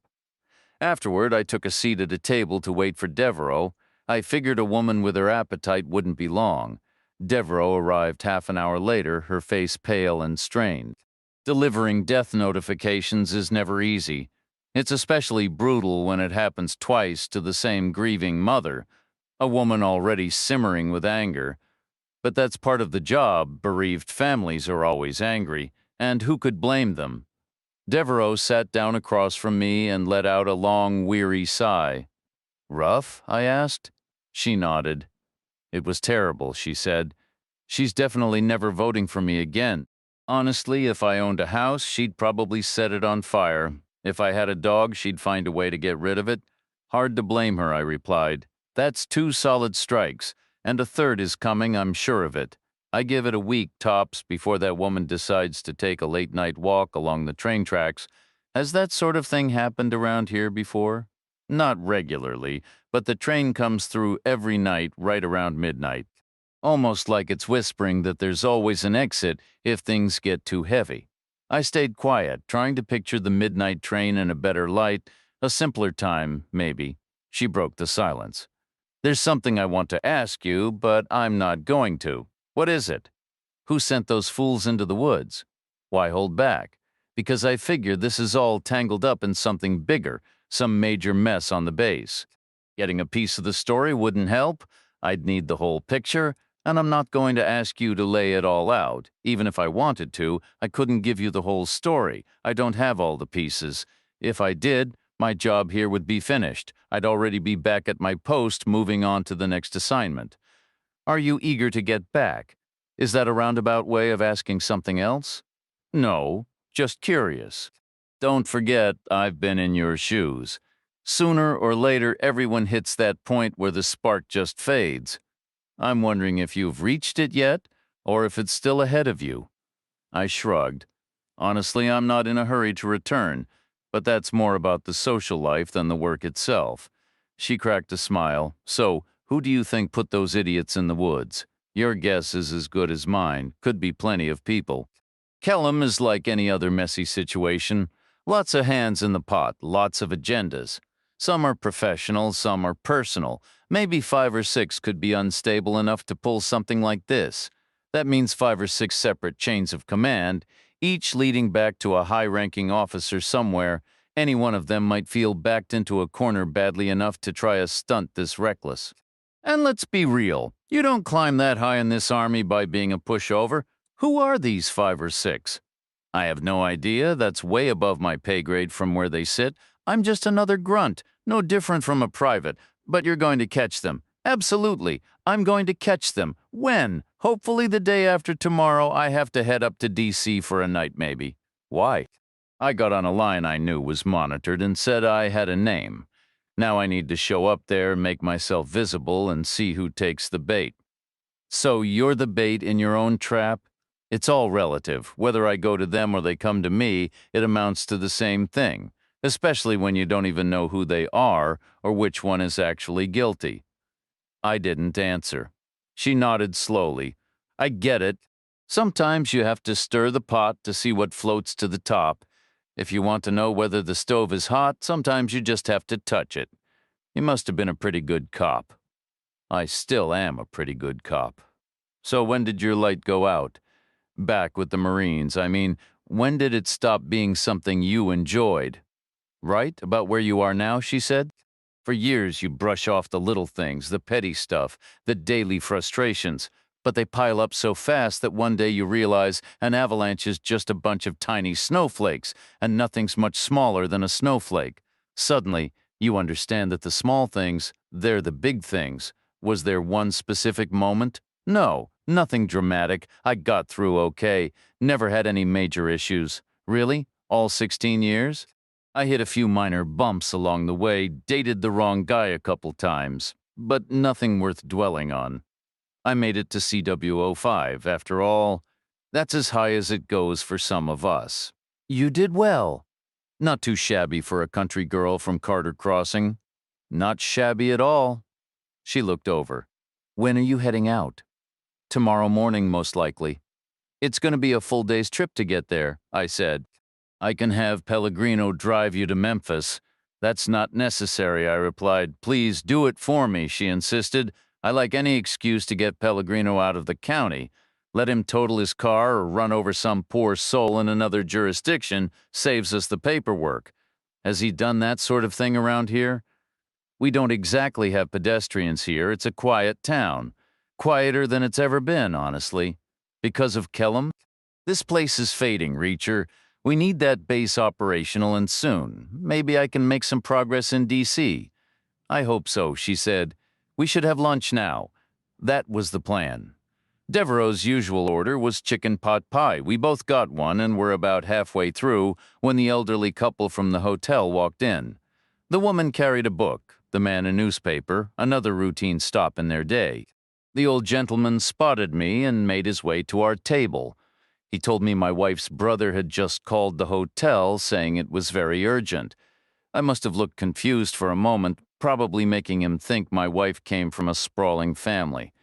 Afterward, I took a seat at a table to wait for Devereaux. I figured a woman with her appetite wouldn't be long. Devereaux arrived half an hour later, her face pale and strained. Delivering death notifications is never easy. It's especially brutal when it happens twice to the same grieving mother, a woman already simmering with anger. But that's part of the job. Bereaved families are always angry, and who could blame them? Devereaux sat down across from me and let out a long, weary sigh. "Rough?" I asked. She nodded. "It was terrible," she said. "She's definitely never voting for me again. Honestly, if I owned a house, she'd probably set it on fire. If I had a dog, she'd find a way to get rid of it." "Hard to blame her," I replied. "That's 2 solid strikes, and a third is coming, I'm sure of it. I give it a week tops before that woman decides to take a late-night walk along the train tracks. Has that sort of thing happened around here before?" "Not regularly, but the train comes through every night right around midnight. Almost like it's whispering that there's always an exit if things get too heavy." I stayed quiet, trying to picture the midnight train in a better light, a simpler time, maybe. She broke the silence. "There's something I want to ask you, but I'm not going to." "What is it?" "Who sent those fools into the woods?" "Why hold back?" "Because I figure this is all tangled up in something bigger, some major mess on the base. Getting a piece of the story wouldn't help. I'd need the whole picture, and I'm not going to ask you to lay it all out. Even if I wanted to, I couldn't give you the whole story. I don't have all the pieces. If I did, my job here would be finished. I'd already be back at my post, moving on to the next assignment." "Are you eager to get back?" Is that a roundabout way of asking something else? "No, just curious." "Don't forget, I've been in your shoes. Sooner or later, everyone hits that point where the spark just fades. I'm wondering if you've reached it yet, or if it's still ahead of you." I shrugged. "Honestly, I'm not in a hurry to return, but that's more about the social life than the work itself." She cracked a smile. "So, who do you think put those idiots in the woods?" "Your guess is as good as mine. Could be plenty of people." Kellum is like any other messy situation. Lots of hands in the pot, lots of agendas. Some are professional, some are personal. Maybe 5 or 6 could be unstable enough to pull something like this. That means 5 or 6 separate chains of command, each leading back to a high-ranking officer somewhere. Any one of them might feel backed into a corner badly enough to try a stunt this reckless. And let's be real, you don't climb that high in this army by being a pushover. Who are these 5 or 6? I have no idea. That's way above my pay grade from where they sit. I'm just another grunt, no different from a private. But you're going to catch them. Absolutely. I'm going to catch them. When? Hopefully the day after tomorrow. I have to head up to D.C. for a night, maybe. Why? I got on a line I knew was monitored and said I had a name. Now I need to show up there, make myself visible, and see who takes the bait. So you're the bait in your own trap? It's all relative. Whether I go to them or they come to me, it amounts to the same thing, especially when you don't even know who they are or which one is actually guilty. I didn't answer. She nodded slowly. "I get it. Sometimes you have to stir the pot to see what floats to the top. If you want to know whether the stove is hot, sometimes you just have to touch it. You must have been a pretty good cop." "I still am a pretty good cop." "So when did your light go out?" "Back with the Marines. I mean, when did it stop being something you enjoyed?" "Right about where you are now," she said. "For years you brush off the little things, the petty stuff, the daily frustrations, but they pile up so fast that one day you realize an avalanche is just a bunch of tiny snowflakes, and nothing's much smaller than a snowflake. Suddenly, you understand that the small things, they're the big things. Was there one specific moment? No, nothing dramatic. I got through okay. Never had any major issues. Really? All 16 years? I hit a few minor bumps along the way, dated the wrong guy a couple times, but nothing worth dwelling on. I made it to CW05, after all. That's as high as it goes for some of us." "You did well." "Not too shabby for a country girl from Carter Crossing." "Not shabby at all." She looked over. "When are you heading out?" Tomorrow morning, most likely. It's going to be a full day's trip to get there, I said. I can have Pellegrino drive you to Memphis. That's not necessary, I replied. Please do it for me, she insisted. I like any excuse to get Pellegrino out of the county. Let him total his car or run over some poor soul in another jurisdiction saves us the paperwork. Has he done that sort of thing around here? We don't exactly have pedestrians here. It's a quiet town. Quieter than it's ever been, honestly. Because of Kellum? This place is fading, Reacher. We need that base operational and soon. Maybe I can make some progress in D.C. I hope so, she said. We should have lunch now. That was the plan. Devereaux's usual order was chicken pot pie. We both got one and were about halfway through when the elderly couple from the hotel walked in. The woman carried a book, the man a newspaper, another routine stop in their day. The old gentleman spotted me and made his way to our table. He told me my wife's brother had just called the hotel saying it was very urgent. I must have looked confused for a moment, probably making him think my wife came from a sprawling family.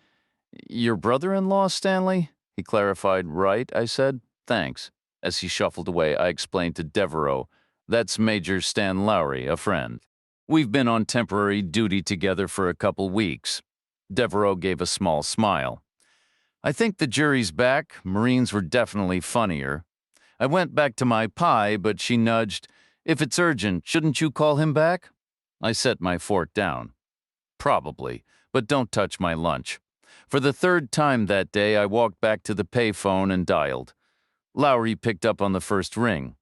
Your brother-in-law, Stanley? He clarified. Right, I said. Thanks. As he shuffled away, I explained to Devereaux. That's Major Stan Lowry, a friend. We've been on temporary duty together for a couple weeks. Devereaux gave a small smile. I think the jury's back. Marines were definitely funnier. I went back to my pie, but she nudged. If it's urgent, shouldn't you call him back? I set my fork down. Probably, but don't touch my lunch. For the third time that day, I walked back to the payphone and dialed. Lowry picked up on the first ring.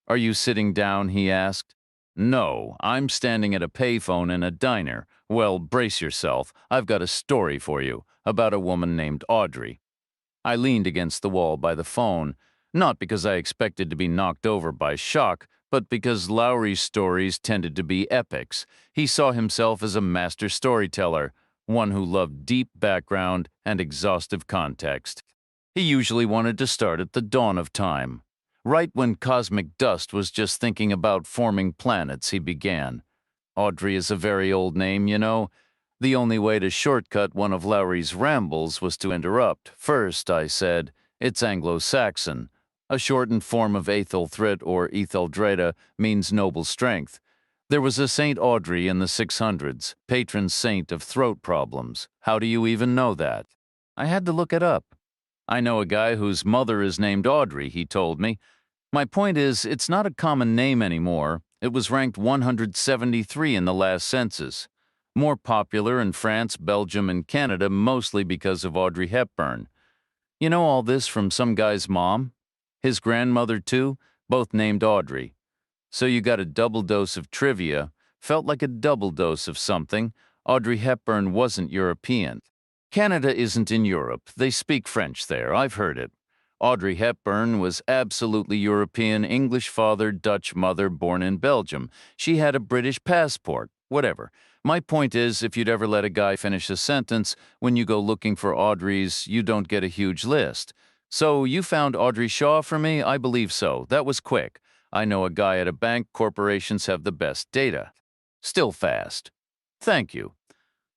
Are you sitting down? He asked. No, I'm standing at a payphone in a diner. Well, brace yourself. I've got a story for you about a woman named Audrey. I leaned against the wall by the phone, not because I expected to be knocked over by shock, but because Lowry's stories tended to be epics. He saw himself as a master storyteller, one who loved deep background and exhaustive context. He usually wanted to start at the dawn of time. Right when cosmic dust was just thinking about forming planets, he began. Audrey is a very old name, you know. The only way to shortcut one of Lowry's rambles was to interrupt. First, I said, it's Anglo-Saxon. A shortened form of Aethelthryt or Etheldreda means noble strength. There was a Saint Audrey in the 600s, patron saint of throat problems. How do you even know that? I had to look it up. I know a guy whose mother is named Audrey, he told me. My point is, it's not a common name anymore. It was ranked 173 in the last census. More popular in France, Belgium, and Canada, mostly because of Audrey Hepburn. You know all this from some guy's mom? His grandmother, too, both named Audrey. So you got a double dose of trivia. Felt like a double dose of something. Audrey Hepburn wasn't European. Canada isn't in Europe. They speak French there. I've heard it. Audrey Hepburn was absolutely European, English father, Dutch mother, born in Belgium. She had a British passport. Whatever. My point is, if you'd ever let a guy finish a sentence, when you go looking for Audreys, you don't get a huge list. So you found Audrey Shaw for me? I believe so. That was quick. I know a guy at a bank. Corporations have the best data. Still fast. Thank you.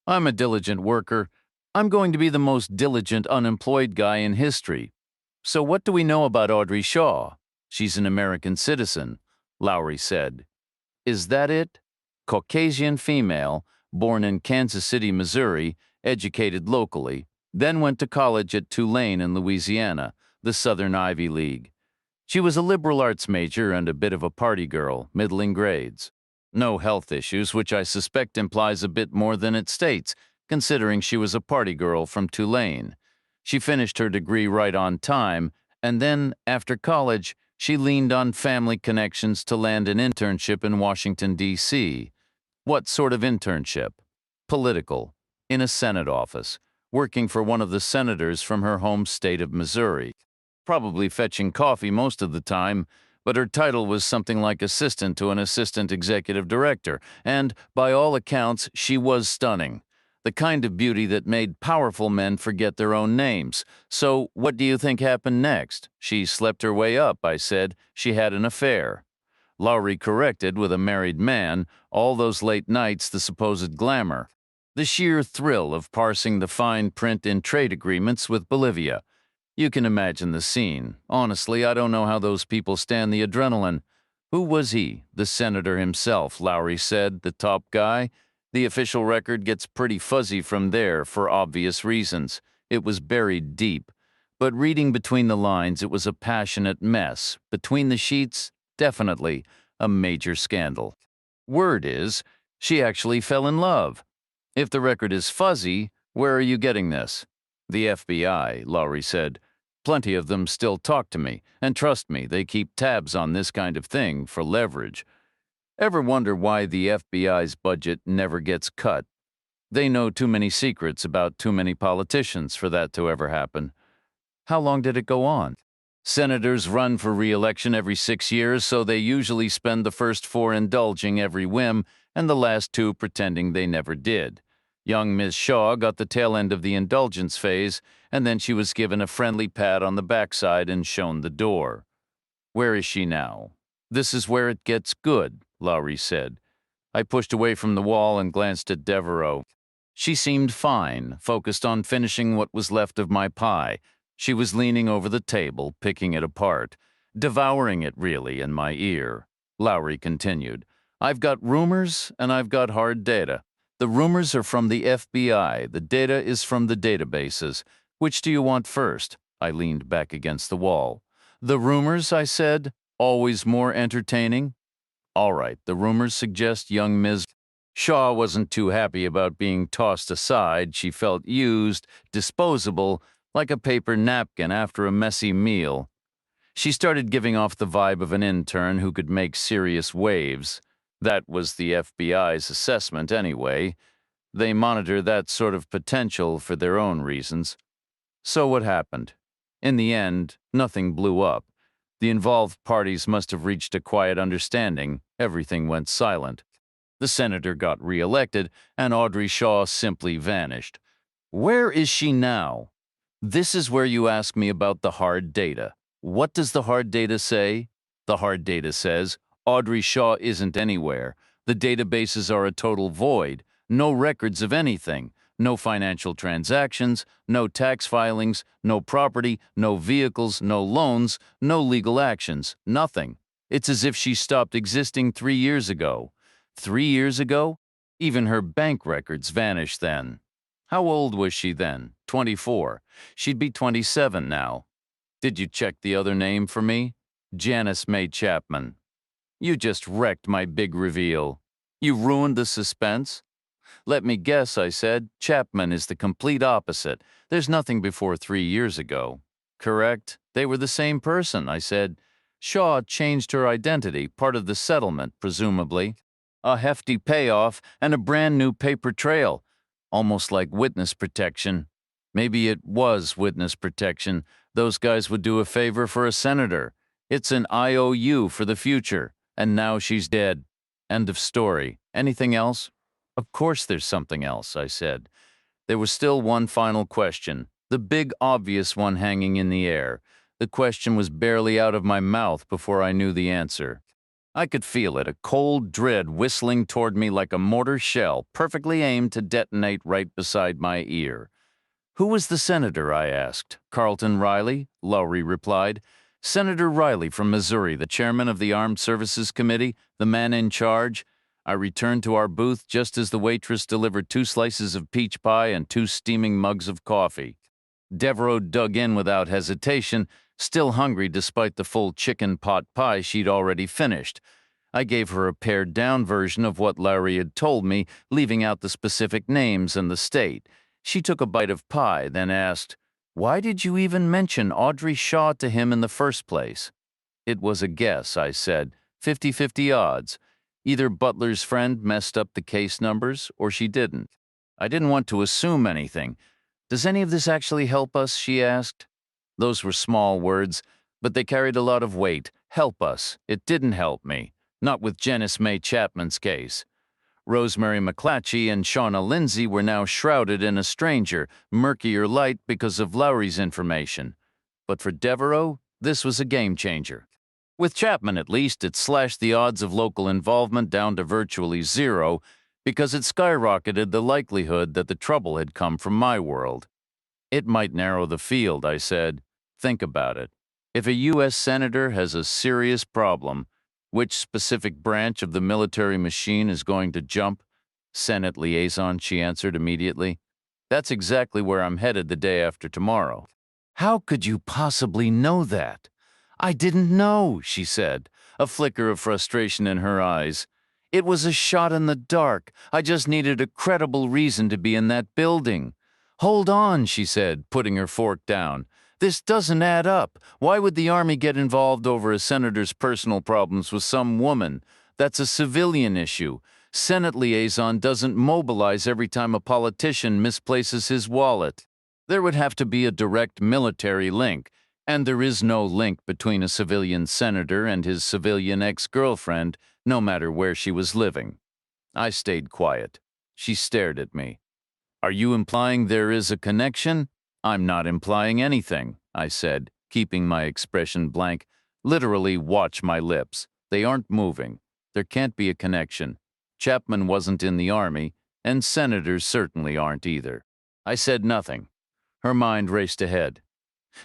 I'm a diligent worker. I'm going to be the most diligent unemployed guy in history. So what do we know about Audrey Shaw? She's an American citizen, Lowry said. Is that it? Caucasian female, born in Kansas City, Missouri, educated locally, then went to college at Tulane in Louisiana, the Southern Ivy League. She was a liberal arts major and a bit of a party girl, middling grades. No health issues, which I suspect implies a bit more than it states, considering she was a party girl from Tulane. She finished her degree right on time, and then, after college, she leaned on family connections to land an internship in Washington, D.C. What sort of internship? Political, in a Senate office, working for one of the senators from her home state of Missouri. Probably fetching coffee most of the time, but her title was something like assistant to an assistant executive director, and, by all accounts, she was stunning. The kind of beauty that made powerful men forget their own names. So, what do you think happened next? She slept her way up, I said. She had an affair. Lowry corrected with a married man, all those late nights the supposed glamour. The sheer thrill of parsing the fine print in trade agreements with Bolivia. You can imagine the scene. Honestly, I don't know how those people stand the adrenaline. Who was he? The senator himself, Lowry said, the top guy. The official record gets pretty fuzzy from there for obvious reasons. It was buried deep. But reading between the lines, it was a passionate mess. Between the sheets, definitely a major scandal. Word is, she actually fell in love. If the record is fuzzy, where are you getting this? The FBI, Lowry said. Plenty of them still talk to me, and trust me, they keep tabs on this kind of thing for leverage. Ever wonder why the FBI's budget never gets cut? They know too many secrets about too many politicians for that to ever happen. How long did it go on? Senators run for re-election every 6 years, so they usually spend the first 4 indulging every whim and the last 2 pretending they never did. Young Ms. Shaw got the tail end of the indulgence phase, and then she was given a friendly pat on the backside and shown the door. Where is she now? This is where it gets good, Lowry said. I pushed away from the wall and glanced at Devereaux. She seemed fine, focused on finishing what was left of my pie. She was leaning over the table, picking it apart, devouring it really in my ear. Lowry continued, I've got rumors and I've got hard data. The rumors are from the FBI. The data is from the databases. Which do you want first? I leaned back against the wall. The rumors, I said, always more entertaining. All right, the rumors suggest young Ms. Shaw wasn't too happy about being tossed aside. She felt used, disposable, like a paper napkin after a messy meal. She started giving off the vibe of an intern who could make serious waves. That was the FBI's assessment anyway. They monitor that sort of potential for their own reasons. So what happened? In the end, nothing blew up. The involved parties must have reached a quiet understanding. Everything went silent. The senator got re-elected, and Audrey Shaw simply vanished. Where is she now? This is where you ask me about the hard data. What does the hard data say? The hard data says, Audrey Shaw isn't anywhere. The databases are a total void. No records of anything. No financial transactions, no tax filings, no property, no vehicles, no loans, no legal actions, nothing. It's as if she stopped existing 3 years ago. 3 years ago? Even her bank records vanished then. How old was she then? 24. She'd be 27 now. Did you check the other name for me? Janice May Chapman. You just wrecked my big reveal. You ruined the suspense? Let me guess, I said. Chapman is the complete opposite. There's nothing before 3 years ago. Correct? They were the same person, I said. Shaw changed her identity, part of the settlement, presumably. A hefty payoff and a brand new paper trail. Almost like witness protection. Maybe it was witness protection. Those guys would do a favor for a senator. It's an IOU for the future. And now she's dead. End of story. Anything else? Of course there's something else, I said. There was still one final question, the big obvious one hanging in the air. The question was barely out of my mouth before I knew the answer. I could feel it, a cold dread whistling toward me like a mortar shell, perfectly aimed to detonate right beside my ear. Who was the senator, I asked. Carlton Riley, Lowry replied. Senator Riley from Missouri, the chairman of the Armed Services Committee, the man in charge. I returned to our booth just as the waitress delivered 2 slices of peach pie and 2 steaming mugs of coffee. Devereaux dug in without hesitation, still hungry despite the full chicken pot pie she'd already finished. I gave her a pared-down version of what Larry had told me, leaving out the specific names and the state. She took a bite of pie, then asked, Why did you even mention Audrey Shaw to him in the first place? It was a guess, I said. 50-50 odds. Either Butler's friend messed up the case numbers, or she didn't. I didn't want to assume anything. Does any of this actually help us, she asked. Those were small words, but they carried a lot of weight. Help us. It didn't help me. Not with Janice May Chapman's case. Rosemary McClatchy and Shauna Lindsay were now shrouded in a stranger, murkier light because of Lowry's information. But for Devereaux, this was a game changer. With Chapman, at least, it slashed the odds of local involvement down to virtually 0, because it skyrocketed the likelihood that the trouble had come from my world. It might narrow the field, I said. Think about it. If a U.S. Senator has a serious problem, which specific branch of the military machine is going to jump? Senate liaison, she answered immediately. That's exactly where I'm headed the day after tomorrow. How could you possibly know that? I didn't know, she said, a flicker of frustration in her eyes. It was a shot in the dark. I just needed a credible reason to be in that building. Hold on, she said, putting her fork down. This doesn't add up. Why would the Army get involved over a senator's personal problems with some woman? That's a civilian issue. Senate liaison doesn't mobilize every time a politician misplaces his wallet. There would have to be a direct military link, and there is no link between a civilian senator and his civilian ex-girlfriend, no matter where she was living. I stayed quiet. She stared at me. Are you implying there is a connection? I'm not implying anything, I said, keeping my expression blank. Literally, watch my lips. They aren't moving. There can't be a connection. Chapman wasn't in the Army, and senators certainly aren't either. I said nothing. Her mind raced ahead.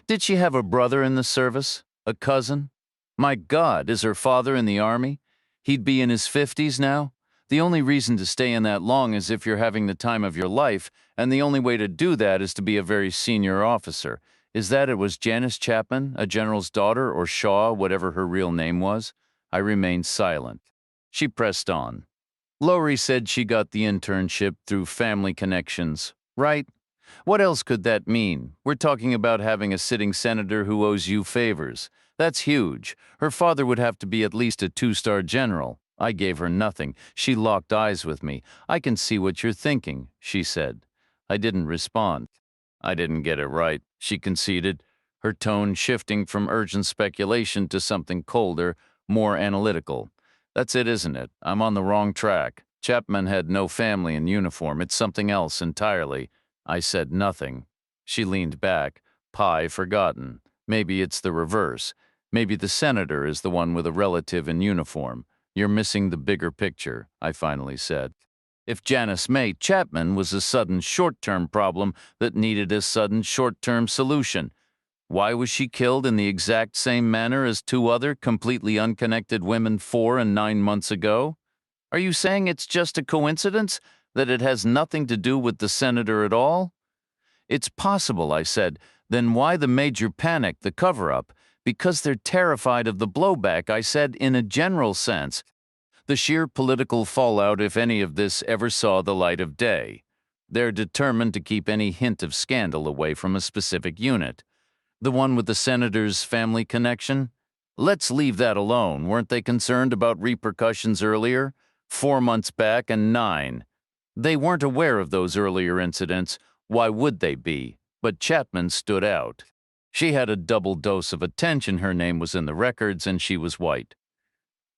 Did she have a brother in the service? A cousin? My God, is her father in the Army? He'd be in his 50s now? The only reason to stay in that long is if you're having the time of your life, and the only way to do that is to be a very senior officer. Is that it was Janice Chapman, a general's daughter, or Shaw, whatever her real name was? I remained silent. She pressed on. Lowry said she got the internship through family connections, right? What else could that mean? We're talking about having a sitting senator who owes you favors. That's huge. Her father would have to be at least a 2-star general. I gave her nothing. She locked eyes with me. I can see what you're thinking, she said. I didn't respond. I didn't get it right, she conceded, her tone shifting from urgent speculation to something colder, more analytical. That's it, isn't it? I'm on the wrong track. Chapman had no family in uniform. It's something else entirely. I said nothing. She leaned back, pie forgotten. Maybe it's the reverse. Maybe the senator is the one with a relative in uniform. You're missing the bigger picture, I finally said. If Janice May Chapman was a sudden short-term problem that needed a sudden short-term solution, why was she killed in the exact same manner as 2 other completely unconnected women 4 and 9 months ago? Are you saying it's just a coincidence, that it has nothing to do with the senator at all? It's possible, I said. Then why the major panic, the cover-up? Because they're terrified of the blowback, I said, in a general sense. The sheer political fallout if any of this ever saw the light of day. They're determined to keep any hint of scandal away from a specific unit. The one with the senator's family connection? Let's leave that alone. Weren't they concerned about repercussions earlier? 4 months back and 9. They weren't aware of those earlier incidents. Why would they be? But Chapman stood out. She had a double dose of attention. Her name was in the records, and she was white.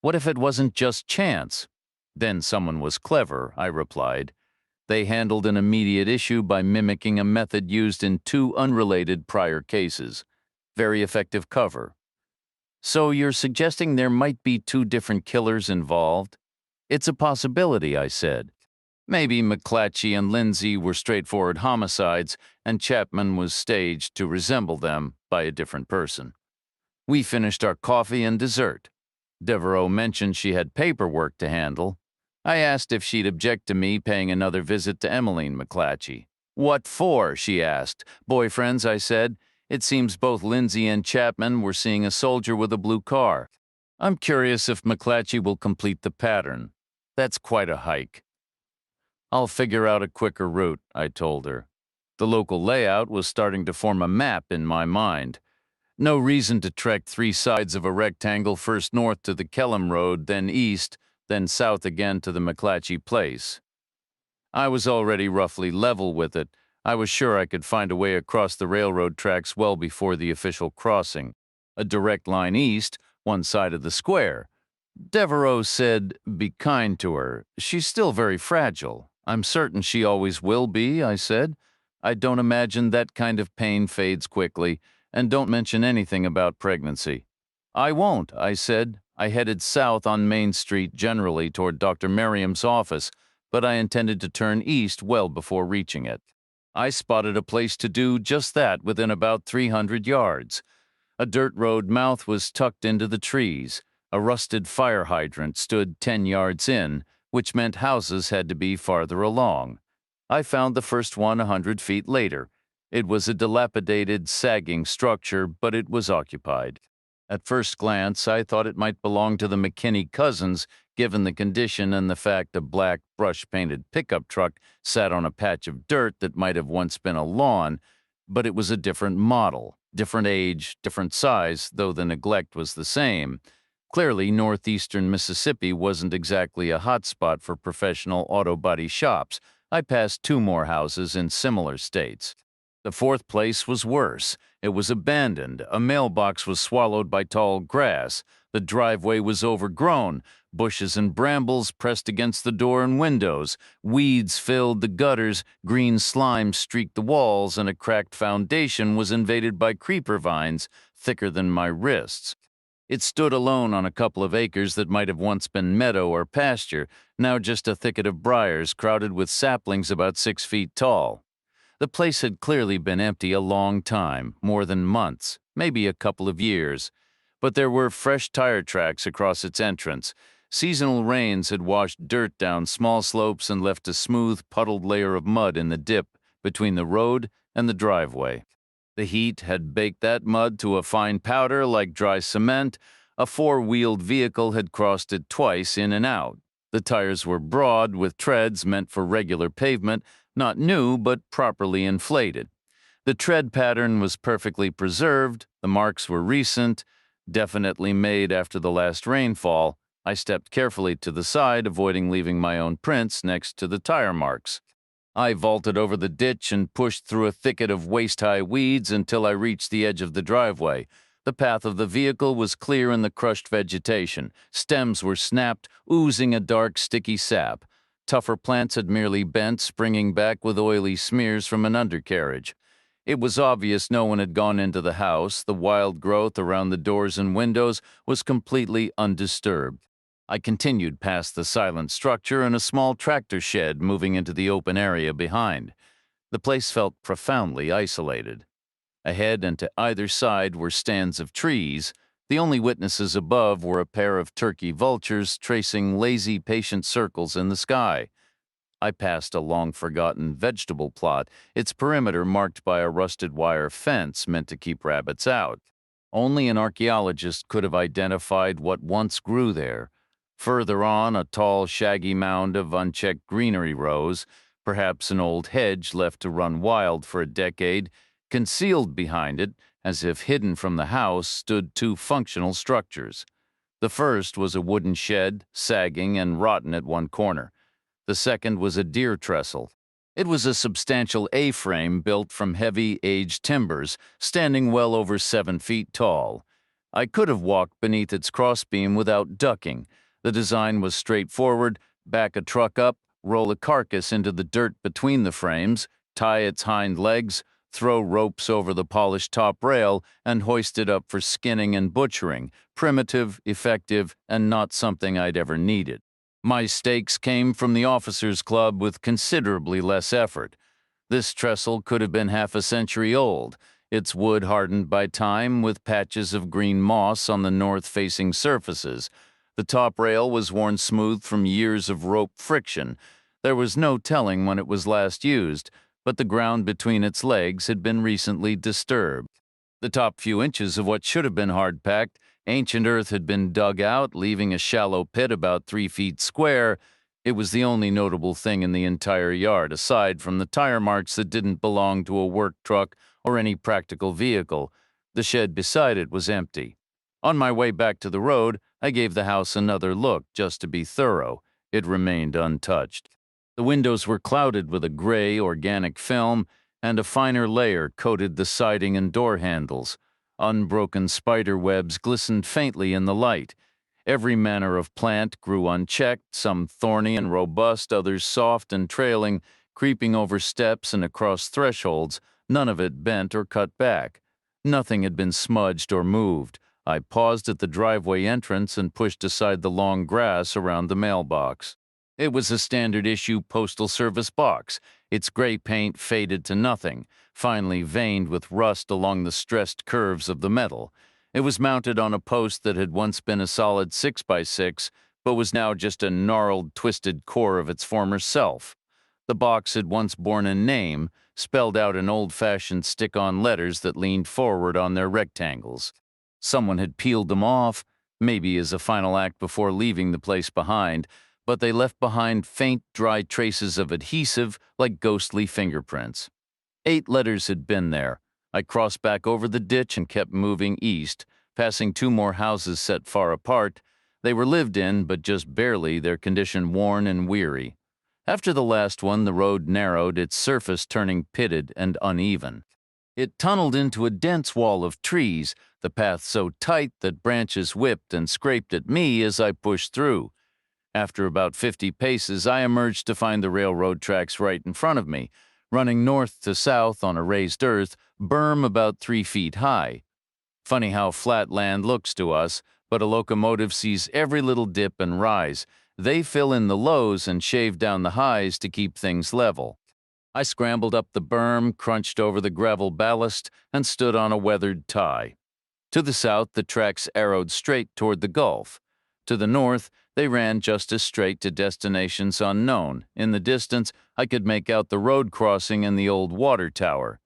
What if it wasn't just chance? Then someone was clever, I replied. They handled an immediate issue by mimicking a method used in 2 unrelated prior cases. Very effective cover. So you're suggesting there might be 2 different killers involved? It's a possibility, I said. Maybe McClatchy and Lindsay were straightforward homicides, and Chapman was staged to resemble them by a different person. We finished our coffee and dessert. Devereaux mentioned she had paperwork to handle. I asked if she'd object to me paying another visit to Emmeline McClatchy. What for? She asked. Boyfriends, I said. It seems both Lindsay and Chapman were seeing a soldier with a blue car. I'm curious if McClatchy will complete the pattern. That's quite a hike. I'll figure out a quicker route, I told her. The local layout was starting to form a map in my mind. No reason to trek 3 sides of a rectangle, first north to the Kelham Road, then east, then south again to the McClatchy place. I was already roughly level with it. I was sure I could find a way across the railroad tracks well before the official crossing. A direct line east, one side of the square. Devereaux said, be kind to her. She's still very fragile. I'm certain she always will be, I said. I don't imagine that kind of pain fades quickly, and don't mention anything about pregnancy. I won't, I said. I headed south on Main Street generally toward Dr. Merriam's office, but I intended to turn east well before reaching it. I spotted a place to do just that within about 300 yards. A dirt road mouth was tucked into the trees. A rusted fire hydrant stood 10 yards in, which meant houses had to be farther along. I found the first one 100 feet later. It was a dilapidated, sagging structure, but it was occupied. At first glance, I thought it might belong to the McKinney cousins, given the condition and the fact a black, brush-painted pickup truck sat on a patch of dirt that might have once been a lawn, but it was a different model, different age, different size, though the neglect was the same. Clearly, northeastern Mississippi wasn't exactly a hotspot for professional auto body shops. I passed two more houses in similar states. The fourth place was worse. It was abandoned. A mailbox was swallowed by tall grass. The driveway was overgrown. Bushes and brambles pressed against the door and windows. Weeds filled the gutters. Green slime streaked the walls, and a cracked foundation was invaded by creeper vines thicker than my wrists. It stood alone on a couple of acres that might have once been meadow or pasture, now just a thicket of briars crowded with saplings about 6 feet tall. The place had clearly been empty a long time, more than months, maybe a couple of years. But there were fresh tire tracks across its entrance. Seasonal rains had washed dirt down small slopes and left a smooth, puddled layer of mud in the dip between the road and the driveway. The heat had baked that mud to a fine powder like dry cement. A four-wheeled vehicle had crossed it twice in and out. The tires were broad, with treads meant for regular pavement, not new, but properly inflated. The tread pattern was perfectly preserved. The marks were recent, definitely made after the last rainfall. I stepped carefully to the side, avoiding leaving my own prints next to the tire marks. I vaulted over the ditch and pushed through a thicket of waist-high weeds until I reached the edge of the driveway. The path of the vehicle was clear in the crushed vegetation. Stems were snapped, oozing a dark, sticky sap. Tougher plants had merely bent, springing back with oily smears from an undercarriage. It was obvious no one had gone into the house. The wild growth around the doors and windows was completely undisturbed. I continued past the silent structure and a small tractor shed moving into the open area behind. The place felt profoundly isolated. Ahead and to either side were stands of trees. The only witnesses above were a pair of turkey vultures tracing lazy, patient circles in the sky. I passed a long-forgotten vegetable plot, its perimeter marked by a rusted wire fence meant to keep rabbits out. Only an archaeologist could have identified what once grew there. Further on, a tall, shaggy mound of unchecked greenery rose, perhaps an old hedge left to run wild for a decade. Concealed behind it, as if hidden from the house, stood two functional structures. The first was a wooden shed, sagging and rotten at one corner. The second was a deer trestle. It was a substantial A-frame built from heavy, aged timbers, standing well over 7 feet tall. I could have walked beneath its crossbeam without ducking. The design was straightforward: back a truck up, roll a carcass into the dirt between the frames, tie its hind legs, throw ropes over the polished top rail, and hoist it up for skinning and butchering. Primitive, effective, and not something I'd ever needed. My stakes came from the officers' club with considerably less effort. This trestle could have been half a century old, its wood hardened by time with patches of green moss on the north-facing surfaces. The top rail was worn smooth from years of rope friction. There was no telling when it was last used, but the ground between its legs had been recently disturbed. The top few inches of what should have been hard-packed, ancient earth had been dug out, leaving a shallow pit about 3 feet square. It was the only notable thing in the entire yard, aside from the tire marks that didn't belong to a work truck or any practical vehicle. The shed beside it was empty. On my way back to the road, I gave the house another look, just to be thorough. It remained untouched. The windows were clouded with a gray, organic film, and a finer layer coated the siding and door handles. Unbroken spider webs glistened faintly in the light. Every manner of plant grew unchecked, some thorny and robust, others soft and trailing, creeping over steps and across thresholds, none of it bent or cut back. Nothing had been smudged or moved. I paused at the driveway entrance and pushed aside the long grass around the mailbox. It was a standard-issue Postal Service box, its gray paint faded to nothing, finely veined with rust along the stressed curves of the metal. It was mounted on a post that had once been a solid 6x6, but was now just a gnarled, twisted core of its former self. The box had once borne a name, spelled out in old-fashioned stick-on letters that leaned forward on their rectangles. Someone had peeled them off, maybe as a final act before leaving the place behind, but they left behind faint, dry traces of adhesive like ghostly fingerprints. 8 letters had been there. I crossed back over the ditch and kept moving east, passing 2 more houses set far apart. They were lived in, but just barely, their condition worn and weary. After the last one, the road narrowed, its surface turning pitted and uneven. It tunneled into a dense wall of trees, the path so tight that branches whipped and scraped at me as I pushed through. After about 50 paces, I emerged to find the railroad tracks right in front of me, running north to south on a raised earth, berm about 3 feet high. Funny how flat land looks to us, but a locomotive sees every little dip and rise. They fill in the lows and shave down the highs to keep things level. I scrambled up the berm, crunched over the gravel ballast, and stood on a weathered tie. To the south, the tracks arrowed straight toward the Gulf. To the north, they ran just as straight to destinations unknown. In the distance, I could make out the road crossing and the old water tower.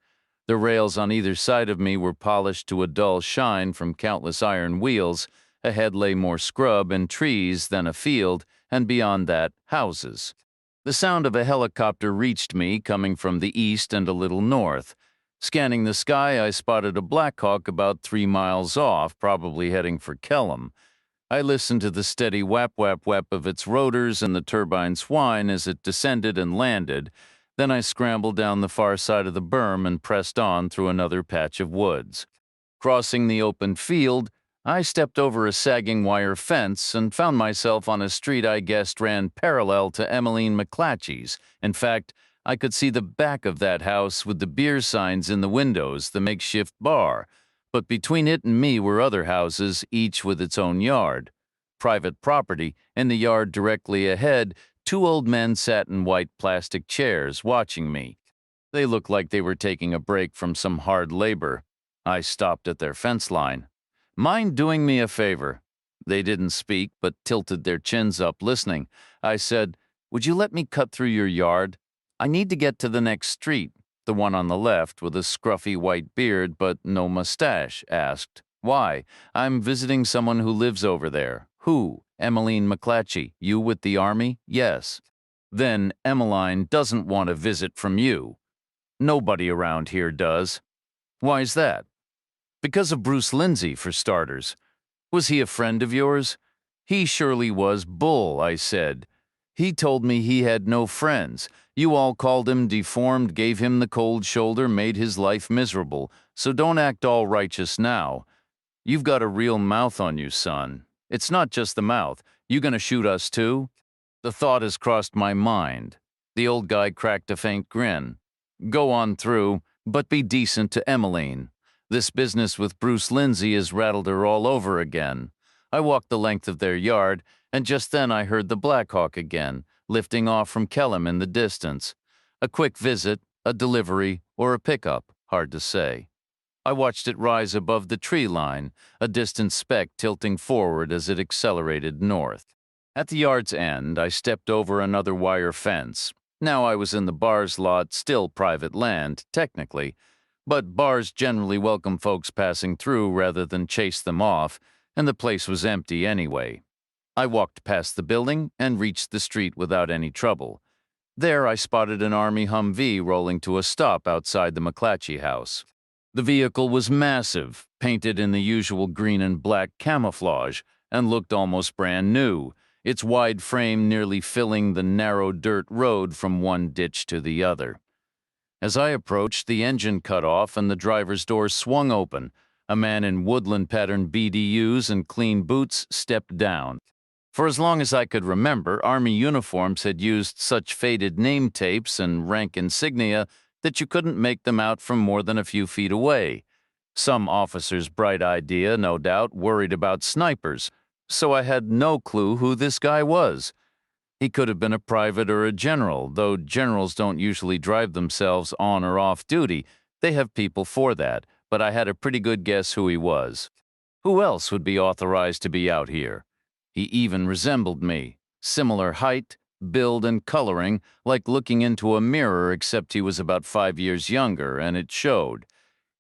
The rails on either side of me were polished to a dull shine from countless iron wheels. Ahead lay more scrub and trees than a field, and beyond that, houses. The sound of a helicopter reached me, coming from the east and a little north. Scanning the sky, I spotted a Blackhawk about 3 miles off, probably heading for Kellam. I listened to the steady whap-whap-whap of its rotors and the turbine's whine as it descended and landed. Then I scrambled down the far side of the berm and pressed on through another patch of woods. Crossing the open field, I stepped over a sagging wire fence and found myself on a street I guessed ran parallel to Emmeline McClatchy's. In fact, I could see the back of that house with the beer signs in the windows, the makeshift bar. But between it and me were other houses, each with its own yard. Private property. In the yard directly ahead, 2 old men sat in white plastic chairs, watching me. They looked like they were taking a break from some hard labor. I stopped at their fence line. "Mind doing me a favor?" They didn't speak, but tilted their chins up, listening. I said, "Would you let me cut through your yard? I need to get to the next street." The one on the left, with a scruffy white beard but no mustache, asked, "Why?" "I'm visiting someone who lives over there." "Who?" "Emmeline McClatchy. You with the army?" "Yes." "Then Emmeline doesn't want a visit from you." "Nobody around here does." "Why's that?" "Because of Bruce Lindsay, for starters." "Was he a friend of yours?" "He surely was bull," I said. "He told me he had no friends. You all called him deformed, gave him the cold shoulder, made his life miserable. So don't act all righteous now. You've got a real mouth on you, son. It's not just the mouth. You gonna shoot us too?" "The thought has crossed my mind." The old guy cracked a faint grin. "Go on through, but be decent to Emmeline. This business with Bruce Lindsay has rattled her all over again." I walked the length of their yard, and just then I heard the Blackhawk again, lifting off from Kellam in the distance. A quick visit, a delivery, or a pickup, hard to say. I watched it rise above the tree line, a distant speck tilting forward as it accelerated north. At the yard's end, I stepped over another wire fence. Now I was in the bar's lot, still private land, technically, but bars generally welcome folks passing through rather than chase them off, and the place was empty anyway. I walked past the building and reached the street without any trouble. There I spotted an Army Humvee rolling to a stop outside the McClatchy house. The vehicle was massive, painted in the usual green and black camouflage, and looked almost brand new, its wide frame nearly filling the narrow dirt road from one ditch to the other. As I approached, the engine cut off and the driver's door swung open. A man in woodland-patterned BDUs and clean boots stepped down. For as long as I could remember, Army uniforms had used such faded name tapes and rank insignia that you couldn't make them out from more than a few feet away. Some officer's bright idea, no doubt, worried about snipers, so I had no clue who this guy was. He could have been a private or a general, though generals don't usually drive themselves on or off duty. They have people for that, but I had a pretty good guess who he was. Who else would be authorized to be out here? He even resembled me. Similar height, build, and coloring, like looking into a mirror, except he was about 5 years younger, and it showed.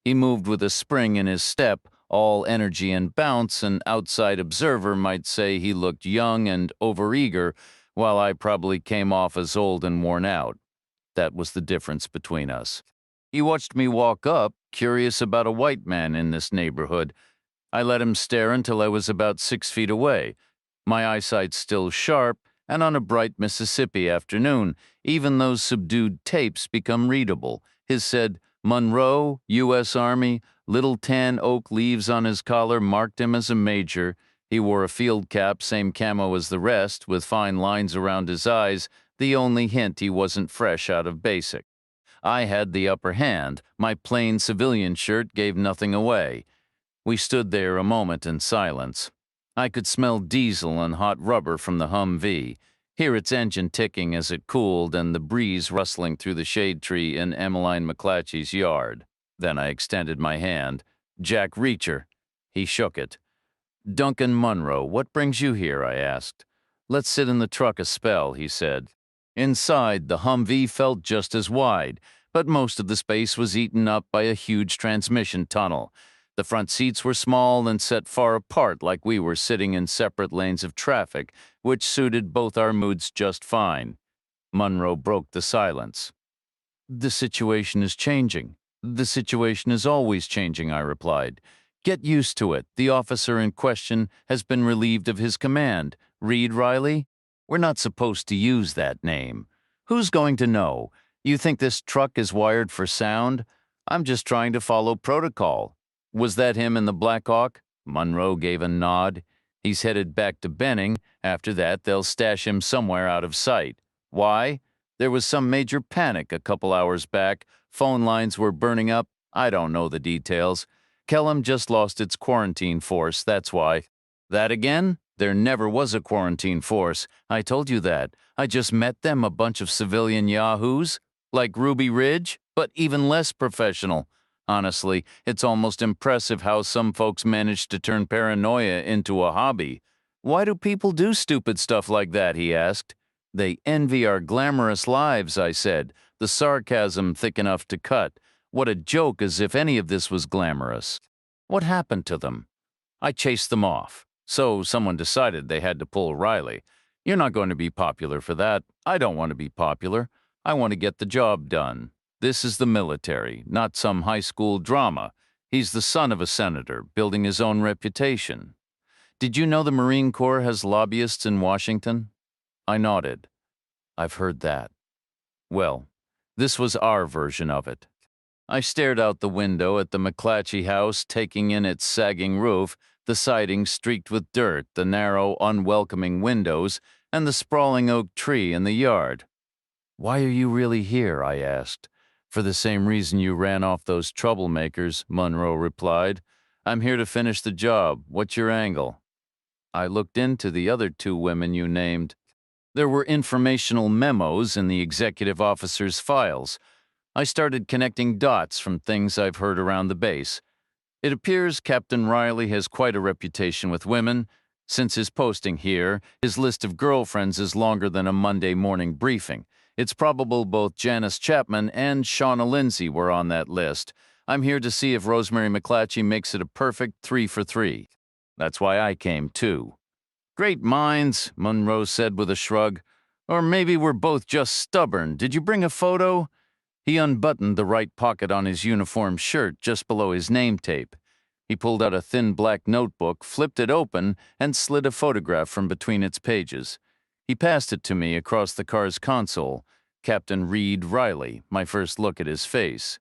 He moved with a spring in his step, all energy and bounce. An outside observer might say he looked young and overeager, while I probably came off as old and worn out. That was the difference between us. He watched me walk up, curious about a white man in this neighborhood. I let him stare until I was about 6 feet away. My eyesight still sharp, and on a bright Mississippi afternoon, even those subdued tapes become readable. His said, Monroe, U.S. Army, little tan oak leaves on his collar marked him as a major. He wore a field cap, same camo as the rest, with fine lines around his eyes, the only hint he wasn't fresh out of basic. I had the upper hand. My plain civilian shirt gave nothing away. We stood there a moment in silence. I could smell diesel and hot rubber from the Humvee, hear its engine ticking as it cooled and the breeze rustling through the shade tree in Emmeline McClatchy's yard. Then I extended my hand. Jack Reacher. He shook it. Duncan Munro, what brings you here? I asked. Let's sit in the truck a spell, he said. Inside, the Humvee felt just as wide, but most of the space was eaten up by a huge transmission tunnel. The front seats were small and set far apart, like we were sitting in separate lanes of traffic, which suited both our moods just fine. Munro broke the silence. The situation is changing. The situation is always changing, I replied. Get used to it. The officer in question has been relieved of his command. Reed Riley? We're not supposed to use that name. Who's going to know? You think this truck is wired for sound? I'm just trying to follow protocol. Was that him in the Black Hawk? Munro gave a nod. He's headed back to Benning. After that, they'll stash him somewhere out of sight. Why? There was some major panic a couple hours back. Phone lines were burning up. I don't know the details. Kellam just lost its quarantine force, that's why. That again? There never was a quarantine force. I told you that. I just met them, a bunch of civilian yahoos. Like Ruby Ridge, but even less professional. Honestly, it's almost impressive how some folks manage to turn paranoia into a hobby. Why do people do stupid stuff like that, he asked. They envy our glamorous lives, I said, the sarcasm thick enough to cut. What a joke, as if any of this was glamorous. What happened to them? I chased them off. So someone decided they had to pull Riley. You're not going to be popular for that. I don't want to be popular. I want to get the job done. This is the military, not some high school drama. He's the son of a senator, building his own reputation. Did you know the Marine Corps has lobbyists in Washington? I nodded. I've heard that. Well, this was our version of it. I stared out the window at the McClatchy house, taking in its sagging roof, the siding streaked with dirt, the narrow, unwelcoming windows, and the sprawling oak tree in the yard. Why are you really here? I asked. For the same reason you ran off those troublemakers, Munro replied. I'm here to finish the job. What's your angle? I looked into the other two women you named. There were informational memos in the executive officer's files. I started connecting dots from things I've heard around the base. It appears Captain Riley has quite a reputation with women. Since his posting here, his list of girlfriends is longer than a Monday morning briefing. It's probable both Janice Chapman and Shauna Lindsay were on that list. I'm here to see if Rosemary McClatchy makes it a perfect 3 for 3. That's why I came, too. Great minds, Munro said with a shrug. Or maybe we're both just stubborn. Did you bring a photo? He unbuttoned the right pocket on his uniform shirt just below his name tape. He pulled out a thin black notebook, flipped it open, and slid a photograph from between its pages. He passed it to me across the car's console. Captain Reed Riley, my first look at his face.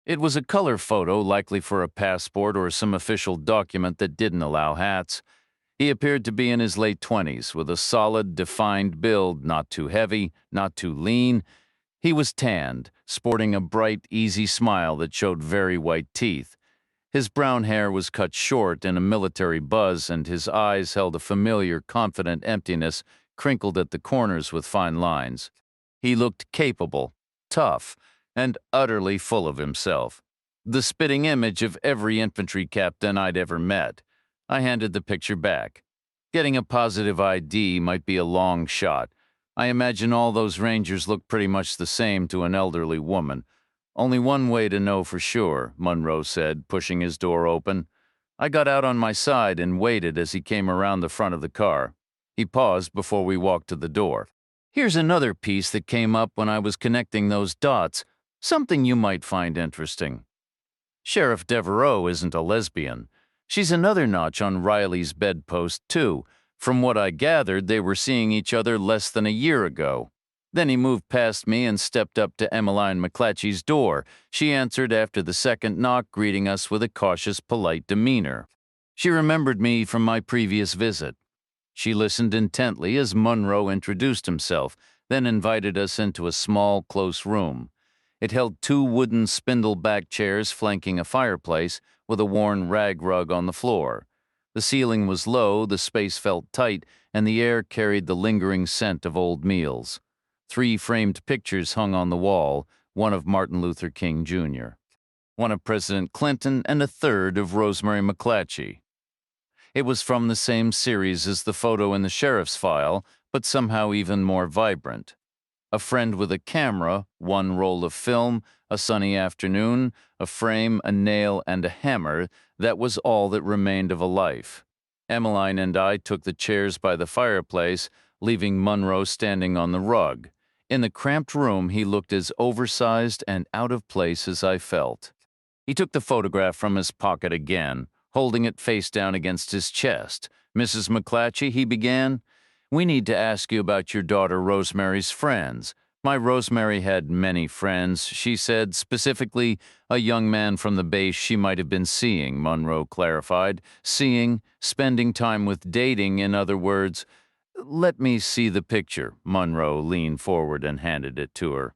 It was a color photo, likely for a passport or some official document that didn't allow hats. He appeared to be in his late 20s, with a solid, defined build, not too heavy, not too lean. He was tanned, sporting a bright, easy smile that showed very white teeth. His brown hair was cut short in a military buzz, and his eyes held a familiar, confident emptiness crinkled at the corners with fine lines. He looked capable, tough, and utterly full of himself. The spitting image of every infantry captain I'd ever met. I handed the picture back. Getting a positive ID might be a long shot. I imagine all those Rangers look pretty much the same to an elderly woman. Only one way to know for sure, Munro said, pushing his door open. I got out on my side and waited as he came around the front of the car. He paused before we walked to the door. Here's another piece that came up when I was connecting those dots, something you might find interesting. Sheriff Devereaux isn't a lesbian. She's another notch on Riley's bedpost, too. From what I gathered, they were seeing each other less than a year ago. Then he moved past me and stepped up to Emmeline McClatchy's door. She answered after the second knock, greeting us with a cautious, polite demeanor. She remembered me from my previous visit. She listened intently as Munro introduced himself, then invited us into a small, close room. It held two wooden spindle-back chairs flanking a fireplace with a worn rag rug on the floor. The ceiling was low, the space felt tight, and the air carried the lingering scent of old meals. 3 framed pictures hung on the wall, one of Martin Luther King, Jr., one of President Clinton, and a third of Rosemary McClatchy. It was from the same series as the photo in the sheriff's file, but somehow even more vibrant. A friend with a camera, 1 roll of film, a sunny afternoon, a frame, a nail, and a hammer, that was all that remained of a life. Emmeline and I took the chairs by the fireplace, leaving Munro standing on the rug. In the cramped room, he looked as oversized and out of place as I felt. He took the photograph from his pocket again, holding it face down against his chest. "Mrs. McClatchy," he began, "we need to ask you about your daughter Rosemary's friends." "My Rosemary had many friends," she said, "specifically a young man from the base she might have been seeing," Munro clarified. "Seeing, spending time with, dating, in other words." "Let me see the picture." Munro leaned forward and handed it to her.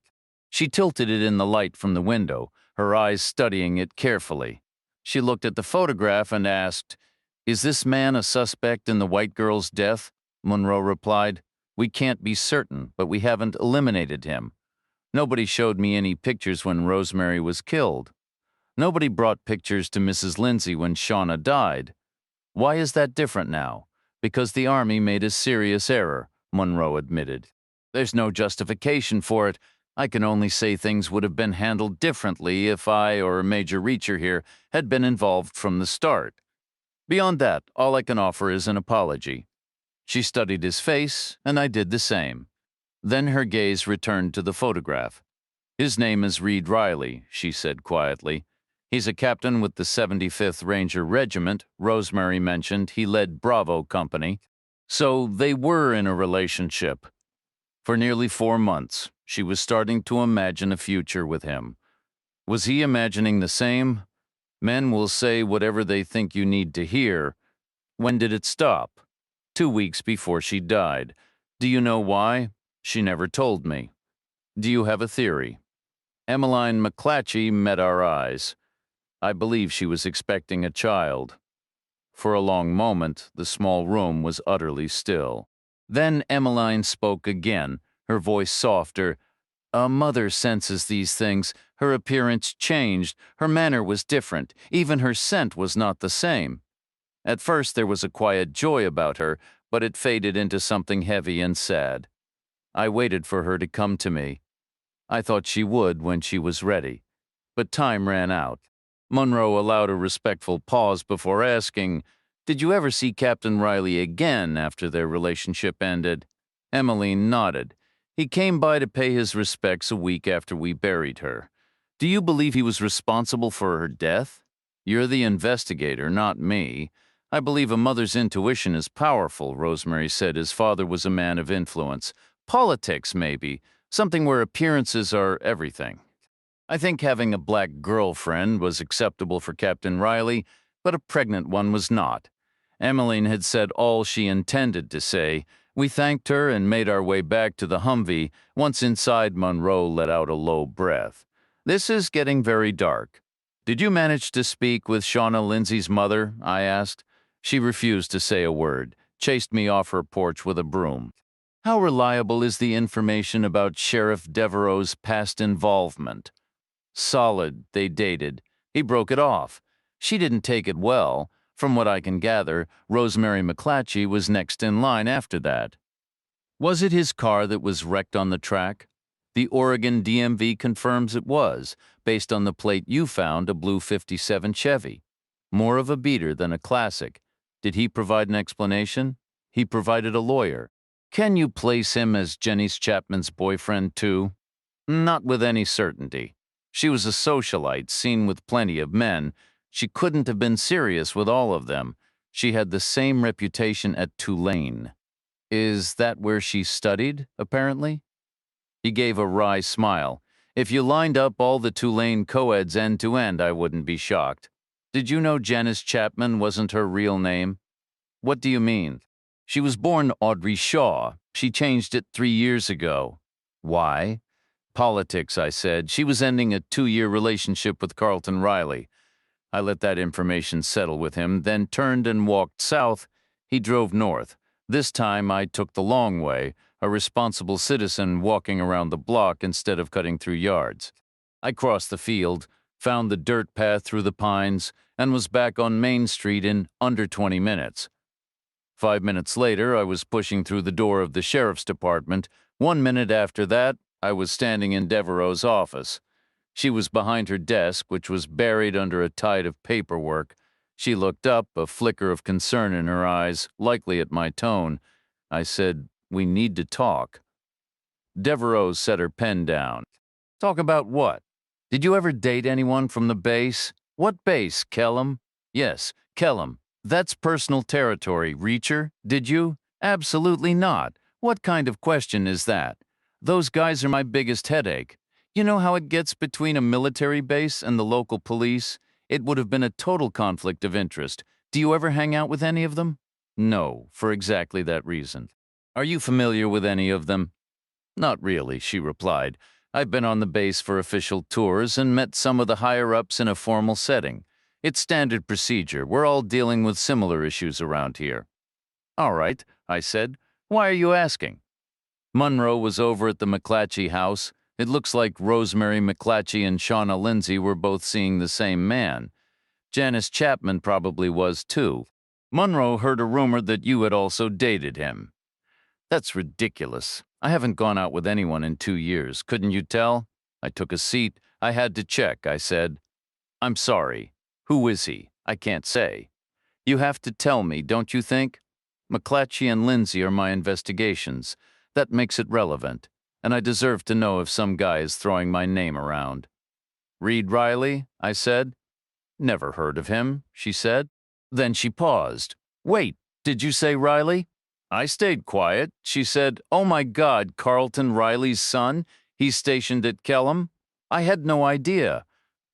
She tilted it in the light from the window, her eyes studying it carefully. She looked at the photograph and asked, "Is this man a suspect in the white girl's death?" Munro replied, "We can't be certain, but we haven't eliminated him. Nobody showed me any pictures when Rosemary was killed. Nobody brought pictures to Mrs. Lindsay when Shauna died. Why is that different now? Because the Army made a serious error," Munro admitted. "There's no justification for it. I can only say things would have been handled differently if I or Major Reacher here had been involved from the start. Beyond that, all I can offer is an apology." She studied his face, and I did the same. Then her gaze returned to the photograph. "His name is Reed Riley," she said quietly. "He's a captain with the 75th Ranger Regiment. Rosemary mentioned he led Bravo Company. So they were in a relationship. For nearly 4 months, she was starting to imagine a future with him. Was he imagining the same? Men will say whatever they think you need to hear. When did it stop? 2 weeks before she died. Do you know why? She never told me. Do you have a theory?" Emmeline McClatchy met our eyes. I believe she was expecting a child. For a long moment, the small room was utterly still. Then Emmeline spoke again, her voice softer. "A mother senses these things. Her appearance changed. Her manner was different. Even her scent was not the same. At first there was a quiet joy about her, but it faded into something heavy and sad. I waited for her to come to me. I thought she would when she was ready. But time ran out." Munro allowed a respectful pause before asking, "Did you ever see Captain Riley again after their relationship ended?" Emmeline nodded. "He came by to pay his respects a week after we buried her." "Do you believe he was responsible for her death?" "You're the investigator, not me. I believe a mother's intuition is powerful," Rosemary said. "His father was a man of influence. Politics, maybe. Something where appearances are everything. I think having a black girlfriend was acceptable for Captain Riley, but a pregnant one was not." Emmeline had said all she intended to say. We thanked her and made our way back to the Humvee. Once inside, Munro let out a low breath. "This is getting very dark. Did you manage to speak with Shauna Lindsay's mother?" I asked. She refused to say a word, chased me off her porch with a broom. How reliable is the information about Sheriff Devereaux's past involvement? Solid, they dated. He broke it off. She didn't take it well. From what I can gather, Rosemary McClatchy was next in line after that. Was it his car that was wrecked on the track? The Oregon DMV confirms it was, based on the plate you found, a blue '57 Chevy. More of a beater than a classic. Did he provide an explanation? He provided a lawyer. Can you place him as Jenny Chapman's boyfriend, too? Not with any certainty. She was a socialite, seen with plenty of men. She couldn't have been serious with all of them. She had the same reputation at Tulane. Is that where she studied, apparently? He gave a wry smile. If you lined up all the Tulane co-eds end to end, I wouldn't be shocked. Did you know Janice Chapman wasn't her real name? What do you mean? She was born Audrey Shaw. She changed it 3 years ago. Why? Politics, I said. She was ending a 2-year relationship with Carlton Riley. I let that information settle with him, then turned and walked south. He drove north. This time I took the long way, a responsible citizen walking around the block instead of cutting through yards. I crossed the field, found the dirt path through the pines, and was back on Main Street in under 20 minutes. 5 minutes later, I was pushing through the door of the sheriff's department. 1 minute after that, I was standing in Devereaux's office. She was behind her desk, which was buried under a tide of paperwork. She looked up, a flicker of concern in her eyes, likely at my tone. I said, "We need to talk." Devereaux set her pen down. "Talk about what? Did you ever date anyone from the base?" "What base, Kellum?" "Yes, Kellum. That's personal territory. Reacher, did you?" "Absolutely not. What kind of question is that? Those guys are my biggest headache. You know how it gets between a military base and the local police? It would have been a total conflict of interest. Do you ever hang out with any of them?" "No, for exactly that reason." "Are you familiar with any of them?" "Not really," she replied. "I've been on the base for official tours and met some of the higher-ups in a formal setting. It's standard procedure. We're all dealing with similar issues around here." "All right," I said. "Why are you asking?" Monroe was over at the McClatchy house. It looks like Rosemary McClatchy and Shauna Lindsay were both seeing the same man. Janice Chapman probably was, too. Monroe heard a rumor that you had also dated him. "That's ridiculous. I haven't gone out with anyone in 2 years. Couldn't you tell?" I took a seat. "I had to check," I said. "I'm sorry. Who is he? I can't say." "You have to tell me, don't you think?" "McClatchy and Lindsay are my investigations. That makes it relevant. And I deserve to know if some guy is throwing my name around." "Reed Riley?" I said. "Never heard of him," she said. Then she paused. "Wait, did you say Riley?" I stayed quiet. She said, "Oh my God, Carlton Riley's son? He's stationed at Kellum?" I had no idea.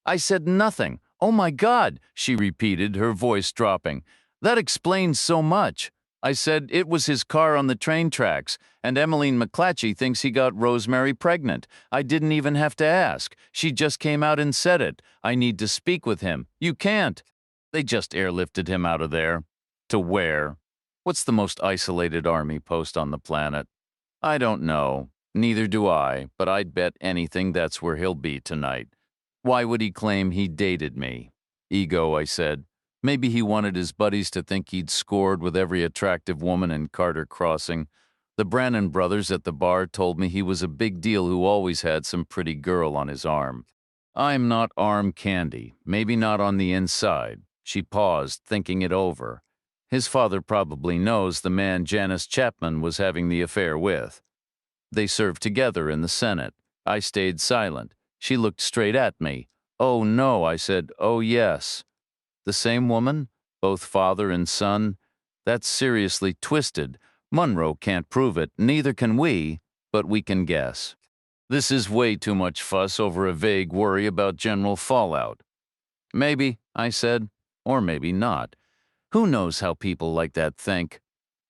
I said nothing. "Oh my God," she repeated, her voice dropping. "That explains so much." I said it was his car on the train tracks, and Emmeline McClatchy thinks he got Rosemary pregnant. I didn't even have to ask. She just came out and said it. "I need to speak with him." "You can't." "They just airlifted him out of there." "To where?" "What's the most isolated army post on the planet?" "I don't know. Neither do I, but I'd bet anything that's where he'll be tonight." "Why would he claim he dated me?" "Ego," I said. Maybe he wanted his buddies to think he'd scored with every attractive woman in Carter Crossing. The Brannon brothers at the bar told me he was a big deal who always had some pretty girl on his arm. "I'm not arm candy, maybe not on the inside." She paused, thinking it over. "His father probably knows the man Janice Chapman was having the affair with." They served together in the Senate. I stayed silent. She looked straight at me. "Oh, no," I said. "Oh, yes." "The same woman? Both father and son? That's seriously twisted. Monroe can't prove it, neither can we, but we can guess. This is way too much fuss over a vague worry about general fallout." "Maybe," I said, "or maybe not. Who knows how people like that think?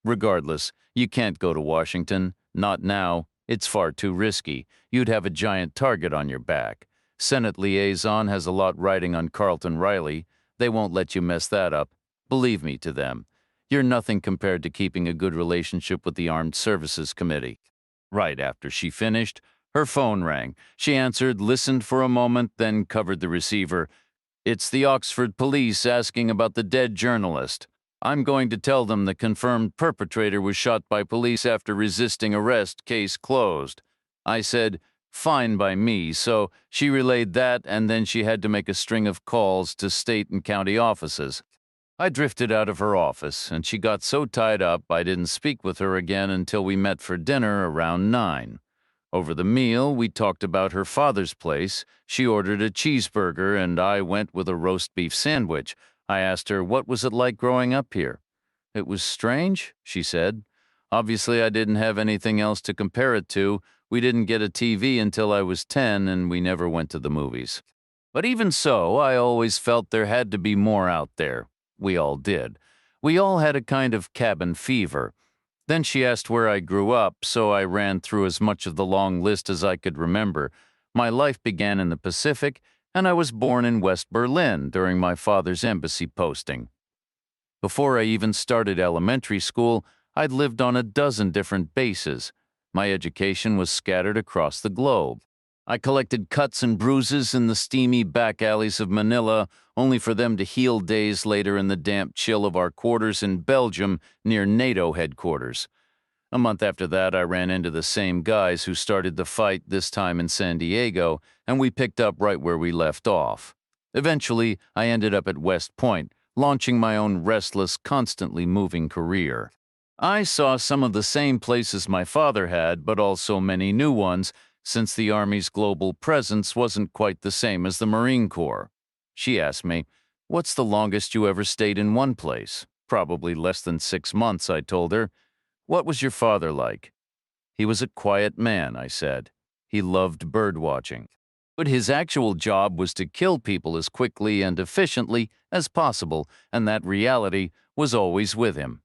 Regardless, you can't go to Washington. Not now. It's far too risky. You'd have a giant target on your back. Senate liaison has a lot riding on Carlton Riley. They won't let you mess that up. Believe me to them. You're nothing compared to keeping a good relationship with the Armed Services Committee." Right after she finished, her phone rang. She answered, listened for a moment, then covered the receiver. "It's the Oxford police asking about the dead journalist. I'm going to tell them the confirmed perpetrator was shot by police after resisting arrest, case closed." I said, "Fine by me," so she relayed that, and then she had to make a string of calls to state and county offices. I drifted out of her office, and she got so tied up I didn't speak with her again until we met for dinner around 9. Over the meal, we talked about her father's place. She ordered a cheeseburger, and I went with a roast beef sandwich. I asked her, what was it like growing up here? "It was strange," she said. "Obviously, I didn't have anything else to compare it to. We didn't get a TV until I was 10, and we never went to the movies. But even so, I always felt there had to be more out there. We all did. We all had a kind of cabin fever." Then she asked where I grew up, so I ran through as much of the long list as I could remember. My life began in the Pacific, and I was born in West Berlin during my father's embassy posting. Before I even started elementary school, I'd lived on a dozen different bases. My education was scattered across the globe. I collected cuts and bruises in the steamy back alleys of Manila, only for them to heal days later in the damp chill of our quarters in Belgium near NATO headquarters. A month after that, I ran into the same guys who started the fight, this time in San Diego, and we picked up right where we left off. Eventually, I ended up at West Point, launching my own restless, constantly moving career. I saw some of the same places my father had, but also many new ones, since the Army's global presence wasn't quite the same as the Marine Corps. She asked me, "What's the longest you ever stayed in one place?" "Probably less than 6 months," I told her. "What was your father like?" "He was a quiet man," I said. "He loved bird watching. But his actual job was to kill people as quickly and efficiently as possible, and that reality was always with him."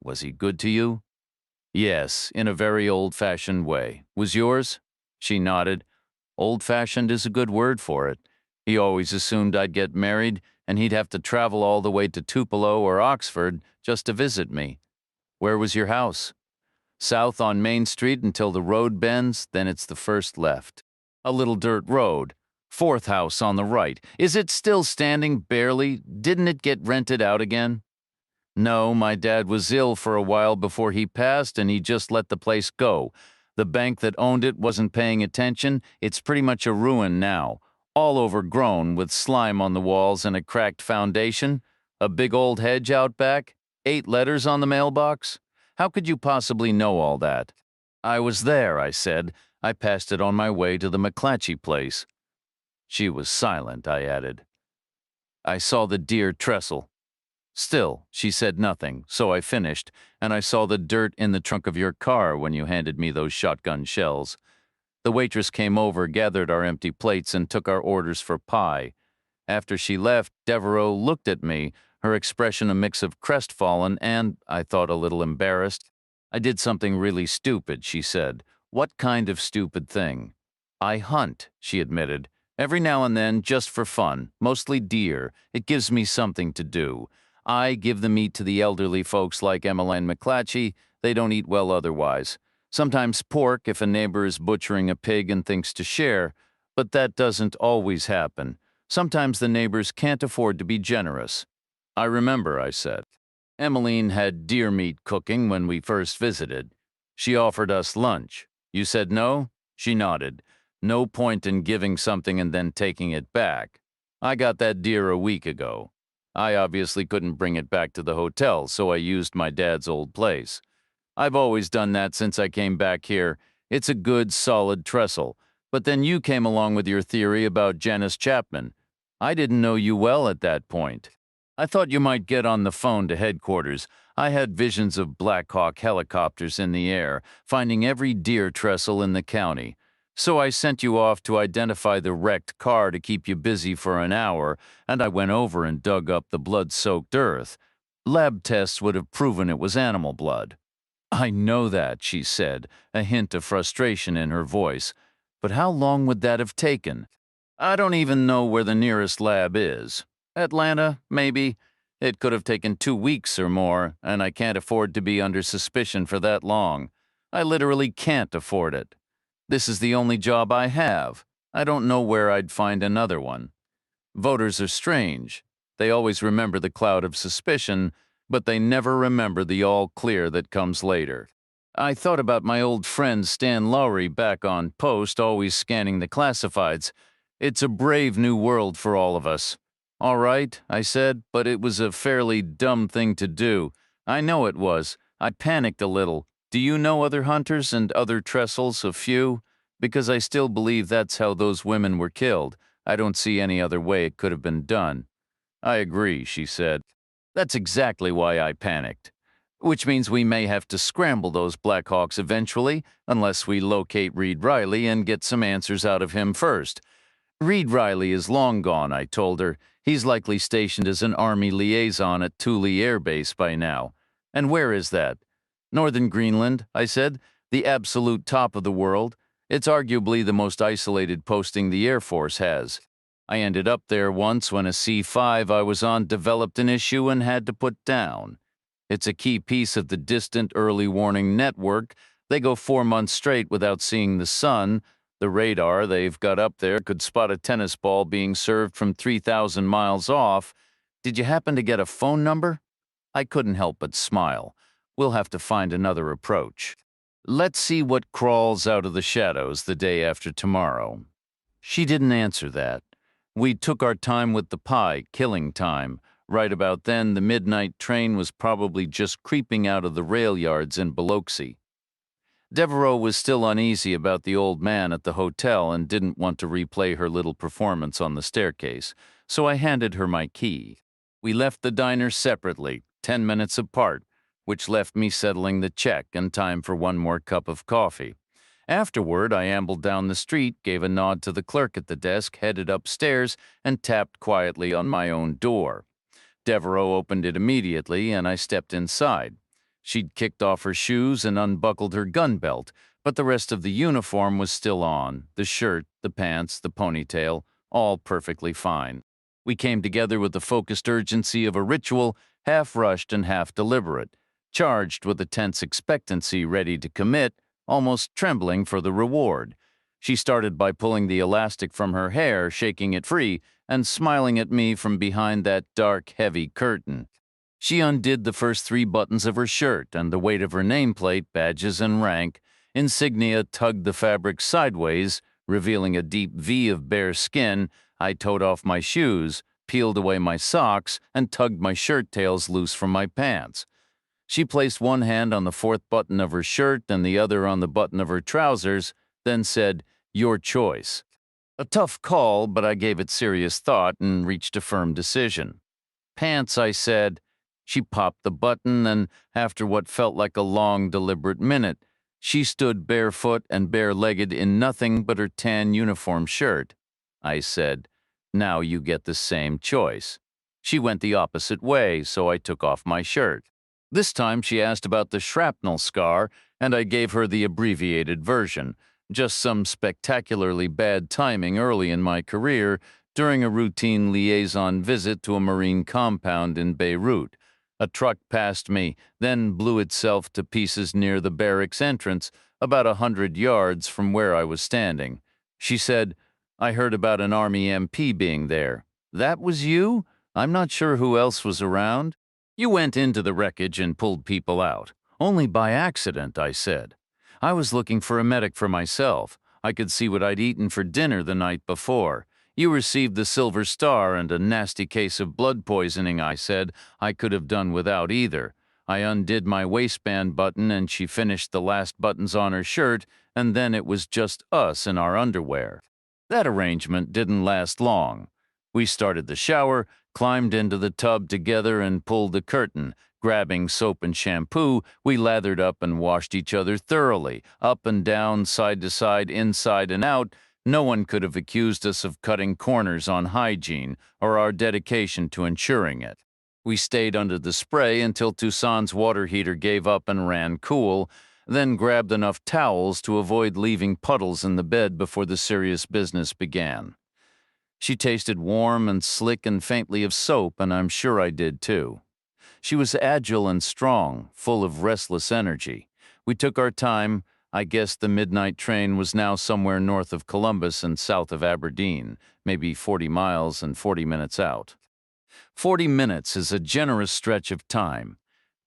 "Was he good to you?" "Yes, in a very old-fashioned way. Was yours?" She nodded. "Old-fashioned is a good word for it. He always assumed I'd get married, and he'd have to travel all the way to Tupelo or Oxford just to visit me." "Where was your house?" "South on Main Street until the road bends, then it's the first left. A little dirt road. Fourth house on the right. Is it still standing, barely? Didn't it get rented out again?" "No, my dad was ill for a while before he passed, and he just let the place go. The bank that owned it wasn't paying attention. It's pretty much a ruin now. All overgrown, with slime on the walls and a cracked foundation. A big old hedge out back. 8 letters on the mailbox. How could you possibly know all that?" "I was there," I said. "I passed it on my way to the McClatchy place." She was silent, I added. "I saw the deer trestle." Still, she said nothing, so I finished, "And I saw the dirt in the trunk of your car when you handed me those shotgun shells." The waitress came over, gathered our empty plates, and took our orders for pie. After she left, Devereaux looked at me, her expression a mix of crestfallen and, I thought, a little embarrassed. "I did something really stupid," she said. "What kind of stupid thing?" "I hunt," she admitted. "Every now and then, just for fun, mostly deer. It gives me something to do. I give the meat to the elderly folks like Emmeline McClatchy. They don't eat well otherwise. Sometimes pork if a neighbor is butchering a pig and thinks to share, but that doesn't always happen. Sometimes the neighbors can't afford to be generous." "I remember," I said. "Emmeline had deer meat cooking when we first visited. She offered us lunch. You said no?" She nodded. "No point in giving something and then taking it back. I got that deer a week ago. I obviously couldn't bring it back to the hotel, so I used my dad's old place. I've always done that since I came back here. It's a good, solid trestle. But then you came along with your theory about Janice Chapman. I didn't know you well at that point. I thought you might get on the phone to headquarters. I had visions of Black Hawk helicopters in the air, finding every deer trestle in the county. So I sent you off to identify the wrecked car to keep you busy for an hour, and I went over and dug up the blood-soaked earth. Lab tests would have proven it was animal blood." "I know that," she said, a hint of frustration in her voice. "But how long would that have taken?" "I don't even know where the nearest lab is. Atlanta, maybe. It could have taken 2 weeks or more, and I can't afford to be under suspicion for that long. I literally can't afford it. This is the only job I have. I don't know where I'd find another one. Voters are strange. They always remember the cloud of suspicion, but they never remember the all clear that comes later. I thought about my old friend Stan Lowry back on post, always scanning the classifieds. It's a brave new world for all of us. All right, I said, but it was a fairly dumb thing to do. I know it was. I panicked a little. Do you know other hunters and other trestles, a few? Because I still believe that's how those women were killed. I don't see any other way it could have been done. I agree, she said. That's exactly why I panicked. Which means we may have to scramble those Blackhawks eventually, unless we locate Reed Riley and get some answers out of him first. Reed Riley is long gone, I told her. He's likely stationed as an Army liaison at Thule Air Base by now. And where is that? Northern Greenland, I said. The absolute top of the world. It's arguably the most isolated posting the Air Force has. I ended up there once when a C-5 I was on developed an issue and had to put down. It's a key piece of the distant early warning network. They go 4 months straight without seeing the sun. The radar they've got up there could spot a tennis ball being served from 3,000 miles off. Did you happen to get a phone number? I couldn't help but smile. We'll have to find another approach. Let's see what crawls out of the shadows the day after tomorrow. She didn't answer that. We took our time with the pie, killing time. Right about then, the midnight train was probably just creeping out of the rail yards in Biloxi. Devereaux was still uneasy about the old man at the hotel and didn't want to replay her little performance on the staircase, so I handed her my key. We left the diner separately, 10 minutes apart, which left me settling the check and time for one more cup of coffee. Afterward, I ambled down the street, gave a nod to the clerk at the desk, headed upstairs, and tapped quietly on my own door. Devereaux opened it immediately, and I stepped inside. She'd kicked off her shoes and unbuckled her gun belt, but the rest of the uniform was still on, the shirt, the pants, the ponytail, all perfectly fine. We came together with the focused urgency of a ritual, half rushed and half deliberate, charged with a tense expectancy ready to commit, almost trembling for the reward. She started by pulling the elastic from her hair, shaking it free, and smiling at me from behind that dark, heavy curtain. She undid the first 3 buttons of her shirt, and the weight of her nameplate, badges, and rank, insignia tugged the fabric sideways, revealing a deep V of bare skin. I towed off my shoes, peeled away my socks, and tugged my shirt tails loose from my pants. She placed one hand on the 4th button of her shirt and the other on the button of her trousers, then said, "Your choice." A tough call, but I gave it serious thought and reached a firm decision. "Pants," I said. She popped the button, and after what felt like a long, deliberate minute, she stood barefoot and bare-legged in nothing but her tan uniform shirt. I said, "Now you get the same choice." She went the opposite way, so I took off my shirt. This time she asked about the shrapnel scar, and I gave her the abbreviated version, just some spectacularly bad timing early in my career during a routine liaison visit to a Marine compound in Beirut. A truck passed me, then blew itself to pieces near the barracks entrance, about 100 yards from where I was standing. She said, "I heard about an Army MP being there." "That was you? I'm not sure who else was around." "You went into the wreckage and pulled people out." "Only by accident," I said. "I was looking for a medic for myself. I could see what I'd eaten for dinner the night before. You received the Silver Star and a nasty case of blood poisoning," I said. "I could have done without either." I undid my waistband button and she finished the last buttons on her shirt, and then it was just us in our underwear. That arrangement didn't last long. We started the shower, climbed into the tub together, and pulled the curtain. Grabbing soap and shampoo, we lathered up and washed each other thoroughly, up and down, side to side, inside and out. No one could have accused us of cutting corners on hygiene or our dedication to ensuring it. We stayed under the spray until Toussaint's water heater gave up and ran cool, then grabbed enough towels to avoid leaving puddles in the bed before the serious business began. She tasted warm and slick and faintly of soap, and I'm sure I did too. She was agile and strong, full of restless energy. We took our time. I guess the midnight train was now somewhere north of Columbus and south of Aberdeen, maybe 40 miles and 40 minutes out. 40 minutes is a generous stretch of time.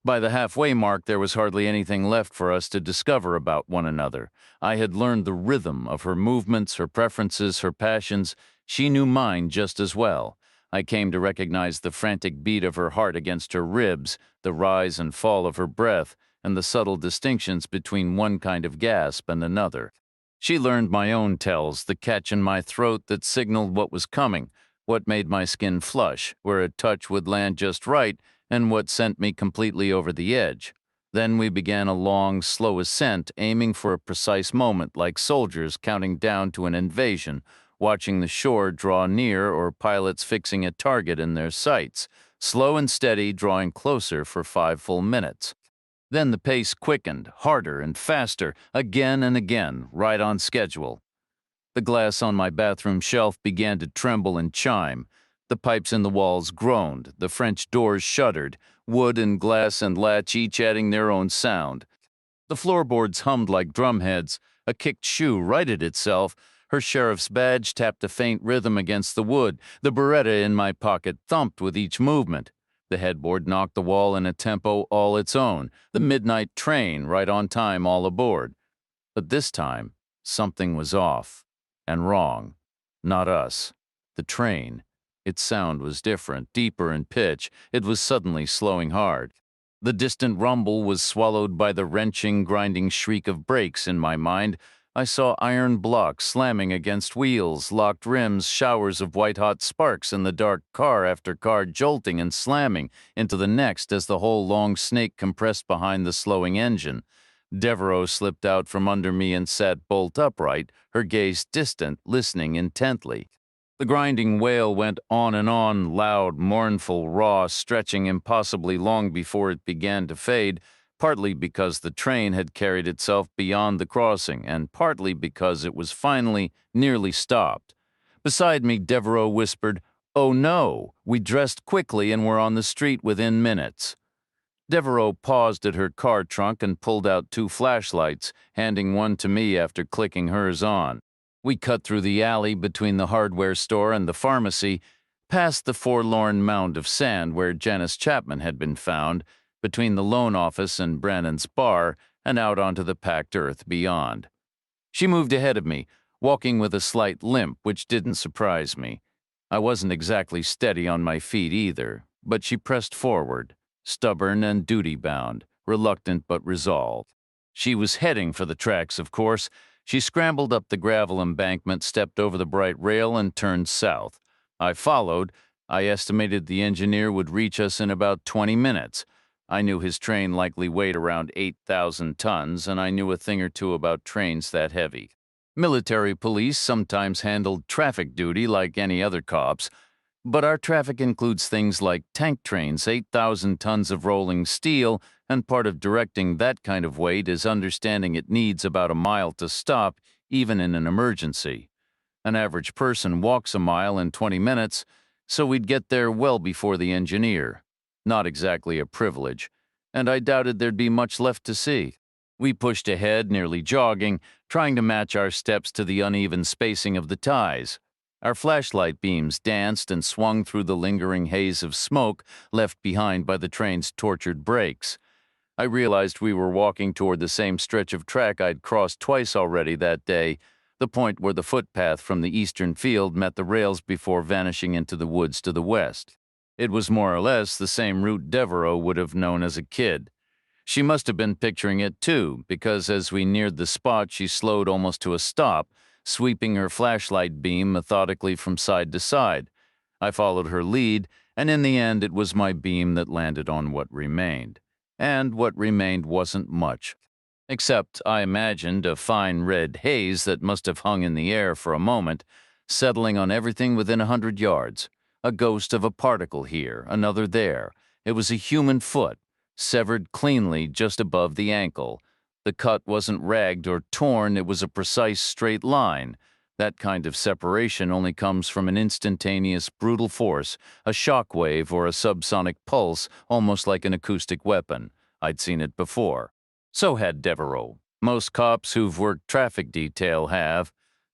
By the halfway mark, there was hardly anything left for us to discover about one another. I had learned the rhythm of her movements, her preferences, her passions. She knew mine just as well. I came to recognize the frantic beat of her heart against her ribs, the rise and fall of her breath, and the subtle distinctions between one kind of gasp and another. She learned my own tells, the catch in my throat that signaled what was coming, what made my skin flush, where a touch would land just right, and what sent me completely over the edge. Then we began a long, slow ascent, aiming for a precise moment like soldiers counting down to an invasion, watching the shore draw near or pilots fixing a target in their sights, slow and steady, drawing closer for 5 full minutes. Then the pace quickened, harder and faster, again and again, right on schedule. The glass on my bathroom shelf began to tremble and chime. The pipes in the walls groaned, the French doors shuddered, wood and glass and latch each adding their own sound. The floorboards hummed like drumheads, a kicked shoe righted itself, her sheriff's badge tapped a faint rhythm against the wood, the Beretta in my pocket thumped with each movement. The headboard knocked the wall in a tempo all its own, the midnight train right on time all aboard. But this time, something was off and wrong. Not us. The train. Its sound was different, deeper in pitch. It was suddenly slowing hard. The distant rumble was swallowed by the wrenching, grinding shriek of brakes in my mind. I saw iron blocks slamming against wheels, locked rims, showers of white-hot sparks in the dark car after car jolting and slamming into the next as the whole long snake compressed behind the slowing engine. Devereaux slipped out from under me and sat bolt upright, her gaze distant, listening intently. The grinding wail went on, loud, mournful, raw, stretching impossibly long before it began to fade, partly because the train had carried itself beyond the crossing, and partly because it was finally nearly stopped. Beside me, Devereaux whispered, "Oh no!" We dressed quickly and were on the street within minutes. Devereaux paused at her car trunk and pulled out 2 flashlights, handing one to me after clicking hers on. We cut through the alley between the hardware store and the pharmacy, past the forlorn mound of sand where Janice Chapman had been found, between the loan office and Brannan's bar, and out onto the packed earth beyond. She moved ahead of me, walking with a slight limp, which didn't surprise me. I wasn't exactly steady on my feet either, but she pressed forward, stubborn and duty-bound, reluctant but resolved. She was heading for the tracks, of course. She scrambled up the gravel embankment, stepped over the bright rail, and turned south. I followed. I estimated the engineer would reach us in about 20 minutes. I knew his train likely weighed around 8,000 tons, and I knew a thing or two about trains that heavy. Military police sometimes handled traffic duty like any other cops, but our traffic includes things like tank trains, 8,000 tons of rolling steel, and part of directing that kind of weight is understanding it needs about a mile to stop, even in an emergency. An average person walks a mile in 20 minutes, so we'd get there well before the engineer. Not exactly a privilege, and I doubted there'd be much left to see. We pushed ahead, nearly jogging, trying to match our steps to the uneven spacing of the ties. Our flashlight beams danced and swung through the lingering haze of smoke left behind by the train's tortured brakes. I realized we were walking toward the same stretch of track I'd crossed twice already that day, the point where the footpath from the eastern field met the rails before vanishing into the woods to the west. It was more or less the same route Devereaux would have known as a kid. She must have been picturing it too, because as we neared the spot, she slowed almost to a stop, sweeping her flashlight beam methodically from side to side. I followed her lead, and in the end it was my beam that landed on what remained. And what remained wasn't much. Except, I imagined, a fine red haze that must have hung in the air for a moment, settling on everything within 100 yards. A ghost of a particle here, another there. It was a human foot, severed cleanly just above the ankle. The cut wasn't ragged or torn, it was a precise straight line. That kind of separation only comes from an instantaneous, brutal force, a shock wave or a subsonic pulse, almost like an acoustic weapon. I'd seen it before. So had Devereaux. Most cops who've worked traffic detail have.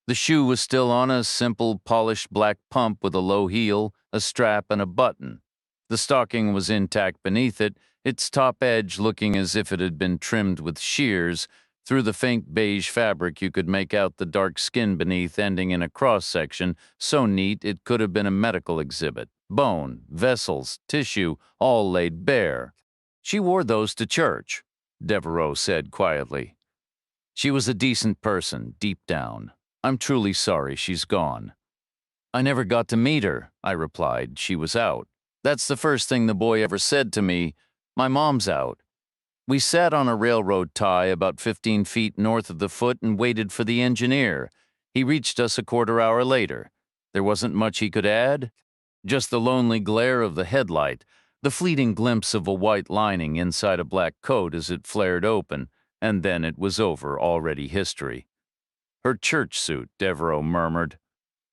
The shoe was still on a simple, polished black pump with a low heel, a strap, and a button. The stocking was intact beneath it, its top edge looking as if it had been trimmed with shears. Through the faint beige fabric, you could make out the dark skin beneath ending in a cross-section, so neat it could have been a medical exhibit. Bone, vessels, tissue, all laid bare. She wore those to church, Devereaux said quietly. She was a decent person, deep down. I'm truly sorry she's gone. I never got to meet her, I replied. She was out. That's the first thing the boy ever said to me. My mom's out. We sat on a railroad tie about 15 feet north of the foot and waited for the engineer. He reached us a quarter hour later. There wasn't much he could add. Just the lonely glare of the headlight, the fleeting glimpse of a white lining inside a black coat as it flared open, and then it was over, already history. Her church suit, Devereaux murmured.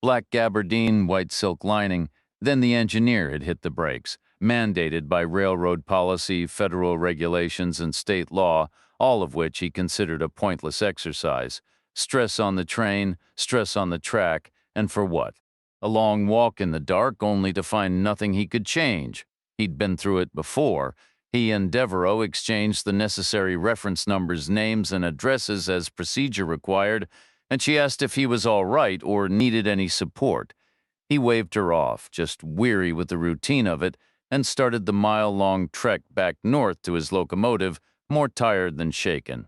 Black gabardine, white silk lining. Then the engineer had hit the brakes, mandated by railroad policy, federal regulations, and state law, all of which he considered a pointless exercise. Stress on the train, stress on the track, and for what? A long walk in the dark only to find nothing he could change. He'd been through it before. He and Devereaux exchanged the necessary reference numbers, names, and addresses as procedure required, and she asked if he was all right or needed any support. He waved her off, just weary with the routine of it, and started the mile-long trek back north to his locomotive, more tired than shaken.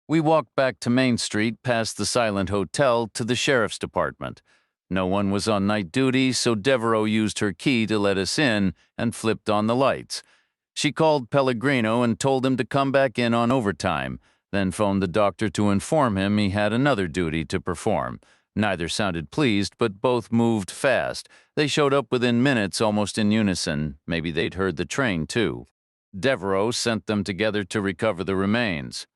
We walked back to Main Street, past the silent hotel, to the sheriff's department. No one was on night duty, so Devereaux used her key to let us in and flipped on the lights. She called Pellegrino and told him to come back in on overtime, then phoned the doctor to inform him he had another duty to perform. Neither sounded pleased, but both moved fast. They showed up within minutes, almost in unison. Maybe they'd heard the train, too. Devereaux sent them together to recover the remains.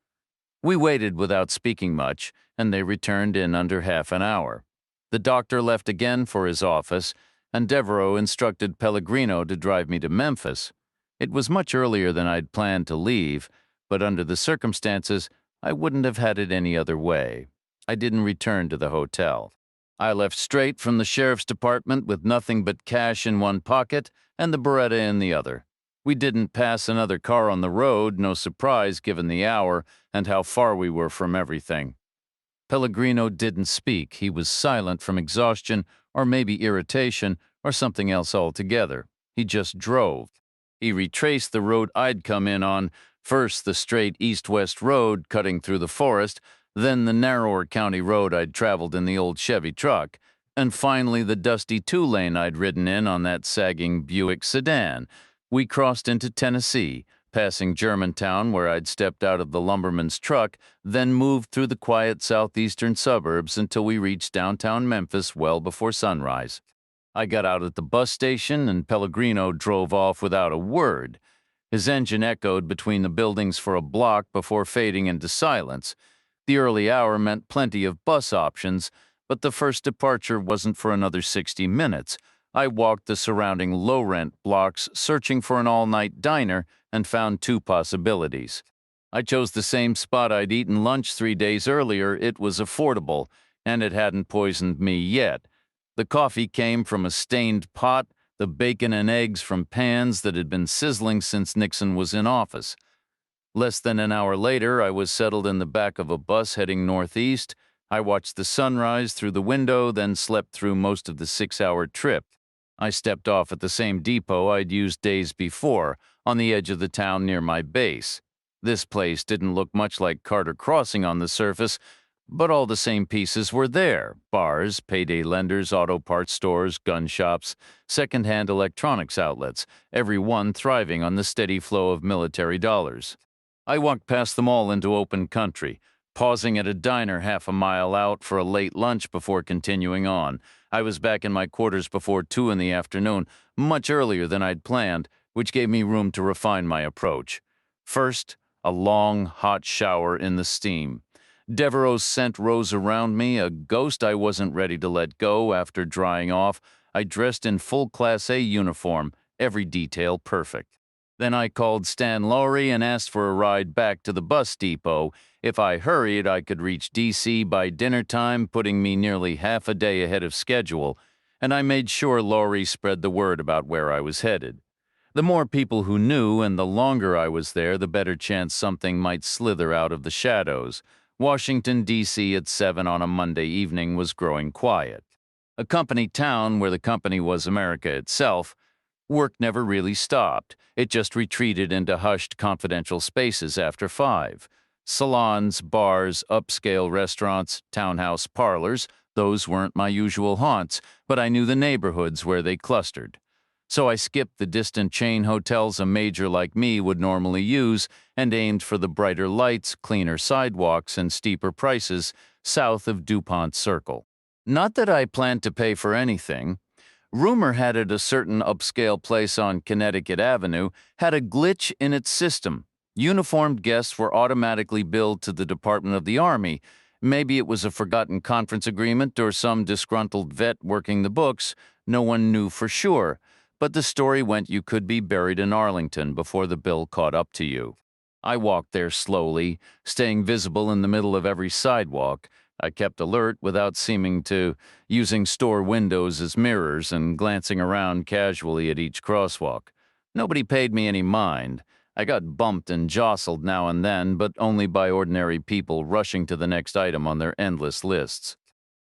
We waited without speaking much, and they returned in under half an hour. The doctor left again for his office, and Devereaux instructed Pellegrino to drive me to Memphis. It was much earlier than I'd planned to leave, but under the circumstances, I wouldn't have had it any other way. I didn't return to the hotel. I left straight from the sheriff's department with nothing but cash in one pocket and the Beretta in the other. We didn't pass another car on the road, no surprise given the hour and how far we were from everything. Pellegrino didn't speak. He was silent from exhaustion or maybe irritation or something else altogether. He just drove. He retraced the road I'd come in on, first the straight east-west road cutting through the forest, then the narrower county road I'd traveled in the old Chevy truck, and finally the dusty two-lane I'd ridden in on that sagging Buick sedan. We crossed into Tennessee, passing Germantown where I'd stepped out of the lumberman's truck, then moved through the quiet southeastern suburbs until we reached downtown Memphis well before sunrise. I got out at the bus station and Pellegrino drove off without a word. His engine echoed between the buildings for a block before fading into silence. The early hour meant plenty of bus options, but the first departure wasn't for another 60 minutes. I walked the surrounding low-rent blocks searching for an all-night diner and found two possibilities. I chose the same spot I'd eaten lunch 3 days earlier. It was affordable, and it hadn't poisoned me yet. The coffee came from a stained pot, the bacon and eggs from pans that had been sizzling since Nixon was in office. Less than an hour later, I was settled in the back of a bus heading northeast. I watched the sunrise through the window, then slept through most of the 6-hour trip. I stepped off at the same depot I'd used days before, on the edge of the town near my base. This place didn't look much like Carter Crossing on the surface, but all the same pieces were there: bars, payday lenders, auto parts stores, gun shops, second-hand electronics outlets, every one thriving on the steady flow of military dollars. I walked past them all into open country, pausing at a diner half a mile out for a late lunch before continuing on. I was back in my quarters before 2 in the afternoon, much earlier than I'd planned, which gave me room to refine my approach. First, a long, hot shower in the steam. Devereaux's scent rose around me, a ghost I wasn't ready to let go after drying off. I dressed in full Class A uniform, every detail perfect. Then I called Stan Lowry and asked for a ride back to the bus depot. If I hurried, I could reach D.C. by dinner time, putting me nearly half a day ahead of schedule, and I made sure Lowry spread the word about where I was headed. The more people who knew and the longer I was there, the better chance something might slither out of the shadows. Washington, D.C. at 7 on a Monday evening was growing quiet. A company town where the company was America itself, work never really stopped. It just retreated into hushed, confidential spaces after 5. Salons, bars, upscale restaurants, townhouse parlors, those weren't my usual haunts, but I knew the neighborhoods where they clustered. So I skipped the distant chain hotels a major like me would normally use and aimed for the brighter lights, cleaner sidewalks, and steeper prices south of DuPont Circle. Not that I planned to pay for anything. Rumor had it a certain upscale place on Connecticut Avenue had a glitch in its system. Uniformed guests were automatically billed to the Department of the Army. Maybe it was a forgotten conference agreement or some disgruntled vet working the books. No one knew for sure. But the story went you could be buried in Arlington before the bill caught up to you. I walked there slowly, staying visible in the middle of every sidewalk. I kept alert without seeming to, using store windows as mirrors and glancing around casually at each crosswalk. Nobody paid me any mind. I got bumped and jostled now and then, but only by ordinary people rushing to the next item on their endless lists.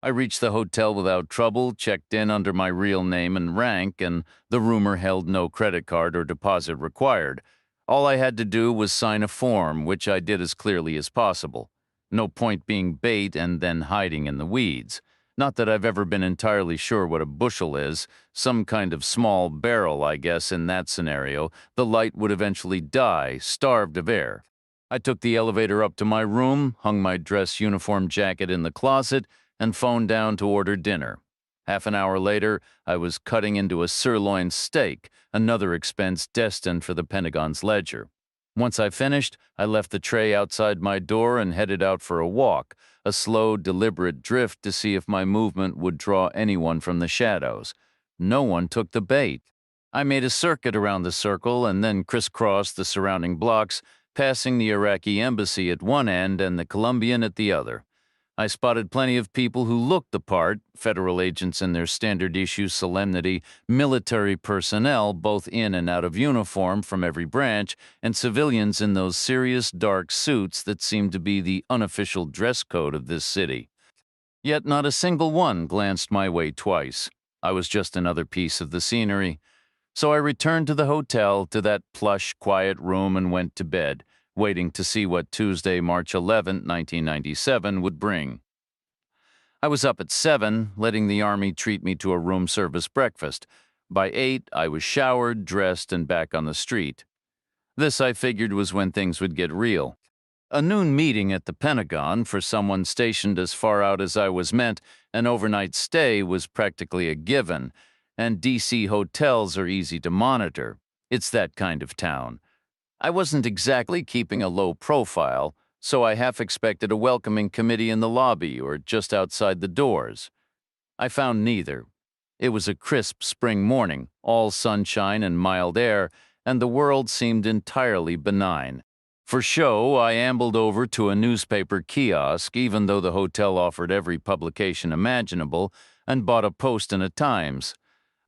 I reached the hotel without trouble, checked in under my real name and rank, and the rumor held no credit card or deposit required. All I had to do was sign a form, which I did as clearly as possible. No point being bait and then hiding in the weeds. Not that I've ever been entirely sure what a bushel is, some kind of small barrel, I guess, in that scenario. The light would eventually die, starved of air. I took the elevator up to my room, hung my dress uniform jacket in the closet, and phoned down to order dinner. Half an hour later, I was cutting into a sirloin steak, another expense destined for the Pentagon's ledger. Once I finished, I left the tray outside my door and headed out for a walk, a slow, deliberate drift to see if my movement would draw anyone from the shadows. No one took the bait. I made a circuit around the circle and then crisscrossed the surrounding blocks, passing the Iraqi embassy at one end and the Colombian at the other. I spotted plenty of people who looked the part, federal agents in their standard issue solemnity, military personnel both in and out of uniform from every branch, and civilians in those serious dark suits that seemed to be the unofficial dress code of this city. Yet not a single one glanced my way twice. I was just another piece of the scenery. So I returned to the hotel, to that plush, quiet room, and went to bed, waiting to see what Tuesday, March 11, 1997, would bring. I was up at 7, letting the Army treat me to a room service breakfast. By 8, I was showered, dressed, and back on the street. This, I figured, was when things would get real. A noon meeting at the Pentagon for someone stationed as far out as I was meant, an overnight stay was practically a given, and D.C. hotels are easy to monitor. It's that kind of town. I wasn't exactly keeping a low profile, so I half expected a welcoming committee in the lobby or just outside the doors. I found neither. It was a crisp spring morning, all sunshine and mild air, and the world seemed entirely benign. For show, I ambled over to a newspaper kiosk, even though the hotel offered every publication imaginable, and bought a Post and a Times.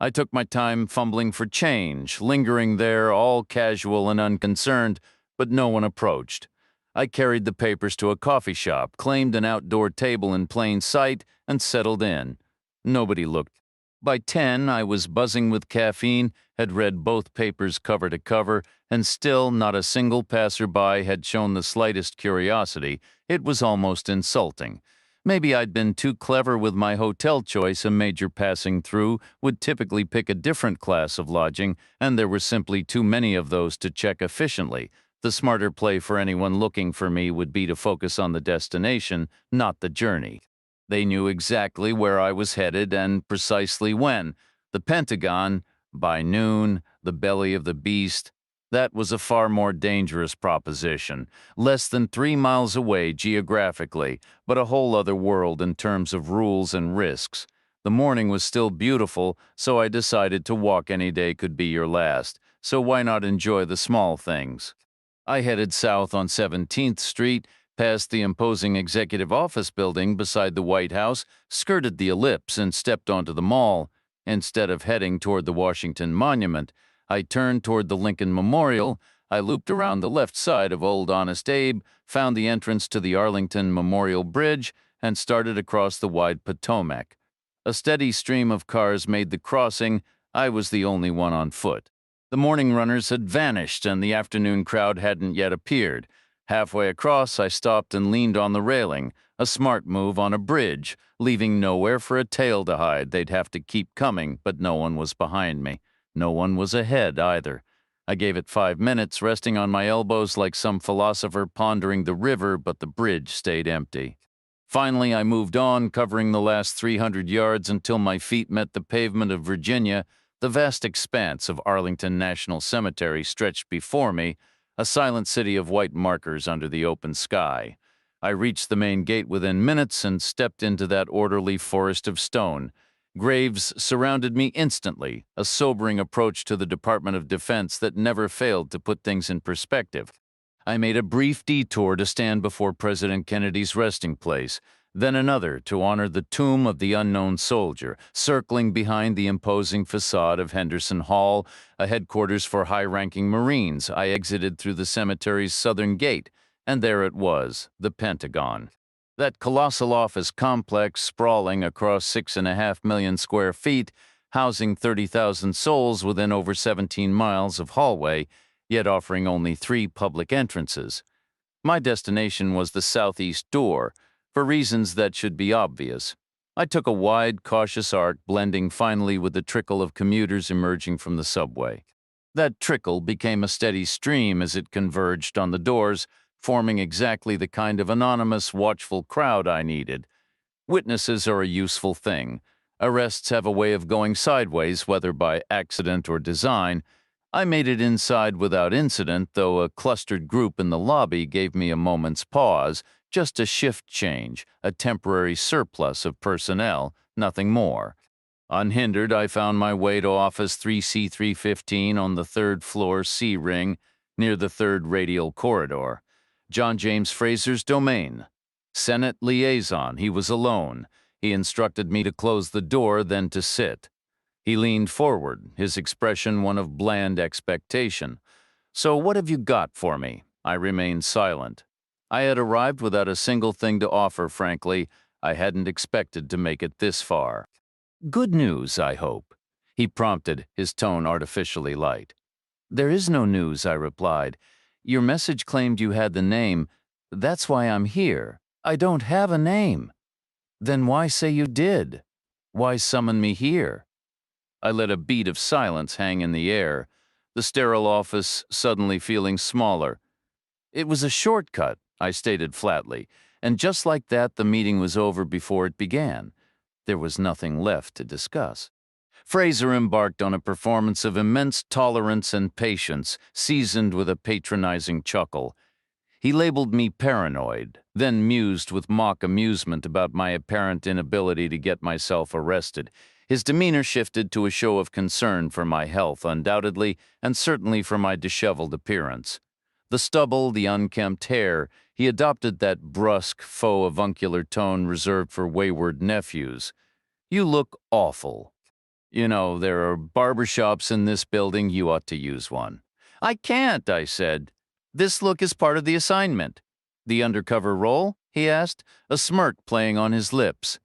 I took my time fumbling for change, lingering there all casual and unconcerned, but no one approached. I carried the papers to a coffee shop, claimed an outdoor table in plain sight, and settled in. Nobody looked. By 10, I was buzzing with caffeine, had read both papers cover to cover, and still not a single passerby had shown the slightest curiosity. It was almost insulting. Maybe I'd been too clever with my hotel choice. A major passing through would typically pick a different class of lodging, and there were simply too many of those to check efficiently. The smarter play for anyone looking for me would be to focus on the destination, not the journey. They knew exactly where I was headed and precisely when. The Pentagon, by noon, the belly of the beast. That was a far more dangerous proposition, less than 3 miles away geographically, but a whole other world in terms of rules and risks. The morning was still beautiful, so I decided to walk any day could be your last, so why not enjoy the small things? I headed south on 17th Street, past the imposing executive office building beside the White House, skirted the ellipse, and stepped onto the mall. Instead of heading toward the Washington Monument, I turned toward the Lincoln Memorial. I looped around the left side of Old Honest Abe, found the entrance to the Arlington Memorial Bridge, and started across the wide Potomac. A steady stream of cars made the crossing. I was the only one on foot. The morning runners had vanished, and the afternoon crowd hadn't yet appeared. Halfway across, I stopped and leaned on the railing, a smart move on a bridge, leaving nowhere for a tail to hide. They'd have to keep coming, but no one was behind me. No one was ahead either. I gave it 5 minutes, resting on my elbows like some philosopher pondering the river, but the bridge stayed empty. Finally, I moved on, covering the last 300 yards until my feet met the pavement of Virginia. The vast expanse of Arlington National Cemetery stretched before me, a silent city of white markers under the open sky. I reached the main gate within minutes and stepped into that orderly forest of stone. Graves surrounded me instantly, a sobering approach to the Department of Defense that never failed to put things in perspective. I made a brief detour to stand before President Kennedy's resting place, then another to honor the tomb of the unknown soldier, circling behind the imposing facade of Henderson Hall, a headquarters for high-ranking Marines. I exited through the cemetery's southern gate, and there it was, the Pentagon. That colossal office complex sprawling across 6.5 million square feet, housing 30,000 souls within over 17 miles of hallway, yet offering only 3 public entrances. My destination was the southeast door, for reasons that should be obvious. I took a wide, cautious arc, blending finally with the trickle of commuters emerging from the subway. That trickle became a steady stream as it converged on the doors, forming exactly the kind of anonymous, watchful crowd I needed. Witnesses are a useful thing. Arrests have a way of going sideways, whether by accident or design. I made it inside without incident, though a clustered group in the lobby gave me a moment's pause, just a shift change, a temporary surplus of personnel, nothing more. Unhindered, I found my way to Office 3C315 on the 3rd floor C ring, near the 3rd radial corridor. John James Fraser's domain. Senate liaison. He was alone. He instructed me to close the door, then to sit. He leaned forward, his expression one of bland expectation. "So what have you got for me?" I remained silent. I had arrived without a single thing to offer, frankly. I hadn't expected to make it this far. "Good news, I hope," he prompted, his tone artificially light. "There is no news," I replied. "Your message claimed you had the name. That's why I'm here. I don't have a name." "Then why say you did? Why summon me here?" I let a beat of silence hang in the air, the sterile office suddenly feeling smaller. "It was a shortcut," I stated flatly, and just like that the meeting was over before it began. There was nothing left to discuss. Fraser embarked on a performance of immense tolerance and patience, seasoned with a patronizing chuckle. He labeled me paranoid, then mused with mock amusement about my apparent inability to get myself arrested. His demeanor shifted to a show of concern for my health, undoubtedly, and certainly for my disheveled appearance. The stubble, the unkempt hair, he adopted that brusque, faux avuncular tone reserved for wayward nephews. "You look awful. You know, there are barbershops in this building. You ought to use one." "I can't," I said. "This look is part of the assignment." "The undercover role?" he asked, a smirk playing on his lips.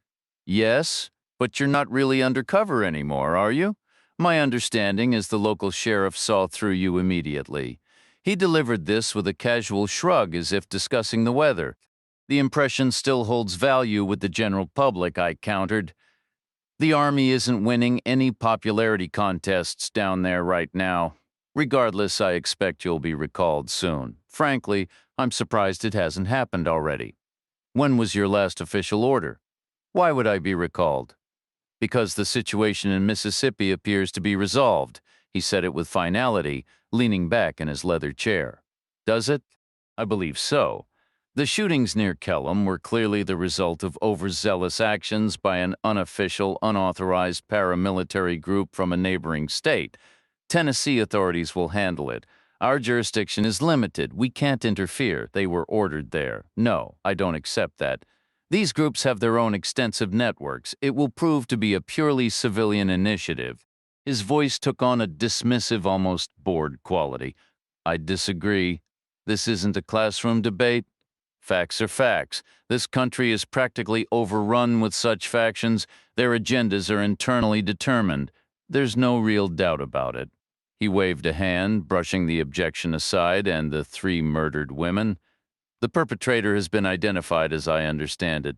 "Yes, but you're not really undercover anymore, are you? My understanding is the local sheriff saw through you immediately." He delivered this with a casual shrug as if discussing the weather. "The impression still holds value with the general public," I countered. "The Army isn't winning any popularity contests down there right now. Regardless, I expect you'll be recalled soon. Frankly, I'm surprised it hasn't happened already." "When was your last official order?" "Why would I be recalled?" "Because the situation in Mississippi appears to be resolved." He said it with finality, leaning back in his leather chair. Does it? I believe so. The shootings near Kellam were clearly the result of overzealous actions by an unofficial, unauthorized paramilitary group from a neighboring state. Tennessee authorities will handle it. Our jurisdiction is limited. We can't interfere. They were ordered there. No, I don't accept that. These groups have their own extensive networks. It will prove to be a purely civilian initiative. His voice took on a dismissive, almost bored quality. I disagree. This isn't a classroom debate. Facts are facts. This country is practically overrun with such factions. Their agendas are internally determined. There's no real doubt about it. He waved a hand, brushing the objection aside, and the 3 murdered women. The perpetrator has been identified as I understand it.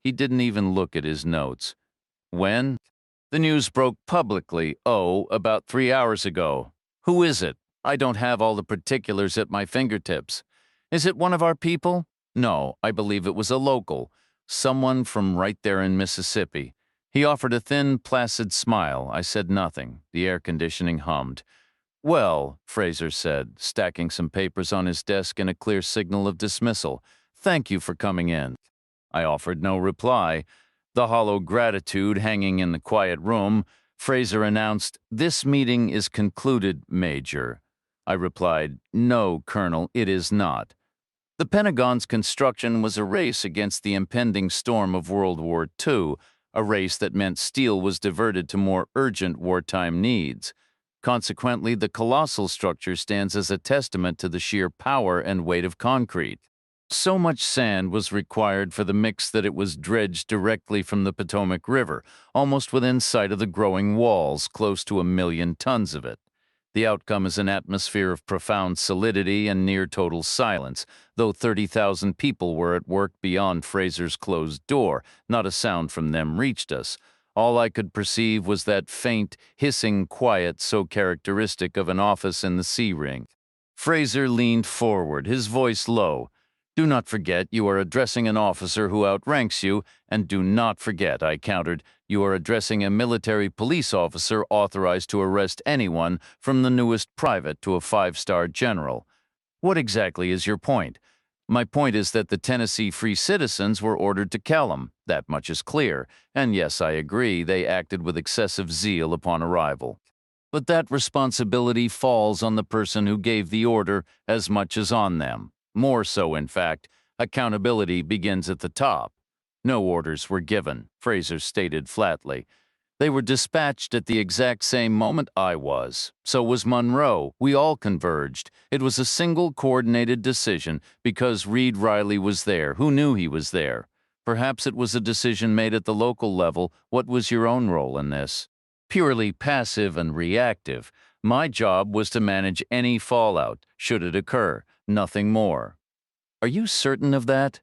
He didn't even look at his notes. When? The news broke publicly, about 3 hours ago. Who is it? I don't have all the particulars at my fingertips. Is it one of our people? No, I believe it was a local. Someone from right there in Mississippi. He offered a thin, placid smile. I said nothing. The air conditioning hummed. Well, Fraser said, stacking some papers on his desk in a clear signal of dismissal. Thank you for coming in. I offered no reply. The hollow gratitude hanging in the quiet room, Fraser announced, "This meeting is concluded, Major." I replied, "No, Colonel, it is not." The Pentagon's construction was a race against the impending storm of World War II, a race that meant steel was diverted to more urgent wartime needs. Consequently, the colossal structure stands as a testament to the sheer power and weight of concrete. So much sand was required for the mix that it was dredged directly from the Potomac River, almost within sight of the growing walls, close to 1 million tons of it. The outcome is an atmosphere of profound solidity and near total silence, though 30,000 people were at work beyond Fraser's closed door. Not a sound from them reached us. All I could perceive was that faint, hissing quiet so characteristic of an office in the sea ring. Fraser leaned forward, his voice low. "Do not forget you are addressing an officer who outranks you, and do not forget," I countered, "you are addressing a military police officer authorized to arrest anyone from the newest private to a 5-star general. What exactly is your point?" "My point is that the Tennessee Free Citizens were ordered to Kellam. That much is clear. And yes, I agree, they acted with excessive zeal upon arrival. But that responsibility falls on the person who gave the order as much as on them. More so, in fact. Accountability begins at the top." "No orders were given," Fraser stated flatly. "They were dispatched at the exact same moment I was. So was Monroe. We all converged. It was a single coordinated decision because Reed Riley was there. Who knew he was there? Perhaps it was a decision made at the local level. What was your own role in this?" "Purely passive and reactive. My job was to manage any fallout, should it occur. Nothing more." "Are you certain of that?"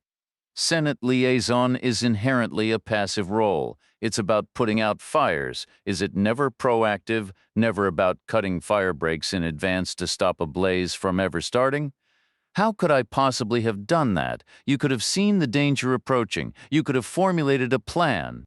"Senate liaison is inherently a passive role. It's about putting out fires. Is it never proactive, never about cutting fire breaks in advance to stop a blaze from ever starting?" "How could I possibly have done that? You could have seen the danger approaching. You could have formulated a plan.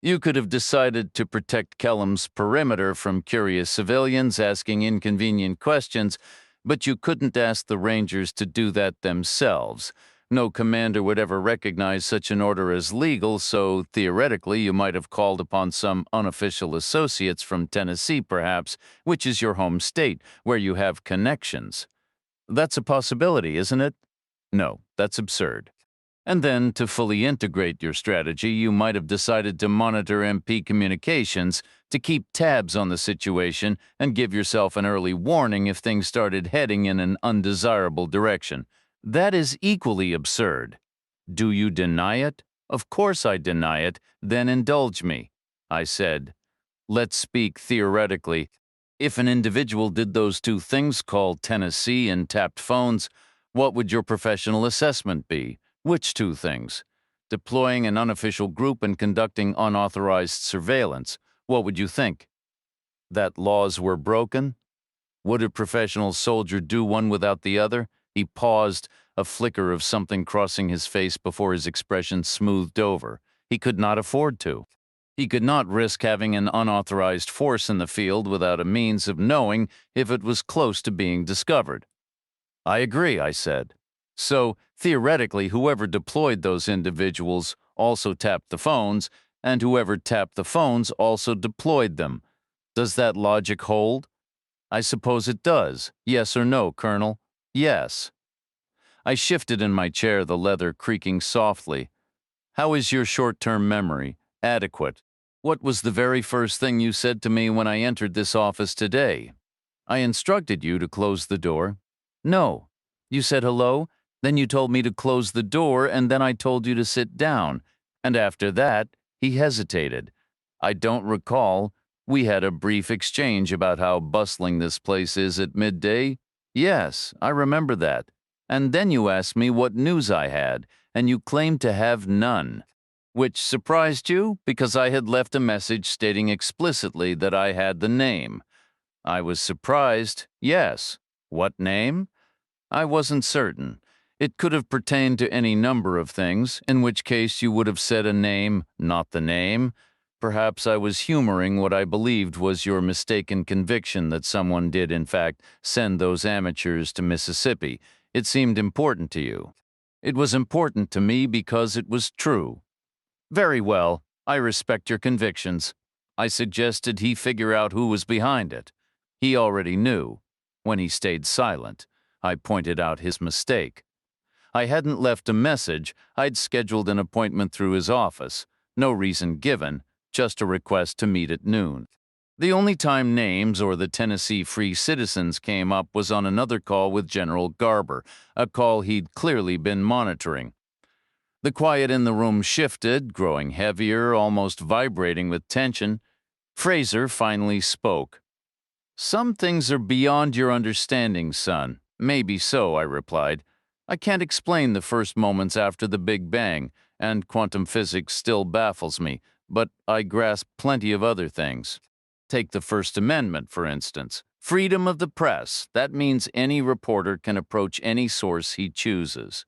You could have decided to protect Kellam's perimeter from curious civilians asking inconvenient questions, but you couldn't ask the Rangers to do that themselves. No commander would ever recognize such an order as legal, so theoretically you might have called upon some unofficial associates from Tennessee, perhaps, which is your home state, where you have connections. That's a possibility, isn't it? No, that's absurd. And then, to fully integrate your strategy, you might have decided to monitor MP communications, to keep tabs on the situation, and give yourself an early warning if things started heading in an undesirable direction. That is equally absurd. Do you deny it? Of course I deny it. Then indulge me. I said, let's speak theoretically. If an individual did those 2 things, called Tennessee and tapped phones, what would your professional assessment be? Which 2 things? Deploying an unofficial group and conducting unauthorized surveillance. What would you think? That laws were broken? Would a professional soldier do one without the other? He paused, a flicker of something crossing his face before his expression smoothed over. He could not afford to. He could not risk having an unauthorized force in the field without a means of knowing if it was close to being discovered. I agree, I said. So, theoretically, whoever deployed those individuals also tapped the phones, and whoever tapped the phones also deployed them. Does that logic hold? I suppose it does. Yes or no, Colonel? Yes. I shifted in my chair, the leather creaking softly. How is your short-term memory? Adequate. What was the very first thing you said to me when I entered this office today? I instructed you to close the door. No. You said hello, then you told me to close the door, and then I told you to sit down. And after that, he hesitated. I don't recall. We had a brief exchange about how bustling this place is at midday. Yes, I remember that. And then you asked me what news I had, and you claimed to have none. Which surprised you, because I had left a message stating explicitly that I had the name. I was surprised, yes. What name? I wasn't certain. It could have pertained to any number of things, in which case you would have said a name, not the name. Perhaps I was humoring what I believed was your mistaken conviction that someone did, in fact, send those amateurs to Mississippi. It seemed important to you. It was important to me because it was true. Very well, I respect your convictions. I suggested he figure out who was behind it. He already knew. When he stayed silent, I pointed out his mistake. I hadn't left a message. I'd scheduled an appointment through his office. No reason given, just a request to meet at noon. The only time names or the Tennessee Free Citizens came up was on another call with General Garber, a call he'd clearly been monitoring. The quiet in the room shifted, growing heavier, almost vibrating with tension. Fraser finally spoke. Some things are beyond your understanding, son. Maybe so, I replied. I can't explain the first moments after the Big Bang, and quantum physics still baffles me, but I grasp plenty of other things. Take the First Amendment, for instance. Freedom of the press. That means any reporter can approach any source he chooses.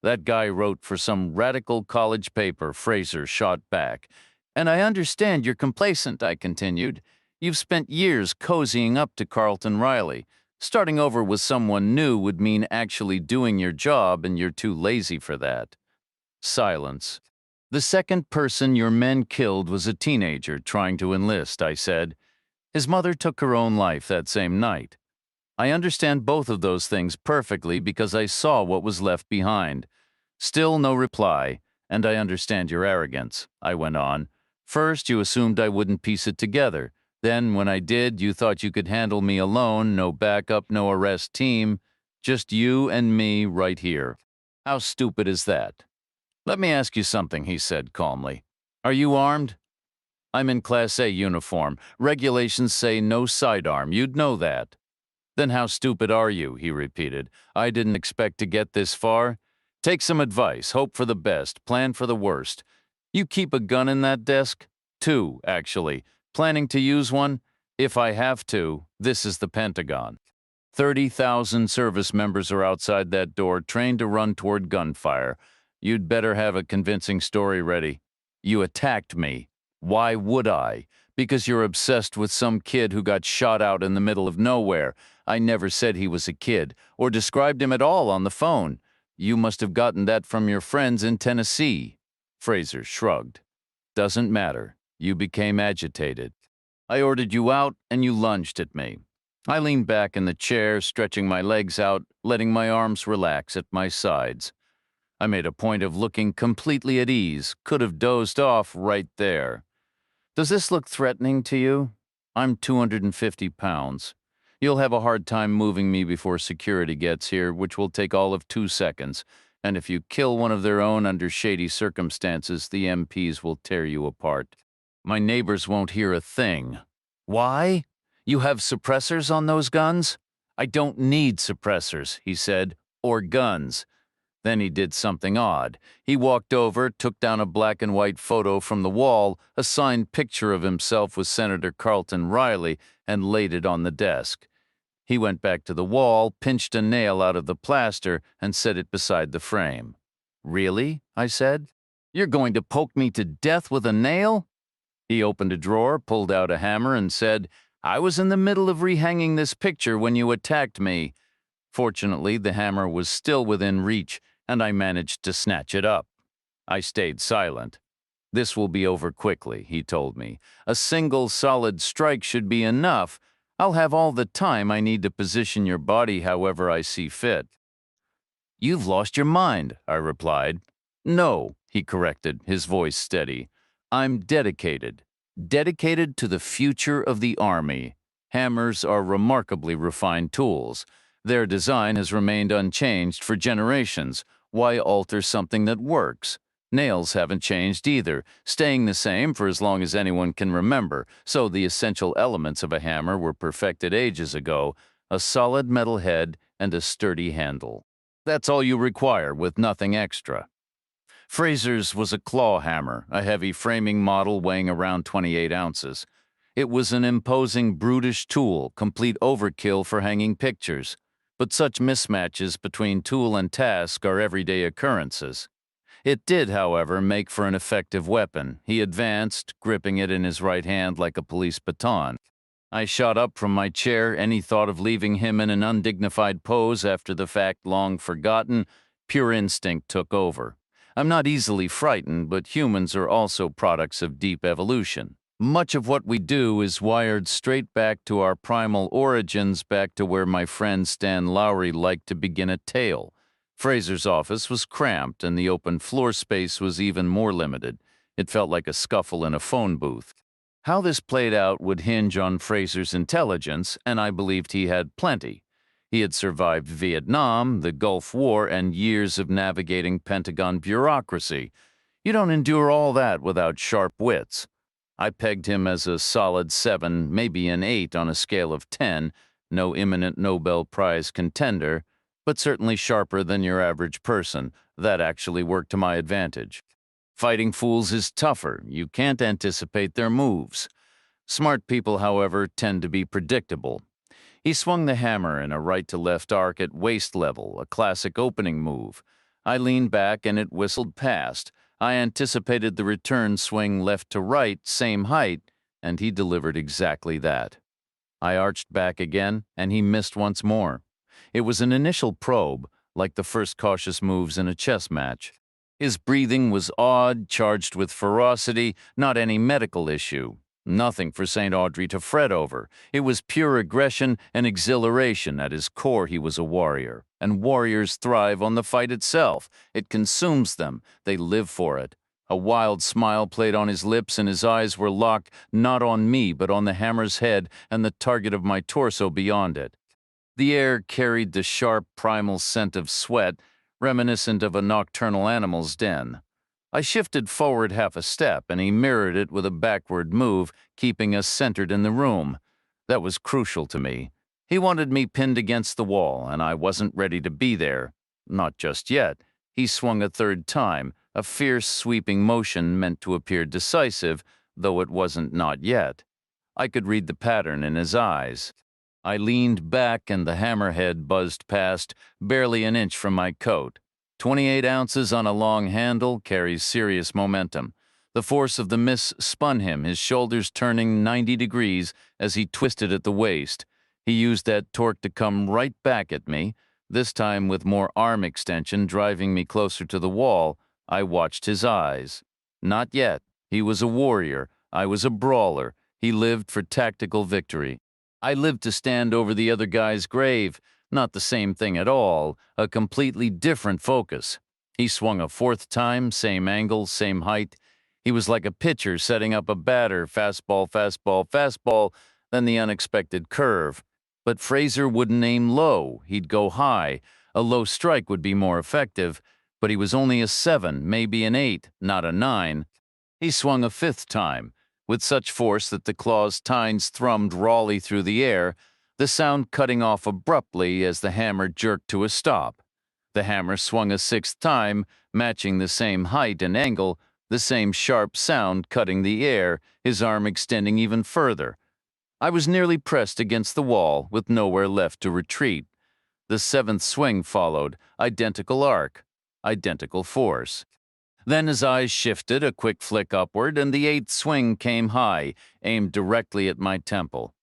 That guy wrote for some radical college paper, Fraser shot back. And I understand you're complacent, I continued. You've spent years cozying up to Carlton Riley. Starting over with someone new would mean actually doing your job, and you're too lazy for that. Silence. The second person your men killed was a teenager trying to enlist, I said. His mother took her own life that same night. I understand both of those things perfectly because I saw what was left behind. Still no reply, and I understand your arrogance, I went on. First, you assumed I wouldn't piece it together. Then, when I did, you thought you could handle me alone, no backup, no arrest team, just you and me right here. How stupid is that? Let me ask you something, he said calmly. Are you armed? I'm in Class A uniform. Regulations say no sidearm. You'd know that. Then how stupid are you? He repeated. I didn't expect to get this far. Take some advice, hope for the best, plan for the worst. You keep a gun in that desk? 2, actually. Planning to use one? If I have to, this is the Pentagon. 30,000 service members are outside that door, trained to run toward gunfire. You'd better have a convincing story ready. You attacked me. Why would I? Because you're obsessed with some kid who got shot out in the middle of nowhere. I never said he was a kid, or described him at all on the phone. You must have gotten that from your friends in Tennessee. Fraser shrugged. Doesn't matter. You became agitated. I ordered you out, and you lunged at me. I leaned back in the chair, stretching my legs out, letting my arms relax at my sides. I made a point of looking completely at ease, could have dozed off right there. Does this look threatening to you? I'm 250 pounds. You'll have a hard time moving me before security gets here, which will take all of 2 seconds. And if you kill one of their own under shady circumstances, the MPs will tear you apart. My neighbors won't hear a thing. Why? You have suppressors on those guns? I don't need suppressors, he said, or guns. Then he did something odd. He walked over, took down a black and white photo from the wall, a signed picture of himself with Senator Carlton Riley, and laid it on the desk. He went back to the wall, pinched a nail out of the plaster, and set it beside the frame. Really? I said. You're going to poke me to death with a nail? He opened a drawer, pulled out a hammer, and said, "I was in the middle of rehanging this picture when you attacked me." Fortunately, the hammer was still within reach, and I managed to snatch it up. I stayed silent. "This will be over quickly," he told me. "A single solid strike should be enough. I'll have all the time I need to position your body however I see fit." "You've lost your mind," I replied. "No," he corrected, his voice steady. "I'm dedicated. Dedicated to the future of the Army. Hammers are remarkably refined tools. Their design has remained unchanged for generations. Why alter something that works? Nails haven't changed either, staying the same for as long as anyone can remember, so the essential elements of a hammer were perfected ages ago: a solid metal head and a sturdy handle. That's all you require, with nothing extra." Fraser's was a claw hammer, a heavy framing model weighing around 28 ounces. It was an imposing, brutish tool, complete overkill for hanging pictures. But such mismatches between tool and task are everyday occurrences. It did, however, make for an effective weapon. He advanced, gripping it in his right hand like a police baton. I shot up from my chair, any thought of leaving him in an undignified pose after the fact long forgotten. Pure instinct took over. I'm not easily frightened, but humans are also products of deep evolution. Much of what we do is wired straight back to our primal origins, back to where my friend Stan Lowry liked to begin a tale. Fraser's office was cramped, and the open floor space was even more limited. It felt like a scuffle in a phone booth. How this played out would hinge on Fraser's intelligence, and I believed he had plenty. He had survived Vietnam, the Gulf War, and years of navigating Pentagon bureaucracy. You don't endure all that without sharp wits. I pegged him as a solid 7, maybe an 8 on a scale of 10, no imminent Nobel Prize contender, but certainly sharper than your average person. That actually worked to my advantage. Fighting fools is tougher. You can't anticipate their moves. Smart people, however, tend to be predictable. He swung the hammer in a right-to-left arc at waist level, a classic opening move. I leaned back and it whistled past. I anticipated the return swing left to right, same height, and he delivered exactly that. I arched back again, and he missed once more. It was an initial probe, like the first cautious moves in a chess match. His breathing was odd, charged with ferocity, not any medical issue. Nothing for St. Audrey to fret over. It was pure aggression and exhilaration. At his core, he was a warrior. And warriors thrive on the fight itself. It consumes them. They live for it. A wild smile played on his lips, and his eyes were locked not on me, but on the hammer's head and the target of my torso beyond it. The air carried the sharp, primal scent of sweat, reminiscent of a nocturnal animal's den. I shifted forward half a step, and he mirrored it with a backward move, keeping us centered in the room. That was crucial to me. He wanted me pinned against the wall, and I wasn't ready to be there. Not just yet. He swung a third time, a fierce, sweeping motion meant to appear decisive, though it wasn't not yet. I could read the pattern in his eyes. I leaned back, and the hammerhead buzzed past, barely an inch from my coat. 28 ounces on a long handle carries serious momentum. The force of the miss spun him, his shoulders turning 90 degrees as he twisted at the waist. He used that torque to come right back at me, this time with more arm extension, driving me closer to the wall. I watched his eyes. Not yet. He was a warrior. I was a brawler. He lived for tactical victory. I lived to stand over the other guy's grave. Not the same thing at all, a completely different focus. He swung a fourth time, same angle, same height. He was like a pitcher setting up a batter, fastball, fastball, fastball, then the unexpected curve. But Fraser wouldn't aim low, he'd go high. A low strike would be more effective, but he was only a 7, maybe an 8, not a 9. He swung a fifth time, with such force that the claw's tines thrummed rawly through the air, the sound cutting off abruptly as the hammer jerked to a stop. The hammer swung a sixth time, matching the same height and angle, the same sharp sound cutting the air, his arm extending even further. I was nearly pressed against the wall, with nowhere left to retreat. The seventh swing followed, identical arc, identical force. Then his eyes shifted, a quick flick upward, and the eighth swing came high, aimed directly at my temple.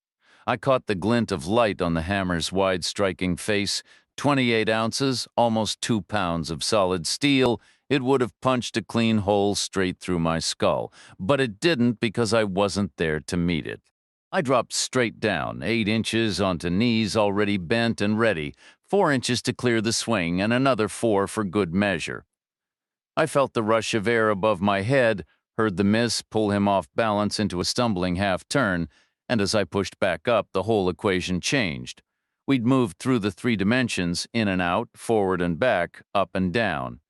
I caught the glint of light on the hammer's wide striking face. 28 ounces, almost 2 pounds of solid steel. It would have punched a clean hole straight through my skull, but it didn't because I wasn't there to meet it. I dropped straight down, 8 inches onto knees already bent and ready, 4 inches to clear the swing, and another 4 for good measure. I felt the rush of air above my head, heard the miss pull him off balance into a stumbling half-turn, and as I pushed back up, the whole equation changed. We'd moved through the 3 dimensions, in and out, forward and back, up and down.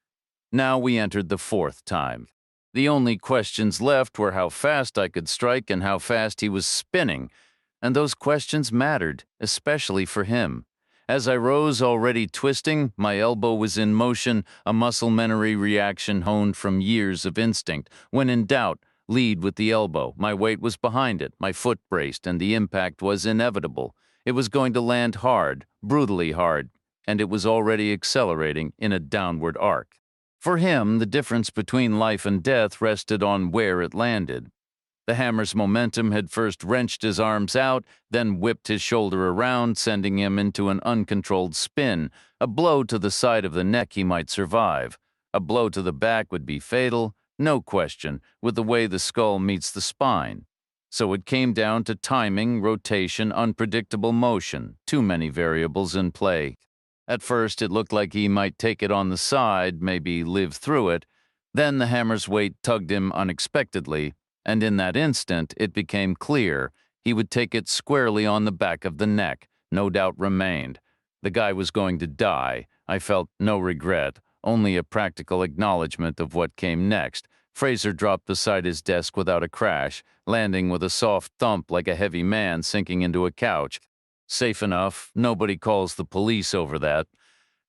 Now we entered the 4th time. The only questions left were how fast I could strike and how fast he was spinning, and those questions mattered, especially for him. As I rose, already twisting, my elbow was in motion, a muscle memory reaction honed from years of instinct. When in doubt, lead with the elbow. My weight was behind it, my foot braced, and the impact was inevitable. It was going to land hard, brutally hard, and it was already accelerating in a downward arc. For him, the difference between life and death rested on where it landed. The hammer's momentum had first wrenched his arms out, then whipped his shoulder around, sending him into an uncontrolled spin. A blow to the side of the neck he might survive. A blow to the back would be fatal, no question, with the way the skull meets the spine. So it came down to timing, rotation, unpredictable motion, too many variables in play. At first, it looked like he might take it on the side, maybe live through it. Then the hammer's weight tugged him unexpectedly, and in that instant it became clear he would take it squarely on the back of the neck. No doubt remained. The guy was going to die. I felt no regret, only a practical acknowledgement of what came next. Fraser dropped beside his desk without a crash, landing with a soft thump like a heavy man sinking into a couch. Safe enough, nobody calls the police over that.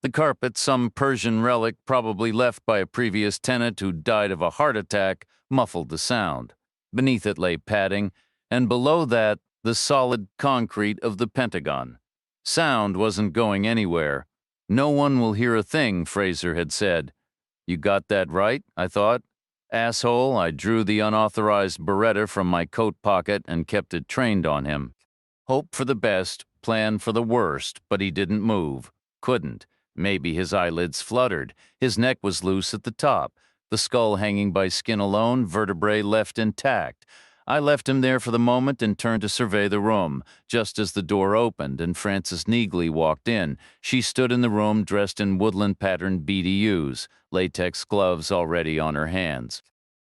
The carpet, some Persian relic probably left by a previous tenant who died of a heart attack, muffled the sound. Beneath it lay padding, and below that, the solid concrete of the Pentagon. Sound wasn't going anywhere. No one will hear a thing, Fraser had said. You got that right, I thought. Asshole, I drew the unauthorized Beretta from my coat pocket and kept it trained on him. Hope for the best, plan for the worst, but he didn't move. Couldn't. Maybe his eyelids fluttered. His neck was loose at the top. The skull hanging by skin alone, vertebrae left intact. I left him there for the moment and turned to survey the room, just as the door opened and Frances Neagley walked in. She stood in the room dressed in woodland-patterned BDUs, latex gloves already on her hands.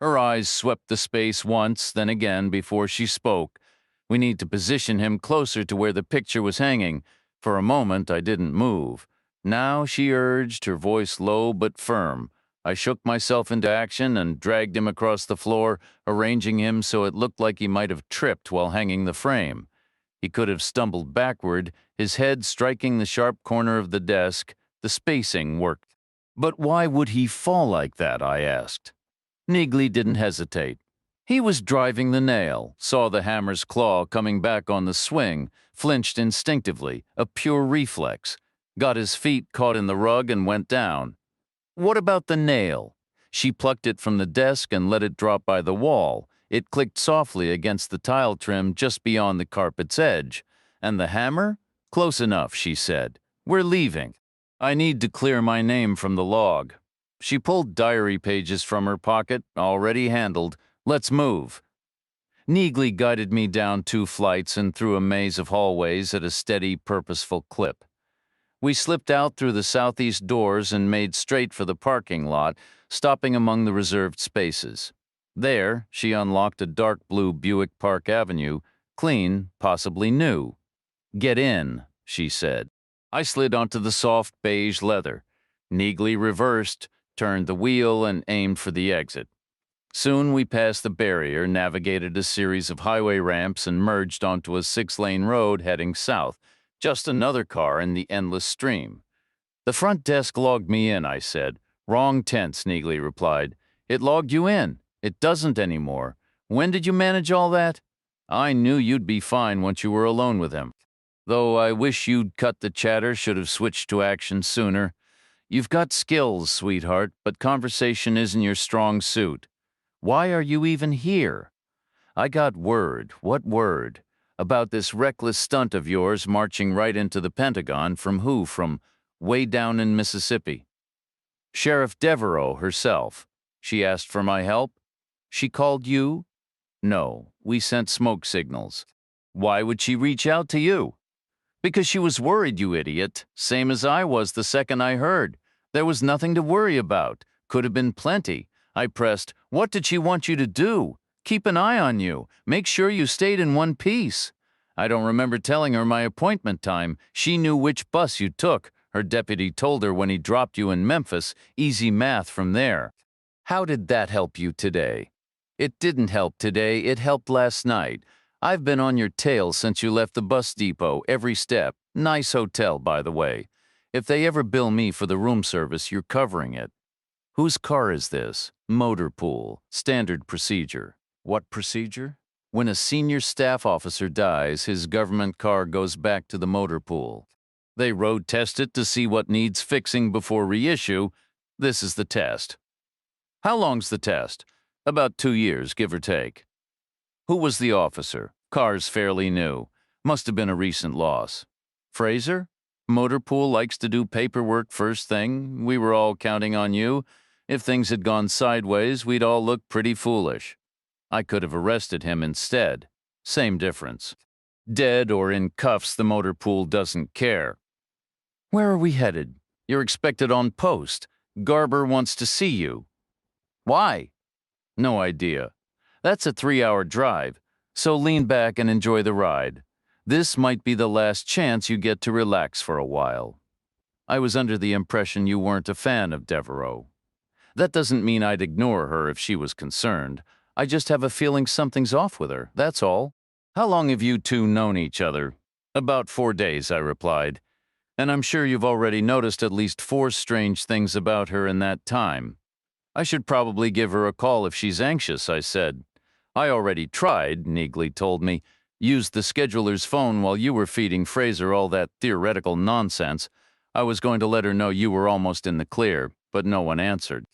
Her eyes swept the space once, then again before she spoke. We need to position him closer to where the picture was hanging. For a moment, I didn't move. Now, she urged, her voice low but firm. I shook myself into action and dragged him across the floor, arranging him so it looked like he might have tripped while hanging the frame. He could have stumbled backward, his head striking the sharp corner of the desk. The spacing worked. But why would he fall like that, I asked. Neagley didn't hesitate. He was driving the nail, saw the hammer's claw coming back on the swing, flinched instinctively, a pure reflex, got his feet caught in the rug and went down. What about the nail? She plucked it from the desk and let it drop by the wall. It clicked softly against the tile trim just beyond the carpet's edge. And the hammer? Close enough, she said. We're leaving. I need to clear my name from the log. She pulled diary pages from her pocket, already handled. Let's move. Neagley guided me down 2 flights and through a maze of hallways at a steady, purposeful clip. We slipped out through the southeast doors and made straight for the parking lot, stopping among the reserved spaces. There, she unlocked a dark blue Buick Park Avenue, clean, possibly new. Get in, she said. I slid onto the soft beige leather. Neagley reversed, turned the wheel, and aimed for the exit. Soon we passed the barrier, navigated a series of highway ramps, and merged onto a 6-lane road heading south. Just another car in the endless stream. The front desk logged me in, I said. Wrong tense, Neagley replied. It logged you in. It doesn't anymore. When did you manage all that? I knew you'd be fine once you were alone with him. Though I wish you'd cut the chatter, should have switched to action sooner. You've got skills, sweetheart, but conversation isn't your strong suit. Why are you even here? I got word, what word? About this reckless stunt of yours marching right into the Pentagon from who? From way down in Mississippi. Sheriff Devereaux herself. She asked for my help? She called you? No, we sent smoke signals. Why would she reach out to you? Because she was worried, you idiot. Same as I was the second I heard. There was nothing to worry about. Could have been plenty. I pressed, what did she want you to do? Keep an eye on you. Make sure you stayed in one piece. I don't remember telling her my appointment time. She knew which bus you took. Her deputy told her when he dropped you in Memphis. Easy math from there. How did that help you today? It didn't help today. It helped last night. I've been on your tail since you left the bus depot, every step. Nice hotel, by the way. If they ever bill me for the room service, you're covering it. Whose car is this? Motor pool. Standard procedure. What procedure? When a senior staff officer dies, his government car goes back to the motor pool. They road test it to see what needs fixing before reissue. This is the test. How long's the test? About 2 years, give or take. Who was the officer? Car's fairly new. Must have been a recent loss. Fraser? Motor pool likes to do paperwork first thing. We were all counting on you. If things had gone sideways, we'd all look pretty foolish. I could have arrested him instead. Same difference. Dead or in cuffs, the motor pool doesn't care. Where are we headed? You're expected on post. Garber wants to see you. Why? No idea. That's a 3-hour drive, so lean back and enjoy the ride. This might be the last chance you get to relax for a while. I was under the impression you weren't a fan of Devereaux. That doesn't mean I'd ignore her if she was concerned. I just have a feeling something's off with her, that's all. How long have you two known each other? About 4 days, I replied. And I'm sure you've already noticed at least 4 strange things about her in that time. I should probably give her a call if she's anxious, I said. I already tried, Neagley told me. Used the scheduler's phone while you were feeding Fraser all that theoretical nonsense. I was going to let her know you were almost in the clear, but no one answered.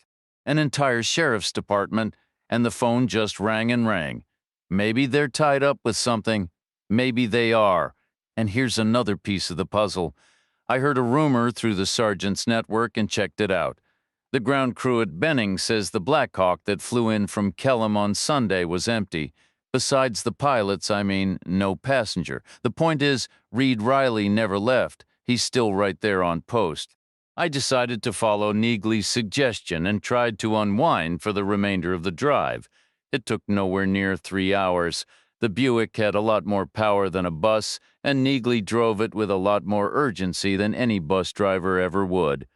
An entire sheriff's department, and the phone just rang and rang. Maybe they're tied up with something. Maybe they are. And here's another piece of the puzzle. I heard a rumor through the sergeant's network and checked it out. The ground crew at Benning says the Black Hawk that flew in from Kellam on Sunday was empty. Besides the pilots, no passenger. The point is, Reed Riley never left. He's still right there on post. I decided to follow Neagley's suggestion and tried to unwind for the remainder of the drive. It took nowhere near 3 hours. The Buick had a lot more power than a bus, and Neagley drove it with a lot more urgency than any bus driver ever would.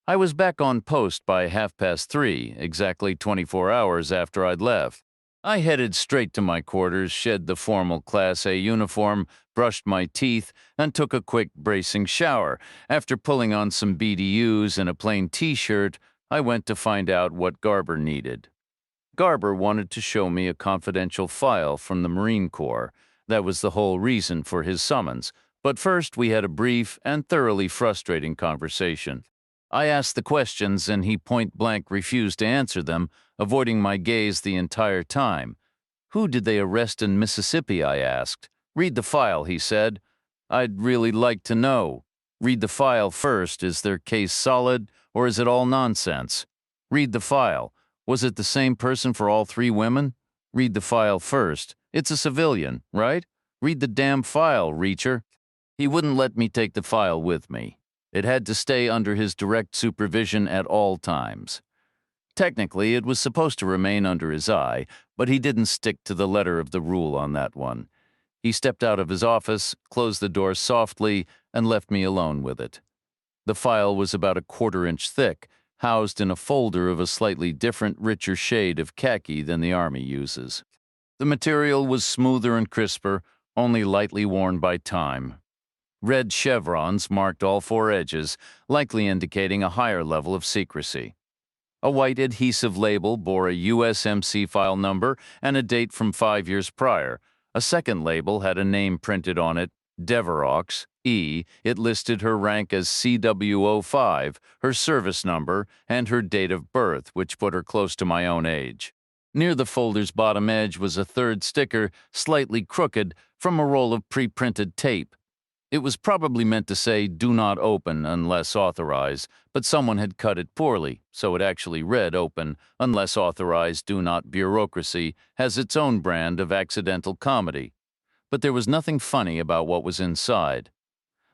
I was back on post by 3:30, exactly 24 hours after I'd left. I headed straight to my quarters, shed the formal Class A uniform, brushed my teeth, and took a quick bracing shower. After pulling on some BDUs and a plain T-shirt, I went to find out what Garber needed. Garber wanted to show me a confidential file from the Marine Corps. That was the whole reason for his summons. But first we had a brief and thoroughly frustrating conversation. I asked the questions and he point-blank refused to answer them, avoiding my gaze the entire time. Who did they arrest in Mississippi, I asked. Read the file, he said. I'd really like to know. Read the file first. Is their case solid or is it all nonsense? Read the file. Was it the same person for all 3 women? Read the file first. It's a civilian, right? Read the damn file, Reacher. He wouldn't let me take the file with me. It had to stay under his direct supervision at all times. Technically, it was supposed to remain under his eye, but he didn't stick to the letter of the rule on that one. He stepped out of his office, closed the door softly, and left me alone with it. The file was about a 1/4 inch thick, housed in a folder of a slightly different, richer shade of khaki than the Army uses. The material was smoother and crisper, only lightly worn by time. Red chevrons marked all 4 edges, likely indicating a higher level of secrecy. A white adhesive label bore a USMC file number and a date from 5 years prior. A second label had a name printed on it, Deverox, E. It listed her rank as CW05, her service number, and her date of birth, which put her close to my own age. Near the folder's bottom edge was a third sticker, slightly crooked, from a roll of pre-printed tape. It was probably meant to say, "Do not open unless authorized," but someone had cut it poorly, so it actually read, "Open unless authorized, do not." Bureaucracy has its own brand of accidental comedy. But there was nothing funny about what was inside.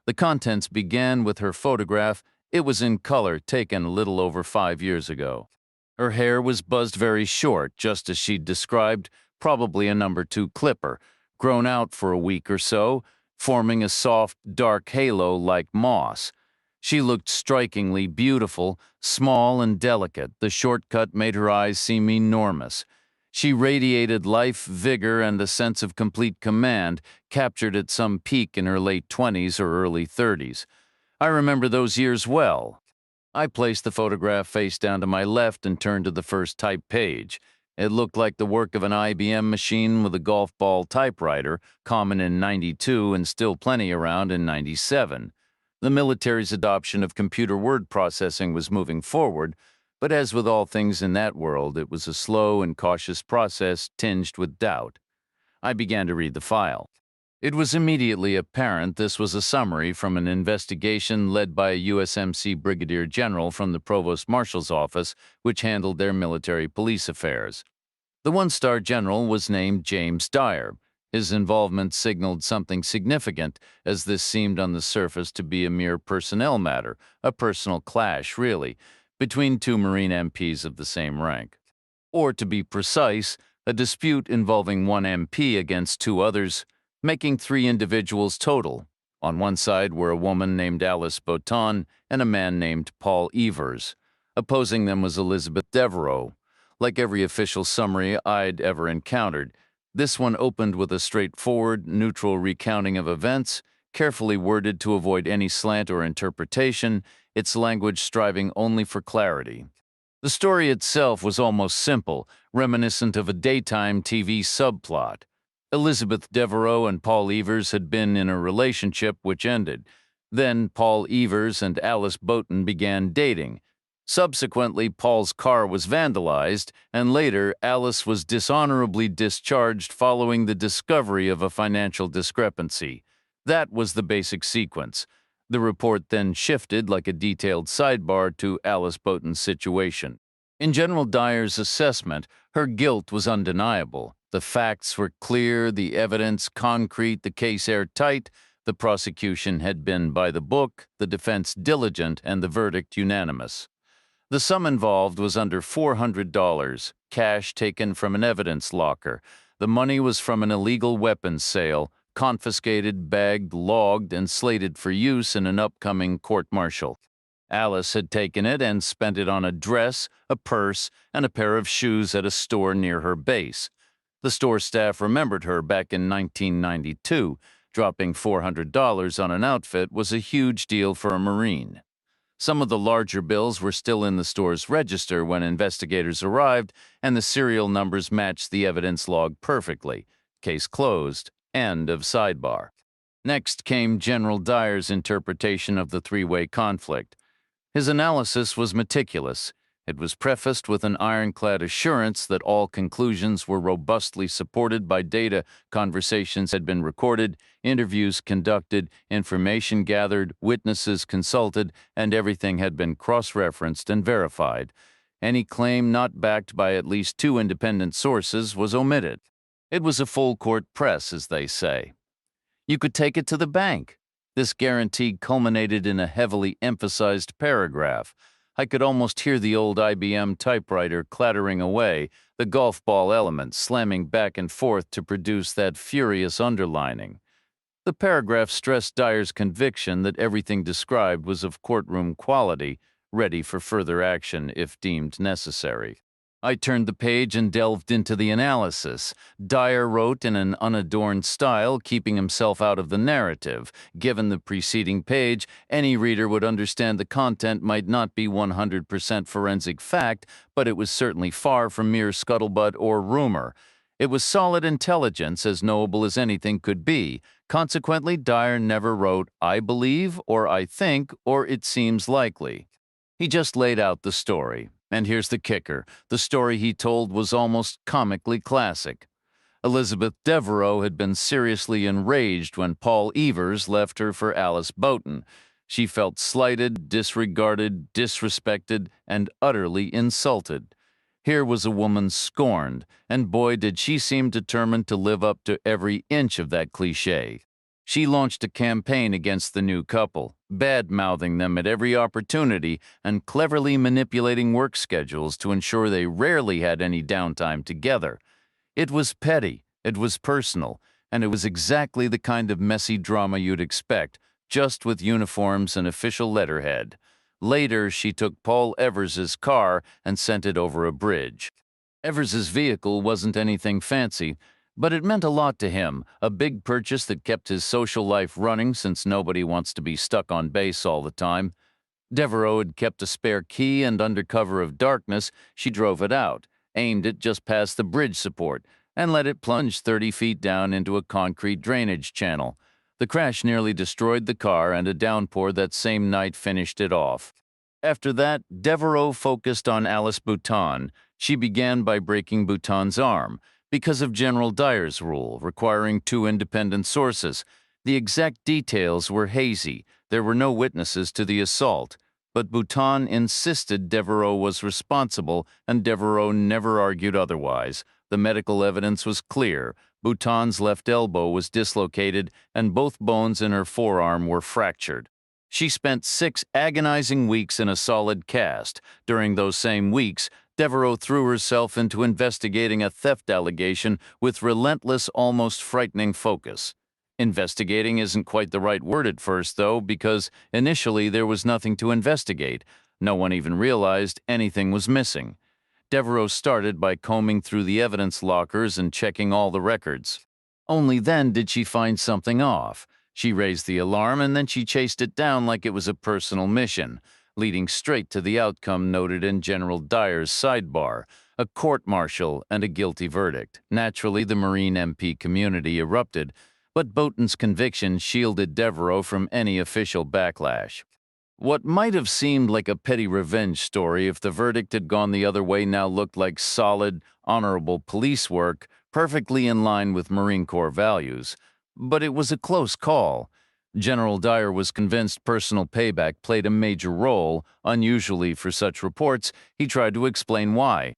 The contents began with her photograph. It was in color, taken a little over 5 years ago. Her hair was buzzed very short, just as she'd described, probably a number 2 clipper, grown out for a week or so, forming a soft, dark halo like moss. She looked strikingly beautiful, small and delicate. The shortcut made her eyes seem enormous. She radiated life, vigor, and a sense of complete command, captured at some peak in her late 20s or early 30s. I remember those years well. I placed the photograph face down to my left and turned to the first typed page. It looked like the work of an IBM machine with a golf ball typewriter, common in '92 and still plenty around in '97. The military's adoption of computer word processing was moving forward, but as with all things in that world, it was a slow and cautious process tinged with doubt. I began to read the file. It was immediately apparent this was a summary from an investigation led by a USMC brigadier general from the provost marshal's office, which handled their military police affairs. The one-star general was named James Dyer. His involvement signaled something significant, as this seemed on the surface to be a mere personnel matter, a personal clash, really, between 2 Marine MPs of the same rank. Or, to be precise, a dispute involving 1 MP against 2 others, making 3 individuals total. On one side were a woman named Alice Boton and a man named Paul Evers. Opposing them was Elizabeth Devereaux. Like every official summary I'd ever encountered, this one opened with a straightforward, neutral recounting of events, carefully worded to avoid any slant or interpretation, its language striving only for clarity. The story itself was almost simple, reminiscent of a daytime TV subplot. Elizabeth Devereaux and Paul Evers had been in a relationship which ended. Then Paul Evers and Alice Boton began dating. Subsequently, Paul's car was vandalized, and later Alice was dishonorably discharged following the discovery of a financial discrepancy. That was the basic sequence. The report then shifted like a detailed sidebar to Alice Boton's situation. In General Dyer's assessment, her guilt was undeniable. The facts were clear, the evidence concrete, the case airtight. The prosecution had been by the book, the defense diligent, and the verdict unanimous. The sum involved was under $400, cash taken from an evidence locker. The money was from an illegal weapons sale, confiscated, bagged, logged, and slated for use in an upcoming court-martial. Alice had taken it and spent it on a dress, a purse, and a pair of shoes at a store near her base. The store staff remembered her back in 1992. Dropping $400 on an outfit was a huge deal for a Marine. Some of the larger bills were still in the store's register when investigators arrived, and the serial numbers matched the evidence log perfectly. Case closed. End of sidebar. Next came General Dyer's interpretation of the three-way conflict. His analysis was meticulous. It was prefaced with an ironclad assurance that all conclusions were robustly supported by data, conversations had been recorded, interviews conducted, information gathered, witnesses consulted, and everything had been cross-referenced and verified. Any claim not backed by at least 2 independent sources was omitted. It was a full-court press, as they say. You could take it to the bank. This guarantee culminated in a heavily emphasized paragraph. I could almost hear the old IBM typewriter clattering away, the golf ball elements slamming back and forth to produce that furious underlining. The paragraph stressed Dyer's conviction that everything described was of courtroom quality, ready for further action if deemed necessary. I turned the page and delved into the analysis. Dyer wrote in an unadorned style, keeping himself out of the narrative. Given the preceding page, any reader would understand the content might not be 100% forensic fact, but it was certainly far from mere scuttlebutt or rumor. It was solid intelligence, as knowable as anything could be, Consequently, Dyer never wrote, "I believe," or "I think," or "it seems likely." He just laid out the story. And here's the kicker. The story he told was almost comically classic. Elizabeth Devereaux had been seriously enraged when Paul Evers left her for Alice Boughton. She felt slighted, disregarded, disrespected, and utterly insulted. Here was a woman scorned, and boy, did she seem determined to live up to every inch of that cliché. She launched a campaign against the new couple, bad-mouthing them at every opportunity and cleverly manipulating work schedules to ensure they rarely had any downtime together. It was petty, it was personal, and it was exactly the kind of messy drama you'd expect, just with uniforms and official letterhead. Later, she took Paul Evers's car and sent it over a bridge. Evers's vehicle wasn't anything fancy, but it meant a lot to him, a big purchase that kept his social life running since nobody wants to be stuck on base all the time. Devereaux had kept a spare key, and under cover of darkness, she drove it out, aimed it just past the bridge support, and let it plunge 30 feet down into a concrete drainage channel. The crash nearly destroyed the car, and a downpour that same night finished it off. After that, Devereaux focused on Alice Bouton. She began by breaking Bouton's arm, because of General Dyer's rule, requiring 2 independent sources. The exact details were hazy. There were no witnesses to the assault. But Bouton insisted Devereaux was responsible, and Devereaux never argued otherwise. The medical evidence was clear. Bouton's left elbow was dislocated, and both bones in her forearm were fractured. She spent 6 agonizing weeks in a solid cast. During those same weeks, Devereaux threw herself into investigating a theft allegation with relentless, almost frightening focus. Investigating isn't quite the right word at first, though, because initially there was nothing to investigate. No one even realized anything was missing. Devereaux started by combing through the evidence lockers and checking all the records. Only then did she find something off. She raised the alarm, and then she chased it down like it was a personal mission, leading straight to the outcome noted in General Dyer's sidebar, a court-martial and a guilty verdict. Naturally, the Marine MP community erupted, but Boughton's conviction shielded Devereaux from any official backlash. What might have seemed like a petty revenge story if the verdict had gone the other way now looked like solid, honorable police work, perfectly in line with Marine Corps values. But it was a close call. General Dyer was convinced personal payback played a major role. Unusually for such reports, he tried to explain why.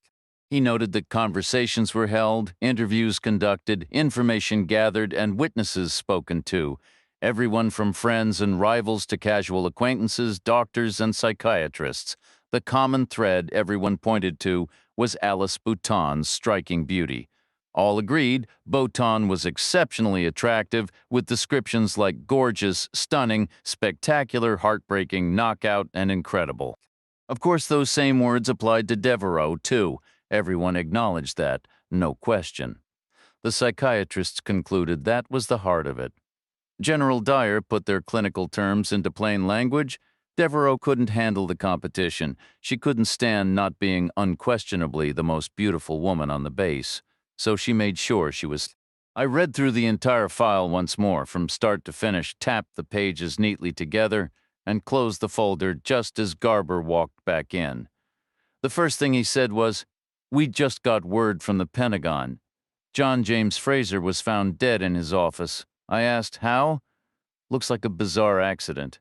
He noted that conversations were held, interviews conducted, information gathered, and witnesses spoken to. Everyone from friends and rivals to casual acquaintances, doctors, and psychiatrists. The common thread everyone pointed to was Alice Bouton's striking beauty. All agreed Bouton was exceptionally attractive, with descriptions like gorgeous, stunning, spectacular, heartbreaking, knockout, and incredible. Of course, those same words applied to Devereaux, too. Everyone acknowledged that, no question. The psychiatrists concluded that was the heart of it. General Dyer put their clinical terms into plain language. Devereaux couldn't handle the competition. She couldn't stand not being unquestionably the most beautiful woman on the base. So she made sure she was. I read through the entire file once more, from start to finish, tapped the pages neatly together, and closed the folder just as Garber walked back in. The first thing he said was, "We just got word from the Pentagon. John James Fraser was found dead in his office." I asked, "How?" "Looks like a bizarre accident.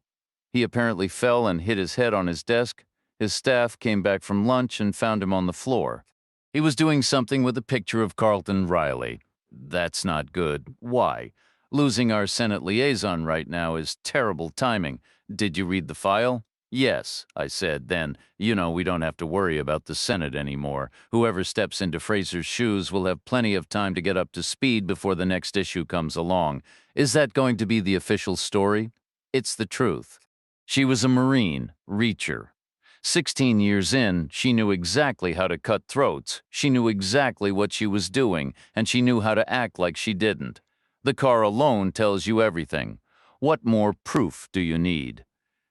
He apparently fell and hit his head on his desk. His staff came back from lunch and found him on the floor. He was doing something with a picture of Carlton Riley." "That's not good. Why? Losing our Senate liaison right now is terrible timing. Did you read the file?" "Yes," I said. "Then, we don't have to worry about the Senate anymore. Whoever steps into Fraser's shoes will have plenty of time to get up to speed before the next issue comes along. Is that going to be the official story?" "It's the truth. She was a Marine, Reacher. 16 years in, she knew exactly how to cut throats. She knew exactly what she was doing, and she knew how to act like she didn't. The car alone tells you everything. What more proof do you need?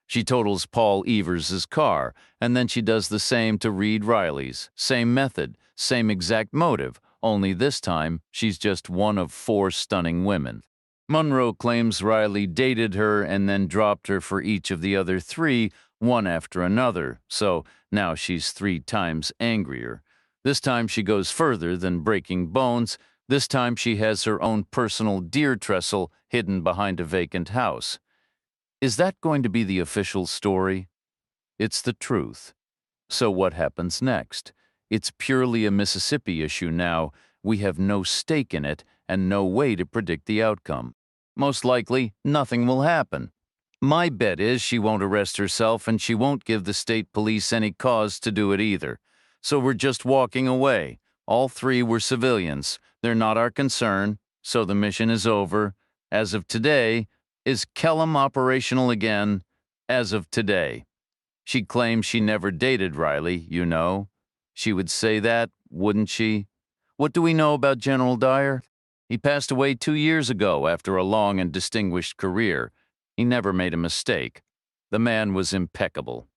She totals Paul Evers's car, and then she does the same to Reed Riley's. Same method, same exact motive, only this time she's just one of 4 stunning women. Monroe claims Riley dated her and then dropped her for each of the other three, one after another, so now she's 3 times angrier. This time she goes further than breaking bones. This time she has her own personal deer trestle hidden behind a vacant house. Is that going to be the official story? It's the truth. So what happens next? It's purely a Mississippi issue now. We have no stake in it and no way to predict the outcome. Most likely, nothing will happen. My bet is she won't arrest herself and she won't give the state police any cause to do it either. So we're just walking away. All three were civilians. They're not our concern, so the mission is over. As of today, is Kellum operational again? As of today. She claims she never dated Riley, you know. She would say that, wouldn't she? What do we know about General Dyer? He passed away 2 years ago after a long and distinguished career. He never made a mistake. The man was impeccable.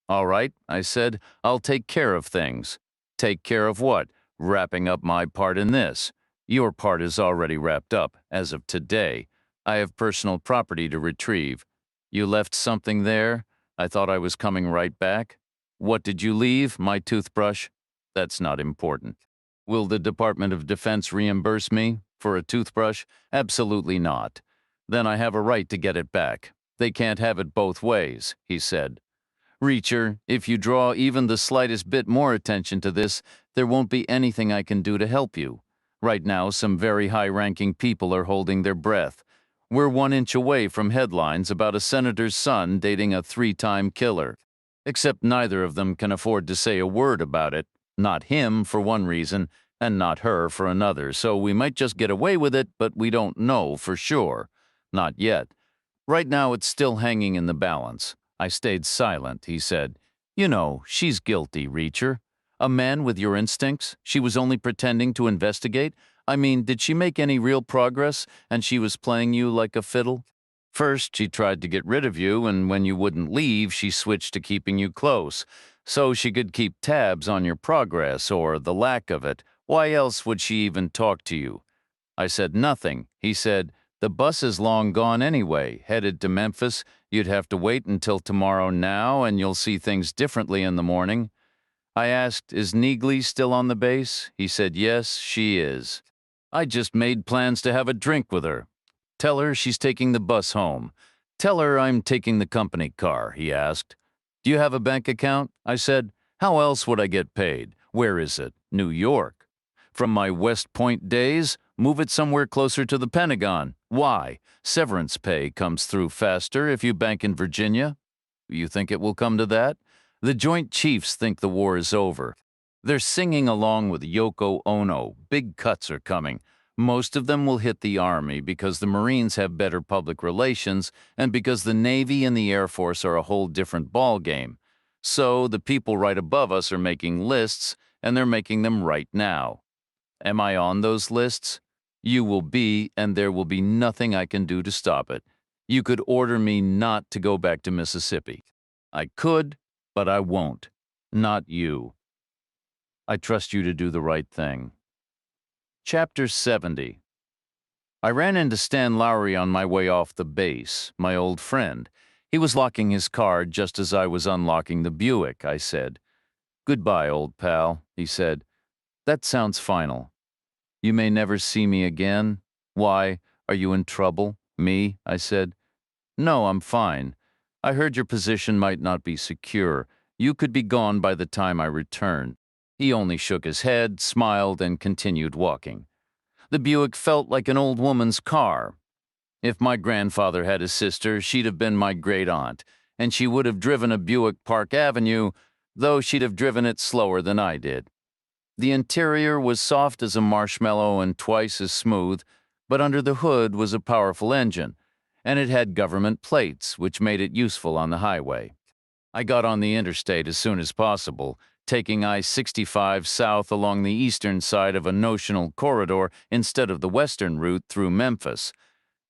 All right, I said, I'll take care of things. Take care of what? Wrapping up my part in this. Your part is already wrapped up, as of today. I have personal property to retrieve. You left something there? I thought I was coming right back. What did you leave? My toothbrush? That's not important. Will the Department of Defense reimburse me for a toothbrush? Absolutely not. Then I have a right to get it back. They can't have it both ways, he said. Reacher, if you draw even the slightest bit more attention to this, there won't be anything I can do to help you. Right now, some very high-ranking people are holding their breath. We're 1 inch away from headlines about a senator's son dating a 3-time killer. Except neither of them can afford to say a word about it. Not him, for one reason, and not her for another, so we might just get away with it, but we don't know for sure. Not yet. Right now it's still hanging in the balance. I stayed silent, he said. You know, she's guilty, Reacher. A man with your instincts? She was only pretending to investigate? I mean, did she make any real progress, and she was playing you like a fiddle? First, she tried to get rid of you, and when you wouldn't leave, she switched to keeping you close, so she could keep tabs on your progress, or the lack of it. Why else would she even talk to you? I said nothing. He said, the bus is long gone anyway, headed to Memphis. You'd have to wait until tomorrow now, and you'll see things differently in the morning. I asked, is Neagley still on the base? He said, yes, she is. I just made plans to have a drink with her. Tell her she's taking the bus home. Tell her I'm taking the company car, he asked. Do you have a bank account? I said, how else would I get paid? Where is it? New York. From my West Point days, move it somewhere closer to the Pentagon. Why? Severance pay comes through faster if you bank in Virginia. You think it will come to that? The Joint Chiefs think the war is over. They're singing along with Yoko Ono. Big cuts are coming. Most of them will hit the Army because the Marines have better public relations and because the Navy and the Air Force are a whole different ballgame. So the people right above us are making lists, and they're making them right now. Am I on those lists? You will be, and there will be nothing I can do to stop it. You could order me not to go back to Mississippi. I could, but I won't. Not you. I trust you to do the right thing. Chapter 70. I ran into Stan Lowry on my way off the base, my old friend. He was locking his car just as I was unlocking the Buick, I said. Goodbye, old pal, he said. That sounds final. You may never see me again. Why, are you in trouble? Me? I said. No, I'm fine. I heard your position might not be secure. You could be gone by the time I return. He only shook his head, smiled, and continued walking. The Buick felt like an old woman's car. If my grandfather had a sister, she'd have been my great-aunt, and she would have driven a Buick Park Avenue, though she'd have driven it slower than I did. The interior was soft as a marshmallow and twice as smooth, but under the hood was a powerful engine, and it had government plates, which made it useful on the highway. I got on the interstate as soon as possible, taking I-65 south along the eastern side of a notional corridor instead of the western route through Memphis.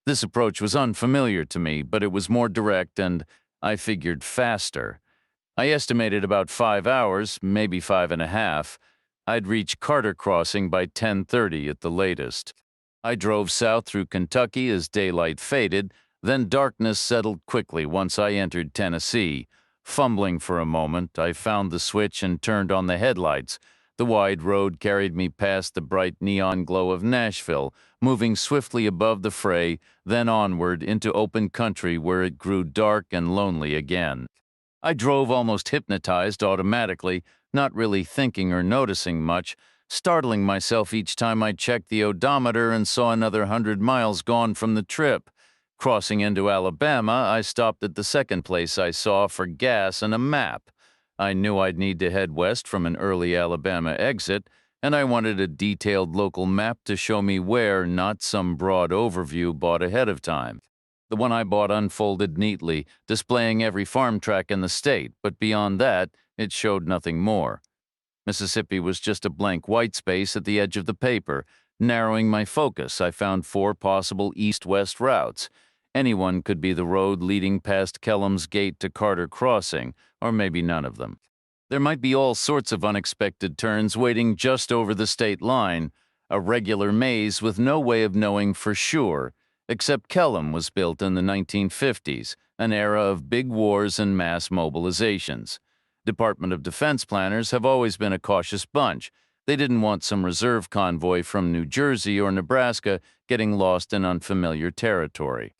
This approach was unfamiliar to me, but it was more direct and, I figured, faster. I estimated about 5 hours, maybe 5.5. I'd reach Carter Crossing by 10:30 at the latest. I drove south through Kentucky as daylight faded, then darkness settled quickly once I entered Tennessee. Fumbling for a moment, I found the switch and turned on the headlights. The wide road carried me past the bright neon glow of Nashville, moving swiftly above the fray, then onward into open country where it grew dark and lonely again. I drove almost hypnotized automatically, not really thinking or noticing much, startling myself each time I checked the odometer and saw another 100 miles gone from the trip. Crossing into Alabama, I stopped at the second place I saw for gas and a map. I knew I'd need to head west from an early Alabama exit, and I wanted a detailed local map to show me where, not some broad overview bought ahead of time. The one I bought unfolded neatly, displaying every farm track in the state, but beyond that, it showed nothing more. Mississippi was just a blank white space at the edge of the paper. Narrowing my focus, I found 4 possible east-west routes. Anyone could be the road leading past Kellam's Gate to Carter Crossing, or maybe none of them. There might be all sorts of unexpected turns waiting just over the state line, a regular maze with no way of knowing for sure, except Kellam was built in the 1950s, an era of big wars and mass mobilizations. Department of Defense planners have always been a cautious bunch. They didn't want some reserve convoy from New Jersey or Nebraska getting lost in unfamiliar territory.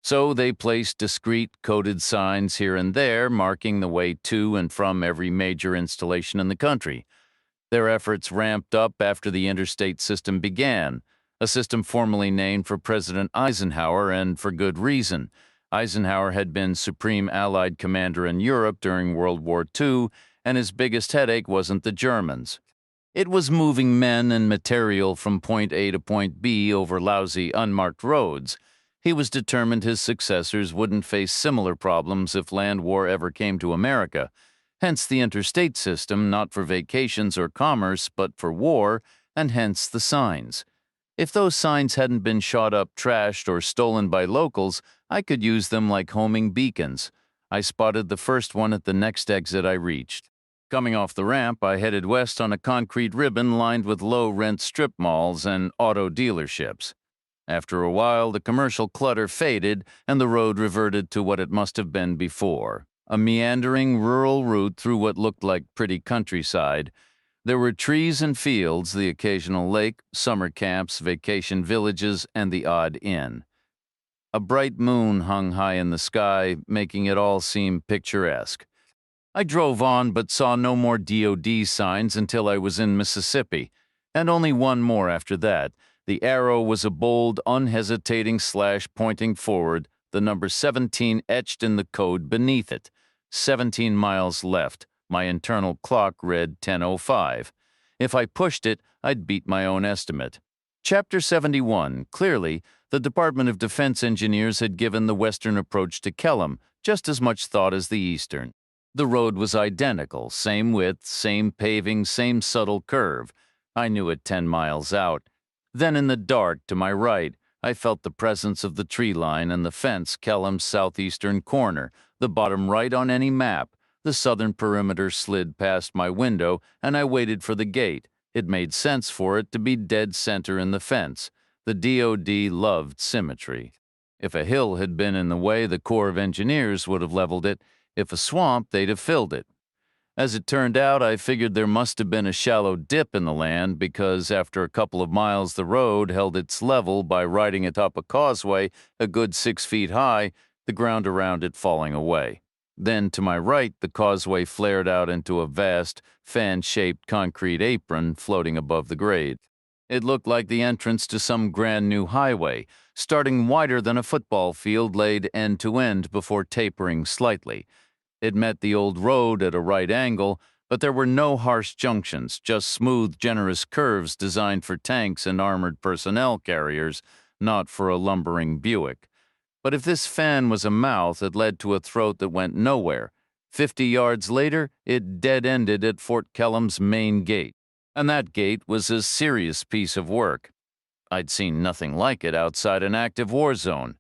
So they placed discreet, coded signs here and there marking the way to and from every major installation in the country. Their efforts ramped up after the interstate system began, a system formally named for President Eisenhower, and for good reason. Eisenhower had been Supreme Allied Commander in Europe during World War II, and his biggest headache wasn't the Germans. It was moving men and material from point A to point B over lousy, unmarked roads. He was determined his successors wouldn't face similar problems if land war ever came to America. Hence the interstate system, not for vacations or commerce, but for war, and hence the signs. If those signs hadn't been shot up, trashed, or stolen by locals, I could use them like homing beacons. I spotted the first one at the next exit I reached. Coming off the ramp, I headed west on a concrete ribbon lined with low-rent strip malls and auto dealerships. After a while, the commercial clutter faded, and the road reverted to what it must have been before, a meandering rural route through what looked like pretty countryside. There were trees and fields, the occasional lake, summer camps, vacation villages, and the odd inn. A bright moon hung high in the sky, making it all seem picturesque. I drove on but saw no more DoD signs until I was in Mississippi, and only one more after that. The arrow was a bold, unhesitating slash pointing forward, the number 17 etched in the code beneath it. 17 miles left. My internal clock read 10:05. If I pushed it, I'd beat my own estimate. Chapter 71. Clearly, the Department of Defense engineers had given the western approach to Kellam just as much thought as the eastern. The road was identical, same width, same paving, same subtle curve. I knew it 10 miles out. Then in the dark, to my right, I felt the presence of the tree line and the fence Kellam's southeastern corner, the bottom right on any map. The southern perimeter slid past my window, and I waited for the gate. It made sense for it to be dead center in the fence. The DoD loved symmetry. If a hill had been in the way, the Corps of Engineers would have leveled it. If a swamp, they'd have filled it. As it turned out, I figured there must have been a shallow dip in the land because after a couple of miles the road held its level by riding atop a causeway a good 6 feet high, the ground around it falling away. Then to my right, the causeway flared out into a vast, fan-shaped concrete apron floating above the grade. It looked like the entrance to some grand new highway, starting wider than a football field laid end to end before tapering slightly. It met the old road at a right angle, but there were no harsh junctions, just smooth, generous curves designed for tanks and armored personnel carriers, not for a lumbering Buick. But if this fan was a mouth, it led to a throat that went nowhere. 50 yards later, it dead-ended at Fort Kellam's main gate. And that gate was a serious piece of work. I'd seen nothing like it outside an active war zone.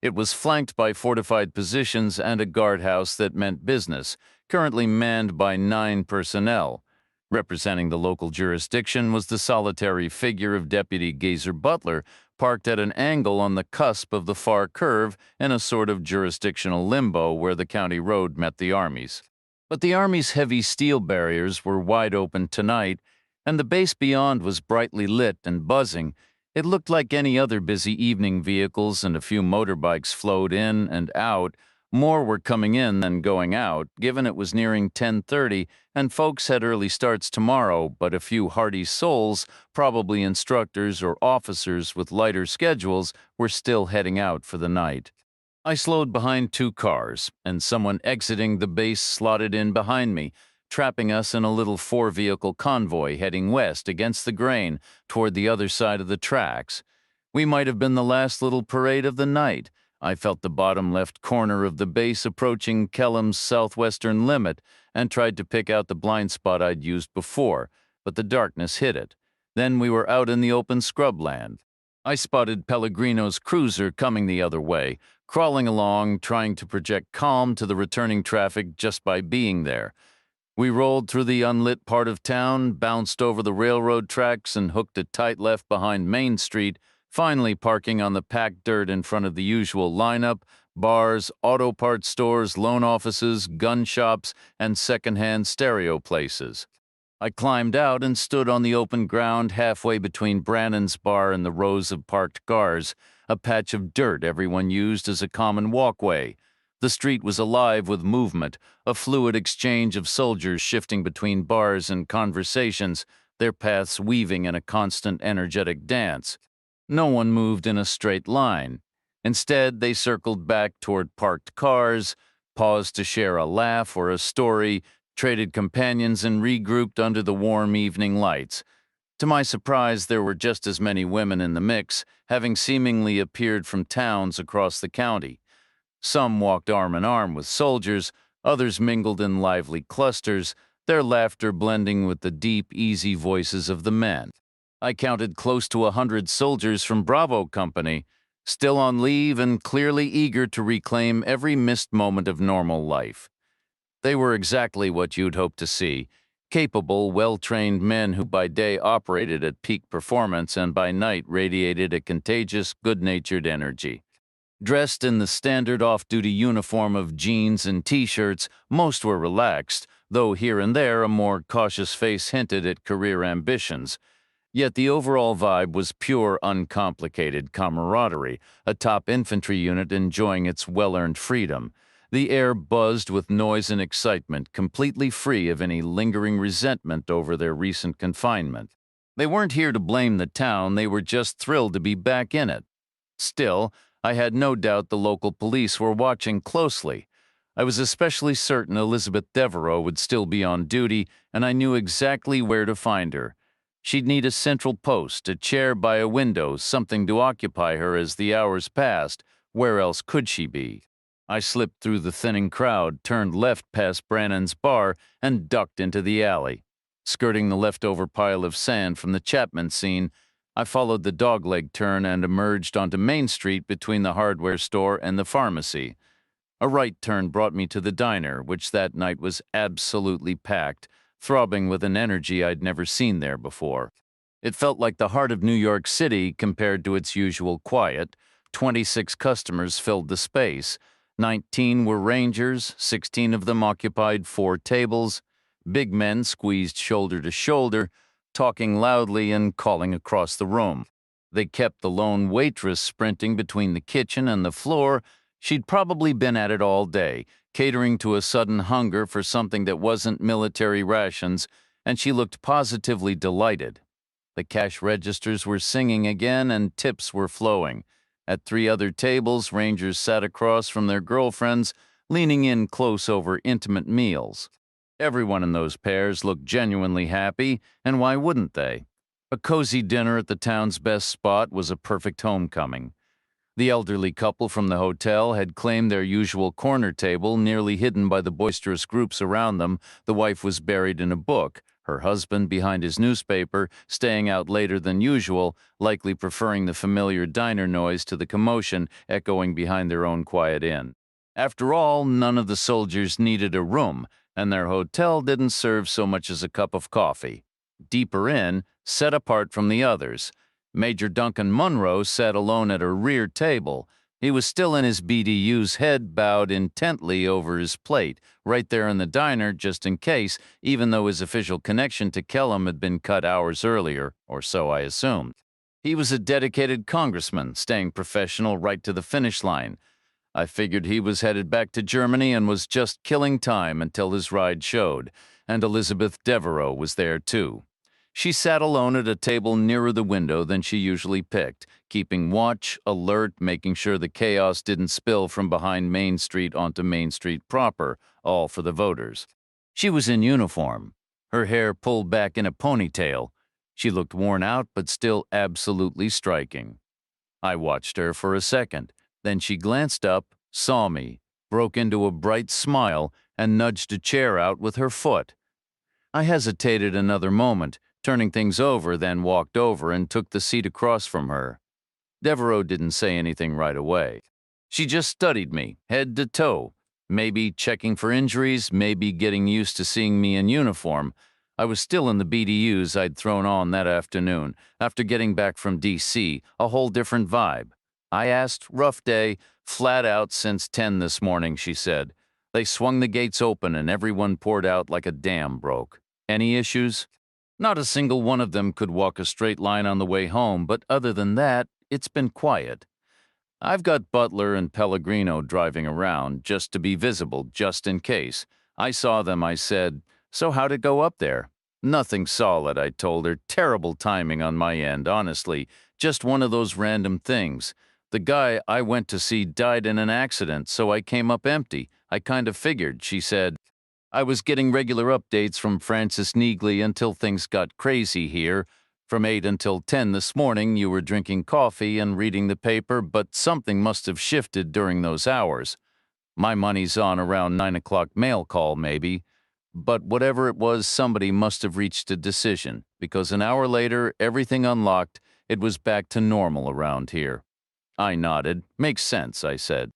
It was flanked by fortified positions and a guardhouse that meant business, currently manned by 9 personnel. Representing the local jurisdiction was the solitary figure of Deputy Gazer Butler, parked at an angle on the cusp of the far curve in a sort of jurisdictional limbo where the county road met the Army's. But the Army's heavy steel barriers were wide open tonight, and the base beyond was brightly lit and buzzing. It looked like any other busy evening. Vehicles and a few motorbikes flowed in and out. More were coming in than going out, given it was nearing 10:30, and folks had early starts tomorrow, but a few hardy souls, probably instructors or officers with lighter schedules, were still heading out for the night. I slowed behind two cars, and someone exiting the base slotted in behind me, trapping us in a little four-vehicle convoy heading west against the grain toward the other side of the tracks. We might have been the last little parade of the night. I felt the bottom left corner of the base approaching Kellam's southwestern limit and tried to pick out the blind spot I'd used before, but the darkness hid it. Then we were out in the open scrubland. I spotted Pellegrino's cruiser coming the other way, crawling along, trying to project calm to the returning traffic just by being there. We rolled through the unlit part of town, bounced over the railroad tracks, and hooked a tight left behind Main Street, finally parking on the packed dirt in front of the usual lineup: bars, auto parts stores, loan offices, gun shops, and secondhand stereo places. I climbed out and stood on the open ground halfway between Brannon's bar and the rows of parked cars, a patch of dirt everyone used as a common walkway. The street was alive with movement, a fluid exchange of soldiers shifting between bars and conversations, their paths weaving in a constant energetic dance. No one moved in a straight line. Instead, they circled back toward parked cars, paused to share a laugh or a story, traded companions, and regrouped under the warm evening lights. To my surprise, there were just as many women in the mix, having seemingly appeared from towns across the county. Some walked arm in arm with soldiers, others mingled in lively clusters, their laughter blending with the deep, easy voices of the men. I counted close to 100 soldiers from Bravo Company, still on leave and clearly eager to reclaim every missed moment of normal life. They were exactly what you'd hope to see: capable, well-trained men who by day operated at peak performance and by night radiated a contagious, good-natured energy. Dressed in the standard off-duty uniform of jeans and T-shirts, most were relaxed, though here and there a more cautious face hinted at career ambitions. Yet the overall vibe was pure, uncomplicated camaraderie, a top infantry unit enjoying its well-earned freedom. The air buzzed with noise and excitement, completely free of any lingering resentment over their recent confinement. They weren't here to blame the town, they were just thrilled to be back in it. Still, I had no doubt the local police were watching closely. I was especially certain Elizabeth Devereaux would still be on duty, and I knew exactly where to find her. She'd need a central post, a chair by a window, something to occupy her as the hours passed. Where else could she be? I slipped through the thinning crowd, turned left past Brannon's bar, and ducked into the alley. Skirting the leftover pile of sand from the Chapman scene, I followed the dogleg turn and emerged onto Main Street between the hardware store and the pharmacy. A right turn brought me to the diner, which that night was absolutely packed, throbbing with an energy I'd never seen there before. It felt like the heart of New York City compared to its usual quiet. 26 customers filled the space. 19 were Rangers, 16 of them occupied 4 tables. Big men squeezed shoulder to shoulder, talking loudly and calling across the room. They kept the lone waitress sprinting between the kitchen and the floor. She'd probably been at it all day, catering to a sudden hunger for something that wasn't military rations, and she looked positively delighted. The cash registers were singing again and tips were flowing. At 3 other tables, Rangers sat across from their girlfriends, leaning in close over intimate meals. Everyone in those pairs looked genuinely happy, and why wouldn't they? A cozy dinner at the town's best spot was a perfect homecoming. The elderly couple from the hotel had claimed their usual corner table, nearly hidden by the boisterous groups around them. The wife was buried in a book, her husband behind his newspaper, staying out later than usual, likely preferring the familiar diner noise to the commotion echoing behind their own quiet inn. After all, none of the soldiers needed a room, and their hotel didn't serve so much as a cup of coffee. Deeper in, set apart from the others, Major Duncan Munro sat alone at a rear table. He was still in his BDU's head bowed intently over his plate, right there in the diner just in case, even though his official connection to Kellum had been cut hours earlier, or so I assumed. He was a dedicated congressman, staying professional right to the finish line. I figured he was headed back to Germany and was just killing time until his ride showed, and Elizabeth Devereaux was there too. She sat alone at a table nearer the window than she usually picked, keeping watch, alert, making sure the chaos didn't spill from behind Main Street onto Main Street proper, all for the voters. She was in uniform, her hair pulled back in a ponytail. She looked worn out but still absolutely striking. I watched her for a second. Then she glanced up, saw me, broke into a bright smile, and nudged a chair out with her foot. I hesitated another moment, turning things over, then walked over and took the seat across from her. Devereaux didn't say anything right away. She just studied me, head to toe, maybe checking for injuries, maybe getting used to seeing me in uniform. I was still in the BDUs I'd thrown on that afternoon, after getting back from D.C., a whole different vibe. I asked, rough day, flat out since 10 this morning, she said. They swung the gates open and everyone poured out like a dam broke. Any issues? Not a single one of them could walk a straight line on the way home, but other than that, it's been quiet. I've got Butler and Pellegrino driving around just to be visible, just in case. I saw them, I said, so how'd it go up there? Nothing solid, I told her. Terrible timing on my end, honestly. Just one of those random things. The guy I went to see died in an accident, so I came up empty. I kind of figured, she said. I was getting regular updates from Francis Neagley until things got crazy here. From 8 until 10 this morning, you were drinking coffee and reading the paper, but something must have shifted during those hours. My money's on around 9 o'clock mail call, maybe. But whatever it was, somebody must have reached a decision, because an hour later, everything unlocked, it was back to normal around here. I nodded. Makes sense, I said.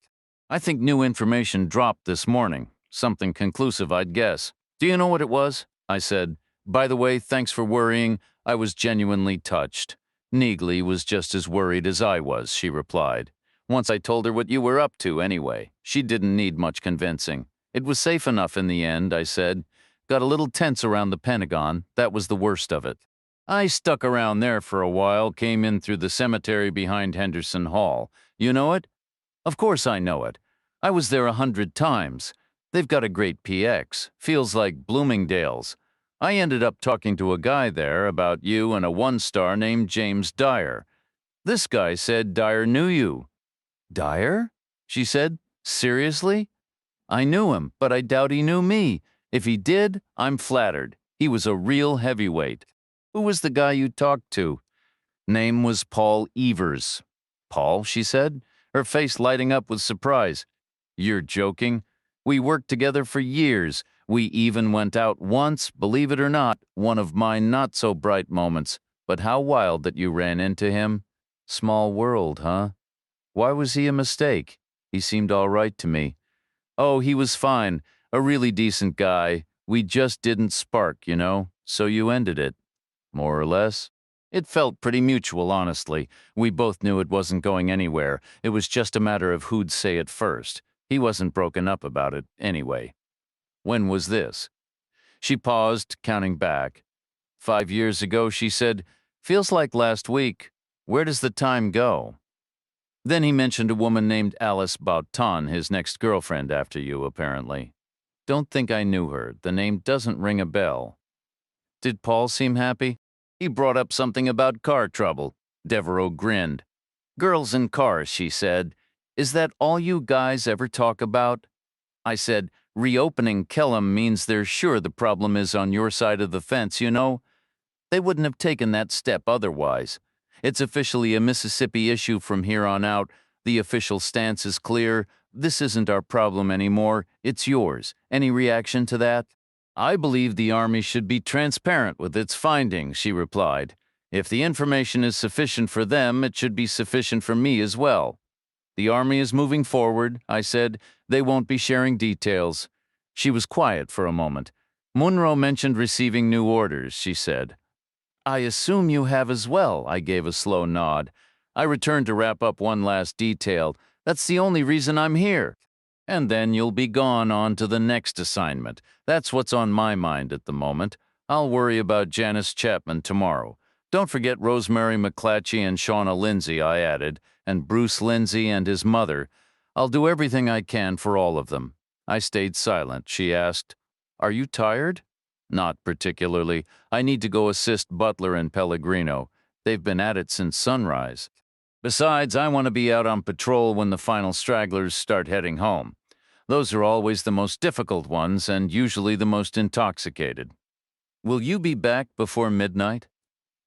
I think new information dropped this morning. Something conclusive, I'd guess. Do you know what it was? I said. By the way, thanks for worrying. I was genuinely touched. Neagley was just as worried as I was, she replied. Once I told her what you were up to, anyway. She didn't need much convincing. It was safe enough in the end, I said. Got a little tense around the Pentagon. That was the worst of it. I stuck around there for a while, came in through the cemetery behind Henderson Hall. You know it? Of course I know it. I was there 100 times. They've got a great PX. Feels like Bloomingdale's. I ended up talking to a guy there about you and a one-star named James Dyer. This guy said Dyer knew you. Dyer? She said. Seriously? I knew him, but I doubt he knew me. If he did, I'm flattered. He was a real heavyweight. Who was the guy you talked to? Name was Paul Evers. Paul, she said, her face lighting up with surprise. You're joking? We worked together for years. We even went out once, believe it or not, one of my not-so-bright moments. But how wild that you ran into him. Small world, huh? Why was he a mistake? He seemed all right to me. Oh, he was fine. A really decent guy. We just didn't spark, you know, so you ended it. More or less. It felt pretty mutual, honestly. We both knew it wasn't going anywhere. It was just a matter of who'd say it first. He wasn't broken up about it, anyway. When was this? She paused, counting back. 5 years ago, she said, feels like last week. Where does the time go? Then he mentioned a woman named Alice Bauton, his next girlfriend after you, apparently. Don't think I knew her. The name doesn't ring a bell. Did Paul seem happy? He brought up something about car trouble. Devereaux grinned. Girls in cars, she said. Is that all you guys ever talk about? I said, reopening Kellum means they're sure the problem is on your side of the fence, you know? They wouldn't have taken that step otherwise. It's officially a Mississippi issue from here on out. The official stance is clear. This isn't our problem anymore. It's yours. Any reaction to that? I believe the Army should be transparent with its findings, she replied. If the information is sufficient for them, it should be sufficient for me as well. The Army is moving forward, I said. They won't be sharing details. She was quiet for a moment. Munro mentioned receiving new orders, she said. I assume you have as well, I gave a slow nod. I returned to wrap up one last detail. That's the only reason I'm here. And then you'll be gone on to the next assignment. That's what's on my mind at the moment. I'll worry about Janice Chapman tomorrow. Don't forget Rosemary McClatchy and Shauna Lindsay, I added, and Bruce Lindsay and his mother. I'll do everything I can for all of them. I stayed silent. She asked, "Are you tired?" "Not particularly. I need to go assist Butler and Pellegrino. They've been at it since sunrise. Besides, I want to be out on patrol when the final stragglers start heading home. Those are always the most difficult ones and usually the most intoxicated." "Will you be back before midnight?"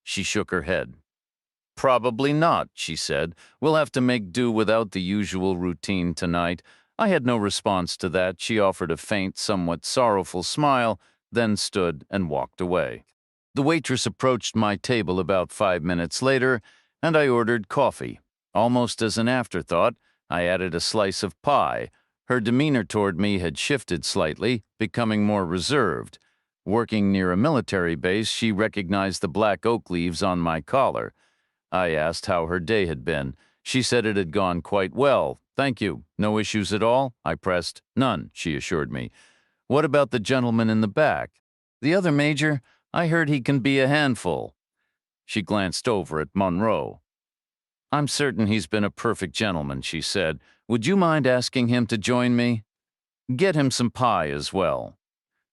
She shook her head. "Probably not," she said. "We'll have to make do without the usual routine tonight." I had no response to that. She offered a faint, somewhat sorrowful smile, then stood and walked away. The waitress approached my table about 5 minutes later, and I ordered coffee. Almost as an afterthought, I added a slice of pie. Her demeanor toward me had shifted slightly, becoming more reserved. Working near a military base, she recognized the black oak leaves on my collar. I asked how her day had been. She said it had gone quite well. "Thank you. No issues at all?" I pressed. "None," she assured me. "What about the gentleman in the back?" "The other major? I heard he can be a handful." She glanced over at Monroe. "I'm certain he's been a perfect gentleman," she said. "Would you mind asking him to join me? Get him some pie as well."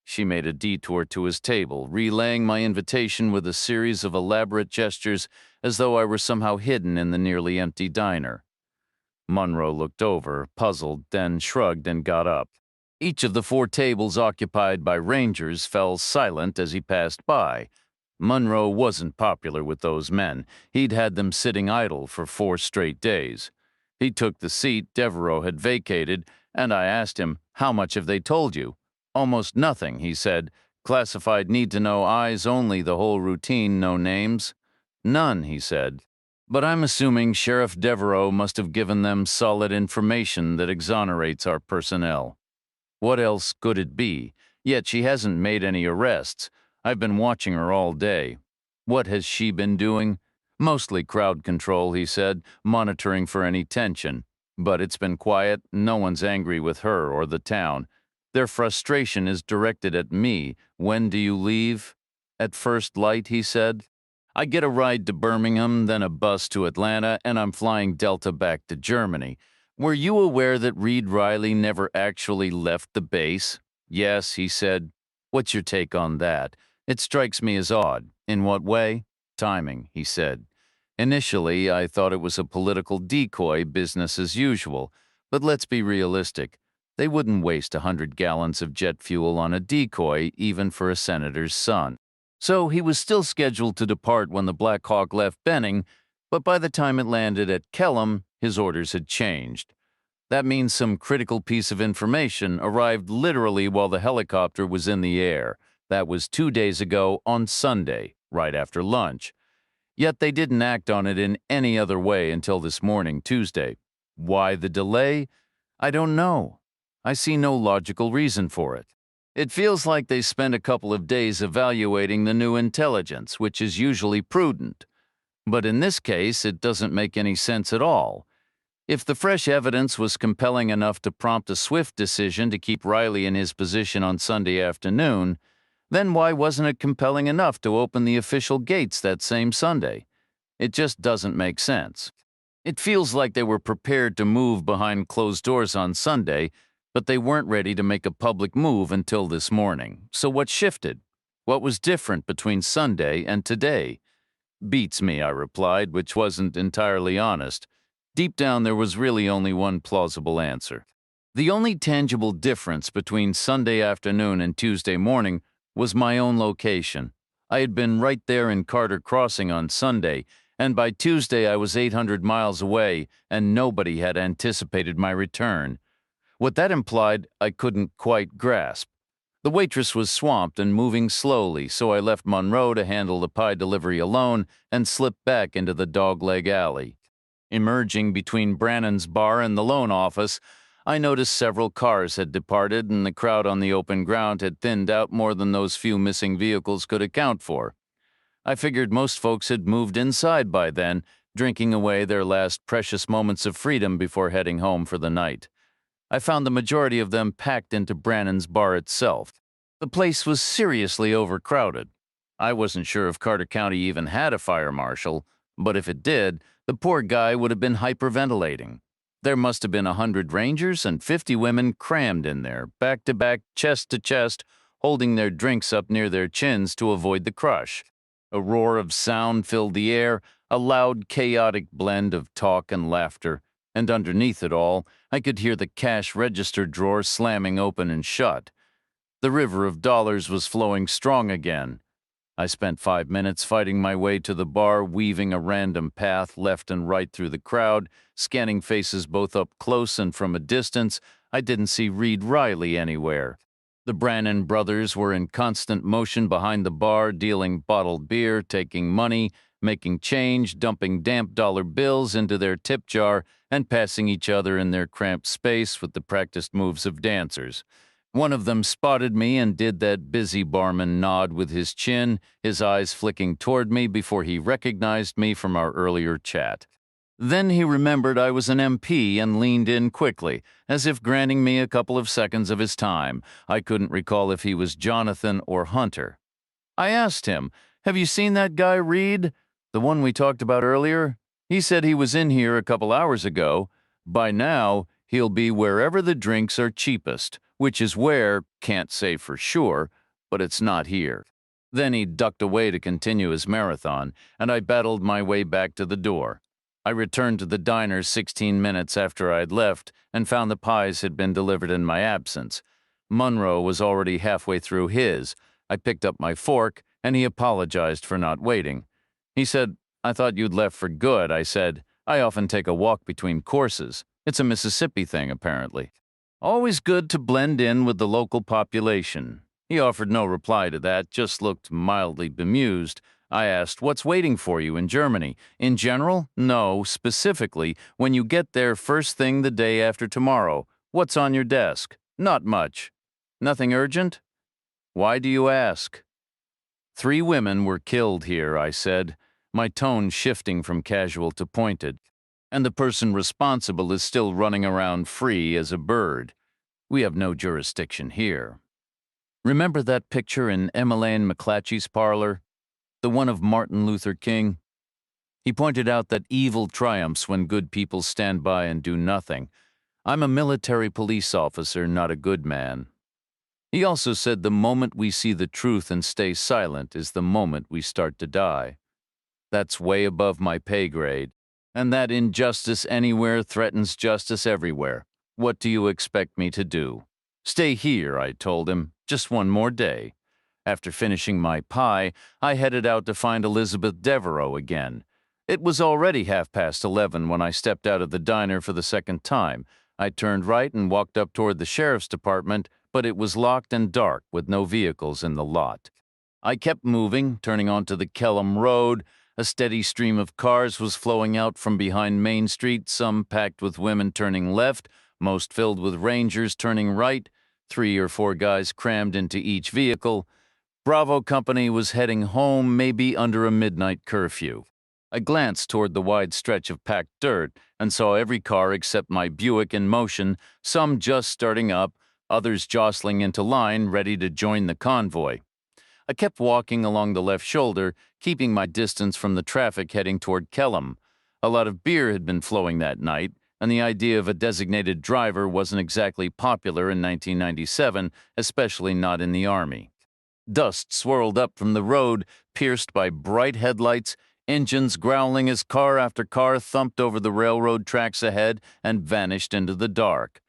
She made a detour to his table, relaying my invitation with a series of elaborate gestures as though I were somehow hidden in the nearly empty diner. Monroe looked over, puzzled, then shrugged and got up. Each of the 4 tables occupied by Rangers fell silent as he passed by. Monroe wasn't popular with those men. He'd had them sitting idle for 4 straight days. He took the seat Devereaux had vacated, and I asked him, "How much have they told you?" "Almost nothing," he said. "Classified need to know eyes only, the whole routine, no names." "None," he said. "But I'm assuming Sheriff Devereaux must have given them solid information that exonerates our personnel." "What else could it be? Yet she hasn't made any arrests. I've been watching her all day." "What has she been doing?" "Mostly crowd control," he said, "monitoring for any tension. But it's been quiet. No one's angry with her or the town. Their frustration is directed at me. When do you leave?" "At first light," he said. "I get a ride to Birmingham, then a bus to Atlanta, and I'm flying Delta back to Germany. Were you aware that Reed Riley never actually left the base?" "Yes," he said. "What's your take on that?" "It strikes me as odd." "In what way?" "Timing," he said. "Initially, I thought it was a political decoy, business as usual. But let's be realistic. They wouldn't waste 100 gallons of jet fuel on a decoy, even for a senator's son. So he was still scheduled to depart when the Black Hawk left Benning, but by the time it landed at Kellam, his orders had changed. That means some critical piece of information arrived literally while the helicopter was in the air. That was 2 days ago on Sunday, right after lunch. Yet they didn't act on it in any other way until this morning, Tuesday. Why the delay? I don't know. I see no logical reason for it. It feels like they spent a couple of days evaluating the new intelligence, which is usually prudent. But in this case, it doesn't make any sense at all. If the fresh evidence was compelling enough to prompt a swift decision to keep Riley in his position on Sunday afternoon, then why wasn't it compelling enough to open the official gates that same Sunday? It just doesn't make sense. It feels like they were prepared to move behind closed doors on Sunday, but they weren't ready to make a public move until this morning. So what shifted? What was different between Sunday and today? "Beats me," I replied, which wasn't entirely honest. Deep down, there was really only one plausible answer. The only tangible difference between Sunday afternoon and Tuesday morning was my own location. I had been right there in Carter Crossing on Sunday, and by Tuesday I was 800 miles away, and nobody had anticipated my return. What that implied, I couldn't quite grasp. The waitress was swamped and moving slowly, so I left Monroe to handle the pie delivery alone and slipped back into the dogleg alley. Emerging between Brannon's bar and the loan office, I noticed several cars had departed and the crowd on the open ground had thinned out more than those few missing vehicles could account for. I figured most folks had moved inside by then, drinking away their last precious moments of freedom before heading home for the night. I found the majority of them packed into Brannan's bar itself. The place was seriously overcrowded. I wasn't sure if Carter County even had a fire marshal, but if it did, the poor guy would have been hyperventilating. There must have been 100 rangers and 50 women crammed in there, back to back, chest to chest, holding their drinks up near their chins to avoid the crush. A roar of sound filled the air, a loud, chaotic blend of talk and laughter, and underneath it all, I could hear the cash register drawer slamming open and shut. The river of dollars was flowing strong again. I spent 5 minutes fighting my way to the bar, weaving a random path left and right through the crowd, scanning faces both up close and from a distance. I didn't see Reed Riley anywhere. The Brannan brothers were in constant motion behind the bar, dealing bottled beer, taking money, making change, dumping damp dollar bills into their tip jar, and passing each other in their cramped space with the practiced moves of dancers. One of them spotted me and did that busy barman nod with his chin, his eyes flicking toward me before he recognized me from our earlier chat. Then he remembered I was an MP and leaned in quickly, as if granting me a couple of seconds of his time. I couldn't recall if he was Jonathan or Hunter. I asked him, "Have you seen that guy Reed? The one we talked about earlier? He said he was in here a couple hours ago. By now, he'll be wherever the drinks are cheapest, which is where, can't say for sure, but it's not here." Then he ducked away to continue his marathon, and I battled my way back to the door. I returned to the diner 16 minutes after I'd left and found the pies had been delivered in my absence. Munro was already halfway through his. I picked up my fork, and he apologized for not waiting. He said, "I thought you'd left for good." I said, "I often take a walk between courses. It's a Mississippi thing, apparently." Always good to blend in with the local population. He offered no reply to that, just looked mildly bemused. I asked, "What's waiting for you in Germany? In general? No, specifically, when you get there first thing the day after tomorrow. What's on your desk?" "Not much." "Nothing urgent?" "Why do you ask?" "3 women were killed here," I said, my tone shifting from casual to pointed. "And the person responsible is still running around free as a bird. We have no jurisdiction here. Remember that picture in Emmeline McClatchy's parlor? The one of Martin Luther King?" He pointed out that evil triumphs when good people stand by and do nothing. I'm a military police officer, not a good man. He also said the moment we see the truth and stay silent is the moment we start to die. That's way above my pay grade. And that injustice anywhere threatens justice everywhere. What do you expect me to do? Stay here, I told him, just one more day. After finishing my pie, I headed out to find Elizabeth Devereaux again. It was already 11:30 when I stepped out of the diner for the second time. I turned right and walked up toward the sheriff's department, but it was locked and dark with no vehicles in the lot. I kept moving, turning onto the Kellam Road. A steady stream of cars was flowing out from behind Main Street, some packed with women turning left, most filled with rangers turning right, 3 or 4 guys crammed into each vehicle. Bravo Company was heading home, maybe under a midnight curfew. I glanced toward the wide stretch of packed dirt and saw every car except my Buick in motion, some just starting up, others jostling into line, ready to join the convoy. I kept walking along the left shoulder, keeping my distance from the traffic heading toward Kellam. A lot of beer had been flowing that night, and the idea of a designated driver wasn't exactly popular in 1997, especially not in the Army. Dust swirled up from the road, pierced by bright headlights, engines growling as car after car thumped over the railroad tracks ahead and vanished into the dark.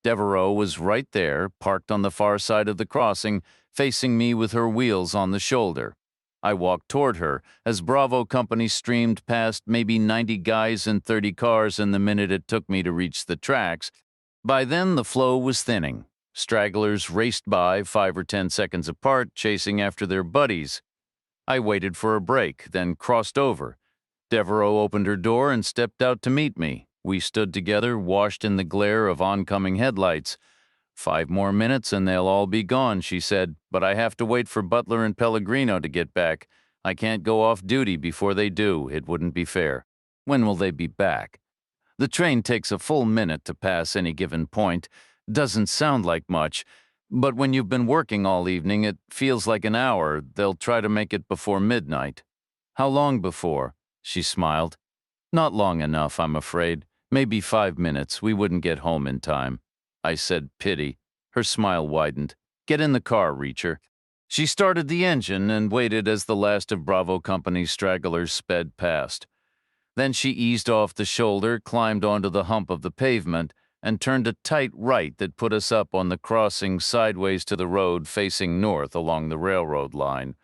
Devereaux was right there, parked on the far side of the crossing, facing me with her wheels on the shoulder. I walked toward her as Bravo Company streamed past maybe 90 guys and 30 cars in the minute it took me to reach the tracks. By then, the flow was thinning. Stragglers raced by 5 or 10 seconds apart, chasing after their buddies. I waited for a break, then crossed over. Devereaux opened her door and stepped out to meet me. We stood together, washed in the glare of oncoming headlights. 5 more minutes and they'll all be gone, she said, but I have to wait for Butler and Pellegrino to get back. I can't go off duty before they do. It wouldn't be fair. When will they be back? The train takes a full minute to pass any given point. Doesn't sound like much, but when you've been working all evening, it feels like an hour. They'll try to make it before midnight. How long before? She smiled. Not long enough, I'm afraid. Maybe 5 minutes. We wouldn't get home in time. I said, pity. Her smile widened. Get in the car, Reacher. She started the engine and waited as the last of Bravo Company's stragglers sped past. Then she eased off the shoulder, climbed onto the hump of the pavement, and turned a tight right that put us up on the crossing sideways to the road facing north along the railroad line.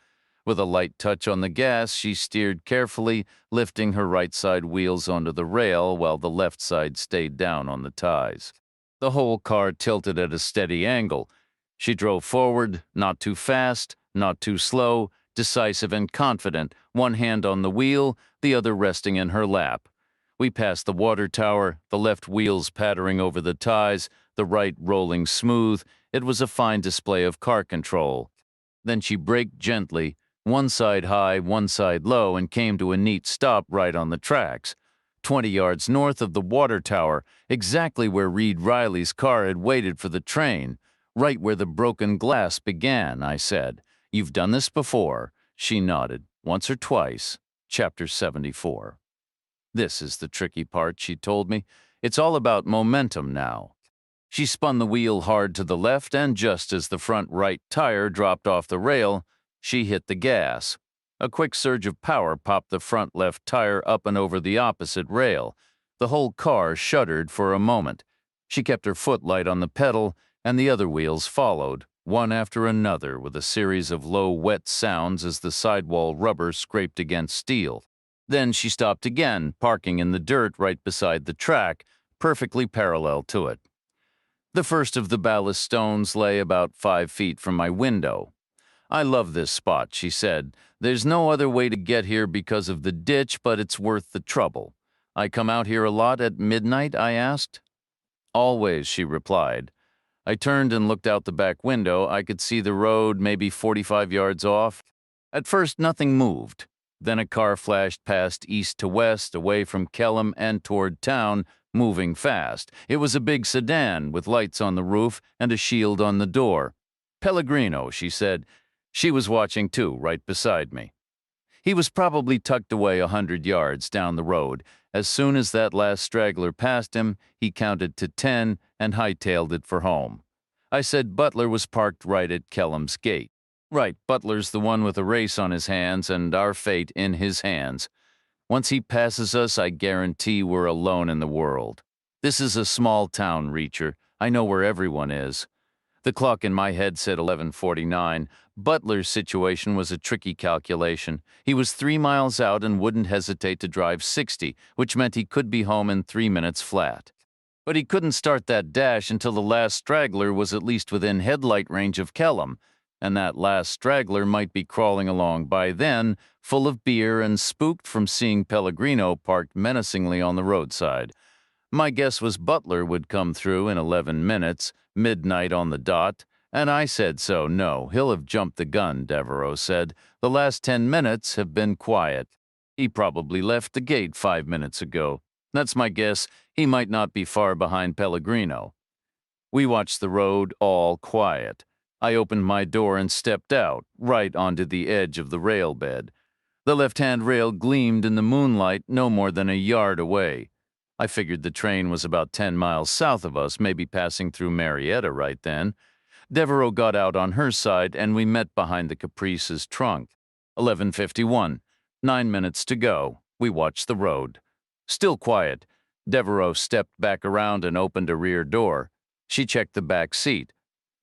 With a light touch on the gas, she steered carefully, lifting her right side wheels onto the rail while the left side stayed down on the ties. The whole car tilted at a steady angle. She drove forward, not too fast, not too slow, decisive and confident, one hand on the wheel, the other resting in her lap. We passed the water tower, the left wheels pattering over the ties, the right rolling smooth. It was a fine display of car control. Then she braked gently, one side high, one side low, and came to a neat stop right on the tracks. 20 yards north of the water tower, exactly where Reed Riley's car had waited for the train. Right where the broken glass began, I said. You've done this before. She nodded. Once or twice. Chapter 74. This is the tricky part, she told me. It's all about momentum now. She spun the wheel hard to the left, and just as the front right tire dropped off the rail, she hit the gas. A quick surge of power popped the front left tire up and over the opposite rail. The whole car shuddered for a moment. She kept her foot light on the pedal, and the other wheels followed, one after another, with a series of low, wet sounds as the sidewall rubber scraped against steel. Then she stopped again, parking in the dirt right beside the track, perfectly parallel to it. The first of the ballast stones lay about 5 feet from my window. I love this spot, she said. There's no other way to get here because of the ditch, but it's worth the trouble. I come out here a lot at midnight, I asked. Always, she replied. I turned and looked out the back window. I could see the road maybe 45 yards off. At first, nothing moved. Then a car flashed past east to west, away from Kellam and toward town, moving fast. It was a big sedan with lights on the roof and a shield on the door. Pellegrino, she said. She was watching too, right beside me. He was probably tucked away 100 yards down the road. As soon as that last straggler passed him, he counted to 10 and hightailed it for home. I said Butler was parked right at Kellam's gate. Right, Butler's the one with a race on his hands and our fate in his hands. Once he passes us, I guarantee we're alone in the world. This is a small town, Reacher. I know where everyone is. The clock in my head said 11:49. Butler's situation was a tricky calculation. He was 3 miles out and wouldn't hesitate to drive 60, which meant he could be home in 3 minutes flat. But he couldn't start that dash until the last straggler was at least within headlight range of Kellam, and that last straggler might be crawling along by then, full of beer and spooked from seeing Pellegrino parked menacingly on the roadside. My guess was Butler would come through in 11 minutes, midnight on the dot, and I said so. No, he'll have jumped the gun, Devereaux said. The last 10 minutes have been quiet. He probably left the gate 5 minutes ago. That's my guess. He might not be far behind Pellegrino. We watched the road, all quiet. I opened my door and stepped out, right onto the edge of the rail bed. The left-hand rail gleamed in the moonlight no more than a yard away. I figured the train was about 10 miles south of us, maybe passing through Marietta right then. Devereaux got out on her side, and we met behind the Caprice's trunk. 11:51. 9 minutes to go. We watched the road. Still quiet. Devereaux stepped back around and opened a rear door. She checked the back seat.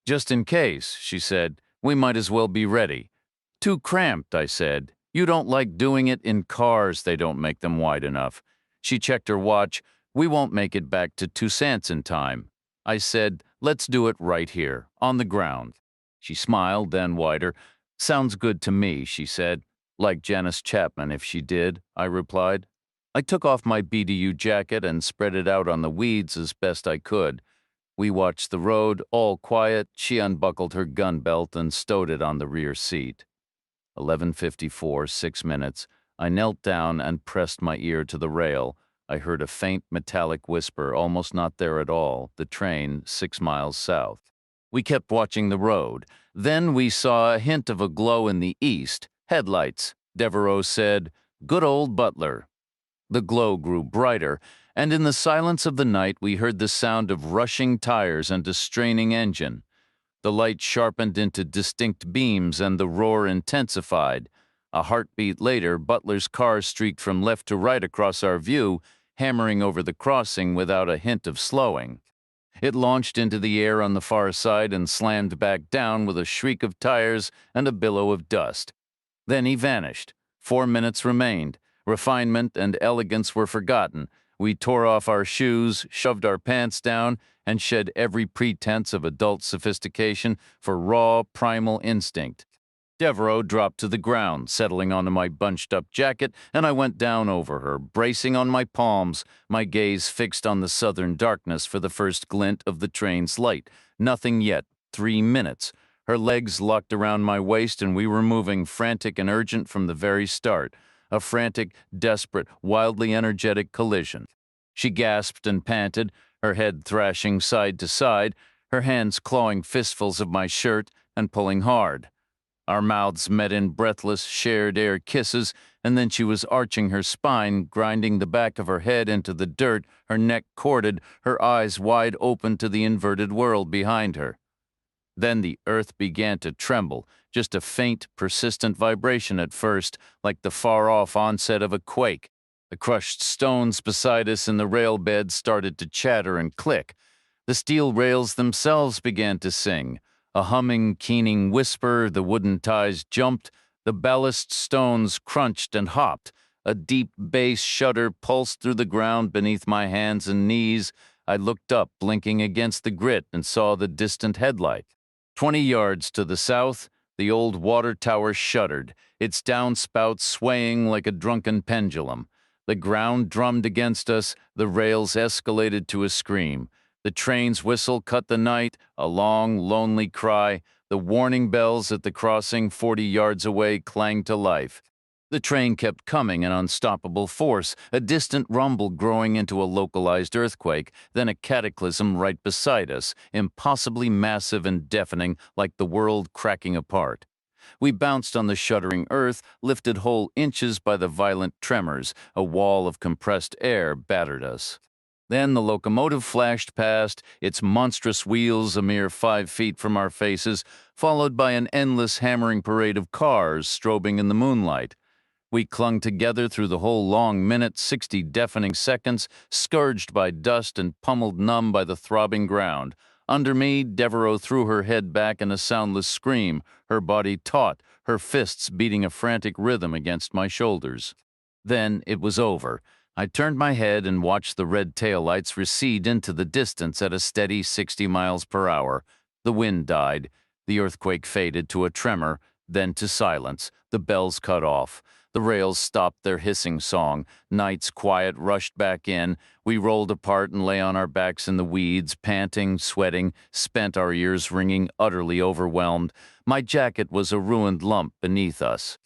Just in case, she said, we might as well be ready. Too cramped, I said. You don't like doing it in cars. They don't make them wide enough. She checked her watch. We won't make it back to Toussaint's in time. I said, let's do it right here, on the ground. She smiled, then wider. Sounds good to me, she said. Like Janice Chapman if she did, I replied. I took off my BDU jacket and spread it out on the weeds as best I could. We watched the road, all quiet. She unbuckled her gun belt and stowed it on the rear seat. 11:54, 6 minutes. I knelt down and pressed my ear to the rail. I heard a faint metallic whisper, almost not there at all, the train 6 miles south. We kept watching the road. Then we saw a hint of a glow in the east. Headlights. Devereaux said, "Good old Butler." The glow grew brighter, and in the silence of the night we heard the sound of rushing tires and a straining engine. The light sharpened into distinct beams and the roar intensified. A heartbeat later, Butler's car streaked from left to right across our view, hammering over the crossing without a hint of slowing. It launched into the air on the far side and slammed back down with a shriek of tires and a billow of dust. Then he vanished. 4 minutes remained. Refinement and elegance were forgotten. We tore off our shoes, shoved our pants down, and shed every pretense of adult sophistication for raw, primal instinct. Devereaux dropped to the ground, settling onto my bunched-up jacket, and I went down over her, bracing on my palms, my gaze fixed on the southern darkness for the first glint of the train's light. Nothing yet. 3 minutes. Her legs locked around my waist, and we were moving frantic and urgent from the very start. A frantic, desperate, wildly energetic collision. She gasped and panted, her head thrashing side to side, her hands clawing fistfuls of my shirt and pulling hard. Our mouths met in breathless, shared air kisses, and then she was arching her spine, grinding the back of her head into the dirt, her neck corded, her eyes wide open to the inverted world behind her. Then the earth began to tremble, just a faint, persistent vibration at first, like the far-off onset of a quake. The crushed stones beside us in the rail bed started to chatter and click. The steel rails themselves began to sing. A humming, keening whisper, the wooden ties jumped, the ballast stones crunched and hopped. A deep bass shudder pulsed through the ground beneath my hands and knees. I looked up, blinking against the grit, and saw the distant headlight. 20 yards to the south, the old water tower shuddered, its downspout swaying like a drunken pendulum. The ground drummed against us, the rails escalated to a scream. The train's whistle cut the night, a long, lonely cry. The warning bells at the crossing 40 yards away clanged to life. The train kept coming in unstoppable force, a distant rumble growing into a localized earthquake, then a cataclysm right beside us, impossibly massive and deafening, like the world cracking apart. We bounced on the shuddering earth, lifted whole inches by the violent tremors. A wall of compressed air battered us. Then the locomotive flashed past, its monstrous wheels a mere 5 feet from our faces, followed by an endless hammering parade of cars strobing in the moonlight. We clung together through the whole long minute, 60 deafening seconds, scourged by dust and pummeled numb by the throbbing ground. Under me, Devereaux threw her head back in a soundless scream, her body taut, her fists beating a frantic rhythm against my shoulders. Then it was over. I turned my head and watched the red taillights recede into the distance at a steady 60 miles per hour. The wind died. The earthquake faded to a tremor, then to silence. The bells cut off. The rails stopped their hissing song. Night's quiet rushed back in. We rolled apart and lay on our backs in the weeds, panting, sweating, spent, our ears ringing, utterly overwhelmed. My jacket was a ruined lump beneath us.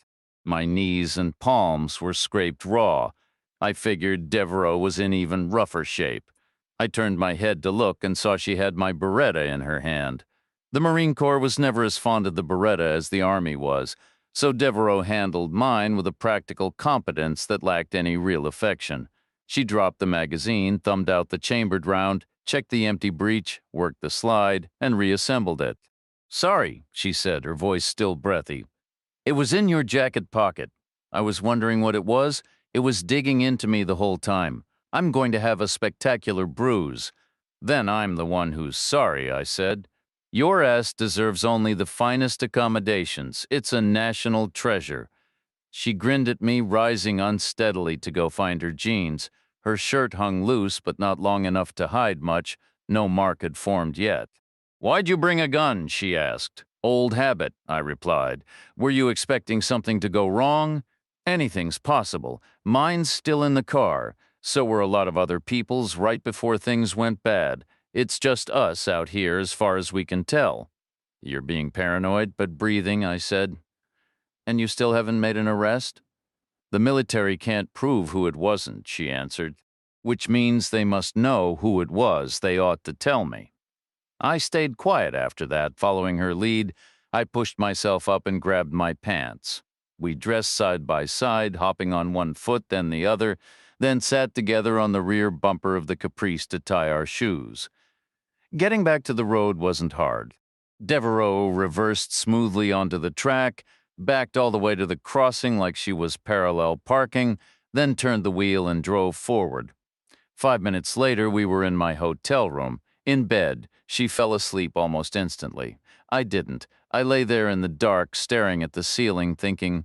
My knees and palms were scraped raw. I figured Devereaux was in even rougher shape. I turned my head to look and saw she had my Beretta in her hand. The Marine Corps was never as fond of the Beretta as the Army was, so Devereaux handled mine with a practical competence that lacked any real affection. She dropped the magazine, thumbed out the chambered round, checked the empty breech, worked the slide, and reassembled it. "Sorry," she said, her voice still breathy. "It was in your jacket pocket. I was wondering what it was. It was digging into me the whole time. I'm going to have a spectacular bruise." "Then I'm the one who's sorry," I said. "Your ass deserves only the finest accommodations. It's a national treasure." She grinned at me, rising unsteadily to go find her jeans. Her shirt hung loose, but not long enough to hide much. No mark had formed yet. "Why'd you bring a gun?" she asked. "Old habit," I replied. "Were you expecting something to go wrong?" "Anything's possible. Mine's still in the car. So were a lot of other people's right before things went bad. It's just us out here as far as we can tell." "You're being paranoid, but breathing," I said. And you still haven't made an arrest? The military can't prove who it wasn't, she answered, which means they must know who it was. They ought to tell me. I stayed quiet after that. Following her lead, I pushed myself up and grabbed my pants. We dressed side by side, hopping on one foot, then the other, then sat together on the rear bumper of the Caprice to tie our shoes. Getting back to the road wasn't hard. Devereaux reversed smoothly onto the track, backed all the way to the crossing like she was parallel parking, then turned the wheel and drove forward. 5 minutes later, we were in my hotel room. In bed, she fell asleep almost instantly. I didn't. I lay there in the dark, staring at the ceiling, thinking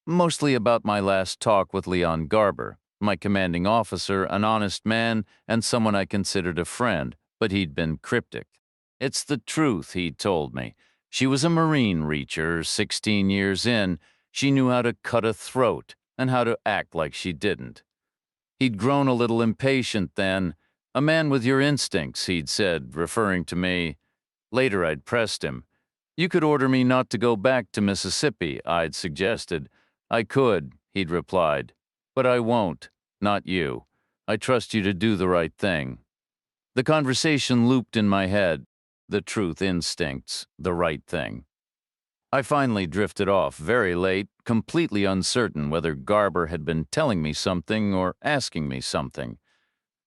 mostly about my last talk with Leon Garber, my commanding officer, an honest man, and someone I considered a friend, but he'd been cryptic. It's the truth, he told me. She was a Marine reacher, 16 years in. She knew how to cut a throat and how to act like she didn't. He'd grown a little impatient then. A man with your instincts, he'd said, referring to me. Later, I'd pressed him. You could order me not to go back to Mississippi, I'd suggested. I could, he'd replied. But I won't. Not you. I trust you to do the right thing. The conversation looped in my head. The truth, instincts, the right thing. I finally drifted off very late, completely uncertain whether Garber had been telling me something or asking me something.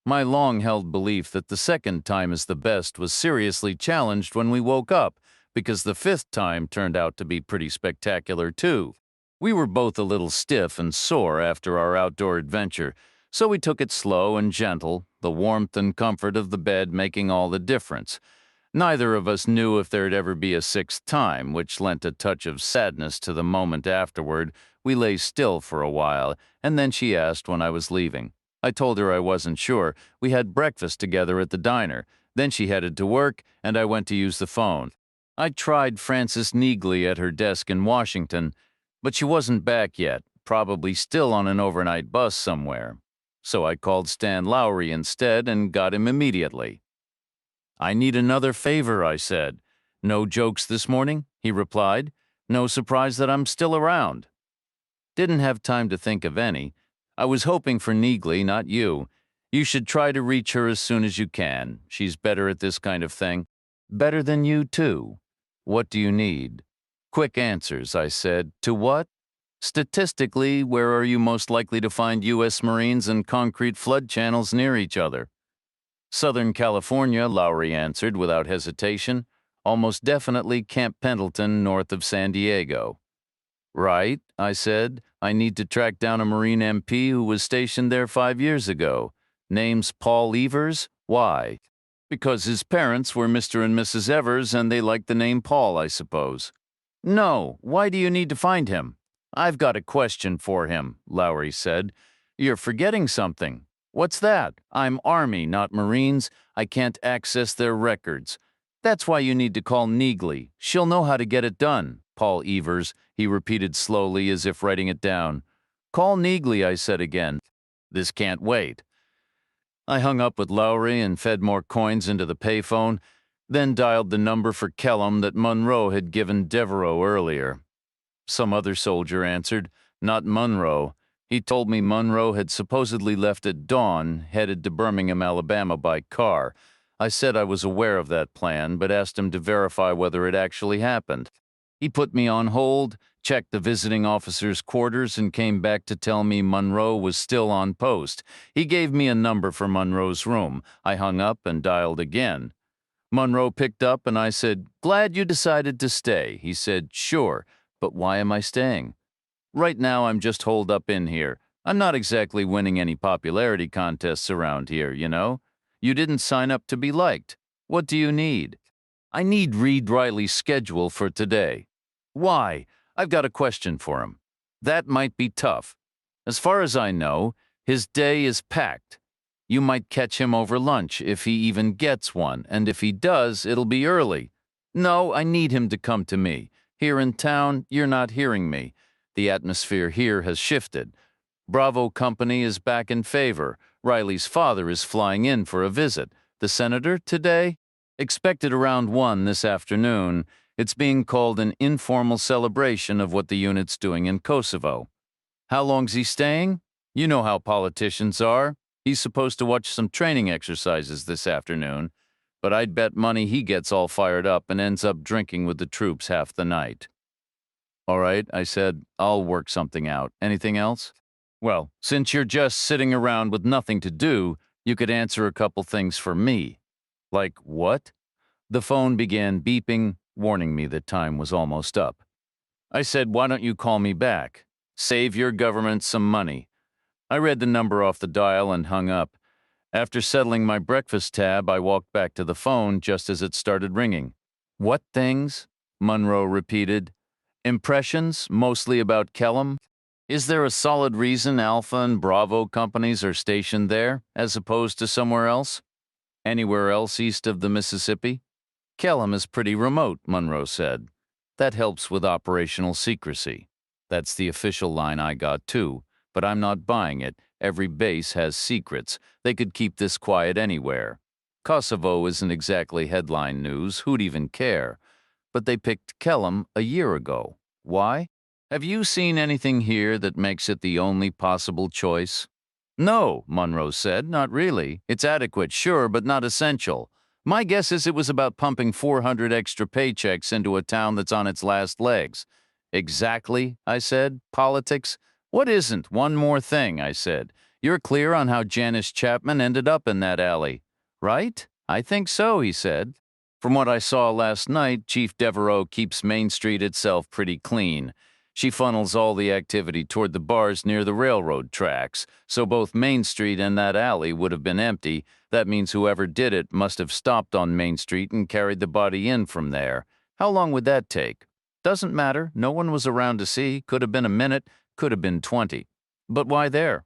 My long-held belief that the second time is the best was seriously challenged when we woke up, because the fifth time turned out to be pretty spectacular too. We were both a little stiff and sore after our outdoor adventure, so we took it slow and gentle, the warmth and comfort of the bed making all the difference. Neither of us knew if there'd ever be a sixth time, which lent a touch of sadness to the moment afterward. We lay still for a while, and then she asked when I was leaving. I told her I wasn't sure. We had breakfast together at the diner. Then she headed to work, and I went to use the phone. I tried Frances Neagley at her desk in Washington, but she wasn't back yet, probably still on an overnight bus somewhere. So I called Stan Lowry instead and got him immediately. I need another favor, I said. No jokes this morning, he replied. No surprise that I'm still around. Didn't have time to think of any. I was hoping for Neagley, not you. You should try to reach her as soon as you can. She's better at this kind of thing. Better than you, too. What do you need? Quick answers, I said. To what? Statistically, where are you most likely to find U.S. Marines and concrete flood channels near each other? Southern California, Lowry answered without hesitation. Almost definitely Camp Pendleton, north of San Diego. Right, I said. I need to track down a Marine MP who was stationed there 5 years ago. Name's Paul Evers. Why? Because his parents were Mr. and Mrs. Evers and they liked the name Paul, I suppose. No, why do you need to find him? I've got a question for him, Lowry said. You're forgetting something. What's that? I'm Army, not Marines. I can't access their records. That's why you need to call Neagley. She'll know how to get it done. Paul Evers, he repeated slowly as if writing it down. Call Neagley, I said again. This can't wait. I hung up with Lowry and fed more coins into the payphone, then dialed the number for Kellum that Munro had given Devereaux earlier. Some other soldier answered, not Munro. He told me Munro had supposedly left at dawn, headed to Birmingham, Alabama by car. I said I was aware of that plan, but asked him to verify whether it actually happened. He put me on hold, checked the visiting officer's quarters, and came back to tell me Munro was still on post. He gave me a number for Munro's room. I hung up and dialed again. Munro picked up, and I said, Glad you decided to stay. He said, Sure, but why am I staying? Right now, I'm just holed up in here. I'm not exactly winning any popularity contests around here, you know? You didn't sign up to be liked. What do you need? I need Reed Riley's schedule for today. Why? I've got a question for him. That might be tough. As far as I know, his day is packed. You might catch him over lunch if he even gets one, and if he does, it'll be early. No, I need him to come to me. Here in town, you're not hearing me. The atmosphere here has shifted. Bravo Company is back in favor. Riley's father is flying in for a visit. The senator today? Expected around 1 this afternoon. It's being called an informal celebration of what the unit's doing in Kosovo. How long's he staying? You know how politicians are. He's supposed to watch some training exercises this afternoon, but I'd bet money he gets all fired up and ends up drinking with the troops half the night. All right, I said, I'll work something out. Anything else? Well, since you're just sitting around with nothing to do, you could answer a couple things for me. Like what? The phone began beeping, warning me that time was almost up. I said, why don't you call me back? Save your government some money. I read the number off the dial and hung up. After settling my breakfast tab, I walked back to the phone just as it started ringing. What things? Monroe repeated. Impressions, mostly about Kellum? Is there a solid reason Alpha and Bravo companies are stationed there, as opposed to somewhere else? Anywhere else east of the Mississippi? Kellum is pretty remote, Monroe said. That helps with operational secrecy. That's the official line I got too, but I'm not buying it. Every base has secrets. They could keep this quiet anywhere. Kosovo isn't exactly headline news. Who'd even care? But they picked Kellum a year ago. Why? Have you seen anything here that makes it the only possible choice? No, Monroe said, not really. It's adequate, sure, but not essential. My guess is it was about pumping 400 extra paychecks into a town that's on its last legs. Exactly, I said. Politics? What isn't? One more thing, I said. You're clear on how Janice Chapman ended up in that alley, right? I think so, he said. From what I saw last night, Chief Devereaux keeps Main Street itself pretty clean. She funnels all the activity toward the bars near the railroad tracks, so both Main Street and that alley would have been empty. That means whoever did it must have stopped on Main Street and carried the body in from there. How long would that take? Doesn't matter. No one was around to see. Could have been a minute, could have been 20. But why there?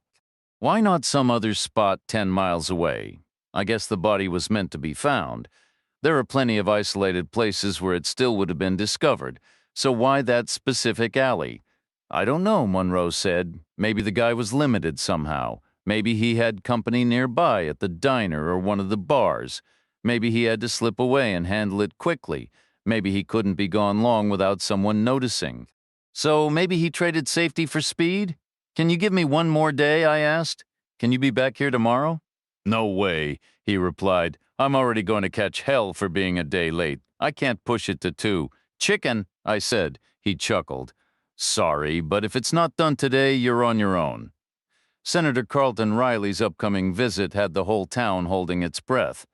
Why not some other spot 10 miles away? I guess the body was meant to be found. There are plenty of isolated places where it still would have been discovered. So why that specific alley? I don't know, Monroe said. Maybe the guy was limited somehow. Maybe he had company nearby at the diner or one of the bars. Maybe he had to slip away and handle it quickly. Maybe he couldn't be gone long without someone noticing. So maybe he traded safety for speed? Can you give me one more day, I asked. Can you be back here tomorrow? No way, he replied. I'm already going to catch hell for being a day late. I can't push it to 2. Chicken, I said. He chuckled. Sorry, but if it's not done today, you're on your own. Senator Carlton Riley's upcoming visit had the whole town holding its breath.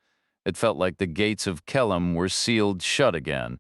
It felt like the gates of Kellum were sealed shut again.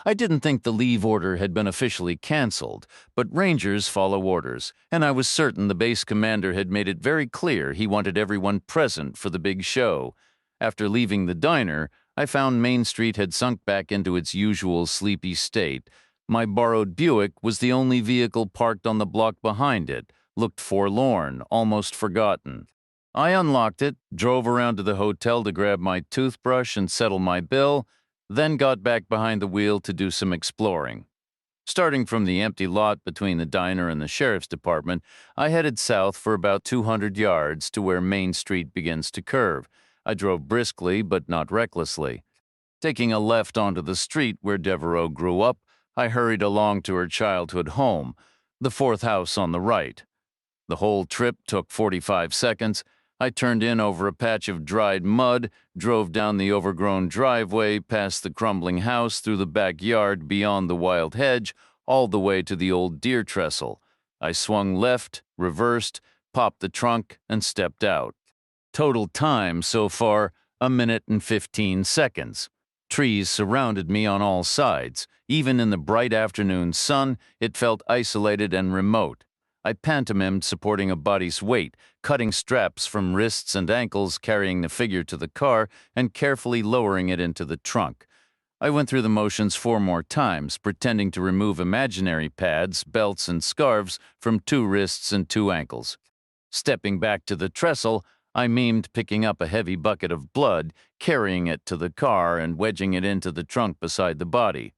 I didn't think the leave order had been officially canceled, but Rangers follow orders, and I was certain the base commander had made it very clear he wanted everyone present for the big show. After leaving the diner, I found Main Street had sunk back into its usual sleepy state. My borrowed Buick was the only vehicle parked on the block behind it, looked forlorn, almost forgotten. I unlocked it, drove around to the hotel to grab my toothbrush and settle my bill, then got back behind the wheel to do some exploring. Starting from the empty lot between the diner and the sheriff's department, I headed south for about 200 yards to where Main Street begins to curve. I drove briskly, but not recklessly. Taking a left onto the street where Devereaux grew up, I hurried along to her childhood home, the 4th house on the right. The whole trip took 45 seconds. I turned in over a patch of dried mud, drove down the overgrown driveway, past the crumbling house, through the backyard, beyond the wild hedge, all the way to the old deer trestle. I swung left, reversed, popped the trunk, and stepped out. Total time so far, 1 minute and 15 seconds. Trees surrounded me on all sides. Even in the bright afternoon sun, it felt isolated and remote. I pantomimed supporting a body's weight, cutting straps from wrists and ankles, carrying the figure to the car, and carefully lowering it into the trunk. I went through the motions 4 more times, pretending to remove imaginary pads, belts, and scarves from 2 wrists and 2 ankles. Stepping back to the trestle, I mimed picking up a heavy bucket of blood, carrying it to the car, and wedging it into the trunk beside the body.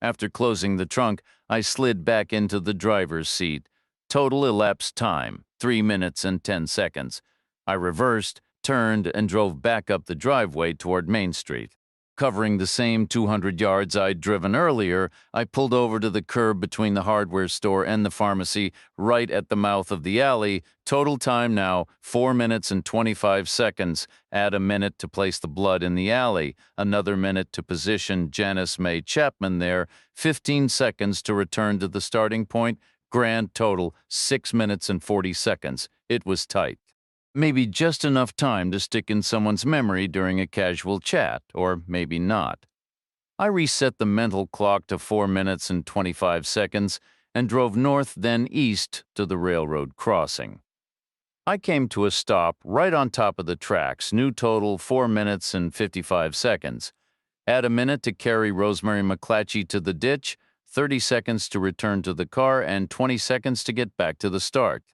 After closing the trunk, I slid back into the driver's seat. Total elapsed time, 3 minutes and 10 seconds. I reversed, turned, and drove back up the driveway toward Main Street. Covering the same 200 yards I'd driven earlier, I pulled over to the curb between the hardware store and the pharmacy, right at the mouth of the alley. Total time now, 4 minutes and 25 seconds. Add a minute to place the blood in the alley, another minute to position Janice May Chapman there, 15 seconds to return to the starting point. Grand total, 6 minutes and 40 seconds. It was tight. Maybe just enough time to stick in someone's memory during a casual chat, or maybe not. I reset the mental clock to 4 minutes and 25 seconds and drove north, then east to the railroad crossing. I came to a stop right on top of the tracks, new total 4 minutes and 55 seconds. Add a minute to carry Rosemary McClatchy to the ditch, 30 seconds to return to the car, and 20 seconds to get back to the start.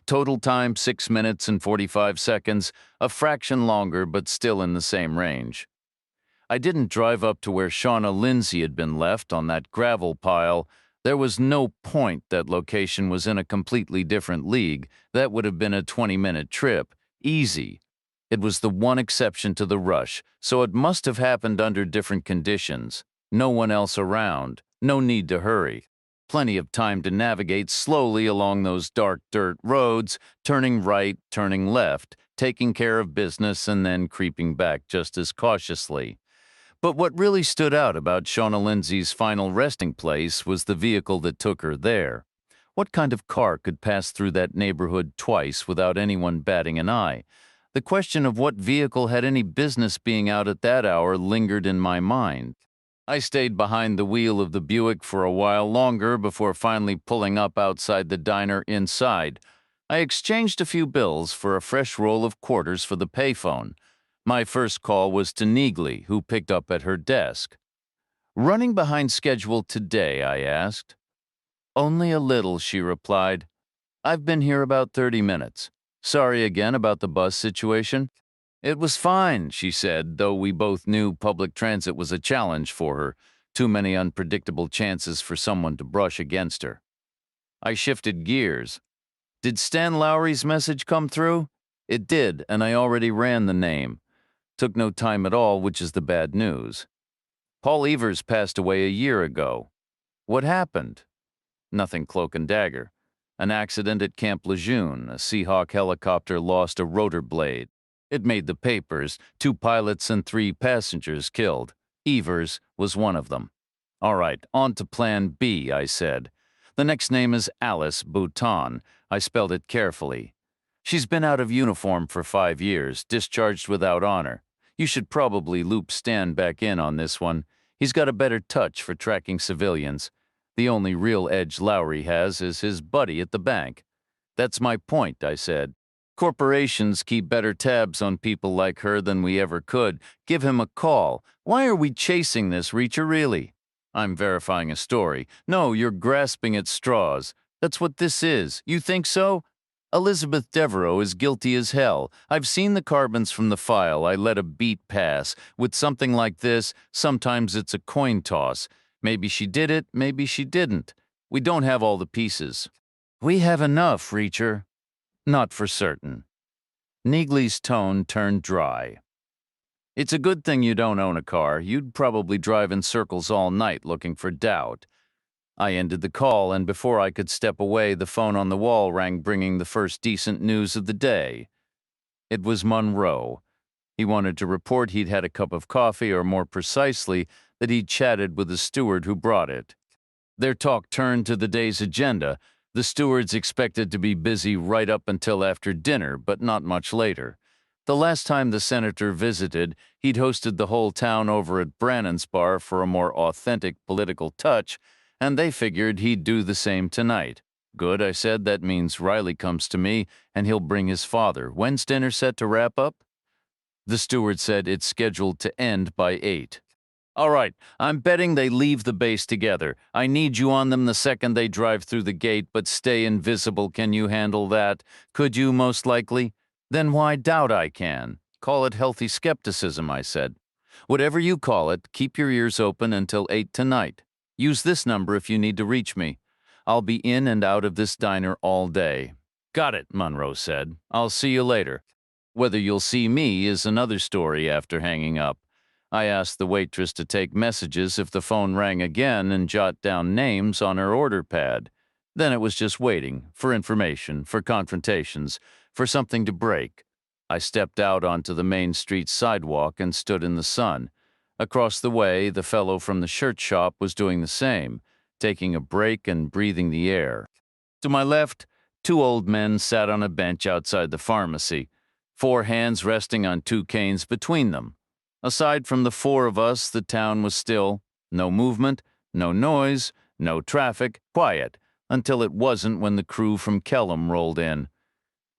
Total time 6 minutes and 45 seconds, a fraction longer but still in the same range. I didn't drive up to where Shauna Lindsay had been left on that gravel pile. There was no point. That location was in a completely different league. That would have been a 20-minute trip. Easy. It was the one exception to the rush, so it must have happened under different conditions. No one else around. No need to hurry. Plenty of time to navigate slowly along those dark dirt roads, turning right, turning left, taking care of business, and then creeping back just as cautiously. But what really stood out about Shauna Lindsay's final resting place was the vehicle that took her there. What kind of car could pass through that neighborhood twice without anyone batting an eye? The question of what vehicle had any business being out at that hour lingered in my mind. I stayed behind the wheel of the Buick for a while longer before finally pulling up outside the diner inside. I exchanged a few bills for a fresh roll of quarters for the payphone. My first call was to Neagley, who picked up at her desk. "Running behind schedule today?" I asked. "Only a little," she replied. "I've been here about 30 minutes. Sorry again about the bus situation." "It was fine," she said, though we both knew public transit was a challenge for her. Too many unpredictable chances for someone to brush against her. I shifted gears. "Did Stan Lowry's message come through?" "It did, and I already ran the name. Took no time at all, which is the bad news. Paul Evers passed away a year ago." "What happened?" "Nothing cloak and dagger. An accident at Camp Lejeune. A Seahawk helicopter lost a rotor blade. It made the papers. 2 pilots and 3 passengers killed. Evers was one of them." "All right, on to plan B," I said. "The next name is Alice Bouton." I spelled it carefully. "She's been out of uniform for 5 years, discharged without honor. You should probably loop Stan back in on this one. He's got a better touch for tracking civilians. The only real edge Lowry has is his buddy at the bank." "That's my point," I said. "Corporations keep better tabs on people like her than we ever could. Give him a call. Why are we chasing this, Reacher, really?" "I'm verifying a story." "No, you're grasping at straws. That's what this is. You think so?" "Elizabeth Devereaux is guilty as hell. I've seen the carbons from the file. I let a beat pass. With something like this, sometimes it's a coin toss. Maybe she did it, maybe she didn't. We don't have all the pieces." "We have enough, Reacher." "Not for certain." Neagley's tone turned dry. "It's a good thing you don't own a car. You'd probably drive in circles all night looking for doubt." I ended the call, and before I could step away, the phone on the wall rang, bringing the first decent news of the day. It was Monroe. He wanted to report he'd had a cup of coffee, or more precisely, that he'd chatted with the steward who brought it. Their talk turned to the day's agenda. The steward's expected to be busy right up until after dinner, but not much later. The last time the senator visited, he'd hosted the whole town over at Brannan's bar for a more authentic political touch, and they figured he'd do the same tonight. "Good," I said. "That means Riley comes to me, and he'll bring his father. When's dinner set to wrap up?" The steward said it's scheduled to end by 8. "All right, I'm betting they leave the base together. I need you on them the second they drive through the gate, but stay invisible. Can you handle that?" "Could you, most likely?" "Then why doubt I can?" "Call it healthy skepticism," I said. "Whatever you call it, keep your ears open until 8 tonight. Use this number if you need to reach me. I'll be in and out of this diner all day." "Got it," Monroe said. "I'll see you later." Whether you'll see me is another story after hanging up. I asked the waitress to take messages if the phone rang again and jot down names on her order pad. Then it was just waiting for information, for confrontations, for something to break. I stepped out onto the main street sidewalk and stood in the sun. Across the way, the fellow from the shirt shop was doing the same, taking a break and breathing the air. To my left, two old men sat on a bench outside the pharmacy, four hands resting on two canes between them. Aside from the four of us, the town was still. No movement, no noise, no traffic, quiet, until it wasn't when the crew from Kellum rolled in.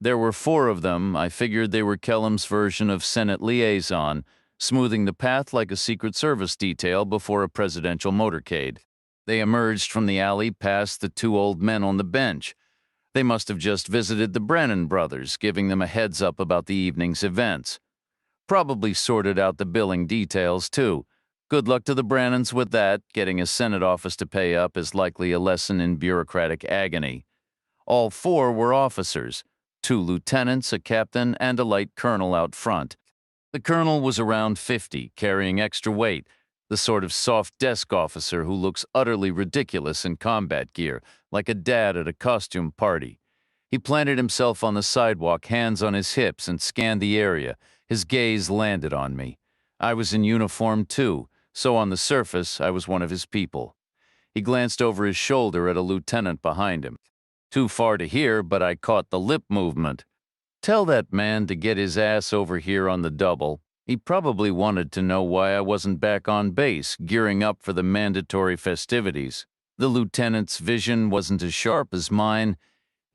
There were four of them. I figured they were Kellum's version of Senate liaison, smoothing the path like a Secret Service detail before a presidential motorcade. They emerged from the alley past the two old men on the bench. They must have just visited the Brennan brothers, giving them a heads up about the evening's events. Probably sorted out the billing details, too. Good luck to the Brannans with that. Getting a Senate office to pay up is likely a lesson in bureaucratic agony. All four were officers, two lieutenants, a captain, and a light colonel out front. The colonel was around 50, carrying extra weight, the sort of soft desk officer who looks utterly ridiculous in combat gear, like a dad at a costume party. He planted himself on the sidewalk, hands on his hips, and scanned the area. His gaze landed on me. I was in uniform, too, so on the surface, I was one of his people. He glanced over his shoulder at a lieutenant behind him. Too far to hear, but I caught the lip movement. Tell that man to get his ass over here on the double. He probably wanted to know why I wasn't back on base, gearing up for the mandatory festivities. The lieutenant's vision wasn't as sharp as mine.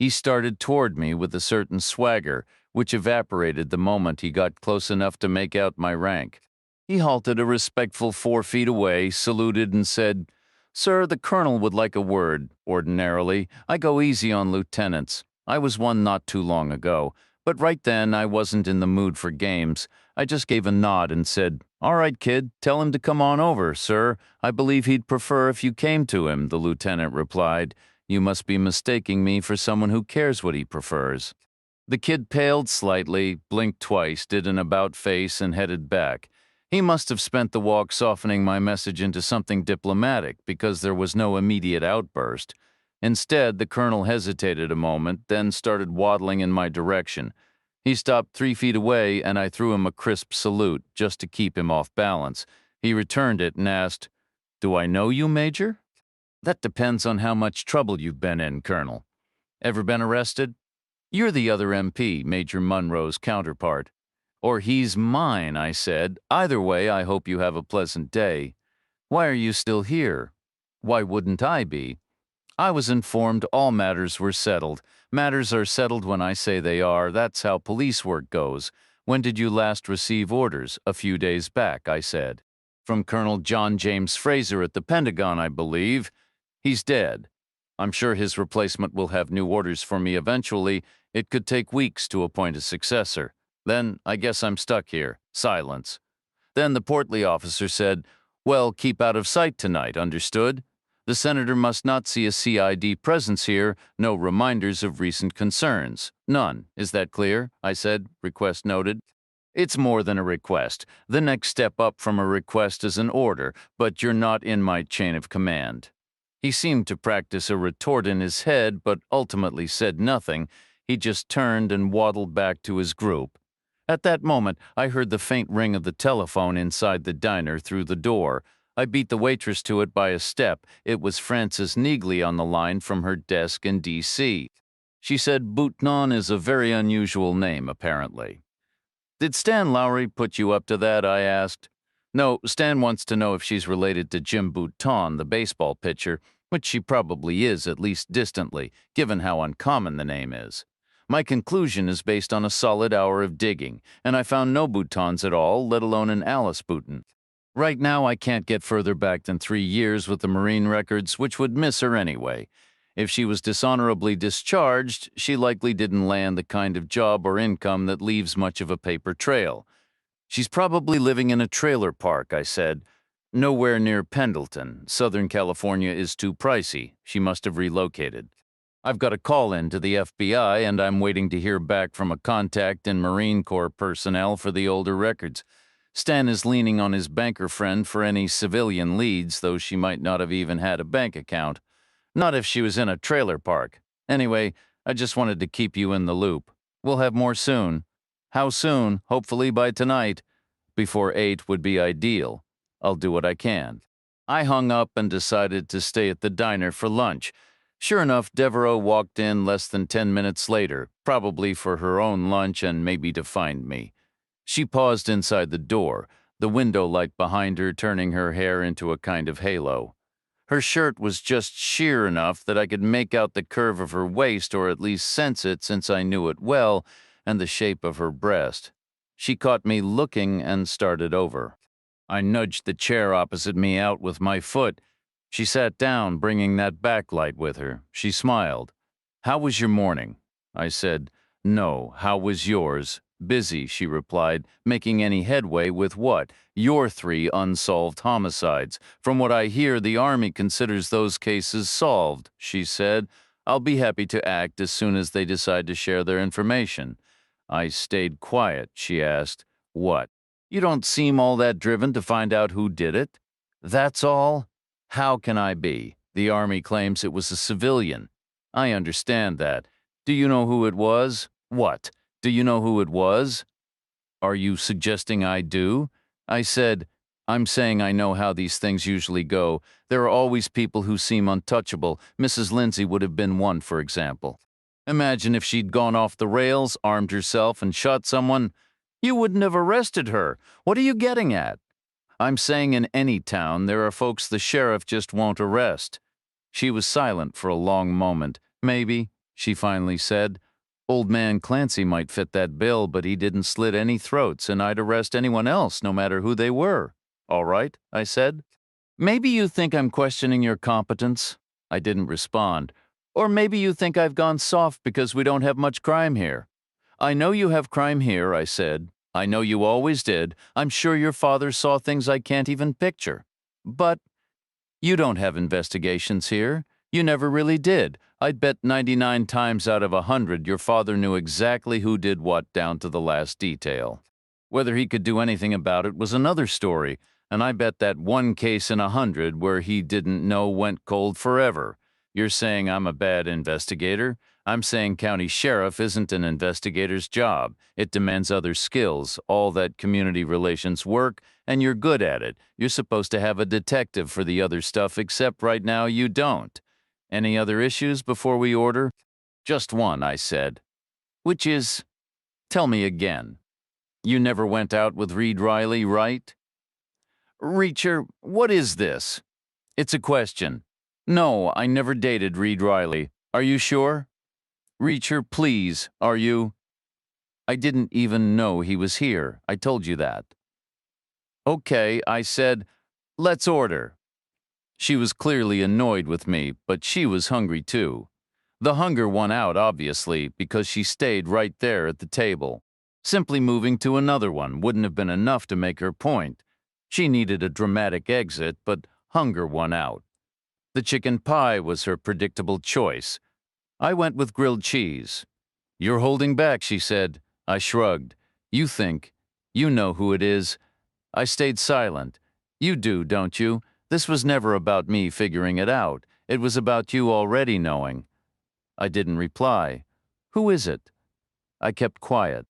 He started toward me with a certain swagger, which evaporated the moment he got close enough to make out my rank. He halted a respectful 4 feet away, saluted, and said, "Sir, the colonel would like a word. Ordinarily, I go easy on lieutenants. I was one not too long ago, but right then I wasn't in the mood for games. I just gave a nod and said, 'All right, kid, tell him to come on over, sir. I believe he'd prefer if you came to him,' the lieutenant replied. 'You must be mistaking me for someone who cares what he prefers.' The kid paled slightly, blinked twice, did an about-face, and headed back. He must have spent the walk softening my message into something diplomatic, because there was no immediate outburst. Instead, the colonel hesitated a moment, then started waddling in my direction. He stopped 3 feet away, and I threw him a crisp salute, just to keep him off balance. He returned it and asked, "Do I know you, Major?" "That depends on how much trouble you've been in, Colonel." "Ever been arrested?" "You're the other MP, Major Munro's counterpart." "Or he's mine," I said. "Either way, I hope you have a pleasant day." "Why are you still here?" "Why wouldn't I be?" I was informed all matters were settled. Matters are settled when I say they are. That's how police work goes. "When did you last receive orders?" "A few days back," I said. "From Colonel John James Fraser at the Pentagon, I believe." "He's dead." "I'm sure his replacement will have new orders for me eventually. It could take weeks to appoint a successor." "Then I guess I'm stuck here." Silence. Then the portly officer said, "Well, keep out of sight tonight, understood? The senator must not see a CID presence here, no reminders of recent concerns. None. Is that clear?" I said, request noted. "It's more than a request. The next step up from a request is an order, but you're not in my chain of command." He seemed to practice a retort in his head, but ultimately said nothing. He just turned and waddled back to his group. At that moment, I heard the faint ring of the telephone inside the diner through the door. I beat the waitress to it by a step. It was Frances Neagley on the line from her desk in D.C. She said Boutnon is a very unusual name, apparently. "Did Stan Lowry put you up to that?" I asked. "No, Stan wants to know if she's related to Jim Bouton, the baseball pitcher, which she probably is, at least distantly, given how uncommon the name is. My conclusion is based on a solid hour of digging, and I found no Boutons at all, let alone an Alice Bouton. Right now, I can't get further back than 3 years with the Marine records, which would miss her anyway. If she was dishonorably discharged, she likely didn't land the kind of job or income that leaves much of a paper trail. She's probably living in a trailer park," I said. "Nowhere near Pendleton. Southern California is too pricey. She must have relocated. I've got a call in to the FBI, and I'm waiting to hear back from a contact in Marine Corps personnel for the older records. Stan is leaning on his banker friend for any civilian leads, though she might not have even had a bank account. Not if she was in a trailer park. Anyway, I just wanted to keep you in the loop. We'll have more soon. How soon? Hopefully by tonight. Before 8 would be ideal. I'll do what I can. I hung up and decided to stay at the diner for lunch. Sure enough, Devereaux walked in less than 10 minutes later, probably for her own lunch and maybe to find me. She paused inside the door, the window light behind her turning her hair into a kind of halo. Her shirt was just sheer enough that I could make out the curve of her waist, or at least sense it since I knew it well, and the shape of her breast. She caught me looking and started over. I nudged the chair opposite me out with my foot. She sat down, bringing that backlight with her. She smiled. "How was your morning?" I said. "No, how was yours?" "Busy," she replied. "Making any headway with what?" "Your 3 unsolved homicides. From what I hear, the Army considers those cases solved," she said. "I'll be happy to act as soon as they decide to share their information." I stayed quiet. She asked, "What? You don't seem all that driven to find out who did it?" "That's all?" "How can I be? The Army claims it was a civilian." "I understand that. Do you know who it was?" "What? Do you know who it was?" "Are you suggesting I do?" I said, "I'm saying I know how these things usually go. There are always people who seem untouchable. Mrs. Lindsay would have been one, for example. Imagine if she'd gone off the rails, armed herself, and shot someone. You wouldn't have arrested her. What are you getting at?" "I'm saying in any town there are folks the sheriff just won't arrest." She was silent for a long moment. "Maybe," she finally said. "Old man Clancy might fit that bill, but he didn't slit any throats, and I'd arrest anyone else, no matter who they were." "All right," I said. "Maybe you think I'm questioning your competence." I didn't respond. "Or maybe you think I've gone soft because we don't have much crime here." "I know you have crime here," I said. "I know you always did. I'm sure your father saw things I can't even picture. But you don't have investigations here. You never really did. I'd bet 99 times out of 100 your father knew exactly who did what down to the last detail. Whether he could do anything about it was another story, and I bet that 1 case in 100 where he didn't know went cold forever. You're saying I'm a bad investigator? I'm saying county sheriff isn't an investigator's job. It demands other skills, all that community relations work, and you're good at it. You're supposed to have a detective for the other stuff, except right now you don't. Any other issues before we order?" "Just one," I said. "Which is?" "Tell me again. You never went out with Reed Riley, right?" "Reacher, what is this?" "It's a question." "No, I never dated Reed Riley. Are you sure?" "Reacher, please, are you?" "I didn't even know he was here. I told you that." "Okay," I said. "Let's order." She was clearly annoyed with me, but she was hungry too. The hunger won out, obviously, because she stayed right there at the table. Simply moving to another one wouldn't have been enough to make her point. She needed a dramatic exit, but hunger won out. The chicken pie was her predictable choice. I went with grilled cheese. "You're holding back," she said. I shrugged. "You think. You know who it is." I stayed silent. "You do, don't you? This was never about me figuring it out. It was about you already knowing." I didn't reply. "Who is it?" I kept quiet.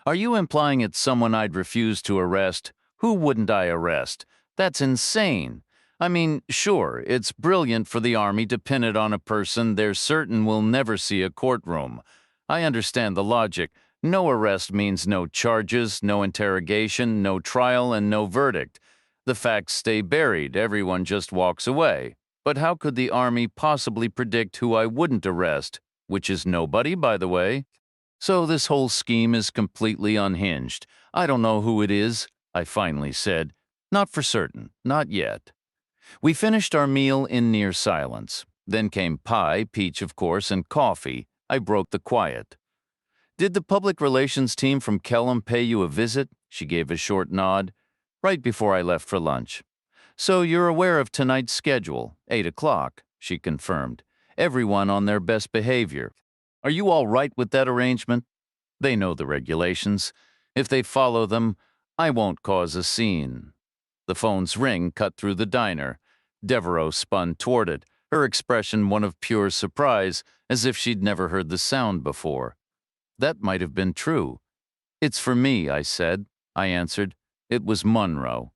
"Are you implying it's someone I'd refuse to arrest? Who wouldn't I arrest? That's insane. I mean, sure, it's brilliant for the Army to pin it on a person they're certain will never see a courtroom. I understand the logic. No arrest means no charges, no interrogation, no trial, and no verdict. The facts stay buried, everyone just walks away. But how could the Army possibly predict who I wouldn't arrest? Which is nobody, by the way. So this whole scheme is completely unhinged. I don't know who it is," I finally said. "Not for certain, not yet." We finished our meal in near silence. Then came pie, peach, of course, and coffee. I broke the quiet. "Did the public relations team from Kellam pay you a visit?" She gave a short nod. "Right before I left for lunch." "So you're aware of tonight's schedule, 8 o'clock, she confirmed. "Everyone on their best behavior. Are you all right with that arrangement?" "They know the regulations. If they follow them, I won't cause a scene. The phone's ring cut through the diner. Devereaux spun toward it, her expression one of pure surprise, as if she'd never heard the sound before. That might have been true. "It's for me," I said. I answered. It was Monroe.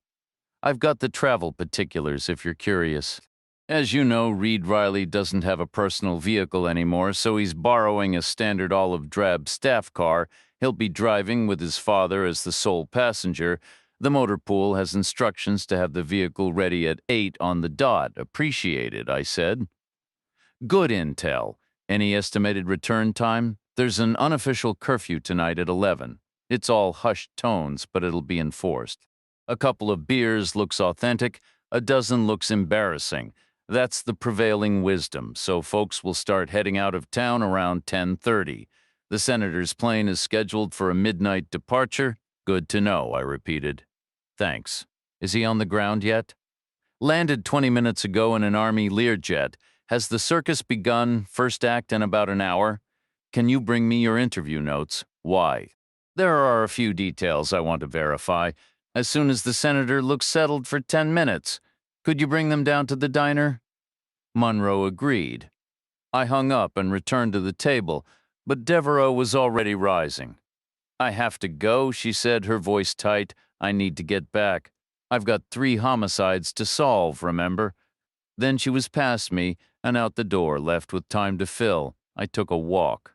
"I've got the travel particulars if you're curious. As you know, Reed Riley doesn't have a personal vehicle anymore, so he's borrowing a standard olive drab staff car. He'll be driving with his father as the sole passenger. The motor pool has instructions to have the vehicle ready at 8 on the dot. Appreciated," I said. "Good intel. Any estimated return time? There's an unofficial curfew tonight at 11. It's all hushed tones, but it'll be enforced. A couple of beers looks authentic, a dozen looks embarrassing. That's the prevailing wisdom, so folks will start heading out of town around 10:30. The senator's plane is scheduled for a midnight departure. Good to know," I repeated. "Thanks. Is he on the ground yet?" "Landed 20 minutes ago in an Army Learjet. Has the circus begun? First act in about an hour? Can you bring me your interview notes? Why?" "There are a few details I want to verify. As soon as the senator looks settled for 10 minutes. Could you bring them down to the diner?" Monroe agreed. I hung up and returned to the table, but Devereaux was already rising. "I have to go," she said, her voice tight. "I need to get back. I've got 3 homicides to solve, remember?" Then she was past me and out the door, left with time to fill. I took a walk.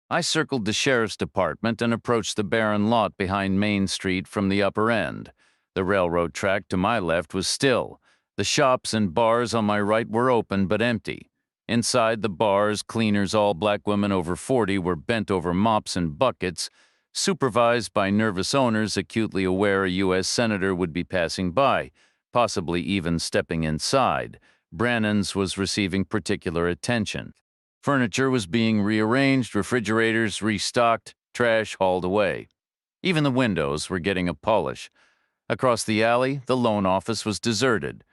I circled the sheriff's department and approached the barren lot behind Main Street from the upper end. The railroad track to my left was still. The shops and bars on my right were open but empty. Inside the bars, cleaners, all black women over 40, were bent over mops and buckets, supervised by nervous owners acutely aware a U.S. senator would be passing by, possibly even stepping inside. Brannan's was receiving particular attention. Furniture was being rearranged, refrigerators restocked, trash hauled away. Even the windows were getting a polish. Across the alley, the loan office was deserted.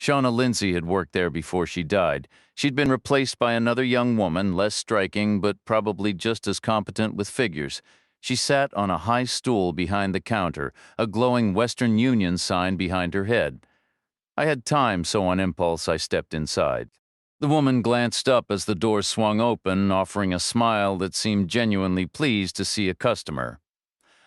Shauna Lindsay had worked there before she died. She'd been replaced by another young woman, less striking, but probably just as competent with figures. She sat on a high stool behind the counter, a glowing Western Union sign behind her head. I had time, so on impulse I stepped inside. The woman glanced up as the door swung open, offering a smile that seemed genuinely pleased to see a customer.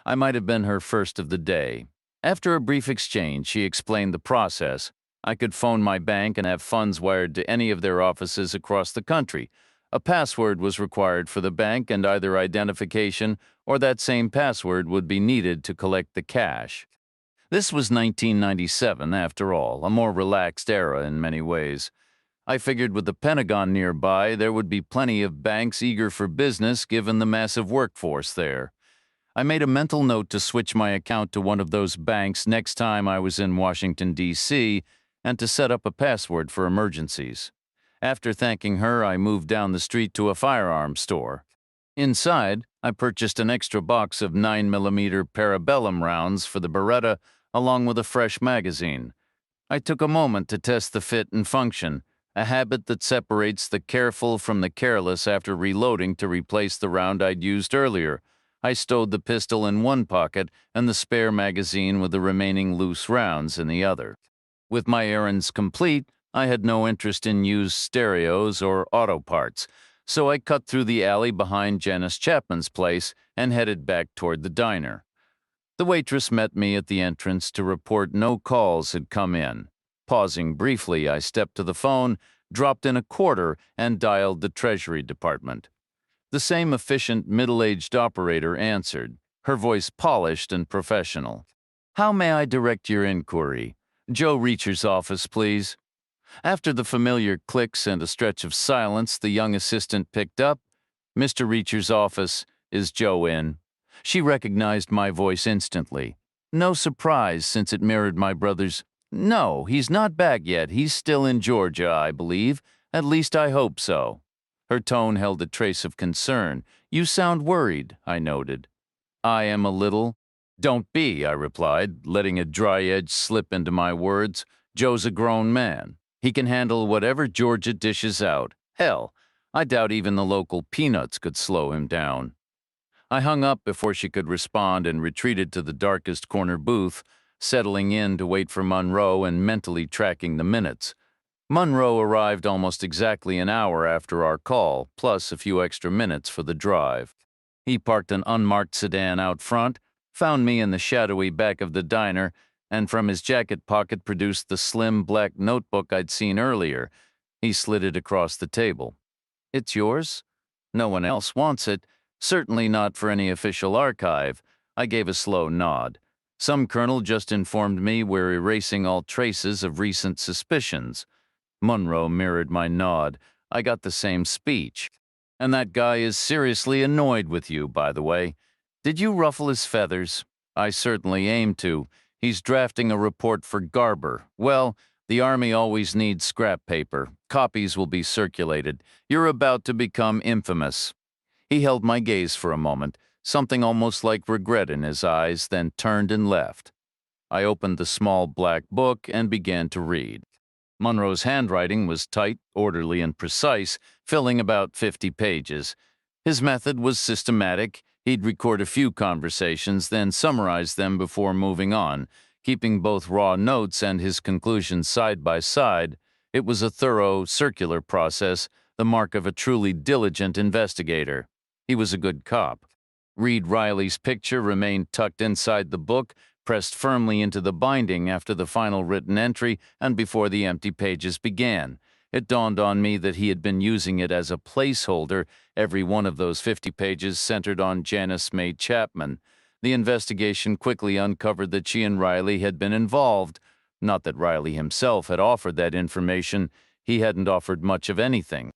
I might have been her first of the day. After a brief exchange, she explained the process. I could phone my bank and have funds wired to any of their offices across the country. A password was required for the bank, and either identification or that same password would be needed to collect the cash. This was 1997, after all, a more relaxed era in many ways. I figured with the Pentagon nearby, there would be plenty of banks eager for business given the massive workforce there. I made a mental note to switch my account to one of those banks next time I was in Washington, D.C., and to set up a password for emergencies. After thanking her, I moved down the street to a firearms store. Inside, I purchased an extra box of 9mm Parabellum rounds for the Beretta, along with a fresh magazine. I took a moment to test the fit and function, a habit that separates the careful from the careless after reloading to replace the round I'd used earlier. I stowed the pistol in one pocket and the spare magazine with the remaining loose rounds in the other. With my errands complete, I had no interest in used stereos or auto parts, so I cut through the alley behind Janice Chapman's place and headed back toward the diner. The waitress met me at the entrance to report no calls had come in. Pausing briefly, I stepped to the phone, dropped in a quarter, and dialed the Treasury Department. The same efficient, middle-aged operator answered, her voice polished and professional. "How may I direct your inquiry? Joe Reacher's office, please." After the familiar clicks and a stretch of silence, the young assistant picked up. "Mr. Reacher's office. Is Joe in?" She recognized my voice instantly. No surprise, since it mirrored my brother's. "No, he's not back yet. He's still in Georgia, I believe. At least I hope so." Her tone held a trace of concern. "You sound worried," I noted. "I am a little." "Don't be," I replied, letting a dry edge slip into my words. "Joe's a grown man. He can handle whatever Georgia dishes out. Hell, I doubt even the local peanuts could slow him down." I hung up before she could respond and retreated to the darkest corner booth, settling in to wait for Monroe and mentally tracking the minutes. Monroe arrived almost exactly an hour after our call, plus a few extra minutes for the drive. He parked an unmarked sedan out front, found me in the shadowy back of the diner, and from his jacket pocket produced the slim black notebook I'd seen earlier. He slid it across the table. "It's yours? No one else wants it. Certainly not for any official archive." I gave a slow nod. "Some colonel just informed me we're erasing all traces of recent suspicions." Monroe mirrored my nod. I got the same speech. "And that guy is seriously annoyed with you, by the way. Did you ruffle his feathers?" "I certainly aim to. He's drafting a report for Garber. Well, the Army always needs scrap paper. Copies will be circulated. You're about to become infamous." He held my gaze for a moment, something almost like regret in his eyes, then turned and left. I opened the small black book and began to read. Monroe's handwriting was tight, orderly, and precise, filling about 50 pages. His method was systematic. He'd record a few conversations, then summarize them before moving on, keeping both raw notes and his conclusions side by side. It was a thorough, circular process, the mark of a truly diligent investigator. He was a good cop. Reed Riley's picture remained tucked inside the book, pressed firmly into the binding after the final written entry and before the empty pages began. It dawned on me that he had been using it as a placeholder. Every one of those 50 pages centered on Janice May Chapman. The investigation quickly uncovered that she and Riley had been involved. Not that Riley himself had offered that information. He hadn't offered much of anything.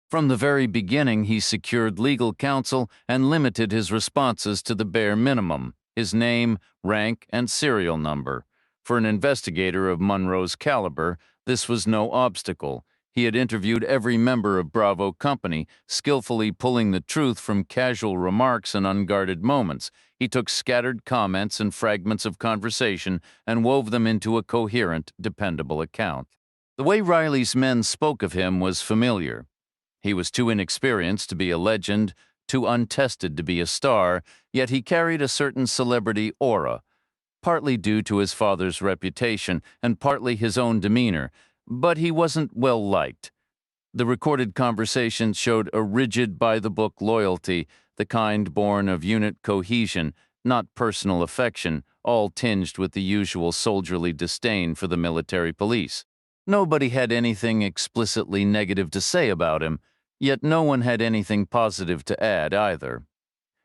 From the very beginning, he secured legal counsel and limited his responses to the bare minimum: his name, rank, and serial number. For an investigator of Monroe's caliber, this was no obstacle. He had interviewed every member of Bravo Company, skillfully pulling the truth from casual remarks and unguarded moments. He took scattered comments and fragments of conversation and wove them into a coherent, dependable account. The way Riley's men spoke of him was familiar. He was too inexperienced to be a legend, too untested to be a star, yet he carried a certain celebrity aura, partly due to his father's reputation and partly his own demeanor, but he wasn't well liked. The recorded conversations showed a rigid, by-the-book loyalty, the kind born of unit cohesion, not personal affection, all tinged with the usual soldierly disdain for the military police. Nobody had anything explicitly negative to say about him, yet no one had anything positive to add either.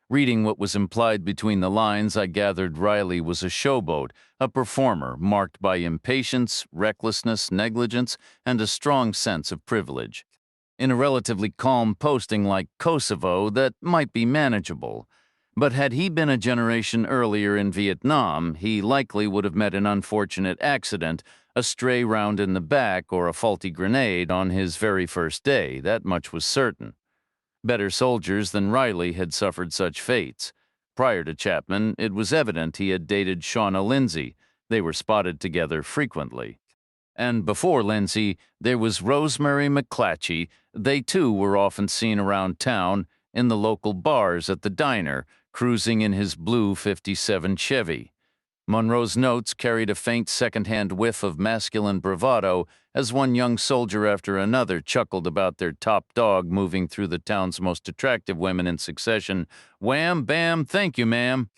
Reading what was implied between the lines, I gathered Riley was a showboat, a performer marked by impatience, recklessness, negligence, and a strong sense of privilege. In a relatively calm posting like Kosovo, that might be manageable. But had he been a generation earlier in Vietnam, he likely would have met an unfortunate accident, a stray round in the back, or a faulty grenade on his very first day. That much was certain. Better soldiers than Riley had suffered such fates. Prior to Chapman, it was evident he had dated Shauna Lindsay. They were spotted together frequently. And before Lindsay, there was Rosemary McClatchy. They too were often seen around town, in the local bars, at the diner, cruising in his blue '57 Chevy. Monroe's notes carried a faint second-hand whiff of masculine bravado as one young soldier after another chuckled about their top dog moving through the town's most attractive women in succession. "Wham, bam, thank you, ma'am."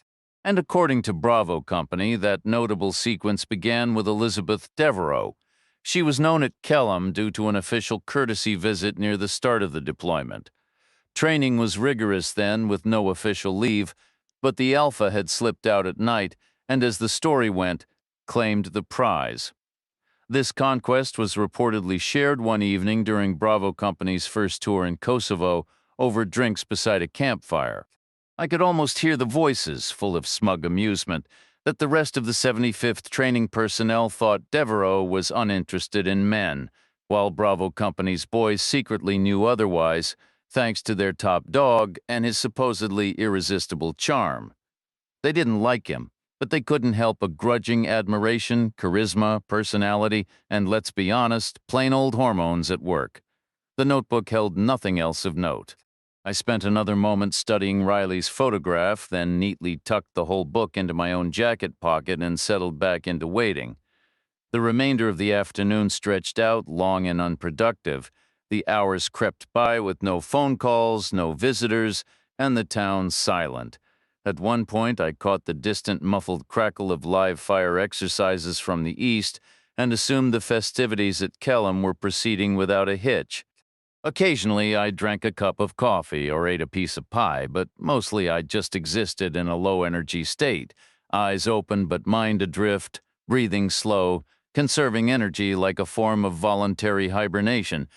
And according to Bravo Company, that notable sequence began with Elizabeth Devereaux. She was known at Kellam due to an official courtesy visit near the start of the deployment. Training was rigorous then, with no official leave, but the Alpha had slipped out at night, and as the story went, claimed the prize. This conquest was reportedly shared one evening during Bravo Company's first tour in Kosovo over drinks beside a campfire. I could almost hear the voices, full of smug amusement, that the rest of the 75th training personnel thought Devereaux was uninterested in men, while Bravo Company's boys secretly knew otherwise, thanks to their top dog and his supposedly irresistible charm. They didn't like him, but they couldn't help a grudging admiration, charisma, personality, and, let's be honest, plain old hormones at work. The notebook held nothing else of note. I spent another moment studying Riley's photograph, then neatly tucked the whole book into my own jacket pocket and settled back into waiting. The remainder of the afternoon stretched out, long and unproductive. The hours crept by with no phone calls, no visitors, and the town silent. At one point, I caught the distant, muffled crackle of live fire exercises from the east and assumed the festivities at Kellam were proceeding without a hitch. Occasionally, I drank a cup of coffee or ate a piece of pie, but mostly I just existed in a low-energy state, eyes open but mind adrift, breathing slow, conserving energy like a form of voluntary hibernation.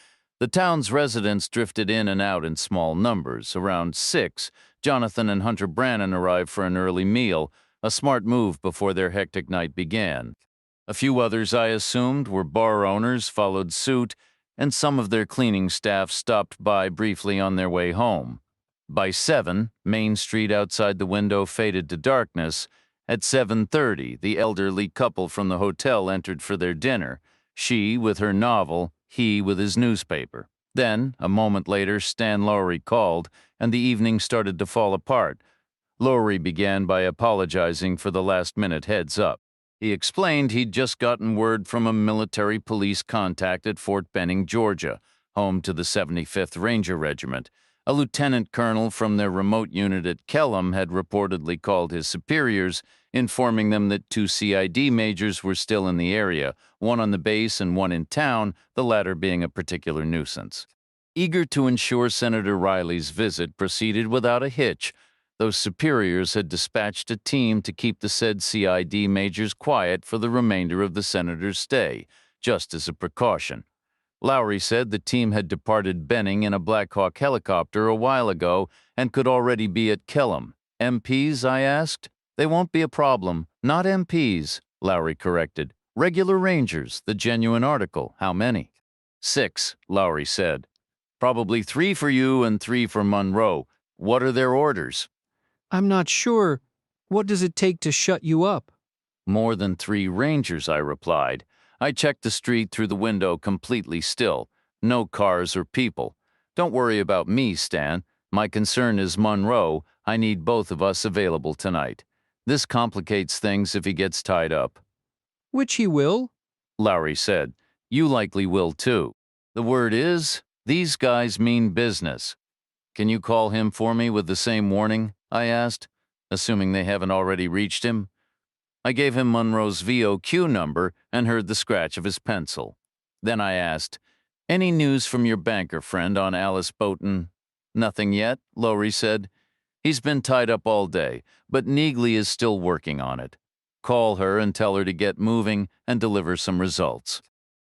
The town's residents drifted in and out in small numbers. Around 6, Jonathan and Hunter Brannon arrived for an early meal, a smart move before their hectic night began. A few others, I assumed, were bar owners, followed suit, and some of their cleaning staff stopped by briefly on their way home. By 7, Main Street outside the window faded to darkness. At 7:30, the elderly couple from the hotel entered for their dinner, she with her novel, he with his newspaper. Then, a moment later, Stan Lowry called, and the evening started to fall apart. Lowry began by apologizing for the last-minute heads-up. He explained he'd just gotten word from a military police contact at Fort Benning, Georgia, home to the 75th Ranger Regiment. A lieutenant colonel from their remote unit at Kellam had reportedly called his superiors, informing them that 2 CID majors were still in the area, one on the base and one in town, the latter being a particular nuisance. Eager to ensure Senator Riley's visit proceeded without a hitch, those superiors had dispatched a team to keep the said CID majors quiet for the remainder of the senator's stay, just as a precaution. Lowry said the team had departed Benning in a Black Hawk helicopter a while ago and could already be at Kellam. MPs, I asked? They won't be a problem. Not MPs, Lowry corrected. Regular Rangers, the genuine article. How many? 6, Lowry said. Probably 3 for you and 3 for Monroe. What are their orders? I'm not sure. What does it take to shut you up? More than 3 Rangers, I replied. I checked the street through the window completely still. No cars or people. Don't worry about me, Stan. My concern is Monroe. I need both of us available tonight. This complicates things if he gets tied up. Which he will. Lowry said. You likely will too. The word is, these guys mean business. Can you call him for me with the same warning? I asked, assuming they haven't already reached him. I gave him Monroe's VOQ number and heard the scratch of his pencil. Then I asked, any news from your banker friend on Alice Boughton? Nothing yet, Lowry said. He's been tied up all day, but Neagley is still working on it. Call her and tell her to get moving and deliver some results.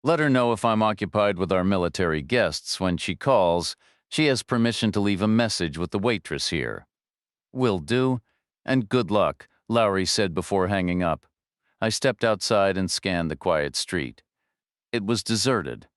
Let her know if I'm occupied with our military guests when she calls. She has permission to leave a message with the waitress here. Will do, and good luck, Lowry said before hanging up. I stepped outside and scanned the quiet street. It was deserted.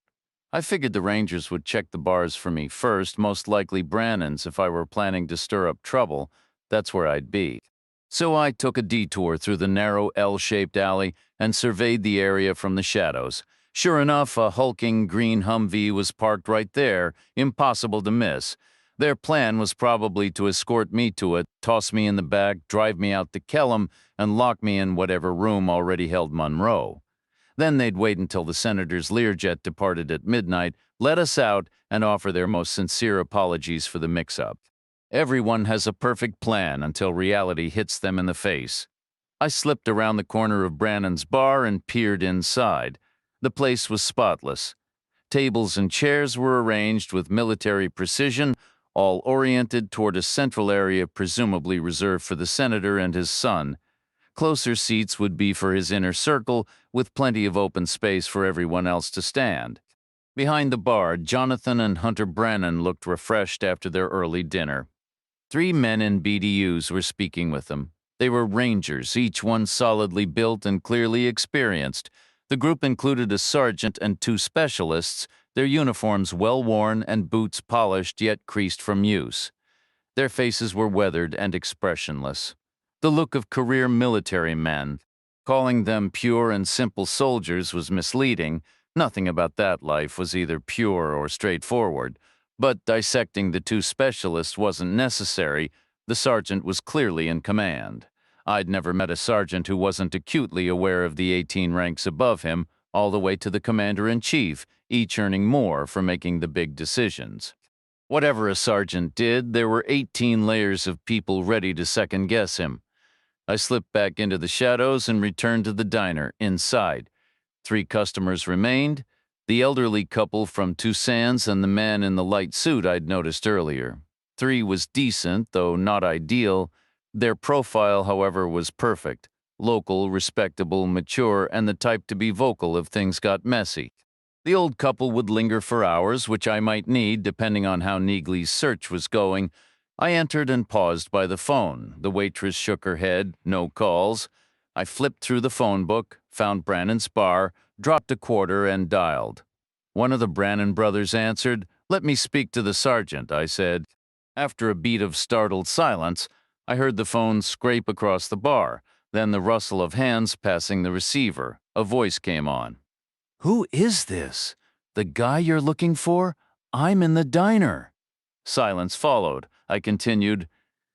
I figured the Rangers would check the bars for me first, most likely Brannon's if I were planning to stir up trouble. That's where I'd be. So I took a detour through the narrow L-shaped alley and surveyed the area from the shadows. Sure enough, a hulking green Humvee was parked right there, impossible to miss. Their plan was probably to escort me to it, toss me in the back, drive me out to Kellam, and lock me in whatever room already held Monroe. Then they'd wait until the senator's Learjet departed at midnight, let us out, and offer their most sincere apologies for the mix-up. Everyone has a perfect plan until reality hits them in the face. I slipped around the corner of Brannon's bar and peered inside. The place was spotless. Tables and chairs were arranged with military precision, all oriented toward a central area presumably reserved for the senator and his son. Closer seats would be for his inner circle, with plenty of open space for everyone else to stand. Behind the bar, Jonathan and Hunter Brannon looked refreshed after their early dinner. 3 men in BDUs were speaking with them. They were Rangers, each one solidly built and clearly experienced. The group included a sergeant and 2 specialists, their uniforms well-worn and boots polished yet creased from use. Their faces were weathered and expressionless. The look of career military men. Calling them pure and simple soldiers was misleading. Nothing about that life was either pure or straightforward. But dissecting the two specialists wasn't necessary. The sergeant was clearly in command. I'd never met a sergeant who wasn't acutely aware of the 18 ranks above him, all the way to the commander-in-chief, each earning more for making the big decisions. Whatever a sergeant did, there were 18 layers of people ready to second-guess him. I slipped back into the shadows and returned to the diner, inside. 3 customers remained, the elderly couple from Toussaint's and the man in the light suit I'd noticed earlier. 3 was decent, though not ideal. Their profile, however, was perfect. Local, respectable, mature, and the type to be vocal if things got messy. The old couple would linger for hours, which I might need depending on how Neagley's search was going. I entered and paused by the phone. The waitress shook her head, no calls. I flipped through the phone book, found Brannan's bar, dropped a quarter, and dialed. One of the Brannan brothers answered. "Let me speak to the sergeant," I said. After a beat of startled silence, I heard the phone scrape across the bar, then the rustle of hands passing the receiver. A voice came on. "Who is this? The guy you're looking for? I'm in the diner." Silence followed. I continued,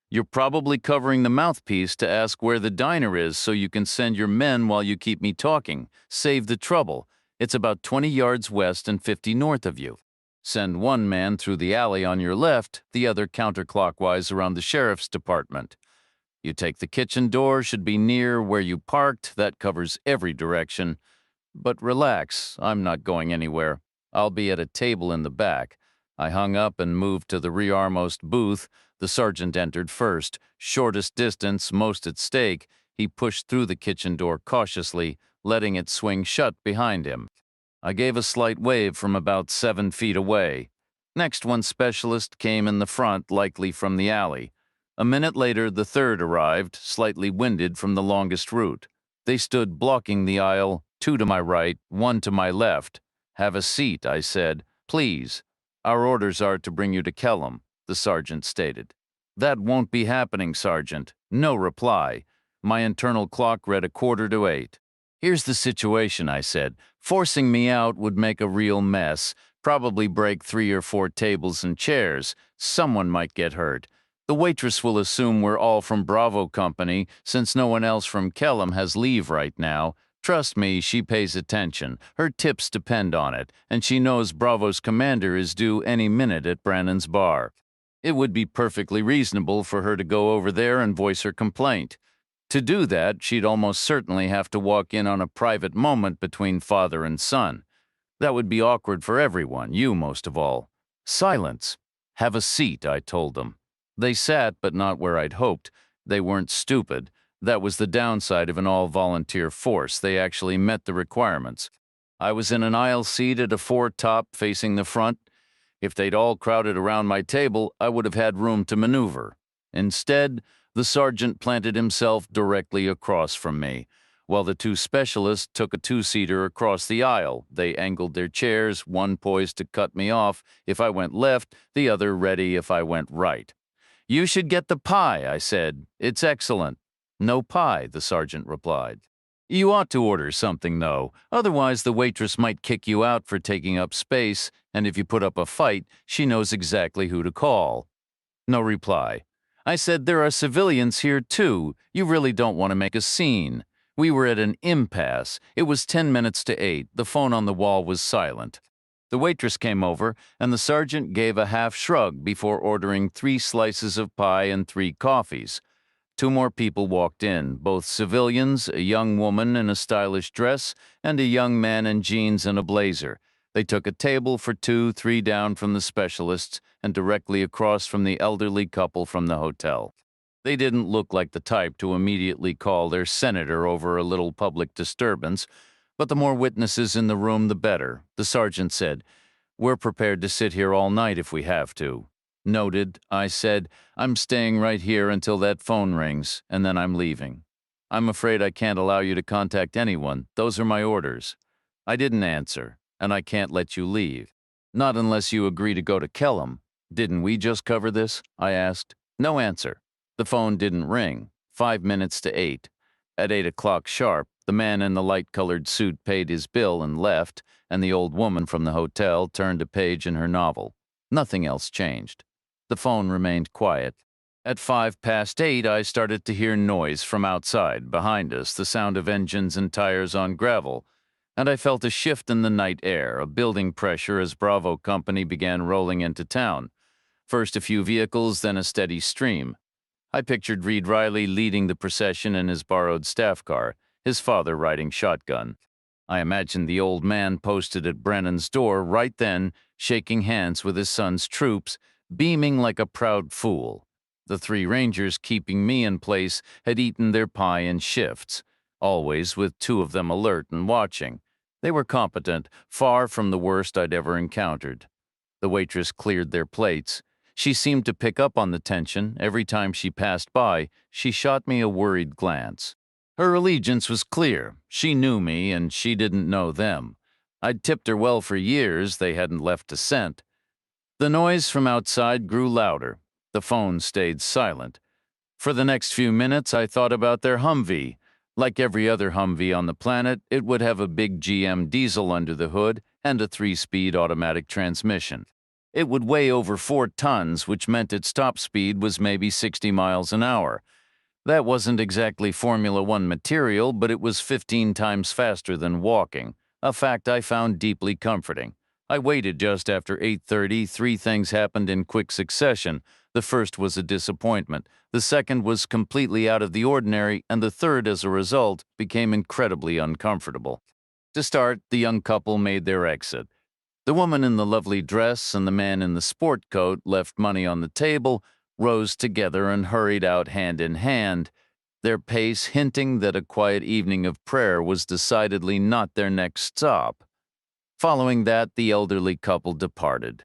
"You're probably covering the mouthpiece to ask where the diner is so you can send your men while you keep me talking. Save the trouble. It's about 20 yards west and 50 north of you. Send one man through the alley on your left, the other counterclockwise around the sheriff's department. You take the kitchen door, should be near where you parked. That covers every direction. But relax, I'm not going anywhere. I'll be at a table in the back." I hung up and moved to the rearmost booth. The sergeant entered first. Shortest distance, most at stake. He pushed through the kitchen door cautiously, letting it swing shut behind him. I gave a slight wave from about 7 feet away. Next, one specialist came in the front, likely from the alley. A minute later, the third arrived, slightly winded from the longest route. They stood blocking the aisle, 2 to my right, 1 to my left. "Have a seat," I said. "Please." "Our orders are to bring you to Kellam," the sergeant stated. "That won't be happening, Sergeant." No reply. My internal clock read 7:45. "Here's the situation," I said. "Forcing me out would make a real mess, probably break 3 or 4 tables and chairs. Someone might get hurt. The waitress will assume we're all from Bravo Company, since no one else from Kellam has leave right now. Trust me, she pays attention. Her tips depend on it, and she knows Bravo's commander is due any minute at Brannan's bar. It would be perfectly reasonable for her to go over there and voice her complaint. To do that, she'd almost certainly have to walk in on a private moment between father and son. That would be awkward for everyone, you most of all." "Silence. Have a seat," I told them. They sat, but not where I'd hoped. They weren't stupid. That was the downside of an all-volunteer force. They actually met the requirements. I was in an aisle seat at a 4-top facing the front. If they'd all crowded around my table, I would have had room to maneuver. Instead, the sergeant planted himself directly across from me, while the 2 specialists took a 2-seater across the aisle. They angled their chairs, one poised to cut me off if I went left, the other ready if I went right. "You should get the pie," I said. "It's excellent." "No pie," the sergeant replied. "You ought to order something, though. Otherwise, the waitress might kick you out for taking up space, and if you put up a fight, she knows exactly who to call." No reply. I said, "There are civilians here, too. You really don't want to make a scene." We were at an impasse. It was 10 minutes to 8. The phone on the wall was silent. The waitress came over, and the sergeant gave a half shrug before ordering 3 slices of pie and 3 coffees. 2 more people walked in, both civilians, a young woman in a stylish dress, and a young man in jeans and a blazer. They took a table for 2, 3 down from the specialists, and directly across from the elderly couple from the hotel. They didn't look like the type to immediately call their senator over a little public disturbance, but the more witnesses in the room, the better. The sergeant said, "We're prepared to sit here all night if we have to." "Noted," I said. "I'm staying right here until that phone rings, and then I'm leaving. I'm afraid I can't allow you to contact anyone. Those are my orders." I didn't answer, "And I can't let you leave." "Not unless you agree to go to Kellam." "Didn't we just cover this?" I asked. No answer. The phone didn't ring. 5 minutes to 8. At 8 o'clock sharp, the man in the light-colored suit paid his bill and left, and the old woman from the hotel turned a page in her novel. Nothing else changed. The phone remained quiet. At 8:05, I started to hear noise from outside, behind us, the sound of engines and tires on gravel, and I felt a shift in the night air, a building pressure as Bravo Company began rolling into town. First a few vehicles, then a steady stream. I pictured Reed Riley leading the procession in his borrowed staff car, his father riding shotgun. I imagined the old man posted at Brennan's door right then, shaking hands with his son's troops, beaming like a proud fool. The three rangers keeping me in place had eaten their pie in shifts, always with two of them alert and watching. They were competent, far from the worst I'd ever encountered. The waitress cleared their plates. She seemed to pick up on the tension. Every time she passed by, she shot me a worried glance. Her allegiance was clear. She knew me, and she didn't know them. I'd tipped her well for years. They hadn't left a cent. The noise from outside grew louder. The phone stayed silent. For the next few minutes, I thought about their Humvee. Like every other Humvee on the planet, it would have a big GM diesel under the hood and a 3-speed automatic transmission. It would weigh over 4 tons, which meant its top speed was maybe 60 miles an hour. That wasn't exactly Formula One material, but it was 15 times faster than walking, a fact I found deeply comforting. I waited just after 8:30. 3 things happened in quick succession. The first was a disappointment. The second was completely out of the ordinary, and the third, as a result, became incredibly uncomfortable. To start, the young couple made their exit. The woman in the lovely dress and the man in the sport coat left money on the table, rose together, and hurried out hand in hand, their pace hinting that a quiet evening of prayer was decidedly not their next stop. Following that, the elderly couple departed.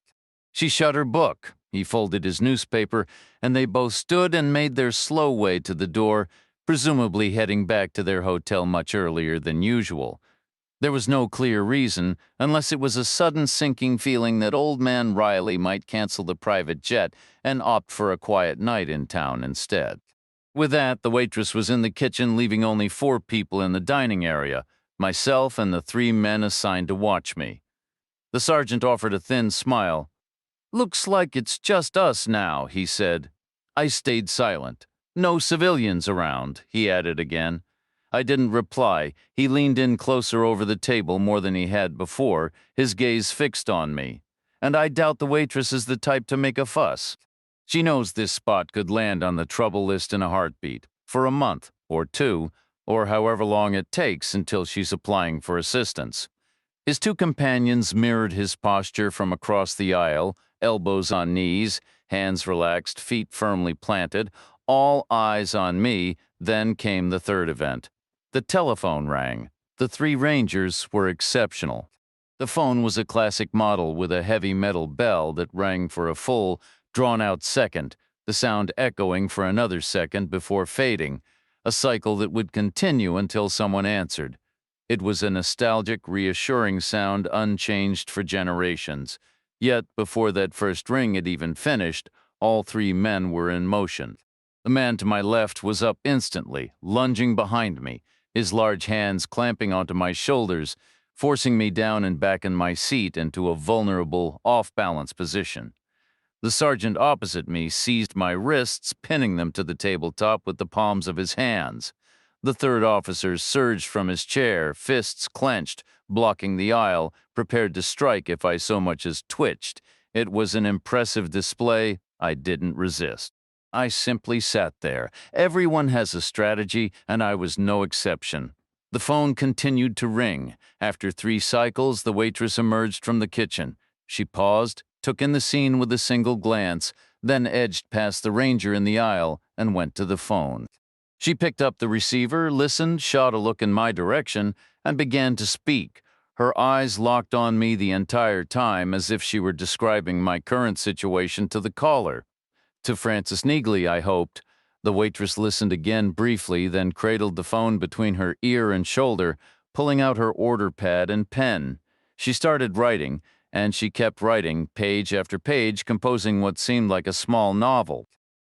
She shut her book. He folded his newspaper, and they both stood and made their slow way to the door, presumably heading back to their hotel much earlier than usual. There was no clear reason, unless it was a sudden sinking feeling that old man Riley might cancel the private jet and opt for a quiet night in town instead. With that, the waitress was in the kitchen, leaving only 4 people in the dining area, myself and the 3 men assigned to watch me. The sergeant offered a thin smile. "Looks like it's just us now," he said. I stayed silent. "No civilians around," he added again. I didn't reply. He leaned in closer over the table more than he had before, his gaze fixed on me. And I doubt the waitress is the type to make a fuss. She knows this spot could land on the trouble list in a heartbeat, for a month, or 2, or however long it takes until she's applying for assistance. His 2 companions mirrored his posture from across the aisle, elbows on knees, hands relaxed, feet firmly planted, all eyes on me. Then came the third event. The telephone rang. The 3 rangers were exceptional. The phone was a classic model with a heavy metal bell that rang for a full, drawn-out second, the sound echoing for another second before fading, a cycle that would continue until someone answered. It was a nostalgic, reassuring sound unchanged for generations. Yet, before that first ring had even finished, all 3 men were in motion. The man to my left was up instantly, lunging behind me, his large hands clamping onto my shoulders, forcing me down and back in my seat into a vulnerable, off-balance position. The sergeant opposite me seized my wrists, pinning them to the tabletop with the palms of his hands. The third officer surged from his chair, fists clenched, blocking the aisle, prepared to strike if I so much as twitched. It was an impressive display. I didn't resist. I simply sat there. Everyone has a strategy, and I was no exception. The phone continued to ring. After 3 cycles, the waitress emerged from the kitchen. She paused, took in the scene with a single glance, then edged past the ranger in the aisle and went to the phone. She picked up the receiver, listened, shot a look in my direction, and began to speak. Her eyes locked on me the entire time, as if she were describing my current situation to the caller. To Francis Neagley, I hoped. The waitress listened again briefly, then cradled the phone between her ear and shoulder, pulling out her order pad and pen. She started writing, and she kept writing, page after page, composing what seemed like a small novel.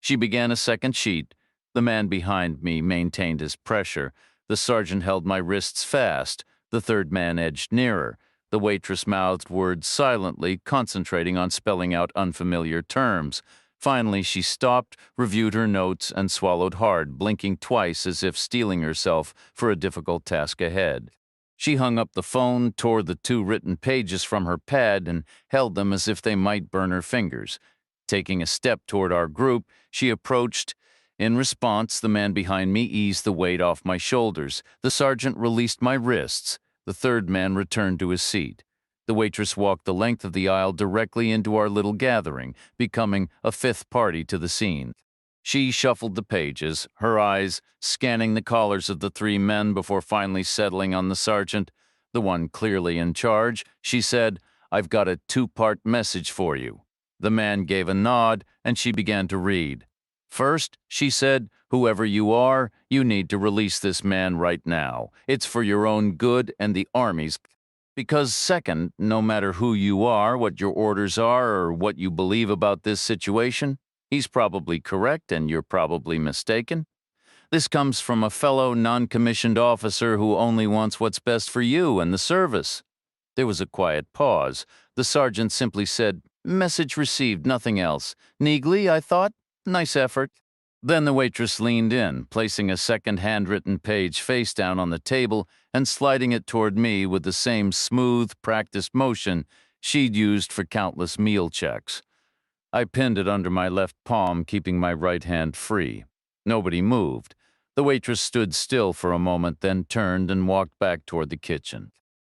She began a second sheet. The man behind me maintained his pressure. The sergeant held my wrists fast. The third man edged nearer. The waitress mouthed words silently, concentrating on spelling out unfamiliar terms. Finally, she stopped, reviewed her notes, and swallowed hard, blinking twice as if steeling herself for a difficult task ahead. She hung up the phone, tore the 2 written pages from her pad, and held them as if they might burn her fingers. Taking a step toward our group, she approached. In response, the man behind me eased the weight off my shoulders. The sergeant released my wrists. The third man returned to his seat. The waitress walked the length of the aisle directly into our little gathering, becoming a fifth party to the scene. She shuffled the pages, her eyes scanning the collars of the 3 men before finally settling on the sergeant, the one clearly in charge. She said, "I've got a 2-part message for you." The man gave a nod, and she began to read. "First," she said, "whoever you are, you need to release this man right now. It's for your own good and the Army's. Because second, no matter who you are, what your orders are, or what you believe about this situation, he's probably correct and you're probably mistaken. This comes from a fellow non-commissioned officer who only wants what's best for you and the service." There was a quiet pause. The sergeant simply said, "Message received, nothing else. Neagly, I thought. Nice effort." Then the waitress leaned in, placing a second handwritten page face down on the table and sliding it toward me with the same smooth, practiced motion she'd used for countless meal checks. I pinned it under my left palm, keeping my right hand free. Nobody moved. The waitress stood still for a moment, then turned and walked back toward the kitchen.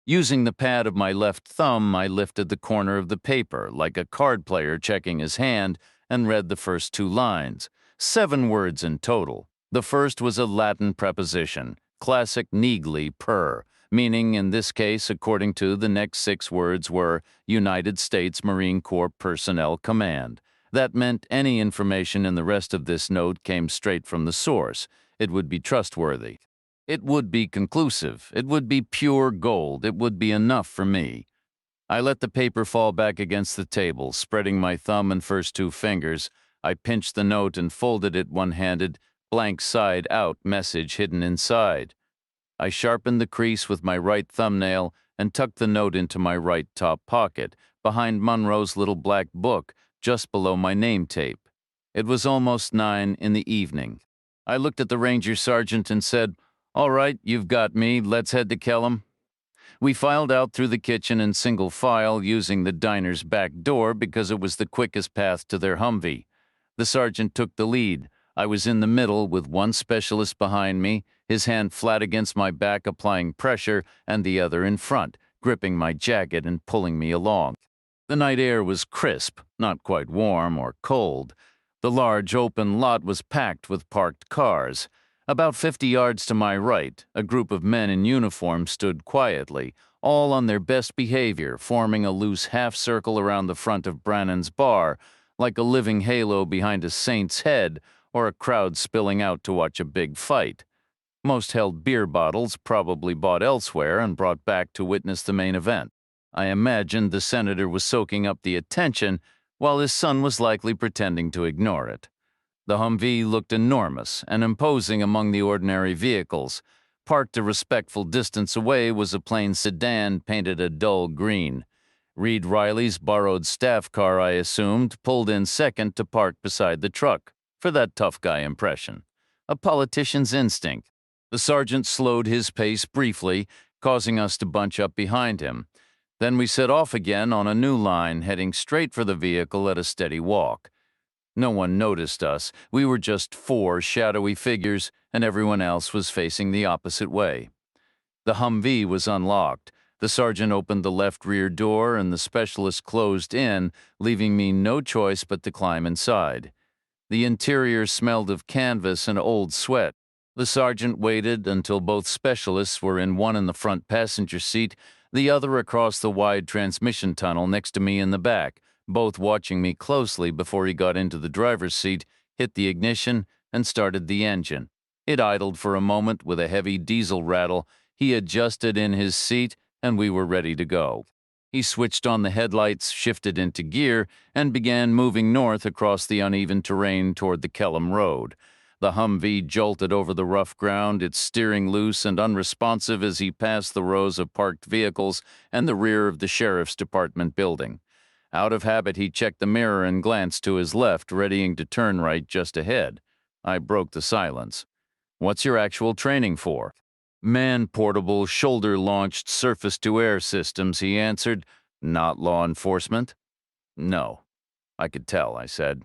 Using the pad of my left thumb, I lifted the corner of the paper, like a card player checking his hand, and read the first 2 lines. 7 words in total. The first was a Latin preposition, classic neagly per, meaning in this case, according to the next 6 words, were United States Marine Corps Personnel Command. That meant any information in the rest of this note came straight from the source. It would be trustworthy. It would be conclusive. It would be pure gold. It would be enough for me. I let the paper fall back against the table, spreading my thumb and first 2 fingers. I pinched the note and folded it one-handed, blank side out, message hidden inside. I sharpened the crease with my right thumbnail and tucked the note into my right top pocket, behind Monroe's little black book, just below my name tape. It was almost 9 in the evening. I looked at the ranger sergeant and said, "All right, you've got me. Let's head to Kellam." We filed out through the kitchen in single file, using the diner's back door because it was the quickest path to their Humvee. The sergeant took the lead. I was in the middle with one specialist behind me, his hand flat against my back applying pressure, and the other in front, gripping my jacket and pulling me along. The night air was crisp, not quite warm or cold. The large open lot was packed with parked cars. About 50 yards to my right, a group of men in uniform stood quietly, all on their best behavior, forming a loose half-circle around the front of Brannan's bar, like a living halo behind a saint's head or a crowd spilling out to watch a big fight. Most held beer bottles, probably bought elsewhere and brought back to witness the main event. I imagined the senator was soaking up the attention, while his son was likely pretending to ignore it. The Humvee looked enormous and imposing among the ordinary vehicles. Parked a respectful distance away was a plain sedan painted a dull green. Reed Riley's borrowed staff car, I assumed, pulled in second to park beside the truck, for that tough guy impression. A politician's instinct. The sergeant slowed his pace briefly, causing us to bunch up behind him. Then we set off again on a new line, heading straight for the vehicle at a steady walk. No one noticed us. We were just 4 shadowy figures, and everyone else was facing the opposite way. The Humvee was unlocked. The sergeant opened the left rear door, and the specialist closed in, leaving me no choice but to climb inside. The interior smelled of canvas and old sweat. The sergeant waited until both specialists were in, one in the front passenger seat, the other across the wide transmission tunnel next to me in the back, both watching me closely before he got into the driver's seat, hit the ignition, and started the engine. It idled for a moment with a heavy diesel rattle. He adjusted in his seat, and we were ready to go. He switched on the headlights, shifted into gear, and began moving north across the uneven terrain toward the Kellam Road. The Humvee jolted over the rough ground, its steering loose and unresponsive as he passed the rows of parked vehicles and the rear of the sheriff's department building. Out of habit, he checked the mirror and glanced to his left, readying to turn right just ahead. I broke the silence. "What's your actual training for?" "Man-portable, shoulder-launched surface-to-air systems," he answered. "Not law enforcement?" "No." I could tell, I said.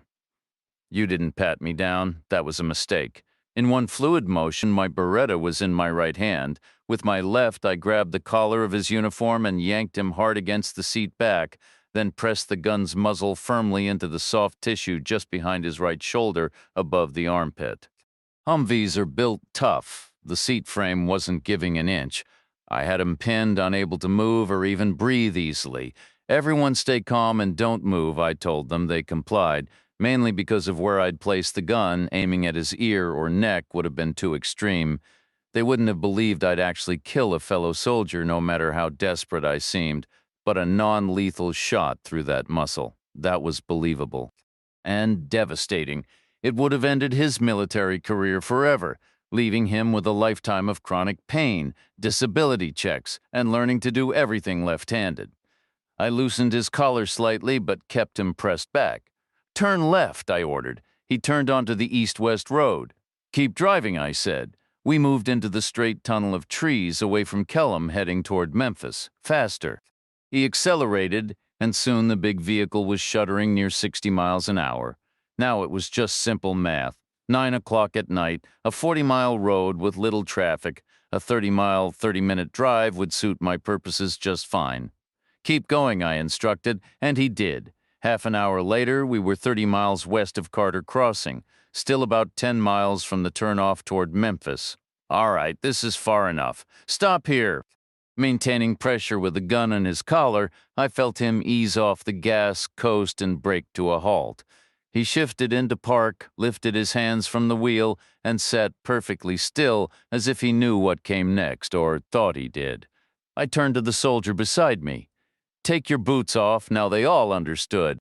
"You didn't pat me down. That was a mistake. In one fluid motion, my Beretta was in my right hand. With my left, I grabbed the collar of his uniform and yanked him hard against the seat back, then pressed the gun's muzzle firmly into the soft tissue just behind his right shoulder above the armpit. Humvees are built tough. The seat frame wasn't giving an inch. I had him pinned, unable to move or even breathe easily. "Everyone stay calm and don't move," I told them. They complied, mainly because of where I'd placed the gun. Aiming at his ear or neck would have been too extreme. They wouldn't have believed I'd actually kill a fellow soldier, no matter how desperate I seemed. But a non-lethal shot through that muscle, that was believable. And devastating. It would have ended his military career forever, leaving him with a lifetime of chronic pain, disability checks, and learning to do everything left-handed. I loosened his collar slightly, but kept him pressed back. "Turn left," I ordered. He turned onto the east-west road. "Keep driving," I said. We moved into the straight tunnel of trees away from Kellam, heading toward Memphis. Faster. He accelerated, and soon the big vehicle was shuddering near 60 miles an hour. Now it was just simple math. 9 o'clock at night, a 40-mile road with little traffic, a 30-mile, 30-minute drive would suit my purposes just fine. "Keep going," I instructed, and he did. Half an hour later, we were 30 miles west of Carter Crossing, still about 10 miles from the turnoff toward Memphis. "All right, this is far enough. Stop here." Maintaining pressure with the gun on his collar, I felt him ease off the gas, coast, and brake to a halt. He shifted into park, lifted his hands from the wheel, and sat perfectly still, as if he knew what came next, or thought he did. I turned to the soldier beside me. "Take your boots off." Now they all understood.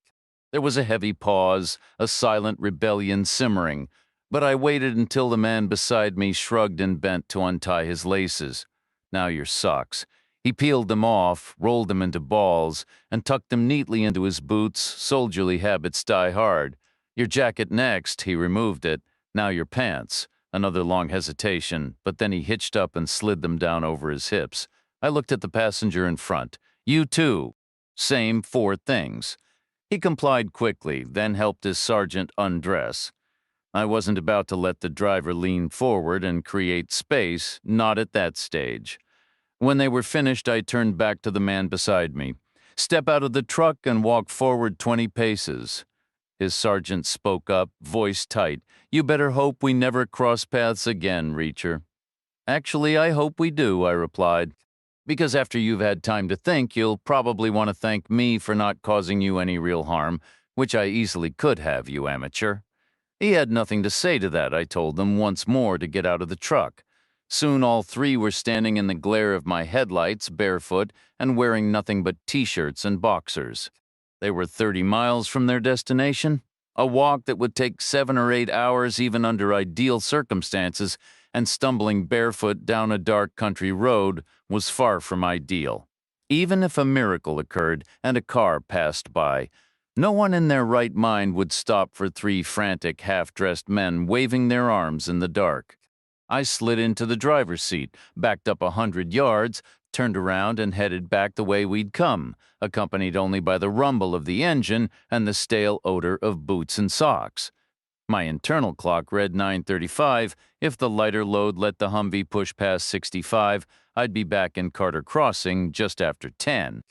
There was a heavy pause, a silent rebellion simmering, but I waited until the man beside me shrugged and bent to untie his laces. "Now your socks." He peeled them off, rolled them into balls, and tucked them neatly into his boots. Soldierly habits die hard. "Your jacket next." He removed it. "Now your pants." Another long hesitation, but then he hitched up and slid them down over his hips. I looked at the passenger in front. "You too." Same 4 things. He complied quickly, then helped his sergeant undress. I wasn't about to let the driver lean forward and create space, not at that stage. When they were finished, I turned back to the man beside me. "Step out of the truck and walk forward 20 paces. His sergeant spoke up, voice tight. "You better hope we never cross paths again, Reacher." "Actually, I hope we do," I replied. "Because after you've had time to think, you'll probably want to thank me for not causing you any real harm, which I easily could have, you amateur." He had nothing to say to that, I told them once more to get out of the truck. Soon all 3 were standing in the glare of my headlights, barefoot, and wearing nothing but T-shirts and boxers. They were 30 miles from their destination, a walk that would take 7 or 8 hours even under ideal circumstances, and stumbling barefoot down a dark country road was far from ideal. Even if a miracle occurred and a car passed by, no one in their right mind would stop for 3 frantic, half-dressed men waving their arms in the dark. I slid into the driver's seat, backed up 100 yards, turned around and headed back the way we'd come, accompanied only by the rumble of the engine and the stale odor of boots and socks. My internal clock read 9:35. If the lighter load let the Humvee push past 65, I'd be back in Carter Crossing just after 10.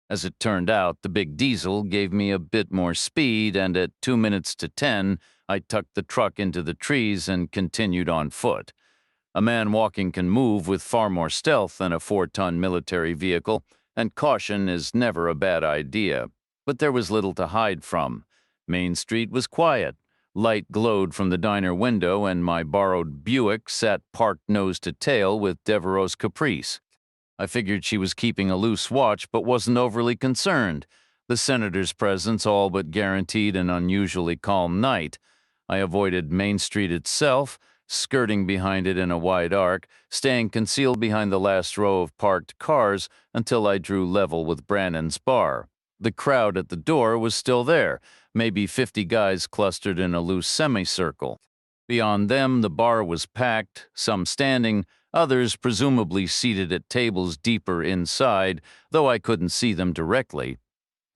As it turned out, the big diesel gave me a bit more speed, and at 2 minutes to 10, I tucked the truck into the trees and continued on foot. A man walking can move with far more stealth than a 4-ton military vehicle, and caution is never a bad idea. But there was little to hide from. Main Street was quiet. Light glowed from the diner window, and my borrowed Buick sat parked nose to tail with Devereaux's Caprice. I figured she was keeping a loose watch, but wasn't overly concerned. The senator's presence all but guaranteed an unusually calm night. I avoided Main Street itself, skirting behind it in a wide arc, staying concealed behind the last row of parked cars until I drew level with Brannon's bar. The crowd at the door was still there, maybe 50 guys clustered in a loose semicircle. Beyond them, the bar was packed, some standing, others presumably seated at tables deeper inside, though I couldn't see them directly.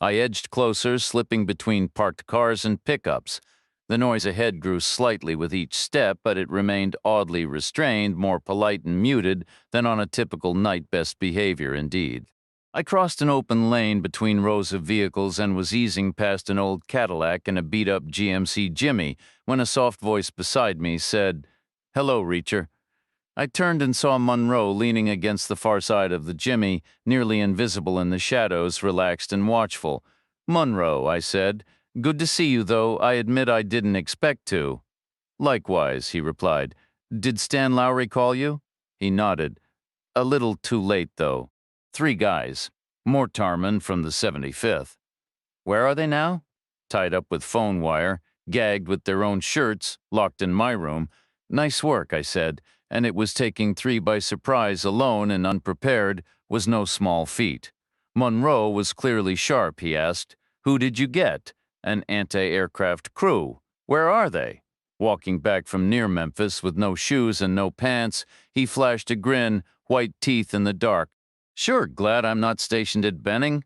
I edged closer, slipping between parked cars and pickups. The noise ahead grew slightly with each step, but it remained oddly restrained, more polite and muted than on a typical night best behavior indeed. I crossed an open lane between rows of vehicles and was easing past an old Cadillac and a beat-up GMC Jimmy when a soft voice beside me said, "Hello, Reacher." I turned and saw Monroe leaning against the far side of the Jimmy, nearly invisible in the shadows, relaxed and watchful. "Monroe," I said. "Good to see you, though I admit I didn't expect to." "Likewise," he replied. "Did Stan Lowry call you?" He nodded. "A little too late, though. 3 guys. Mortarman from the 75th. Where are they now?" "Tied up with phone wire, gagged with their own shirts, locked in my room." "Nice work," I said, and it was taking 3 by surprise alone and unprepared was no small feat. Monroe was clearly sharp, he asked. "Who did you get?" "An anti-aircraft crew. Where are they?" Walking back from near Memphis with no shoes and no pants, he flashed a grin, white teeth in the dark. "Sure, glad I'm not stationed at Benning."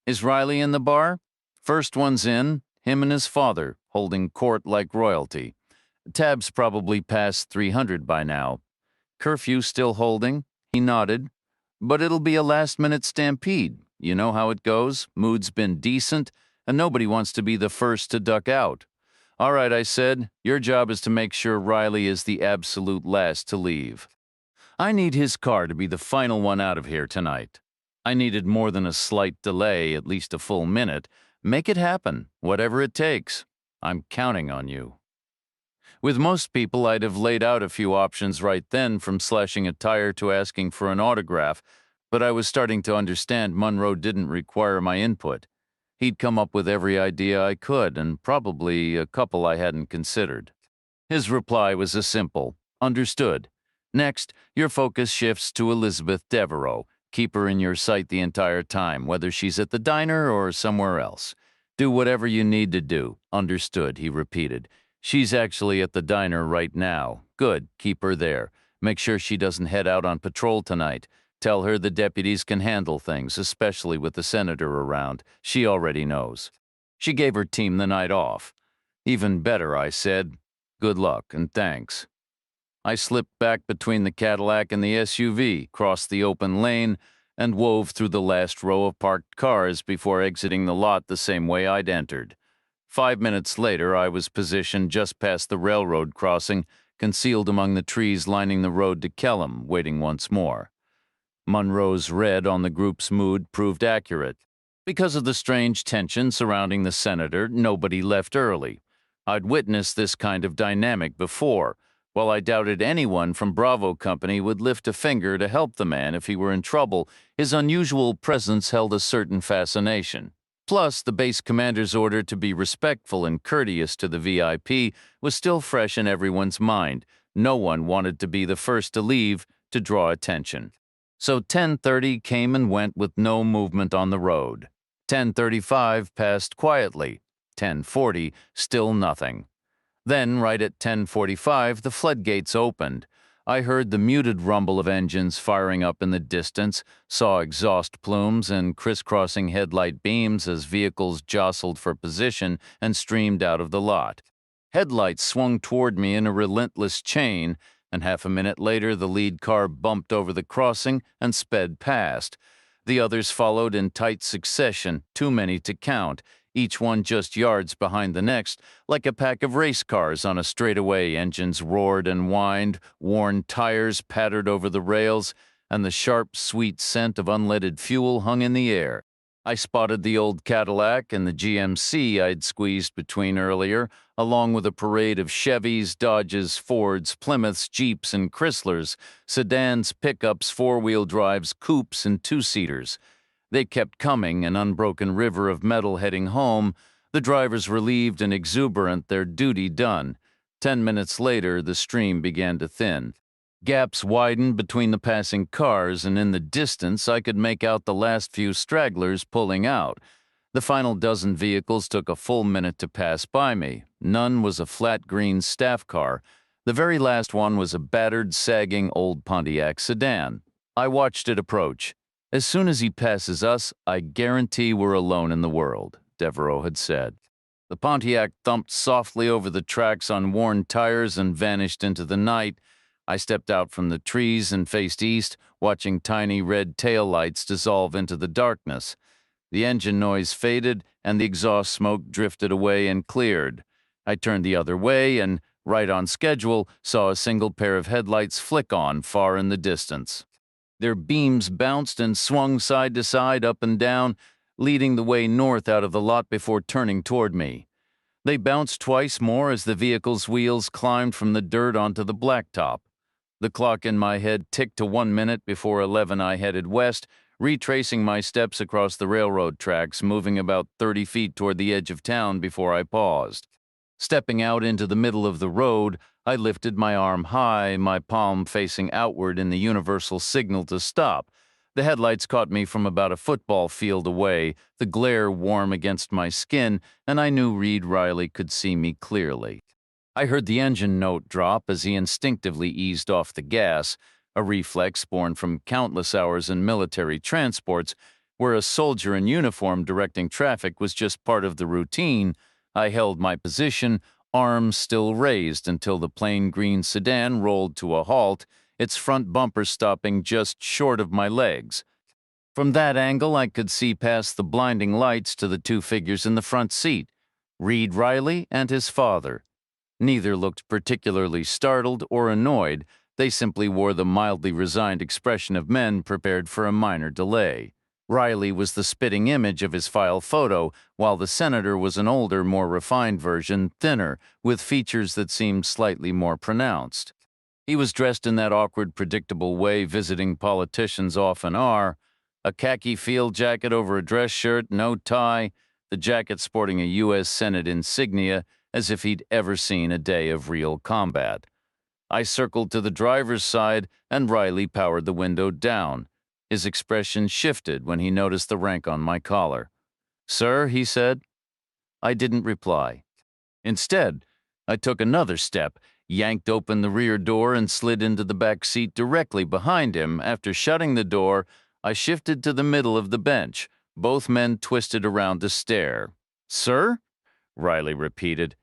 "Is Riley in the bar?" "First one's in, him and his father, holding court like royalty. Tab's probably past 300 by now." "Curfew still holding?" He nodded. "But it'll be a last-minute stampede. You know how it goes. Mood's been decent, and nobody wants to be the first to duck out." "All right," I said. "Your job is to make sure Riley is the absolute last to leave. I need his car to be the final one out of here tonight." I needed more than a slight delay, at least a full minute. "Make it happen, whatever it takes. I'm counting on you." With most people, I'd have laid out a few options right then, from slashing a tire to asking for an autograph, but I was starting to understand Monroe didn't require my input. He'd come up with every idea I could, and probably a couple I hadn't considered. His reply was a simple, "Understood. Next, your focus shifts to Elizabeth Devereaux. Keep her in your sight the entire time, whether she's at the diner or somewhere else. Do whatever you need to do." "Understood," he repeated. "She's actually at the diner right now." "Good, keep her there. Make sure she doesn't head out on patrol tonight. Tell her the deputies can handle things, especially with the senator around. She already knows." She gave her team the night off. "Even better," I said. "Good luck and thanks." I slipped back between the Cadillac and the SUV, crossed the open lane, and wove through the last row of parked cars before exiting the lot the same way I'd entered. 5 minutes later, I was positioned just past the railroad crossing, concealed among the trees lining the road to Kellam, waiting once more. Monroe's read on the group's mood proved accurate. Because of the strange tension surrounding the senator, nobody left early. I'd witnessed this kind of dynamic before. While I doubted anyone from Bravo Company would lift a finger to help the man if he were in trouble, his unusual presence held a certain fascination. Plus, the base commander's order to be respectful and courteous to the VIP was still fresh in everyone's mind. No one wanted to be the first to leave to draw attention. So 10:30 came and went with no movement on the road. 10:35 passed quietly. 10:40, still nothing. Then, right at 10:45, the floodgates opened. I heard the muted rumble of engines firing up in the distance, saw exhaust plumes and crisscrossing headlight beams as vehicles jostled for position and streamed out of the lot. Headlights swung toward me in a relentless chain, and half a minute later the lead car bumped over the crossing and sped past. The others followed in tight succession, too many to count, each one just yards behind the next, like a pack of race cars on a straightaway. Engines roared and whined, worn tires pattered over the rails, and the sharp, sweet scent of unleaded fuel hung in the air. I spotted the old Cadillac and the GMC I'd squeezed between earlier, along with a parade of Chevys, Dodges, Fords, Plymouths, Jeeps, and Chryslers, sedans, pickups, four-wheel drives, coupes, and two-seaters. They kept coming, an unbroken river of metal heading home, The drivers relieved and exuberant, their duty done. 10 minutes later, the stream began to thin. Gaps widened between the passing cars, and in the distance I could make out the last few stragglers pulling out. The final dozen vehicles took a full minute to pass by me. None was a flat green staff car. The very last one was a battered, sagging old Pontiac sedan. I watched it approach. "As soon as he passes us, I guarantee we're alone in the world," Devereaux had said. The Pontiac thumped softly over the tracks on worn tires and vanished into the night. I stepped out from the trees and faced east, watching tiny red taillights dissolve into the darkness. The engine noise faded, and the exhaust smoke drifted away and cleared. I turned the other way and, right on schedule, saw a single pair of headlights flick on far in the distance. Their beams bounced and swung side to side, up and down, leading the way north out of the lot before turning toward me. They bounced twice more as the vehicle's wheels climbed from the dirt onto the blacktop. The clock in my head ticked to 1 minute before 11. I headed west, retracing my steps across the railroad tracks, moving about 30 feet toward the edge of town before I paused. Stepping out into the middle of the road, I lifted my arm high, my palm facing outward in the universal signal to stop. The headlights caught me from about a football field away, the glare warm against my skin, and I knew Reed Riley could see me clearly. I heard the engine note drop as he instinctively eased off the gas, a reflex born from countless hours in military transports, where a soldier in uniform directing traffic was just part of the routine. I held my position, arms still raised, until the plain green sedan rolled to a halt, its front bumper stopping just short of my legs. From that angle, I could see past the blinding lights to the two figures in the front seat, Reed Riley and his father. Neither looked particularly startled or annoyed. They simply wore the mildly resigned expression of men prepared for a minor delay. Riley was the spitting image of his file photo, while the senator was an older, more refined version, thinner, with features that seemed slightly more pronounced. He was dressed in that awkward, predictable way visiting politicians often are: a khaki field jacket over a dress shirt, no tie, the jacket sporting a U.S. Senate insignia, as if he'd ever seen a day of real combat. I circled to the driver's side, and Riley powered the window down. His expression shifted when he noticed the rank on my collar. "Sir," he said. I didn't reply. Instead, I took another step, yanked open the rear door, and slid into the back seat directly behind him. After shutting the door, I shifted to the middle of the bench. Both men twisted around to stare. "Sir?" Riley repeated.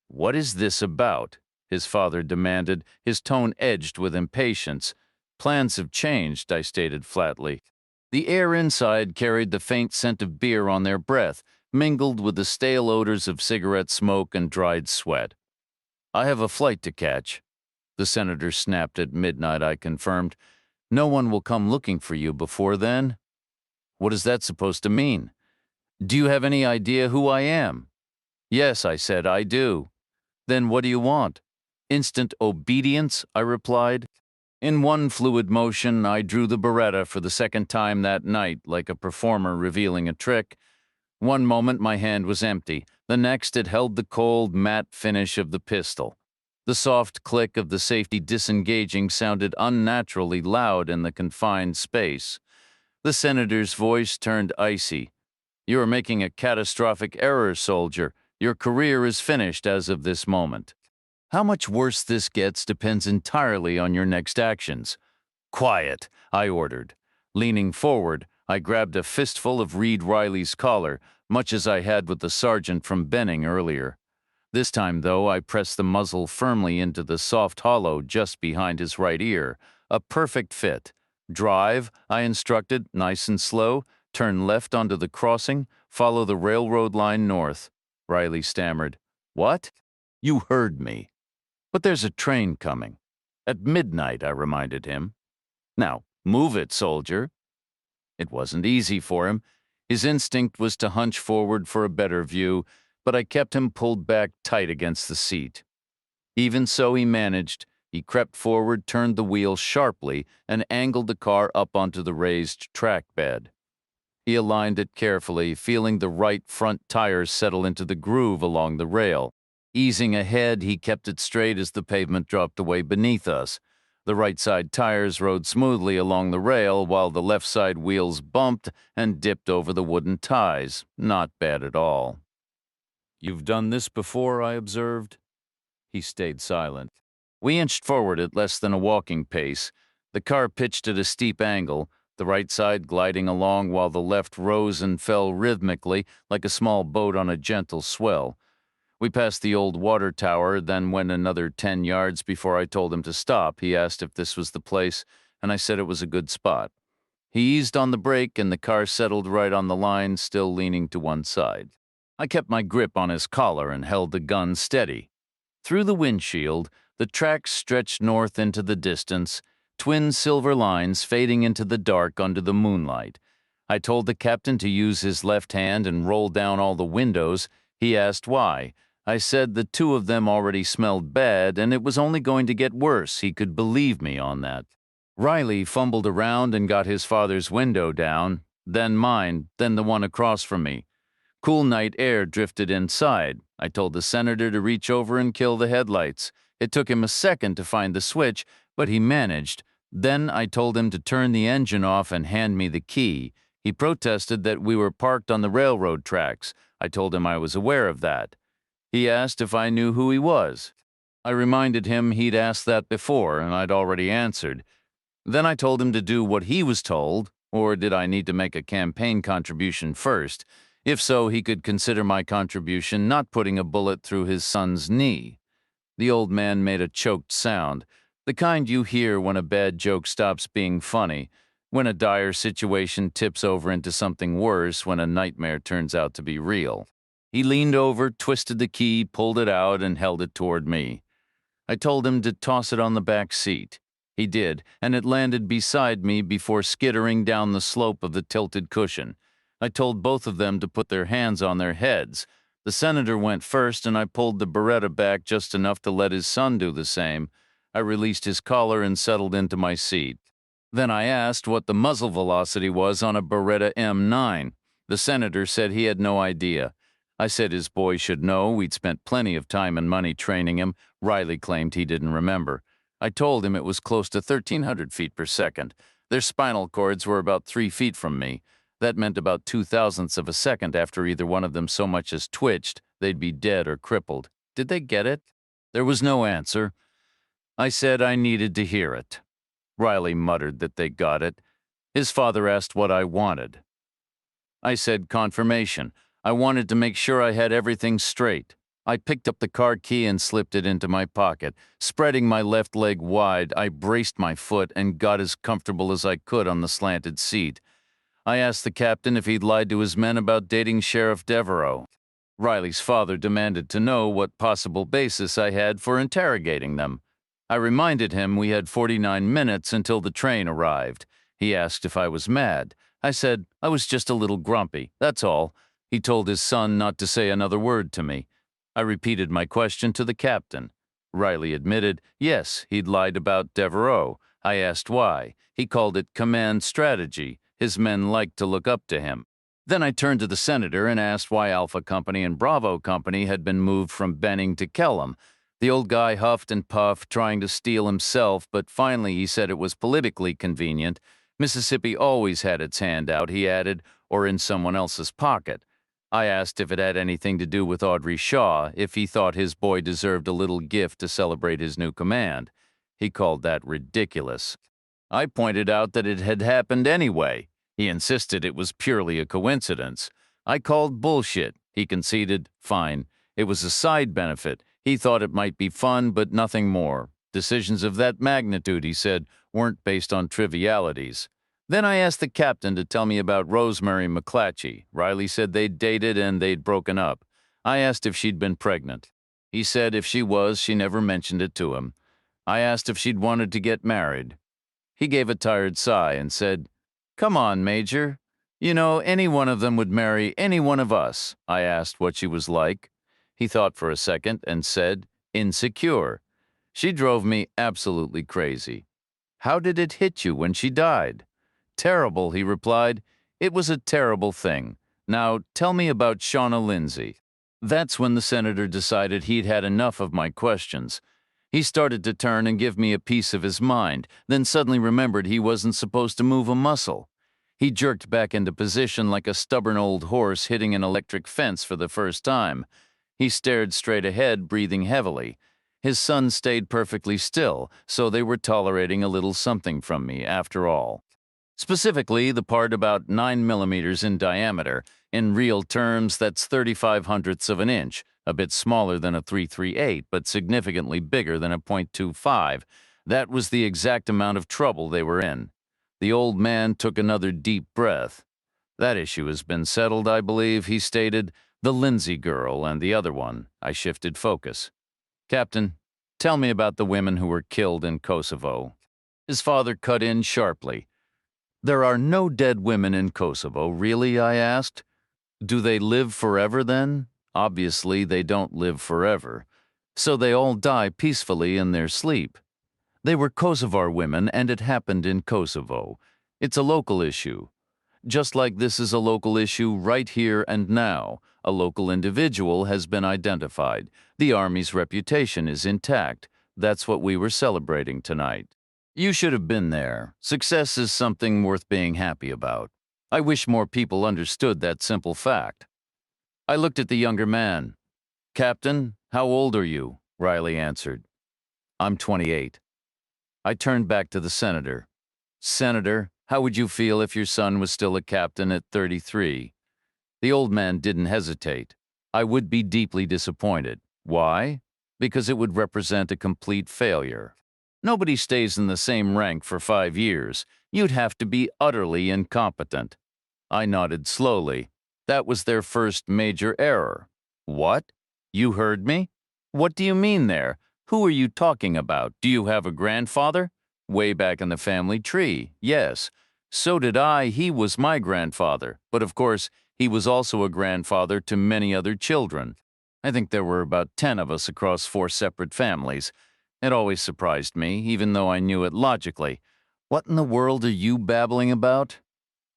"What is this about?" his father demanded, his tone edged with impatience. "Plans have changed," I stated flatly. The air inside carried the faint scent of beer on their breath, mingled with the stale odors of cigarette smoke and dried sweat. "I have a flight to catch." The senator snapped. "At midnight," I confirmed. "No one will come looking for you before then?" "What is that supposed to mean?" "Do you have any idea who I am?" "Yes," I said, "I do." "Then what do you want?" "Instant obedience," I replied. In one fluid motion, I drew the Beretta for the second time that night, like a performer revealing a trick. One moment my hand was empty. The next it held the cold, matte finish of the pistol. The soft click of the safety disengaging sounded unnaturally loud in the confined space. The senator's voice turned icy. "You are making a catastrophic error, soldier. Your career is finished as of this moment. How much worse this gets depends entirely on your next actions." "Quiet," I ordered. Leaning forward, I grabbed a fistful of Reed Riley's collar, much as I had with the sergeant from Benning earlier. This time, though, I pressed the muzzle firmly into the soft hollow just behind his right ear. A perfect fit. "Drive," I instructed, "nice and slow. Turn left onto the crossing. Follow the railroad line north." Riley stammered. "What?" "You heard me." "But there's a train coming." "At midnight," I reminded him. "Now, move it, soldier." It wasn't easy for him. His instinct was to hunch forward for a better view, but I kept him pulled back tight against the seat. Even so, he managed. He crept forward, turned the wheel sharply, and angled the car up onto the raised track bed. He aligned it carefully, feeling the right front tires settle into the groove along the rail. Easing ahead, he kept it straight as the pavement dropped away beneath us. The right side tires rode smoothly along the rail, while the left side wheels bumped and dipped over the wooden ties. Not bad at all. "You've done this before," I observed. He stayed silent. We inched forward at less than a walking pace. The car pitched at a steep angle, the right side gliding along while the left rose and fell rhythmically like a small boat on a gentle swell. We passed the old water tower, then went another 10 yards before I told him to stop. He asked if this was the place, and I said it was a good spot. He eased on the brake, and the car settled right on the line, still leaning to one side. I kept my grip on his collar and held the gun steady. Through the windshield, the tracks stretched north into the distance, twin silver lines fading into the dark under the moonlight. I told the captain to use his left hand and roll down all the windows. He asked why. I said the two of them already smelled bad, and it was only going to get worse. He could believe me on that. Riley fumbled around and got his father's window down, then mine, then the one across from me. Cool night air drifted inside. I told the senator to reach over and kill the headlights. It took him a second to find the switch, but he managed. Then I told him to turn the engine off and hand me the key. He protested that we were parked on the railroad tracks. I told him I was aware of that. He asked if I knew who he was. I reminded him he'd asked that before, and I'd already answered. Then I told him to do what he was told, or did I need to make a campaign contribution first? If so, he could consider my contribution not putting a bullet through his son's knee. The old man made a choked sound, the kind you hear when a bad joke stops being funny, when a dire situation tips over into something worse, when a nightmare turns out to be real. He leaned over, twisted the key, pulled it out, and held it toward me. I told him to toss it on the back seat. He did, and it landed beside me before skittering down the slope of the tilted cushion. I told both of them to put their hands on their heads. The senator went first, and I pulled the Beretta back just enough to let his son do the same. I released his collar and settled into my seat. Then I asked what the muzzle velocity was on a Beretta M9. The senator said he had no idea. I said his boy should know. We'd spent plenty of time and money training him. Riley claimed he didn't remember. I told him it was close to 1,300 feet per second. Their spinal cords were about 3 feet from me. That meant about 2,000ths of a second after either one of them so much as twitched, they'd be dead or crippled. Did they get it? There was no answer. I said I needed to hear it. Riley muttered that they got it. His father asked what I wanted. I said confirmation. I wanted to make sure I had everything straight. I picked up the car key and slipped it into my pocket. Spreading my left leg wide, I braced my foot and got as comfortable as I could on the slanted seat. I asked the captain if he'd lied to his men about dating Sheriff Devereaux. Riley's father demanded to know what possible basis I had for interrogating them. I reminded him we had 49 minutes until the train arrived. He asked if I was mad. I said I was just a little grumpy, that's all. He told his son not to say another word to me. I repeated my question to the captain. Riley admitted, yes, he'd lied about Devereaux. I asked why. He called it command strategy. His men liked to look up to him. Then I turned to the senator and asked why Alpha Company and Bravo Company had been moved from Benning to Kellam. The old guy huffed and puffed, trying to steal himself, but finally he said it was politically convenient. Mississippi always had its hand out, he added, or in someone else's pocket. I asked if it had anything to do with Audrey Shaw, if he thought his boy deserved a little gift to celebrate his new command. He called that ridiculous. I pointed out that it had happened anyway. He insisted it was purely a coincidence. I called bullshit. He conceded, fine. It was a side benefit. He thought it might be fun, but nothing more. Decisions of that magnitude, he said, weren't based on trivialities. Then I asked the captain to tell me about Rosemary McClatchy. Riley said they'd dated and they'd broken up. I asked if she'd been pregnant. He said if she was, she never mentioned it to him. I asked if she'd wanted to get married. He gave a tired sigh and said, "Come on, Major. You know, any one of them would marry any one of us." I asked what she was like. He thought for a second and said, "Insecure. She drove me absolutely crazy." "How did it hit you when she died?" "Terrible," he replied. It was a terrible thing. Now, tell me about Shauna Lindsay. That's when the senator decided he'd had enough of my questions. He started to turn and give me a piece of his mind, then suddenly remembered he wasn't supposed to move a muscle. He jerked back into position like a stubborn old horse hitting an electric fence for the first time. He stared straight ahead, breathing heavily. His son stayed perfectly still, so they were tolerating a little something from me, after all. Specifically, the part about 9 millimeters in diameter. In real terms, that's 35 hundredths of an inch, a bit smaller than a 338, but significantly bigger than a .25. That was the exact amount of trouble they were in. The old man took another deep breath. That issue has been settled, I believe, he stated. The Lindsay girl and the other one. I shifted focus. Captain, tell me about the women who were killed in Kosovo. His father cut in sharply. There are no dead women in Kosovo, really? I asked. Do they live forever then? Obviously, they don't live forever. So they all die peacefully in their sleep. They were Kosovar women, and it happened in Kosovo. It's a local issue. Just like this is a local issue right here and now. A local individual has been identified. The Army's reputation is intact. That's what we were celebrating tonight. You should have been there. Success is something worth being happy about. I wish more people understood that simple fact. I looked at the younger man. Captain, how old are you? Riley answered. I'm 28. I turned back to the senator. Senator, how would you feel if your son was still a captain at 33? The old man didn't hesitate. I would be deeply disappointed. Why? Because it would represent a complete failure. Nobody stays in the same rank for 5 years. You'd have to be utterly incompetent. I nodded slowly. That was their first major error. What? You heard me? What do you mean there? Who are you talking about? Do you have a grandfather? Way back in the family tree, yes. So did I. He was my grandfather. But of course, he was also a grandfather to many other children. I think there were about 10 of us across 4 separate families. It always surprised me, even though I knew it logically. What in the world are you babbling about?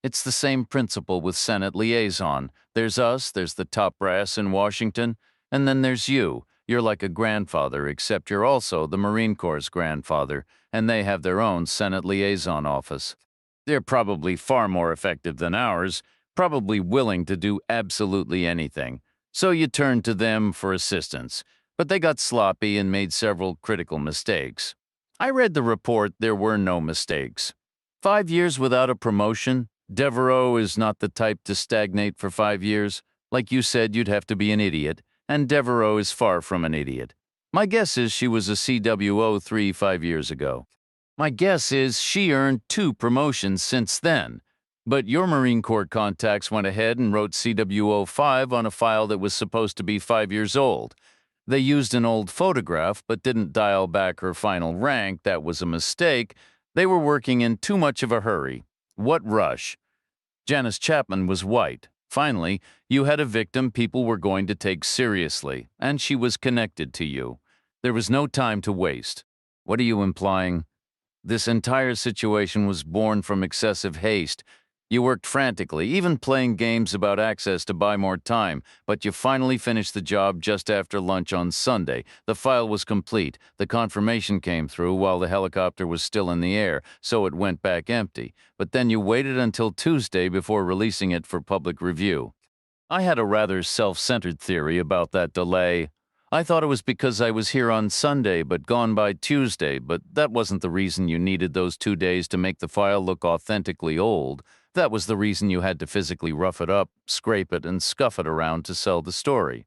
It's the same principle with Senate liaison. There's us, there's the top brass in Washington, and then there's you. You're like a grandfather, except you're also the Marine Corps' grandfather, and they have their own Senate liaison office. They're probably far more effective than ours, probably willing to do absolutely anything. So you turn to them for assistance. But they got sloppy and made several critical mistakes. I read the report. There were no mistakes. 5 years without a promotion? Devereaux is not the type to stagnate for 5 years. Like you said, you'd have to be an idiot, and Devereaux is far from an idiot. My guess is she was a CWO 5 years ago. My guess is she earned 2 promotions since then. But your Marine Corps contacts went ahead and wrote CWO 5 on a file that was supposed to be 5 years old. They used an old photograph but didn't dial back her final rank. That was a mistake. They were working in too much of a hurry. What rush? Janice Chapman was white. Finally, you had a victim people were going to take seriously, and she was connected to you. There was no time to waste. What are you implying? This entire situation was born from excessive haste. You worked frantically, even playing games about access to buy more time, but you finally finished the job just after lunch on Sunday. The file was complete. The confirmation came through while the helicopter was still in the air, so it went back empty. But then you waited until Tuesday before releasing it for public review. I had a rather self-centered theory about that delay. I thought it was because I was here on Sunday but gone by Tuesday, but that wasn't the reason you needed those 2 days to make the file look authentically old. That was the reason you had to physically rough it up, scrape it, and scuff it around to sell the story.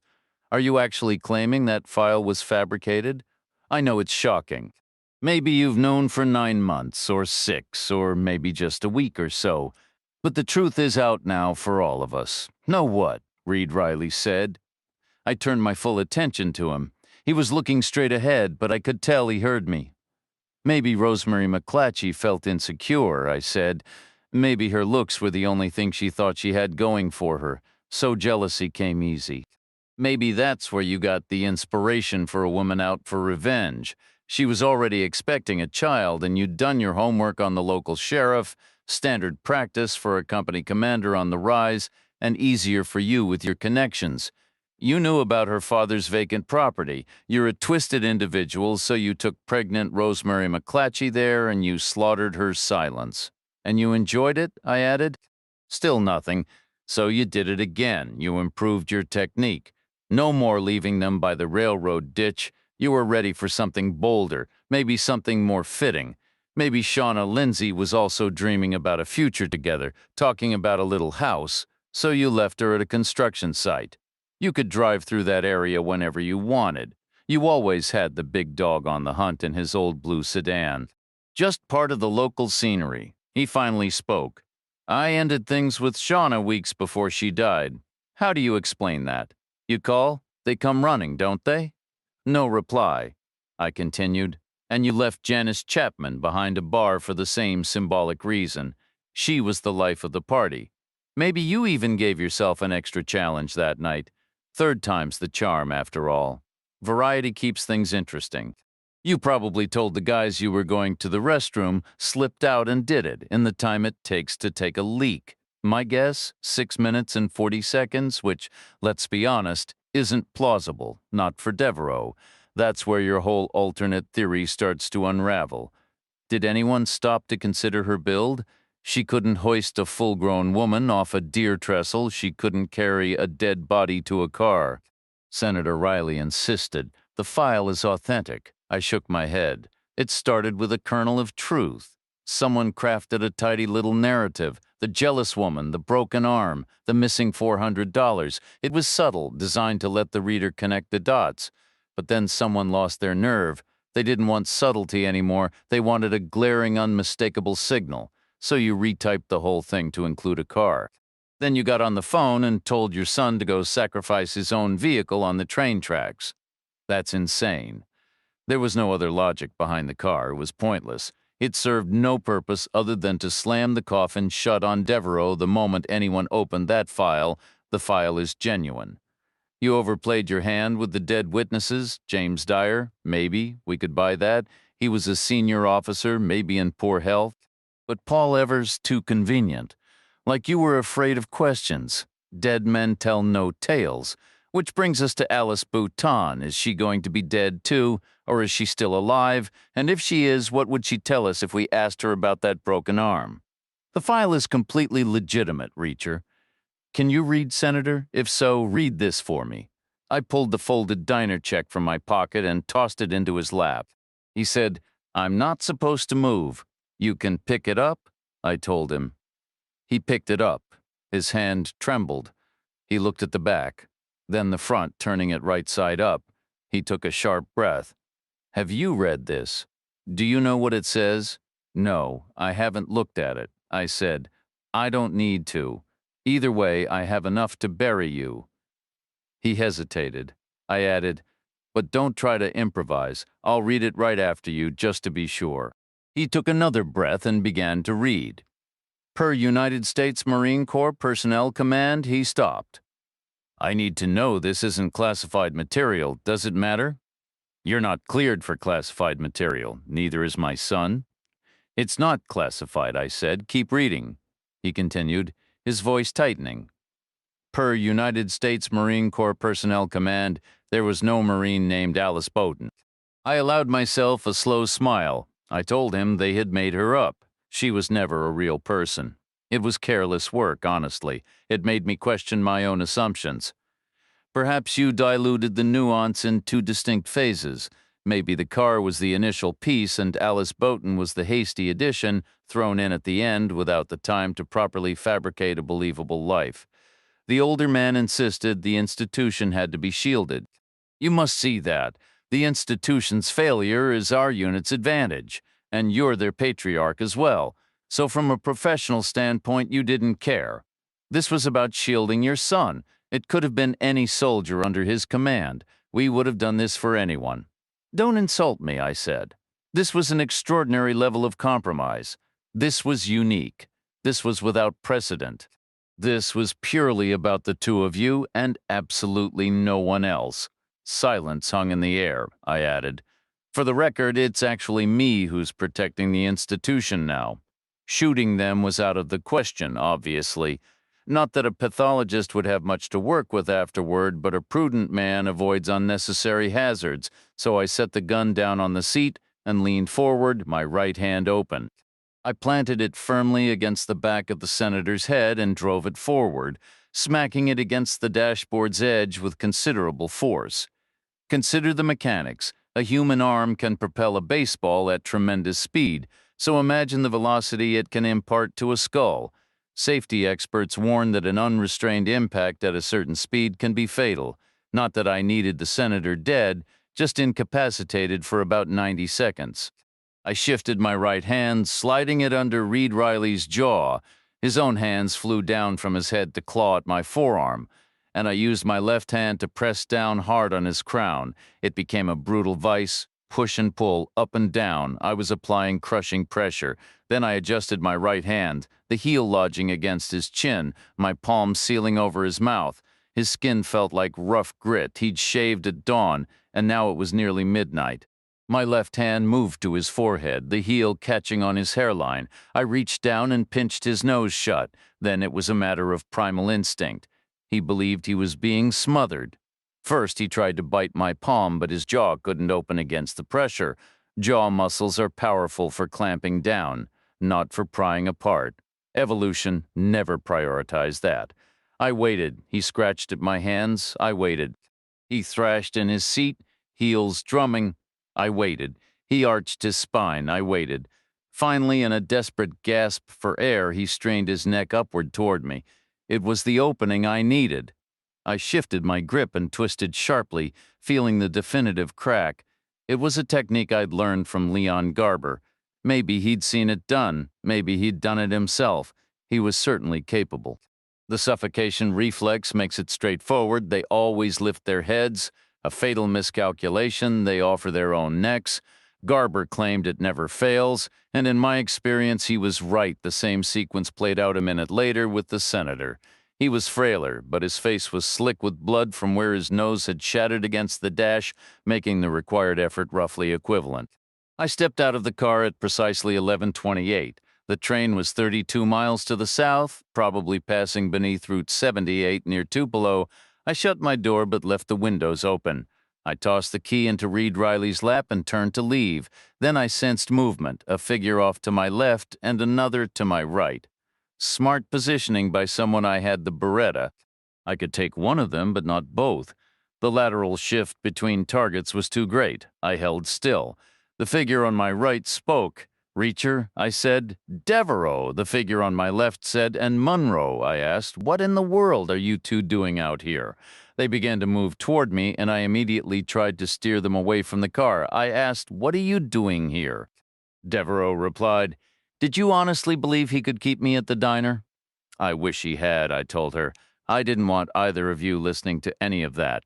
Are you actually claiming that file was fabricated? I know it's shocking. Maybe you've known for 9 months, or 6, or maybe just a week or so. But the truth is out now for all of us. Know what? Reed Riley said. I turned my full attention to him. He was looking straight ahead, but I could tell he heard me. Maybe Rosemary McClatchy felt insecure, I said. Maybe her looks were the only thing she thought she had going for her, so jealousy came easy. Maybe that's where you got the inspiration for a woman out for revenge. She was already expecting a child, and you'd done your homework on the local sheriff, Standard practice for a company commander on the rise, and easier for you with your connections. You knew about her father's vacant property. You're a twisted individual, so you took pregnant Rosemary McClatchy there and you slaughtered her silence. And you enjoyed it, I added. Still nothing. So you did it again. You improved your technique. No more leaving them by the railroad ditch. You were ready for something bolder, maybe something more fitting. Maybe Shauna Lindsay was also dreaming about a future together, talking about a little house, so you left her at a construction site. You could drive through that area whenever you wanted. You always had the big dog on the hunt in his old blue sedan. Just part of the local scenery. He finally spoke. I ended things with Shauna weeks before she died. How do you explain that? You call, they come running, don't they? No reply. I continued. And you left Janice Chapman behind a bar for the same symbolic reason. She was the life of the party. Maybe you even gave yourself an extra challenge that night. Third time's the charm, after all. Variety keeps things interesting. You probably told the guys you were going to the restroom, slipped out and did it in the time it takes to take a leak. My guess, 6 minutes and 40 seconds, which, let's be honest, isn't plausible, not for Devereaux. That's where your whole alternate theory starts to unravel. Did anyone stop to consider her build? She couldn't hoist a full-grown woman off a deer trestle. She couldn't carry a dead body to a car. Senator Riley insisted. The file is authentic. I shook my head. It started with a kernel of truth. Someone crafted a tidy little narrative. The jealous woman, the broken arm, the missing $400. It was subtle, designed to let the reader connect the dots. But then someone lost their nerve. They didn't want subtlety anymore. They wanted a glaring, unmistakable signal. So you retyped the whole thing to include a car. Then you got on the phone and told your son to go sacrifice his own vehicle on the train tracks. That's insane. There was no other logic behind the car. It was pointless. It served no purpose other than to slam the coffin shut on Devereaux the moment anyone opened that file. The file is genuine. You overplayed your hand with the dead witnesses. James Dyer, maybe, we could buy that. He was a senior officer, maybe in poor health. But Paul Evers, too convenient. Like you were afraid of questions. Dead men tell no tales. Which brings us to Alice Bouton. Is she going to be dead too, or is she still alive? And if she is, what would she tell us if we asked her about that broken arm? The file is completely legitimate, Reacher. Can you read, Senator? If so, read this for me. I pulled the folded diner check from my pocket and tossed it into his lap. He said, I'm not supposed to move. You can pick it up, I told him. He picked it up. His hand trembled. He looked at the back, then the front, turning it right side up. He took a sharp breath. Have you read this? Do you know what it says? No, I haven't looked at it, I said. I don't need to. Either way, I have enough to bury you. He hesitated. I added, but don't try to improvise. I'll read it right after you, just to be sure. He took another breath and began to read. Per United States Marine Corps Personnel Command, he stopped. I need to know this isn't classified material. Does it matter? You're not cleared for classified material. Neither is my son. It's not classified, I said. Keep reading. He continued, his voice tightening. Per United States Marine Corps Personnel Command, there was no Marine named Alice Bouton. I allowed myself a slow smile. I told him they had made her up. She was never a real person. It was careless work, honestly. It made me question my own assumptions. Perhaps you diluted the nuance in two distinct phases. Maybe the car was the initial piece and Alice Bouton was the hasty addition thrown in at the end without the time to properly fabricate a believable life. The older man insisted the institution had to be shielded. You must see that. The institution's failure is our unit's advantage, and you're their patriarch as well. So from a professional standpoint, you didn't care. This was about shielding your son. It could have been any soldier under his command. We would have done this for anyone. Don't insult me, I said. This was an extraordinary level of compromise. This was unique. This was without precedent. This was purely about the two of you and absolutely no one else. Silence hung in the air, I added. For the record, it's actually me who's protecting the institution now. Shooting them was out of the question, obviously. Not that a pathologist would have much to work with afterward, but a prudent man avoids unnecessary hazards, so I set the gun down on the seat and leaned forward, my right hand open. I planted it firmly against the back of the senator's head and drove it forward, smacking it against the dashboard's edge with considerable force. Consider the mechanics. A human arm can propel a baseball at tremendous speed, so imagine the velocity it can impart to a skull. Safety experts warn that an unrestrained impact at a certain speed can be fatal. Not that I needed the senator dead, just incapacitated for about 90 seconds. I shifted my right hand, sliding it under Reed Riley's jaw. His own hands flew down from his head to claw at my forearm, and I used my left hand to press down hard on his crown. It became a brutal vice. Push and pull, up and down. I was applying crushing pressure. Then I adjusted my right hand, the heel lodging against his chin, my palm sealing over his mouth. His skin felt like rough grit. He'd shaved at dawn, and now it was nearly midnight. My left hand moved to his forehead, the heel catching on his hairline. I reached down and pinched his nose shut. Then it was a matter of primal instinct. He believed he was being smothered. First, he tried to bite my palm, but his jaw couldn't open against the pressure. Jaw muscles are powerful for clamping down, not for prying apart. Evolution never prioritized that. I waited. He scratched at my hands. I waited. He thrashed in his seat, heels drumming. I waited. He arched his spine. I waited. Finally, in a desperate gasp for air, he strained his neck upward toward me. It was the opening I needed. I shifted my grip and twisted sharply, feeling the definitive crack. It was a technique I'd learned from Leon Garber. Maybe he'd seen it done. Maybe he'd done it himself. He was certainly capable. The suffocation reflex makes it straightforward. They always lift their heads. A fatal miscalculation, they offer their own necks. Garber claimed it never fails, and in my experience he was right. The same sequence played out a minute later with the senator. He was frailer, but his face was slick with blood from where his nose had shattered against the dash, making the required effort roughly equivalent. I stepped out of the car at precisely 11:28. The train was 32 miles to the south, probably passing beneath Route 78 near Tupelo. I shut my door but left the windows open. I tossed the key into Reed Riley's lap and turned to leave. Then I sensed movement, a figure off to my left and another to my right. Smart positioning by someone I had the Beretta. I could take one of them, but not both. The lateral shift between targets was too great. I held still. The figure on my right spoke. "Reacher," I said. "Devereaux," the figure on my left said, and "Munro," I asked. "What in the world are you two doing out here?" They began to move toward me, and I immediately tried to steer them away from the car. I asked, "What are you doing here?" Devereaux replied, "Did you honestly believe he could keep me at the diner?" "I wish he had," I told her. "I didn't want either of you listening to any of that.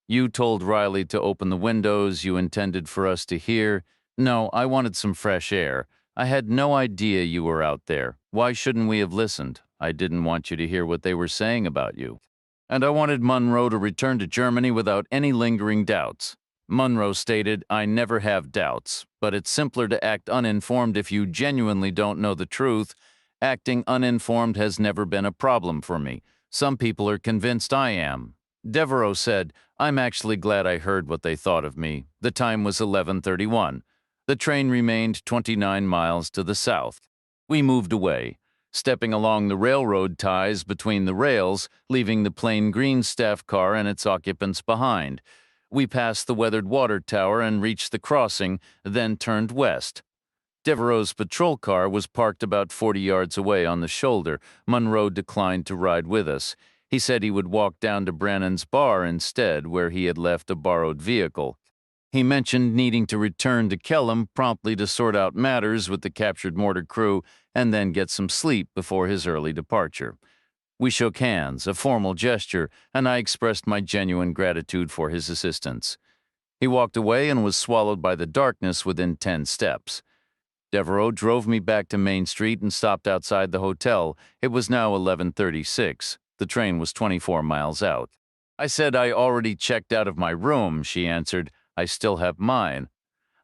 You told Riley to open the windows. You intended for us to hear. No, I wanted some fresh air. I had no idea you were out there. Why shouldn't we have listened? I didn't want you to hear what they were saying about you. And I wanted Munro to return to Germany without any lingering doubts." Munro stated, "I never have doubts, but it's simpler to act uninformed if you genuinely don't know the truth. Acting uninformed has never been a problem for me. Some people are convinced I am." Devereaux said, "I'm actually glad I heard what they thought of me." The time was 11:31. The train remained 29 miles to the south. We moved away, stepping along the railroad ties between the rails, leaving the plain green staff car and its occupants behind. We passed the weathered water tower and reached the crossing, then turned west. Devereaux's patrol car was parked about 40 yards away on the shoulder. Munro declined to ride with us. He said he would walk down to Brannan's bar instead, where he had left a borrowed vehicle. He mentioned needing to return to Kellam promptly to sort out matters with the captured mortar crew and then get some sleep before his early departure. We shook hands, a formal gesture, and I expressed my genuine gratitude for his assistance. He walked away and was swallowed by the darkness within 10 steps. Devereaux drove me back to Main Street and stopped outside the hotel. It was now 11:36. The train was 24 miles out. I said I already checked out of my room. She answered, "I still have mine."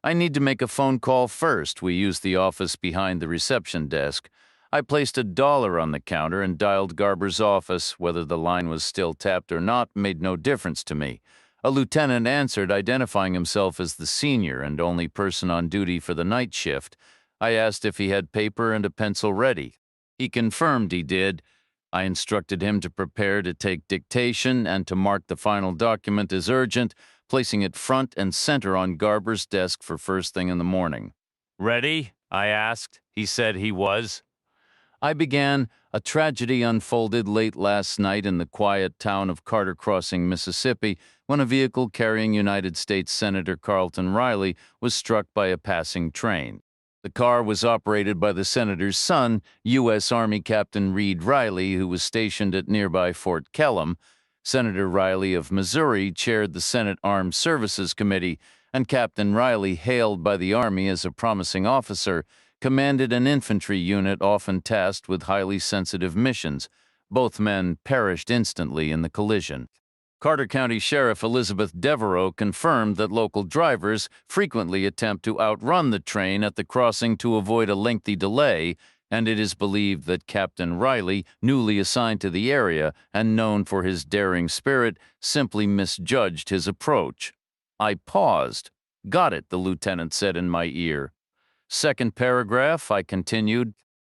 "I need to make a phone call first." We used the office behind the reception desk. I placed $1 on the counter and dialed Garber's office. Whether the line was still tapped or not made no difference to me. A lieutenant answered, identifying himself as the senior and only person on duty for the night shift. I asked if he had paper and a pencil ready. He confirmed he did. I instructed him to prepare to take dictation and to mark the final document as urgent, placing it front and center on Garber's desk for first thing in the morning. "Ready?" I asked. He said he was. I began. A tragedy unfolded late last night in the quiet town of Carter Crossing, Mississippi, when a vehicle carrying United States Senator Carlton Riley was struck by a passing train. The car was operated by the senator's son, U.S. Army Captain Reed Riley, who was stationed at nearby Fort Kellam. Senator Riley of Missouri chaired the Senate Armed Services Committee, and Captain Riley, hailed by the Army as a promising officer, commanded an infantry unit often tasked with highly sensitive missions. Both men perished instantly in the collision. Carter County Sheriff Elizabeth Devereaux confirmed that local drivers frequently attempt to outrun the train at the crossing to avoid a lengthy delay, and it is believed that Captain Riley, newly assigned to the area and known for his daring spirit, simply misjudged his approach. I paused. "Got it," the lieutenant said in my ear. Second paragraph, I continued.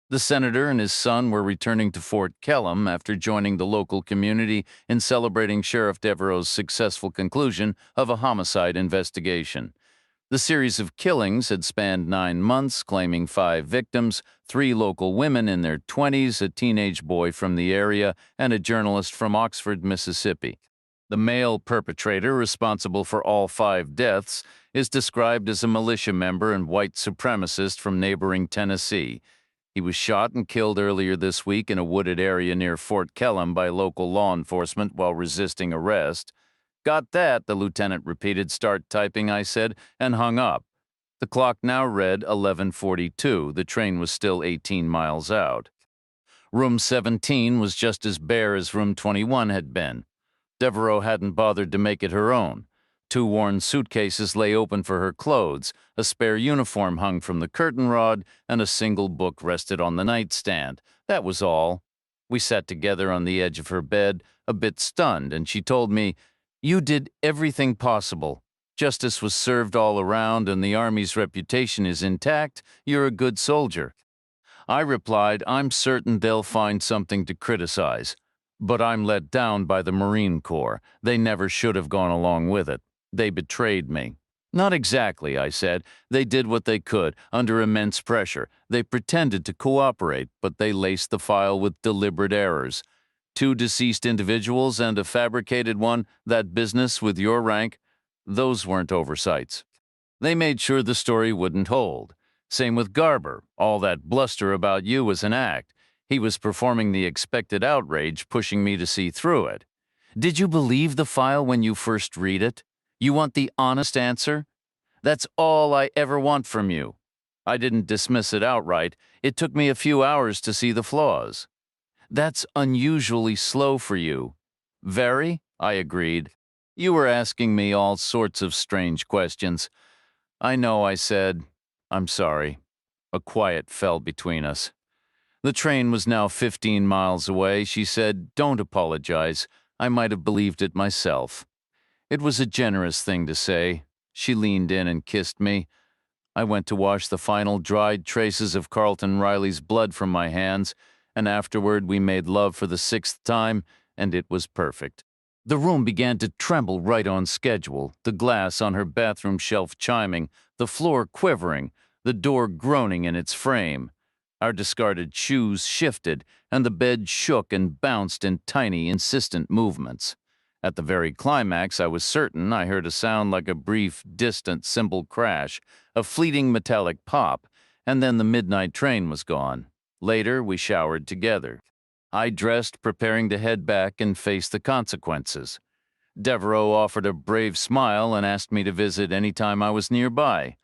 The senator and his son were returning to Fort Kellam after joining the local community in celebrating Sheriff Devereaux's successful conclusion of a homicide investigation. The series of killings had spanned 9 months, claiming 5 victims, 3 local women in their 20s, a teenage boy from the area, and a journalist from Oxford, Mississippi. The male perpetrator, responsible for all 5 deaths, is described as a militia member and white supremacist from neighboring Tennessee. He was shot and killed earlier this week in a wooded area near Fort Kellam by local law enforcement while resisting arrest. "Got that," the lieutenant repeated. "Start typing," I said, and hung up. The clock now read 11:42. The train was still 18 miles out. Room 17 was just as bare as room 21 had been. Devereaux hadn't bothered to make it her own. 2 worn suitcases lay open for her clothes, a spare uniform hung from the curtain rod, and a single book rested on the nightstand. That was all. We sat together on the edge of her bed, a bit stunned, and she told me, "You did everything possible. Justice was served all around, and the Army's reputation is intact. You're a good soldier." I replied, "I'm certain they'll find something to criticize. But I'm let down by the Marine Corps. They never should have gone along with it. They betrayed me." "Not exactly," I said. "They did what they could, under immense pressure. They pretended to cooperate, but they laced the file with deliberate errors. 2 deceased individuals and a fabricated one, that business with your rank, those weren't oversights. They made sure the story wouldn't hold. Same with Garber. All that bluster about you was an act. He was performing the expected outrage, pushing me to see through it. Did you believe the file when you first read it? You want the honest answer? That's all I ever want from you." I didn't dismiss it outright. It took me a few hours to see the flaws. "That's unusually slow for you." "Very," I agreed. "You were asking me all sorts of strange questions." "I know," I said. "I'm sorry." A quiet fell between us. The train was now 15 miles away. She said, "Don't apologize. I might have believed it myself." It was a generous thing to say. She leaned in and kissed me. I went to wash the final dried traces of Carlton Riley's blood from my hands, and afterward we made love for the 6th time, and it was perfect. The room began to tremble right on schedule, the glass on her bathroom shelf chiming, the floor quivering, the door groaning in its frame. Our discarded shoes shifted, and the bed shook and bounced in tiny, insistent movements. At the very climax, I was certain I heard a sound like a brief, distant cymbal crash, a fleeting metallic pop, and then the midnight train was gone. Later, we showered together. I dressed, preparing to head back and face the consequences. Devereaux offered a brave smile and asked me to visit any time I was nearby.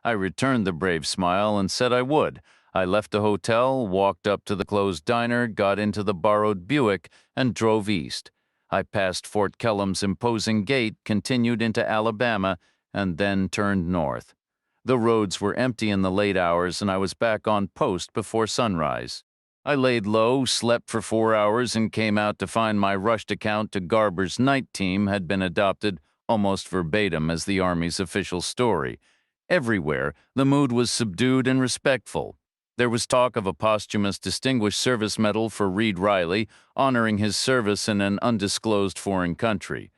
I returned the brave smile and said I would. I left the hotel, walked up to the closed diner, got into the borrowed Buick, and drove east. I passed Fort Kellam's imposing gate, continued into Alabama, and then turned north. The roads were empty in the late hours, and I was back on post before sunrise. I laid low, slept for 4 hours, and came out to find my rushed account to Garber's night team had been adopted almost verbatim as the Army's official story. Everywhere, the mood was subdued and respectful. There was talk of a posthumous Distinguished Service Medal for Reed Riley, honoring his service in an undisclosed foreign country.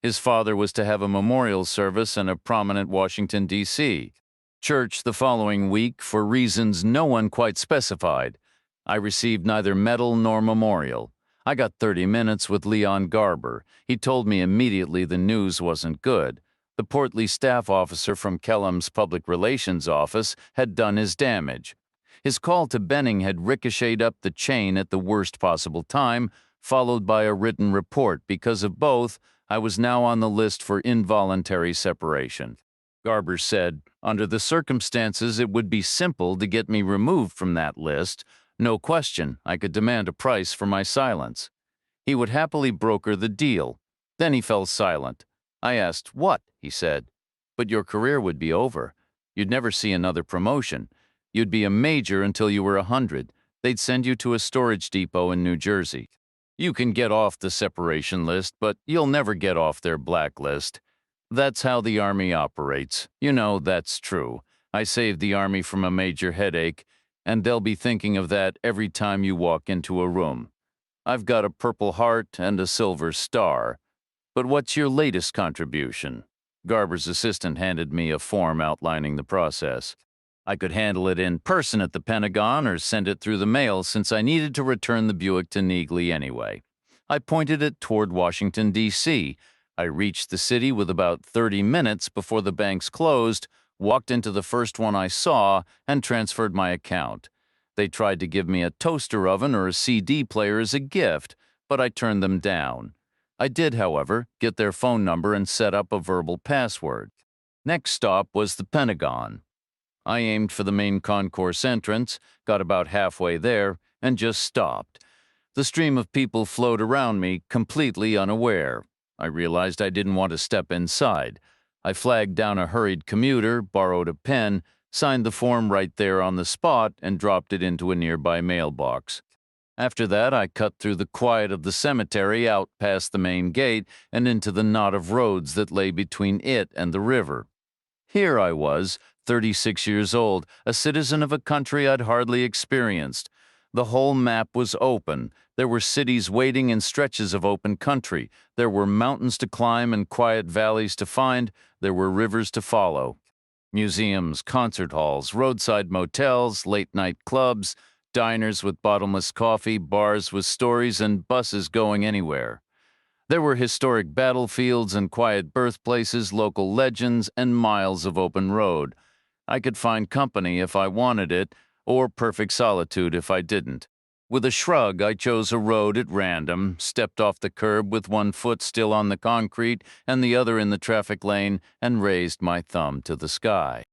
His father was to have a memorial service in a prominent Washington, D.C. church the following week for reasons no one quite specified. I received neither medal nor memorial. I got 30 minutes with Leon Garber. He told me immediately the news wasn't good. The portly staff officer from Kellum's public relations office had done his damage. His call to Benning had ricocheted up the chain at the worst possible time, followed by a written report. Because of both, I was now on the list for involuntary separation. Garber said, under the circumstances, it would be simple to get me removed from that list. No question, I could demand a price for my silence. He would happily broker the deal. Then he fell silent. I asked, what? He said. But your career would be over. You'd never see another promotion. You'd be a major until you were 100. They'd send you to a storage depot in New Jersey. You can get off the separation list, but you'll never get off their blacklist. That's how the Army operates. You know, that's true. I saved the Army from a major headache, and they'll be thinking of that every time you walk into a room. I've got a Purple Heart and a Silver Star. But what's your latest contribution? Garber's assistant handed me a form outlining the process. I could handle it in person at the Pentagon or send it through the mail since I needed to return the Buick to Neagley anyway. I pointed it toward Washington, D.C. I reached the city with about 30 minutes before the banks closed, walked into the first one I saw, and transferred my account. They tried to give me a toaster oven or a CD player as a gift, but I turned them down. I did, however, get their phone number and set up a verbal password. Next stop was the Pentagon. I aimed for the main concourse entrance, got about halfway there, and just stopped. The stream of people flowed around me, completely unaware. I realized I didn't want to step inside. I flagged down a hurried commuter, borrowed a pen, signed the form right there on the spot, and dropped it into a nearby mailbox. After that, I cut through the quiet of the cemetery, out past the main gate, and into the knot of roads that lay between it and the river. Here I was, 36 years old, a citizen of a country I'd hardly experienced. The whole map was open. There were cities waiting in stretches of open country. There were mountains to climb and quiet valleys to find. There were rivers to follow. Museums, concert halls, roadside motels, late-night clubs, diners with bottomless coffee, bars with stories, and buses going anywhere. There were historic battlefields and quiet birthplaces, local legends, and miles of open road. I could find company if I wanted it, or perfect solitude if I didn't. With a shrug, I chose a road at random, stepped off the curb with one foot still on the concrete and the other in the traffic lane, and raised my thumb to the sky.